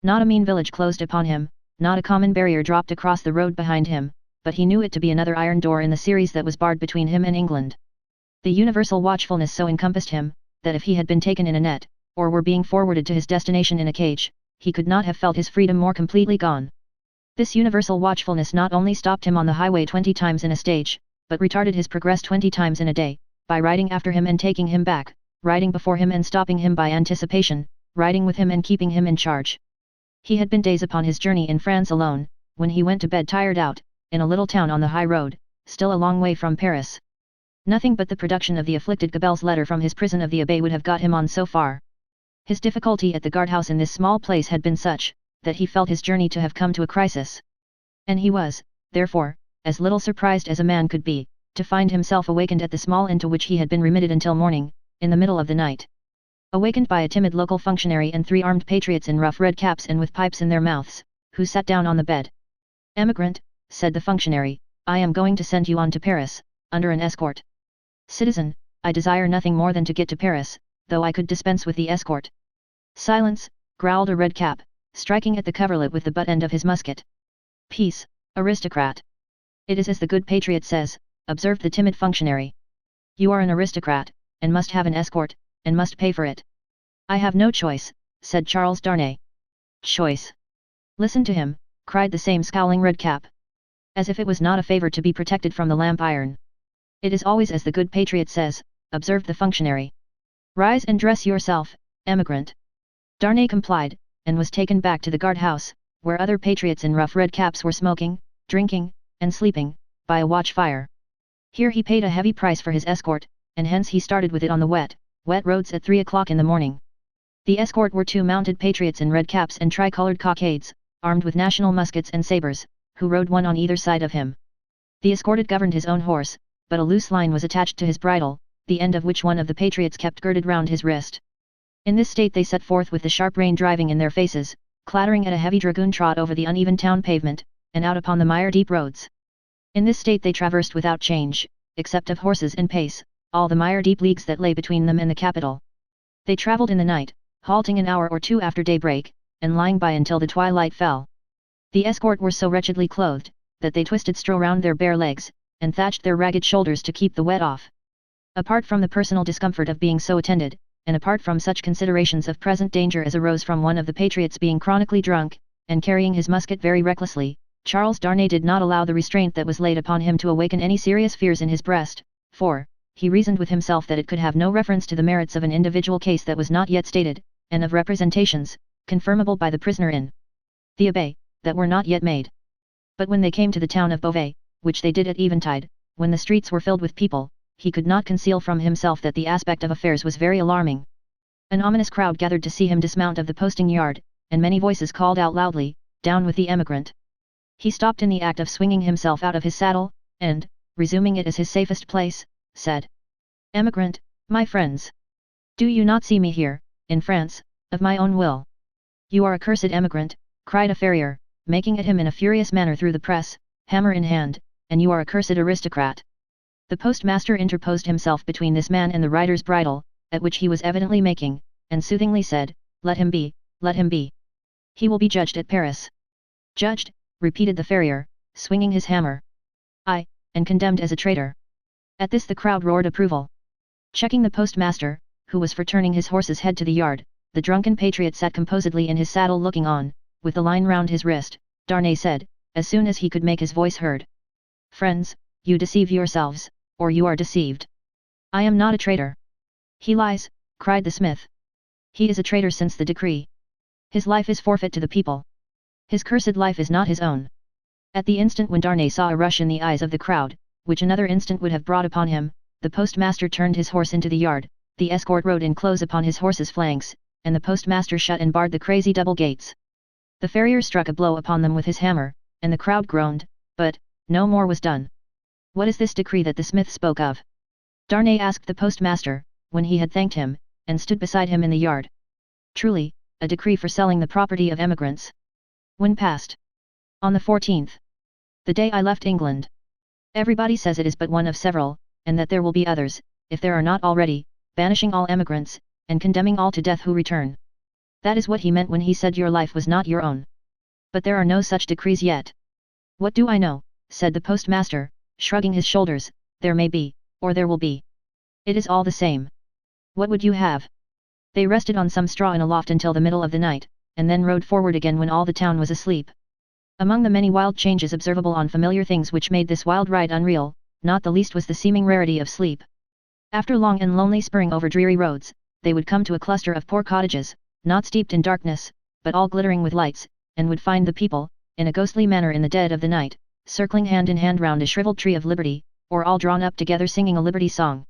Not a mean village closed upon him, not a common barrier dropped across the road behind him, but he knew it to be another iron door in the series that was barred between him and England. The universal watchfulness so encompassed him, that if he had been taken in a net, or were being forwarded to his destination in a cage, he could not have felt his freedom more completely gone. This universal watchfulness not only stopped him on the highway 20 times in a stage, but retarded his progress 20 times in a day, by riding after him and taking him back, riding before him and stopping him by anticipation, riding with him and keeping him in charge. He had been days upon his journey in France alone, when he went to bed tired out, in a little town on the high road, still a long way from Paris. Nothing but the production of the afflicted Gabelle's letter from his prison of the Abbaye would have got him on so far. His difficulty at the guardhouse in this small place had been such, that he felt his journey to have come to a crisis. And he was, therefore, as little surprised as a man could be, to find himself awakened at the small inn to which he had been remitted until morning, in the middle of the night. Awakened by a timid local functionary and 3 armed patriots in rough red caps and with pipes in their mouths, who sat down on the bed. "Emigrant," said the functionary, "I am going to send you on to Paris, under an escort." "Citizen, I desire nothing more than to get to Paris, though I could dispense with the escort." "Silence," growled a red cap, striking at the coverlet with the butt end of his musket. "Peace, aristocrat." "It is as the good patriot says," observed the timid functionary. "You are an aristocrat, and must have an escort, and must pay for it." "I have no choice," said Charles Darnay. "Choice? Listen to him," cried the same scowling red cap. "As if it was not a favour to be protected from the lamp iron." "It is always as the good patriot says," observed the functionary. "Rise and dress yourself, emigrant." Darnay complied, and was taken back to the guard-house, where other patriots in rough red caps were smoking, drinking, and sleeping, by a watch fire. Here he paid a heavy price for his escort, and hence he started with it on the wet roads at 3 o'clock in the morning. The escort were 2 mounted patriots in red caps and tricolored cockades, armed with national muskets and sabres, who rode one on either side of him. The escorted governed his own horse, but a loose line was attached to his bridle, the end of which one of the patriots kept girded round his wrist. In this state they set forth with the sharp rain driving in their faces, clattering at a heavy dragoon trot over the uneven town pavement, and out upon the mire-deep roads. In this state they traversed without change, except of horses and pace, all the mire-deep leagues that lay between them and the capital. They travelled in the night, halting an hour or 2 after daybreak, and lying by until the twilight fell. The escort were so wretchedly clothed, that they twisted straw round their bare legs, and thatched their ragged shoulders to keep the wet off. Apart from the personal discomfort of being so attended, and apart from such considerations of present danger as arose from one of the patriots being chronically drunk, and carrying his musket very recklessly, Charles Darnay did not allow the restraint that was laid upon him to awaken any serious fears in his breast, for, he reasoned with himself that it could have no reference to the merits of an individual case that was not yet stated, and of representations, confirmable by the prisoner in the Abbaye, that were not yet made. But when they came to the town of Beauvais, which they did at eventide, when the streets were filled with people, he could not conceal from himself that the aspect of affairs was very alarming. An ominous crowd gathered to see him dismount of the posting yard, and many voices called out loudly, "Down with the emigrant!" He stopped in the act of swinging himself out of his saddle, and, resuming it as his safest place, said, "Emigrant, my friends! Do you not see me here, in France, of my own will?" "You are a cursed emigrant," cried a farrier, making at him in a furious manner through the press, hammer in hand, "and you are a cursed aristocrat." The postmaster interposed himself between this man and the rider's bridle, at which he was evidently making, and soothingly said, "Let him be, let him be. He will be judged at Paris." "Judged," repeated the farrier, swinging his hammer. "Aye, and condemned as a traitor." At this the crowd roared approval. Checking the postmaster, who was for turning his horse's head to the yard, the drunken patriot sat composedly in his saddle looking on, with the line round his wrist. Darnay said, as soon as he could make his voice heard, "Friends, you deceive yourselves, or you are deceived. I am not a traitor." "He lies," cried the smith. "He is a traitor since the decree. His life is forfeit to the people. His cursed life is not his own." At the instant when Darnay saw a rush in the eyes of the crowd, which another instant would have brought upon him, the postmaster turned his horse into the yard, the escort rode in close upon his horse's flanks, and the postmaster shut and barred the crazy double gates. The farrier struck a blow upon them with his hammer, and the crowd groaned, but, no more was done. "What is this decree that the smith spoke of?" Darnay asked the postmaster, when he had thanked him, and stood beside him in the yard. "Truly, a decree for selling the property of emigrants." "When passed?" "On the 14th. The day I left England. Everybody says it is but one of several, and that there will be others, if there are not already, banishing all emigrants, and condemning all to death who return." That is what he meant when he said your life was not your own. But there are no such decrees yet. What do I know, said the postmaster, shrugging his shoulders, there may be, or there will be. It is all the same. What would you have? They rested on some straw in a loft until the middle of the night, and then rode forward again when all the town was asleep. Among the many wild changes observable on familiar things which made this wild ride unreal, not the least was the seeming rarity of sleep. After long and lonely spurring over dreary roads, they would come to a cluster of poor cottages, not steeped in darkness, but all glittering with lights, and would find the people, in a ghostly manner in the dead of the night, circling hand in hand round a shriveled tree of liberty, or all drawn up together singing a liberty song.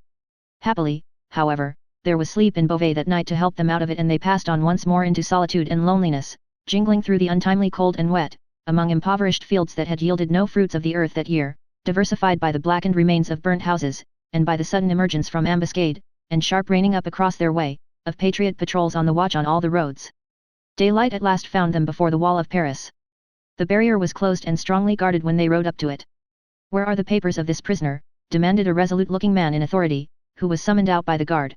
Happily, however, there was sleep in Beauvais that night to help them out of it, and they passed on once more into solitude and loneliness, jingling through the untimely cold and wet, among impoverished fields that had yielded no fruits of the earth that year, diversified by the blackened remains of burnt houses, and by the sudden emergence from ambuscade, and sharp reining up across their way, of patriot patrols on the watch on all the roads. Daylight at last found them before the wall of Paris. The barrier was closed and strongly guarded when they rode up to it. Where are the papers of this prisoner? Demanded a resolute-looking man in authority, who was summoned out by the guard.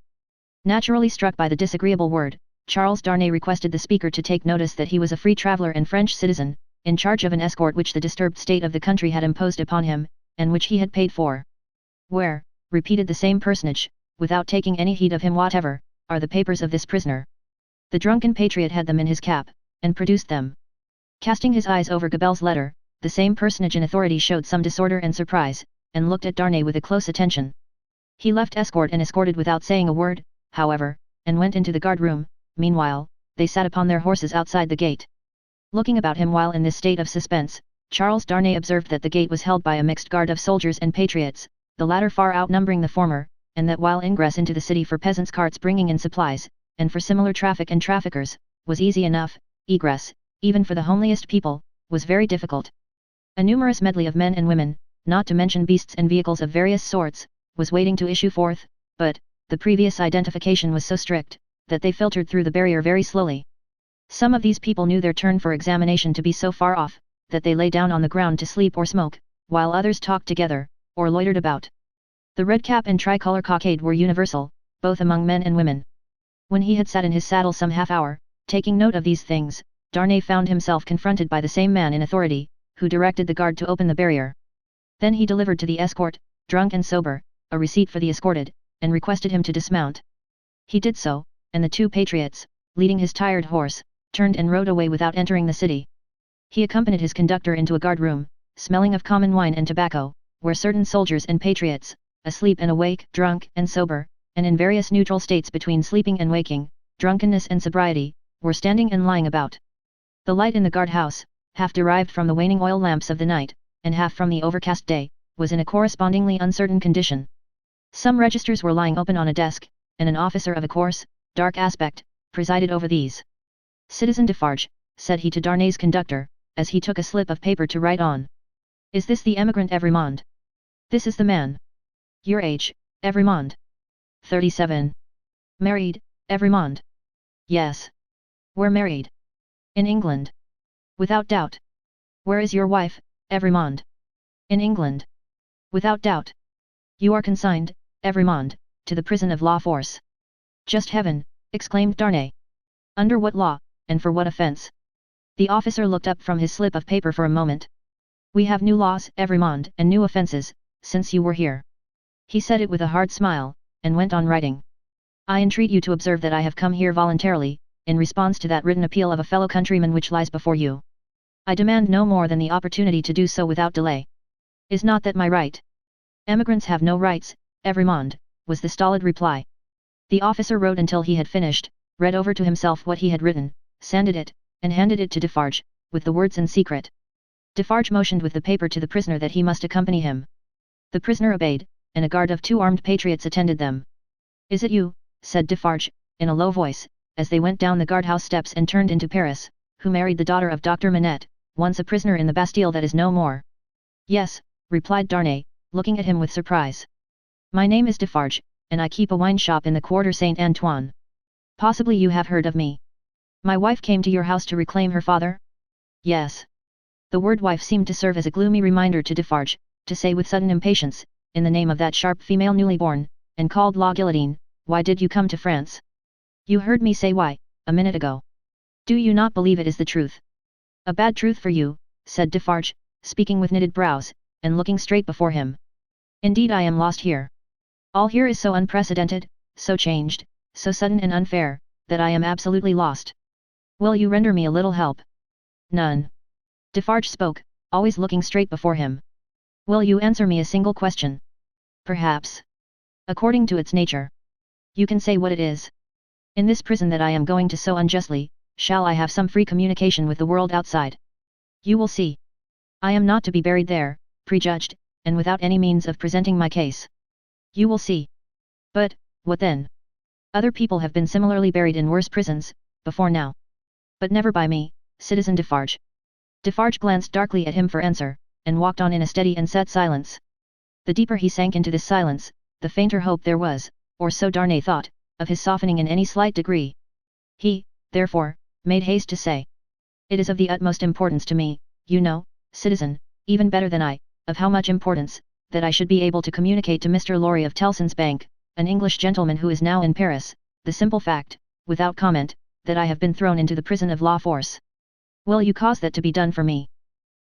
Naturally struck by the disagreeable word, Charles Darnay requested the speaker to take notice that he was a free traveller and French citizen, in charge of an escort which the disturbed state of the country had imposed upon him, and which he had paid for. Where, repeated the same personage, without taking any heed of him whatever, are the papers of this prisoner? The drunken patriot had them in his cap, and produced them. Casting his eyes over Gabelle's letter, the same personage in authority showed some disorder and surprise, and looked at Darnay with a close attention. He left escort and escorted without saying a word, however, and went into the guard-room. Meanwhile, they sat upon their horses outside the gate. Looking about him while in this state of suspense, Charles Darnay observed that the gate was held by a mixed guard of soldiers and patriots, the latter far outnumbering the former, and that while ingress into the city for peasants' carts bringing in supplies, and for similar traffic and traffickers, was easy enough, egress, even for the homeliest people, was very difficult. A numerous medley of men and women, not to mention beasts and vehicles of various sorts, was waiting to issue forth, but, the previous identification was so strict, that they filtered through the barrier very slowly. Some of these people knew their turn for examination to be so far off, that they lay down on the ground to sleep or smoke, while others talked together, or loitered about. The red cap and tricolour cockade were universal, both among men and women. When he had sat in his saddle some half hour, taking note of these things, Darnay found himself confronted by the same man in authority, who directed the guard to open the barrier. Then he delivered to the escort, drunk and sober, a receipt for the escorted, and requested him to dismount. He did so, and the two patriots, leading his tired horse, turned and rode away without entering the city. He accompanied his conductor into a guard-room, smelling of common wine and tobacco, where certain soldiers and patriots, asleep and awake, drunk and sober, and in various neutral states between sleeping and waking, drunkenness and sobriety, were standing and lying about. The light in the guard-house, half derived from the waning oil lamps of the night, and half from the overcast day, was in a correspondingly uncertain condition. Some registers were lying open on a desk, and an officer of a coarse, dark aspect, presided over these. "Citizen Defarge," said he to Darnay's conductor, as he took a slip of paper to write on. "Is this the emigrant Evrémonde?" "This is the man." "Your age, Evrémonde?" 37. "Married, Evrémonde?" "Yes." "Where married?" "In England." "Without doubt." "Where is your wife, Evrémonde?" "In England." "Without doubt." "You are consigned, Evrémonde, to the prison of La Force." "Just heaven!" exclaimed Darnay. "Under what law, and for what offence?" The officer looked up from his slip of paper for a moment. "We have new laws, Evrémonde, and new offences, since you were here." He said it with a hard smile, and went on writing. "I entreat you to observe that I have come here voluntarily, in response to that written appeal of a fellow countryman which lies before you. I demand no more than the opportunity to do so without delay. Is not that my right?" "Emigrants have no rights, Evrémonde," was the stolid reply. The officer wrote until he had finished, read over to himself what he had written, sanded it, and handed it to Defarge, with the words in secret. Defarge motioned with the paper to the prisoner that he must accompany him. The prisoner obeyed, and a guard of 2 armed patriots attended them. "Is it you," said Defarge, in a low voice, as they went down the guardhouse steps and turned into Paris, "who married the daughter of Dr. Manette, once a prisoner in the Bastille that is no more?" "Yes," replied Darnay, looking at him with surprise. "My name is Defarge, and I keep a wine shop in the Quarter Saint-Antoine. Possibly you have heard of me. My wife came to your house to reclaim her father?" "Yes." The word wife seemed to serve as a gloomy reminder to Defarge, to say with sudden impatience, in the name of that sharp female newly born, and called La Guillotine, "Why did you come to France?" "You heard me say why, a minute ago." Do you not believe it is the truth? A bad truth for you, said Defarge, speaking with knitted brows, and looking straight before him. Indeed I am lost here. All here is so unprecedented, so changed, so sudden and unfair, that I am absolutely lost. Will you render me a little help? None. Defarge spoke, always looking straight before him. Will you answer me a single question? Perhaps. According to its nature. You can say what it is. In this prison that I am going to so unjustly, shall I have some free communication with the world outside? You will see. I am not to be buried there, prejudged, and without any means of presenting my case. You will see. But, what then? Other people have been similarly buried in worse prisons, before now. But never by me, Citizen Defarge. Defarge glanced darkly at him for answer, and walked on in a steady and set silence. The deeper he sank into this silence, the fainter hope there was, or so Darnay thought, of his softening in any slight degree. He, therefore, made haste to say. It is of the utmost importance to me, you know, citizen, even better than I, of how much importance, that I should be able to communicate to Mr. Lorry of Tellson's Bank, an English gentleman who is now in Paris, the simple fact, without comment, that I have been thrown into the prison of La Force. Will you cause that to be done for me?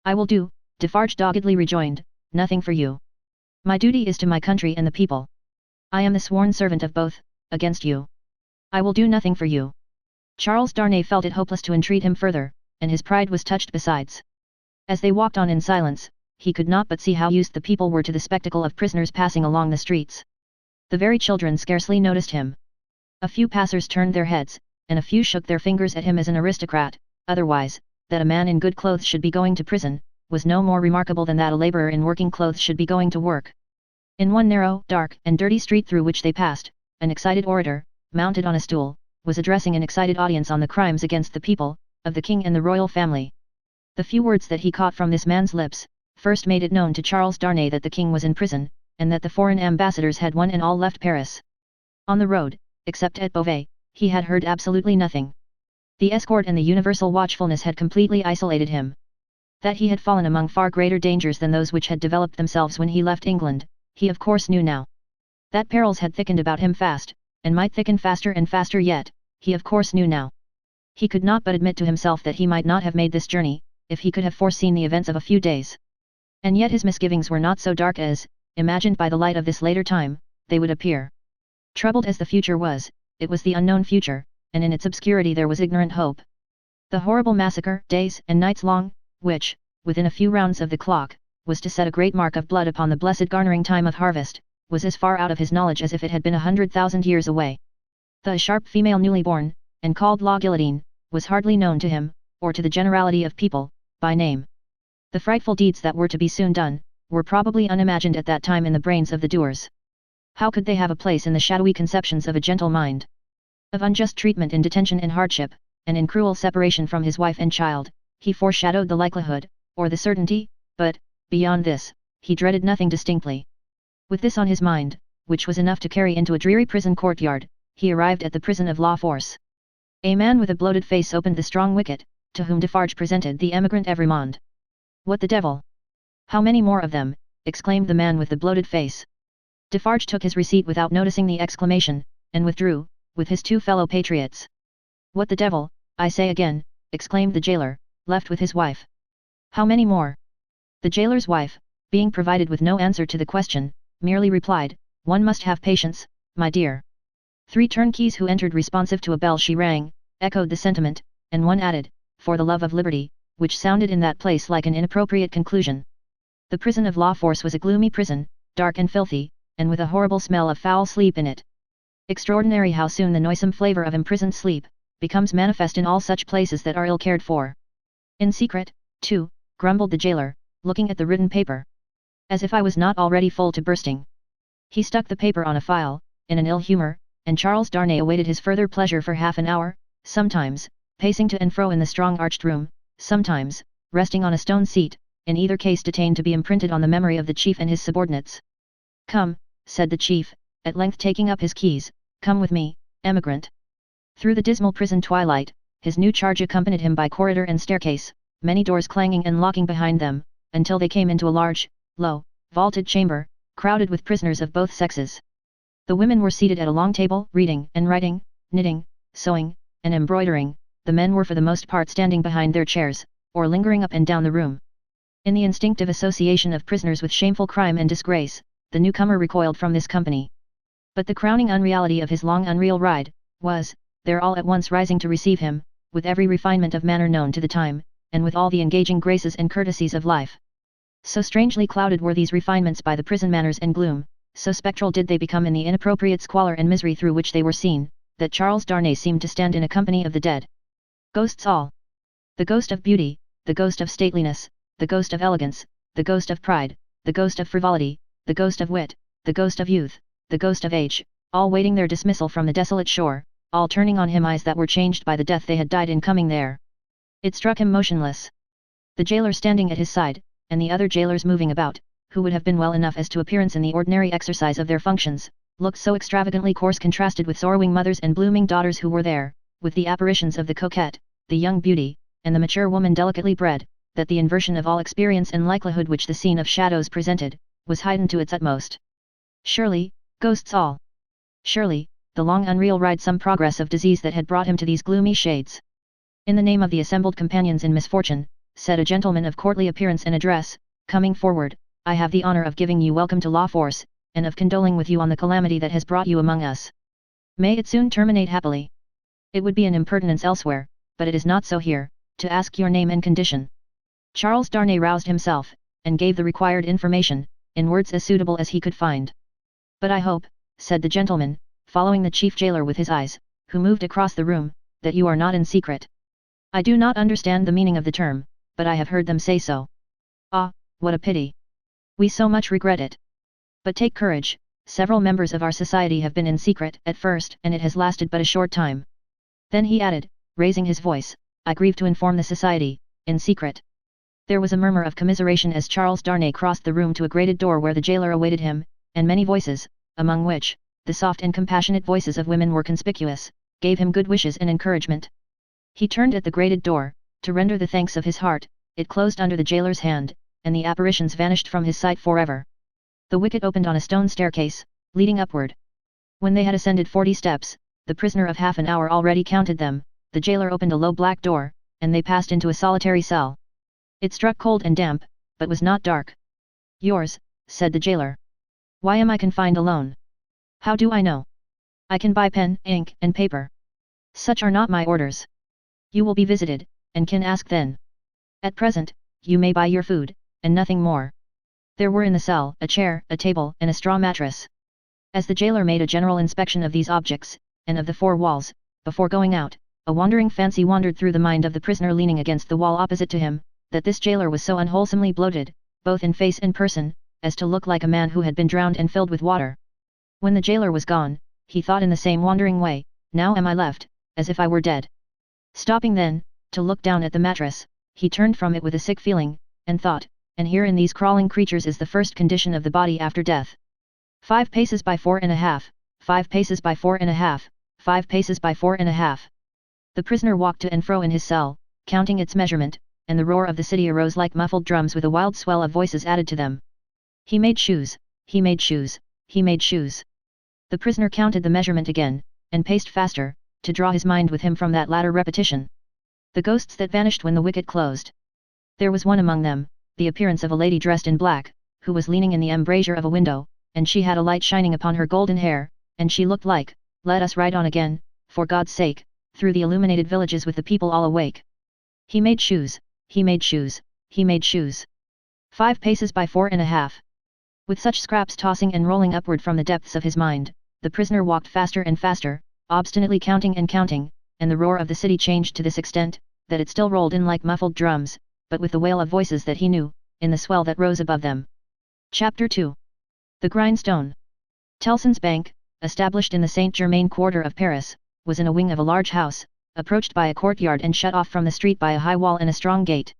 I will do, Defarge doggedly rejoined, nothing for you. My duty is to my country and the people. I am the sworn servant of both, against you. I will do nothing for you. Charles Darnay felt it hopeless to entreat him further, and his pride was touched besides. As they walked on in silence, he could not but see how used the people were to the spectacle of prisoners passing along the streets. The very children scarcely noticed him. A few passers turned their heads, and a few shook their fingers at him as an aristocrat. Otherwise, that a man in good clothes should be going to prison, was no more remarkable than that a labourer in working clothes should be going to work. In one narrow, dark, and dirty street through which they passed, an excited orator, mounted on a stool, was addressing an excited audience on the crimes against the people, of the king and the royal family. The few words that he caught from this man's lips, first made it known to Charles Darnay that the king was in prison, and that the foreign ambassadors had one and all left Paris. On the road, except at Beauvais, he had heard absolutely nothing. The escort and the universal watchfulness had completely isolated him. That he had fallen among far greater dangers than those which had developed themselves when he left England, he of course knew now. That perils had thickened about him fast, and might thicken faster and faster yet, he of course knew now. He could not but admit to himself that he might not have made this journey, if he could have foreseen the events of a few days. And yet his misgivings were not so dark as, imagined by the light of this later time, they would appear. Troubled as the future was, it was the unknown future, and in its obscurity there was ignorant hope. The horrible massacre, days and nights long, which, within a few rounds of the clock, was to set a great mark of blood upon the blessed garnering time of harvest, was as far out of his knowledge as if it had been 100,000 years away. The sharp female newly born, and called La Guillotine, was hardly known to him, or to the generality of people, by name. The frightful deeds that were to be soon done, were probably unimagined at that time in the brains of the doers. How could they have a place in the shadowy conceptions of a gentle mind? Of unjust treatment in detention and hardship, and in cruel separation from his wife and child, he foreshadowed the likelihood, or the certainty, but, beyond this, he dreaded nothing distinctly. With this on his mind, which was enough to carry into a dreary prison courtyard, he arrived at the prison of La Force. A man with a bloated face opened the strong wicket, to whom Defarge presented the emigrant Evrémonde. What the devil? How many more of them? Exclaimed the man with the bloated face. Defarge took his receipt without noticing the exclamation, and withdrew, with his two fellow patriots. What the devil, I say again, exclaimed the jailer, left with his wife. How many more? The jailer's wife, being provided with no answer to the question, merely replied, one must have patience, my dear. Three turnkeys who entered responsive to a bell she rang, echoed the sentiment, and one added, for the love of liberty, which sounded in that place like an inappropriate conclusion. The prison of La Force was a gloomy prison, dark and filthy, and with a horrible smell of foul sleep in it. Extraordinary how soon the noisome flavour of imprisoned sleep becomes manifest in all such places that are ill cared for. In secret, too, grumbled the jailer, looking at the written paper. As if I was not already full to bursting. He stuck the paper on a file, in an ill humour, and Charles Darnay awaited his further pleasure for half an hour, sometimes, pacing to and fro in the strong arched room, sometimes, resting on a stone seat, in either case detained to be imprinted on the memory of the chief and his subordinates. Come, said the chief, at length taking up his keys, come with me, emigrant. Through the dismal prison twilight, his new charge accompanied him by corridor and staircase, many doors clanging and locking behind them, until they came into a large, low, vaulted chamber, crowded with prisoners of both sexes. The women were seated at a long table, reading and writing, knitting, sewing, and embroidering, the men were for the most part standing behind their chairs, or lingering up and down the room. In the instinctive association of prisoners with shameful crime and disgrace, the newcomer recoiled from this company. But the crowning unreality of his long unreal ride, was, there all at once rising to receive him, with every refinement of manner known to the time, and with all the engaging graces and courtesies of life. So strangely clouded were these refinements by the prison manners and gloom, so spectral did they become in the inappropriate squalor and misery through which they were seen, that Charles Darnay seemed to stand in a company of the dead. Ghosts all. The ghost of beauty, the ghost of stateliness, the ghost of elegance, the ghost of pride, the ghost of frivolity, the ghost of wit, the ghost of youth, the ghost of age, all waiting their dismissal from the desolate shore, all turning on him eyes that were changed by the death they had died in coming there. It struck him motionless. The jailer standing at his side, and the other jailers moving about, who would have been well enough as to appearance in the ordinary exercise of their functions, looked so extravagantly coarse contrasted with sorrowing mothers and blooming daughters who were there, with the apparitions of the coquette, the young beauty, and the mature woman delicately bred, that the inversion of all experience and likelihood which the scene of shadows presented, was heightened to its utmost. Surely, ghosts all. Surely, the long unreal ride some progress of disease that had brought him to these gloomy shades. In the name of the assembled companions in misfortune, said a gentleman of courtly appearance and address, coming forward, I have the honor of giving you welcome to La Force, and of condoling with you on the calamity that has brought you among us. May it soon terminate happily. It would be an impertinence elsewhere, but it is not so here, to ask your name and condition. Charles Darnay roused himself, and gave the required information, in words as suitable as he could find. But I hope, said the gentleman, following the chief jailer with his eyes, who moved across the room, that you are not in secret. I do not understand the meaning of the term, but I have heard them say so. Ah, what a pity! We so much regret it. But take courage, several members of our society have been in secret at first and it has lasted but a short time. Then he added, raising his voice, I grieve to inform the society, in secret. There was a murmur of commiseration as Charles Darnay crossed the room to a grated door where the jailer awaited him, and many voices, among which, the soft and compassionate voices of women were conspicuous, gave him good wishes and encouragement. He turned at the grated door, to render the thanks of his heart, it closed under the jailer's hand, and the apparitions vanished from his sight forever. The wicket opened on a stone staircase, leading upward. When they had ascended 40 steps, the prisoner of half an hour already counted them, the jailer opened a low black door, and they passed into a solitary cell. It struck cold and damp, but was not dark. Yours, said the jailer. Why am I confined alone? How do I know? I can buy pen, ink, and paper. Such are not my orders. You will be visited, and can ask then. At present, you may buy your food, and nothing more. There were in the cell a chair, a table, and a straw mattress. As the jailer made a general inspection of these objects, and of the four walls, before going out, a wandering fancy wandered through the mind of the prisoner leaning against the wall opposite to him, that this jailer was so unwholesomely bloated, both in face and person, as to look like a man who had been drowned and filled with water. When the jailer was gone, he thought in the same wandering way, now am I left, as if I were dead. Stopping then, to look down at the mattress, he turned from it with a sick feeling, and thought, and here in these crawling creatures is the first condition of the body after death. 5 paces by 4.5, 5 paces by 4.5, 5 paces by 4.5. The prisoner walked to and fro in his cell, counting its measurement, and the roar of the city arose like muffled drums with a wild swell of voices added to them. He made shoes, he made shoes, he made shoes. The prisoner counted the measurement again, and paced faster, to draw his mind with him from that latter repetition. The ghosts that vanished when the wicket closed. There was one among them, the appearance of a lady dressed in black, who was leaning in the embrasure of a window, and she had a light shining upon her golden hair, and she looked like, let us ride on again, for God's sake, through the illuminated villages with the people all awake. He made shoes, he made shoes, he made shoes. 5 paces by 4.5. With such scraps tossing and rolling upward from the depths of his mind, the prisoner walked faster and faster, obstinately counting and counting, and the roar of the city changed to this extent, that it still rolled in like muffled drums, but with the wail of voices that he knew, in the swell that rose above them. Chapter 2. The Grindstone. Tellson's Bank, established in the Saint-Germain quarter of Paris, was in a wing of a large house, approached by a courtyard and shut off from the street by a high wall and a strong gate.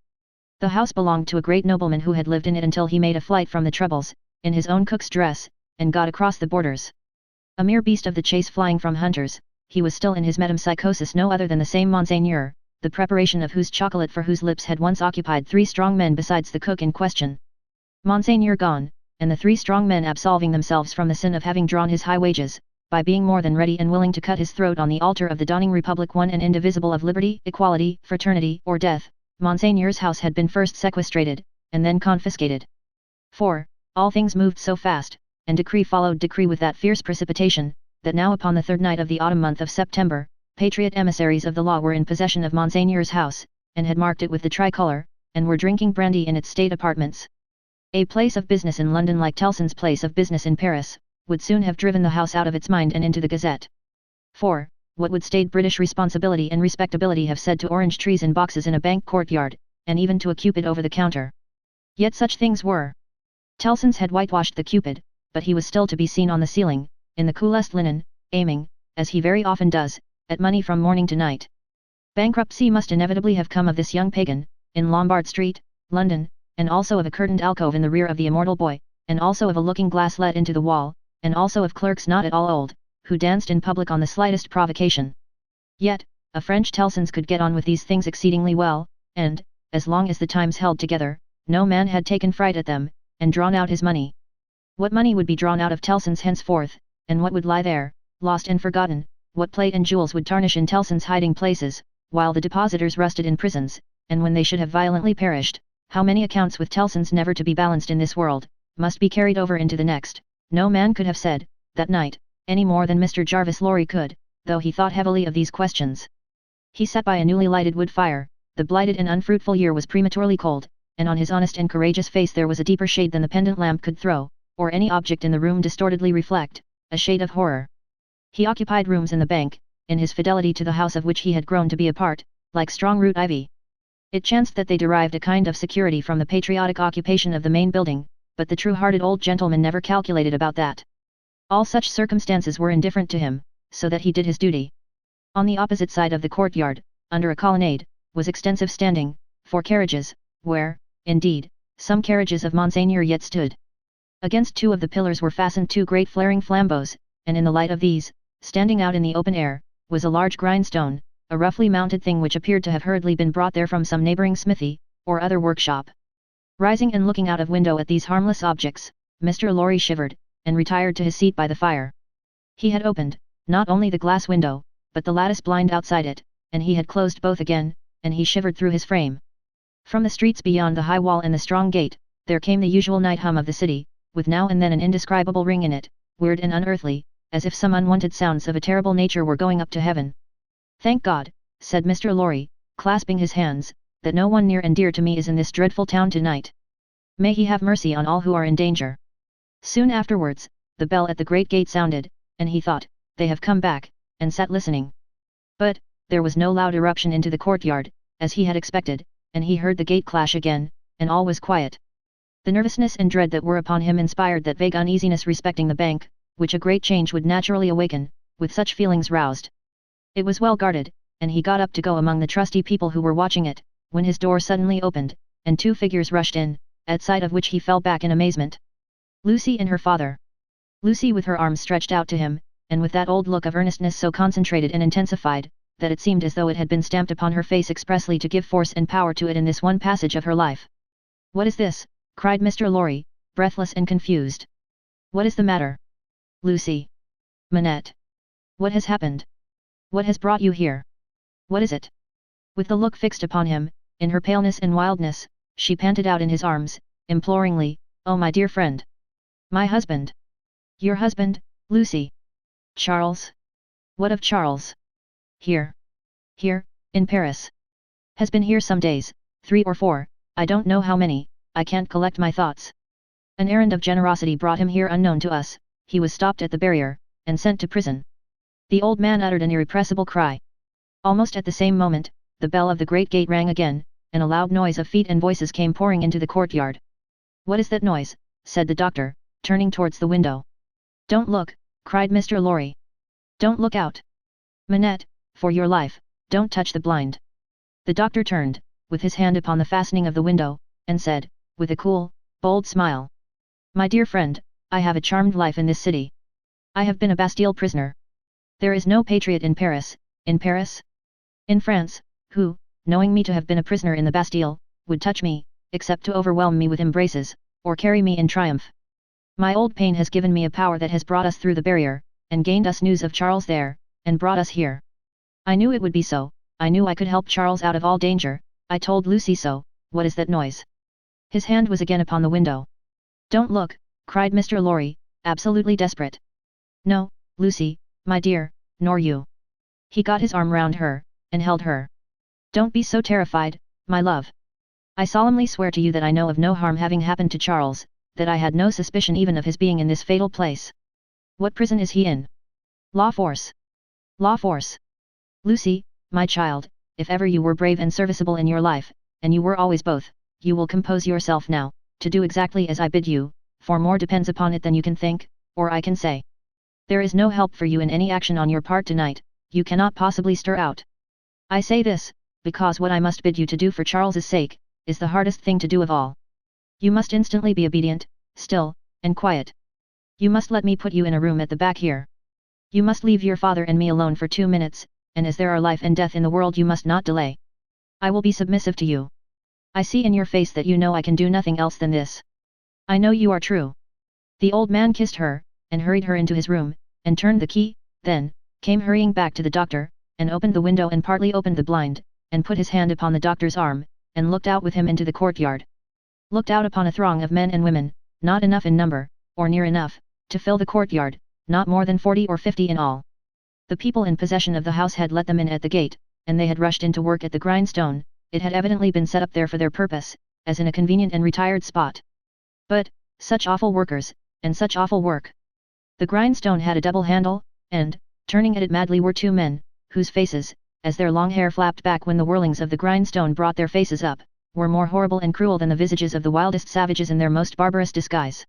The house belonged to a great nobleman who had lived in it until he made a flight from the troubles, in his own cook's dress, and got across the borders. A mere beast of the chase flying from hunters, he was still in his metempsychosis no other than the same Monseigneur, the preparation of whose chocolate for whose lips had once occupied 3 strong men besides the cook in question. Monseigneur gone, and the 3 strong men absolving themselves from the sin of having drawn his high wages, by being more than ready and willing to cut his throat on the altar of the dawning republic, one and indivisible, of liberty, equality, fraternity, or death, Monseigneur's house had been first sequestrated, and then confiscated. 4. All things moved so fast, and decree followed decree with that fierce precipitation, that now upon the third night of the autumn month of September, patriot emissaries of the law were in possession of Monseigneur's house, and had marked it with the tricolour, and were drinking brandy in its state apartments. A place of business in London, like Tellson's place of business in Paris, would soon have driven the house out of its mind and into the Gazette. 4. What would staid British responsibility and respectability have said to orange trees in boxes in a bank courtyard, and even to a Cupid over the counter? Yet such things were. Tellson's had whitewashed the Cupid, but he was still to be seen on the ceiling, in the coolest linen, aiming, as he very often does, at money from morning to night. Bankruptcy must inevitably have come of this young pagan, in Lombard Street, London, and also of a curtained alcove in the rear of the immortal boy, and also of a looking-glass let into the wall, and also of clerks not at all old, who danced in public on the slightest provocation. Yet, a French Tellson's could get on with these things exceedingly well, and, as long as the times held together, no man had taken fright at them, and drawn out his money. What money would be drawn out of Tellson's henceforth, and what would lie there, lost and forgotten, what plate and jewels would tarnish in Tellson's hiding places, while the depositors rusted in prisons, and when they should have violently perished, how many accounts with Tellson's never to be balanced in this world, must be carried over into the next, no man could have said, that night, any more than Mr. Jarvis Lorry could, though he thought heavily of these questions. He sat by a newly lighted wood fire, the blighted and unfruitful year was prematurely cold, and on his honest and courageous face there was a deeper shade than the pendant lamp could throw, or any object in the room distortedly reflect, a shade of horror. He occupied rooms in the bank, in his fidelity to the house of which he had grown to be a part, like strong root ivy. It chanced that they derived a kind of security from the patriotic occupation of the main building, but the true-hearted old gentleman never calculated about that. All such circumstances were indifferent to him, so that he did his duty. On the opposite side of the courtyard, under a colonnade, was extensive standing, for carriages, where, indeed, some carriages of Monseigneur yet stood. Against two of the pillars were fastened two great flaring flambeaux, and in the light of these, standing out in the open air, was a large grindstone, a roughly mounted thing which appeared to have hurriedly been brought there from some neighbouring smithy, or other workshop. Rising and looking out of window at these harmless objects, Mr. Lorry shivered, and retired to his seat by the fire. He had opened, not only the glass window, but the lattice blind outside it, and he had closed both again, and he shivered through his frame. From the streets beyond the high wall and the strong gate, there came the usual night hum of the city, with now and then an indescribable ring in it, weird and unearthly, as if some unwonted sounds of a terrible nature were going up to heaven. "Thank God," said Mr. Lorry, clasping his hands, "that no one near and dear to me is in this dreadful town tonight. May He have mercy on all who are in danger." Soon afterwards, the bell at the great gate sounded, and he thought, "They have come back," and sat listening. But, there was no loud eruption into the courtyard, as he had expected, and he heard the gate clash again, and all was quiet. The nervousness and dread that were upon him inspired that vague uneasiness respecting the bank, which a great change would naturally awaken, with such feelings roused. It was well guarded, and he got up to go among the trusty people who were watching it, when his door suddenly opened, and two figures rushed in, at sight of which he fell back in amazement. Lucy and her father. Lucy with her arms stretched out to him, and with that old look of earnestness so concentrated and intensified, that it seemed as though it had been stamped upon her face expressly to give force and power to it in this one passage of her life. "What is this?" cried Mr. Lorry, breathless and confused. "What is the matter? Lucy. Manette. What has happened? What has brought you here? What is it?" With the look fixed upon him, in her paleness and wildness, she panted out in his arms, imploringly, "Oh my dear friend! My husband!" "Your husband, Lucy? Charles? What of Charles?" "Here. Here, in Paris. Has been here some days, 3 or 4, I don't know how many, I can't collect my thoughts. An errand of generosity brought him here unknown to us, he was stopped at the barrier, and sent to prison." The old man uttered an irrepressible cry. Almost at the same moment, the bell of the great gate rang again, and a loud noise of feet and voices came pouring into the courtyard. "What is that noise?" said the doctor, turning towards the window. "Don't look," cried Mr. Lorry. "Don't look out. Manette, for your life, don't touch the blind." The doctor turned, with his hand upon the fastening of the window, and said, with a cool, bold smile, "My dear friend, I have a charmed life in this city. I have been a Bastille prisoner. There is no patriot in Paris, in France, who, knowing me to have been a prisoner in the Bastille, would touch me, except to overwhelm me with embraces, or carry me in triumph. My old pain has given me a power that has brought us through the barrier, and gained us news of Charles there, and brought us here. I knew it would be so, I knew I could help Charles out of all danger, I told Lucy so. What is that noise? His hand was again upon the window. Don't look, cried Mr. Lorry, absolutely desperate. No, Lucy, my dear, nor you. He got his arm round her, and held her. Don't be so terrified, my love. I solemnly swear to you that I know of no harm having happened to Charles, that I had no suspicion even of his being in this fatal place. What prison is he in? Law Force. Law Force. Lucy, my child, if ever you were brave and serviceable in your life, and you were always both, you will compose yourself now, to do exactly as I bid you, for more depends upon it than you can think, or I can say. There is no help for you in any action on your part tonight, you cannot possibly stir out. I say this, because what I must bid you to do for Charles's sake, is the hardest thing to do of all. You must instantly be obedient, still, and quiet. You must let me put you in a room at the back here. You must leave your father and me alone for 2 minutes, and as there are life and death in the world you must not delay. I will be submissive to you. I see in your face that you know I can do nothing else than this. I know you are true. The old man kissed her, and hurried her into his room, and turned the key, then, came hurrying back to the doctor, and opened the window and partly opened the blind, and put his hand upon the doctor's arm, and looked out with him into the courtyard. Looked out upon a throng of men and women, not enough in number, or near enough, to fill the courtyard, not more than 40 or 50 in all. The people in possession of the house had let them in at the gate, and they had rushed into work at the grindstone. It had evidently been set up there for their purpose, as in a convenient and retired spot. But, such awful workers, and such awful work! The grindstone had a double handle, and, turning at it madly were 2 men, whose faces, as their long hair flapped back when the whirlings of the grindstone brought their faces up, were more horrible and cruel than the visages of the wildest savages in their most barbarous disguise.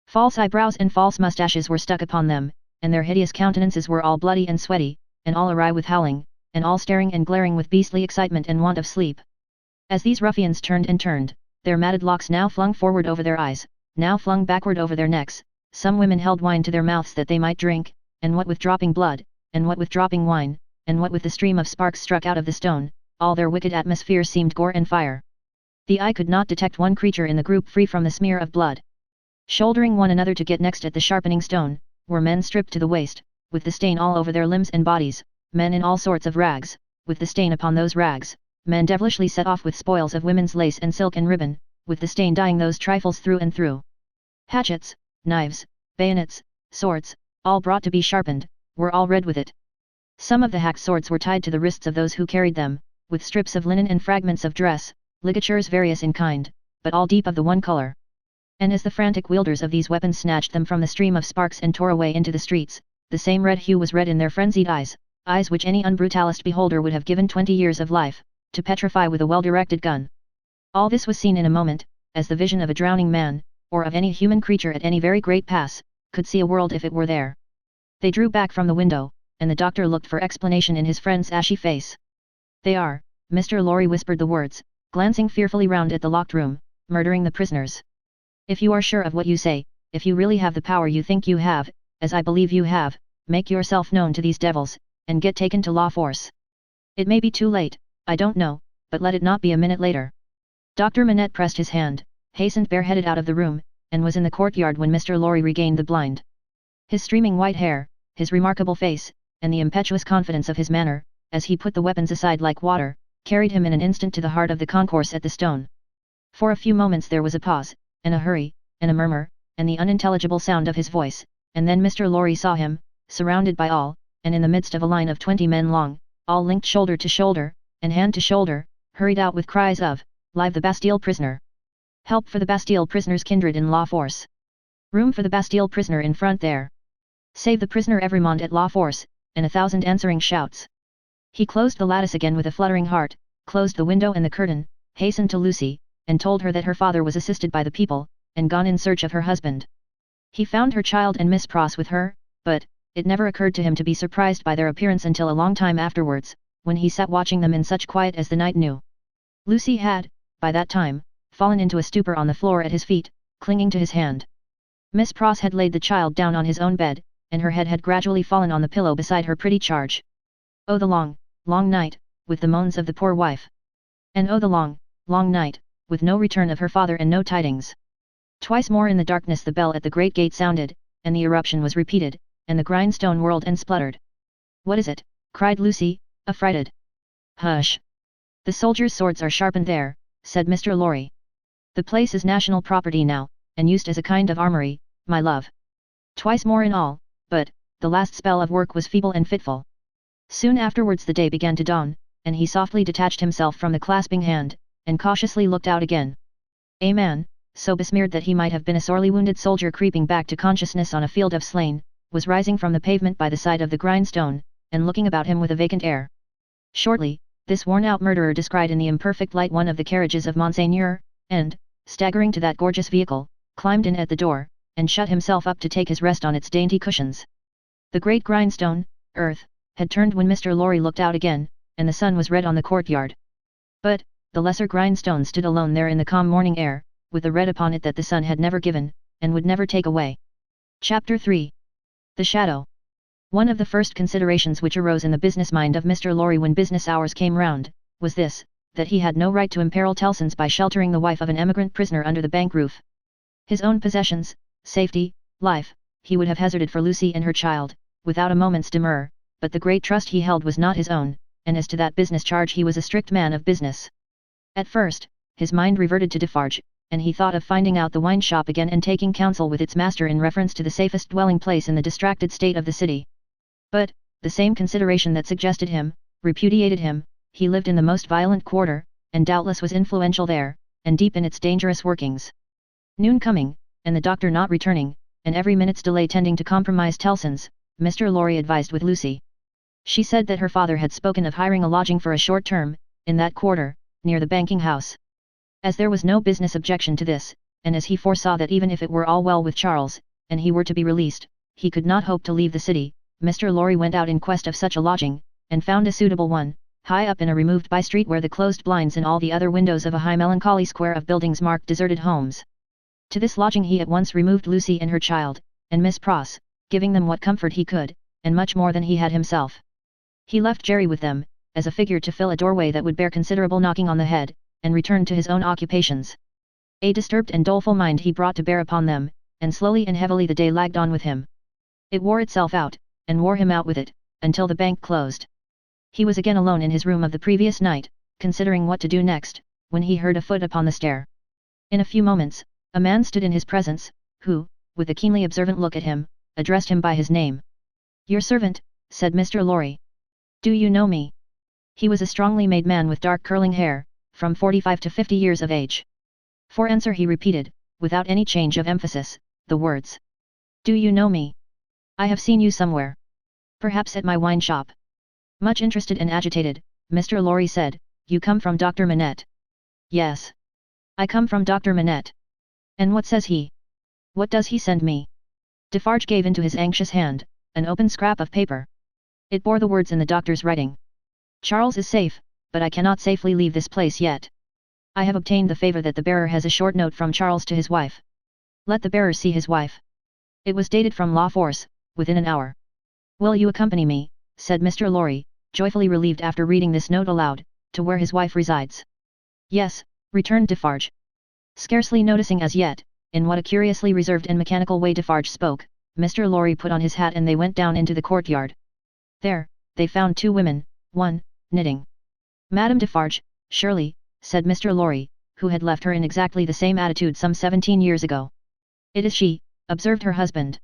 False eyebrows and false mustaches were stuck upon them, and their hideous countenances were all bloody and sweaty, and all awry with howling, and all staring and glaring with beastly excitement and want of sleep. As these ruffians turned and turned, their matted locks now flung forward over their eyes, now flung backward over their necks, some women held wine to their mouths that they might drink, and what with dropping blood, and what with dropping wine, and what with the stream of sparks struck out of the stone, all their wicked atmosphere seemed gore and fire. The eye could not detect one creature in the group free from the smear of blood. Shouldering one another to get next at the sharpening stone, were men stripped to the waist, with the stain all over their limbs and bodies, men in all sorts of rags, with the stain upon those rags, men devilishly set off with spoils of women's lace and silk and ribbon, with the stain dyeing those trifles through and through. Hatchets, knives, bayonets, swords, all brought to be sharpened, were all red with it. Some of the hacked swords were tied to the wrists of those who carried them, with strips of linen and fragments of dress, ligatures various in kind, but all deep of the one color. And as the frantic wielders of these weapons snatched them from the stream of sparks and tore away into the streets, the same red hue was red in their frenzied eyes, eyes which any unbrutalist beholder would have given 20 years of life, to petrify with a well-directed gun. All this was seen in a moment, as the vision of a drowning man, or of any human creature at any very great pass, could see a world if it were there. They drew back from the window, and the doctor looked for explanation in his friend's ashy face. They are, Mr. Lorry whispered the words, glancing fearfully round at the locked room, murdering the prisoners. If you are sure of what you say, if you really have the power you think you have, as I believe you have, make yourself known to these devils, and get taken to law force. It may be too late, I don't know, but let it not be a minute later. Dr. Manette pressed his hand, hastened bareheaded out of the room, and was in the courtyard when Mr. Lorry regained the blind. His streaming white hair, his remarkable face, and the impetuous confidence of his manner, as he put the weapons aside like water, carried him in an instant to the heart of the concourse at the stone. For a few moments there was a pause, and a hurry, and a murmur, and the unintelligible sound of his voice, and then Mr. Lorry saw him, surrounded by all, and in the midst of a line of 20 men long, all linked shoulder to shoulder, and hand to shoulder, hurried out with cries of, "Live the Bastille prisoner! Help for the Bastille prisoner's kindred in law force! Room for the Bastille prisoner in front there! Save the prisoner Evremond at law force!" and 1,000 answering shouts. He closed the lattice again with a fluttering heart, closed the window and the curtain, hastened to Lucy, and told her that her father was assisted by the people, and gone in search of her husband. He found her child and Miss Pross with her, but, it never occurred to him to be surprised by their appearance until a long time afterwards, when he sat watching them in such quiet as the night knew. Lucy had, by that time, fallen into a stupor on the floor at his feet, clinging to his hand. Miss Pross had laid the child down on his own bed, and her head had gradually fallen on the pillow beside her pretty charge. Oh the long, long night, with the moans of the poor wife. And oh the long, long night, with no return of her father and no tidings. Twice more in the darkness the bell at the great gate sounded, and the eruption was repeated, and the grindstone whirled and spluttered. "What is it?" cried Lucy, affrighted. "Hush! The soldiers' swords are sharpened there," said Mr. Lorry. "The place is national property now, and used as a kind of armory, my love. Twice more in all, but, the last spell of work was feeble and fitful." Soon afterwards the day began to dawn, and he softly detached himself from the clasping hand, and cautiously looked out again. A man, so besmeared that he might have been a sorely wounded soldier creeping back to consciousness on a field of slain, was rising from the pavement by the side of the grindstone, and looking about him with a vacant air. Shortly, this worn-out murderer descried in the imperfect light one of the carriages of Monseigneur, and, staggering to that gorgeous vehicle, climbed in at the door, and shut himself up to take his rest on its dainty cushions. The great grindstone, earth, had turned when Mr. Lorry looked out again, and the sun was red on the courtyard. But, the lesser grindstone stood alone there in the calm morning air, with the red upon it that the sun had never given, and would never take away. Chapter 3. The Shadow. One of the first considerations which arose in the business mind of Mr. Lorry when business hours came round, was this, that he had no right to imperil Tellson's by sheltering the wife of an emigrant prisoner under the bank roof. His own possessions, safety, life, he would have hazarded for Lucy and her child, without a moment's demur, but the great trust he held was not his own, and as to that business charge he was a strict man of business. At first, his mind reverted to Defarge, and he thought of finding out the wine shop again and taking counsel with its master in reference to the safest dwelling place in the distracted state of the city. But, the same consideration that suggested him, repudiated him. He lived in the most violent quarter, and doubtless was influential there, and deep in its dangerous workings. Noon coming, and the doctor not returning, and every minute's delay tending to compromise Tellson's, Mr. Lorry advised with Lucy. She said that her father had spoken of hiring a lodging for a short term, in that quarter, near the banking house. As there was no business objection to this, and as he foresaw that even if it were all well with Charles, and he were to be released, he could not hope to leave the city, Mr. Lorry went out in quest of such a lodging, and found a suitable one, high up in a removed by-street where the closed blinds in all the other windows of a high melancholy square of buildings marked deserted homes. To this lodging he at once removed Lucy and her child, and Miss Pross, giving them what comfort he could, and much more than he had himself. He left Jerry with them, as a figure to fill a doorway that would bear considerable knocking on the head, and returned to his own occupations. A disturbed and doleful mind he brought to bear upon them, and slowly and heavily the day lagged on with him. It wore itself out, and wore him out with it, until the bank closed. He was again alone in his room of the previous night, considering what to do next, when he heard a foot upon the stair. In a few moments, a man stood in his presence, who, with a keenly observant look at him, addressed him by his name. "Your servant," said Mr. Lorry. "Do you know me?" He was a strongly made man with dark curling hair, from 45 to 50 years of age. For answer he repeated, without any change of emphasis, the words. "Do you know me? I have seen you somewhere. Perhaps at my wine shop." Much interested and agitated, Mr. Lorry said, "You come from Dr. Manette?" "Yes. I come from Dr. Manette." "And what says he? What does he send me?" Defarge gave into his anxious hand an open scrap of paper. It bore the words in the doctor's writing. "Charles is safe, but I cannot safely leave this place yet. I have obtained the favour that the bearer has a short note from Charles to his wife. Let the bearer see his wife." It was dated from La Force, within an hour. "Will you accompany me," said Mr. Lorry, joyfully relieved after reading this note aloud, "to where his wife resides?" "Yes," returned Defarge. Scarcely noticing as yet, in what a curiously reserved and mechanical way Defarge spoke, Mr. Lorry put on his hat and they went down into the courtyard. There, they found two women, one, knitting. "Madame Defarge, surely," said Mr. Lorry, who had left her in exactly the same attitude some 17 years ago. "It is she," observed her husband.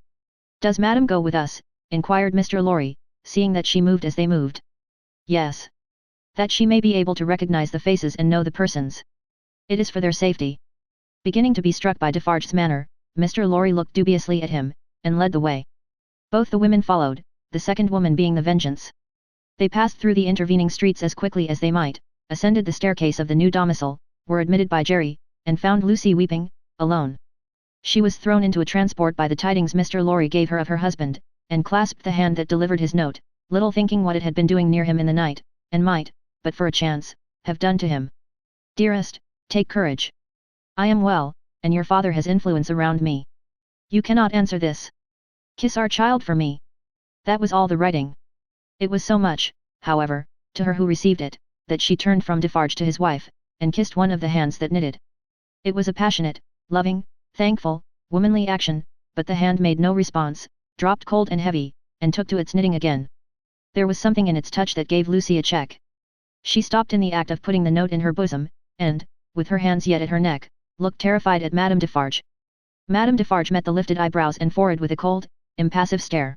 "Does Madame go with us?" inquired Mr. Lorry, seeing that she moved as they moved. "Yes. That she may be able to recognize the faces and know the persons. It is for their safety." Beginning to be struck by Defarge's manner, Mr. Lorry looked dubiously at him, and led the way. Both the women followed, the second woman being the Vengeance. They passed through the intervening streets as quickly as they might, ascended the staircase of the new domicile, were admitted by Jerry, and found Lucy weeping, alone. She was thrown into a transport by the tidings Mr. Lorry gave her of her husband, and clasped the hand that delivered his note, little thinking what it had been doing near him in the night, and might, but for a chance, have done to him. "Dearest, take courage. I am well, and your father has influence around me. You cannot answer this. Kiss our child for me." That was all the writing. It was so much, however, to her who received it, that she turned from Defarge to his wife, and kissed one of the hands that knitted. It was a passionate, loving, thankful, womanly action, but the hand made no response, dropped cold and heavy, and took to its knitting again. There was something in its touch that gave Lucy a check. She stopped in the act of putting the note in her bosom, and, with her hands yet at her neck, looked terrified at Madame Defarge. Madame Defarge met the lifted eyebrows and forehead with a cold, impassive stare.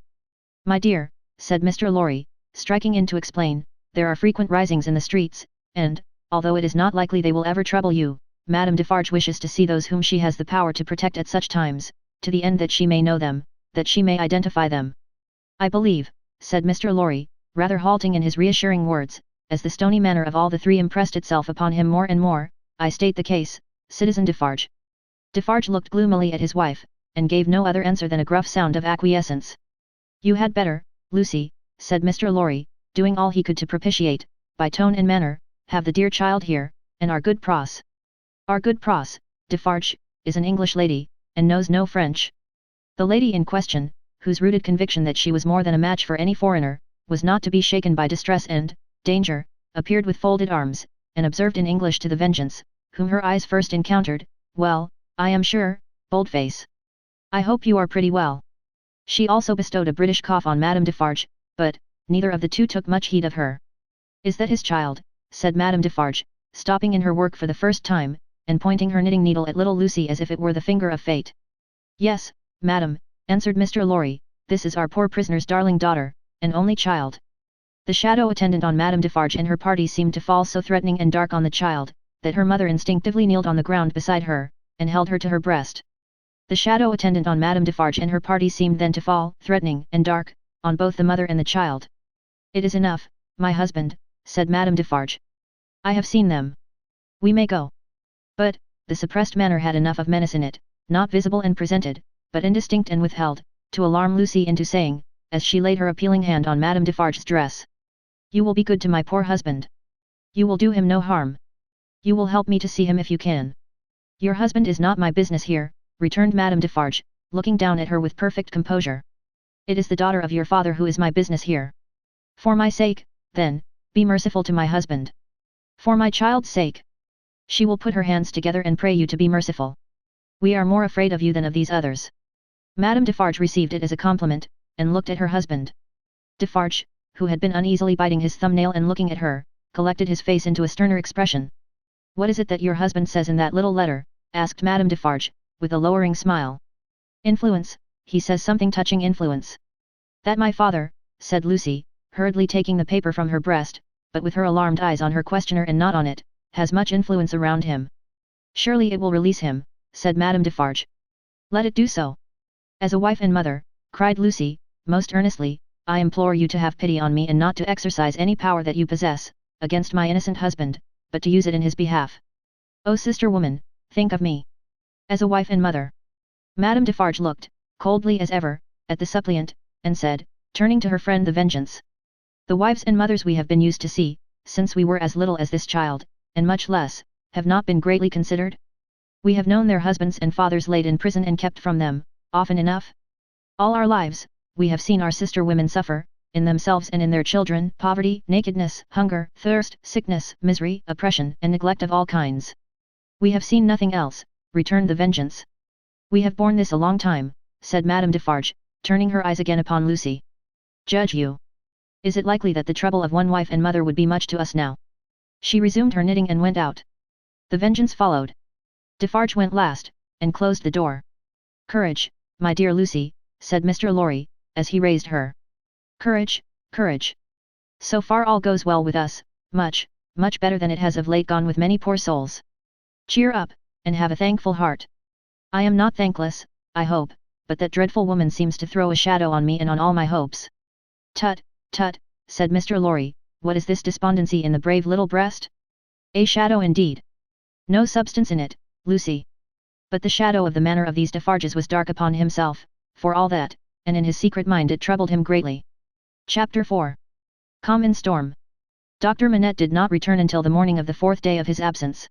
"My dear," said Mr. Lorry, striking in to explain, "there are frequent risings in the streets, and, although it is not likely they will ever trouble you, Madame Defarge wishes to see those whom she has the power to protect at such times, to the end that she may know them, that she may identify them." "I believe," said Mr. Lorry, rather halting in his reassuring words, as the stony manner of all the three impressed itself upon him more and more, "I state the case, Citizen Defarge." Defarge looked gloomily at his wife, and gave no other answer than a gruff sound of acquiescence. "You had better, Lucy," said Mr. Lorry, doing all he could to propitiate, by tone and manner, "have the dear child here, and our good Pross. Our good Pross, Defarge, is an English lady, and knows no French." The lady in question, whose rooted conviction that she was more than a match for any foreigner, was not to be shaken by distress and danger, appeared with folded arms, and observed in English to the Vengeance, whom her eyes first encountered, "Well, I am sure, Boldface. I hope you are pretty well." She also bestowed a British cough on Madame Defarge, but neither of the two took much heed of her. "Is that his child?" said Madame Defarge, stopping in her work for the first time, and pointing her knitting needle at little Lucy as if it were the finger of fate. "Yes, madam," answered Mr. Lorry, "this is our poor prisoner's darling daughter, an only child." The shadow attendant on Madame Defarge and her party seemed to fall so threatening and dark on the child, that her mother instinctively kneeled on the ground beside her, and held her to her breast. The shadow attendant on Madame Defarge and her party seemed then to fall, threatening and dark, on both the mother and the child. "It is enough, my husband," said Madame Defarge. "I have seen them. We may go." But, the suppressed manner had enough of menace in it, not visible and presented, but indistinct and withheld, to alarm Lucy into saying, as she laid her appealing hand on Madame Defarge's dress, "You will be good to my poor husband. You will do him no harm. You will help me to see him if you can." "Your husband is not my business here," returned Madame Defarge, looking down at her with perfect composure. "It is the daughter of your father who is my business here. For my sake, then, be merciful to my husband. For my child's sake. She will put her hands together and pray you to be merciful. We are more afraid of you than of these others." Madame Defarge received it as a compliment, and looked at her husband. Defarge, who had been uneasily biting his thumbnail and looking at her, collected his face into a sterner expression. "What is it that your husband says in that little letter?" asked Madame Defarge, with a lowering smile. "Influence, he says something touching influence." "That my father," said Lucy, hurriedly taking the paper from her breast, but with her alarmed eyes on her questioner and not on it, "has much influence around him." "Surely it will release him," said Madame Defarge. "Let it do so." "As a wife and mother," cried Lucy, most earnestly, "I implore you to have pity on me and not to exercise any power that you possess, against my innocent husband, but to use it in his behalf. Oh sister woman, think of me. As a wife and mother." Madame Defarge looked, coldly as ever, at the suppliant, and said, turning to her friend the Vengeance, "The wives and mothers we have been used to see, since we were as little as this child, and much less, have not been greatly considered? We have known their husbands and fathers laid in prison and kept from them, often enough. All our lives, we have seen our sister women suffer, in themselves and in their children, poverty, nakedness, hunger, thirst, sickness, misery, oppression, and neglect of all kinds. We have seen nothing else," returned the Vengeance. "We have borne this a long time," said Madame Defarge, turning her eyes again upon Lucy. "Judge you. Is it likely that the trouble of one wife and mother would be much to us now?" She resumed her knitting and went out. The Vengeance followed. Defarge went last, and closed the door. "Courage, my dear Lucy," said Mr. Lorry, as he raised her. "Courage, courage. So far all goes well with us, much, much better than it has of late gone with many poor souls. Cheer up, and have a thankful heart. I am not thankless, I hope, but that dreadful woman seems to throw a shadow on me and on all my hopes." "Tut, tut," said Mr. Lorry, "what is this despondency in the brave little breast? A shadow indeed. No substance in it, Lucy." But the shadow of the manner of these Defarges was dark upon himself, for all that, and in his secret mind it troubled him greatly. Chapter 4. Calm and Storm. Dr. Manette did not return until the morning of the 4th day of his absence.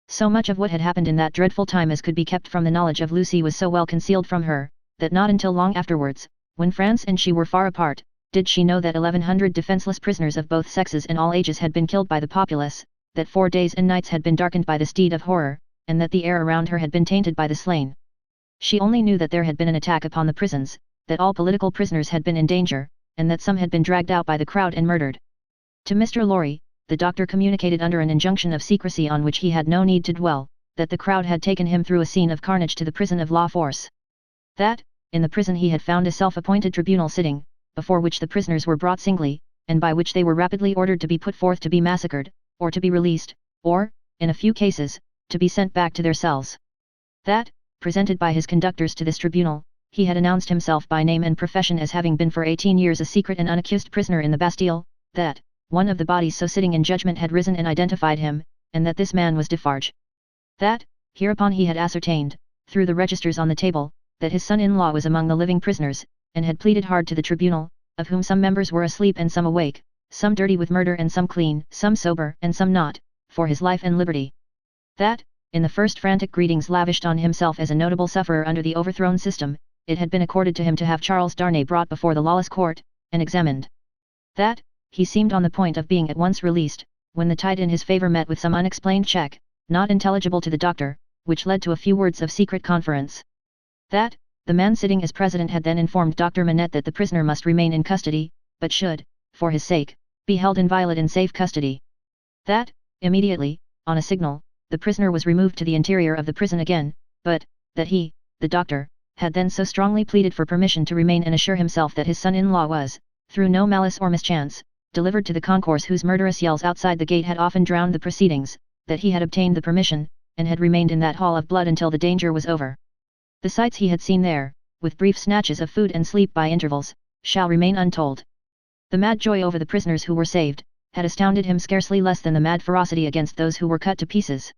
So much of what had happened in that dreadful time as could be kept from the knowledge of Lucy was so well concealed from her, that not until long afterwards, when France and she were far apart, did she know that 1100 defenceless prisoners of both sexes and all ages had been killed by the populace, that 4 days and nights had been darkened by the steed of horror, and that the air around her had been tainted by the slain. She only knew that there had been an attack upon the prisons, that all political prisoners had been in danger, and that some had been dragged out by the crowd and murdered. To Mr. Lorry, the doctor communicated under an injunction of secrecy on which he had no need to dwell, that the crowd had taken him through a scene of carnage to the prison of La Force. That, in the prison he had found a self-appointed tribunal sitting, before which the prisoners were brought singly, and by which they were rapidly ordered to be put forth to be massacred, or to be released, or, in a few cases, to be sent back to their cells. That, presented by his conductors to this tribunal, he had announced himself by name and profession as having been for 18 years a secret and unaccused prisoner in the Bastille, that, one of the bodies so sitting in judgment had risen and identified him, and that this man was Defarge. That, hereupon he had ascertained, through the registers on the table, that his son-in-law was among the living prisoners, and had pleaded hard to the tribunal, of whom some members were asleep and some awake, some dirty with murder and some clean, some sober and some not, for his life and liberty. That, in the first frantic greetings lavished on himself as a notable sufferer under the overthrown system, it had been accorded to him to have Charles Darnay brought before the lawless court, and examined. That, he seemed on the point of being at once released, when the tide in his favour met with some unexplained check, not intelligible to the doctor, which led to a few words of secret conference. That, the man sitting as president had then informed Dr. Manette that the prisoner must remain in custody, but should, for his sake, be held inviolate in safe custody. That, immediately, on a signal, the prisoner was removed to the interior of the prison again, but, that he, the doctor, had then so strongly pleaded for permission to remain and assure himself that his son-in-law was, through no malice or mischance, delivered to the concourse whose murderous yells outside the gate had often drowned the proceedings, that he had obtained the permission, and had remained in that hall of blood until the danger was over. The sights he had seen there, with brief snatches of food and sleep by intervals, shall remain untold. The mad joy over the prisoners who were saved, had astounded him scarcely less than the mad ferocity against those who were cut to pieces.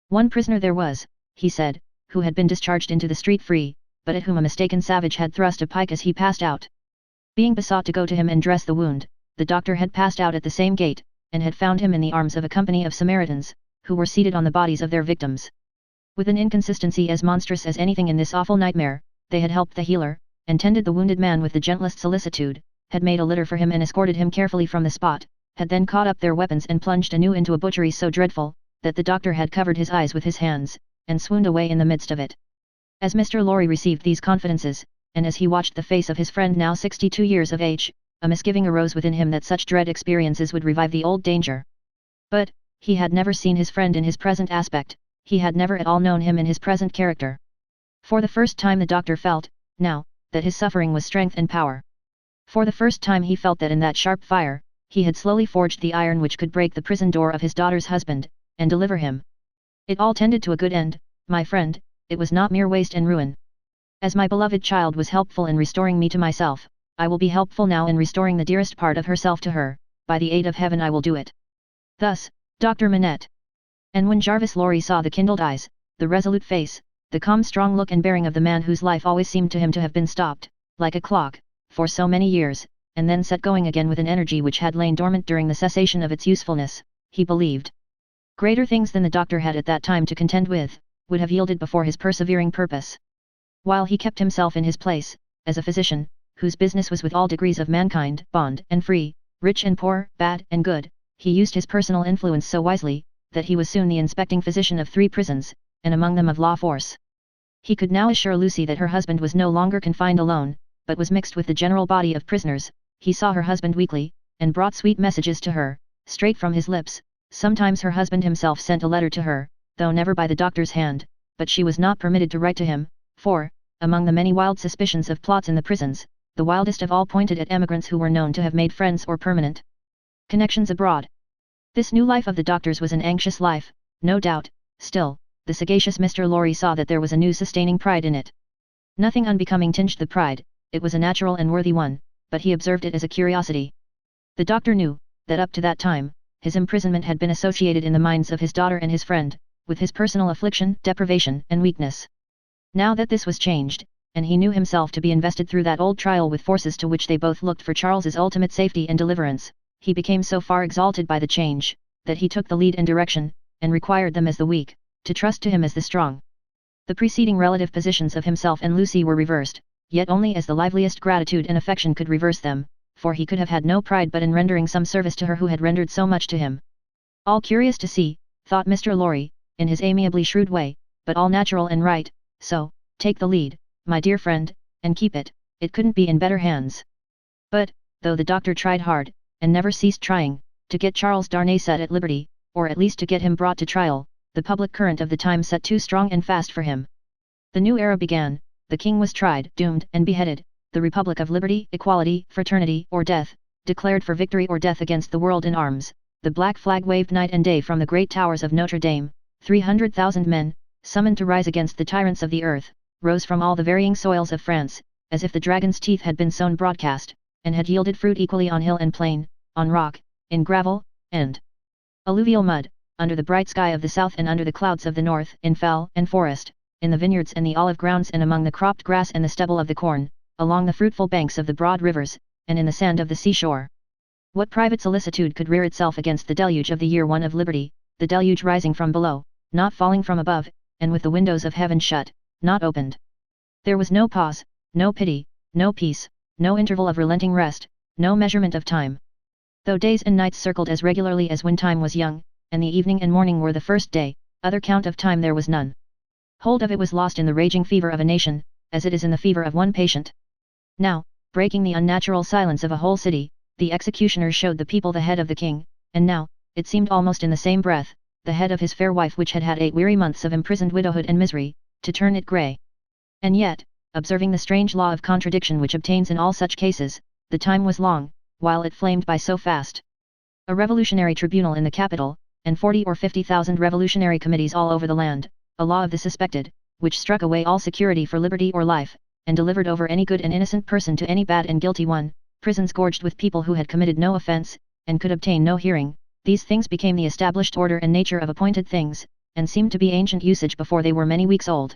One prisoner there was, he said, who had been discharged into the street free, but at whom a mistaken savage had thrust a pike as he passed out. Being besought to go to him and dress the wound, the doctor had passed out at the same gate, and had found him in the arms of a company of Samaritans, who were seated on the bodies of their victims. With an inconsistency as monstrous as anything in this awful nightmare, they had helped the healer, and tended the wounded man with the gentlest solicitude, had made a litter for him and escorted him carefully from the spot, had then caught up their weapons and plunged anew into a butchery so dreadful, that the doctor had covered his eyes with his hands, and swooned away in the midst of it. As Mr. Lorry received these confidences, and as he watched the face of his friend now 62 years of age, a misgiving arose within him that such dread experiences would revive the old danger. But, he had never seen his friend in his present aspect, he had never at all known him in his present character. For the first time the doctor felt, now, that his suffering was strength and power. For the first time he felt that in that sharp fire, he had slowly forged the iron which could break the prison door of his daughter's husband, and deliver him. It all tended to a good end, my friend, it was not mere waste and ruin. As my beloved child was helpful in restoring me to myself, I will be helpful now in restoring the dearest part of herself to her, by the aid of heaven I will do it. Thus, Dr. Manette. And when Jarvis Lorry saw the kindled eyes, the resolute face, the calm strong look and bearing of the man whose life always seemed to him to have been stopped, like a clock, for so many years, and then set going again with an energy which had lain dormant during the cessation of its usefulness, he believed. Greater things than the doctor had at that time to contend with, would have yielded before his persevering purpose. While he kept himself in his place, as a physician, whose business was with all degrees of mankind, bond and free, rich and poor, bad and good, he used his personal influence so wisely, that he was soon the inspecting physician of 3 prisons, and among them of La Force. He could now assure Lucy that her husband was no longer confined alone, but was mixed with the general body of prisoners. He saw her husband weekly, and brought sweet messages to her, straight from his lips. Sometimes her husband himself sent a letter to her, though never by the doctor's hand, but she was not permitted to write to him, for, among the many wild suspicions of plots in the prisons, the wildest of all pointed at emigrants who were known to have made friends or permanent connections abroad. This new life of the doctor's was an anxious life, no doubt, still, the sagacious Mr. Lorry saw that there was a new sustaining pride in it. Nothing unbecoming tinged the pride, it was a natural and worthy one, but he observed it as a curiosity. The doctor knew, that up to that time, his imprisonment had been associated in the minds of his daughter and his friend, with his personal affliction, deprivation, and weakness. Now that this was changed, and he knew himself to be invested through that old trial with forces to which they both looked for Charles's ultimate safety and deliverance, he became so far exalted by the change, that he took the lead and direction, and required them as the weak, to trust to him as the strong. The preceding relative positions of himself and Lucy were reversed, yet only as the liveliest gratitude and affection could reverse them, for he could have had no pride but in rendering some service to her who had rendered so much to him. All curious to see, thought Mr. Lorry, in his amiably shrewd way, but all natural and right, so, take the lead, my dear friend, and keep it, it couldn't be in better hands. But, though the doctor tried hard, and never ceased trying, to get Charles Darnay set at liberty, or at least to get him brought to trial, the public current of the time set too strong and fast for him. The new era began, the king was tried, doomed, and beheaded, the Republic of Liberty, Equality, Fraternity, or Death, declared for victory or death against the world in arms, the black flag waved night and day from the great towers of Notre Dame, 300,000 men, summoned to rise against the tyrants of the earth, rose from all the varying soils of France, as if the dragon's teeth had been sown broadcast, and had yielded fruit equally on hill and plain, on rock, in gravel, and alluvial mud, under the bright sky of the south and under the clouds of the north, in fell and forest, in the vineyards and the olive grounds and among the cropped grass and the stubble of the corn, along the fruitful banks of the broad rivers, and in the sand of the seashore. What private solicitude could rear itself against the deluge of the year one of liberty, the deluge rising from below, not falling from above, and with the windows of heaven shut, not opened? There was no pause, no pity, no peace, no interval of relenting rest, no measurement of time. Though days and nights circled as regularly as when time was young, and the evening and morning were the first day, other count of time there was none. Hold of it was lost in the raging fever of a nation, as it is in the fever of one patient. Now, breaking the unnatural silence of a whole city, the executioners showed the people the head of the king, and now, it seemed almost in the same breath, the head of his fair wife which had had 8 weary months of imprisoned widowhood and misery, to turn it grey. And yet, observing the strange law of contradiction which obtains in all such cases, the time was long, while it flamed by so fast. A revolutionary tribunal in the capital, and 40 or 50,000 revolutionary committees all over the land, a law of the suspected, which struck away all security for liberty or life, and delivered over any good and innocent person to any bad and guilty one, prisons gorged with people who had committed no offence, and could obtain no hearing, these things became the established order and nature of appointed things, and seemed to be ancient usage before they were many weeks old.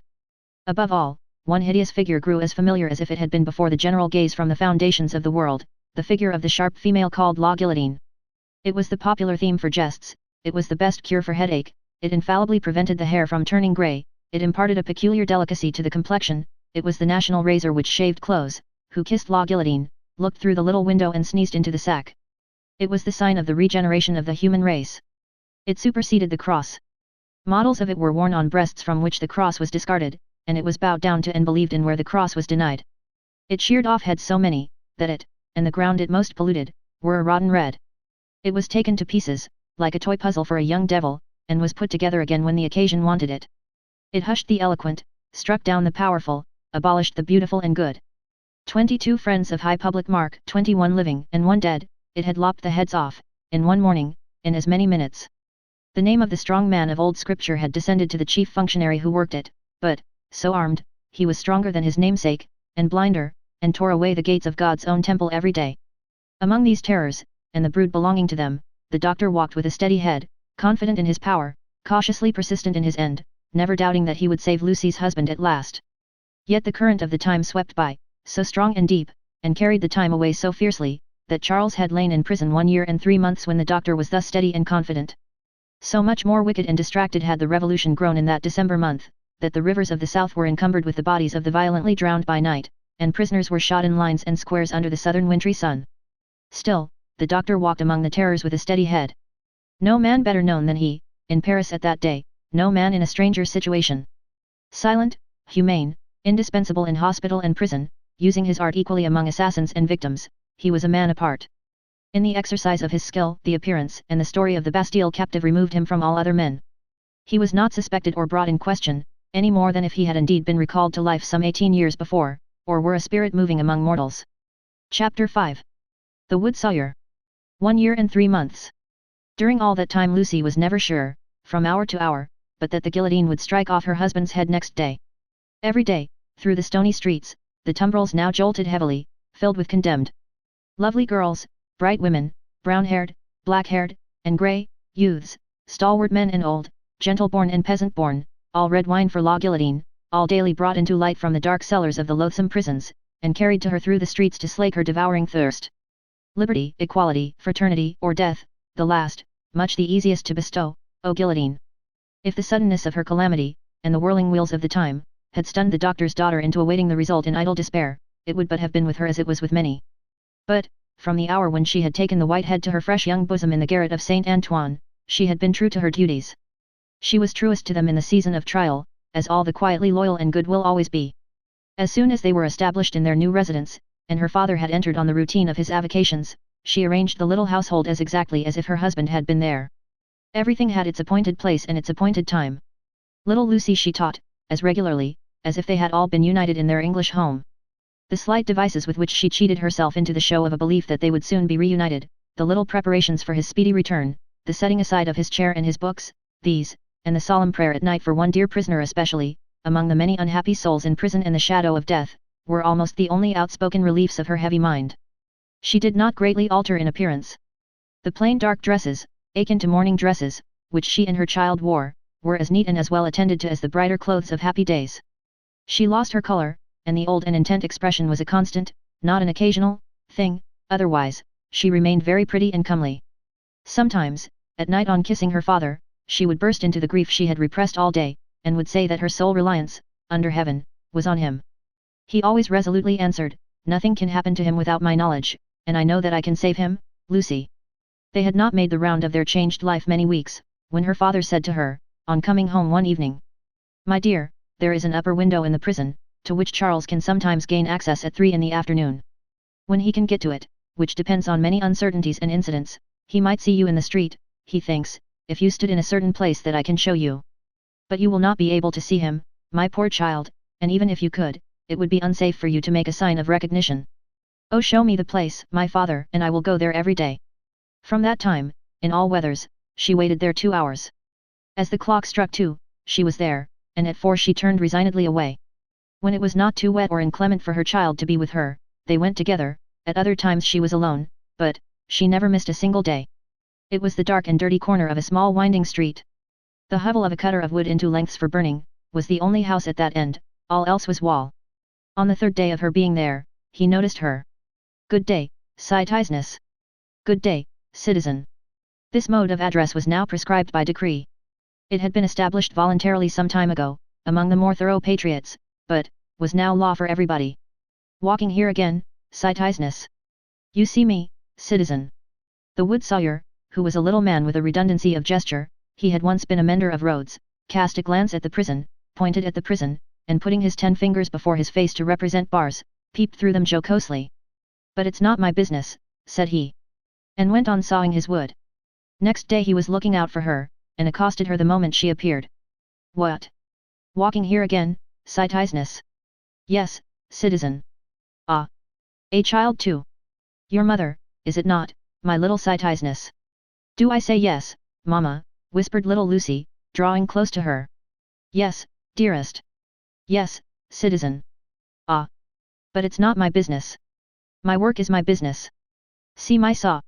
Above all, one hideous figure grew as familiar as if it had been before the general gaze from the foundations of the world, the figure of the sharp female called La Guillotine. It was the popular theme for jests, it was the best cure for headache, it infallibly prevented the hair from turning grey, it imparted a peculiar delicacy to the complexion, it was the national razor which shaved clothes. Who kissed La Guillotine, looked through the little window and sneezed into the sack. It was the sign of the regeneration of the human race. It superseded the cross. Models of it were worn on breasts from which the cross was discarded, and it was bowed down to and believed in where the cross was denied. It sheared off heads so many, that it, and the ground it most polluted, were a rotten red. It was taken to pieces, like a toy puzzle for a young devil, and was put together again when the occasion wanted it. It hushed the eloquent, struck down the powerful, abolished the beautiful and good. 22 friends of high public mark, 21 living and 1 dead, it had lopped the heads off, in one morning, in as many minutes. The name of the strong man of old scripture had descended to the chief functionary who worked it, but, so armed, he was stronger than his namesake, and blinder, and tore away the gates of God's own temple every day. Among these terrors, and the brood belonging to them, the doctor walked with a steady head, confident in his power, cautiously persistent in his end, never doubting that he would save Lucy's husband at last. Yet the current of the time swept by, so strong and deep, and carried the time away so fiercely, that Charles had lain in prison 1 year and 3 months when the doctor was thus steady and confident. So much more wicked and distracted had the revolution grown in that December month, that the rivers of the south were encumbered with the bodies of the violently drowned by night, and prisoners were shot in lines and squares under the southern wintry sun. Still, the doctor walked among the terrors with a steady head. No man better known than he, in Paris at that day, no man in a stranger's situation. Silent, humane, indispensable in hospital and prison, using his art equally among assassins and victims, he was a man apart. In the exercise of his skill, the appearance and the story of the Bastille captive removed him from all other men. He was not suspected or brought in question, any more than if he had indeed been recalled to life some 18 years before, or were a spirit moving among mortals. Chapter 5. The Wood Sawyer. 1 year and 3 months. During all that time Lucy was never sure, from hour to hour, but that the guillotine would strike off her husband's head next day. Every day, through the stony streets, the tumbrils now jolted heavily, filled with condemned. Lovely girls, bright women, brown-haired, black-haired, and grey, youths, stalwart men and old, gentle-born and peasant-born, all red wine for La Guillotine, all daily brought into light from the dark cellars of the loathsome prisons, and carried to her through the streets to slake her devouring thirst. Liberty, equality, fraternity, or death, the last, much the easiest to bestow, O Guillotine. If the suddenness of her calamity, and the whirling wheels of the time, had stunned the doctor's daughter into awaiting the result in idle despair, it would but have been with her as it was with many. But, from the hour when she had taken the white head to her fresh young bosom in the garret of Saint Antoine, she had been true to her duties. She was truest to them in the season of trial, as all the quietly loyal and good will always be. As soon as they were established in their new residence, and her father had entered on the routine of his avocations, she arranged the little household as exactly as if her husband had been there. Everything had its appointed place and its appointed time. Little Lucy she taught, as regularly, as if they had all been united in their English home. The slight devices with which she cheated herself into the show of a belief that they would soon be reunited, the little preparations for his speedy return, the setting aside of his chair and his books, these, and the solemn prayer at night for one dear prisoner especially, among the many unhappy souls in prison and the shadow of death, were almost the only outspoken reliefs of her heavy mind. She did not greatly alter in appearance. The plain dark dresses, akin to mourning dresses, which she and her child wore, were as neat and as well attended to as the brighter clothes of happy days. She lost her color, and the old and intent expression was a constant, not an occasional, thing, otherwise, she remained very pretty and comely. Sometimes, at night on kissing her father, she would burst into the grief she had repressed all day, and would say that her sole reliance, under heaven, was on him. He always resolutely answered, "Nothing can happen to him without my knowledge, and I know that I can save him, Lucy." They had not made the round of their changed life many weeks, when her father said to her, on coming home one evening, "My dear, there is an upper window in the prison, to which Charles can sometimes gain access at 3 in the afternoon. When he can get to it, which depends on many uncertainties and incidents, he might see you in the street, he thinks, if you stood in a certain place that I can show you. But you will not be able to see him, my poor child, and even if you could, it would be unsafe for you to make a sign of recognition. Oh, show me the place, my father, and I will go there every day." From that time, in all weathers, she waited there 2 hours. As the clock struck 2, she was there, and at 4 she turned resignedly away. When it was not too wet or inclement for her child to be with her, they went together. At other times she was alone, but she never missed a single day. It was the dark and dirty corner of a small winding street. The hovel of a cutter of wood into lengths for burning, was the only house at that end, all else was wall. On the 3rd day of her being there, he noticed her. "Good day, citizeness." "Good day, citizen." This mode of address was now prescribed by decree. It had been established voluntarily some time ago, among the more thorough patriots, but was now law for everybody. "Walking here again, citizeness." "You see me, citizen." The wood sawyer, who was a little man with a redundancy of gesture, he had once been a mender of roads, cast a glance at the prison, pointed at the prison, and putting his 10 fingers before his face to represent bars, peeped through them jocosely. "But it's not my business," said he. And went on sawing his wood. Next day he was looking out for her, and accosted her the moment she appeared. "What? Walking here again, citizeness?" "Yes, citizen." "Ah! A child too? Your mother, is it not, my little citizeness?" "Do I say yes, mamma?" whispered little Lucy, drawing close to her. "Yes, dearest." "Yes, citizen." "Ah! But it's not my business. My work is my business. See my saw.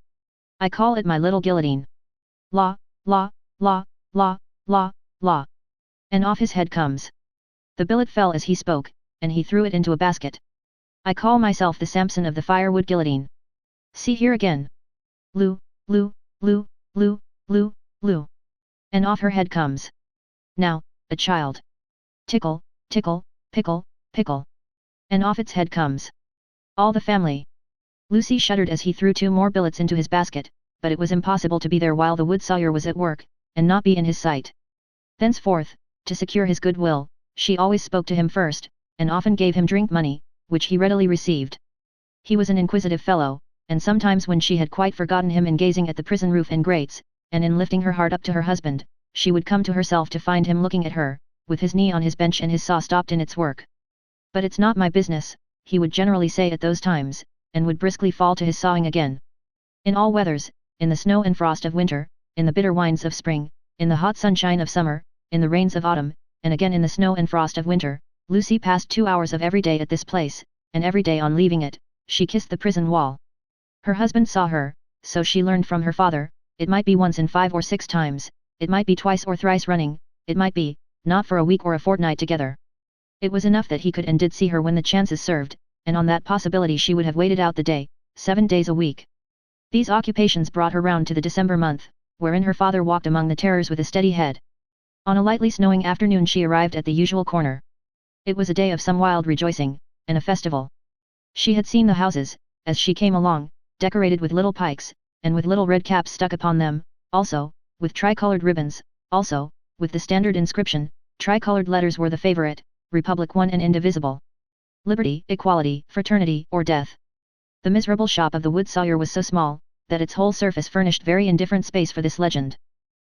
I call it my little guillotine. La, la, la, la, la, la." And off his head comes. The billet fell as he spoke, and he threw it into a basket. "I call myself the Samson of the firewood guillotine. See here again. Loo, loo, loo, loo, loo, loo." And off her head comes. Now, a child. Tickle, tickle, pickle, pickle. And off its head comes. All the family. Lucy shuddered as he threw 2 more billets into his basket, but it was impossible to be there while the wood sawyer was at work, and not be in his sight. Thenceforth, to secure his goodwill, she always spoke to him first, and often gave him drink money, which he readily received. He was an inquisitive fellow, and sometimes when she had quite forgotten him in gazing at the prison roof and grates, and in lifting her heart up to her husband, she would come to herself to find him looking at her, with his knee on his bench and his saw stopped in its work. "But it's not my business," he would generally say at those times, and would briskly fall to his sawing again. In all weathers, in the snow and frost of winter, in the bitter winds of spring, in the hot sunshine of summer, in the rains of autumn, and again in the snow and frost of winter, Lucy passed 2 hours of every day at this place, and every day on leaving it, she kissed the prison wall. Her husband saw her, so she learned from her father, it might be once in 5 or 6 times, it might be twice or thrice running, it might be, not for a week or a fortnight together. It was enough that he could and did see her when the chances served, and on that possibility she would have waited out the day, 7 days a week. These occupations brought her round to the December month, wherein her father walked among the terrors with a steady head. On a lightly snowing afternoon she arrived at the usual corner. It was a day of some wild rejoicing, and a festival. She had seen the houses, as she came along, decorated with little pikes, and with little red caps stuck upon them, also, with tricolored ribbons, also, with the standard inscription, tricolored letters were the favorite, Republic one and indivisible. Liberty, equality, fraternity, or death. The miserable shop of the wood sawyer was so small, that its whole surface furnished very indifferent space for this legend.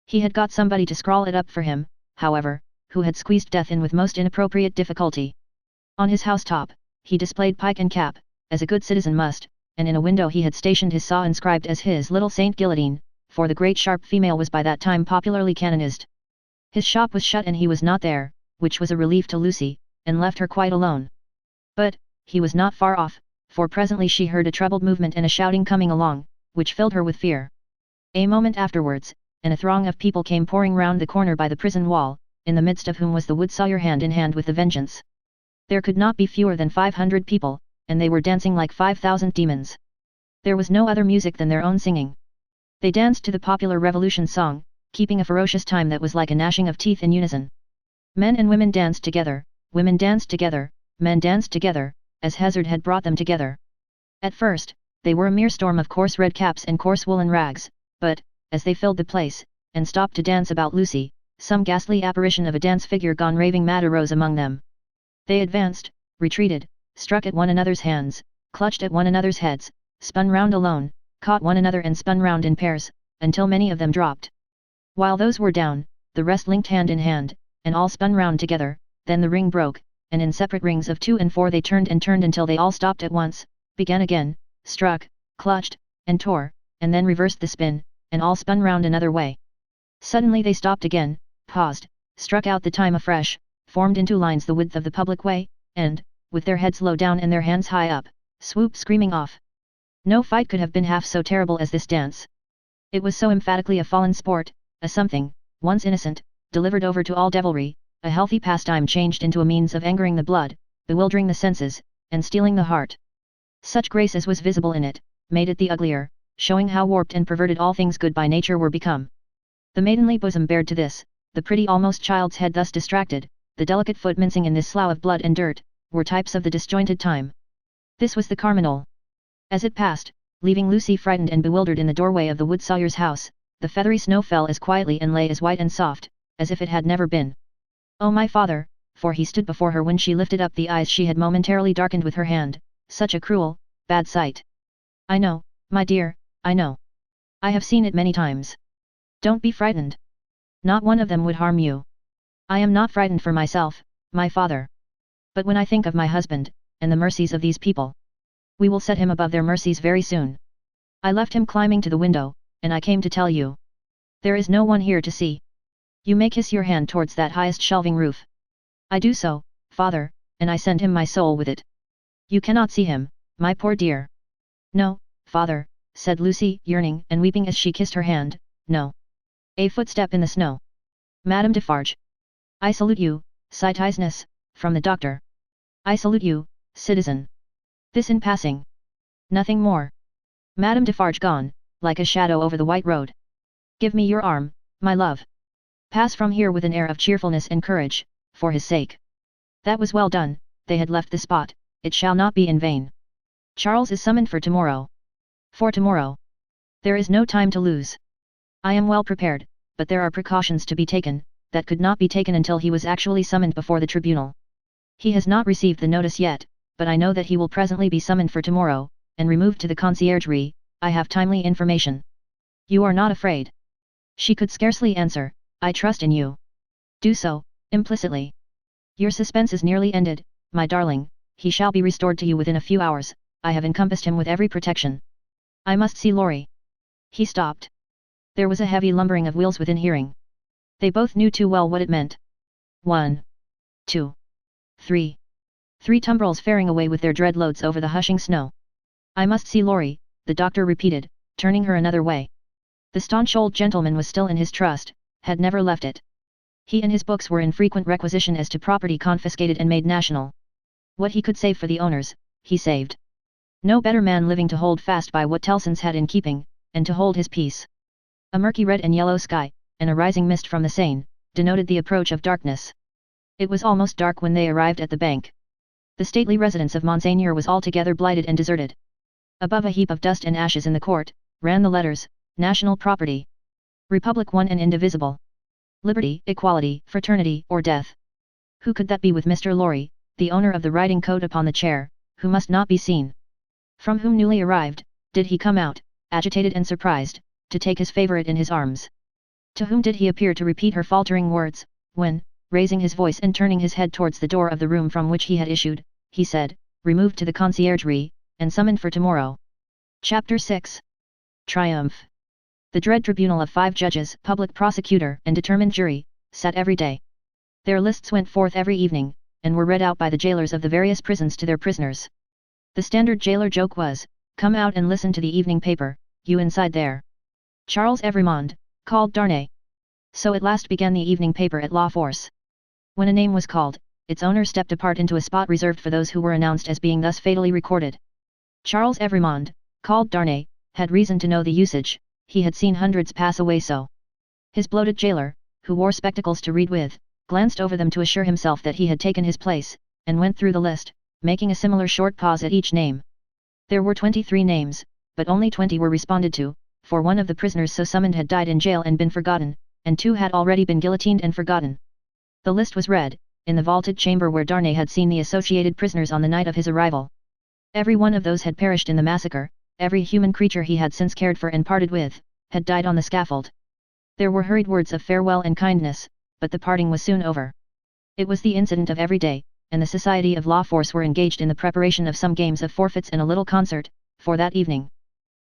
He had got somebody to scrawl it up for him, however, who had squeezed death in with most inappropriate difficulty. On his housetop, he displayed pike and cap, as a good citizen must, and in a window he had stationed his saw inscribed as his little Saint Guillotine, for the great sharp female was by that time popularly canonized. His shop was shut and he was not there, which was a relief to Lucy, and left her quite alone. But, he was not far off, for presently she heard a troubled movement and a shouting coming along, which filled her with fear. A moment afterwards, and a throng of people came pouring round the corner by the prison wall, in the midst of whom was the wood sawyer hand in hand with the Vengeance. There could not be fewer than 500 people, and they were dancing like 5,000 demons. There was no other music than their own singing. They danced to the popular Revolution song, keeping a ferocious time that was like a gnashing of teeth in unison. Men and women danced together, women danced together, men danced together, as hazard had brought them together. At first, they were a mere storm of coarse red caps and coarse woolen rags, but, as they filled the place, and stopped to dance about Lucy, some ghastly apparition of a dance figure gone raving mad arose among them. They advanced, retreated, struck at one another's hands, clutched at one another's heads, spun round alone, caught one another and spun round in pairs, until many of them dropped. While those were down, the rest linked hand in hand, and all spun round together, then the ring broke, and in separate rings of 2 and 4 they turned and turned until they all stopped at once, began again, struck, clutched, and tore, and then reversed the spin, and all spun round another way. Suddenly they stopped again, paused, struck out the time afresh, formed into lines the width of the public way, and, with their heads low down and their hands high up, swooped screaming off. No fight could have been half so terrible as this dance. It was so emphatically a fallen sport, a something, once innocent, delivered over to all devilry, a healthy pastime changed into a means of angering the blood, bewildering the senses, and stealing the heart. Such grace as was visible in it, made it the uglier, showing how warped and perverted all things good by nature were become. The maidenly bosom bared to this, the pretty almost child's head thus distracted, the delicate foot mincing in this slough of blood and dirt, were types of the disjointed time. This was the Carmagnole. As it passed, leaving Lucy frightened and bewildered in the doorway of the wood sawyer's house, the feathery snow fell as quietly and lay as white and soft, as if it had never been. Oh my father, for he stood before her when she lifted up the eyes she had momentarily darkened with her hand, such a cruel, bad sight. I know, my dear, I know. I have seen it many times. Don't be frightened. Not one of them would harm you. I am not frightened for myself, my father. But when I think of my husband, and the mercies of these people, we will set him above their mercies very soon. I left him climbing to the window, and I came to tell you. There is no one here to see. You may kiss your hand towards that highest shelving roof. I do so, father, and I send him my soul with it. You cannot see him, my poor dear. No, father, said Lucy, yearning and weeping as she kissed her hand, no. A footstep in the snow. Madame Defarge. I salute you, citizeness, from the doctor. I salute you, citizen. This in passing. Nothing more. Madame Defarge gone, like a shadow over the white road. Give me your arm, my love. Pass from here with an air of cheerfulness and courage, for his sake. That was well done, they had left the spot, it shall not be in vain. Charles is summoned for tomorrow. For tomorrow. There is no time to lose. I am well prepared, but there are precautions to be taken, that could not be taken until he was actually summoned before the tribunal. He has not received the notice yet, but I know that he will presently be summoned for tomorrow, and removed to the conciergerie. I have timely information. You are not afraid? She could scarcely answer. I trust in you. Do so, implicitly. Your suspense is nearly ended, my darling, he shall be restored to you within a few hours, I have encompassed him with every protection. I must see Laurie. He stopped. There was a heavy lumbering of wheels within hearing. They both knew too well what it meant. 1, 2, 3. 3 tumbrils faring away with their dread loads over the hushing snow. I must see Laurie, the doctor repeated, turning her another way. The staunch old gentleman was still in his trust, had never left it. He and his books were in frequent requisition as to property confiscated and made national. What he could save for the owners, he saved. No better man living to hold fast by what Tellson's had in keeping, and to hold his peace. A murky red and yellow sky, and a rising mist from the Seine, denoted the approach of darkness. It was almost dark when they arrived at the bank. The stately residence of Monseigneur was altogether blighted and deserted. Above a heap of dust and ashes in the court, ran the letters, National Property. Republic one and indivisible. Liberty, equality, fraternity, or death. Who could that be with Mr. Laurie, the owner of the riding coat upon the chair, who must not be seen. From whom newly arrived, did he come out, agitated and surprised, to take his favourite in his arms? To whom did he appear to repeat her faltering words, when, raising his voice and turning his head towards the door of the room from which he had issued, he said, removed to the conciergerie, and summoned for tomorrow. Chapter 6. Triumph. The dread tribunal of 5 judges, public prosecutor and determined jury, sat every day. Their lists went forth every evening, and were read out by the jailers of the various prisons to their prisoners. The standard jailer joke was, "Come out and listen to the evening paper, you inside there." Charles Evrémonde, called Darnay. So at last began the evening paper at La Force. When a name was called, its owner stepped apart into a spot reserved for those who were announced as being thus fatally recorded. Charles Evrémonde, called Darnay, had reason to know the usage, he had seen hundreds pass away so. His bloated jailer, who wore spectacles to read with, glanced over them to assure himself that he had taken his place, and went through the list, making a similar short pause at each name. There were 23 names, but only 20 were responded to, for one of the prisoners so summoned had died in jail and been forgotten, and 2 had already been guillotined and forgotten. The list was read, in the vaulted chamber where Darnay had seen the associated prisoners on the night of his arrival. Every one of those had perished in the massacre, every human creature he had since cared for and parted with, had died on the scaffold. There were hurried words of farewell and kindness, but the parting was soon over. It was the incident of every day, and the Society of La Force were engaged in the preparation of some games of forfeits and a little concert, for that evening.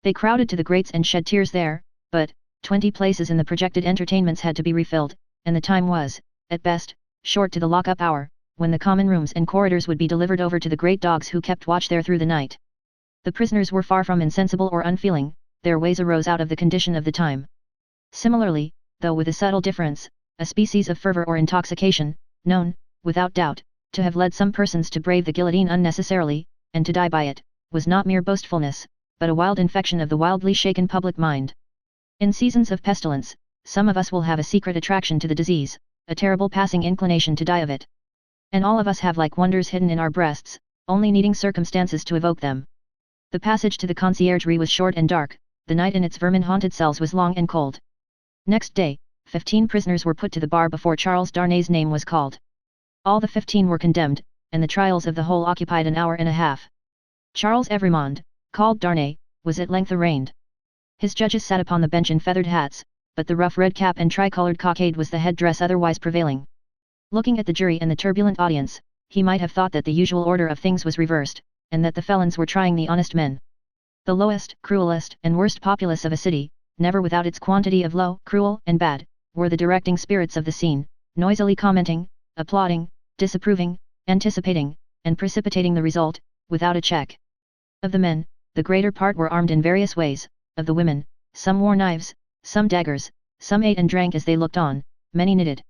They crowded to the grates and shed tears there, but, 20 places in the projected entertainments had to be refilled, and the time was, at best, short to the lock-up hour, when the common rooms and corridors would be delivered over to the great dogs who kept watch there through the night. The prisoners were far from insensible or unfeeling, their ways arose out of the condition of the time. Similarly, though with a subtle difference, a species of fervour or intoxication, known, without doubt, to have led some persons to brave the guillotine unnecessarily, and to die by it, was not mere boastfulness, but a wild infection of the wildly shaken public mind. In seasons of pestilence, some of us will have a secret attraction to the disease, a terrible passing inclination to die of it. And all of us have like wonders hidden in our breasts, only needing circumstances to evoke them. The passage to the conciergerie was short and dark, the night in its vermin-haunted cells was long and cold. Next day, 15 prisoners were put to the bar before Charles Darnay's name was called. All the 15 were condemned, and the trials of the whole occupied an hour and a half. Charles Evrémonde, called Darnay, was at length arraigned. His judges sat upon the bench in feathered hats, but the rough red cap and tricoloured cockade was the head-dress otherwise prevailing. Looking at the jury and the turbulent audience, he might have thought that the usual order of things was reversed, and that the felons were trying the honest men. The lowest, cruelest, and worst populace of a city, never without its quantity of low, cruel, and bad, were the directing spirits of the scene, noisily commenting, applauding, disapproving, anticipating, and precipitating the result, without a check. Of the men, the greater part were armed in various ways, of the women, some wore knives, some daggers, some ate and drank as they looked on, many knitted.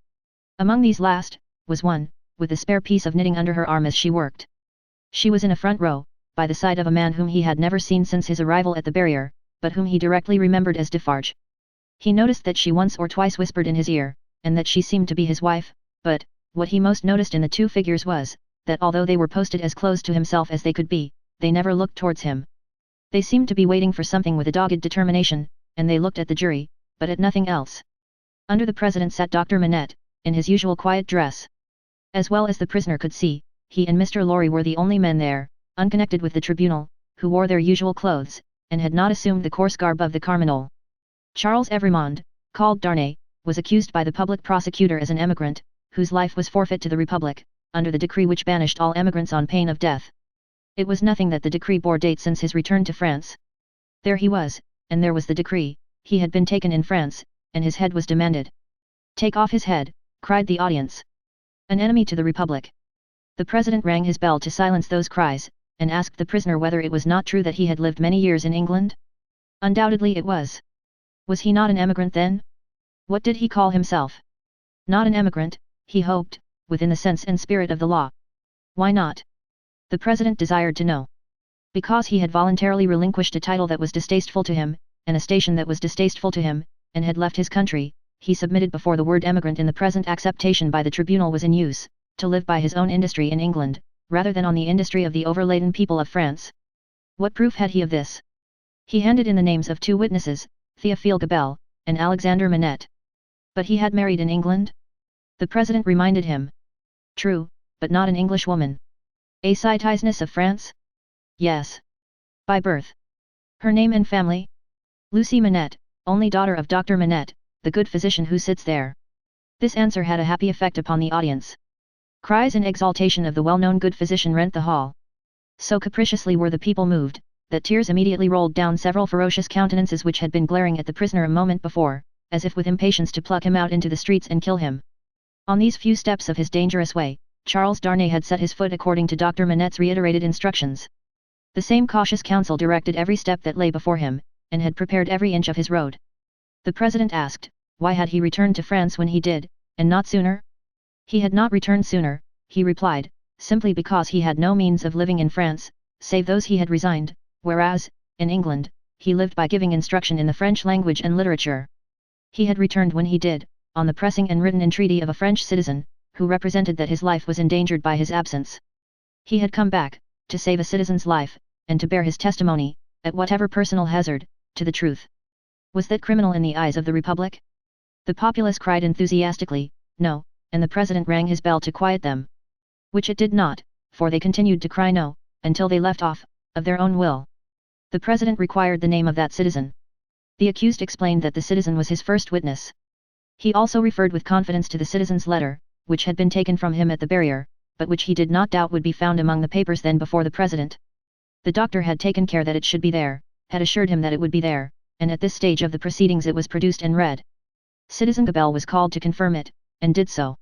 Among these last, was one, with a spare piece of knitting under her arm as she worked. She was in a front row, by the side of a man whom he had never seen since his arrival at the barrier, but whom he directly remembered as Defarge. He noticed that she once or twice whispered in his ear, and that she seemed to be his wife, but, what he most noticed in the 2 figures was, that although they were posted as close to himself as they could be, they never looked towards him. They seemed to be waiting for something with a dogged determination, and they looked at the jury, but at nothing else. Under the president sat Dr. Manette, in his usual quiet dress. As well as the prisoner could see, he and Mr. Lorry were the only men there, unconnected with the tribunal, who wore their usual clothes, and had not assumed the coarse garb of the Carmagnole. Charles Evrémonde, called Darnay, was accused by the public prosecutor as an emigrant, whose life was forfeit to the Republic, under the decree which banished all emigrants on pain of death. It was nothing that the decree bore date since his return to France. There he was, and there was the decree, he had been taken in France, and his head was demanded. "Take off his head," cried the audience. "An enemy to the Republic." The president rang his bell to silence those cries, and asked the prisoner whether it was not true that he had lived many years in England. Undoubtedly it was. Was he not an emigrant then? What did he call himself? Not an emigrant, he hoped, within the sense and spirit of the law. Why not? The president desired to know. Because he had voluntarily relinquished a title that was distasteful to him, and a station that was distasteful to him, and had left his country, he submitted before the word emigrant in the present acceptation by the tribunal was in use, to live by his own industry in England, rather than on the industry of the overladen people of France. What proof had he of this? He handed in the names of 2 witnesses, Théophile Gabelle, and Alexander Manette. But he had married in England? The president reminded him. True, but not an English woman. A citizeness of France? Yes. By birth. Her name and family? Lucie Manette, only daughter of Dr. Manette, the good physician who sits there. This answer had a happy effect upon the audience. Cries and exaltation of the well-known good physician rent the hall. So capriciously were the people moved, that tears immediately rolled down several ferocious countenances which had been glaring at the prisoner a moment before, as if with impatience to pluck him out into the streets and kill him. On these few steps of his dangerous way, Charles Darnay had set his foot according to Dr. Manette's reiterated instructions. The same cautious counsel directed every step that lay before him, and had prepared every inch of his road. The president asked, why had he returned to France when he did, and not sooner? He had not returned sooner, he replied, simply because he had no means of living in France, save those he had resigned, whereas, in England, he lived by giving instruction in the French language and literature. He had returned when he did, on the pressing and written entreaty of a French citizen, who represented that his life was endangered by his absence. He had come back, to save a citizen's life, and to bear his testimony, at whatever personal hazard, to the truth. Was that criminal in the eyes of the Republic? The populace cried enthusiastically, no, and the president rang his bell to quiet them. Which it did not, for they continued to cry no, until they left off, of their own will. The president required the name of that citizen. The accused explained that the citizen was his first witness. He also referred with confidence to the citizen's letter, which had been taken from him at the barrier, but which he did not doubt would be found among the papers then before the president. The doctor had taken care that it should be there, had assured him that it would be there, and at this stage of the proceedings it was produced and read. Citizen Gabelle was called to confirm it, and did so.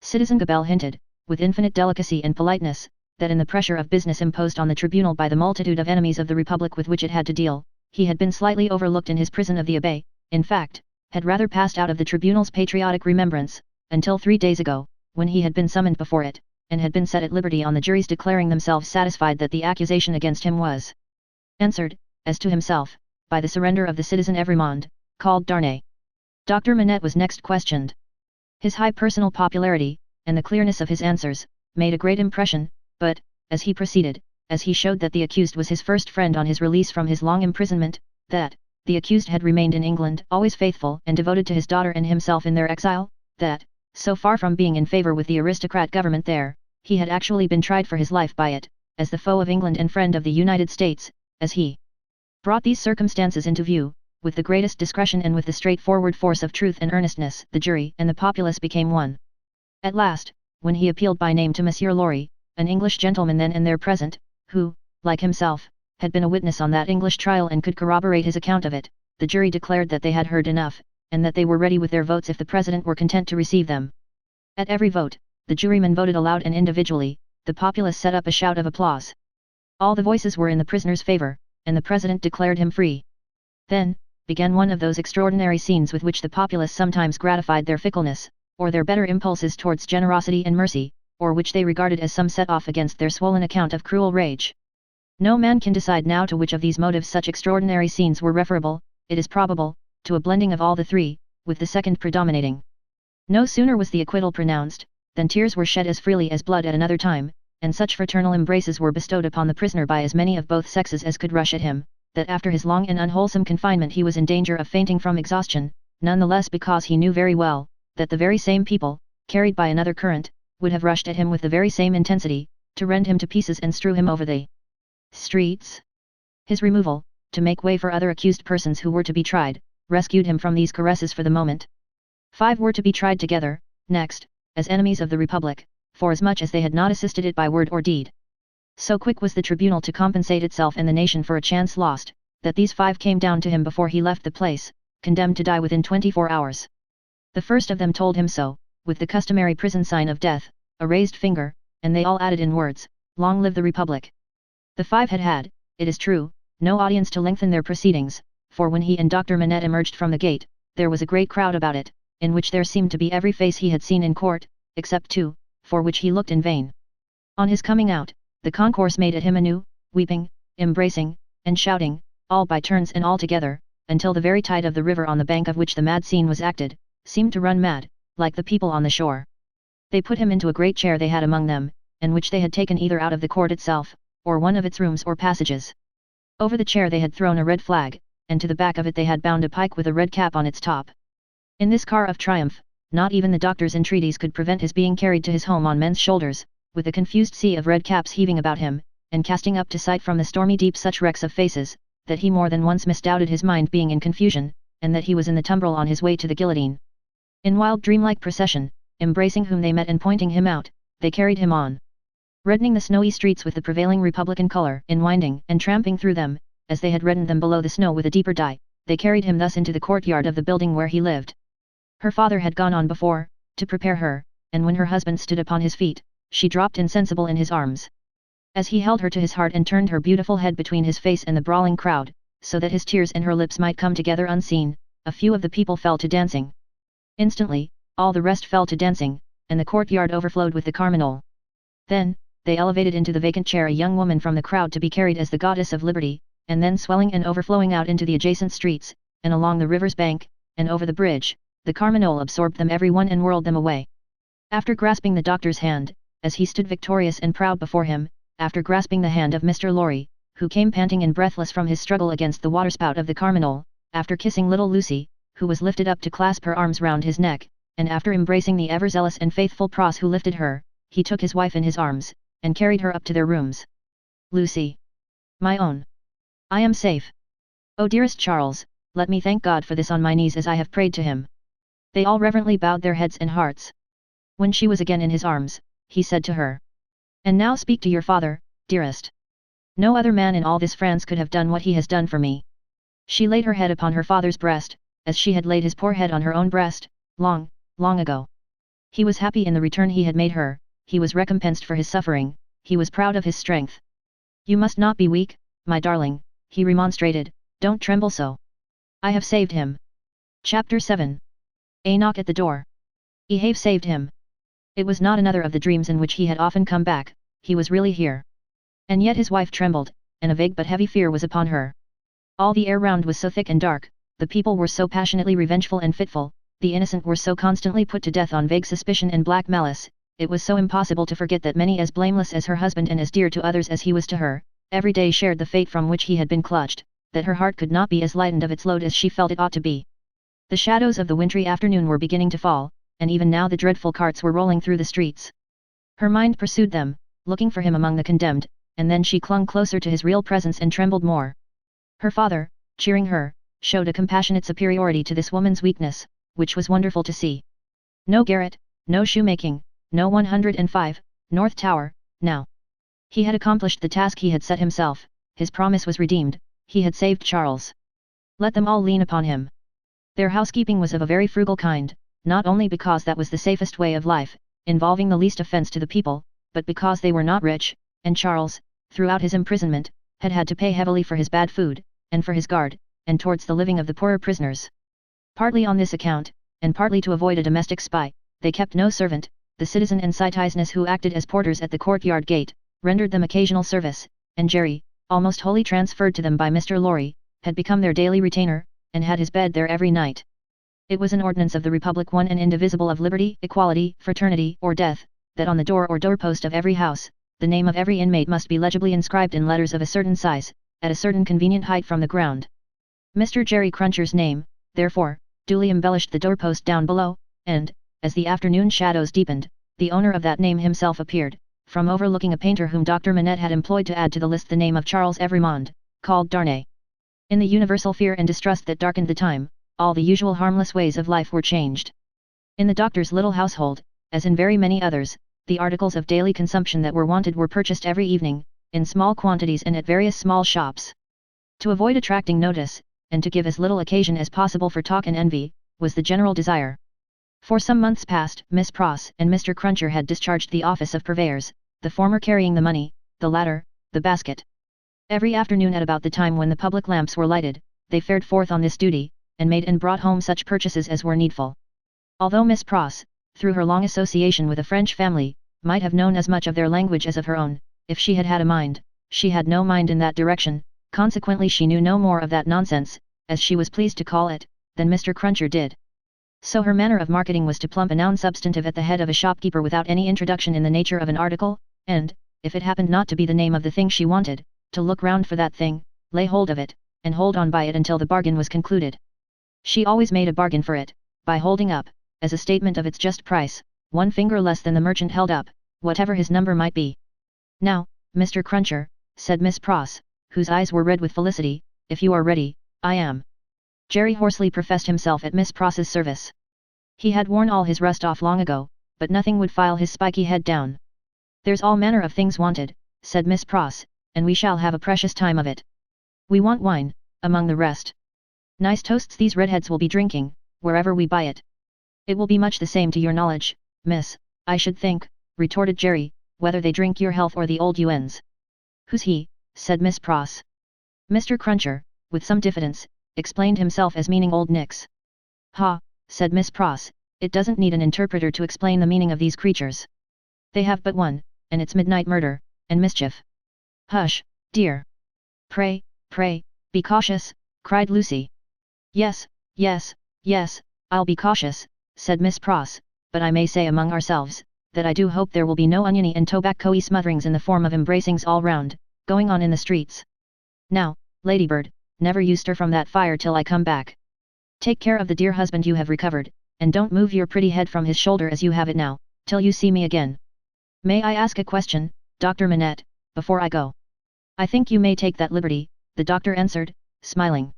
Citizen Gabelle hinted, with infinite delicacy and politeness, that in the pressure of business imposed on the tribunal by the multitude of enemies of the Republic with which it had to deal, he had been slightly overlooked in his prison of the Abbaye, in fact, had rather passed out of the tribunal's patriotic remembrance, until 3 days ago, when he had been summoned before it, and had been set at liberty on the juries declaring themselves satisfied that the accusation against him was answered, as to himself, by the surrender of the citizen Evrémonde, called Darnay. Dr. Manette was next questioned. His high personal popularity, and the clearness of his answers, made a great impression, but, as he proceeded, as he showed that the accused was his first friend on his release from his long imprisonment, that, the accused had remained in England always faithful and devoted to his daughter and himself in their exile, that, so far from being in favour with the aristocrat government there, he had actually been tried for his life by it, as the foe of England and friend of the United States, as he brought these circumstances into view, with the greatest discretion and with the straightforward force of truth and earnestness, the jury and the populace became one. At last, when he appealed by name to Monsieur Lorry, an English gentleman then and there present, who, like himself, had been a witness on that English trial and could corroborate his account of it, the jury declared that they had heard enough, and that they were ready with their votes if the president were content to receive them. At every vote, the jurymen voted aloud and individually, the populace set up a shout of applause. All the voices were in the prisoner's favor, and the president declared him free. Then, began one of those extraordinary scenes with which the populace sometimes gratified their fickleness, or their better impulses towards generosity and mercy, or which they regarded as some set-off against their swollen account of cruel rage. No man can decide now to which of these motives such extraordinary scenes were referable, it is probable, to a blending of all the three, with the second predominating. No sooner was the acquittal pronounced, than tears were shed as freely as blood at another time, and such fraternal embraces were bestowed upon the prisoner by as many of both sexes as could rush at him, that after his long and unwholesome confinement he was in danger of fainting from exhaustion, none the less because he knew very well, that the very same people, carried by another current, would have rushed at him with the very same intensity, to rend him to pieces and strew him over the streets. His removal, to make way for other accused persons who were to be tried, rescued him from these caresses for the moment. 5 were to be tried together, next, as enemies of the Republic, forasmuch as they had not assisted it by word or deed. So quick was the tribunal to compensate itself and the nation for a chance lost, that these 5 came down to him before he left the place, condemned to die within 24 hours. The first of them told him so, with the customary prison sign of death, a raised finger, and they all added in words, "Long live the Republic." The 5 had had, it is true, no audience to lengthen their proceedings, for when he and Dr. Manette emerged from the gate, there was a great crowd about it, in which there seemed to be every face he had seen in court, except 2, for which he looked in vain. On his coming out, the concourse made at him anew, weeping, embracing, and shouting, all by turns and all together, until the very tide of the river on the bank of which the mad scene was acted, seemed to run mad, like the people on the shore. They put him into a great chair they had among them, and which they had taken either out of the court itself, or one of its rooms or passages. Over the chair they had thrown a red flag, and to the back of it they had bound a pike with a red cap on its top. In this car of triumph, not even the doctor's entreaties could prevent his being carried to his home on men's shoulders, with a confused sea of red caps heaving about him, and casting up to sight from the stormy deep such wrecks of faces, that he more than once misdoubted his mind being in confusion, and that he was in the tumbril on his way to the guillotine. In wild dreamlike procession, embracing whom they met and pointing him out, they carried him on, reddening the snowy streets with the prevailing republican color, in winding and tramping through them, as they had reddened them below the snow with a deeper dye, they carried him thus into the courtyard of the building where he lived. Her father had gone on before, to prepare her, and when her husband stood upon his feet, she dropped insensible in his arms. As he held her to his heart and turned her beautiful head between his face and the brawling crowd, so that his tears and her lips might come together unseen, a few of the people fell to dancing. Instantly, all the rest fell to dancing, and the courtyard overflowed with the carmagnole. Then, they elevated into the vacant chair a young woman from the crowd to be carried as the goddess of liberty, and then swelling and overflowing out into the adjacent streets, and along the river's bank, and over the bridge, the carmagnole absorbed them every one and whirled them away. After grasping the doctor's hand, as he stood victorious and proud before him, after grasping the hand of Mr. Lorry, who came panting and breathless from his struggle against the waterspout of the carmagnole, after kissing little Lucy, who was lifted up to clasp her arms round his neck, and after embracing the ever-zealous and faithful Pross who lifted her, he took his wife in his arms, and carried her up to their rooms. Lucy! My own! I am safe! Oh dearest Charles, let me thank God for this on my knees as I have prayed to him. They all reverently bowed their heads and hearts. When she was again in his arms, he said to her, "And now speak to your father, dearest. No other man in all this France could have done what he has done for me." She laid her head upon her father's breast, as she had laid his poor head on her own breast, long, long ago. He was happy in the return he had made her, he was recompensed for his suffering, he was proud of his strength. "You must not be weak, my darling," he remonstrated, "don't tremble so. I have saved him." Chapter 7. A knock at the door. I have saved him. It was not another of the dreams in which he had often come back, he was really here. And yet his wife trembled, and a vague but heavy fear was upon her. All the air round was so thick and dark, the people were so passionately revengeful and fitful, the innocent were so constantly put to death on vague suspicion and black malice, it was so impossible to forget that many as blameless as her husband and as dear to others as he was to her, every day shared the fate from which he had been clutched, that her heart could not be as lightened of its load as she felt it ought to be. The shadows of the wintry afternoon were beginning to fall, and even now the dreadful carts were rolling through the streets. Her mind pursued them, looking for him among the condemned, and then she clung closer to his real presence and trembled more. Her father, cheering her, showed a compassionate superiority to this woman's weakness, which was wonderful to see. No garret, no shoemaking, no 105, North Tower, now. He had accomplished the task he had set himself, his promise was redeemed, he had saved Charles. Let them all lean upon him. Their housekeeping was of a very frugal kind, not only because that was the safest way of life, involving the least offence to the people, but because they were not rich, and Charles, throughout his imprisonment, had had to pay heavily for his bad food, and for his guard, and towards the living of the poorer prisoners. Partly on this account, and partly to avoid a domestic spy, they kept no servant, the citizen and citizeness who acted as porters at the courtyard gate, rendered them occasional service, and Jerry, almost wholly transferred to them by Mr. Lorry, had become their daily retainer, and had his bed there every night. It was an ordinance of the Republic, one and indivisible, of liberty, equality, fraternity, or death, that on the door or doorpost of every house, the name of every inmate must be legibly inscribed in letters of a certain size, at a certain convenient height from the ground. Mr. Jerry Cruncher's name, therefore, duly embellished the doorpost down below, and, as the afternoon shadows deepened, the owner of that name himself appeared, from overlooking a painter whom Dr. Manette had employed to add to the list the name of Charles Evrémonde, called Darnay. In the universal fear and distrust that darkened the time, all the usual harmless ways of life were changed. In the doctor's little household, as in very many others, the articles of daily consumption that were wanted were purchased every evening, in small quantities and at various small shops. To avoid attracting notice, and to give as little occasion as possible for talk and envy, was the general desire. For some months past, Miss Pross and Mr. Cruncher had discharged the office of purveyors, the former carrying the money, the latter, the basket. Every afternoon at about the time when the public lamps were lighted, they fared forth on this duty, and made and brought home such purchases as were needful. Although Miss Pross, through her long association with a French family, might have known as much of their language as of her own, if she had had a mind, she had no mind in that direction, consequently she knew no more of that nonsense, as she was pleased to call it, than Mr. Cruncher did. So her manner of marketing was to plump a noun substantive at the head of a shopkeeper without any introduction in the nature of an article, and, if it happened not to be the name of the thing she wanted, to look round for that thing, lay hold of it, and hold on by it until the bargain was concluded. She always made a bargain for it, by holding up, as a statement of its just price, one finger less than the merchant held up, whatever his number might be. Now, Mr. Cruncher, said Miss Pross, whose eyes were red with felicity, if you are ready, I am. Jerry hoarsely professed himself at Miss Pross's service. He had worn all his rust off long ago, but nothing would file his spiky head down. There's all manner of things wanted, said Miss Pross, and we shall have a precious time of it. We want wine, among the rest. Nice toasts these redheads will be drinking, wherever we buy it. It will be much the same to your knowledge, miss, I should think, retorted Jerry, whether they drink your health or the old UN's. Who's he? Said Miss Pross. Mr. Cruncher, with some diffidence, explained himself as meaning old Nix. Ha, said Miss Pross, it doesn't need an interpreter to explain the meaning of these creatures. They have but one, and it's midnight murder, and mischief. Hush, dear. Pray, be cautious, cried Lucy. Yes, I'll be cautious, said Miss Pross, but I may say among ourselves, that I do hope there will be no oniony and tobacco-y smotherings in the form of embracings all round, going on in the streets. Now, Ladybird, never you stir from that fire till I come back. Take care of the dear husband you have recovered, and don't move your pretty head from his shoulder as you have it now, till you see me again. May I ask a question, Dr. Manette, before I go? I think you may take that liberty, the doctor answered, smiling.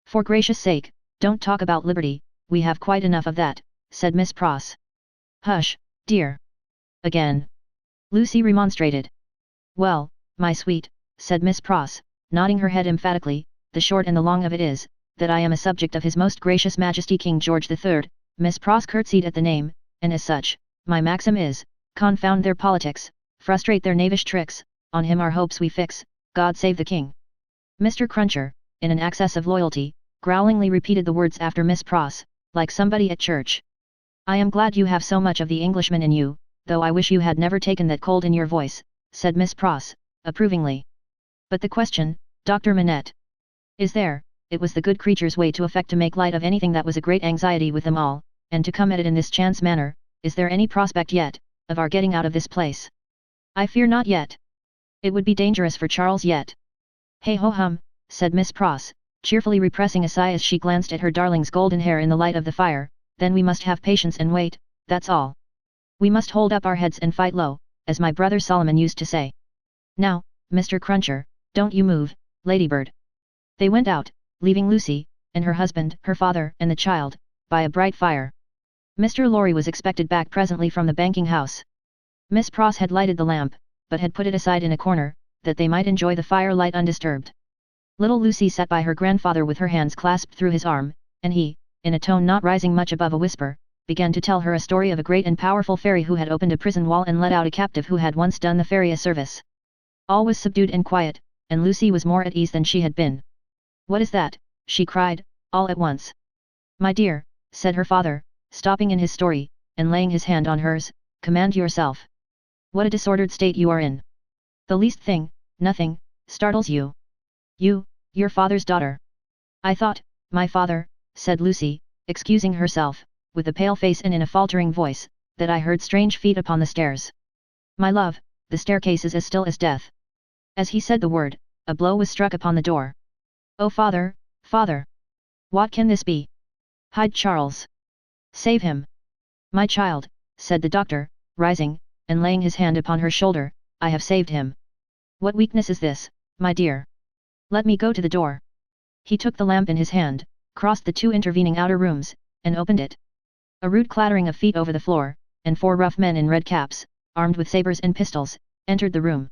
For gracious sake, don't talk about liberty, we have quite enough of that, said Miss Pross. Hush, dear. Again. Lucy remonstrated. Well, my sweet, said Miss Pross, nodding her head emphatically, the short and the long of it is, that I am a subject of His Most Gracious Majesty King George III, Miss Pross curtsied at the name, and as such, my maxim is, confound their politics, frustrate their knavish tricks, on him our hopes we fix, God save the King. Mr. Cruncher, in an access of loyalty, growlingly repeated the words after Miss Pross, like somebody at church. I am glad you have so much of the Englishman in you, though I wish you had never taken that cold in your voice, said Miss Pross, approvingly. But the question, Dr. Manette. Is there, it was the good creature's way to affect to make light of anything that was a great anxiety with them all, and to come at it in this chance manner, is there any prospect yet, of our getting out of this place? I fear not yet. It would be dangerous for Charles yet. Hey ho hum, said Miss Pross, cheerfully repressing a sigh as she glanced at her darling's golden hair in the light of the fire, then we must have patience and wait, that's all. We must hold up our heads and fight low, as my brother Solomon used to say. Now, Mr. Cruncher, don't you move, Ladybird. They went out, leaving Lucy, and her husband, her father, and the child, by a bright fire. Mr. Lorry was expected back presently from the banking house. Miss Pross had lighted the lamp, but had put it aside in a corner, that they might enjoy the firelight undisturbed. Little Lucy sat by her grandfather with her hands clasped through his arm, and he, in a tone not rising much above a whisper, began to tell her a story of a great and powerful fairy who had opened a prison wall and let out a captive who had once done the fairy a service. All was subdued and quiet, and Lucy was more at ease than she had been. What is that? She cried, all at once. My dear, said her father, stopping in his story, and laying his hand on hers, command yourself. What a disordered state you are in. The least thing, nothing, startles you. You, your father's daughter. I thought, my father, said Lucy, excusing herself, with a pale face and in a faltering voice, that I heard strange feet upon the stairs. My love, the staircase is as still as death. As he said the word, a blow was struck upon the door. Oh father, father! What can this be? Hide Charles. Save him. My child, said the doctor, rising, and laying his hand upon her shoulder, I have saved him. What weakness is this, my dear? Let me go to the door. He took the lamp in his hand, crossed the two intervening outer rooms, and opened it. A rude clattering of feet over the floor, and 4 rough men in red caps, armed with sabres and pistols, entered the room.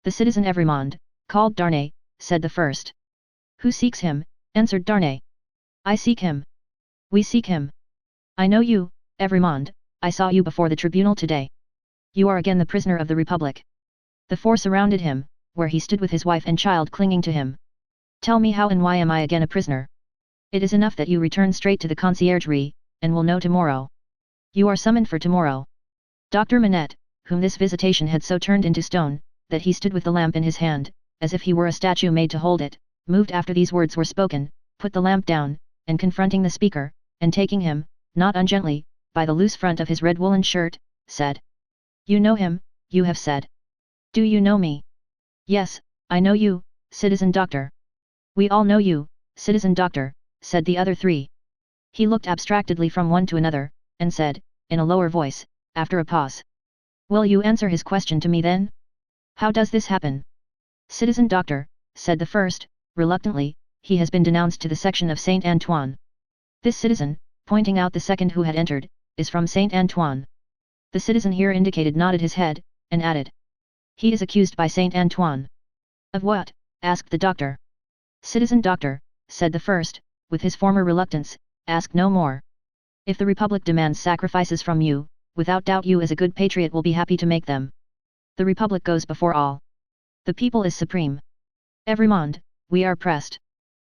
The citizen Evrémonde, called Darnay, said the first. Who seeks him? Answered Darnay. I seek him. We seek him. I know you, Evrémonde, I saw you before the tribunal today. You are again the prisoner of the Republic. The 4 surrounded him, where he stood with his wife and child clinging to him. Tell me how and why am I again a prisoner? It is enough that you return straight to the conciergerie, and will know tomorrow. You are summoned for tomorrow. Dr. Manette, whom this visitation had so turned into stone, that he stood with the lamp in his hand, as if he were a statue made to hold it, moved after these words were spoken, put the lamp down, and confronting the speaker, and taking him, not ungently, by the loose front of his red woolen shirt, said. You know him, you have said. Do you know me? Yes, I know you, citizen doctor. We all know you, citizen doctor, said the other 3. He looked abstractedly from one to another, and said, in a lower voice, after a pause. Will you answer his question to me then? How does this happen? Citizen Doctor, said the first, reluctantly, he has been denounced to the section of Saint Antoine. This citizen, pointing out the second who had entered, is from Saint Antoine. The citizen here indicated nodded his head, and added. He is accused by Saint Antoine. Of what? Asked the doctor. Citizen Doctor, said the first, with his former reluctance, ask no more. If the Republic demands sacrifices from you, without doubt you as a good patriot will be happy to make them. The Republic goes before all. The people is supreme. Everymond, we are pressed.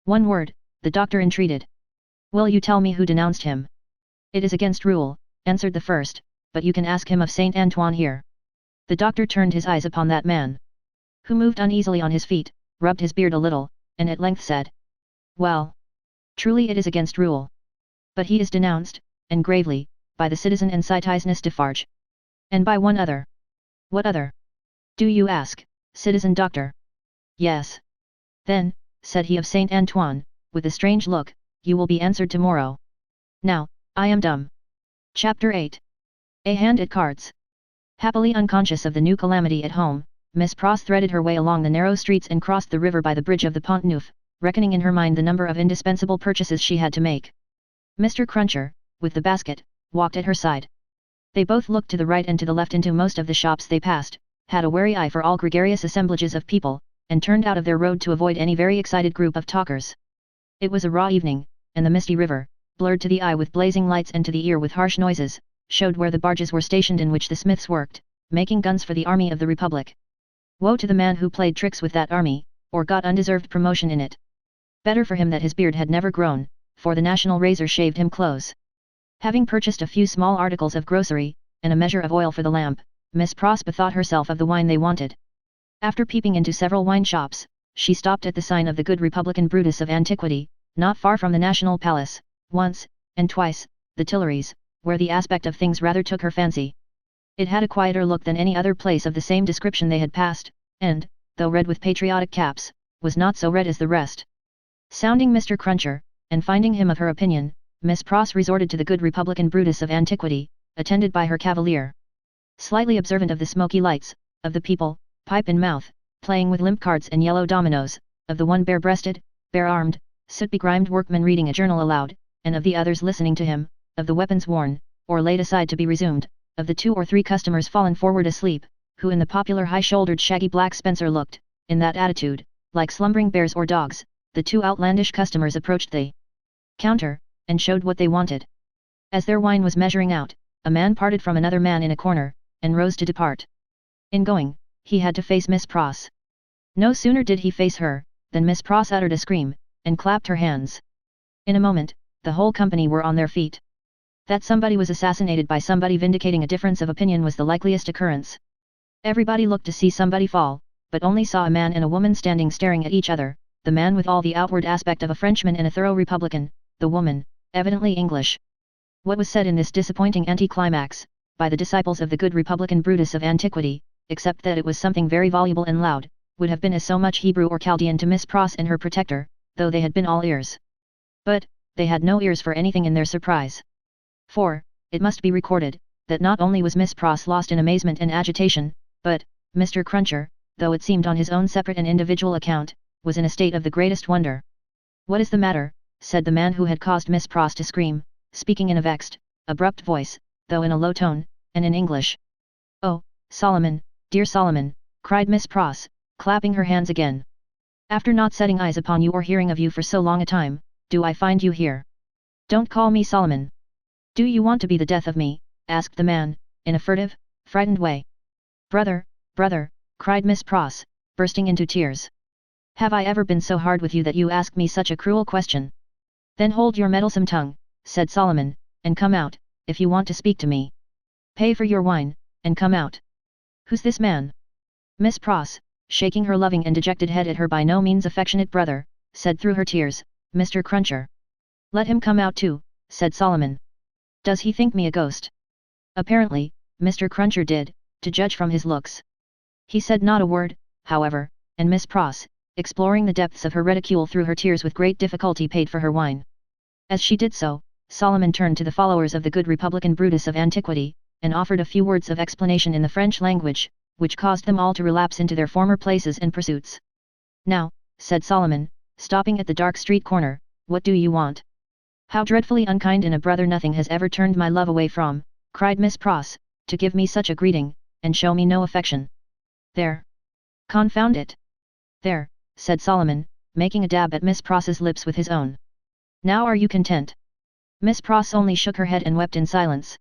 One word, the doctor entreated. Will you tell me who denounced him? It is against rule, answered the first, but you can ask him of Saint Antoine here. The doctor turned his eyes upon that man, who moved uneasily on his feet, rubbed his beard a little, and at length said. Well. Truly it is against rule. But he is denounced, and gravely, by the citizen Encitizeness Defarge. And by one other. What other? Do you ask, Citizen Doctor? Yes. Then, said he of Saint Antoine, with a strange look, you will be answered tomorrow. Now, I am dumb. Chapter 8. A hand at cards. Happily unconscious of the new calamity at home, Miss Pross threaded her way along the narrow streets and crossed the river by the bridge of the Pont Neuf, reckoning in her mind the number of indispensable purchases she had to make. Mr. Cruncher, with the basket, walked at her side. They both looked to the right and to the left into most of the shops they passed, had a wary eye for all gregarious assemblages of people, and turned out of their road to avoid any very excited group of talkers. It was a raw evening, and the misty river, blurred to the eye with blazing lights and to the ear with harsh noises, showed where the barges were stationed in which the smiths worked, making guns for the army of the Republic. Woe to the man who played tricks with that army, or got undeserved promotion in it. Better for him that his beard had never grown, for the national razor shaved him close. Having purchased a few small articles of grocery, and a measure of oil for the lamp, Miss Pross bethought herself of the wine they wanted. After peeping into several wine shops, she stopped at the sign of the good Republican Brutus of Antiquity, not far from the National Palace, once, and twice, the Tuileries, where the aspect of things rather took her fancy. It had a quieter look than any other place of the same description they had passed, and, though red with patriotic caps, was not so red as the rest. Sounding Mr. Cruncher, and finding him of her opinion, Miss Pross resorted to the good Republican Brutus of Antiquity, attended by her cavalier. Slightly observant of the smoky lights, of the people, pipe in mouth, playing with limp cards and yellow dominoes, of the one bare-breasted, bare-armed, soot-begrimed workman reading a journal aloud, and of the others listening to him, of the weapons worn, or laid aside to be resumed, of the 2 or 3 customers fallen forward asleep, who in the popular high-shouldered shaggy black spencer looked, in that attitude, like slumbering bears or dogs. The 2 outlandish customers approached the counter, and showed what they wanted. As their wine was measuring out, a man parted from another man in a corner, and rose to depart. In going, he had to face Miss Pross. No sooner did he face her, than Miss Pross uttered a scream, and clapped her hands. In a moment, the whole company were on their feet. That somebody was assassinated by somebody vindicating a difference of opinion was the likeliest occurrence. Everybody looked to see somebody fall, but only saw a man and a woman standing staring at each other, the man with all the outward aspect of a Frenchman and a thorough Republican, the woman, evidently English. What was said in this disappointing anticlimax, by the disciples of the good Republican Brutus of Antiquity, except that it was something very voluble and loud, would have been as so much Hebrew or Chaldean to Miss Pross and her protector, though they had been all ears. But, they had no ears for anything in their surprise. For, it must be recorded, that not only was Miss Pross lost in amazement and agitation, but, Mr. Cruncher, though it seemed on his own separate and individual account, was in a state of the greatest wonder. What is the matter? Said the man who had caused Miss Pross to scream, speaking in a vexed, abrupt voice, though in a low tone, and in English. Oh, Solomon, dear Solomon, cried Miss Pross, clapping her hands again. After not setting eyes upon you or hearing of you for so long a time, do I find you here? Don't call me Solomon. Do you want to be the death of me? Asked the man, in a furtive, frightened way. Brother, brother, cried Miss Pross, bursting into tears. Have I ever been so hard with you that you ask me such a cruel question? Then hold your meddlesome tongue, said Solomon, and come out, if you want to speak to me. Pay for your wine, and come out. Who's this man? Miss Pross, shaking her loving and dejected head at her by no means affectionate brother, said through her tears, Mr. Cruncher. Let him come out too, said Solomon. Does he think me a ghost? Apparently, Mr. Cruncher did, to judge from his looks. He said not a word, however, and Miss Pross, exploring the depths of her reticule through her tears with great difficulty paid for her wine. As she did so, Solomon turned to the followers of the good Republican Brutus of Antiquity, and offered a few words of explanation in the French language, which caused them all to relapse into their former places and pursuits. "Now," said Solomon, stopping at the dark street corner, "what do you want?" "How dreadfully unkind in a brother, nothing has ever turned my love away from," cried Miss Pross, "to give me such a greeting, and show me no affection. There! Confound it!" "There," said Solomon, making a dab at Miss Pross's lips with his own. "Now are you content?" Miss Pross only shook her head and wept in silence.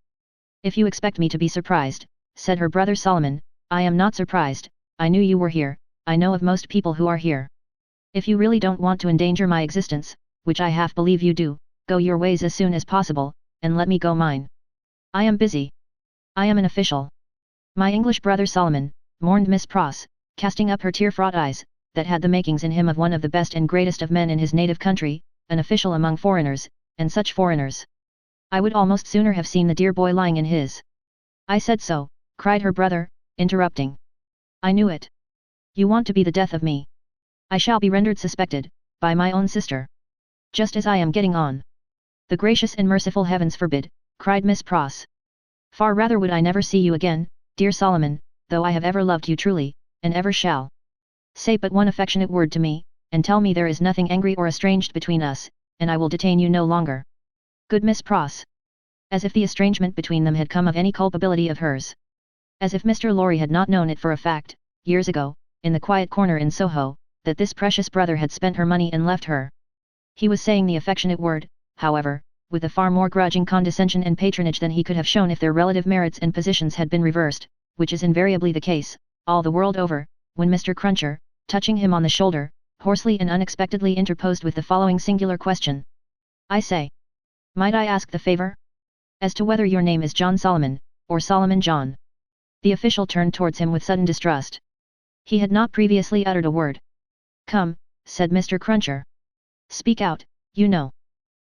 "If you expect me to be surprised," said her brother Solomon, "I am not surprised. I knew you were here, I know of most people who are here. If you really don't want to endanger my existence, which I half believe you do, go your ways as soon as possible, and let me go mine. I am busy. I am an official." "My English brother Solomon," mourned Miss Pross, casting up her tear-fraught eyes, that had the makings in him of one of the best and greatest of men in his native country, an official among foreigners, and such foreigners. "I would almost sooner have seen the dear boy lying in his—" "I said so," cried her brother, interrupting. "I knew it. You want to be the death of me. I shall be rendered suspected, by my own sister. Just as I am getting on." "The gracious and merciful heavens forbid," cried Miss Pross. "Far rather would I never see you again, dear Solomon, though I have ever loved you truly, and ever shall. Say but one affectionate word to me, and tell me there is nothing angry or estranged between us, and I will detain you no longer." Good Miss Pross! As if the estrangement between them had come of any culpability of hers. As if Mr. Lorry had not known it for a fact, years ago, in the quiet corner in Soho, that this precious brother had spent her money and left her. He was saying the affectionate word, however, with a far more grudging condescension and patronage than he could have shown if their relative merits and positions had been reversed, which is invariably the case, all the world over, when Mr. Cruncher, touching him on the shoulder, hoarsely and unexpectedly interposed with the following singular question. "I say, might I ask the favor? As to whether your name is John Solomon, or Solomon John?" The official turned towards him with sudden distrust. He had not previously uttered a word. "Come," said Mr. Cruncher. "Speak out, you know."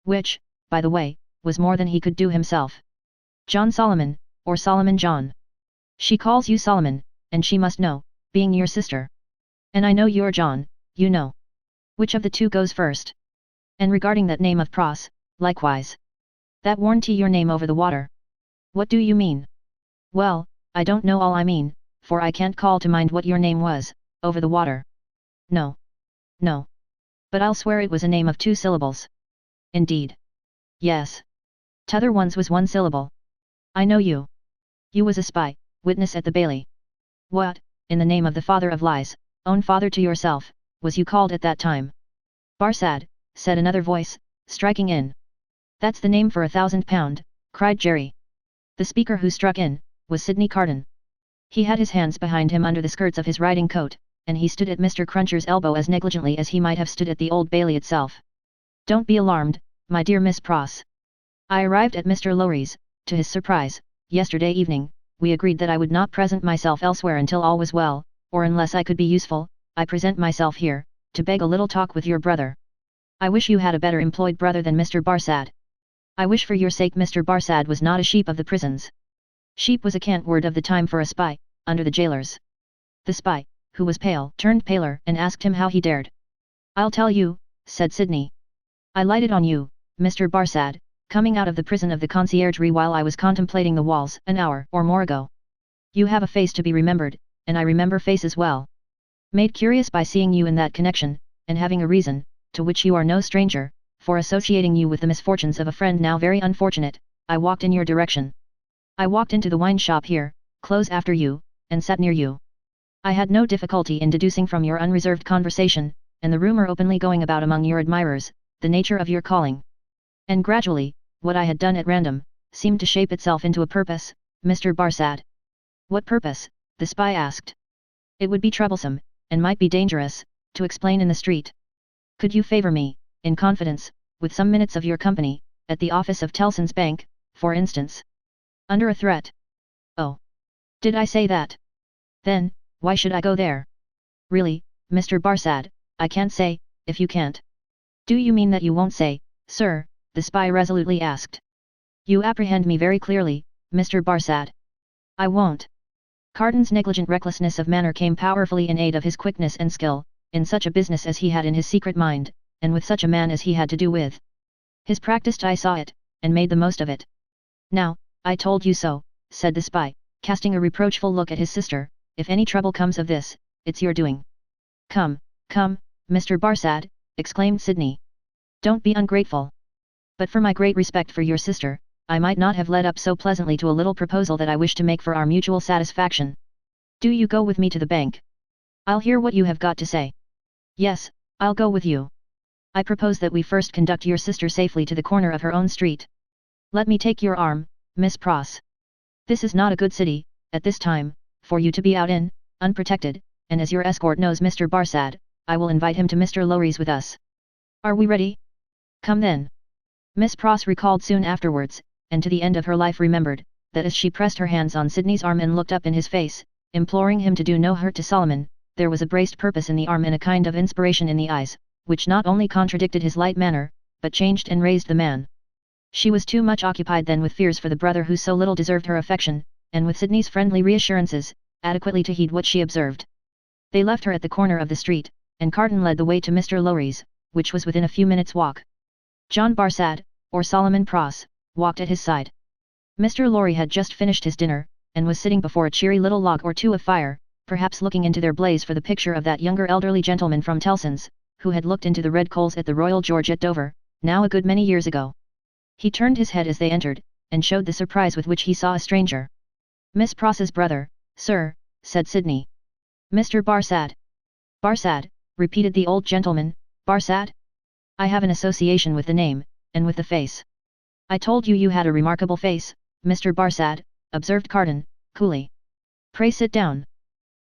Which, by the way, was more than he could do himself. "John Solomon, or Solomon John? She calls you Solomon, and she must know, being your sister. And I know you're John, you know. Which of the two goes first? And regarding that name of Pross, likewise. That warranty your name over the water. What do you mean?" "Well, I don't know all I mean, for I can't call to mind what your name was, over the water. No. No. But I'll swear it was a name of 2 syllables. "Indeed?" "Yes. T'other one's was 1 syllable. I know you. You was a spy, witness at the Bailey. What, in the name of the father of lies, own father to yourself, was you called at that time?" "Barsad," said another voice, striking in. "That's the name for £1,000, cried Jerry. The speaker who struck in, was Sidney Carton. He had his hands behind him under the skirts of his riding coat, and he stood at Mr. Cruncher's elbow as negligently as he might have stood at the Old Bailey itself. "Don't be alarmed, my dear Miss Pross. I arrived at Mr. Lorry's, to his surprise, yesterday evening. We agreed that I would not present myself elsewhere until all was well, or unless I could be useful. I present myself here, to beg a little talk with your brother. I wish you had a better employed brother than Mr. Barsad. I wish for your sake Mr. Barsad was not a sheep of the prisons." Sheep was a cant word of the time for a spy, under the jailers. The spy, who was pale, turned paler and asked him how he dared. "I'll tell you," said Sidney. "I lighted on you, Mr. Barsad, coming out of the prison of the conciergerie while I was contemplating the walls an hour or more ago. You have a face to be remembered, and I remember faces well. Made curious by seeing you in that connection, and having a reason, to which you are no stranger, for associating you with the misfortunes of a friend now very unfortunate, I walked in your direction. I walked into the wine shop here, close after you, and sat near you. I had no difficulty in deducing from your unreserved conversation, and the rumour openly going about among your admirers, the nature of your calling. And gradually, what I had done at random, seemed to shape itself into a purpose, Mr. Barsad." "What purpose?" the spy asked. "It would be troublesome, and might be dangerous, to explain in the street. Could you favour me, in confidence, with some minutes of your company, at the office of Tellson's Bank, for instance?" "Under a threat." "Oh. Did I say that? Then, why should I go there?" "Really, Mr. Barsad, I can't say, if you can't." "Do you mean that you won't say, sir?" the spy resolutely asked. "You apprehend me very clearly, Mr. Barsad." "I won't." Carton's negligent recklessness of manner came powerfully in aid of his quickness and skill, in such a business as he had in his secret mind, and with such a man as he had to do with. His practised eye saw it, and made the most of it. "Now, I told you so," said the spy, casting a reproachful look at his sister, if any trouble comes of this, it's your doing. Come, come, Mr. Barsad, exclaimed Sidney. Don't be ungrateful. But for my great respect for your sister, I might not have led up so pleasantly to a little proposal that I wish to make for our mutual satisfaction. Do you go with me to the bank? I'll hear what you have got to say. Yes, I'll go with you. I propose that we first conduct your sister safely to the corner of her own street. Let me take your arm, Miss Pross. This is not a good city, at this time, for you to be out in, unprotected, and as your escort knows Mr. Barsad, I will invite him to Mr. Lowry's with us. Are we ready? Come then. Miss Pross recalled soon afterwards, and to the end of her life remembered, that as she pressed her hands on Sidney's arm and looked up in his face, imploring him to do no hurt to Solomon, there was a braced purpose in the arm and a kind of inspiration in the eyes, which not only contradicted his light manner, but changed and raised the man. She was too much occupied then with fears for the brother who so little deserved her affection, and with Sidney's friendly reassurances, adequately to heed what she observed. They left her at the corner of the street, and Carton led the way to Mr. Lowry's, which was within a few minutes' walk. John Barsad, or Solomon Pross, walked at his side. Mr. Lowry had just finished his dinner, and was sitting before a cheery little log or two of fire, perhaps looking into their blaze for the picture of that younger elderly gentleman from Tellson's, who had looked into the red coals at the Royal George at Dover, now a good many years ago. He turned his head as they entered, and showed the surprise with which he saw a stranger. Miss Pross's brother, sir, said Sidney. Mr. Barsad. Barsad, repeated the old gentleman, Barsad? I have an association with the name, and with the face. I told you you had a remarkable face, Mr. Barsad, observed Carton, coolly. Pray sit down.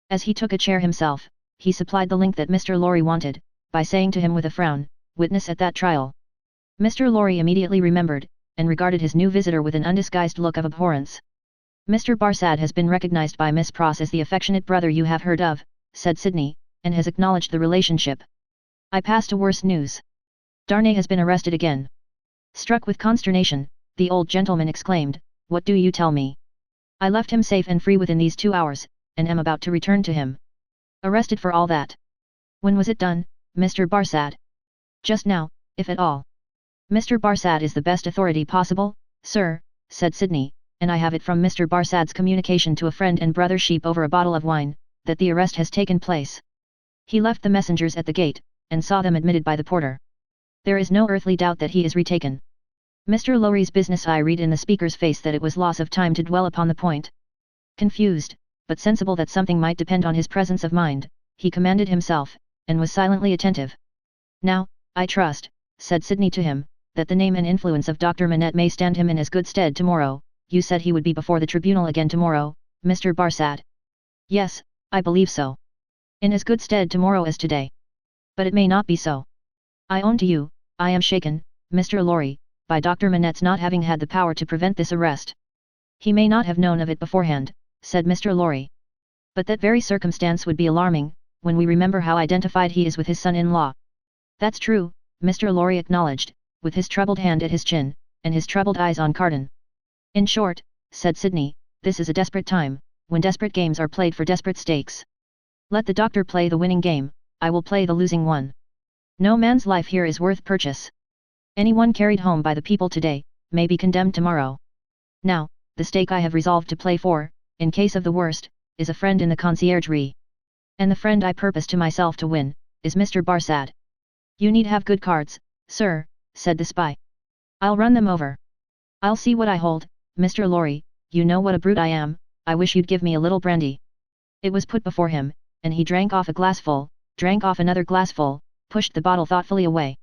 As he took a chair himself, he supplied the link that Mr. Lowry wanted, by saying to him with a frown, witness at that trial. Mr. Lowry immediately remembered, and regarded his new visitor with an undisguised look of abhorrence. Mr. Barsad has been recognized by Miss Pross as the affectionate brother you have heard of, said Sidney, and has acknowledged the relationship. I pass to worse news. Darnay has been arrested again. Struck with consternation, the old gentleman exclaimed, what do you tell me? I left him safe and free within these 2 hours, and am about to return to him. Arrested for all that. When was it done, Mr. Barsad? Just now, if at all. Mr. Barsad is the best authority possible, sir, said Sidney, and I have it from Mr. Barsad's communication to a friend and brother Sheep over a bottle of wine, that the arrest has taken place. He left the messengers at the gate, and saw them admitted by the porter. There is no earthly doubt that he is retaken. Mr. Lowry's business eye read in the speaker's face that it was loss of time to dwell upon the point. Confused, but sensible that something might depend on his presence of mind, he commanded himself, and was silently attentive. Now, I trust, said Sidney to him, that the name and influence of Dr. Manette may stand him in as good stead tomorrow. You said he would be before the tribunal again tomorrow, Mr. Barsad. Yes, I believe so. In as good stead tomorrow as today. But it may not be so. I own to you, I am shaken, Mr. Lowry, by Dr. Manette's not having had the power to prevent this arrest. He may not have known of it beforehand, said Mr. Lowry. But that very circumstance would be alarming, when we remember how identified he is with his son-in-law. That's true, Mr. Lowry acknowledged, with his troubled hand at his chin, and his troubled eyes on Carton. In short, said Sidney, this is a desperate time, when desperate games are played for desperate stakes. Let the doctor play the winning game, I will play the losing one. No man's life here is worth purchase. Anyone carried home by the people today, may be condemned tomorrow. Now, the stake I have resolved to play for, in case of the worst, is a friend in the conciergerie. And the friend I purpose to myself to win, is Mr. Barsad. You need have good cards, sir, said the spy. I'll run them over. I'll see what I hold, Mr. Lowry, you know what a brute I am, I wish you'd give me a little brandy. It was put before him, and he drank off a glassful, drank off another glassful, pushed the bottle thoughtfully away.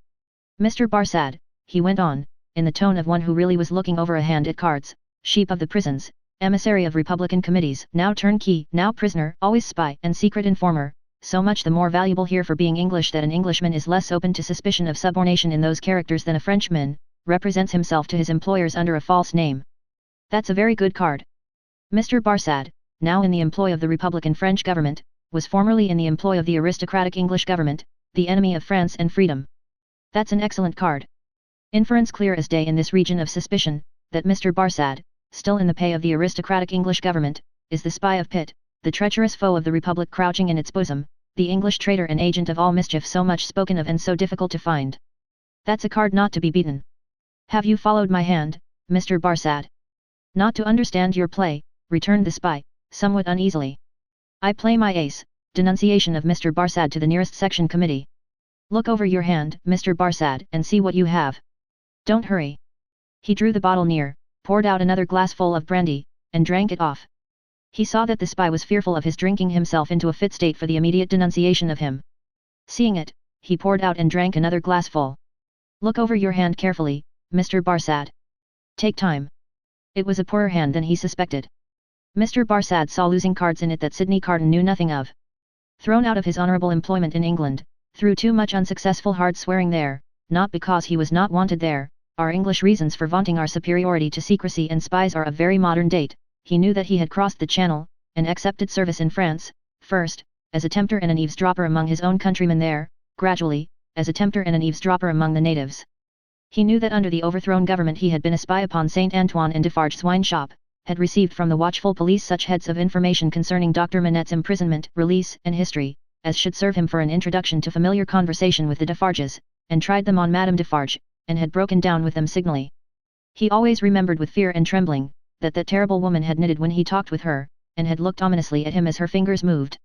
Mr. Barsad, he went on, in the tone of one who really was looking over a hand at cards, Sheep of the prisons, emissary of Republican committees, now turnkey, now prisoner, always spy and secret informer, so much the more valuable here for being English that an Englishman is less open to suspicion of subornation in those characters than a Frenchman, represents himself to his employers under a false name. That's a very good card. Mr. Barsad, now in the employ of the Republican French government, was formerly in the employ of the aristocratic English government, the enemy of France and freedom. That's an excellent card. Inference clear as day in this region of suspicion, that Mr. Barsad, still in the pay of the aristocratic English government, is the spy of Pitt, the treacherous foe of the Republic crouching in its bosom, the English traitor and agent of all mischief so much spoken of and so difficult to find. That's a card not to be beaten. Have you followed my hand, Mr. Barsad? Not to understand your play, returned the spy, somewhat uneasily. I play my ace, denunciation of Mr. Barsad to the nearest section committee. Look over your hand, Mr. Barsad, and see what you have. Don't hurry. He drew the bottle near, poured out another glassful of brandy, and drank it off. He saw that the spy was fearful of his drinking himself into a fit state for the immediate denunciation of him. Seeing it, he poured out and drank another glassful. Look over your hand carefully, Mr. Barsad. Take time. It was a poorer hand than he suspected. Mr. Barsad saw losing cards in it that Sidney Carton knew nothing of. Thrown out of his honourable employment in England, through too much unsuccessful hard swearing there, not because he was not wanted there, our English reasons for vaunting our superiority to secrecy and spies are of very modern date. He knew that he had crossed the Channel, and accepted service in France, first, as a tempter and an eavesdropper among his own countrymen there, gradually, as a tempter and an eavesdropper among the natives. He knew that under the overthrown government he had been a spy upon Saint Antoine and Defarge's wine shop, had received from the watchful police such heads of information concerning Dr. Manette's imprisonment, release, and history, as should serve him for an introduction to familiar conversation with the Defarges, and tried them on Madame Defarge, and had broken down with them signally. He always remembered with fear and trembling, that terrible woman had knitted when he talked with her, and had looked ominously at him as her fingers moved.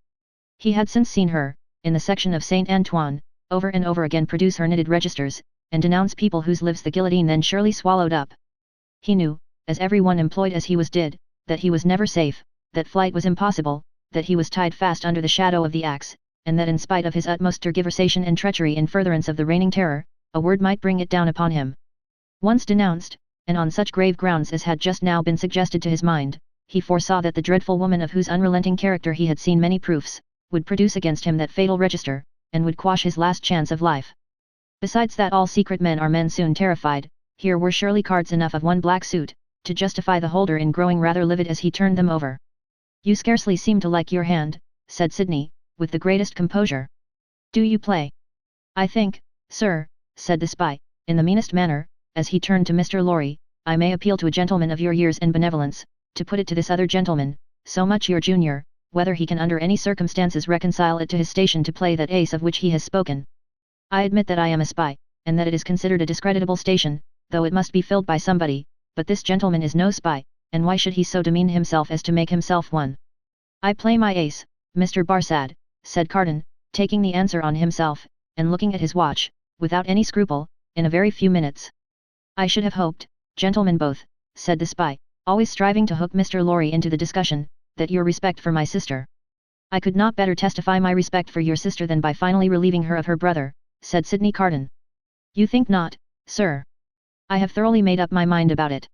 He had since seen her, in the section of Saint Antoine, over and over again produce her knitted registers, and denounce people whose lives the guillotine then surely swallowed up. He knew, as everyone employed as he was did, that he was never safe, that flight was impossible, that he was tied fast under the shadow of the axe, and that in spite of his utmost tergiversation and treachery in furtherance of the reigning terror, a word might bring it down upon him. Once denounced, and on such grave grounds as had just now been suggested to his mind, he foresaw that the dreadful woman of whose unrelenting character he had seen many proofs, would produce against him that fatal register, and would quash his last chance of life. Besides that all secret men are men soon terrified, here were surely cards enough of one black suit, to justify the holder in growing rather livid as he turned them over. You scarcely seem to like your hand, said Sidney, with the greatest composure. Do you play? I think, sir, said the spy, in the meanest manner, as he turned to Mr. Lorry, I may appeal to a gentleman of your years and benevolence, to put it to this other gentleman, so much your junior, whether he can under any circumstances reconcile it to his station to play that ace of which he has spoken. I admit that I am a spy, and that it is considered a discreditable station, though it must be filled by somebody, but this gentleman is no spy, and why should he so demean himself as to make himself one? I play my ace, Mr. Barsad, said Carton, taking the answer on himself, and looking at his watch, without any scruple, in a very few minutes. I should have hoped, gentlemen both, said the spy, always striving to hook Mr. Lorry into the discussion, that your respect for my sister. I could not better testify my respect for your sister than by finally relieving her of her brother, said Sidney Carton. You think not, sir? I have thoroughly made up my mind about it.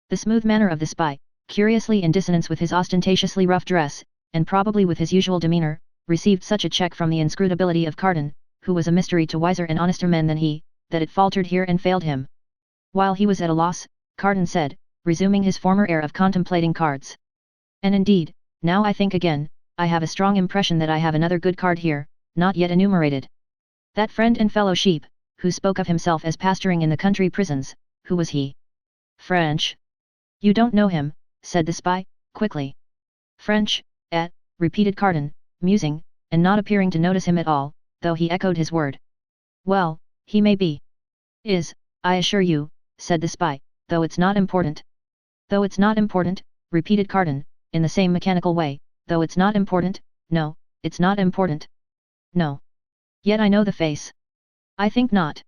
The smooth manner of the spy, curiously in dissonance with his ostentatiously rough dress, and probably with his usual demeanour, received such a check from the inscrutability of Carton, who was a mystery to wiser and honester men than he, that it faltered here and failed him. While he was at a loss, Carton said, resuming his former air of contemplating cards. And indeed, now I think again, I have a strong impression that I have another good card here, not yet enumerated. That friend and fellow sheep, who spoke of himself as pasturing in the country prisons, who was he? French. You don't know him, said the spy, quickly. French, repeated Carton, musing, and not appearing to notice him at all, though he echoed his word. Well, he may be. Is, I assure you, said the spy, though it's not important. Though it's not important, repeated Carton, in the same mechanical way, though it's not important, no, it's not important. No. Yet I know the face. I think not.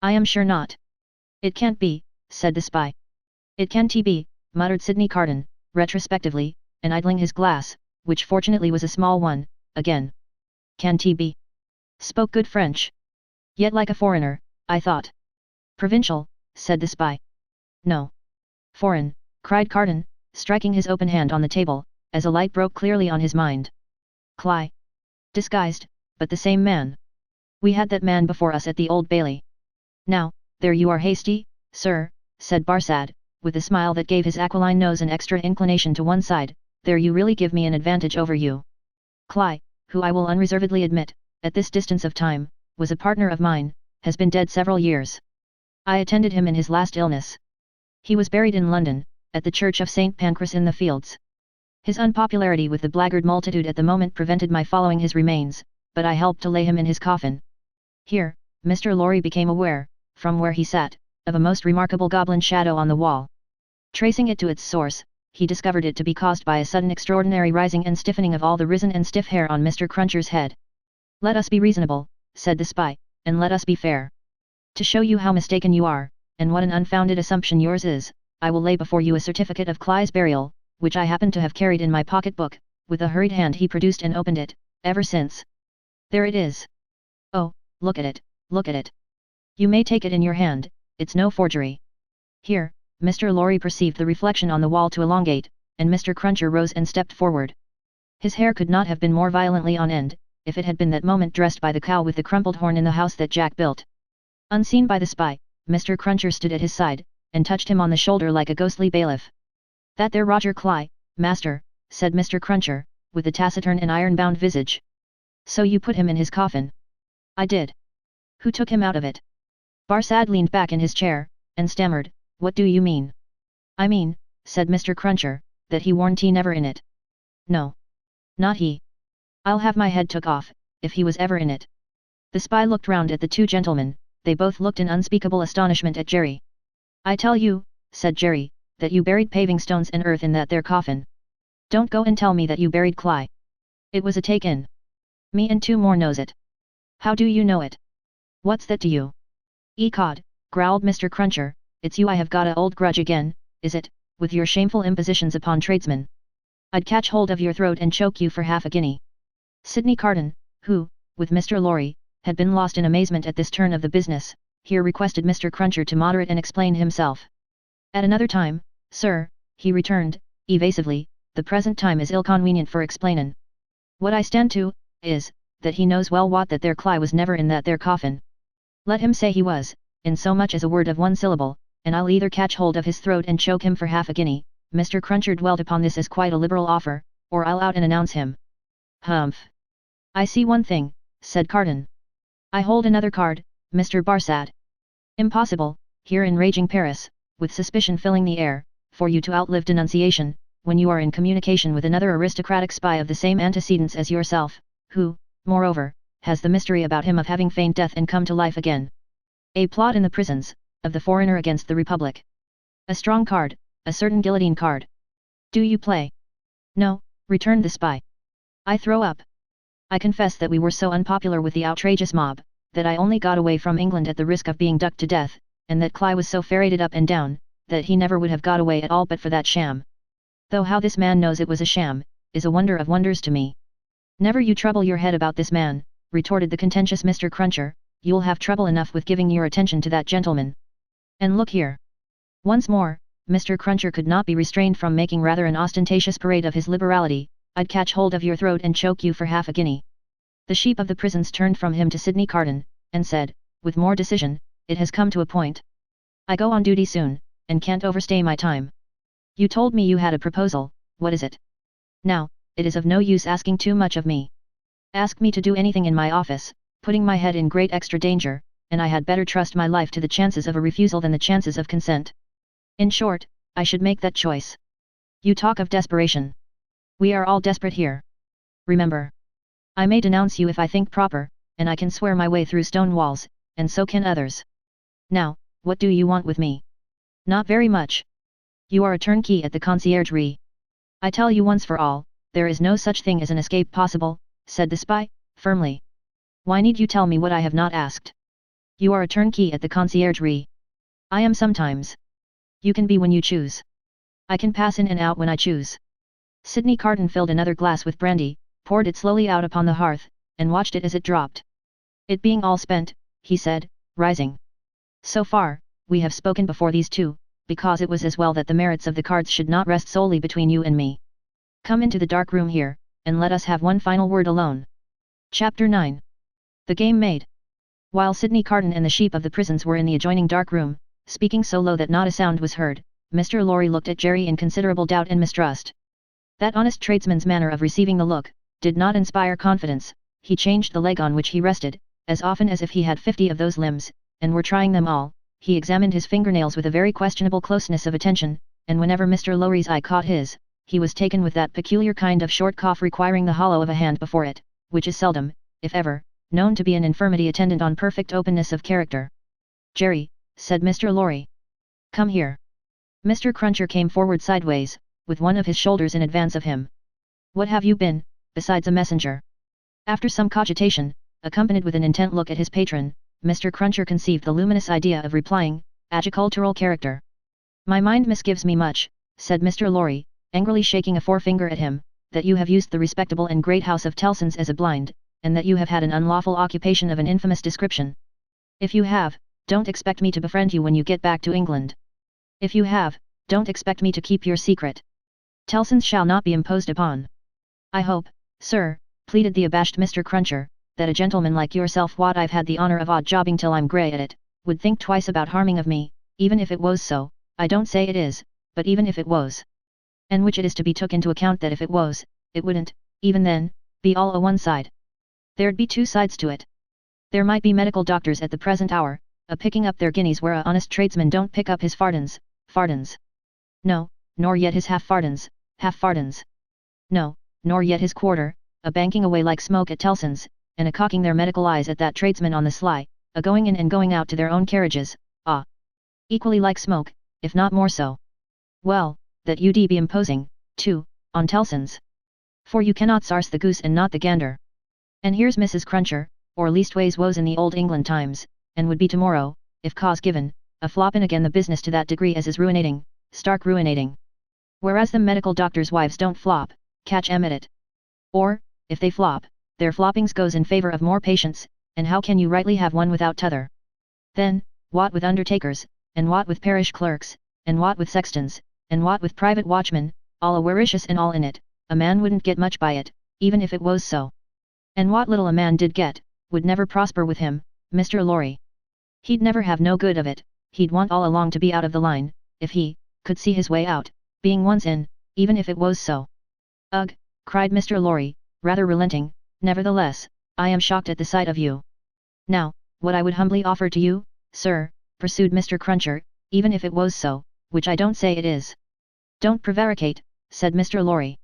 I am sure not. It can't be, said the spy. It can't be, muttered Sidney Carton, retrospectively, and idling his glass, which fortunately was a small one, again. Can't be. Spoke good French. Yet like a foreigner, I thought. Provincial, said the spy. No. Foreign, cried Carton, striking his open hand on the table, as a light broke clearly on his mind. Cly. Disguised, but the same man. We had that man before us at the Old Bailey. Now, there you are hasty, sir, said Barsad, with a smile that gave his aquiline nose an extra inclination to one side, there you really give me an advantage over you. Cly, who I will unreservedly admit, at this distance of time, was a partner of mine, has been dead several years. I attended him in his last illness. He was buried in London, at the church of St. Pancras in the Fields. His unpopularity with the blackguard multitude at the moment prevented my following his remains, but I helped to lay him in his coffin. Here, Mr. Lorry became aware, from where he sat, of a most remarkable goblin shadow on the wall. Tracing it to its source, he discovered it to be caused by a sudden extraordinary rising and stiffening of all the risen and stiff hair on Mr. Cruncher's head. "Let us be reasonable," said the spy, "and let us be fair. To show you how mistaken you are, and what an unfounded assumption yours is, I will lay before you a certificate of Cly's burial, which I happen to have carried in my pocket-book." With a hurried hand he produced and opened it. "Ever since. There it is. Oh, look at it, look at it. You may take it in your hand, it's no forgery." Here, Mr. Lorry perceived the reflection on the wall to elongate, and Mr. Cruncher rose and stepped forward. His hair could not have been more violently on end, if it had been that moment dressed by the cow with the crumpled horn in the house that Jack built. Unseen by the spy, Mr. Cruncher stood at his side, and touched him on the shoulder like a ghostly bailiff. "That there Roger Cly, master," said Mr. Cruncher, with a taciturn and iron-bound visage. "So you put him in his coffin?" "I did." "Who took him out of it?" Barsad leaned back in his chair, and stammered, "What do you mean?" "I mean," said Mr. Cruncher, "that he warn't never in it." "No. Not he. I'll have my head took off, if he was ever in it." The spy looked round at the two gentlemen. They both looked in unspeakable astonishment at Jerry. "I tell you," said Jerry, "that you buried paving stones and earth in that there coffin. Don't go and tell me that you buried Cly. It was a take-in. Me and two more knows it." "How do you know it?" "What's that to you?" "Ecod," growled Mr. Cruncher, "it's you I have got a old grudge again, is it, with your shameful impositions upon tradesmen? I'd catch hold of your throat and choke you for half a guinea." Sidney Carton, who, with Mr. Lorry, had been lost in amazement at this turn of the business, here requested Mr. Cruncher to moderate and explain himself. "At another time, sir," he returned, evasively, "the present time is ill-convenient for explainin'. What I stand to, is, that he knows well wot that there Cly was never in that there coffin. Let him say he was, in so much as a word of one syllable, and I'll either catch hold of his throat and choke him for half a guinea." Mr. Cruncher dwelt upon this as quite a liberal offer, "or I'll out and announce him." "Humph! I see one thing," said Carton. "I hold another card, Mr. Barsad. Impossible, here in raging Paris, with suspicion filling the air, for you to outlive denunciation, when you are in communication with another aristocratic spy of the same antecedents as yourself, who, moreover, has the mystery about him of having feigned death and come to life again. A plot in the prisons, of the foreigner against the Republic. A strong card, a certain guillotine card. Do you play?" "No," returned the spy. "I throw up. I confess that we were so unpopular with the outrageous mob, that I only got away from England at the risk of being ducked to death, and that Cly was so ferreted up and down, that he never would have got away at all but for that sham. Though how this man knows it was a sham, is a wonder of wonders to me." "Never you trouble your head about this man," retorted the contentious Mr. Cruncher, "you'll have trouble enough with giving your attention to that gentleman. And look here." Once more, Mr. Cruncher could not be restrained from making rather an ostentatious parade of his liberality. "I'd catch hold of your throat and choke you for half a guinea." The sheep of the prisons turned from him to Sidney Carton, and said, with more decision, "It has come to a point. I go on duty soon, and can't overstay my time. You told me you had a proposal, what is it? Now, it is of no use asking too much of me. Ask me to do anything in my office, putting my head in great extra danger, and I had better trust my life to the chances of a refusal than the chances of consent. In short, I should make that choice. You talk of desperation. We are all desperate here. Remember. I may denounce you if I think proper, and I can swear my way through stone walls, and so can others. Now, what do you want with me?" "Not very much. You are a turnkey at the conciergerie. I tell you once for all, there is no such thing as an escape possible," said the spy, firmly. "Why need you tell me what I have not asked? You are a turnkey at the conciergerie. I am sometimes. You can be when you choose. I can pass in and out when I choose." Sidney Carton filled another glass with brandy, poured it slowly out upon the hearth, and watched it as it dropped. "It being all spent," he said, rising. "So far, we have spoken before these two, because it was as well that the merits of the cards should not rest solely between you and me. Come into the dark room here, and let us have one final word alone." Chapter 9. The Game Made. While Sidney Carton and the sheep of the prisons were in the adjoining dark room, speaking so low that not a sound was heard, Mr. Lorry looked at Jerry in considerable doubt and mistrust. That honest tradesman's manner of receiving the look, did not inspire confidence. He changed the leg on which he rested, as often as if he had 50 of those limbs, and were trying them all. He examined his fingernails with a very questionable closeness of attention, and whenever Mr. Lorry's eye caught his, he was taken with that peculiar kind of short cough requiring the hollow of a hand before it, which is seldom, if ever, known to be an infirmity attendant on perfect openness of character. "Jerry," said Mr. Lorry. "Come here." Mr. Cruncher came forward sideways, with one of his shoulders in advance of him. What have you been, besides a messenger? After some cogitation, accompanied with an intent look at his patron, Mr. Cruncher conceived the luminous idea of replying, agricultural character. My mind misgives me much, said Mr. Lorry, angrily shaking a forefinger at him, that you have used the respectable and great house of Tellson's as a blind, and that you have had an unlawful occupation of an infamous description. If you have, don't expect me to befriend you when you get back to England. If you have, don't expect me to keep your secret. Tellson's shall not be imposed upon. I hope, sir, pleaded the abashed Mr. Cruncher, that a gentleman like yourself what I've had the honour of odd jobbing till I'm grey at it, would think twice about harming of me, even if it was so, I don't say it is, but even if it was. And which it is to be took into account that if it was, it wouldn't, even then, be all o' one side. There'd be two sides to it. There might be medical doctors at the present hour, a-picking up their guineas where a honest tradesman don't pick up his fardens. No, nor yet his half-fardens. No, nor yet his quarter, a-banking away like smoke at Tellson's, and a-cocking their medical eyes at that tradesman on the sly, a-going in and going out to their own carriages, equally like smoke, if not more so. Well, that you'd be imposing, too, on Tellson's. For you cannot sarse the goose and not the gander. And here's Mrs. Cruncher, or leastways was in the old England times, and would be tomorrow, if cause given, a-floppin' again the business to that degree as is ruinating, stark ruinating. Whereas the medical doctors' wives don't flop, catch 'em at it. Or, if they flop, their floppings goes in favour of more patients, and how can you rightly have one without t'other? Then, what with undertakers, and what with parish clerks, and what with sextons, and what with private watchmen, all avaricious and all in it, a man wouldn't get much by it, even if it was so. And what little a man did get, would never prosper with him, Mr. Lorry. He'd never have no good of it, he'd want all along to be out of the line, if he could see his way out, being once in, even if it was so. Ugh, cried Mr. Lorry, rather relenting, nevertheless, I am shocked at the sight of you. Now, what I would humbly offer to you, sir, pursued Mr. Cruncher, even if it was so, which I don't say it is. Don't prevaricate, said Mr. Lorry.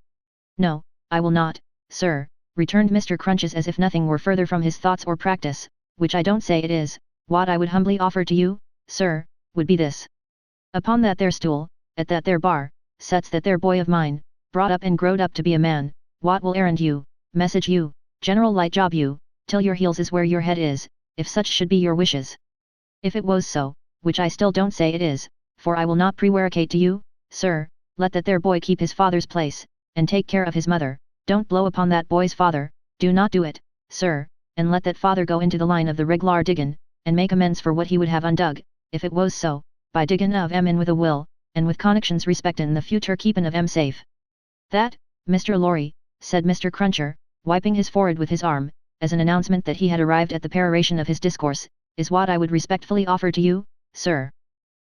No, I will not, sir, returned Mr. Crunches as if nothing were further from his thoughts or practice, which I don't say it is, what I would humbly offer to you, sir, would be this. Upon that there stool, at that there bar, sets that there boy of mine, brought up and growed up to be a man, what will errand you, message you, general light job you, till your heels is where your head is, if such should be your wishes. If it was so, which I still don't say it is, for I will not prevaricate to you, sir, let that there boy keep his father's place, and take care of his mother, don't blow upon that boy's father, do not do it, sir, and let that father go into the line of the reg'lar diggin', and make amends for what he would have undug, if it was so, by diggin' of 'em in with a will, and with connexions respectin' the future keepin' of 'em safe. That, Mr. Lorry, said Mr. Cruncher, wiping his forehead with his arm, as an announcement that he had arrived at the peroration of his discourse, is what I would respectfully offer to you, sir.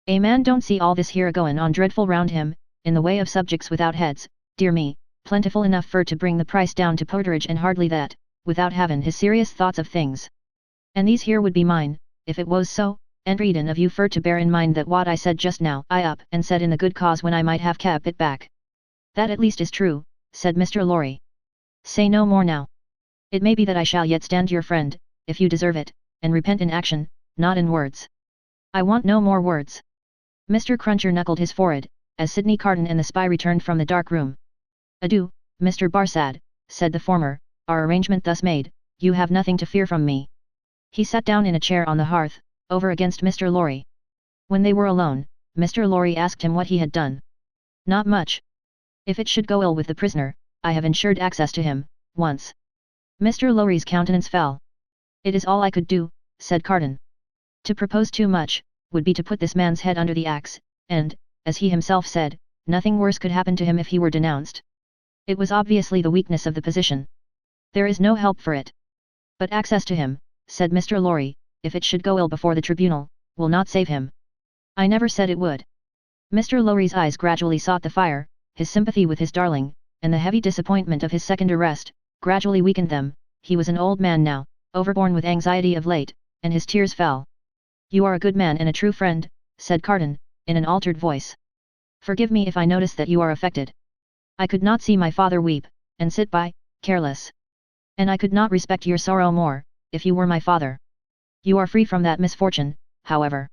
A man don't see all this here a-goin' on dreadful round him, in the way of subjects without heads, dear me, plentiful enough fur to bring the price down to potterage and hardly that, without havin' his serious thoughts of things. And these here would be mine, if it was so, and readin' of you fur to bear in mind that what I said just now I up and said in the good cause when I might have kep it back. That at least is true, said Mr. Lorry. Say no more now. It may be that I shall yet stand your friend, if you deserve it, and repent in action, not in words. I want no more words. Mr. Cruncher knuckled his forehead, as Sidney Carton and the spy returned from the dark room. Adieu, Mr. Barsad, said the former, our arrangement thus made, you have nothing to fear from me. He sat down in a chair on the hearth, over against Mr. Lorry. When they were alone, Mr. Lorry asked him what he had done. Not much. If it should go ill with the prisoner, I have ensured access to him, once. Mr. Lorry's countenance fell. It is all I could do, said Carton. To propose too much, would be to put this man's head under the axe, and, as he himself said, nothing worse could happen to him if he were denounced. It was obviously the weakness of the position. There is no help for it. But access to him, said Mr. Lorry, if it should go ill before the tribunal, will not save him. I never said it would. Mr. Lorry's eyes gradually sought the fire, his sympathy with his darling, and the heavy disappointment of his second arrest, gradually weakened them. He was an old man now, overborne with anxiety of late, and his tears fell. You are a good man and a true friend, said Carton, in an altered voice. Forgive me if I notice that you are affected. I could not see my father weep, and sit by, careless. And I could not respect your sorrow more, if you were my father. You are free from that misfortune, however.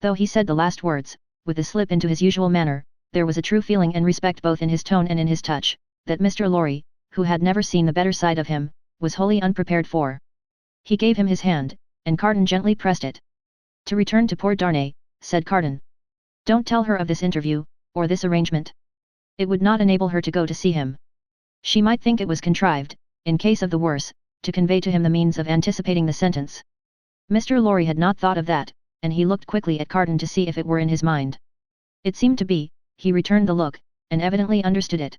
Though he said the last words, with a slip into his usual manner, there was a true feeling and respect both in his tone and in his touch, that Mr. Lorry, who had never seen the better side of him, was wholly unprepared for. He gave him his hand, and Carton gently pressed it. "To return to poor Darnay," said Carton. "Don't tell her of this interview, or this arrangement. It would not enable her to go to see him. She might think it was contrived, in case of the worse, to convey to him the means of anticipating the sentence." Mr. Lorry had not thought of that, and he looked quickly at Carton to see if it were in his mind. It seemed to be. He returned the look, and evidently understood it.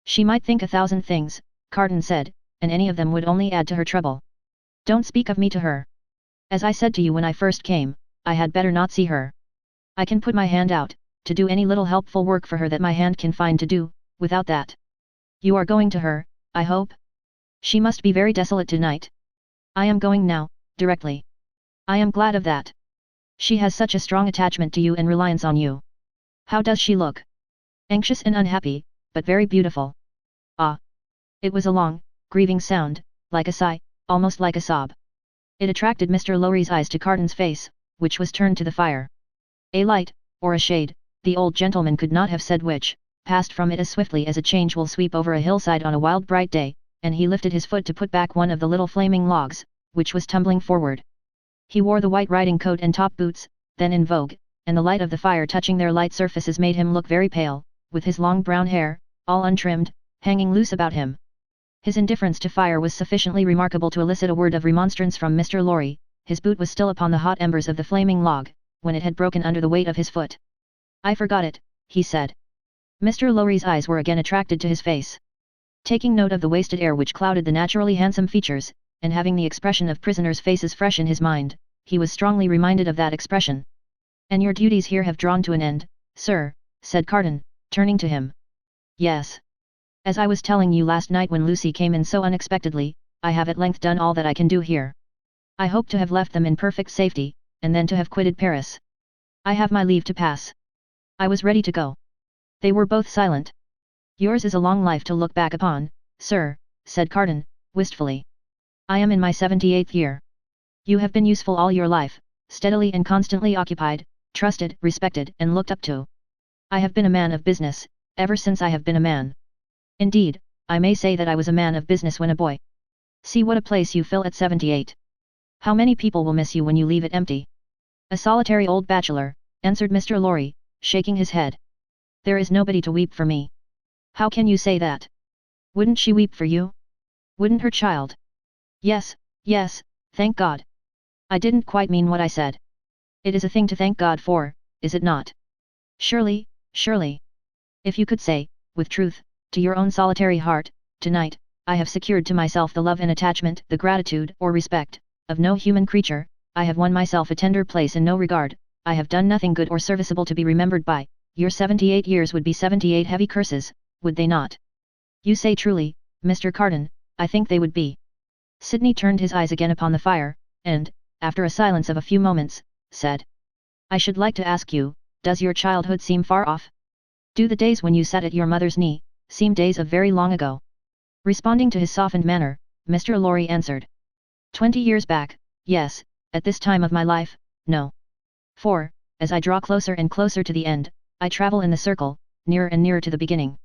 "She might think 1,000 things," Carton said, "and any of them would only add to her trouble. Don't speak of me to her. As I said to you when I first came, I had better not see her. I can put my hand out, to do any little helpful work for her that my hand can find to do, without that. You are going to her, I hope? She must be very desolate tonight." "I am going now, directly." "I am glad of that. She has such a strong attachment to you and reliance on you. How does she look?" "Anxious and unhappy, but very beautiful." "Ah!" It was a long, grieving sound, like a sigh, almost like a sob. It attracted Mr. Lorry's eyes to Carton's face, which was turned to the fire. A light, or a shade, the old gentleman could not have said which, passed from it as swiftly as a change will sweep over a hillside on a wild bright day, and he lifted his foot to put back one of the little flaming logs, which was tumbling forward. He wore the white riding coat and top boots, then in vogue, and the light of the fire touching their light surfaces made him look very pale, with his long brown hair, all untrimmed, hanging loose about him. His indifference to fire was sufficiently remarkable to elicit a word of remonstrance from Mr. Lorry. His boot was still upon the hot embers of the flaming log, when it had broken under the weight of his foot. "I forgot it," he said. Mr. Lorry's eyes were again attracted to his face. Taking note of the wasted air which clouded the naturally handsome features, and having the expression of prisoners' faces fresh in his mind, he was strongly reminded of that expression. "And your duties here have drawn to an end, sir," said Carton, turning to him. "Yes. As I was telling you last night when Lucy came in so unexpectedly, I have at length done all that I can do here. I hope to have left them in perfect safety, and then to have quitted Paris. I have my leave to pass." "I was ready to go." They were both silent. "Yours is a long life to look back upon, sir," said Carton, wistfully. "I am in my 78th year. You have been useful all your life, steadily and constantly occupied, trusted, respected, and looked up to. I have been a man of business, ever since I have been a man. Indeed, I may say that I was a man of business when a boy. See what a place you fill at 78. How many people will miss you when you leave it empty?" "A solitary old bachelor," answered Mr. Lorry, shaking his head. "There is nobody to weep for me." "How can you say that? Wouldn't she weep for you? Wouldn't her child?" "Yes, yes, thank God. I didn't quite mean what I said. It is a thing to thank God for, is it not?" "Surely, surely. If you could say, with truth, to your own solitary heart, tonight, I have secured to myself the love and attachment, the gratitude or respect, of no human creature, I have won myself a tender place in no regard, I have done nothing good or serviceable to be remembered by, your 78 years would be 78 heavy curses, would they not?" "You say truly, Mr. Carton, I think they would be." Sidney turned his eyes again upon the fire, and, after a silence of a few moments, said, "I should like to ask you, does your childhood seem far off? Do the days when you sat at your mother's knee, seem days of very long ago?" Responding to his softened manner, Mr. Lorry answered, 20 years back, yes, at this time of my life, no. For, as I draw closer and closer to the end, I travel in the circle, nearer and nearer to the beginning.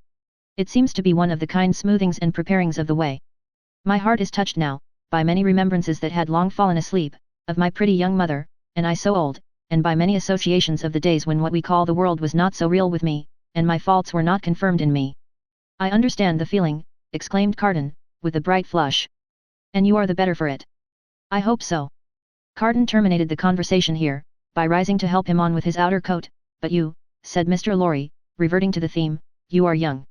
It seems to be one of the kind smoothings and preparings of the way. My heart is touched now, by many remembrances that had long fallen asleep, of my pretty young mother, and I so old, and by many associations of the days when what we call the world was not so real with me, and my faults were not confirmed in me. "I understand the feeling," exclaimed Carton, with a bright flush. "And you are the better for it." "I hope so." Carton terminated the conversation here, by rising to help him on with his outer coat. "But you," said Mr. Lorry, reverting to the theme, "you are young."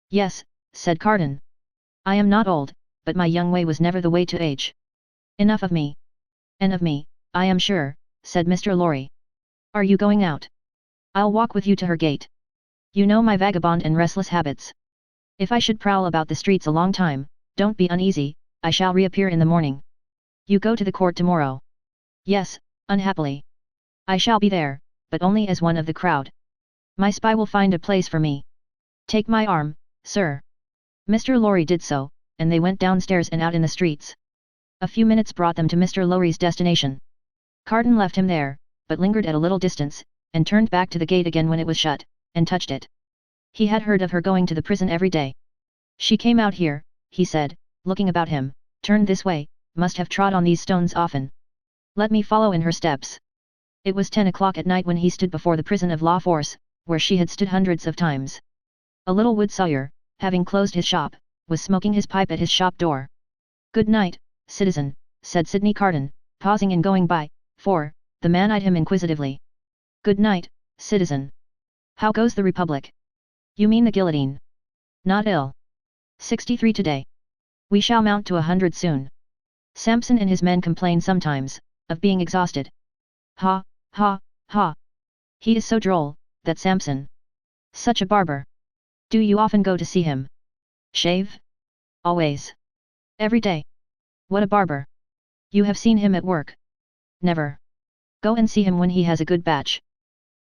"Yes," said Carton. "I am not old, but my young way was never the way to age." "Enough of me." "And of me, I am sure," said Mr. Lorry. "Are you going out?" "I'll walk with you to her gate. You know my vagabond and restless habits. If I should prowl about the streets a long time, don't be uneasy, I shall reappear in the morning." "You go to the court tomorrow?" "Yes, unhappily. I shall be there, but only as one of the crowd. My spy will find a place for me. Take my arm, sir." Mr. Lorry did so, and they went downstairs and out in the streets. A few minutes brought them to Mr. Lorry's destination. Carton left him there, but lingered at a little distance, and turned back to the gate again when it was shut, and touched it. He had heard of her going to the prison every day. She came out here, he said, looking about him, turned this way, must have trod on these stones often. Let me follow in her steps. It was 10 o'clock at night when he stood before the prison of law force, where she had stood hundreds of times. A little wood sawyer, having closed his shop, was smoking his pipe at his shop door. Good night, citizen, said Sidney Carton, pausing in going by, for, the man eyed him inquisitively. Good night, citizen. How goes the Republic? You mean the guillotine? Not ill. 63 today. We shall mount to 100 soon. Samson and his men complain sometimes, of being exhausted. Ha, ha, ha. He is so droll, that Samson. Such a barber. Do you often go to see him? Shave? Always. Every day. What a barber. You have seen him at work? Never. Go and see him when he has a good batch.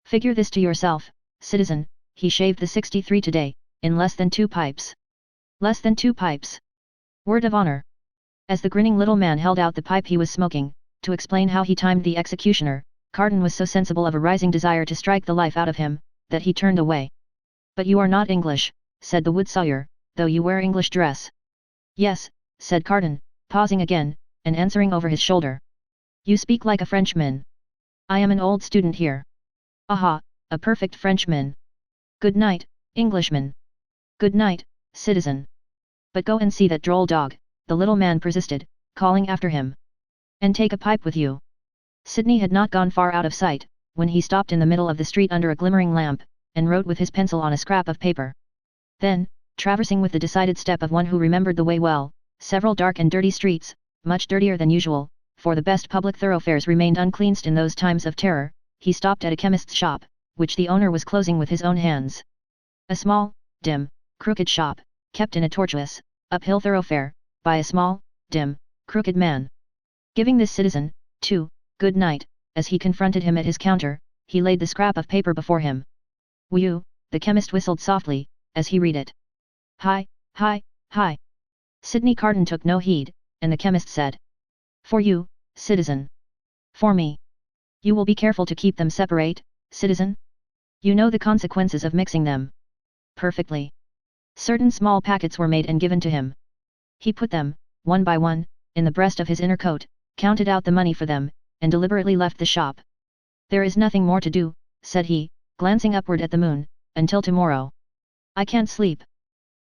Figure this to yourself, citizen, he shaved the 63 today, in less than 2 pipes. Less than 2 pipes. Word of honor. As the grinning little man held out the pipe he was smoking, to explain how he timed the executioner, Carton was so sensible of a rising desire to strike the life out of him, that he turned away. But you are not English, said the wood sawyer, though you wear English dress. Yes, said Carton, pausing again, and answering over his shoulder. You speak like a Frenchman. I am an old student here. Aha, a perfect Frenchman. Good night, Englishman. Good night, citizen. But go and see that droll dog, the little man persisted, calling after him. And take a pipe with you. Sidney had not gone far out of sight, when he stopped in the middle of the street under a glimmering lamp, and wrote with his pencil on a scrap of paper. Then, traversing with the decided step of one who remembered the way well, several dark and dirty streets, much dirtier than usual, for the best public thoroughfares remained uncleansed in those times of terror, he stopped at a chemist's shop, which the owner was closing with his own hands. A small, dim, crooked shop, kept in a tortuous, uphill thoroughfare, by a small, dim, crooked man. Giving this citizen, too, good night, as he confronted him at his counter, he laid the scrap of paper before him. Whew, the chemist whistled softly, as he read it. Hi, hi, hi. Sidney Carton took no heed, and the chemist said. For you, citizen. For me. You will be careful to keep them separate, citizen? You know the consequences of mixing them. Perfectly. Certain small packets were made and given to him. He put them, one by one, in the breast of his inner coat, counted out the money for them, and deliberately left the shop. There is nothing more to do, said he, glancing upward at the moon, until tomorrow. I can't sleep.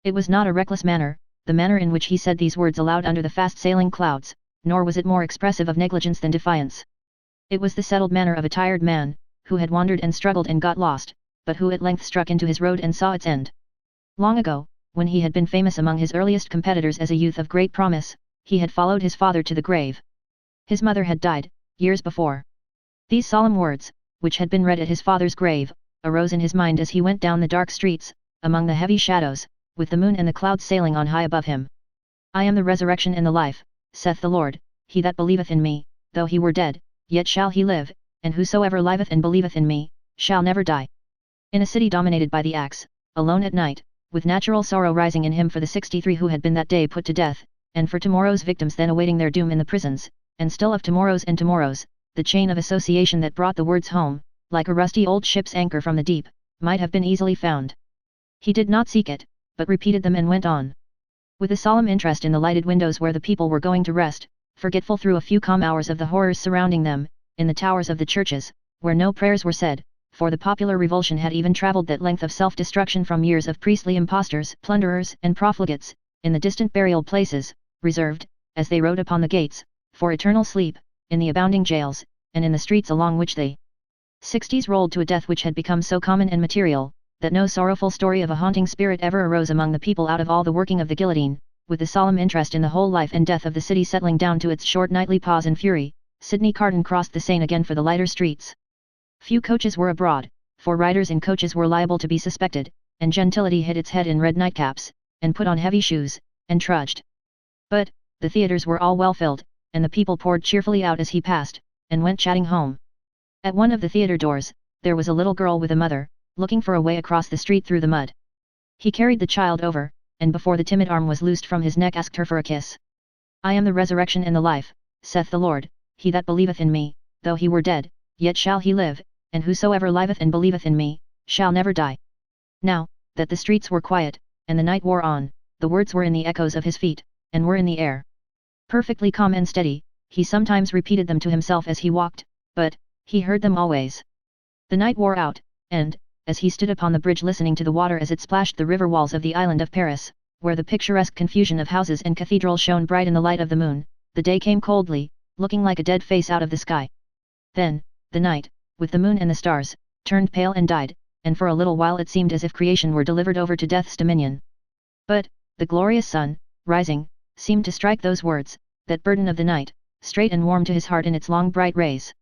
It was not a reckless manner, the manner in which he said these words aloud under the fast-sailing clouds, nor was it more expressive of negligence than defiance. It was the settled manner of a tired man, who had wandered and struggled and got lost, but who at length struck into his road and saw its end. Long ago, when he had been famous among his earliest competitors as a youth of great promise, he had followed his father to the grave. His mother had died, years before. These solemn words, which had been read at his father's grave, arose in his mind as he went down the dark streets, among the heavy shadows, with the moon and the clouds sailing on high above him. I am the resurrection and the life, saith the Lord, he that believeth in me, though he were dead, yet shall he live, and whosoever liveth and believeth in me, shall never die. In a city dominated by the axe, alone at night, with natural sorrow rising in him for the 63 who had been that day put to death, and for tomorrow's victims then awaiting their doom in the prisons, and still of tomorrows and tomorrows, the chain of association that brought the words home, like a rusty old ship's anchor from the deep, might have been easily found. He did not seek it, but repeated them and went on. With a solemn interest in the lighted windows where the people were going to rest, forgetful through a few calm hours of the horrors surrounding them, in the towers of the churches, where no prayers were said, for the popular revulsion had even travelled that length of self-destruction from years of priestly impostors, plunderers and profligates, in the distant burial places, reserved, as they rode upon the gates, for eternal sleep, in the abounding jails, and in the streets along which they 60s rolled to a death which had become so common and material, that no sorrowful story of a haunting spirit ever arose among the people out of all the working of the guillotine. With the solemn interest in the whole life and death of the city settling down to its short nightly pause in fury, Sidney Carton crossed the Seine again for the lighter streets. Few coaches were abroad, for riders in coaches were liable to be suspected, and gentility hid its head in red nightcaps, and put on heavy shoes, and trudged. But, the theatres were all well filled, and the people poured cheerfully out as he passed, and went chatting home. At one of the theatre doors, there was a little girl with a mother, looking for a way across the street through the mud. He carried the child over, and before the timid arm was loosed from his neck asked her for a kiss. I am the resurrection and the life, saith the Lord, he that believeth in me, though he were dead, yet shall he live, and whosoever liveth and believeth in me, shall never die. Now, that the streets were quiet, and the night wore on, the words were in the echoes of his feet, and were in the air. Perfectly calm and steady, he sometimes repeated them to himself as he walked, but, he heard them always. The night wore out, and, as he stood upon the bridge listening to the water as it splashed the river walls of the island of Paris, where the picturesque confusion of houses and cathedrals shone bright in the light of the moon, the day came coldly, looking like a dead face out of the sky. Then, the night, with the moon and the stars, turned pale and died, and for a little while it seemed as if creation were delivered over to death's dominion. But, the glorious sun, rising, seemed to strike those words, that burden of the night, straight and warm to his heart in its long bright rays.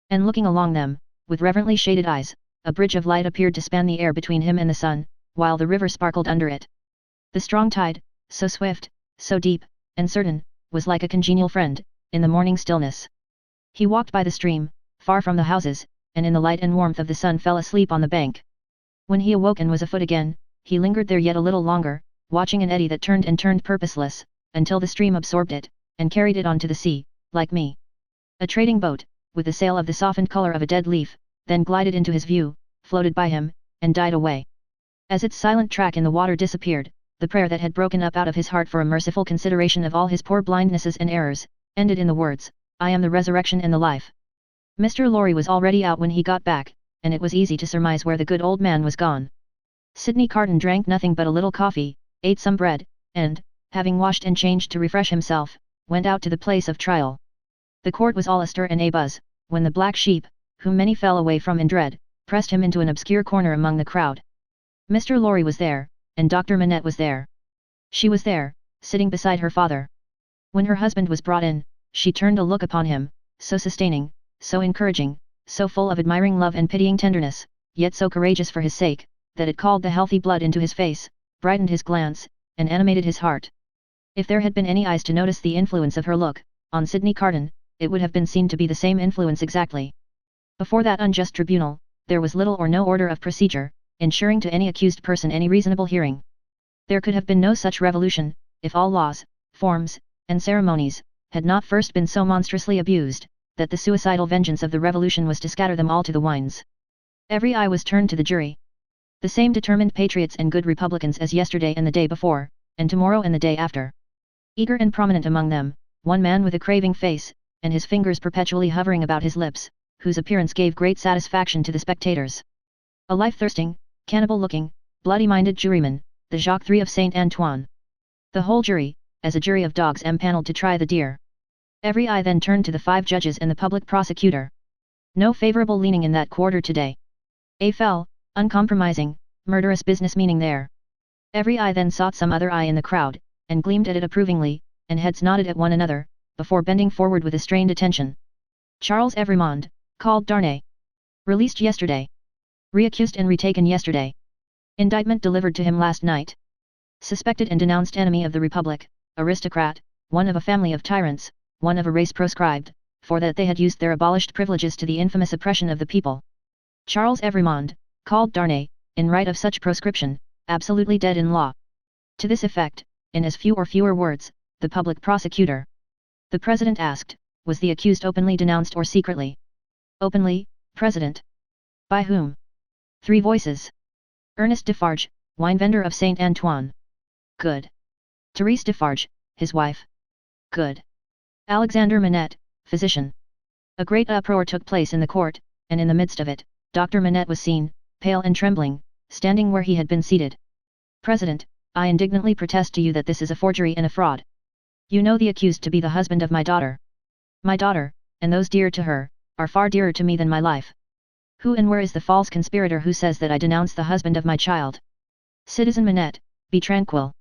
And looking along them, with reverently shaded eyes, a bridge of light appeared to span the air between him and the sun, while the river sparkled under it. The strong tide, so swift, so deep, and certain, was like a congenial friend, in the morning stillness. He walked by the stream, far from the houses, and in the light and warmth of the sun fell asleep on the bank. When he awoke and was afoot again, he lingered there yet a little longer, watching an eddy that turned and turned purposeless, until the stream absorbed it, and carried it on to the sea, like me. A trading boat, with the sail of the softened color of a dead leaf, then glided into his view, floated by him, and died away. As its silent track in the water disappeared, the prayer that had broken up out of his heart for a merciful consideration of all his poor blindnesses and errors, ended in the words, "I am the resurrection and the life." Mr. Lorry was already out when he got back, and it was easy to surmise where the good old man was gone. Sidney Carton drank nothing but a little coffee, ate some bread, and, having washed and changed to refresh himself, went out to the place of trial. The court was all astir and abuzz, when the black sheep, whom many fell away from in dread, pressed him into an obscure corner among the crowd. Mr. Lorry was there, and Dr. Manette was there. She was there, sitting beside her father. When her husband was brought in, she turned a look upon him, so sustaining, so encouraging, so full of admiring love and pitying tenderness, yet so courageous for his sake, that it called the healthy blood into his face, brightened his glance, and animated his heart. If there had been any eyes to notice the influence of her look, on Sidney Carton, it would have been seen to be the same influence exactly. Before that unjust tribunal, there was little or no order of procedure, ensuring to any accused person any reasonable hearing. There could have been no such revolution, if all laws, forms, and ceremonies, had not first been so monstrously abused, that the suicidal vengeance of the revolution was to scatter them all to the winds. Every eye was turned to the jury. The same determined patriots and good republicans as yesterday and the day before, and tomorrow and the day after. Eager and prominent among them, one man with a craving face, and his fingers perpetually hovering about his lips, whose appearance gave great satisfaction to the spectators. A life-thirsting, cannibal-looking, bloody-minded juryman, the Jacques III of Saint Antoine. The whole jury, as a jury of dogs empaneled to try the deer. Every eye then turned to the 5 judges and the public prosecutor. No favorable leaning in that quarter today. A fell, uncompromising, murderous business meaning there. Every eye then sought some other eye in the crowd, and gleamed at it approvingly, and heads nodded at one another, before bending forward with a strained attention. Charles Evrémonde, called Darnay. Released yesterday. Reaccused and retaken yesterday. Indictment delivered to him last night. Suspected and denounced enemy of the Republic, aristocrat, one of a family of tyrants, one of a race proscribed, for that they had used their abolished privileges to the infamous oppression of the people. Charles Evrémonde, called Darnay, in right of such proscription, absolutely dead in law. To this effect, in as few or fewer words, the public prosecutor. The President asked, was the accused openly denounced or secretly? Openly, President. By whom? 3 voices. Ernest Defarge, wine vendor of Saint Antoine. Good. Therese Defarge, his wife. Good. Alexander Manette, physician. A great uproar took place in the court, and in the midst of it, Dr. Manette was seen, pale and trembling, standing where he had been seated. President, I indignantly protest to you that this is a forgery and a fraud. You know the accused to be the husband of my daughter. My daughter, and those dear to her, are far dearer to me than my life. Who and where is the false conspirator who says that I denounce the husband of my child? Citizen Manette, be tranquil.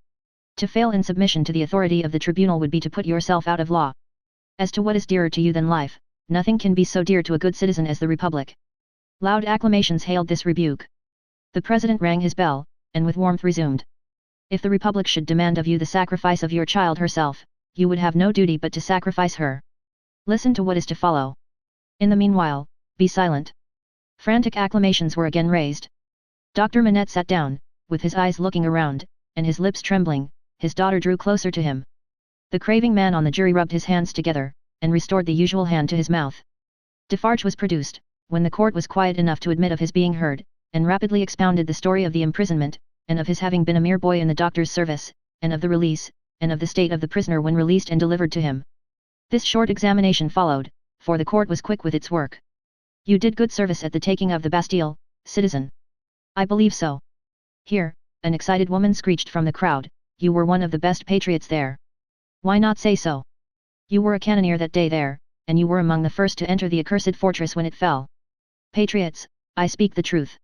To fail in submission to the authority of the tribunal would be to put yourself out of law. As to what is dearer to you than life, nothing can be so dear to a good citizen as the Republic. Loud acclamations hailed this rebuke. The President rang his bell, and with warmth resumed. If the Republic should demand of you the sacrifice of your child herself, you would have no duty but to sacrifice her. Listen to what is to follow. In the meanwhile, be silent. Frantic acclamations were again raised. Dr. Manette sat down, with his eyes looking around, and his lips trembling. His daughter drew closer to him. The craving man on the jury rubbed his hands together, and restored the usual hand to his mouth. Defarge was produced, when the court was quiet enough to admit of his being heard, and rapidly expounded the story of the imprisonment, and of his having been a mere boy in the doctor's service, and of the release, and of the state of the prisoner when released and delivered to him. This short examination followed, for the court was quick with its work. You did good service at the taking of the Bastille, citizen. I believe so. Here, an excited woman screeched from the crowd, you were one of the best patriots there. Why not say so? You were a cannoneer that day there, and you were among the first to enter the accursed fortress when it fell. Patriots, I speak the truth.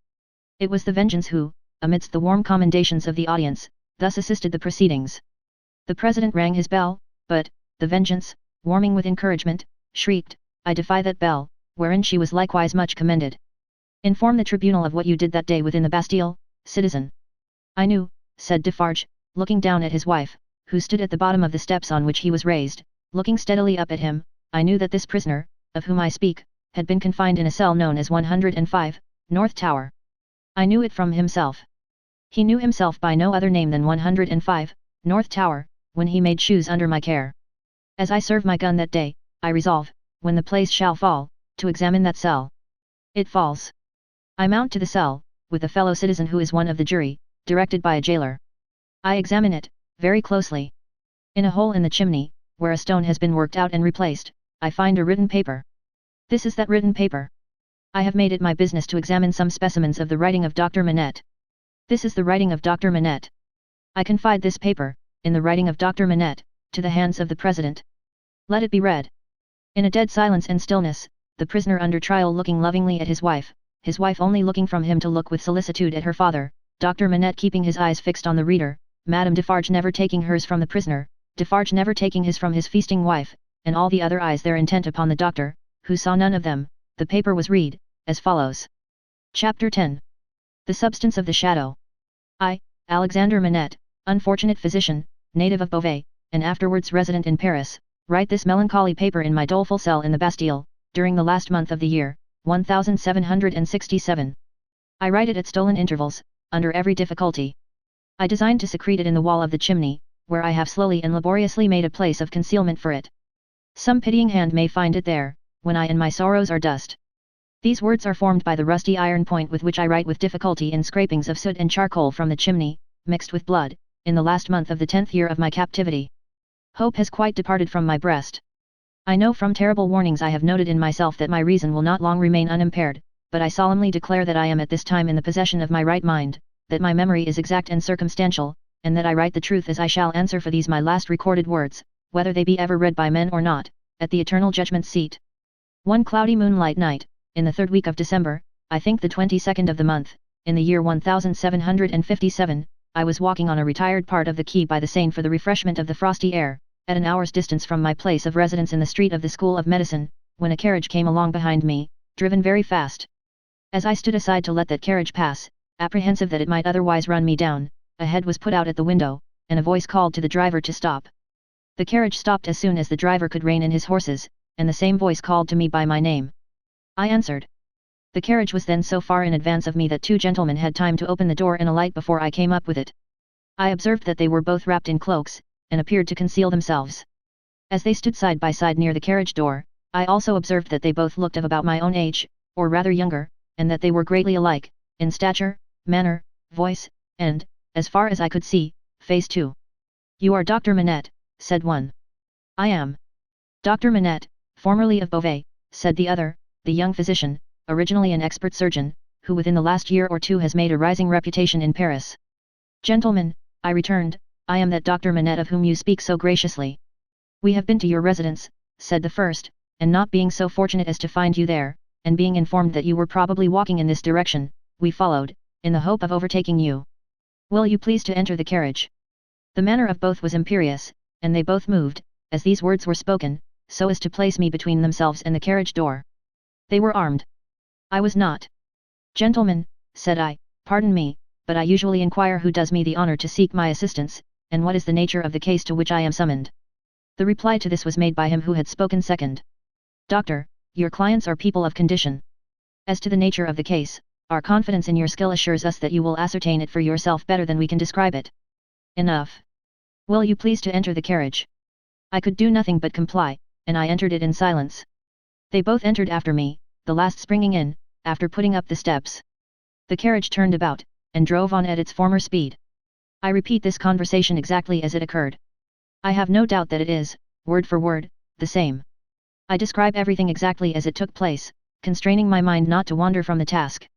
It was the Vengeance who, amidst the warm commendations of the audience, thus assisted the proceedings. The president rang his bell, but, the Vengeance, warming with encouragement, shrieked, I defy that bell, wherein she was likewise much commended. Inform the tribunal of what you did that day within the Bastille, citizen. I knew, said Defarge, looking down at his wife, who stood at the bottom of the steps on which he was raised, looking steadily up at him, I knew that this prisoner, of whom I speak, had been confined in a cell known as 105, North Tower. I knew it from himself. He knew himself by no other name than 105, North Tower, when he made shoes under my care. As I serve my gun that day, I resolve, when the place shall fall, to examine that cell. It falls. I mount to the cell, with a fellow citizen who is one of the jury, directed by a jailer. I examine it, very closely. In a hole in the chimney, where a stone has been worked out and replaced, I find a written paper. This is that written paper. I have made it my business to examine some specimens of the writing of Dr. Manette. This is the writing of Dr. Manette. I confide this paper, in the writing of Dr. Manette, to the hands of the President. Let it be read. In a dead silence and stillness, the prisoner under trial looking lovingly at his wife only looking from him to look with solicitude at her father, Dr. Manette keeping his eyes fixed on the reader, Madame Defarge never taking hers from the prisoner, Defarge never taking his from his feasting wife, and all the other eyes there intent upon the doctor, who saw none of them. The paper was read, as follows. Chapter 10. The Substance of the Shadow. I, Alexander Manette, unfortunate physician, native of Beauvais, and afterwards resident in Paris, write this melancholy paper in my doleful cell in the Bastille, during the last month of the year, 1767. I write it at stolen intervals, under every difficulty. I design to secrete it in the wall of the chimney, where I have slowly and laboriously made a place of concealment for it. Some pitying hand may find it there, when I and my sorrows are dust. These words are formed by the rusty iron point with which I write with difficulty in scrapings of soot and charcoal from the chimney, mixed with blood, in the last month of the 10th year of my captivity. Hope has quite departed from my breast. I know from terrible warnings I have noted in myself that my reason will not long remain unimpaired, but I solemnly declare that I am at this time in the possession of my right mind, that my memory is exact and circumstantial, and that I write the truth as I shall answer for these my last recorded words, whether they be ever read by men or not, at the eternal judgment seat. One cloudy moonlight night, in the 3rd week of December, I think the 22nd of the month, in the year 1757, I was walking on a retired part of the quay by the Seine for the refreshment of the frosty air, at an hour's distance from my place of residence in the street of the School of Medicine, when a carriage came along behind me, driven very fast. As I stood aside to let that carriage pass, apprehensive that it might otherwise run me down, a head was put out at the window, and a voice called to the driver to stop. The carriage stopped as soon as the driver could rein in his horses, and the same voice called to me by my name. I answered. The carriage was then so far in advance of me that 2 gentlemen had time to open the door and alight before I came up with it. I observed that they were both wrapped in cloaks, and appeared to conceal themselves. As they stood side by side near the carriage door, I also observed that they both looked of about my own age, or rather younger, and that they were greatly alike, in stature, manner, voice, and, as far as I could see, face too. You are Dr. Manette, said one. I am. Dr. Manette, formerly of Beauvais, said the other, the young physician, originally an expert surgeon, who within the last year or 2 has made a rising reputation in Paris. Gentlemen, I returned, I am that Dr. Manette of whom you speak so graciously. We have been to your residence, said the first, and not being so fortunate as to find you there, and being informed that you were probably walking in this direction, we followed, in the hope of overtaking you. Will you please to enter the carriage? The manner of both was imperious, and they both moved, as these words were spoken, so as to place me between themselves and the carriage door. They were armed. I was not. Gentlemen, said I, pardon me, but I usually inquire who does me the honor to seek my assistance, and what is the nature of the case to which I am summoned. The reply to this was made by him who had spoken second. Doctor, your clients are people of condition. As to the nature of the case, our confidence in your skill assures us that you will ascertain it for yourself better than we can describe it. Enough. Will you please to enter the carriage? I could do nothing but comply, and I entered it in silence. They both entered after me, the last springing in, after putting up the steps. The carriage turned about, and drove on at its former speed. I repeat this conversation exactly as it occurred. I have no doubt that it is, word for word, the same. I describe everything exactly as it took place, constraining my mind not to wander from the task.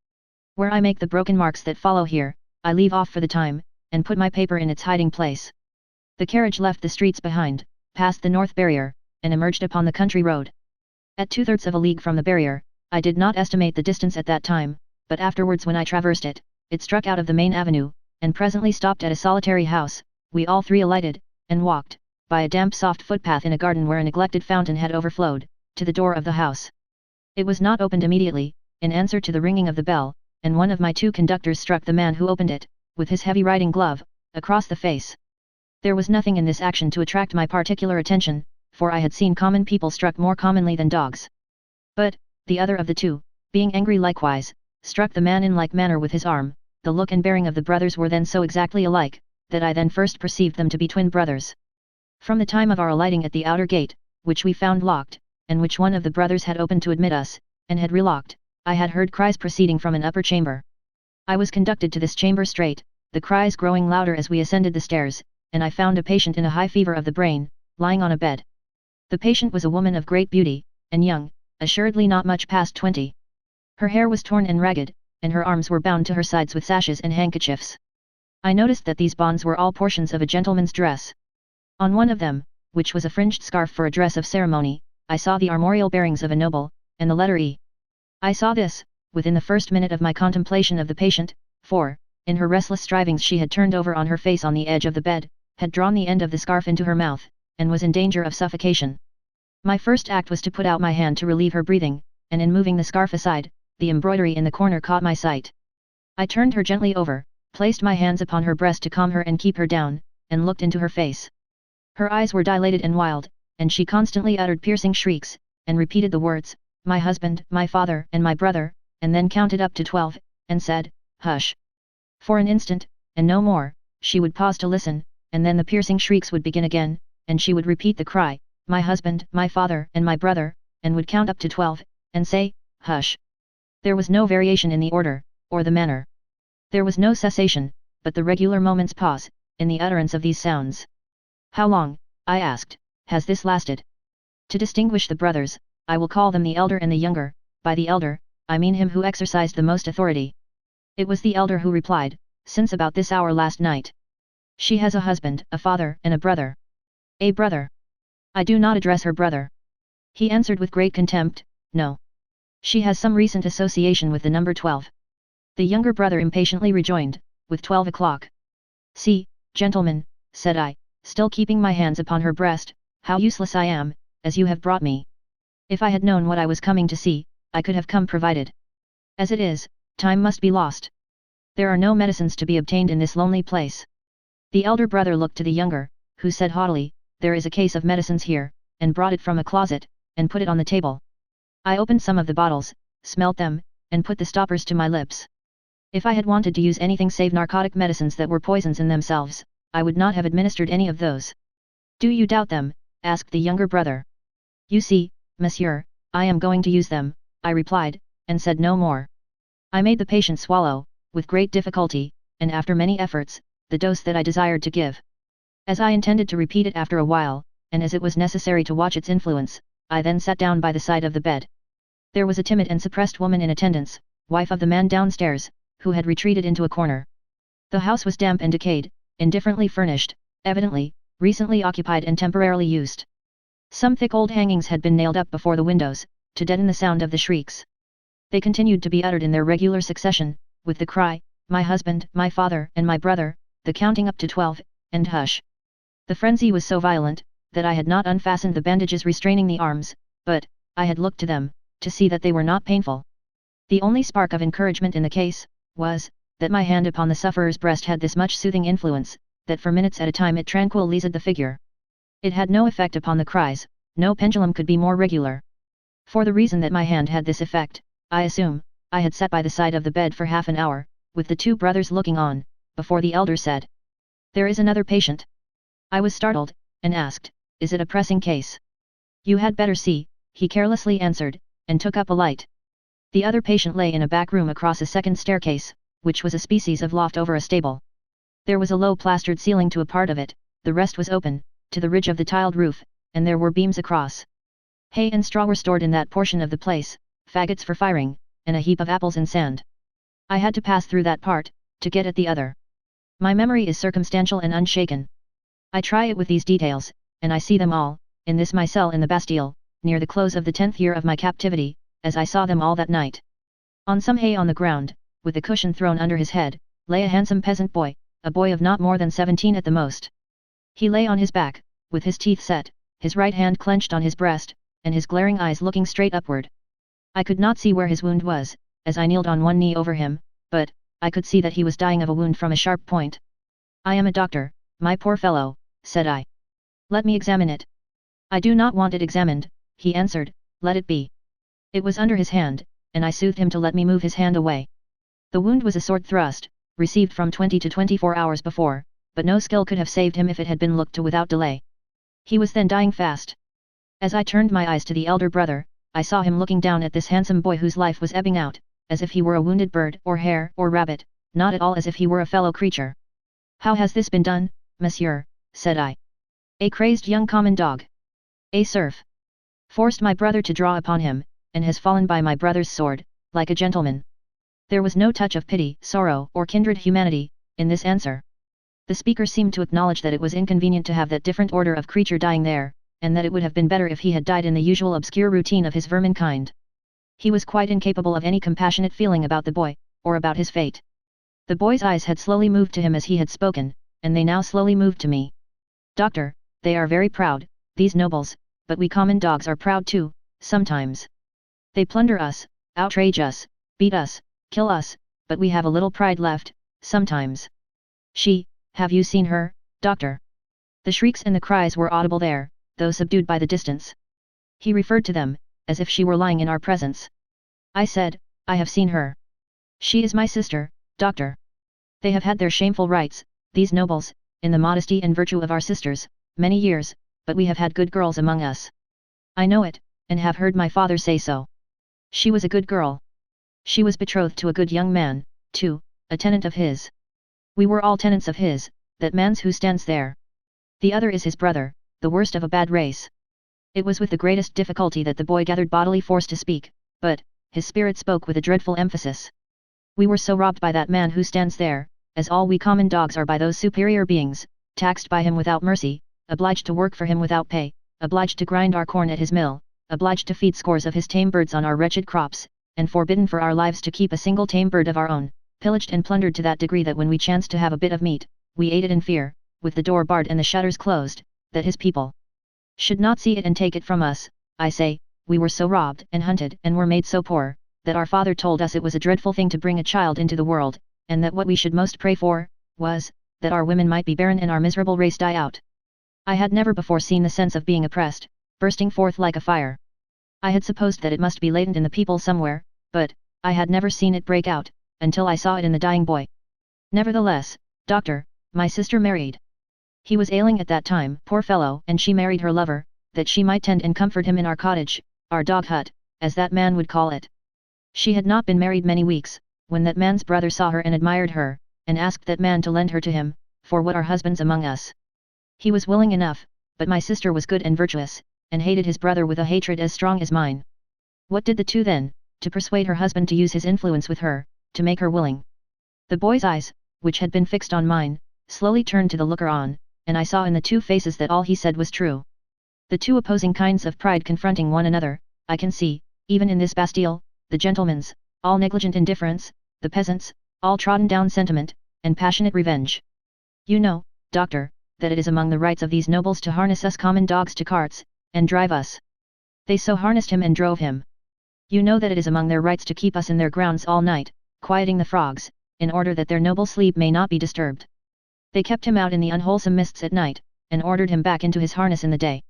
Where I make the broken marks that follow here, I leave off for the time, and put my paper in its hiding place. The carriage left the streets behind, passed the north barrier, and emerged upon the country road. At 2/3 of a league from the barrier, I did not estimate the distance at that time, but afterwards when I traversed it, it struck out of the main avenue, and presently stopped at a solitary house. We all three alighted, and walked, by a damp soft footpath in a garden where a neglected fountain had overflowed, to the door of the house. It was not opened immediately, in answer to the ringing of the bell, and one of my two conductors struck the man who opened it, with his heavy riding glove, across the face. There was nothing in this action to attract my particular attention, for I had seen common people struck more commonly than dogs. But, the other of the two, being angry likewise, struck the man in like manner with his arm. The look and bearing of the brothers were then so exactly alike, that I then first perceived them to be twin brothers. From the time of our alighting at the outer gate, which we found locked, and which one of the brothers had opened to admit us, and had relocked, I had heard cries proceeding from an upper chamber. I was conducted to this chamber straight, the cries growing louder as we ascended the stairs, and I found a patient in a high fever of the brain, lying on a bed. The patient was a woman of great beauty, and young, assuredly not much past 20. Her hair was torn and ragged, and her arms were bound to her sides with sashes and handkerchiefs. I noticed that these bonds were all portions of a gentleman's dress. On one of them, which was a fringed scarf for a dress of ceremony, I saw the armorial bearings of a noble, and the letter E. I saw this, within the first minute of my contemplation of the patient, for, in her restless strivings she had turned over on her face on the edge of the bed, had drawn the end of the scarf into her mouth, and was in danger of suffocation. My first act was to put out my hand to relieve her breathing, and in moving the scarf aside, the embroidery in the corner caught my sight. I turned her gently over, placed my hands upon her breast to calm her and keep her down, and looked into her face. Her eyes were dilated and wild, and she constantly uttered piercing shrieks, and repeated the words, "My husband, my father, and my brother," and then counted up to 12, and said, "Hush." For an instant, and no more, she would pause to listen, and then the piercing shrieks would begin again, and she would repeat the cry, "My husband, my father, and my brother," and would count up to 12, and say, "Hush." There was no variation in the order, or the manner. There was no cessation, but the regular moment's pause, in the utterance of these sounds. "How long," I asked, "has this lasted?" To distinguish the brothers, I will call them the elder and the younger. By the elder, I mean him who exercised the most authority. It was the elder who replied, "Since about this hour last night. She has a husband, a father, and a brother." "A brother? I do not address her brother." He answered with great contempt, "No. She has some recent association with the number 12. The younger brother impatiently rejoined, "With 12 o'clock. See, gentlemen," said I, still keeping my hands upon her breast, "how useless I am, as you have brought me. If I had known what I was coming to see, I could have come provided. As it is, time must be lost. There are no medicines to be obtained in this lonely place." The elder brother looked to the younger, who said haughtily, "There is a case of medicines here," and brought it from a closet, and put it on the table. I opened some of the bottles, smelt them, and put the stoppers to my lips. If I had wanted to use anything save narcotic medicines that were poisons in themselves, I would not have administered any of those. "Do you doubt them?" asked the younger brother. "You see, monsieur, I am going to use them," I replied, and said no more. I made the patient swallow, with great difficulty, and after many efforts, the dose that I desired to give. As I intended to repeat it after a while, and as it was necessary to watch its influence, I then sat down by the side of the bed. There was a timid and suppressed woman in attendance, wife of the man downstairs, who had retreated into a corner. The house was damp and decayed, indifferently furnished, evidently, recently occupied and temporarily used. Some thick old hangings had been nailed up before the windows, to deaden the sound of the shrieks. They continued to be uttered in their regular succession, with the cry, "My husband, my father, and my brother," the counting up to 12, and "Hush." The frenzy was so violent, that I had not unfastened the bandages restraining the arms, but, I had looked to them, to see that they were not painful. The only spark of encouragement in the case, was, that my hand upon the sufferer's breast had this much soothing influence, that for minutes at a time it tranquilized the figure. It had no effect upon the cries, no pendulum could be more regular. For the reason that my hand had this effect, I assume, I had sat by the side of the bed for half an hour, with the two brothers looking on, before the elder said, "There is another patient." I was startled, and asked, "Is it a pressing case?" "You had better see," he carelessly answered, and took up a light. The other patient lay in a back room across a second staircase, which was a species of loft over a stable. There was a low plastered ceiling to a part of it, the rest was open, to the ridge of the tiled roof, and there were beams across. Hay and straw were stored in that portion of the place, faggots for firing, and a heap of apples and sand. I had to pass through that part, to get at the other. My memory is circumstantial and unshaken. I try it with these details, and I see them all, in this my cell in the Bastille, near the close of the 10th year of my captivity, as I saw them all that night. On some hay on the ground, with the cushion thrown under his head, lay a handsome peasant boy, a boy of not more than 17 at the most. He lay on his back, with his teeth set, his right hand clenched on his breast, and his glaring eyes looking straight upward. I could not see where his wound was, as I kneeled on one knee over him, but I could see that he was dying of a wound from a sharp point. "I am a doctor, my poor fellow," said I. "Let me examine it." "I do not want it examined," he answered, "let it be." It was under his hand, and I soothed him to let me move his hand away. The wound was a sword thrust, received from 20 to 24 hours before, but no skill could have saved him if it had been looked to without delay. He was then dying fast. As I turned my eyes to the elder brother, I saw him looking down at this handsome boy whose life was ebbing out, as if he were a wounded bird or hare or rabbit, not at all as if he were a fellow creature. "How has this been done, monsieur?" said I. "A crazed young common dog. A serf. Forced my brother to draw upon him, and has fallen by my brother's sword, like a gentleman." There was no touch of pity, sorrow, or kindred humanity, in this answer. The speaker seemed to acknowledge that it was inconvenient to have that different order of creature dying there, and that it would have been better if he had died in the usual obscure routine of his vermin kind. He was quite incapable of any compassionate feeling about the boy, or about his fate. The boy's eyes had slowly moved to him as he had spoken, and they now slowly moved to me. "Doctor, they are very proud, these nobles, but we common dogs are proud too, sometimes. They plunder us, outrage us, beat us, kill us, but we have a little pride left, sometimes. She, have you seen her, doctor?" The shrieks and the cries were audible there, though subdued by the distance. He referred to them, as if she were lying in our presence. I said, "I have seen her. She is my sister, doctor. They have had their shameful rights, these nobles, in the modesty and virtue of our sisters, many years, but we have had good girls among us. I know it, and have heard my father say so. She was a good girl. She was betrothed to a good young man, too, a tenant of his. We were all tenants of his, that man's who stands there. The other is his brother, the worst of a bad race." It was with the greatest difficulty that the boy gathered bodily force to speak, but his spirit spoke with a dreadful emphasis. "We were so robbed by that man who stands there, as all we common dogs are by those superior beings, taxed by him without mercy, obliged to work for him without pay, obliged to grind our corn at his mill, obliged to feed scores of his tame birds on our wretched crops, and forbidden for our lives to keep a single tame bird of our own, pillaged and plundered to that degree that when we chanced to have a bit of meat, we ate it in fear, with the door barred and the shutters closed, that his people should not see it and take it from us. I say, we were so robbed and hunted and were made so poor, that our father told us it was a dreadful thing to bring a child into the world, and that what we should most pray for, was, that our women might be barren and our miserable race die out. I had never before seen the sense of being oppressed, bursting forth like a fire. I had supposed that it must be latent in the people somewhere, but I had never seen it break out, until I saw it in the dying boy. Nevertheless, doctor, my sister married. He was ailing at that time, poor fellow, and she married her lover, that she might tend and comfort him in our cottage, our dog hut, as that man would call it. She had not been married many weeks, when that man's brother saw her and admired her, and asked that man to lend her to him, for what are husbands among us? He was willing enough, but my sister was good and virtuous, and hated his brother with a hatred as strong as mine. What did the two then, to persuade her husband to use his influence with her, to make her willing?" The boy's eyes, which had been fixed on mine, slowly turned to the looker-on, and I saw in the two faces that all he said was true. The two opposing kinds of pride confronting one another, I can see, even in this Bastille, the gentleman's, all negligent indifference, the peasant's, all trodden down sentiment, and passionate revenge. "You know, doctor, that it is among the rights of these nobles to harness us common dogs to carts, and drive us. They so harnessed him and drove him. You know that it is among their rights to keep us in their grounds all night, quieting the frogs, in order that their noble sleep may not be disturbed. They kept him out in the unwholesome mists at night, and ordered him back into his harness in the day.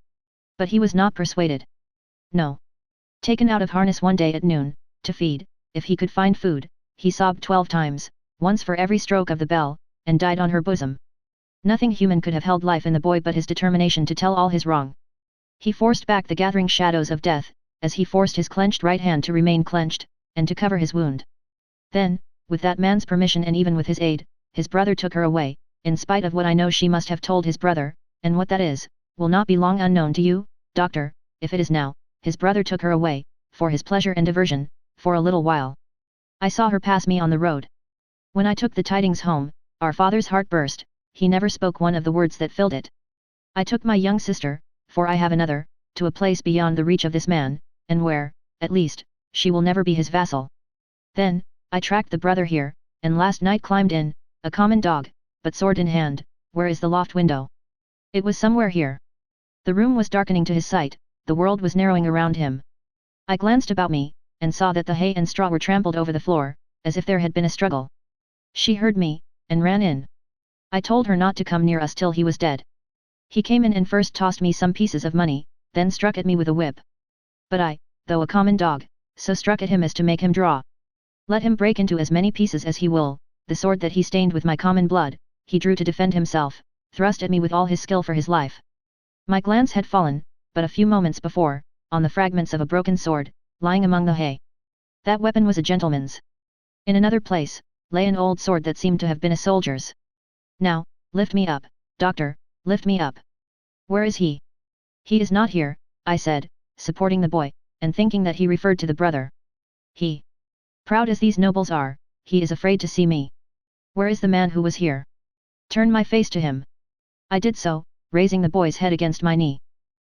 But he was not persuaded. No. Taken out of harness one day at noon, to feed, if he could find food, he sobbed 12 times, once for every stroke of the bell, and died on her bosom. Nothing human could have held life in the boy but his determination to tell all his wrong. He forced back the gathering shadows of death, as he forced his clenched right hand to remain clenched, and to cover his wound. Then, with that man's permission and even with his aid, his brother took her away, in spite of what I know she must have told his brother, and what that is, will not be long unknown to you, doctor, if it is now, his brother took her away, for his pleasure and diversion, for a little while. I saw her pass me on the road. When I took the tidings home, our father's heart burst, he never spoke one of the words that filled it. I took my young sister, for I have another, to a place beyond the reach of this man, and where, at least, she will never be his vassal. Then, I tracked the brother here, and last night climbed in, a common dog, but sword in hand, where is the loft window? It was somewhere here. The room was darkening to his sight, the world was narrowing around him. I glanced about me, and saw that the hay and straw were trampled over the floor, as if there had been a struggle. She heard me, and ran in. I told her not to come near us till he was dead. He came in and first tossed me some pieces of money, then struck at me with a whip. But I, though a common dog, so struck at him as to make him draw. Let him break into as many pieces as he will, the sword that he stained with my common blood, he drew to defend himself, thrust at me with all his skill for his life. My glance had fallen, but a few moments before, on the fragments of a broken sword, lying among the hay. That weapon was a gentleman's. In another place, lay an old sword that seemed to have been a soldier's. Now, lift me up, doctor, lift me up. Where is he? He is not here, I said, supporting the boy, and thinking that he referred to the brother. He. Proud as these nobles are, he is afraid to see me. Where is the man who was here? Turn my face to him. I did so, raising the boy's head against my knee.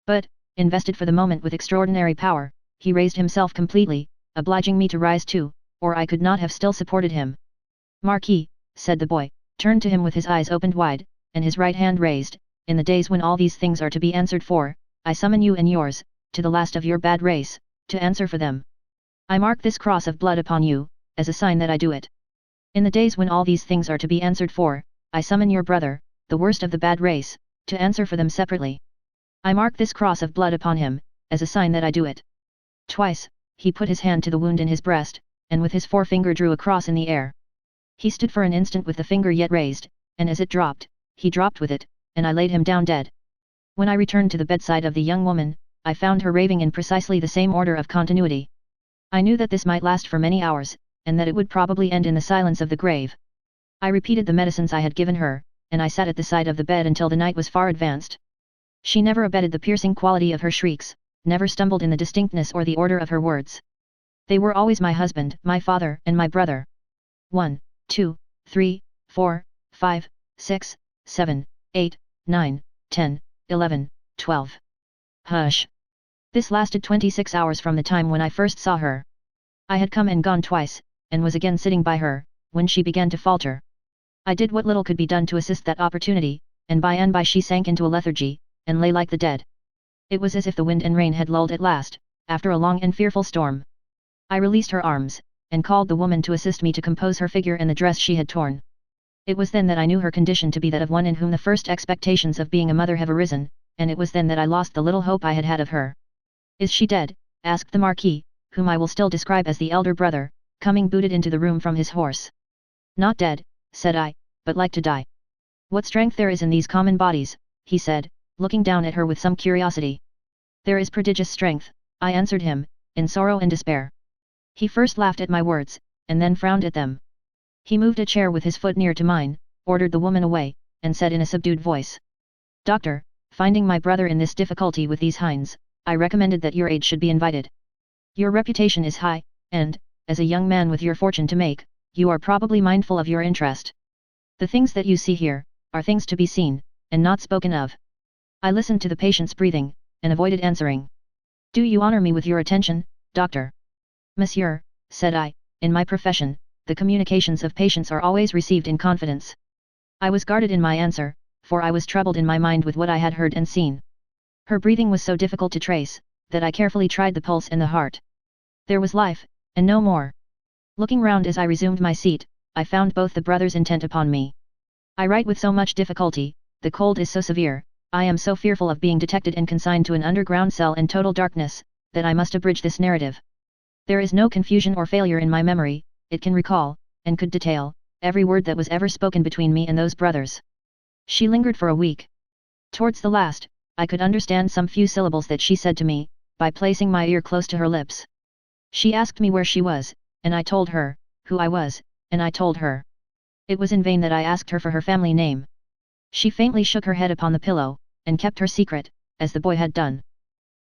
But, invested for the moment with extraordinary power, he raised himself completely, obliging me to rise too, or I could not have still supported him. Marquis, said the boy, turned to him with his eyes opened wide, and his right hand raised, in the days when all these things are to be answered for, I summon you and yours, to the last of your bad race, to answer for them. I mark this cross of blood upon you, as a sign that I do it. In the days when all these things are to be answered for, I summon your brother, the worst of the bad race, to answer for them separately. I mark this cross of blood upon him, as a sign that I do it. Twice, he put his hand to the wound in his breast, and with his forefinger drew a cross in the air. He stood for an instant with the finger yet raised, and as it dropped, he dropped with it, and I laid him down dead. When I returned to the bedside of the young woman, I found her raving in precisely the same order of continuity. I knew that this might last for many hours, and that it would probably end in the silence of the grave. I repeated the medicines I had given her, and I sat at the side of the bed until the night was far advanced. She never abated the piercing quality of her shrieks, never stumbled in the distinctness or the order of her words. They were always my husband, my father, and my brother. 1, 2, 3, 4, 5, 6, 7, 8, 9, 10, 11, 12. Hush! This lasted 26 hours from the time when I first saw her. I had come and gone twice, and was again sitting by her, when she began to falter. I did what little could be done to assist that opportunity, and by she sank into a lethargy, and lay like the dead. It was as if the wind and rain had lulled at last, after a long and fearful storm. I released her arms, and called the woman to assist me to compose her figure and the dress she had torn. It was then that I knew her condition to be that of one in whom the first expectations of being a mother have arisen, and it was then that I lost the little hope I had had of her. Is she dead? Asked the Marquis, whom I will still describe as the elder brother, coming booted into the room from his horse. Not dead, said I, but like to die. What strength there is in these common bodies, he said, looking down at her with some curiosity. There is prodigious strength, I answered him, in sorrow and despair. He first laughed at my words, and then frowned at them. He moved a chair with his foot near to mine, ordered the woman away, and said in a subdued voice. Doctor, finding my brother in this difficulty with these hinds, I recommended that your aid should be invited. Your reputation is high, and, as a young man with your fortune to make, you are probably mindful of your interest. The things that you see here, are things to be seen, and not spoken of. I listened to the patient's breathing, and avoided answering. Do you honor me with your attention, doctor? Monsieur, said I, in my profession, the communications of patients are always received in confidence. I was guarded in my answer, for I was troubled in my mind with what I had heard and seen. Her breathing was so difficult to trace, that I carefully tried the pulse and the heart. There was life, and no more. Looking round as I resumed my seat, I found both the brothers intent upon me. I write with so much difficulty, the cold is so severe, I am so fearful of being detected and consigned to an underground cell in total darkness, that I must abridge this narrative. There is no confusion or failure in my memory, it can recall, and could detail, every word that was ever spoken between me and those brothers. She lingered for a week. Towards the last, I could understand some few syllables that she said to me, by placing my ear close to her lips. She asked me where she was, and I told her, who I was, and I told her. It was in vain that I asked her for her family name. She faintly shook her head upon the pillow, and kept her secret, as the boy had done.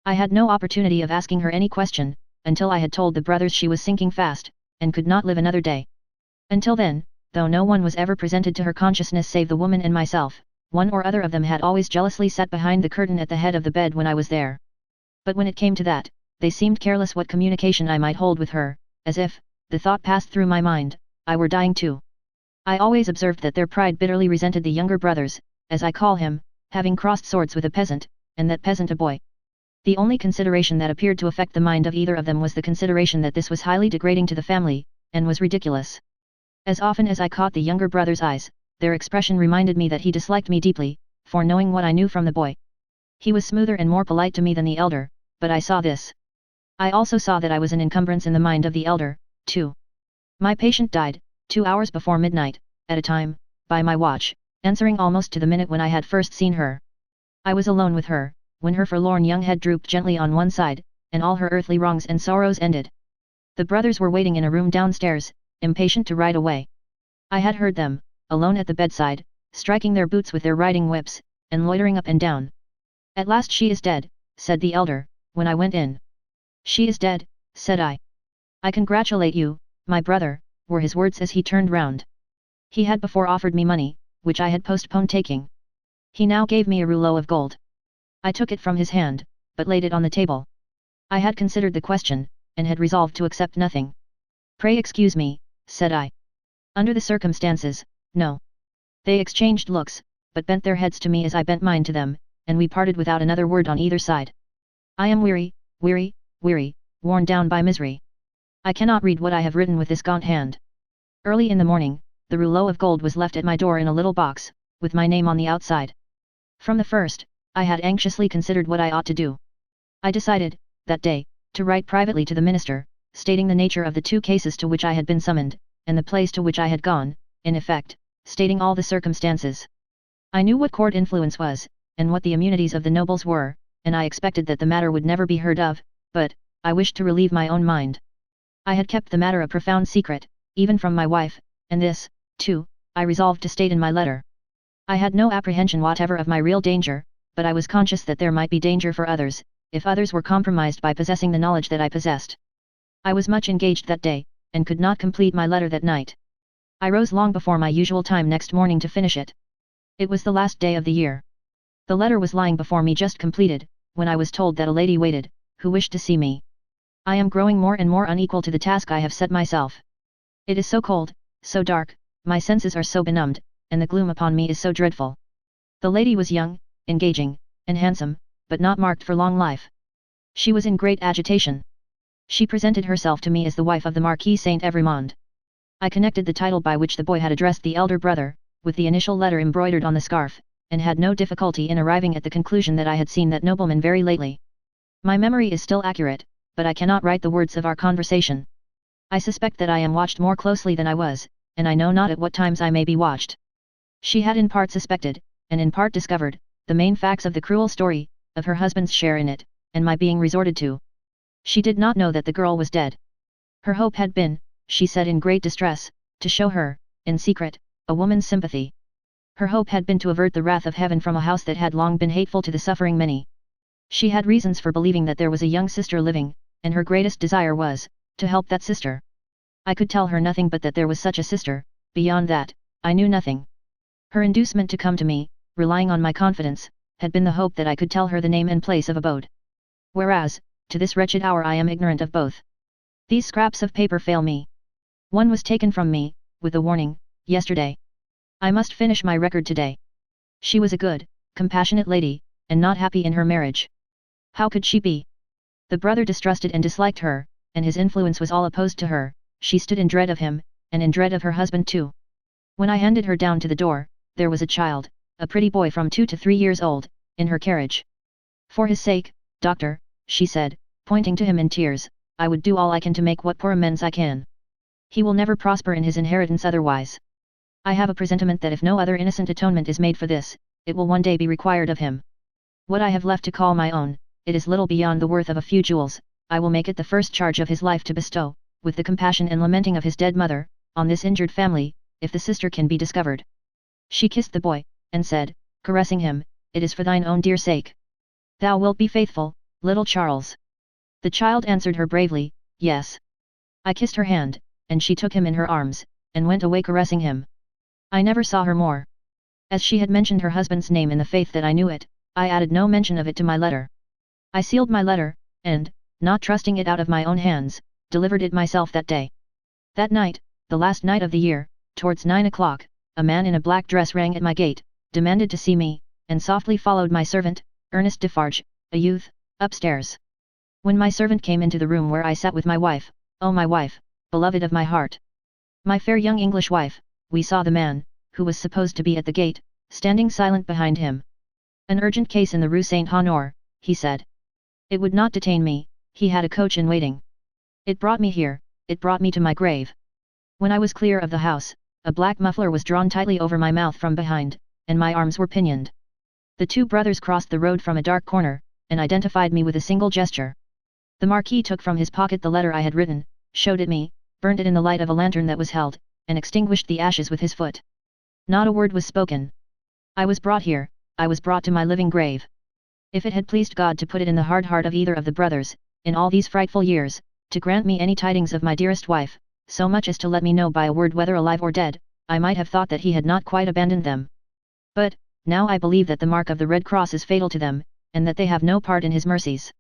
I had no opportunity of asking her any question, until I had told the brothers she was sinking fast, and could not live another day. Until then, though no one was ever presented to her consciousness save the woman and myself, one or other of them had always jealously sat behind the curtain at the head of the bed when I was there. But when it came to that, they seemed careless what communication I might hold with her, as if, the thought passed through my mind, I were dying too. I always observed that their pride bitterly resented the younger brothers, as I call him, having crossed swords with a peasant, and that peasant a boy. The only consideration that appeared to affect the mind of either of them was the consideration that this was highly degrading to the family, and was ridiculous. As often as I caught the younger brother's eyes, their expression reminded me that he disliked me deeply, for knowing what I knew from the boy. He was smoother and more polite to me than the elder, but I saw this. I also saw that I was an encumbrance in the mind of the elder, too. My patient died, 2 hours before midnight, at a time, by my watch, answering almost to the minute when I had first seen her. I was alone with her, when her forlorn young head drooped gently on one side, and all her earthly wrongs and sorrows ended. The brothers were waiting in a room downstairs, impatient to ride away. I had heard them, alone at the bedside, striking their boots with their riding whips, and loitering up and down. At last she is dead, said the elder, when I went in. She is dead, said I. I congratulate you, my brother, were his words as he turned round. He had before offered me money, which I had postponed taking. He now gave me a rouleau of gold. I took it from his hand, but laid it on the table. I had considered the question, and had resolved to accept nothing. Pray excuse me, said I. Under the circumstances, no. They exchanged looks, but bent their heads to me as I bent mine to them, and we parted without another word on either side. I am weary, weary, weary, worn down by misery. I cannot read what I have written with this gaunt hand. Early in the morning, the rouleau of gold was left at my door in a little box, with my name on the outside. From the first, I had anxiously considered what I ought to do. I decided, that day, to write privately to the minister, stating the nature of the 2 cases to which I had been summoned, and the place to which I had gone, in effect, stating all the circumstances. I knew what court influence was, and what the immunities of the nobles were, and I expected that the matter would never be heard of, but, I wished to relieve my own mind. I had kept the matter a profound secret, even from my wife, and this, too, I resolved to state in my letter. I had no apprehension whatever of my real danger, but I was conscious that there might be danger for others, if others were compromised by possessing the knowledge that I possessed. I was much engaged that day, and could not complete my letter that night. I rose long before my usual time next morning to finish it. It was the last day of the year. The letter was lying before me just completed, when I was told that a lady waited, who wished to see me. I am growing more and more unequal to the task I have set myself. It is so cold, so dark, my senses are so benumbed, and the gloom upon me is so dreadful. The lady was young, engaging, and handsome, but not marked for long life. She was in great agitation. She presented herself to me as the wife of the Marquis Saint Evremond. I connected the title by which the boy had addressed the elder brother, with the initial letter embroidered on the scarf, and had no difficulty in arriving at the conclusion that I had seen that nobleman very lately. My memory is still accurate, but I cannot write the words of our conversation. I suspect that I am watched more closely than I was, and I know not at what times I may be watched. She had in part suspected, and in part discovered, the main facts of the cruel story, of her husband's share in it, and my being resorted to. She did not know that the girl was dead. Her hope had been, she said in great distress, to show her, in secret, a woman's sympathy. Her hope had been to avert the wrath of heaven from a house that had long been hateful to the suffering many. She had reasons for believing that there was a young sister living, and her greatest desire was, to help that sister. I could tell her nothing but that there was such a sister, beyond that, I knew nothing. Her inducement to come to me, relying on my confidence, had been the hope that I could tell her the name and place of abode. Whereas, to this wretched hour I am ignorant of both. These scraps of paper fail me. One was taken from me, with a warning, yesterday. I must finish my record today. She was a good, compassionate lady, and not happy in her marriage. How could she be? The brother distrusted and disliked her, and his influence was all opposed to her. She stood in dread of him, and in dread of her husband too. When I handed her down to the door, there was a child, a pretty boy from 2 to 3 years old, in her carriage. For his sake, doctor, she said, pointing to him in tears, I would do all I can to make what poor amends I can. He will never prosper in his inheritance otherwise. I have a presentiment that if no other innocent atonement is made for this, it will one day be required of him. What I have left to call my own, it is little beyond the worth of a few jewels, I will make it the first charge of his life to bestow, with the compassion and lamenting of his dead mother, on this injured family, if the sister can be discovered. She kissed the boy, and said, caressing him, it is for thine own dear sake. Thou wilt be faithful, little Charles. The child answered her bravely, yes. I kissed her hand, and she took him in her arms, and went away caressing him. I never saw her more. As she had mentioned her husband's name in the faith that I knew it, I added no mention of it to my letter. I sealed my letter, and, not trusting it out of my own hands, delivered it myself that day. That night, the last night of the year, towards 9 o'clock, a man in a black dress rang at my gate, demanded to see me, and softly followed my servant, Ernest Defarge, a youth, upstairs. When my servant came into the room where I sat with my wife, oh my wife, beloved of my heart, my fair young English wife, we saw the man, who was supposed to be at the gate, standing silent behind him. An urgent case in the Rue Saint-Honore, he said. It would not detain me, he had a coach in waiting. It brought me here, it brought me to my grave. When I was clear of the house, a black muffler was drawn tightly over my mouth from behind, and my arms were pinioned. The two brothers crossed the road from a dark corner, and identified me with a single gesture. The Marquis took from his pocket the letter I had written, showed it me, burned it in the light of a lantern that was held, and extinguished the ashes with his foot. Not a word was spoken. I was brought here, I was brought to my living grave. If it had pleased God to put it in the hard heart of either of the brothers, in all these frightful years, to grant me any tidings of my dearest wife, so much as to let me know by a word whether alive or dead, I might have thought that he had not quite abandoned them. But, now I believe that the mark of the Red Cross is fatal to them, and that they have no part in his mercies.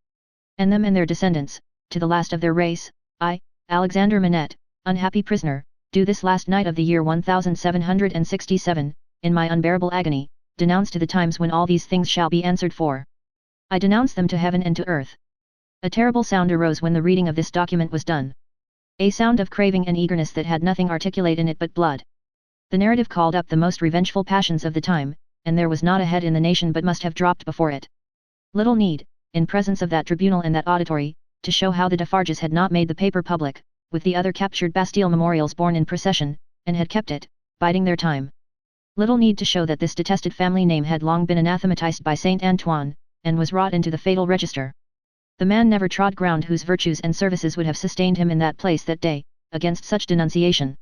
And them and their descendants, to the last of their race, I, Alexander Manette, unhappy prisoner, do this last night of the year 1767, in my unbearable agony, denounce to the times when all these things shall be answered for. I denounce them to heaven and to earth. A terrible sound arose when the reading of this document was done. A sound of craving and eagerness that had nothing articulate in it but blood. The narrative called up the most revengeful passions of the time, and there was not a head in the nation but must have dropped before it. Little need, in presence of that tribunal and that auditory, to show how the Defarges had not made the paper public, with the other captured Bastille memorials borne in procession, and had kept it, biding their time. Little need to show that this detested family name had long been anathematized by Saint Antoine, and was wrought into the fatal register. The man never trod ground whose virtues and services would have sustained him in that place that day, against such denunciation.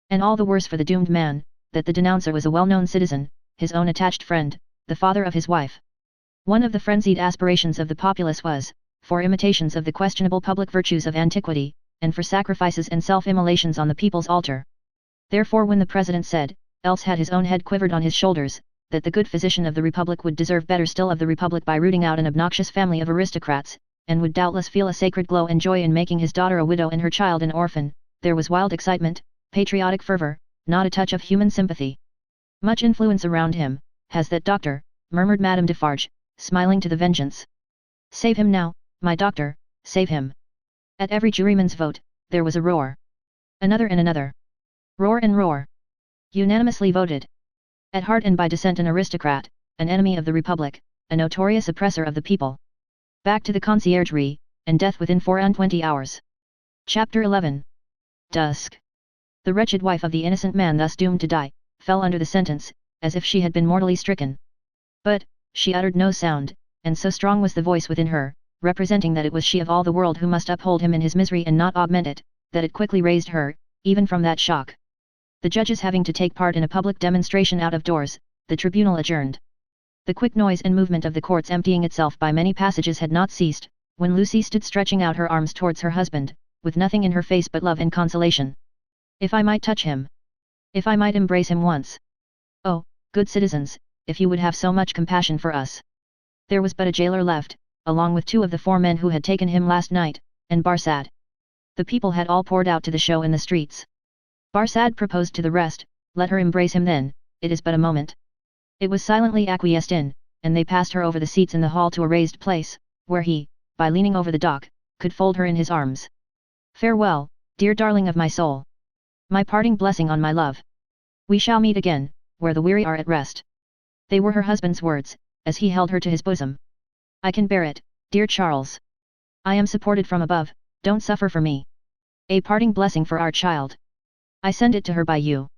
And all the worse for the doomed man, that the denouncer was a well-known citizen, his own attached friend, the father of his wife. One of the frenzied aspirations of the populace was, for imitations of the questionable public virtues of antiquity, and for sacrifices and self-immolations on the people's altar. Therefore when the President said, else had his own head quivered on his shoulders, that the good physician of the Republic would deserve better still of the Republic by rooting out an obnoxious family of aristocrats, and would doubtless feel a sacred glow and joy in making his daughter a widow and her child an orphan, there was wild excitement, patriotic fervor, not a touch of human sympathy. Much influence around him, has that doctor, murmured Madame Defarge, smiling to the vengeance. Save him now, my doctor, save him. At every juryman's vote, there was a roar. Another and another. Roar and roar. Unanimously voted. At heart and by descent an aristocrat, an enemy of the Republic, a notorious oppressor of the people. Back to the conciergerie, and death within 24 hours. Chapter 11. Dusk. The wretched wife of the innocent man thus doomed to die, fell under the sentence, as if she had been mortally stricken. But, she uttered no sound, and so strong was the voice within her, representing that it was she of all the world who must uphold him in his misery and not augment it, that it quickly raised her, even from that shock. The judges having to take part in a public demonstration out of doors, the tribunal adjourned. The quick noise and movement of the courts emptying itself by many passages had not ceased, when Lucy stood stretching out her arms towards her husband, with nothing in her face but love and consolation. If I might touch him! If I might embrace him once! Oh, good citizens, if you would have so much compassion for us! There was but a jailer left, along with 2 of the 4 men who had taken him last night, and Barsad. The people had all poured out to the show in the streets. Barsad proposed to the rest, let her embrace him then, it is but a moment. It was silently acquiesced in, and they passed her over the seats in the hall to a raised place, where he, by leaning over the dock, could fold her in his arms. Farewell, dear darling of my soul. My parting blessing on my love. We shall meet again, where the weary are at rest. They were her husband's words, as he held her to his bosom. I can bear it, dear Charles. I am supported from above, don't suffer for me. A parting blessing for our child. I send it to her by you.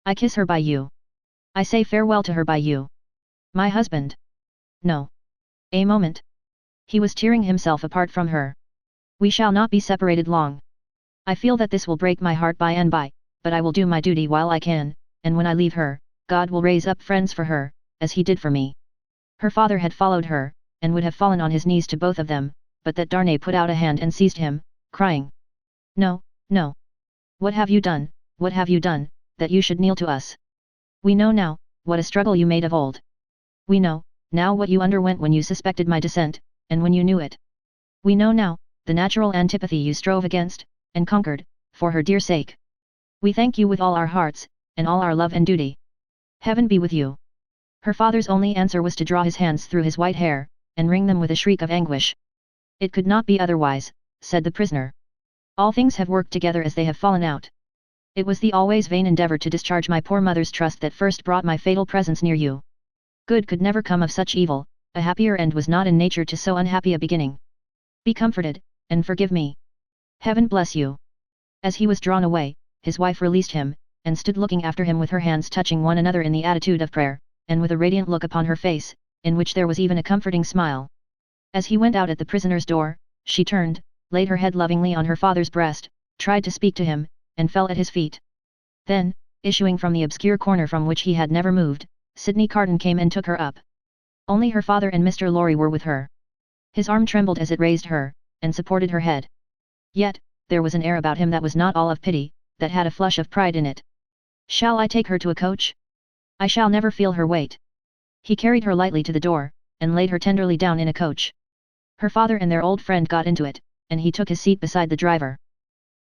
I kiss her by you. I say farewell to her by you. My husband. No. A moment. He was tearing himself apart from her. We shall not be separated long. I feel that this will break my heart by and by, but I will do my duty while I can, and when I leave her, God will raise up friends for her, as he did for me." Her father had followed her, and would have fallen on his knees to both of them, but that Darnay put out a hand and seized him, crying, "No, no! What have you done, what have you done, that you should kneel to us? We know now, what a struggle you made of old. We know, now what you underwent when you suspected my descent, and when you knew it. We know now, the natural antipathy you strove against, and conquered, for her dear sake. We thank you with all our hearts, and all our love and duty. Heaven be with you." Her father's only answer was to draw his hands through his white hair, and wring them with a shriek of anguish. "It could not be otherwise," said the prisoner. "All things have worked together as they have fallen out. It was the always vain endeavour to discharge my poor mother's trust that first brought my fatal presence near you. Good could never come of such evil, a happier end was not in nature to so unhappy a beginning. Be comforted, and forgive me. Heaven bless you." As he was drawn away, his wife released him, and stood looking after him with her hands touching one another in the attitude of prayer, and with a radiant look upon her face, in which there was even a comforting smile. As he went out at the prisoner's door, she turned, laid her head lovingly on her father's breast, tried to speak to him, and fell at his feet. Then, issuing from the obscure corner from which he had never moved, Sydney Carton came and took her up. Only her father and Mr. Lorry were with her. His arm trembled as it raised her, and supported her head. Yet, there was an air about him that was not all of pity, that had a flush of pride in it. "Shall I take her to a coach? I shall never feel her weight." He carried her lightly to the door, and laid her tenderly down in a coach. Her father and their old friend got into it, and he took his seat beside the driver.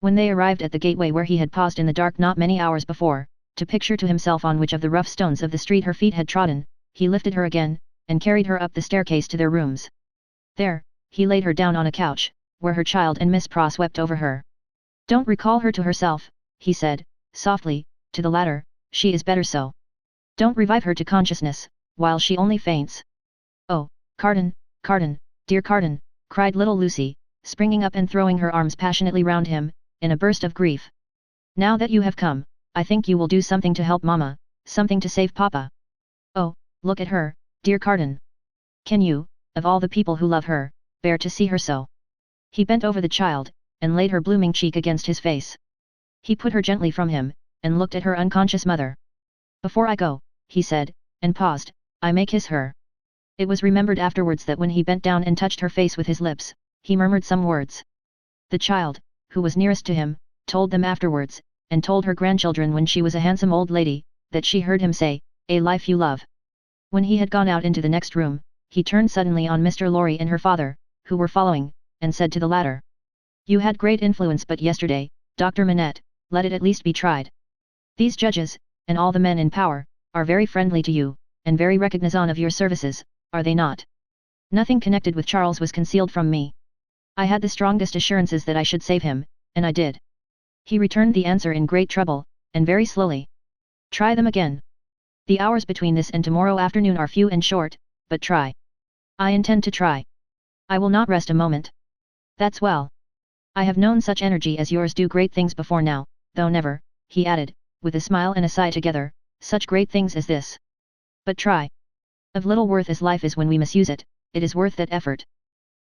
When they arrived at the gateway where he had paused in the dark not many hours before, to picture to himself on which of the rough stones of the street her feet had trodden, he lifted her again, and carried her up the staircase to their rooms. There, he laid her down on a couch, where her child and Miss Praw wept over her. "Don't recall her to herself," he said, softly, to the latter, "she is better so. Don't revive her to consciousness, while she only faints." "Oh, Carton, Carton, dear Carton," cried little Lucy, springing up and throwing her arms passionately round him, in a burst of grief. "Now that you have come, I think you will do something to help Mama, something to save Papa. Oh, look at her, dear Carton. Can you, of all the people who love her, bear to see her so?" He bent over the child, and laid her blooming cheek against his face. He put her gently from him, and looked at her unconscious mother. "Before I go," he said, and paused, "I may kiss her." It was remembered afterwards that when he bent down and touched her face with his lips, he murmured some words. The child, who was nearest to him, told them afterwards, and told her grandchildren when she was a handsome old lady, that she heard him say, "A life you love." When he had gone out into the next room, he turned suddenly on Mr. Lorry and her father, who were following, and said to the latter, "You had great influence but yesterday, Dr. Manette, let it at least be tried. These judges, and all the men in power, are very friendly to you, and very recognizant of your services, are they not? Nothing connected with Charles was concealed from me. I had the strongest assurances that I should save him, and I did." He returned the answer in great trouble, and very slowly. "Try them again. The hours between this and tomorrow afternoon are few and short, but try." "I intend to try. I will not rest a moment." "That's well. I have known such energy as yours do great things before now, though never," he added, with a smile and a sigh together, "such great things as this. But try. Of little worth as life is when we misuse it, it is worth that effort.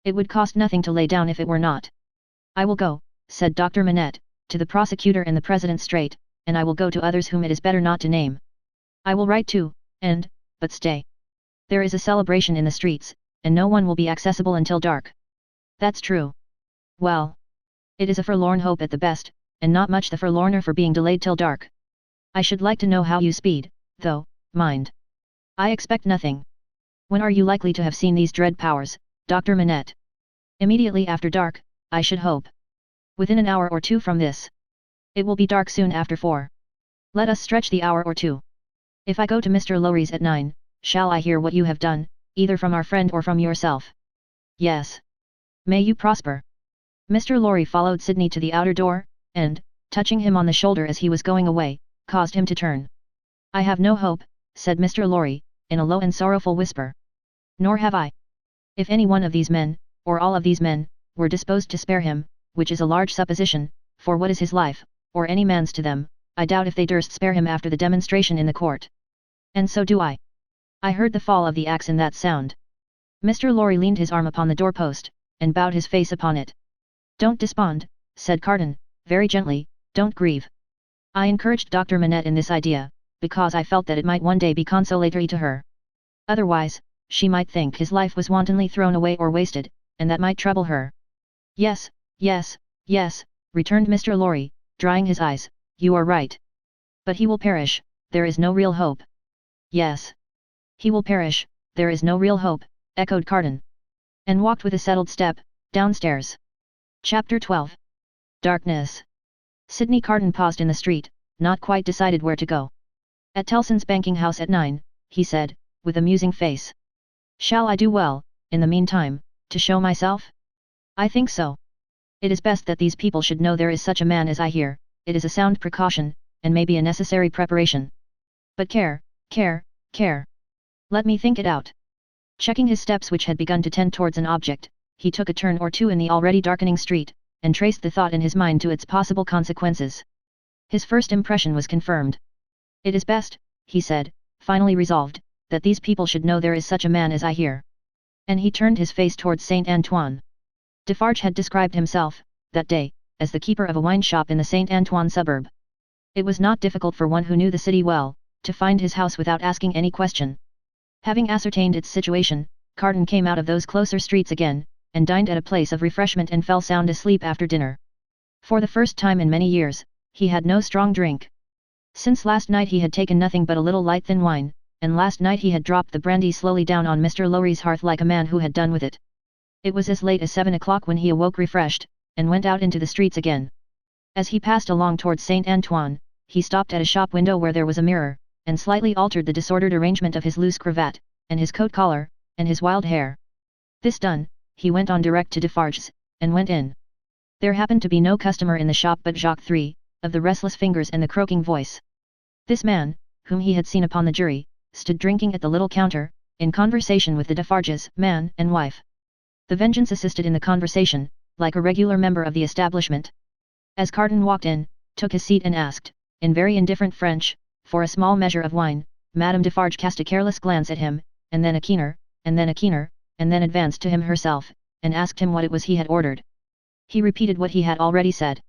It would cost nothing to lay down if it were not." "I will go," said Dr. Manette, "to the prosecutor and the president straight, and I will go to others whom it is better not to name. I will write too, but stay. There is a celebration in the streets, and no one will be accessible until dark." "That's true. Well, it is a forlorn hope at the best, and not much the forlorner for being delayed till dark. I should like to know how you speed, though, mind. I expect nothing. When are you likely to have seen these dread powers, Dr. Manette?" "Immediately after dark, I should hope. Within an hour or two from this. It will be dark soon after 4. Let us stretch the hour or two. If I go to Mr. Lowry's at 9, shall I hear what you have done, either from our friend or from yourself?" "Yes. May you prosper." Mr. Lorry followed Sydney to the outer door, and, touching him on the shoulder as he was going away, caused him to turn. "I have no hope," said Mr. Lorry, in a low and sorrowful whisper. "Nor have I. If any one of these men, or all of these men, were disposed to spare him, which is a large supposition, for what is his life, or any man's to them, I doubt if they durst spare him after the demonstration in the court. And so do I. I heard the fall of the axe in that sound." Mr. Lorry leaned his arm upon the doorpost, and bowed his face upon it. "Don't despond," said Carton, very gently, "don't grieve. I encouraged Dr. Manette in this idea, because I felt that it might one day be consolatory to her. Otherwise, she might think his life was wantonly thrown away or wasted, and that might trouble her. Yes, yes, yes, returned Mr. Lorry, drying his eyes, you are right. But he will perish, there is no real hope. Yes. He will perish, there is no real hope, echoed Carton. And walked with a settled step, downstairs. Chapter 12. Darkness. Sidney Carton paused in the street, not quite decided where to go. At Tellson's banking house at 9, he said, with a musing face. Shall I do well, in the meantime, to show myself? I think so. It is best that these people should know there is such a man as I here, it is a sound precaution, and may be a necessary preparation. But care. Let me think it out. Checking his steps which had begun to tend towards an object, he took a turn or two in the already darkening street, and traced the thought in his mind to its possible consequences. His first impression was confirmed. It is best, he said, finally resolved, that these people should know there is such a man as I here. And he turned his face towards Saint Antoine. Defarge had described himself, that day, as the keeper of a wine shop in the Saint Antoine suburb. It was not difficult for one who knew the city well, to find his house without asking any question. Having ascertained its situation, Carton came out of those closer streets again, and dined at a place of refreshment and fell sound asleep after dinner. For the first time in many years, he had no strong drink. Since last night he had taken nothing but a little light thin wine, and last night he had dropped the brandy slowly down on Mr. Lorry's hearth like a man who had done with it. It was as late as 7 o'clock when he awoke refreshed, and went out into the streets again. As he passed along towards Saint Antoine, he stopped at a shop window where there was a mirror, and slightly altered the disordered arrangement of his loose cravat, and his coat collar, and his wild hair. This done, he went on direct to Defarge's, and went in. There happened to be no customer in the shop but Jacques III, of the restless fingers and the croaking voice. This man, whom he had seen upon the jury, stood drinking at the little counter, in conversation with the Defarges, man and wife. The Vengeance assisted in the conversation, like a regular member of the establishment. As Carton walked in, took his seat and asked, in very indifferent French, for a small measure of wine, Madame Defarge cast a careless glance at him, and then a keener, and then a keener, and then advanced to him herself, and asked him what it was he had ordered. He repeated what he had already said.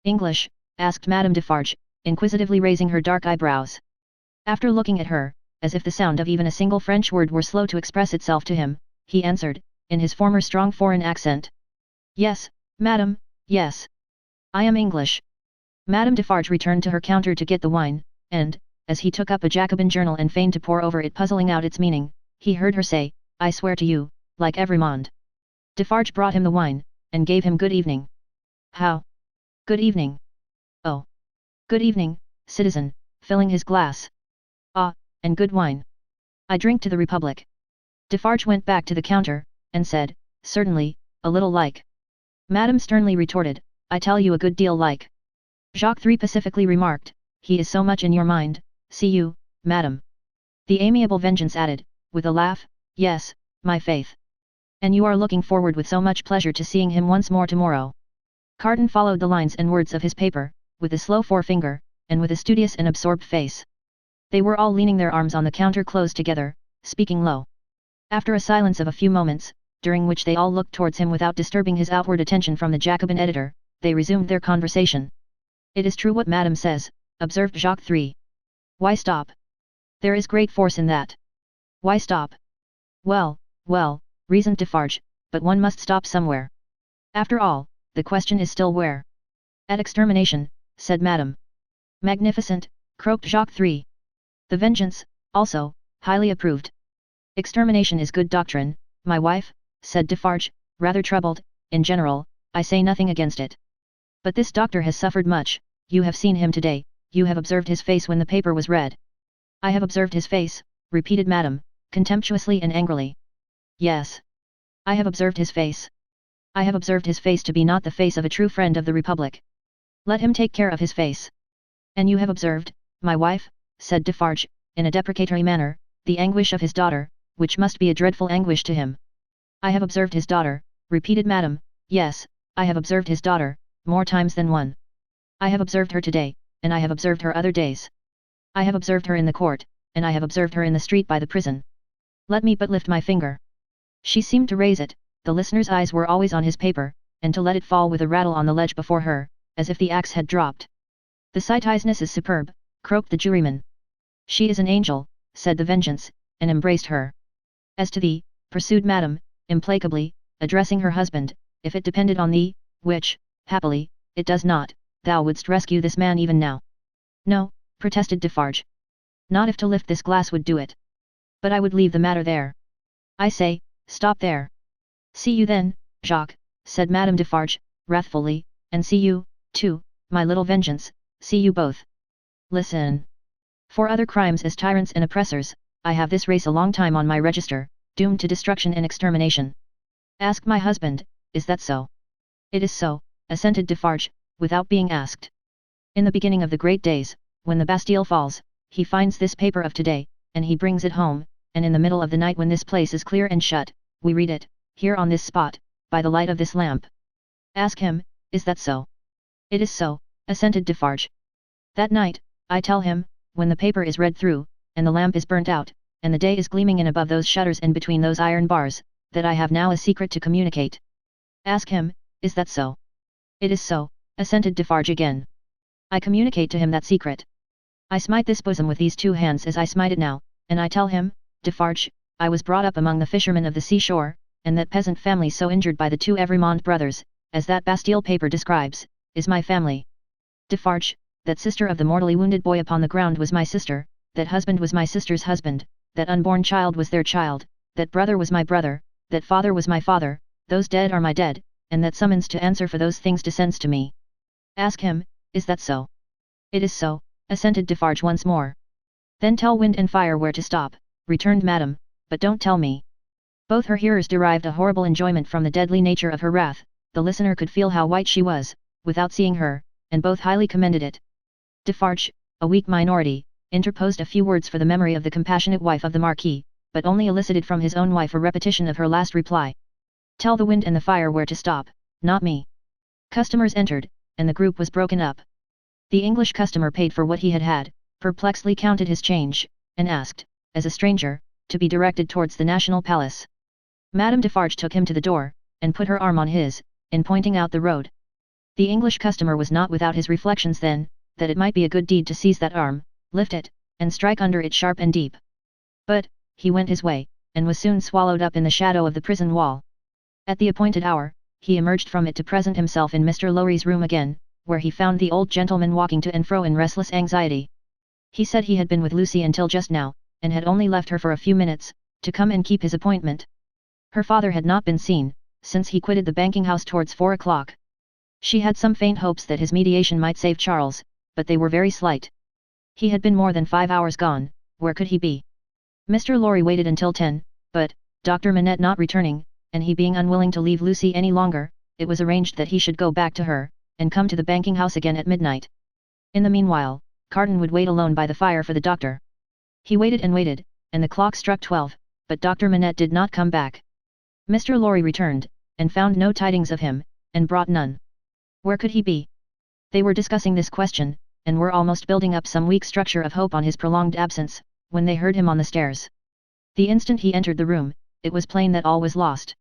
English? Asked Madame Defarge, inquisitively raising her dark eyebrows. After looking at her, as if the sound of even a single French word were slow to express itself to him, he answered, in his former strong foreign accent. Yes, madam, yes. I am English. Madame Defarge returned to her counter to get the wine, and, as he took up a Jacobin journal and feigned to pore over it puzzling out its meaning, he heard her say, I swear to you, like Evremond. Defarge brought him the wine, and gave him good evening. How? Good evening. Oh. Good evening, citizen, filling his glass. Ah, and good wine. I drink to the Republic. Defarge went back to the counter, and said, certainly, a little like. Madame sternly retorted, I tell you a good deal like. Jacques III pacifically remarked, he is so much in your mind, see you, madam. The amiable Vengeance added, with a laugh, yes, my faith. And you are looking forward with so much pleasure to seeing him once more tomorrow. Carton followed the lines and words of his paper, with a slow forefinger, and with a studious and absorbed face. They were all leaning their arms on the counter close together, speaking low. After a silence of a few moments, during which they all looked towards him without disturbing his outward attention from the Jacobin editor, they resumed their conversation. It is true what Madame says, observed Jacques III. Why stop? There is great force in that. Why stop? Well, reasoned Defarge, but one must stop somewhere. After all, the question is still where. At extermination, said Madame. Magnificent, croaked Jacques III. The Vengeance, also, highly approved. Extermination is good doctrine, my wife, said Defarge, rather troubled. In general, I say nothing against it. But this doctor has suffered much, you have seen him today, you have observed his face when the paper was read. I have observed his face, repeated Madame, contemptuously and angrily. Yes. I have observed his face. I have observed his face to be not the face of a true friend of the Republic. Let him take care of his face. And you have observed, my wife, said Defarge, in a deprecatory manner, the anguish of his daughter, which must be a dreadful anguish to him. I have observed his daughter, repeated Madame, yes, I have observed his daughter, more times than one. I have observed her today, and I have observed her other days. I have observed her in the court, and I have observed her in the street by the prison. Let me but lift my finger. She seemed to raise it, the listener's eyes were always on his paper, and to let it fall with a rattle on the ledge before her, as if the axe had dropped. The sightness is superb, croaked the juryman. She is an angel, said the Vengeance, and embraced her. As to thee, pursued Madame, implacably, addressing her husband, if it depended on thee, which, happily, it does not, thou wouldst rescue this man even now. No, protested Defarge. Not if to lift this glass would do it. But I would leave the matter there. I say, stop there. See you then, Jacques, said Madame Defarge, wrathfully, and see you, too, my little Vengeance, see you both. Listen. For other crimes as tyrants and oppressors, I have this race a long time on my register, doomed to destruction and extermination. Ask my husband, is that so? It is so, assented Defarge, without being asked. In the beginning of the great days, when the Bastille falls, he finds this paper of today, and he brings it home, and in the middle of the night when this place is clear and shut, we read it, here on this spot, by the light of this lamp. Ask him, is that so? It is so, assented Defarge. That night, I tell him, when the paper is read through, and the lamp is burnt out, and the day is gleaming in above those shutters and between those iron bars, that I have now a secret to communicate. Ask him, is that so? It is so, assented Defarge again. I communicate to him that secret. I smite this bosom with these two hands as I smite it now, and I tell him, Defarge, I was brought up among the fishermen of the seashore, and that peasant family so injured by the two Evremond brothers, as that Bastille paper describes, is my family. Defarge, that sister of the mortally wounded boy upon the ground was my sister, that husband was my sister's husband, that unborn child was their child, that brother was my brother, that father was my father, those dead are my dead, and that summons to answer for those things descends to me. Ask him, is that so? It is so, assented Defarge once more. Then tell wind and fire where to stop, returned Madame, but don't tell me. Both her hearers derived a horrible enjoyment from the deadly nature of her wrath, the listener could feel how white she was, without seeing her, and both highly commended it. Defarge, a weak minority, interposed a few words for the memory of the compassionate wife of the Marquis, but only elicited from his own wife a repetition of her last reply. Tell the wind and the fire where to stop, not me. Customers entered, and the group was broken up. The English customer paid for what he had had, perplexedly counted his change, and asked, as a stranger, to be directed towards the National Palace. Madame Defarge took him to the door, and put her arm on his, in pointing out the road. The English customer was not without his reflections then, that it might be a good deed to seize that arm, lift it, and strike under it sharp and deep. But, he went his way, and was soon swallowed up in the shadow of the prison wall. At the appointed hour, he emerged from it to present himself in Mr. Lorry's room again, where he found the old gentleman walking to and fro in restless anxiety. He said he had been with Lucy until just now, and had only left her for a few minutes, to come and keep his appointment. Her father had not been seen, since he quitted the banking house towards 4 o'clock. She had some faint hopes that his mediation might save Charles, but they were very slight. He had been more than 5 hours gone, where could he be? Mr. Lorry waited until 10, but, Dr. Manette not returning, and he being unwilling to leave Lucy any longer, it was arranged that he should go back to her, and come to the banking house again at midnight. In the meanwhile, Carton would wait alone by the fire for the doctor. He waited, and the clock struck 12, but Dr. Manette did not come back. Mr. Lorry returned, and found no tidings of him, and brought none. Where could he be? They were discussing this question, and were almost building up some weak structure of hope on his prolonged absence, when they heard him on the stairs. The instant he entered the room, it was plain that all was lost.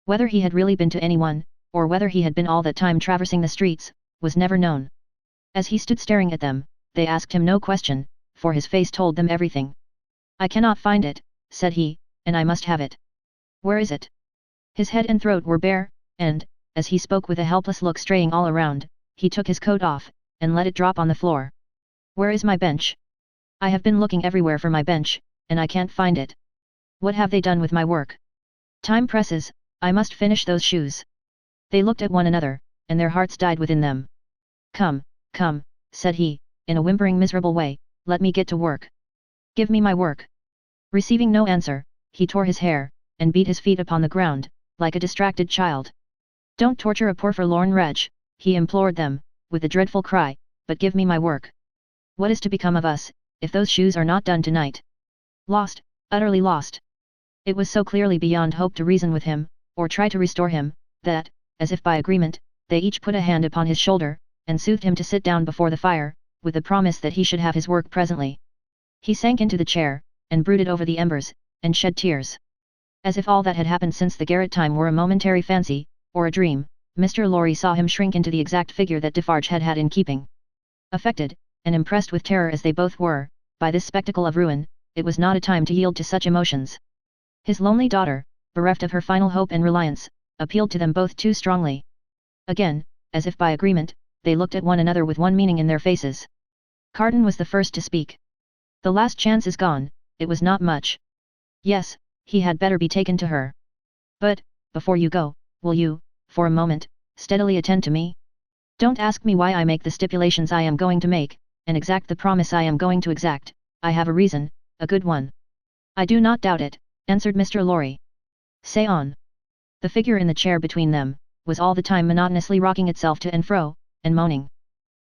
Whether he had really been to anyone, or whether he had been all that time traversing the streets, was never known. As he stood staring at them, they asked him no question, for his face told them everything. I cannot find it, said he, and I must have it. Where is it? His head and throat were bare, and, as he spoke with a helpless look straying all around, he took his coat off, and let it drop on the floor. Where is my bench? I have been looking everywhere for my bench, and I can't find it. What have they done with my work? Time presses, I must finish those shoes. They looked at one another, and their hearts died within them. Come, come, said he, in a whimpering miserable way, let me get to work. Give me my work. Receiving no answer, he tore his hair, and beat his feet upon the ground, like a distracted child. Don't torture a poor forlorn wretch, he implored them, with a dreadful cry, but give me my work. What is to become of us, if those shoes are not done tonight? Lost, utterly lost. It was so clearly beyond hope to reason with him, or try to restore him, that, as if by agreement, they each put a hand upon his shoulder, and soothed him to sit down before the fire, with the promise that he should have his work presently. He sank into the chair, and brooded over the embers, and shed tears. As if all that had happened since the garret time were a momentary fancy, or a dream, Mr. Lorry saw him shrink into the exact figure that Defarge had had in keeping. Affected, and impressed with terror as they both were, by this spectacle of ruin, it was not a time to yield to such emotions. His lonely daughter, bereft of her final hope and reliance, appealed to them both too strongly. Again, as if by agreement, they looked at one another with one meaning in their faces. Carton was the first to speak. The last chance is gone, it was not much. Yes, he had better be taken to her. But, before you go, will you, for a moment, steadily attend to me? Don't ask me why I make the stipulations I am going to make, and exact the promise I am going to exact. I have a reason, a good one. I do not doubt it, answered Mr. Lorry. Say on. The figure in the chair between them, was all the time monotonously rocking itself to and fro, and moaning.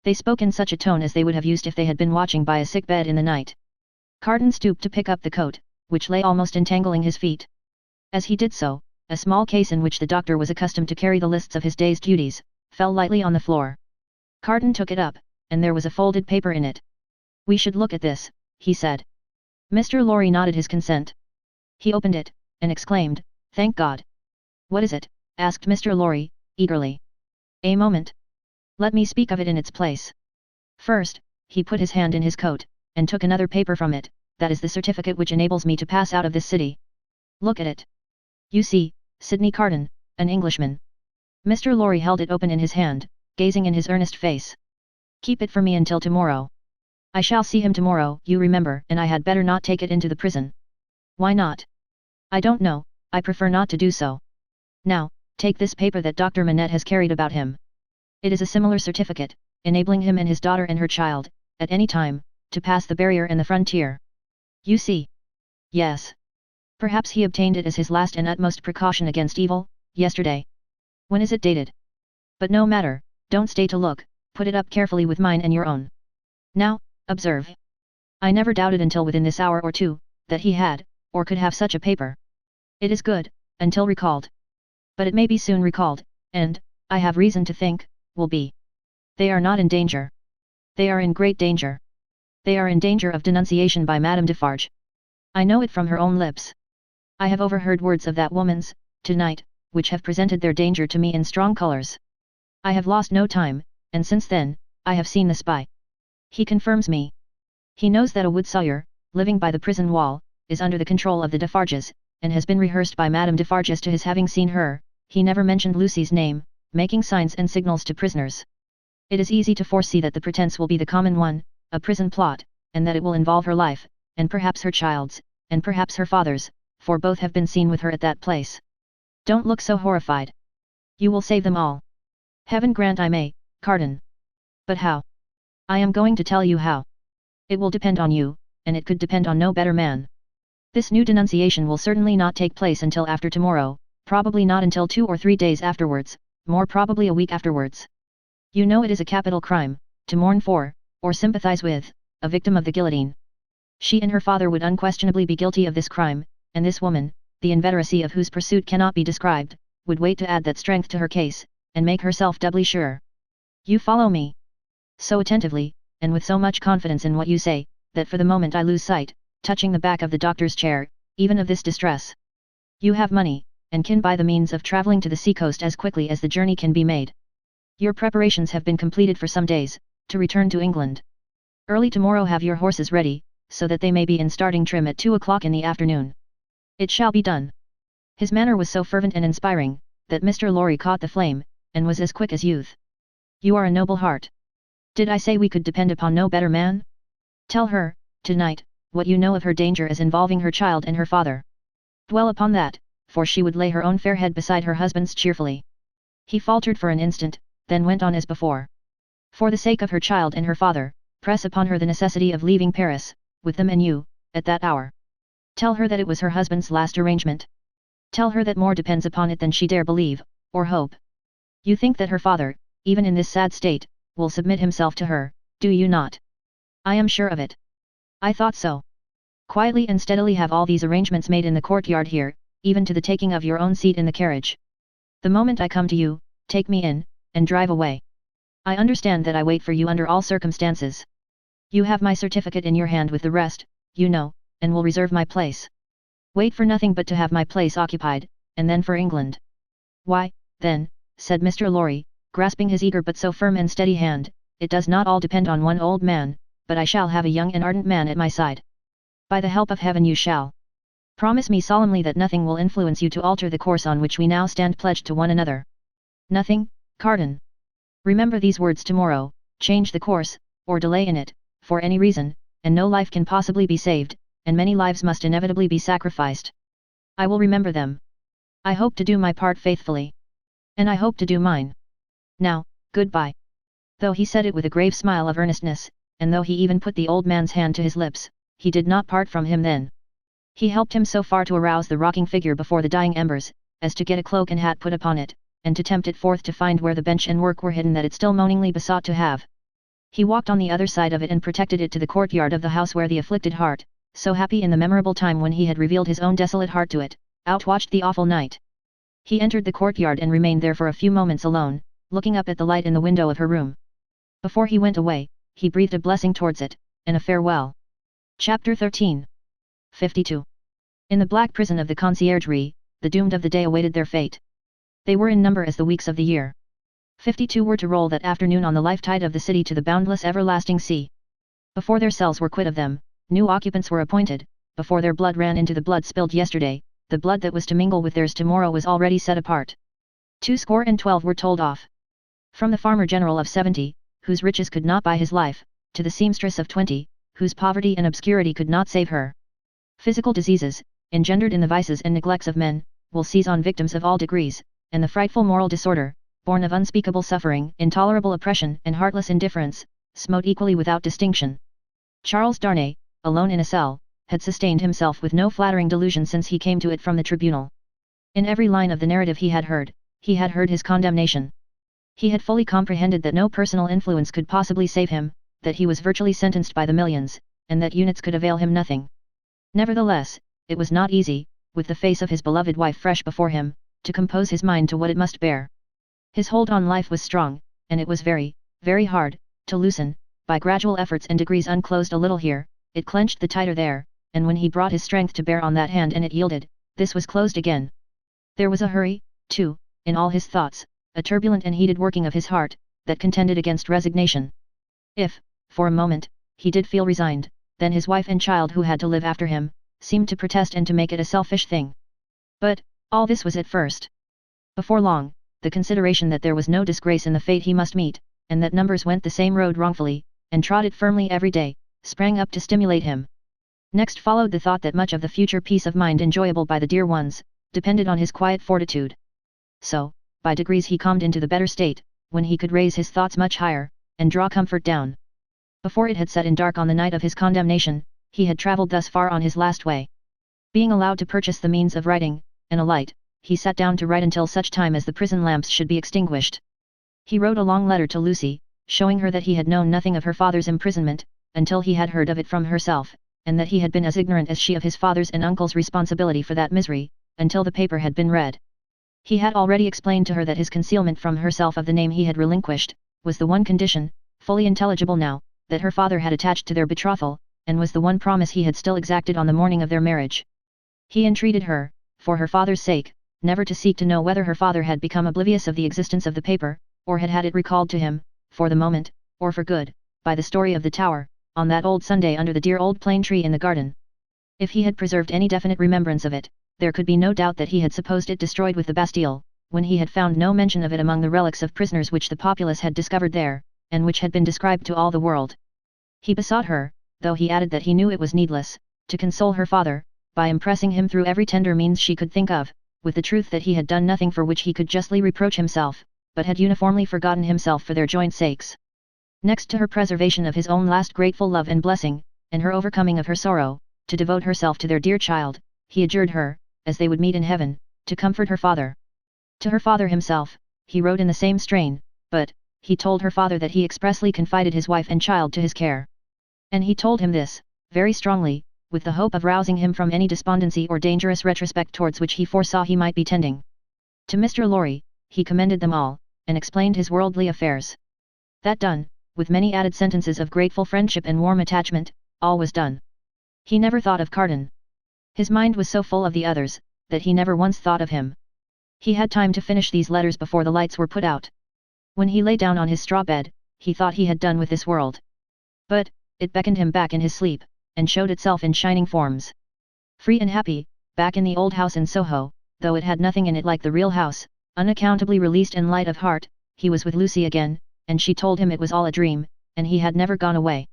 They spoke in such a tone as they would have used if they had been watching by a sick bed in the night. Carton stooped to pick up the coat, which lay almost entangling his feet. As he did so, a small case in which the doctor was accustomed to carry the lists of his day's duties, fell lightly on the floor. Carton took it up, and there was a folded paper in it. We should look at this, he said. Mr. Lorry nodded his consent. He opened it, and exclaimed, Thank God. What is it? Asked Mr. Lorry, eagerly. A moment. Let me speak of it in its place. First, he put his hand in his coat, and took another paper from it. That is the certificate which enables me to pass out of this city. Look at it. You see, Sidney Carton, an Englishman. Mr. Lorry held it open in his hand, gazing in his earnest face. Keep it for me until tomorrow. I shall see him tomorrow, you remember, and I had better not take it into the prison. Why not? I don't know, I prefer not to do so. Now, take this paper that Dr. Manette has carried about him. It is a similar certificate, enabling him and his daughter and her child, at any time, to pass the barrier and the frontier. You see? Yes. Perhaps he obtained it as his last and utmost precaution against evil, yesterday. When is it dated? But no matter, don't stay to look, put it up carefully with mine and your own. Now, observe. I never doubted until within this hour or two, that he had, or could have such a paper. It is good, until recalled. But it may be soon recalled, and, I have reason to think, will be. They are not in danger. They are in great danger. They are in danger of denunciation by Madame Defarge. I know it from her own lips. I have overheard words of that woman's, tonight, which have presented their danger to me in strong colours. I have lost no time, and since then, I have seen the spy. He confirms me. He knows that a wood sawyer, living by the prison wall, is under the control of the Defarges, and has been rehearsed by Madame Defarge as to his having seen her. He never mentioned Lucy's name, making signs and signals to prisoners. It is easy to foresee that the pretence will be the common one, a prison plot, and that it will involve her life, and perhaps her child's, and perhaps her father's, for both have been seen with her at that place. Don't look so horrified. You will save them all. Heaven grant I may, Carton. But how? I am going to tell you how. It will depend on you, and it could depend on no better man. This new denunciation will certainly not take place until after tomorrow, probably not until 2 or 3 days afterwards, more probably a week afterwards. You know it is a capital crime, to mourn for, or sympathize with, a victim of the guillotine. She and her father would unquestionably be guilty of this crime, and this woman, the inveteracy of whose pursuit cannot be described, would wait to add that strength to her case, and make herself doubly sure. You follow me? So attentively, and with so much confidence in what you say, that for the moment I lose sight, touching the back of the doctor's chair, even of this distress. You have money, and can buy the means of travelling to the seacoast as quickly as the journey can be made. Your preparations have been completed for some days, to return to England. Early tomorrow have your horses ready, so that they may be in starting trim at 2 o'clock in the afternoon. It shall be done. His manner was so fervent and inspiring, that Mr. Lorry caught the flame, and was as quick as youth. You are a noble heart. Did I say we could depend upon no better man? Tell her, tonight, what you know of her danger as involving her child and her father. Dwell upon that, for she would lay her own fair head beside her husband's cheerfully. He faltered for an instant, then went on as before. For the sake of her child and her father, press upon her the necessity of leaving Paris, with them and you, at that hour. Tell her that it was her husband's last arrangement. Tell her that more depends upon it than she dare believe, or hope. You think that her father, even in this sad state, will submit himself to her, do you not? I am sure of it. I thought so. Quietly and steadily have all these arrangements made in the courtyard here, even to the taking of your own seat in the carriage. The moment I come to you, take me in, and drive away. I understand that I wait for you under all circumstances. You have my certificate in your hand with the rest, you know, and will reserve my place. Wait for nothing but to have my place occupied, and then for England. Why, then, said Mr. Lorry, grasping his eager but so firm and steady hand, it does not all depend on one old man, but I shall have a young and ardent man at my side. By the help of heaven you shall. Promise me solemnly that nothing will influence you to alter the course on which we now stand pledged to one another. Nothing, Cardan. Remember these words tomorrow, change the course, or delay in it, for any reason, and no life can possibly be saved, and many lives must inevitably be sacrificed. I will remember them. I hope to do my part faithfully. And I hope to do mine. Now, goodbye. Though he said it with a grave smile of earnestness, and though he even put the old man's hand to his lips, he did not part from him then. He helped him so far to arouse the rocking figure before the dying embers, as to get a cloak and hat put upon it, and to tempt it forth to find where the bench and work were hidden that it still moaningly besought to have. He walked on the other side of it and protected it to the courtyard of the house where the afflicted heart, so happy in the memorable time when he had revealed his own desolate heart to it, outwatched the awful night. He entered the courtyard and remained there for a few moments alone, looking up at the light in the window of her room. Before he went away, he breathed a blessing towards it, and a farewell. Chapter 13. 52. In the black prison of the conciergerie, the doomed of the day awaited their fate. They were in number as the weeks of the year. 52 were to roll that afternoon on the life tide of the city to the boundless everlasting sea. Before their cells were quit of them, new occupants were appointed, before their blood ran into the blood spilled yesterday, the blood that was to mingle with theirs tomorrow was already set apart. 212 were told off. From the farmer general of 70, whose riches could not buy his life, to the seamstress of 20, whose poverty and obscurity could not save her. Physical diseases, engendered in the vices and neglects of men, will seize on victims of all degrees, and the frightful moral disorder, born of unspeakable suffering, intolerable oppression, and heartless indifference, smote equally without distinction. Charles Darnay, alone in a cell, had sustained himself with no flattering delusion since he came to it from the tribunal. In every line of the narrative he had heard his condemnation. He had fully comprehended that no personal influence could possibly save him, that he was virtually sentenced by the millions, and that units could avail him nothing. Nevertheless, it was not easy, with the face of his beloved wife fresh before him, to compose his mind to what it must bear. His hold on life was strong, and it was very, very hard, to loosen. By gradual efforts and degrees unclosed a little here, it clenched the tighter there, and when he brought his strength to bear on that hand and it yielded, this was closed again. There was a hurry, too, in all his thoughts, a turbulent and heated working of his heart, that contended against resignation. If, for a moment, he did feel resigned, then his wife and child who had to live after him, seemed to protest and to make it a selfish thing. But, all this was at first. Before long, the consideration that there was no disgrace in the fate he must meet, and that numbers went the same road wrongfully, and trod it firmly every day, sprang up to stimulate him. Next followed the thought that much of the future peace of mind enjoyable by the dear ones, depended on his quiet fortitude. So, by degrees he calmed into the better state, when he could raise his thoughts much higher, and draw comfort down. Before it had set in dark on the night of his condemnation, he had travelled thus far on his last way. Being allowed to purchase the means of writing, and a light, he sat down to write until such time as the prison lamps should be extinguished. He wrote a long letter to Lucy, showing her that he had known nothing of her father's imprisonment, until he had heard of it from herself, and that he had been as ignorant as she of his father's and uncle's responsibility for that misery, until the paper had been read. He had already explained to her that his concealment from herself of the name he had relinquished, was the one condition, fully intelligible now, that her father had attached to their betrothal, and was the one promise he had still exacted on the morning of their marriage. He entreated her, for her father's sake, never to seek to know whether her father had become oblivious of the existence of the paper, or had had it recalled to him, for the moment, or for good, by the story of the tower, on that old Sunday under the dear old plane tree in the garden. If he had preserved any definite remembrance of it, there could be no doubt that he had supposed it destroyed with the Bastille, when he had found no mention of it among the relics of prisoners which the populace had discovered there, and which had been described to all the world. He besought her, though he added that he knew it was needless, to console her father, by impressing him through every tender means she could think of, with the truth that he had done nothing for which he could justly reproach himself, but had uniformly forgotten himself for their joint sakes. Next to her preservation of his own last grateful love and blessing, and her overcoming of her sorrow, to devote herself to their dear child, he adjured her, as they would meet in heaven, to comfort her father. To her father himself, he wrote in the same strain, but, he told her father that he expressly confided his wife and child to his care. And he told him this, very strongly, with the hope of rousing him from any despondency or dangerous retrospect towards which he foresaw he might be tending. To Mr. Lorry, he commended them all, and explained his worldly affairs. That done, with many added sentences of grateful friendship and warm attachment, all was done. He never thought of Cardan. His mind was so full of the others, that he never once thought of him. He had time to finish these letters before the lights were put out. When he lay down on his straw bed, he thought he had done with this world. But, it beckoned him back in his sleep, and showed itself in shining forms. Free and happy, back in the old house in Soho, though it had nothing in it like the real house, unaccountably released and light of heart, he was with Lucy again, and she told him it was all a dream, and he had never gone away.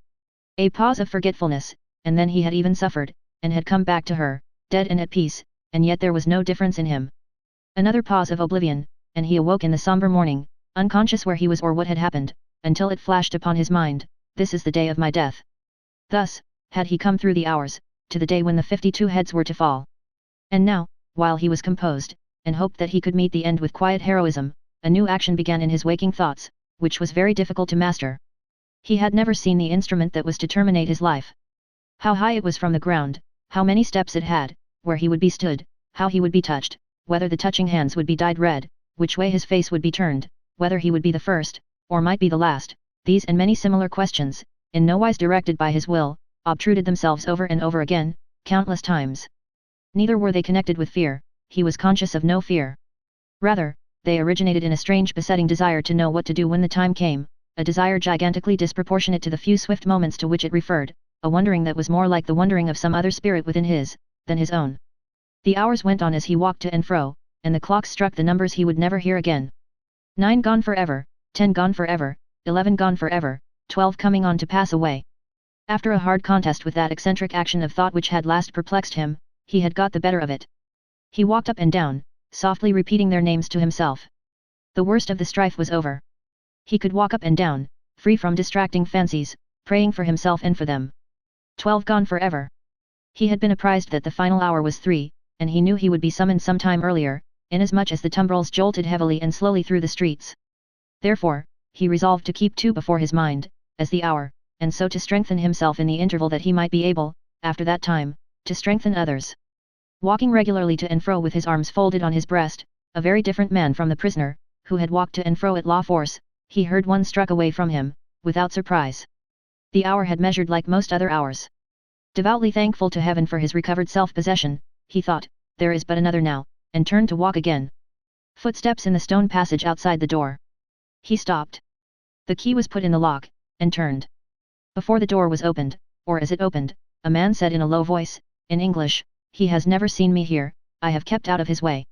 A pause of forgetfulness, and then he had even suffered, and had come back to her, dead and at peace, and yet there was no difference in him. Another pause of oblivion, and he awoke in the somber morning, unconscious where he was or what had happened, until it flashed upon his mind, this is the day of my death. Thus, had he come through the hours, to the day when the 52 heads were to fall. And now, while he was composed, and hoped that he could meet the end with quiet heroism, a new action began in his waking thoughts, which was very difficult to master. He had never seen the instrument that was to terminate his life. How high it was from the ground, how many steps it had, where he would be stood, how he would be touched, whether the touching hands would be dyed red, which way his face would be turned, whether he would be the first, or might be the last, these and many similar questions, in no wise directed by his will, obtruded themselves over and over again, countless times. Neither were they connected with fear, he was conscious of no fear. Rather, they originated in a strange besetting desire to know what to do when the time came, a desire gigantically disproportionate to the few swift moments to which it referred, a wondering that was more like the wondering of some other spirit within his, than his own. The hours went on as he walked to and fro, and the clocks struck the numbers he would never hear again. 9 gone forever, 10 gone forever, 11 gone forever, 12 coming on to pass away. After a hard contest with that eccentric action of thought which had last perplexed him, he had got the better of it. He walked up and down, softly repeating their names to himself. The worst of the strife was over. He could walk up and down, free from distracting fancies, praying for himself and for them. 12 gone forever. He had been apprised that the final hour was 3, and he knew he would be summoned some time earlier, inasmuch as the tumbrils jolted heavily and slowly through the streets. Therefore, he resolved to keep 2 before his mind, as the hour, and so to strengthen himself in the interval that he might be able, after that time, to strengthen others. Walking regularly to and fro with his arms folded on his breast, a very different man from the prisoner, who had walked to and fro at law force, he heard one struck away from him, without surprise. The hour had measured like most other hours. Devoutly thankful to heaven for his recovered self-possession, he thought, there is but another now, and turned to walk again. Footsteps in the stone passage outside the door. He stopped. The key was put in the lock, and turned. Before the door was opened, or as it opened, a man said in a low voice, in English, he has never seen me here, I have kept out of his way.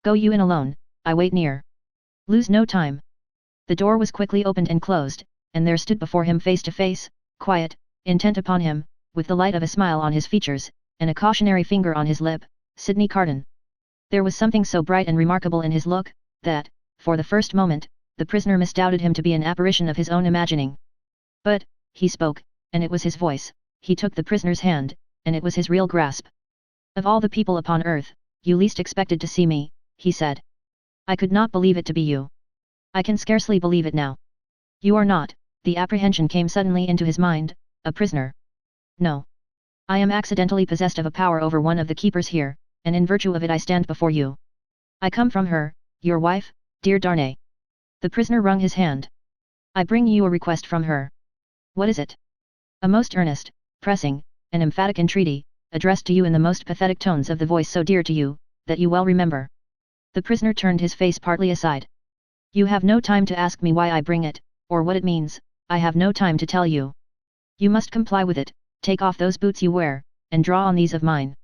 Go you in alone, I wait near. Lose no time. The door was quickly opened and closed, and there stood before him face to face, quiet, intent upon him, with the light of a smile on his features, and a cautionary finger on his lip, Sidney Carton. There was something so bright and remarkable in his look, that, for the first moment, the prisoner misdoubted him to be an apparition of his own imagining. But, he spoke, and it was his voice, he took the prisoner's hand, and it was his real grasp. Of all the people upon earth, you least expected to see me, he said. I could not believe it to be you. I can scarcely believe it now. You are not, the apprehension came suddenly into his mind, a prisoner. No. I am accidentally possessed of a power over one of the keepers here, and in virtue of it I stand before you. I come from her, your wife, dear Darnay. The prisoner wrung his hand. I bring you a request from her. What is it? A most earnest, pressing, and emphatic entreaty, addressed to you in the most pathetic tones of the voice so dear to you, that you well remember. The prisoner turned his face partly aside. You have no time to ask me why I bring it, or what it means, I have no time to tell you. You must comply with it, take off those boots you wear, and draw on these of mine.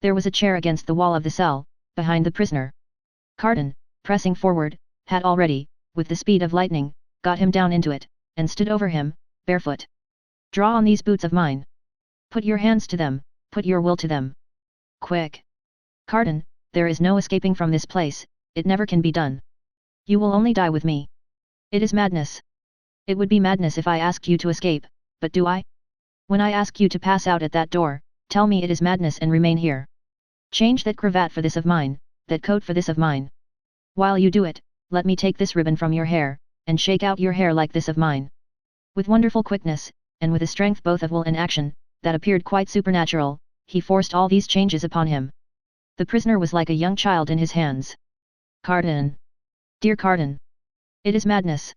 There was a chair against the wall of the cell, behind the prisoner. Carton, pressing forward, had already, with the speed of lightning, got him down into it, and stood over him, barefoot. Draw on these boots of mine. Put your hands to them, put your will to them. Quick! Carton, there is no escaping from this place, it never can be done. You will only die with me. It is madness. It would be madness if I asked you to escape, but do I? When I ask you to pass out at that door, tell me it is madness and remain here. Change that cravat for this of mine, that coat for this of mine. While you do it, let me take this ribbon from your hair, and shake out your hair like this of mine. With wonderful quickness, and with a strength both of will and action, that appeared quite supernatural, he forced all these changes upon him. The prisoner was like a young child in his hands. Carton! Dear Carton! It is madness.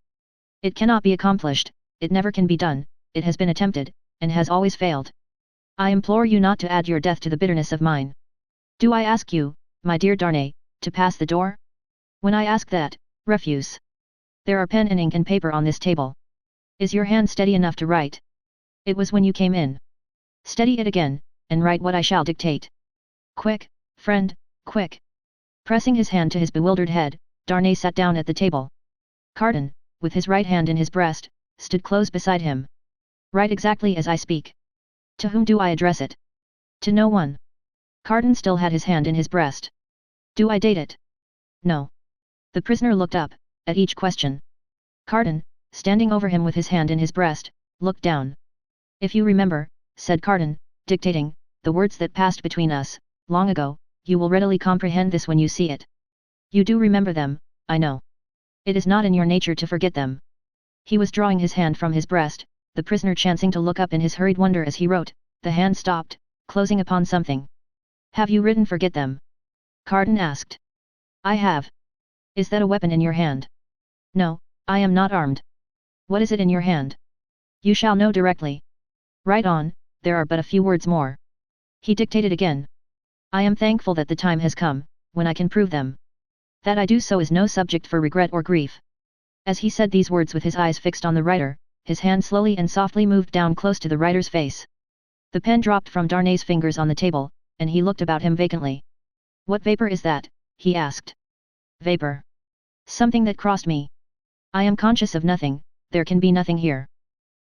It cannot be accomplished, it never can be done, it has been attempted, and has always failed. I implore you not to add your death to the bitterness of mine. Do I ask you, my dear Darnay, to pass the door? When I ask that, refuse. There are pen and ink and paper on this table. Is your hand steady enough to write? It was when you came in. Steady it again, and write what I shall dictate. Quick, friend, quick. Pressing his hand to his bewildered head, Darnay sat down at the table. Carton, with his right hand in his breast, stood close beside him. Write exactly as I speak. To whom do I address it? To no one. Carton still had his hand in his breast. Do I date it? No. The prisoner looked up, at each question. Carton, standing over him with his hand in his breast, looked down. If you remember, said Carton, dictating, the words that passed between us, long ago, you will readily comprehend this when you see it. You do remember them, I know. It is not in your nature to forget them. He was drawing his hand from his breast, the prisoner chancing to look up in his hurried wonder as he wrote, the hand stopped, closing upon something. Have you written forget them? Carton asked. I have. Is that a weapon in your hand? No, I am not armed. What is it in your hand? You shall know directly. Write on, there are but a few words more. He dictated again. I am thankful that the time has come, when I can prove them. That I do so is no subject for regret or grief. As he said these words with his eyes fixed on the writer, his hand slowly and softly moved down close to the writer's face. The pen dropped from Darnay's fingers on the table, and he looked about him vacantly. What vapor is that? He asked. Vapor. Something that crossed me. I am conscious of nothing, there can be nothing here.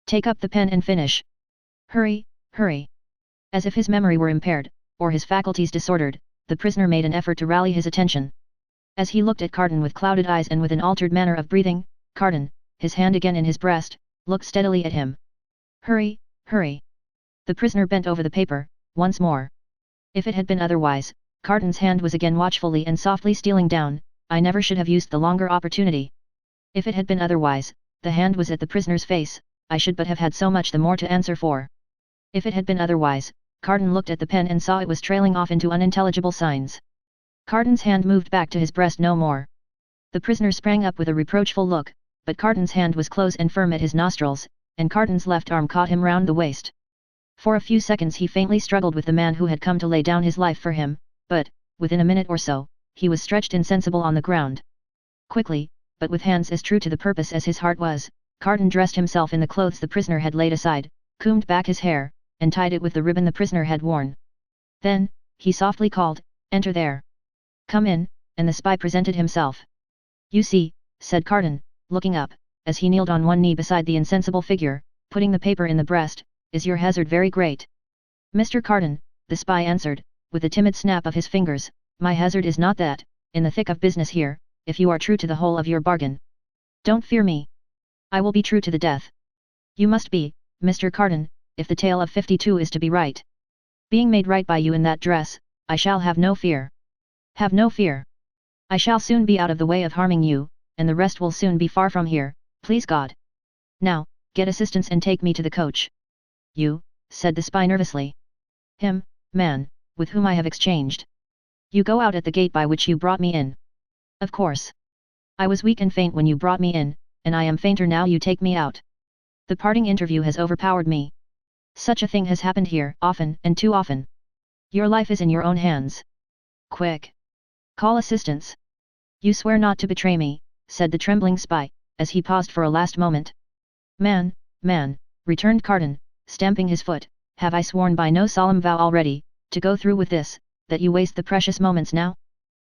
Take up the pen and finish. Hurry, hurry. As if his memory were impaired, or his faculties disordered, the prisoner made an effort to rally his attention. As he looked at Carton with clouded eyes and with an altered manner of breathing, Carton, his hand again in his breast, looked steadily at him. Hurry, hurry. The prisoner bent over the paper, once more. If it had been otherwise, Carton's hand was again watchfully and softly stealing down, I never should have used the longer opportunity. If it had been otherwise, the hand was at the prisoner's face, I should but have had so much the more to answer for. If it had been otherwise, Carton looked at the pen and saw it was trailing off into unintelligible signs. Carton's hand moved back to his breast no more. The prisoner sprang up with a reproachful look, but Carton's hand was close and firm at his nostrils, and Carton's left arm caught him round the waist. For a few seconds he faintly struggled with the man who had come to lay down his life for him, but, within a minute or so, he was stretched insensible on the ground. Quickly, but with hands as true to the purpose as his heart was, Carton dressed himself in the clothes the prisoner had laid aside, combed back his hair, and tied it with the ribbon the prisoner had worn. Then, he softly called, Enter there. Come in, and the spy presented himself. You see, said Carton, looking up, as he kneeled on one knee beside the insensible figure, putting the paper in the breast, is your hazard very great? Mr. Carton, the spy answered, with a timid snap of his fingers, my hazard is not that, in the thick of business here, if you are true to the whole of your bargain. Don't fear me. I will be true to the death. You must be, Mr. Carton, if the tale of 52 is to be right. Being made right by you in that dress, I shall have no fear. Have no fear. I shall soon be out of the way of harming you, and the rest will soon be far from here, please God. Now, get assistance and take me to the coach. You, said the spy nervously. Him, man, with whom I have exchanged. You go out at the gate by which you brought me in. Of course. I was weak and faint when you brought me in, and I am fainter now you take me out. The parting interview has overpowered me. Such a thing has happened here, often and too often. Your life is in your own hands. Quick. Call assistance. You swear not to betray me, said the trembling spy, as he paused for a last moment. Man, returned Carton, stamping his foot, have I sworn by no solemn vow already, to go through with this, that you waste the precious moments now?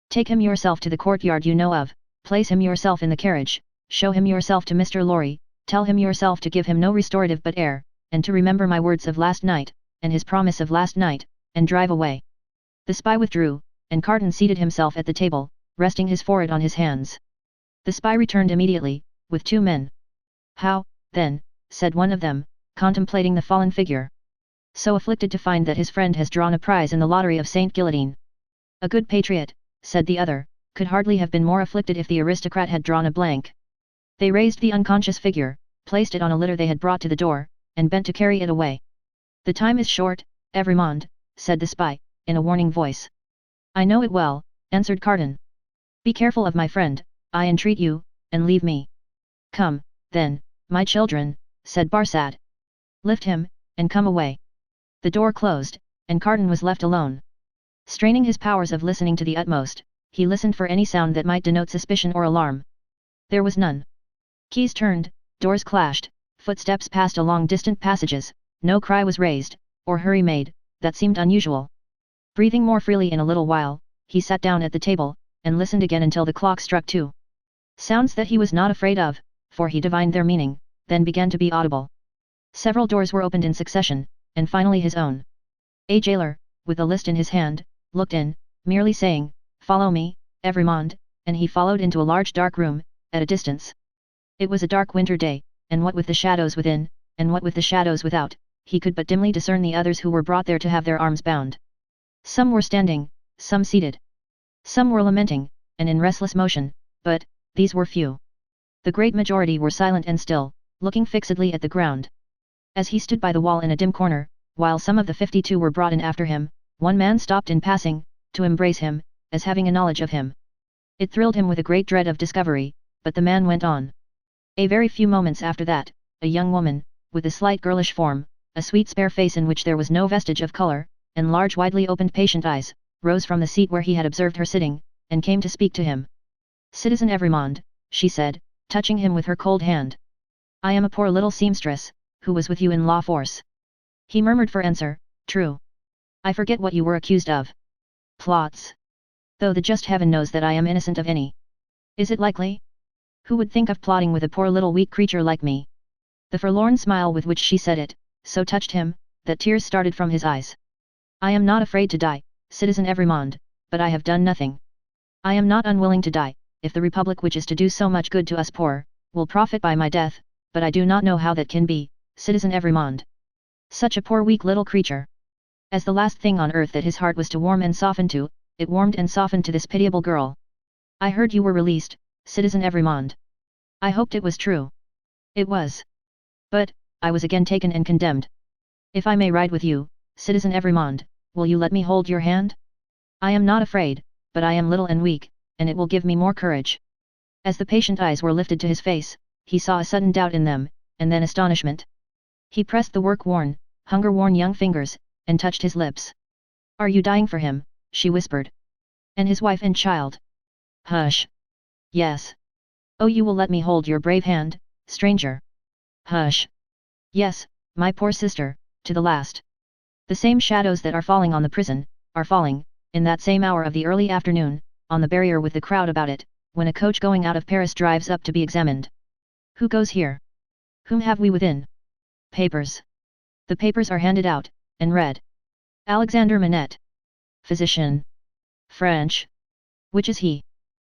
Take him yourself to the courtyard you know of, place him yourself in the carriage, show him yourself to Mr. Lorry, tell him yourself to give him no restorative but air, and to remember my words of last night, and his promise of last night, and drive away. The spy withdrew, and Carton seated himself at the table, resting his forehead on his hands. The spy returned immediately, with 2 men. How, then, said one of them, contemplating the fallen figure. So afflicted to find that his friend has drawn a prize in the lottery of Saint Guillotine. A good patriot, said the other, could hardly have been more afflicted if the aristocrat had drawn a blank. They raised the unconscious figure, placed it on a litter they had brought to the door, and bent to carry it away. The time is short, Evrémonde, said the spy, in a warning voice. I know it well, answered Carton. Be careful of my friend, I entreat you, and leave me. Come, then, my children, said Barsad. Lift him, and come away. The door closed, and Carton was left alone. Straining his powers of listening to the utmost, he listened for any sound that might denote suspicion or alarm. There was none. Keys turned, doors clashed, Footsteps passed along distant passages, no cry was raised, or hurry made, that seemed unusual. Breathing more freely in a little while, he sat down at the table, and listened again until the clock struck 2. Sounds that he was not afraid of, for he divined their meaning, then began to be audible. Several doors were opened in succession, and finally his own. A jailer, with a list in his hand, looked in, merely saying, "Follow me, Evremond," and he followed into a large dark room, at a distance. It was a dark winter day, and what with the shadows within, and what with the shadows without, he could but dimly discern the others who were brought there to have their arms bound. Some were standing, some seated. Some were lamenting, and in restless motion, but, these were few. The great majority were silent and still, looking fixedly at the ground. As he stood by the wall in a dim corner, while some of the 52 were brought in after him, one man stopped in passing, to embrace him, as having a knowledge of him. It thrilled him with a great dread of discovery, but the man went on. A very few moments after that, a young woman, with a slight girlish form, a sweet spare face in which there was no vestige of color, and large widely opened patient eyes, rose from the seat where he had observed her sitting, and came to speak to him. "Citizen Evremond," she said, touching him with her cold hand. "I am a poor little seamstress, who was with you in law force." He murmured for answer, "True. I forget what you were accused of." "Plots. Though the just heaven knows that I am innocent of any." "Is it likely? Who would think of plotting with a poor little weak creature like me?" The forlorn smile with which she said it, so touched him, that tears started from his eyes. "I am not afraid to die, Citizen Evremond, but I have done nothing. I am not unwilling to die, if the Republic which is to do so much good to us poor, will profit by my death, but I do not know how that can be, Citizen Evremond. Such a poor weak little creature. As the last thing on earth that his heart was to warm and soften to, it warmed and softened to this pitiable girl. I heard you were released, Citizen Evremond. I hoped it was true. It was. But, I was again taken and condemned. If I may ride with you, Citizen Evremond, will you let me hold your hand? I am not afraid, but I am little and weak, and it will give me more courage." As the patient eyes were lifted to his face, he saw a sudden doubt in them, and then astonishment. He pressed the work-worn, hunger-worn young fingers, and touched his lips. "Are you dying for him?" she whispered. "And his wife and child?" "Hush. Yes. Oh, you will let me hold your brave hand, stranger." "Hush. Yes, my poor sister, to the last." The same shadows that are falling on the prison, are falling, in that same hour of the early afternoon, on the barrier with the crowd about it, when a coach going out of Paris drives up to be examined. "Who goes here? Whom have we within?" "Papers." The papers are handed out, and read. "Alexander Manette. Physician. French. Which is he?"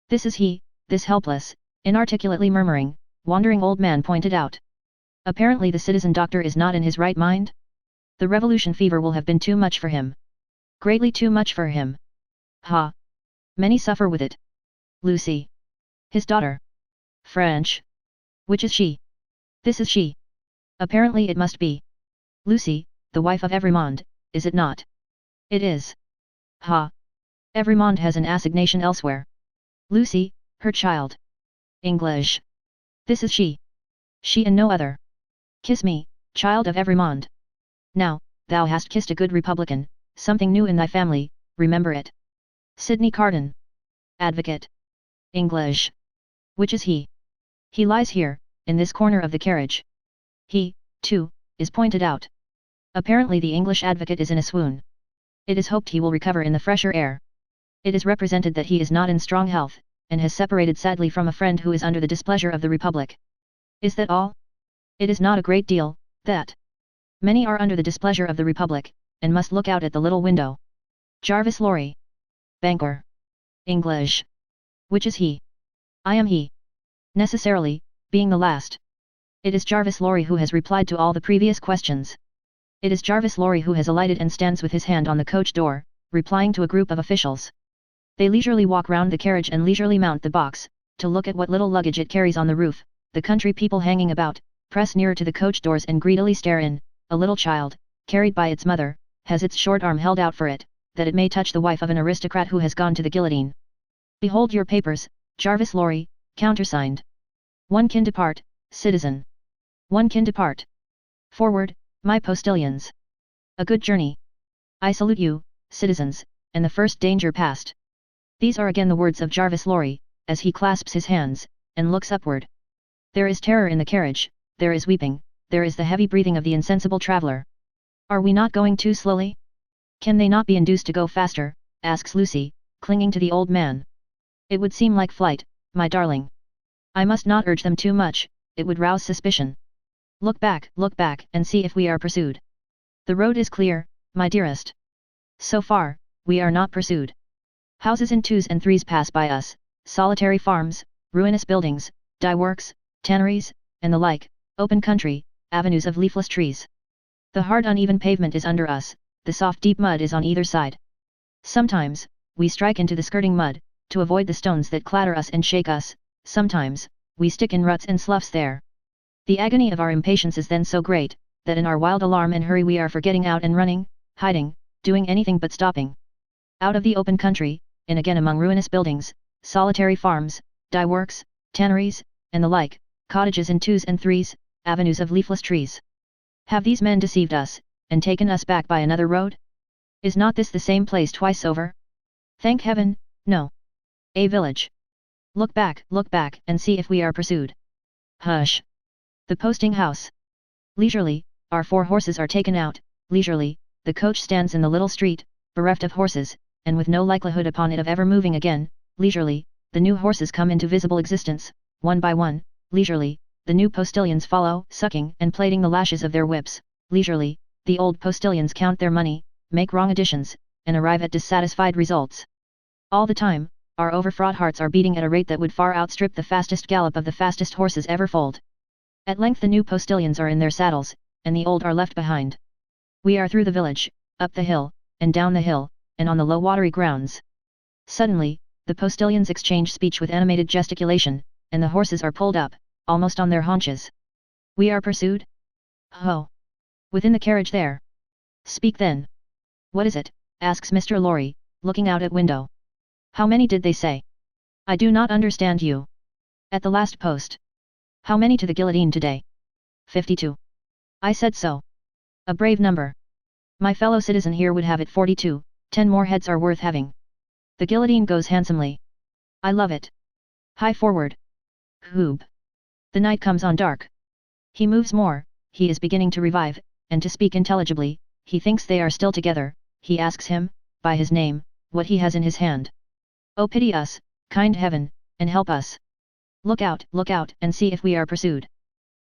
"This is he," this helpless, inarticulately murmuring, wandering old man pointed out. "Apparently the citizen doctor is not in his right mind? The revolution fever will have been too much for him. Greatly too much for him. Ha! Many suffer with it. Lucy. His daughter. French. Which is she?" "This is she. Apparently it must be. Lucy, the wife of Evremond, is it not?" "It is." "Ha! Evremond has an assignation elsewhere. Lucy, her child. English. This is she. She and no other. Kiss me, child of Evremond. Now, thou hast kissed a good Republican, something new in thy family, remember it. Sidney Carden. Advocate. English. Which is he?" "He lies here, in this corner of the carriage." "He, too, is pointed out. Apparently the English advocate is in a swoon. It is hoped he will recover in the fresher air. It is represented that he is not in strong health, and has separated sadly from a friend who is under the displeasure of the Republic." "Is that all?" "It is not a great deal, that. Many are under the displeasure of the Republic, and must look out at the little window. Jarvis Lorry. Banker. English. Which is he?" "I am he." "Necessarily, being the last. It is Jarvis Lorry who has replied to all the previous questions. It is Jarvis Lorry who has alighted and stands with his hand on the coach door, replying to a group of officials. They leisurely walk round the carriage and leisurely mount the box, to look at what little luggage it carries on the roof. The country people hanging about, press nearer to the coach doors and greedily stare in. A little child, carried by its mother, has its short arm held out for it, that it may touch the wife of an aristocrat who has gone to the guillotine. "Behold your papers, Jarvis Lorry, countersigned. One can depart, citizen. One can depart. Forward, my postilions. A good journey. I salute you, citizens," and the first danger passed. These are again the words of Jarvis Lorry, as he clasps his hands, and looks upward. There is terror in the carriage, there is weeping, there is the heavy breathing of the insensible traveller. Are we not going too slowly? Can they not be induced to go faster, asks Lucy, clinging to the old man. It would seem like flight, my darling. I must not urge them too much, it would rouse suspicion. Look back, and see if we are pursued. The road is clear, my dearest. So far, we are not pursued. Houses in twos and threes pass by us, solitary farms, ruinous buildings, dye works, tanneries, and the like, open country, avenues of leafless trees. The hard uneven pavement is under us, the soft deep mud is on either side. Sometimes, we strike into the skirting mud, to avoid the stones that clatter us and shake us, sometimes, we stick in ruts and sloughs there. The agony of our impatience is then so great, that in our wild alarm and hurry we are forgetting out and running, hiding, doing anything but stopping. Out of the open country, in again among ruinous buildings, solitary farms, dye works, tanneries, and the like, cottages in twos and threes, avenues of leafless trees. Have these men deceived us, and taken us back by another road? Is not this the same place twice over? Thank heaven, no. A village. Look back, and see if we are pursued. Hush! The posting house. Leisurely, our 4 horses are taken out, leisurely, the coach stands in the little street, bereft of horses, and with no likelihood upon it of ever moving again, leisurely, the new horses come into visible existence, one by one, leisurely, the new postilions follow, sucking and plaiting the lashes of their whips, leisurely, the old postilions count their money, make wrong additions, and arrive at dissatisfied results. All the time, our overfraught hearts are beating at a rate that would far outstrip the fastest gallop of the fastest horses ever foaled. At length the new postilions are in their saddles, and the old are left behind. We are through the village, up the hill, and down the hill, and on the low watery grounds. Suddenly, the postilions exchange speech with animated gesticulation, and the horses are pulled up, almost on their haunches. We are pursued? Oh! Within the carriage there. Speak then. What is it? Asks Mr. Lorry, looking out at window. How many did they say? I do not understand you. At the last post. How many to the guillotine today? 52. I said so. A brave number. My fellow citizen here would have it 42, 10 more heads are worth having. The guillotine goes handsomely. I love it. High forward. Hoob. The night comes on dark. He moves more, he is beginning to revive, and to speak intelligibly, he thinks they are still together, he asks him, by his name, what he has in his hand. Oh pity us, kind heaven, and help us. Look out, and see if we are pursued.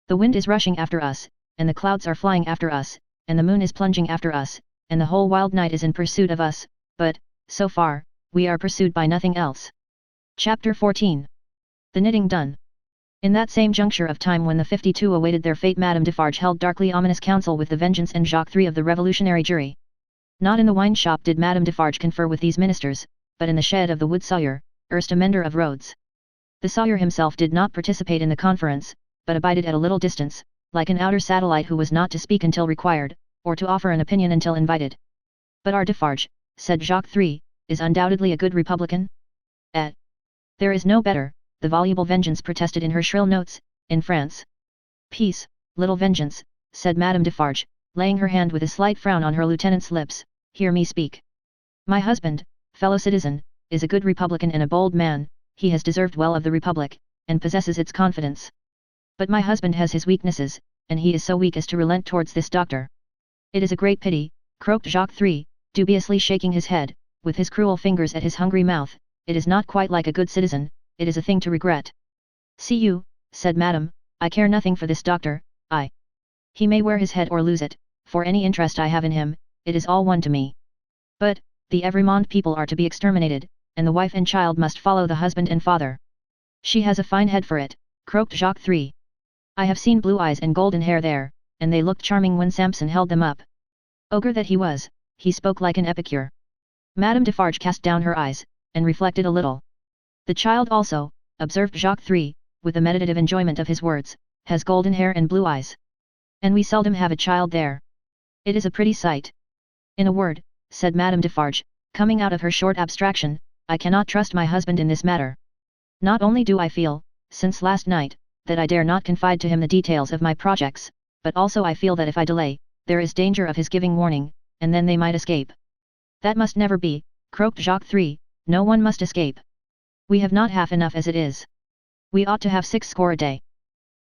The wind is rushing after us, and the clouds are flying after us, and the moon is plunging after us, and the whole wild night is in pursuit of us, but, so far, we are pursued by nothing else. Chapter 14. The knitting done. In that same juncture of time when the 52 awaited their fate, Madame Defarge held darkly ominous counsel with the Vengeance and Jacques III of the revolutionary jury. Not in the wine shop did Madame Defarge confer with these ministers, but in the shed of the wood sawyer, erst a mender of roads. The sawyer himself did not participate in the conference, but abided at a little distance, like an outer satellite who was not to speak until required, or to offer an opinion until invited. But our Defarge, said Jacques III, is undoubtedly a good republican? There is no better, the voluble Vengeance protested in her shrill notes, in France. Peace, little Vengeance, said Madame Defarge, laying her hand with a slight frown on her lieutenant's lips, hear me speak. My husband, fellow citizen, is a good republican and a bold man, he has deserved well of the Republic, and possesses its confidence. But my husband has his weaknesses, and he is so weak as to relent towards this doctor. It is a great pity, croaked Jacques III, dubiously shaking his head, with his cruel fingers at his hungry mouth, it is not quite like a good citizen, it is a thing to regret. See you, said Madame, I care nothing for this doctor, he may wear his head or lose it, for any interest I have in him, it is all one to me. But, the Evremond people are to be exterminated, and the wife and child must follow the husband and father. She has a fine head for it, croaked Jacques III. I have seen blue eyes and golden hair there, and they looked charming when Samson held them up. Ogre that he was, he spoke like an epicure. Madame Defarge cast down her eyes, and reflected a little. The child also, observed Jacques III, with a meditative enjoyment of his words, has golden hair and blue eyes. And we seldom have a child there. It is a pretty sight. In a word, said Madame Defarge, coming out of her short abstraction, I cannot trust my husband in this matter. Not only do I feel, since last night, that I dare not confide to him the details of my projects, but also I feel that if I delay, there is danger of his giving warning, and then they might escape. That must never be, croaked Jacques III, no one must escape. We have not half enough as it is. We ought to have 60 a day.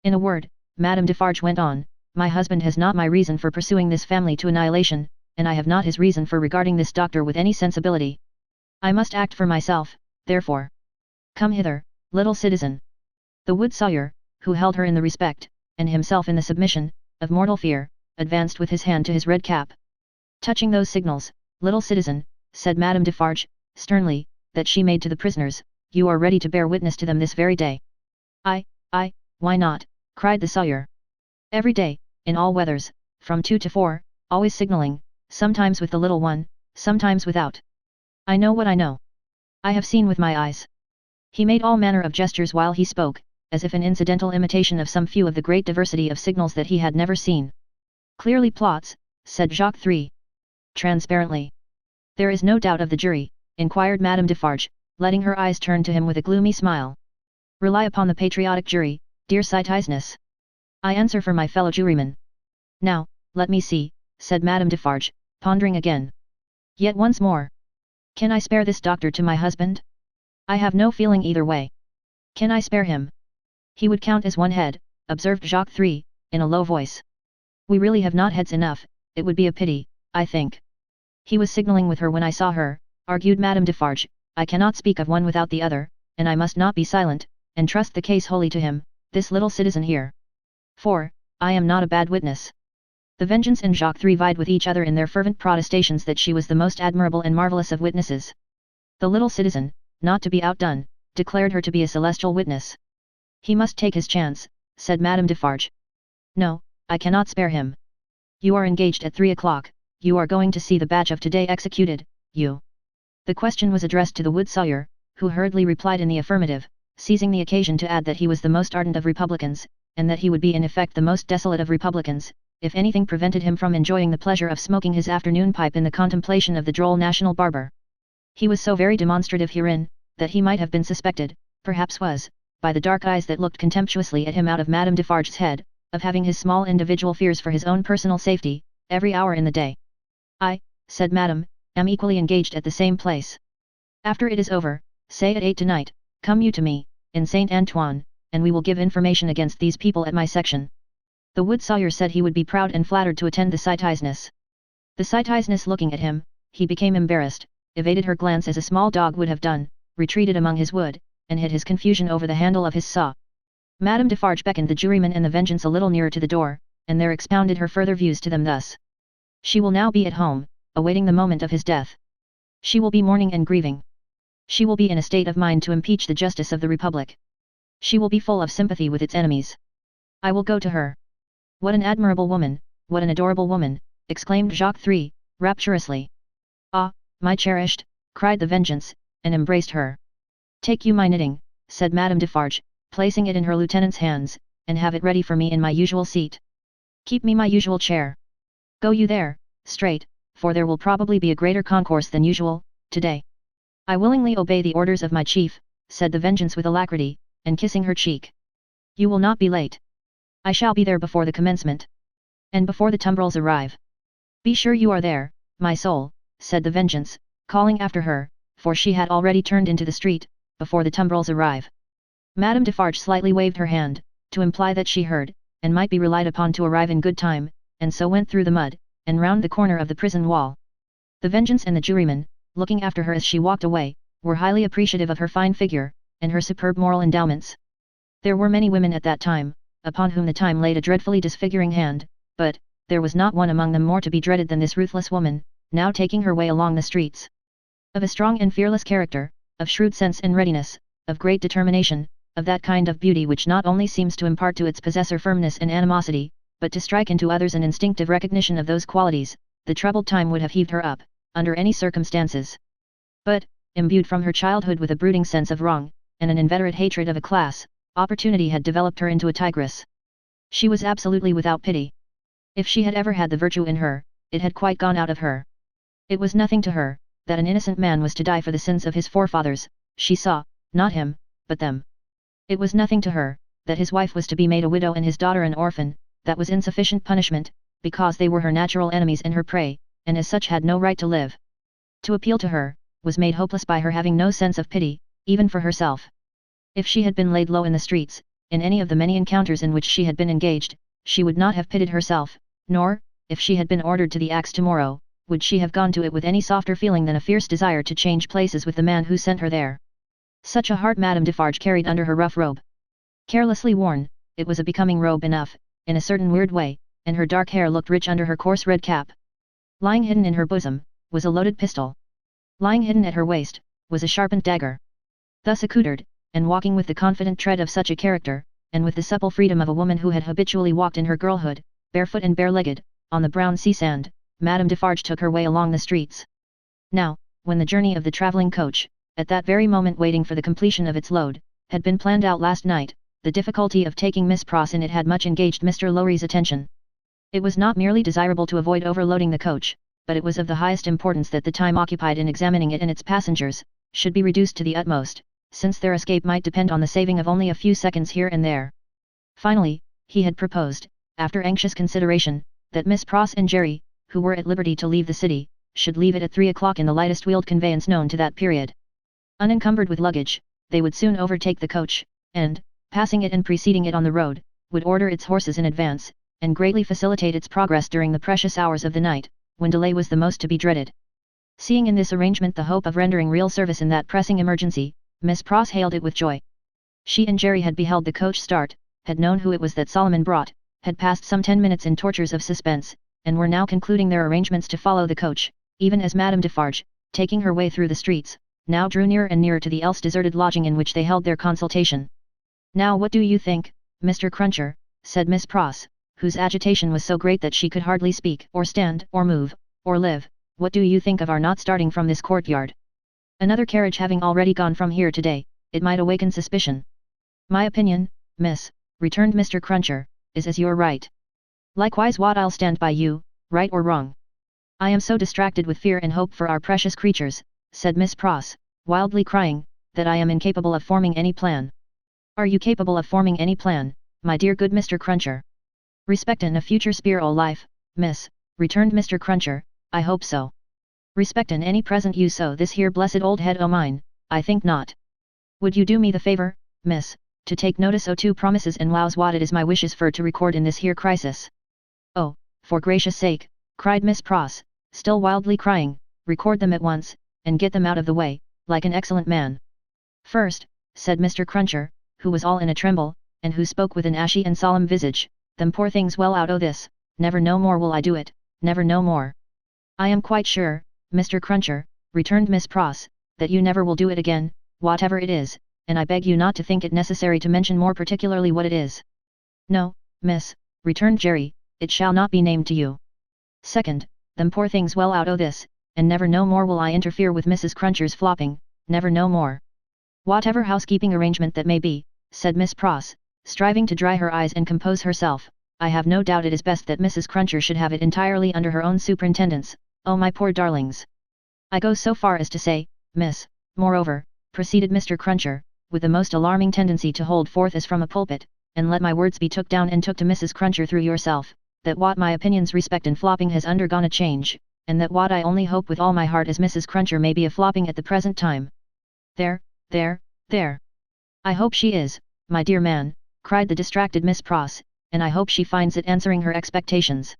In a word, Madame Defarge went on, My husband has not my reason for pursuing this family to annihilation, and I have not his reason for regarding this doctor with any sensibility. I must act for myself, therefore. Come hither, little citizen. The wood sawyer, who held her in the respect, and himself in the submission, of mortal fear, advanced with his hand to his red cap. Touching those signals, little citizen, said Madame Defarge, sternly, that she made to the prisoners, you are ready to bear witness to them this very day. Why not, cried the sawyer. Every day, in all weathers, from 2 to 4, always signalling, sometimes with the little one, sometimes without. I know what I know. I have seen with my eyes. He made all manner of gestures while he spoke, as if an incidental imitation of some few of the great diversity of signals that he had never seen. Clearly plots, said Jacques III. Transparently. There is no doubt of the jury, inquired Madame Defarge, letting her eyes turn to him with a gloomy smile. Rely upon the patriotic jury, dear citizeness. I answer for my fellow jurymen. Now, let me see, said Madame Defarge, pondering again. Yet once more. Can I spare this doctor to my husband? I have no feeling either way. Can I spare him? He would count as one head, observed Jacques III, in a low voice. We really have not heads enough, it would be a pity, I think. He was signalling with her when I saw her, argued Madame Defarge, I cannot speak of one without the other, and I must not be silent, and trust the case wholly to him, this little citizen here. For, I am not a bad witness. The Vengeance and Jacques III vied with each other in their fervent protestations that she was the most admirable and marvellous of witnesses. The little citizen, not to be outdone, declared her to be a celestial witness. He must take his chance, said Madame Defarge. No, I cannot spare him. You are engaged at 3 o'clock, you are going to see the batch of today executed, you. The question was addressed to the wood sawyer, who hurriedly replied in the affirmative, seizing the occasion to add that he was the most ardent of Republicans, and that he would be in effect the most desolate of Republicans, if anything prevented him from enjoying the pleasure of smoking his afternoon pipe in the contemplation of the droll national barber. He was so very demonstrative herein, that he might have been suspected, perhaps was, by the dark eyes that looked contemptuously at him out of Madame Defarge's head, of having his small individual fears for his own personal safety, every hour in the day. I, said Madame, am equally engaged at the same place. After it is over, say at 8 tonight, come you to me, in Saint Antoine, and we will give information against these people at my section. The wood sawyer said he would be proud and flattered to attend the citizeness. The citizeness looking at him, he became embarrassed, evaded her glance as a small dog would have done, retreated among his wood, and hid his confusion over the handle of his saw. Madame Defarge beckoned the juryman and the Vengeance a little nearer to the door, and there expounded her further views to them thus. She will now be at home, awaiting the moment of his death. She will be mourning and grieving. She will be in a state of mind to impeach the justice of the Republic. She will be full of sympathy with its enemies. I will go to her. What an admirable woman, what an adorable woman, exclaimed Jacques III, rapturously. Ah, my cherished, cried the Vengeance, and embraced her. Take you my knitting, said Madame Defarge, placing it in her lieutenant's hands, and have it ready for me in my usual seat. Keep me my usual chair. Go you there, straight, for there will probably be a greater concourse than usual, today. I willingly obey the orders of my chief, said the Vengeance with alacrity, and kissing her cheek. You will not be late. I shall be there before the commencement. And before the tumbrils arrive. Be sure you are there, my soul, said the Vengeance, calling after her, for she had already turned into the street, before the tumbrils arrive. Madame Defarge slightly waved her hand, to imply that she heard, and might be relied upon to arrive in good time, and so went through the mud, and round the corner of the prison wall. The Vengeance and the juryman, looking after her as she walked away, were highly appreciative of her fine figure, and her superb moral endowments. There were many women at that time, upon whom the time laid a dreadfully disfiguring hand, but, there was not one among them more to be dreaded than this ruthless woman, now taking her way along the streets. Of a strong and fearless character, of shrewd sense and readiness, of great determination, of that kind of beauty which not only seems to impart to its possessor firmness and animosity, but to strike into others an instinctive recognition of those qualities, the troubled time would have heaved her up, under any circumstances. But, imbued from her childhood with a brooding sense of wrong, and an inveterate hatred of a class, opportunity had developed her into a tigress. She was absolutely without pity. If she had ever had the virtue in her, it had quite gone out of her. It was nothing to her, that an innocent man was to die for the sins of his forefathers, she saw, not him, but them. It was nothing to her, that his wife was to be made a widow and his daughter an orphan, that was insufficient punishment, because they were her natural enemies and her prey, and as such had no right to live. To appeal to her, was made hopeless by her having no sense of pity, even for herself. If she had been laid low in the streets, in any of the many encounters in which she had been engaged, she would not have pitted herself, nor, if she had been ordered to the axe tomorrow, would she have gone to it with any softer feeling than a fierce desire to change places with the man who sent her there. Such a heart Madame Defarge carried under her rough robe. Carelessly worn, it was a becoming robe enough, in a certain weird way, and her dark hair looked rich under her coarse red cap. Lying hidden in her bosom, was a loaded pistol. Lying hidden at her waist, was a sharpened dagger. Thus accoutred, and walking with the confident tread of such a character, and with the supple freedom of a woman who had habitually walked in her girlhood, barefoot and bare-legged, on the brown sea sand, Madame Defarge took her way along the streets. Now, when the journey of the travelling coach, at that very moment waiting for the completion of its load, had been planned out last night, the difficulty of taking Miss Pross in it had much engaged Mr. Lowrie's attention. It was not merely desirable to avoid overloading the coach, but it was of the highest importance that the time occupied in examining it and its passengers, should be reduced to the utmost, since their escape might depend on the saving of only a few seconds here and there. Finally, he had proposed, after anxious consideration, that Miss Pross and Jerry, who were at liberty to leave the city, should leave it at 3 o'clock in the lightest wheeled conveyance known to that period. Unencumbered with luggage, they would soon overtake the coach, and, passing it and preceding it on the road, would order its horses in advance, and greatly facilitate its progress during the precious hours of the night, when delay was the most to be dreaded. Seeing in this arrangement the hope of rendering real service in that pressing emergency, Miss Pross hailed it with joy. She and Jerry had beheld the coach start, had known who it was that Solomon brought, had passed some 10 minutes in tortures of suspense, and were now concluding their arrangements to follow the coach, even as Madame Defarge, taking her way through the streets, now drew nearer and nearer to the else deserted lodging in which they held their consultation. "Now what do you think, Mr. Cruncher?" said Miss Pross, whose agitation was so great that she could hardly speak, or stand, or move, or live. "What do you think of our not starting from this courtyard? Another carriage having already gone from here today, it might awaken suspicion." "My opinion, miss," returned Mr. Cruncher, "is as you're right. Likewise what I'll stand by you, right or wrong." "I am so distracted with fear and hope for our precious creatures," said Miss Pross, wildly crying, "that I am incapable of forming any plan." "Are you capable of forming any plan, my dear good Mr. Cruncher?" "Respectin' a future spear o' life, miss," returned Mr. Cruncher, "I hope so. Respectin' any present use o' this here blessed old head o' mine, I think not. Would you do me the favour, miss, to take notice o' 2 promises and wows what it is my wishes fur to record in this here crisis?" "Oh, for gracious sake," cried Miss Pross, still wildly crying, "record them at once, and get them out of the way, like an excellent man." "First," said Mr. Cruncher, who was all in a tremble, and who spoke with an ashy and solemn visage, "them poor things well out o' this, never no more will I do it, never no more." "I am quite sure, Mr. Cruncher," returned Miss Pross, "that you never will do it again, whatever it is, and I beg you not to think it necessary to mention more particularly what it is." "No, miss," returned Jerry, "it shall not be named to you." "Second, them poor things well out o' this, and never no more will I interfere with Mrs. Cruncher's flopping, never no more." "Whatever housekeeping arrangement that may be," said Miss Pross, striving to dry her eyes and compose herself, "I have no doubt it is best that Mrs. Cruncher should have it entirely under her own superintendence. Oh my poor darlings! I go so far as to say, miss, moreover," proceeded Mr. Cruncher, with the most alarming tendency to hold forth as from a pulpit, "and let my words be took down and took to Mrs. Cruncher through yourself, that what my opinions respectin' flopping has undergone a change, and that what I only hope with all my heart is Mrs. Cruncher may be a flopping at the present time." "There, there, there! I hope she is, my dear man," cried the distracted Miss Pross, "and I hope she finds it answering her expectations."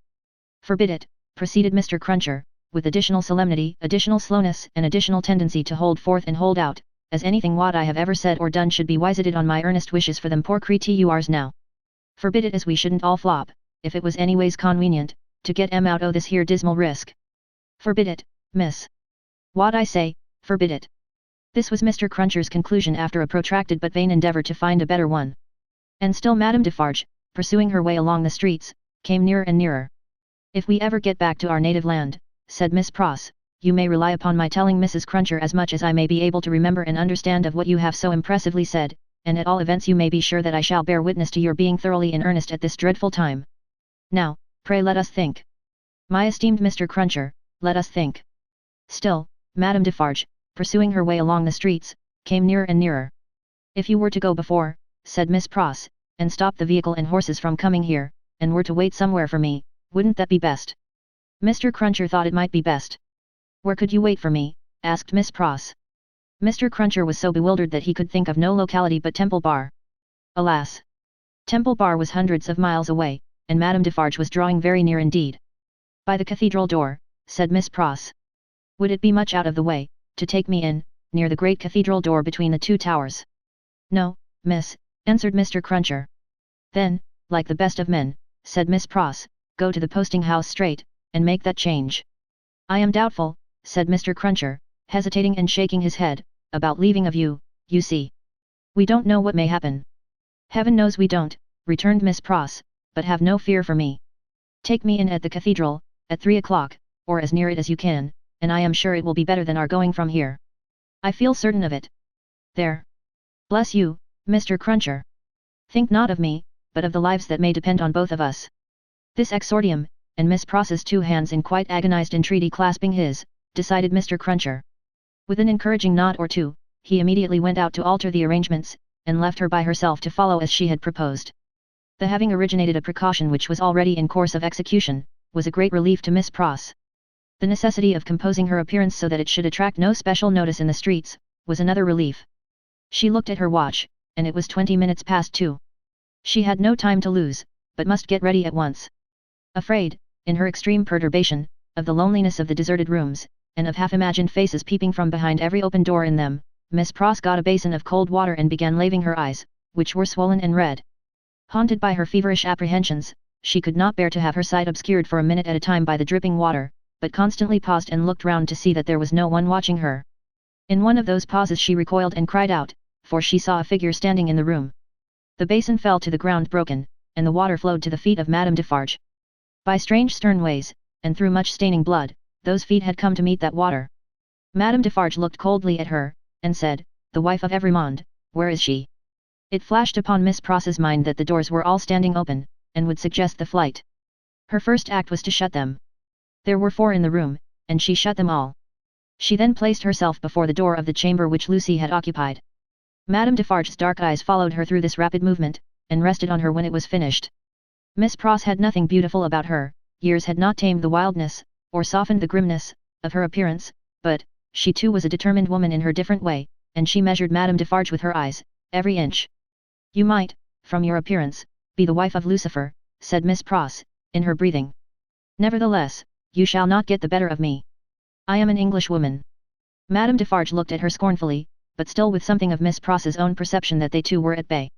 "Forbid it," proceeded Mr. Cruncher, with additional solemnity, additional slowness, and additional tendency to hold forth and hold out, "as anything what I have ever said or done should be wisited on my earnest wishes for them poor creatures now. Forbid it as we shouldn't all flop, if it was anyways convenient, to get 'em out o' this here dismal risk. Forbid it, miss. What I say, forbid it." This was Mr. Cruncher's conclusion after a protracted but vain endeavour to find a better one. And still Madame Defarge, pursuing her way along the streets, came nearer and nearer. "If we ever get back to our native land," said Miss Pross, "you may rely upon my telling Mrs. Cruncher as much as I may be able to remember and understand of what you have so impressively said, and at all events you may be sure that I shall bear witness to your being thoroughly in earnest at this dreadful time. Now, pray let us think. My esteemed Mr. Cruncher, let us think." Still, Madame Defarge, pursuing her way along the streets, came nearer and nearer. "If you were to go before," said Miss Pross, "and stop the vehicle and horses from coming here, and were to wait somewhere for me, wouldn't that be best?" Mr. Cruncher thought it might be best. "Where could you wait for me?" asked Miss Pross. Mr. Cruncher was so bewildered that he could think of no locality but Temple Bar. Alas! Temple Bar was hundreds of miles away, and Madame Defarge was drawing very near indeed. "By the cathedral door," said Miss Pross. "Would it be much out of the way, to take me in, near the great cathedral door between the two towers?" "No, miss," answered Mr. Cruncher. "Then, like the best of men," said Miss Pross, "go to the posting house straight, and make that change." "I am doubtful," said Mr. Cruncher, hesitating and shaking his head, "about leaving of you, you see. We don't know what may happen." "Heaven knows we don't," returned Miss Pross, "but have no fear for me. Take me in at the cathedral, at 3 o'clock, or as near it as you can, and I am sure it will be better than our going from here. I feel certain of it. There. Bless you, Mr. Cruncher. Think not of me, but of the lives that may depend on both of us." This exordium, and Miss Pross's two hands in quite agonized entreaty clasping his, decided Mr. Cruncher. With an encouraging nod or two, he immediately went out to alter the arrangements, and left her by herself to follow as she had proposed. The having originated a precaution which was already in course of execution, was a great relief to Miss Pross. The necessity of composing her appearance so that it should attract no special notice in the streets, was another relief. She looked at her watch, and it was 20 minutes past 2. She had no time to lose, but must get ready at once. Afraid, in her extreme perturbation, of the loneliness of the deserted rooms, and of half-imagined faces peeping from behind every open door in them, Miss Pross got a basin of cold water and began laving her eyes, which were swollen and red. Haunted by her feverish apprehensions, she could not bear to have her sight obscured for a minute at a time by the dripping water, but constantly paused and looked round to see that there was no one watching her. In one of those pauses she recoiled and cried out, for she saw a figure standing in the room. The basin fell to the ground broken, and the water flowed to the feet of Madame Defarge. By strange stern ways, and through much staining blood, those feet had come to meet that water. Madame Defarge looked coldly at her, and said, "The wife of Evremond, where is she?" It flashed upon Miss Pross's mind that the doors were all standing open, and would suggest the flight. Her first act was to shut them. There were 4 in the room, and she shut them all. She then placed herself before the door of the chamber which Lucy had occupied. Madame Defarge's dark eyes followed her through this rapid movement, and rested on her when it was finished. Miss Pross had nothing beautiful about her, years had not tamed the wildness, or softened the grimness, of her appearance, but, she too was a determined woman in her different way, and she measured Madame Defarge with her eyes, every inch. "You might, from your appearance, be the wife of Lucifer," said Miss Pross, in her breathing. "Nevertheless, you shall not get the better of me. I am an Englishwoman." Madame Defarge looked at her scornfully, but still with something of Miss Pross's own perception that they two were at bay.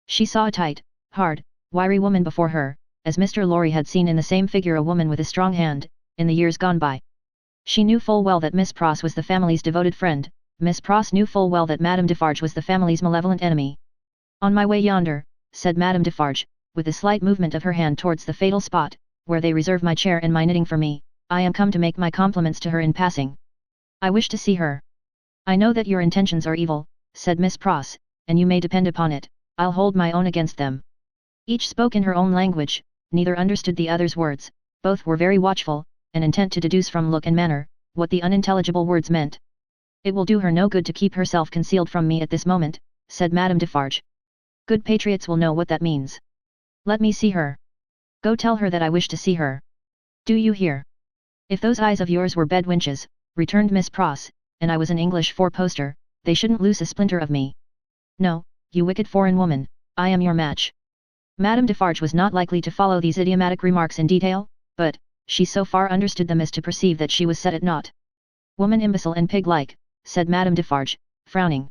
She saw a tight, hard, wiry woman before her, as Mr. Lorry had seen in the same figure a woman with a strong hand, in the years gone by. She knew full well that Miss Pross was the family's devoted friend. Miss Pross knew full well that Madame Defarge was the family's malevolent enemy. "On my way yonder," said Madame Defarge, with a slight movement of her hand towards the fatal spot, "where they reserve my chair and my knitting for me, I am come to make my compliments to her in passing. I wish to see her." "I know that your intentions are evil," said Miss Pross, "and you may depend upon it, I'll hold my own against them." Each spoke in her own language, neither understood the other's words, both were very watchful, and intent to deduce from look and manner, what the unintelligible words meant. "It will do her no good to keep herself concealed from me at this moment," said Madame Defarge. "Good patriots will know what that means. Let me see her. Go tell her that I wish to see her. Do you hear?" "If those eyes of yours were bed winches," returned Miss Pross, "and I was an English four-poster, they shouldn't loose a splinter of me. No, you wicked foreign woman, I am your match." Madame Defarge was not likely to follow these idiomatic remarks in detail, but, she so far understood them as to perceive that she was set at naught. "Woman imbecile and pig-like," said Madame Defarge, frowning.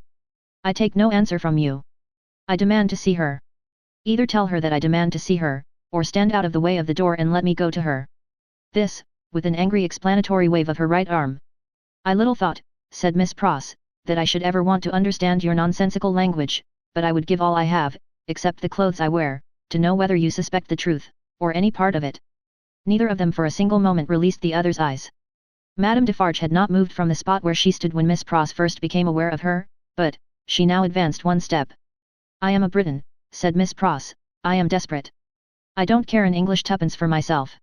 "I take no answer from you. I demand to see her. Either tell her that I demand to see her, or stand out of the way of the door and let me go to her." This, with an angry explanatory wave of her right arm. "I little thought," said Miss Pross, "that I should ever want to understand your nonsensical language, but I would give all I have, except the clothes I wear, to know whether you suspect the truth, or any part of it." Neither of them for a single moment released the other's eyes. Madame Defarge had not moved from the spot where she stood when Miss Pross first became aware of her, but, she now advanced one step. "I am a Briton," said Miss Pross, "I am desperate. I don't care an English tuppence for myself.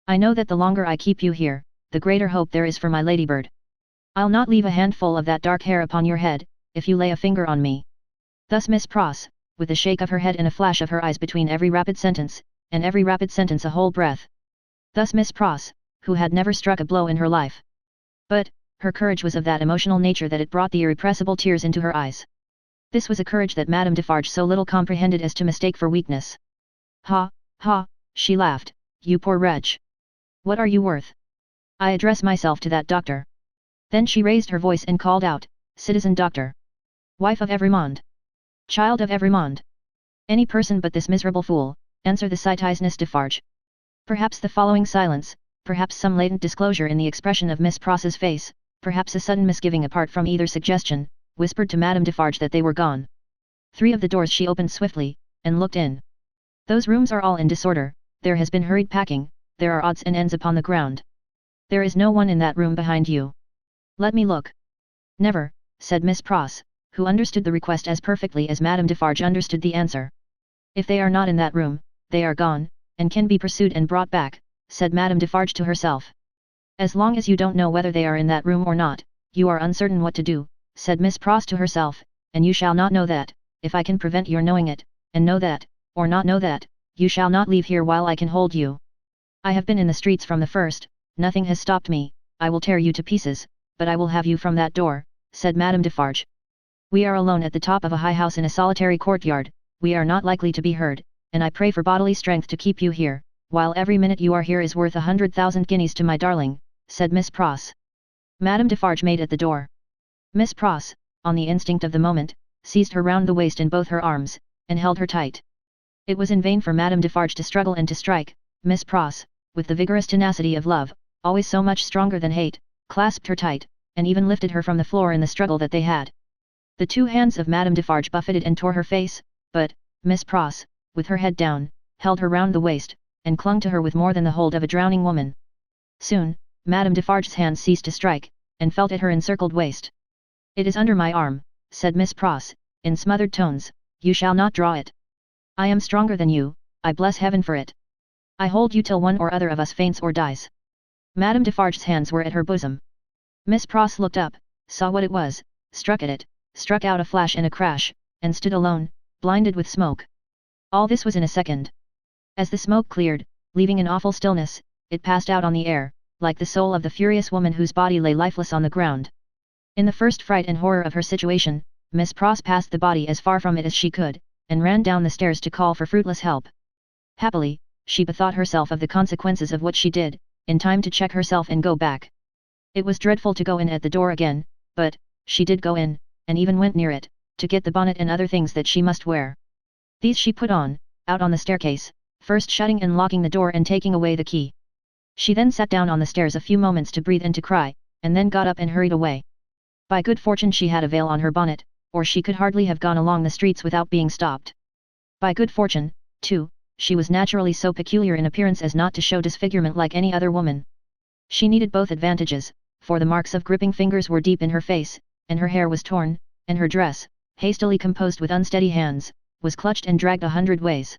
I know that the longer I keep you here, the greater hope there is for my ladybird. I'll not leave a handful of that dark hair upon your head, if you lay a finger on me." Thus Miss Pross, with a shake of her head and a flash of her eyes between every rapid sentence, and every rapid sentence a whole breath. Thus Miss Pross, who had never struck a blow in her life. But, her courage was of that emotional nature that it brought the irrepressible tears into her eyes. This was a courage that Madame Defarge so little comprehended as to mistake for weakness. "Ha, ha, She laughed. You poor wretch. What are you worth? I address myself to that doctor. Then she raised her voice and called out, Citizen Doctor. Wife of Evremond. Child of Evremond. Any person but this miserable fool, answer the Citizeness Defarge. Perhaps the following silence, perhaps some latent disclosure in the expression of Miss Pross's face, perhaps a sudden misgiving apart from either suggestion, whispered to Madame Defarge that they were gone. 3 of the doors she opened swiftly, and looked in. Those rooms are all in disorder, there has been hurried packing, there are odds and ends upon the ground. There is no one in that room behind you. Let me look. Never, said Miss Pross, who understood the request as perfectly as Madame Defarge understood the answer. If they are not in that room, they are gone, and can be pursued and brought back, said Madame Defarge to herself. As long as you don't know whether they are in that room or not, you are uncertain what to do, said Miss Pross to herself, and you shall not know that, if I can prevent your knowing it, and know that, or not know that, you shall not leave here while I can hold you. I have been in the streets from the first, nothing has stopped me, I will tear you to pieces, but I will have you from that door, said Madame Defarge. We are alone at the top of a high house in a solitary courtyard, we are not likely to be heard, and I pray for bodily strength to keep you here, while every minute you are here is worth 100,000 guineas to my darling, said Miss Pross. Madame Defarge made at the door. Miss Pross, on the instinct of the moment, seized her round the waist in both her arms, and held her tight. It was in vain for Madame Defarge to struggle and to strike. Miss Pross, with the vigorous tenacity of love, always so much stronger than hate, clasped her tight, and even lifted her from the floor in the struggle that they had. The 2 hands of Madame Defarge buffeted and tore her face, but Miss Pross, with her head down, held her round the waist, and clung to her with more than the hold of a drowning woman. Soon, Madame Defarge's hands ceased to strike, and felt at her encircled waist. It is under my arm, said Miss Pross, in smothered tones, you shall not draw it. I am stronger than you, I bless heaven for it. I hold you till one or other of us faints or dies. Madame Defarge's hands were at her bosom. Miss Pross looked up, saw what it was, struck at it, struck out a flash and a crash, and stood alone, blinded with smoke. All this was in a second. As the smoke cleared, leaving an awful stillness, it passed out on the air, like the soul of the furious woman whose body lay lifeless on the ground. In the first fright and horror of her situation, Miss Pross passed the body as far from it as she could, and ran down the stairs to call for fruitless help. Happily, she bethought herself of the consequences of what she did, in time to check herself and go back. It was dreadful to go in at the door again, but she did go in, and even went near it, to get the bonnet and other things that she must wear. These she put on, out on the staircase, first shutting and locking the door and taking away the key. She then sat down on the stairs a few moments to breathe and to cry, and then got up and hurried away. By good fortune she had a veil on her bonnet, or she could hardly have gone along the streets without being stopped. By good fortune, too, she was naturally so peculiar in appearance as not to show disfigurement like any other woman. She needed both advantages, for the marks of gripping fingers were deep in her face, and her hair was torn, and her dress, hastily composed with unsteady hands, was clutched and dragged 100 ways.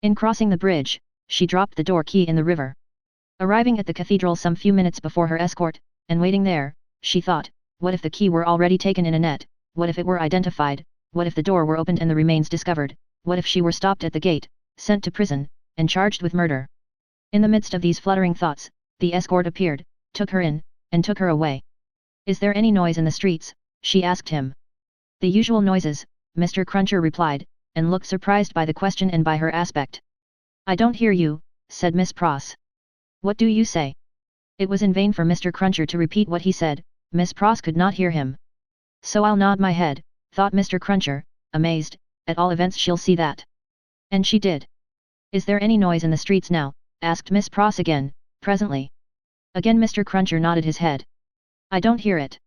In crossing the bridge, she dropped the door key in the river. Arriving at the cathedral some few minutes before her escort, and waiting there, she thought, what if the key were already taken in a net, what if it were identified, what if the door were opened and the remains discovered, what if she were stopped at the gate, sent to prison, and charged with murder. In the midst of these fluttering thoughts, the escort appeared, took her in, and took her away. Is there any noise in the streets? She asked him. The usual noises, Mr. Cruncher replied, and looked surprised by the question and by her aspect. I don't hear you, said Miss Pross. What do you say? It was in vain for Mr. Cruncher to repeat what he said, Miss Pross could not hear him. So I'll nod my head, thought Mr. Cruncher, amazed, at all events she'll see that. And she did. Is there any noise in the streets now? Asked Miss Pross again, presently. Again Mr. Cruncher nodded his head. I don't hear it.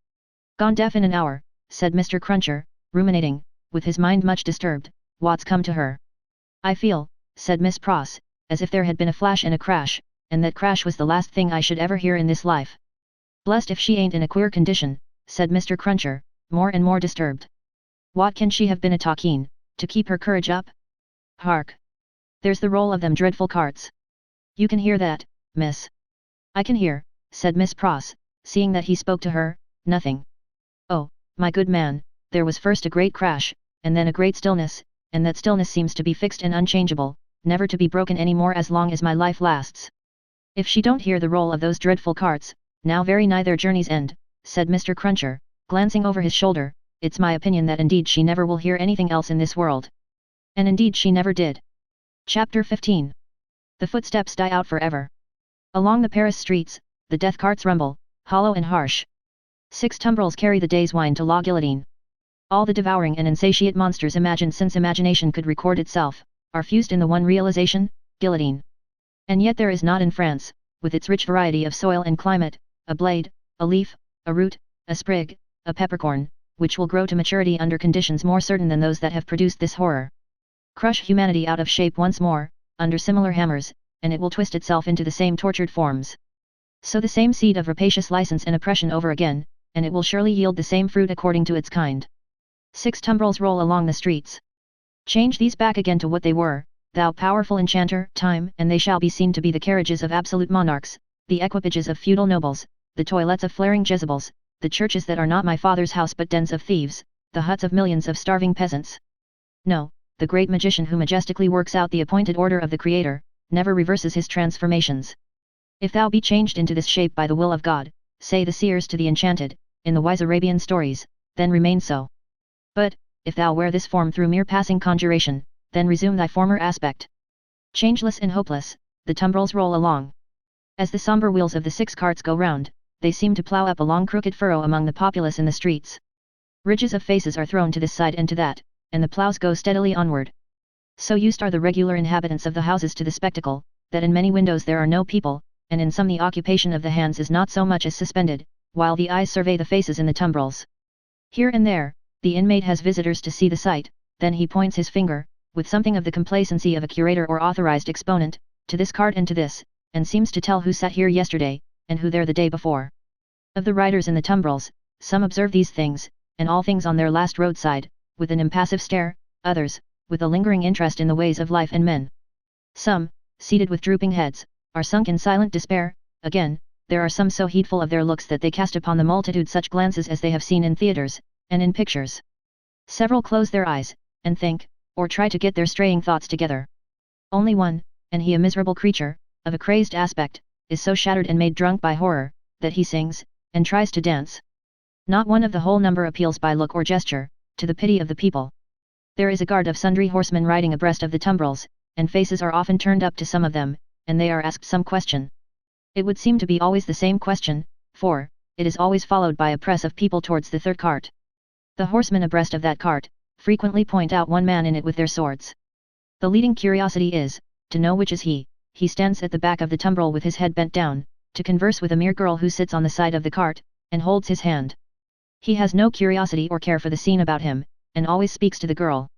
Gone deaf in an hour, said Mr. Cruncher, ruminating, with his mind much disturbed, what's come to her? I feel, said Miss Pross, as if there had been a flash and a crash, and that crash was the last thing I should ever hear in this life. Blessed if she ain't in a queer condition, said Mr. Cruncher, more and more disturbed. What can she have been a-talking, to keep her courage up? Hark! There's the roll of them dreadful carts. You can hear that, miss? I can hear, said Miss Pross, seeing that he spoke to her, nothing. Oh, my good man, there was first a great crash, and then a great stillness, and that stillness seems to be fixed and unchangeable, never to be broken any more as long as my life lasts. If she don't hear the roll of those dreadful carts, now very nigh their journey's end, said Mr. Cruncher, glancing over his shoulder, it's my opinion that indeed she never will hear anything else in this world. And indeed she never did. Chapter 15. The footsteps die out forever. Along the Paris streets, the death carts rumble, hollow and harsh. 6 tumbrils carry the day's wine to La Guillotine. All the devouring and insatiate monsters imagined since imagination could record itself, are fused in the one realization, guillotine. And yet there is not in France, with its rich variety of soil and climate, a blade, a leaf, a root, a sprig, a peppercorn, which will grow to maturity under conditions more certain than those that have produced this horror. Crush humanity out of shape once more, under similar hammers, and it will twist itself into the same tortured forms. Sow the same seed of rapacious license and oppression over again, and it will surely yield the same fruit according to its kind. 6 tumbrils roll along the streets. Change these back again to what they were, thou powerful enchanter, time, and they shall be seen to be the carriages of absolute monarchs, the equipages of feudal nobles, the toilets of flaring Jezebels, the churches that are not my father's house but dens of thieves, the huts of millions of starving peasants. No, the great magician who majestically works out the appointed order of the Creator, never reverses his transformations. If thou be changed into this shape by the will of God, say the seers to the enchanted, in the wise Arabian stories, then remain so. But, if thou wear this form through mere passing conjuration, then resume thy former aspect. Changeless and hopeless, the tumbrils roll along. As the sombre wheels of the 6 carts go round, they seem to plough up a long crooked furrow among the populace in the streets. Ridges of faces are thrown to this side and to that, and the ploughs go steadily onward. So used are the regular inhabitants of the houses to the spectacle, that in many windows there are no people, and in some the occupation of the hands is not so much as suspended, while the eyes survey the faces in the tumbrils. Here and there, the inmate has visitors to see the sight, then he points his finger, with something of the complacency of a curator or authorized exponent, to this cart and to this, and seems to tell who sat here yesterday, and who there the day before. Of the riders in the tumbrils, some observe these things, and all things on their last roadside, with an impassive stare, others, with a lingering interest in the ways of life and men. Some, seated with drooping heads, are sunk in silent despair. Again, there are some so heedful of their looks that they cast upon the multitude such glances as they have seen in theatres, and in pictures. Several close their eyes, and think, or try to get their straying thoughts together. Only one, and he a miserable creature, of a crazed aspect, is so shattered and made drunk by horror, that he sings, and tries to dance. Not one of the whole number appeals by look or gesture, to the pity of the people. There is a guard of sundry horsemen riding abreast of the tumbrils, and faces are often turned up to some of them, and they are asked some question. It would seem to be always the same question, for, it is always followed by a press of people towards the third cart. The horsemen abreast of that cart, frequently point out one man in it with their swords. The leading curiosity is, to know which is he. He stands at the back of the tumbril with his head bent down, to converse with a mere girl who sits on the side of the cart, and holds his hand. He has no curiosity or care for the scene about him, and always speaks to the girl.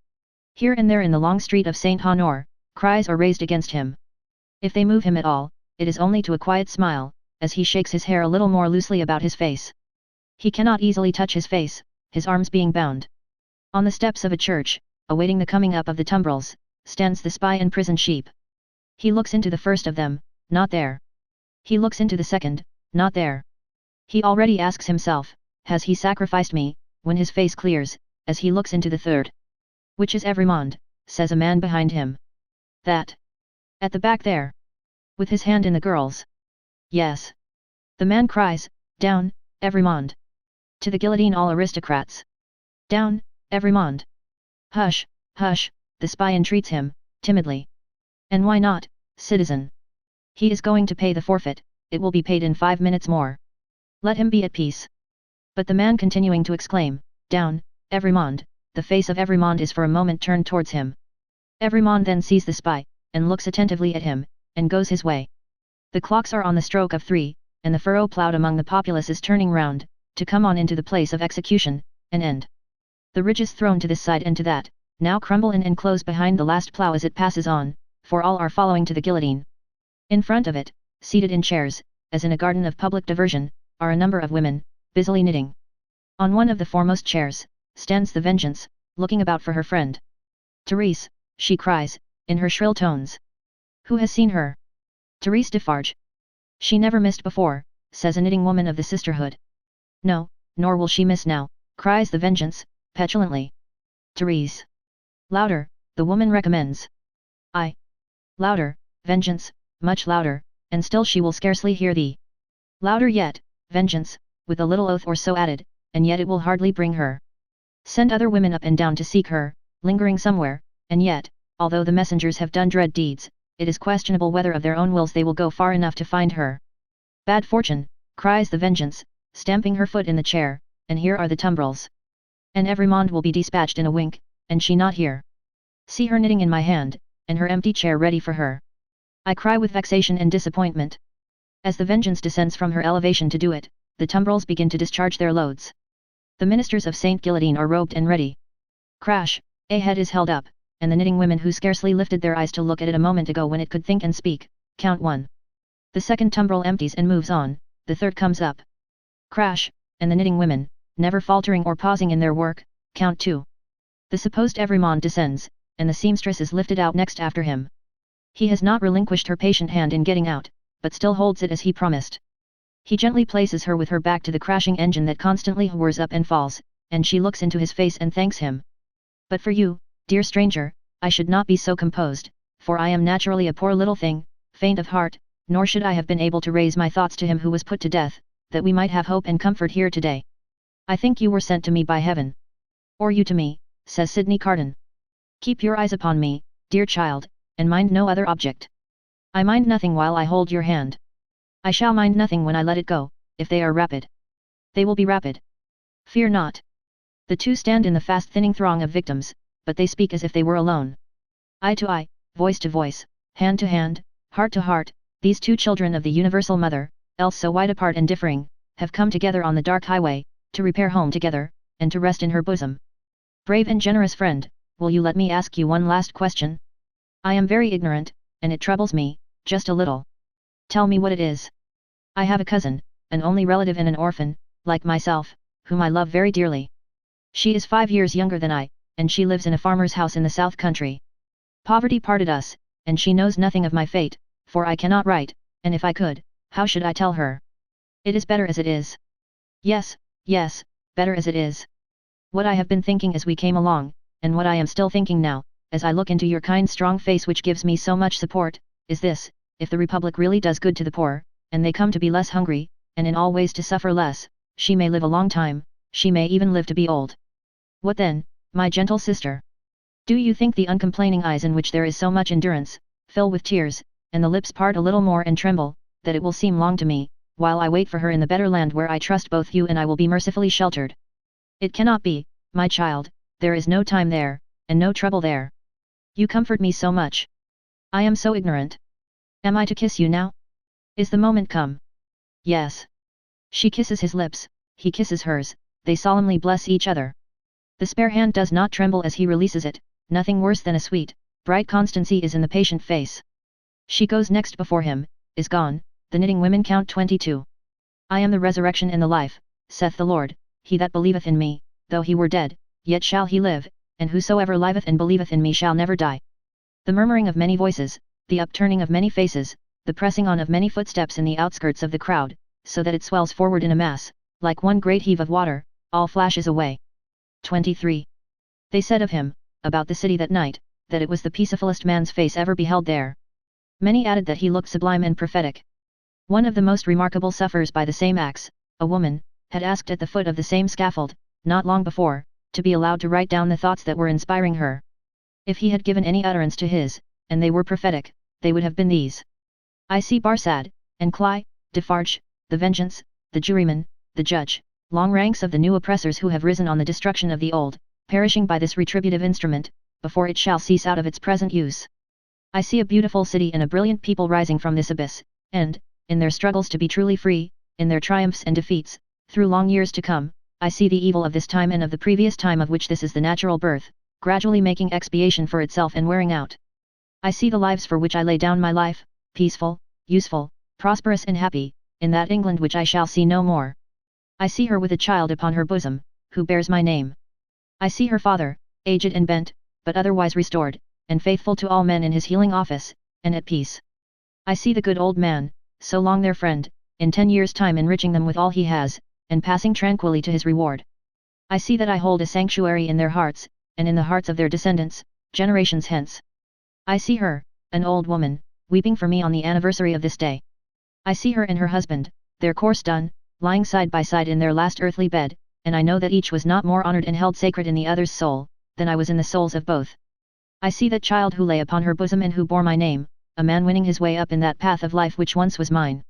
Here and there in the long street of Saint Honore, cries are raised against him. If they move him at all, it is only to a quiet smile, as he shakes his hair a little more loosely about his face. He cannot easily touch his face, his arms being bound. On the steps of a church, awaiting the coming up of the tumbrils, stands the spy and prison sheep. He looks into the first of them, not there. He looks into the second, not there. He already asks himself, has he sacrificed me, when his face clears, as he looks into the third. Which is Evrémonde, says a man behind him. That. At the back there. With his hand in the girl's. Yes. The man cries, down, Evrémonde. To the guillotine all aristocrats. Down, Evrémonde. Hush, hush, the spy entreats him, timidly. And why not, citizen? He is going to pay the forfeit, it will be paid in 5 minutes more. Let him be at peace. But the man continuing to exclaim, down, Evrémonde, the face of Evrémonde is for a moment turned towards him. Evrémonde then sees the spy, and looks attentively at him, and goes his way. The clocks are on the stroke of 3, and the furrow ploughed among the populace is turning round, to come on into the place of execution, and end. The ridges thrown to this side and to that, now crumble in and close behind the last plough as it passes on, for all are following to the guillotine. In front of it, seated in chairs, as in a garden of public diversion, are a number of women, busily knitting. On one of the foremost chairs, stands the Vengeance, looking about for her friend. Therese, she cries, in her shrill tones. Who has seen her? Therese Defarge. She never missed before, says a knitting woman of the sisterhood. No, nor will she miss now, cries the Vengeance, petulantly. Therese. Louder, the woman recommends. I. Louder, Vengeance, much louder, and still she will scarcely hear thee. Louder yet, Vengeance, with a little oath or so added, and yet it will hardly bring her. Send other women up and down to seek her, lingering somewhere, and yet, although the messengers have done dread deeds, it is questionable whether of their own wills they will go far enough to find her. Bad fortune, cries the Vengeance, stamping her foot in the chair, and here are the tumbrils. And Evremond will be dispatched in a wink, and she not here. See her knitting in my hand, and her empty chair ready for her. I cry with vexation and disappointment. As the Vengeance descends from her elevation to do it, the tumbrils begin to discharge their loads. The ministers of Saint Guillotine are robed and ready. Crash, a head is held up, and the knitting women who scarcely lifted their eyes to look at it a moment ago when it could think and speak, count one. The second tumbril empties and moves on, the third comes up. Crash, and the knitting women, never faltering or pausing in their work, count two. The supposed Evremond descends, and the seamstress is lifted out next after him. He has not relinquished her patient hand in getting out, but still holds it as he promised. He gently places her with her back to the crashing engine that constantly whirs up and falls, and she looks into his face and thanks him. But for you, dear stranger, I should not be so composed, for I am naturally a poor little thing, faint of heart, nor should I have been able to raise my thoughts to him who was put to death, that we might have hope and comfort here today. I think you were sent to me by heaven. Or you to me, says Sidney Carton. Keep your eyes upon me, dear child, and mind no other object. I mind nothing while I hold your hand. I shall mind nothing when I let it go, if they are rapid. They will be rapid. Fear not. The two stand in the fast thinning throng of victims, but they speak as if they were alone. Eye to eye, voice to voice, hand to hand, heart to heart, these two children of the universal mother, else so wide apart and differing, have come together on the dark highway, to repair home together, and to rest in her bosom. Brave and generous friend, will you let me ask you one last question? I am very ignorant, and it troubles me, just a little. Tell me what it is. I have a cousin, an only relative and an orphan, like myself, whom I love very dearly. She is 5 years younger than I, and she lives in a farmer's house in the south country. Poverty parted us, and she knows nothing of my fate, for I cannot write, and if I could, how should I tell her? It is better as it is. Yes, yes, better as it is. What I have been thinking as we came along, and what I am still thinking now, as I look into your kind strong face which gives me so much support, is this: if the Republic really does good to the poor, and they come to be less hungry, and in all ways to suffer less, she may live a long time, she may even live to be old. What then, my gentle sister? Do you think the uncomplaining eyes in which there is so much endurance, fill with tears, and the lips part a little more and tremble, that it will seem long to me, while I wait for her in the better land where I trust both you and I will be mercifully sheltered? It cannot be, my child, there is no time there, and no trouble there. You comfort me so much. I am so ignorant. Am I to kiss you now? Is the moment come? Yes. She kisses his lips, he kisses hers, they solemnly bless each other. The spare hand does not tremble as he releases it, nothing worse than a sweet, bright constancy is in the patient face. She goes next before him, is gone, the knitting women count 22. I am the resurrection and the life, saith the Lord, he that believeth in me, though he were dead, yet shall he live, and whosoever liveth and believeth in me shall never die. The murmuring of many voices, the upturning of many faces, the pressing on of many footsteps in the outskirts of the crowd, so that it swells forward in a mass, like one great heave of water, all flashes away. 23. They said of him, about the city that night, that it was the peacefullest man's face ever beheld there. Many added that he looked sublime and prophetic. One of the most remarkable sufferers by the same axe, a woman, had asked at the foot of the same scaffold, not long before, to be allowed to write down the thoughts that were inspiring her. If he had given any utterance to his, and they were prophetic, they would have been these: I see Barsad, and Cly, Defarge, the Vengeance, the Juryman, the Judge, long ranks of the new oppressors who have risen on the destruction of the old, perishing by this retributive instrument, before it shall cease out of its present use. I see a beautiful city and a brilliant people rising from this abyss, and, in their struggles to be truly free, in their triumphs and defeats, through long years to come, I see the evil of this time and of the previous time of which this is the natural birth, gradually making expiation for itself and wearing out. I see the lives for which I lay down my life, peaceful, useful, prosperous and happy, in that England which I shall see no more. I see her with a child upon her bosom, who bears my name. I see her father, aged and bent, but otherwise restored, and faithful to all men in his healing office, and at peace. I see the good old man, so long their friend, in 10 years' time enriching them with all he has, and passing tranquilly to his reward. I see that I hold a sanctuary in their hearts, and in the hearts of their descendants, generations hence. I see her, an old woman, weeping for me on the anniversary of this day. I see her and her husband, their course done, lying side by side in their last earthly bed, and I know that each was not more honored and held sacred in the other's soul, than I was in the souls of both. I see that child who lay upon her bosom and who bore my name, a man winning his way up in that path of life which once was mine.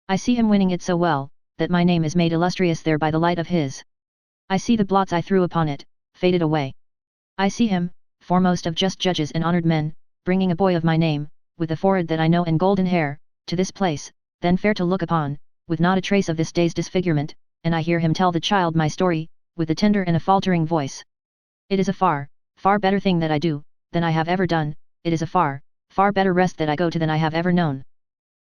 I see him winning it so well, that my name is made illustrious there by the light of his. I see the blots I threw upon it, faded away. I see him, foremost of just judges and honoured men, bringing a boy of my name, with a forehead that I know and golden hair, to this place, then fair to look upon, with not a trace of this day's disfigurement, and I hear him tell the child my story, with a tender and a faltering voice. It is a far, far better thing that I do, than I have ever done, it is a far, far better rest that I go to than I have ever known.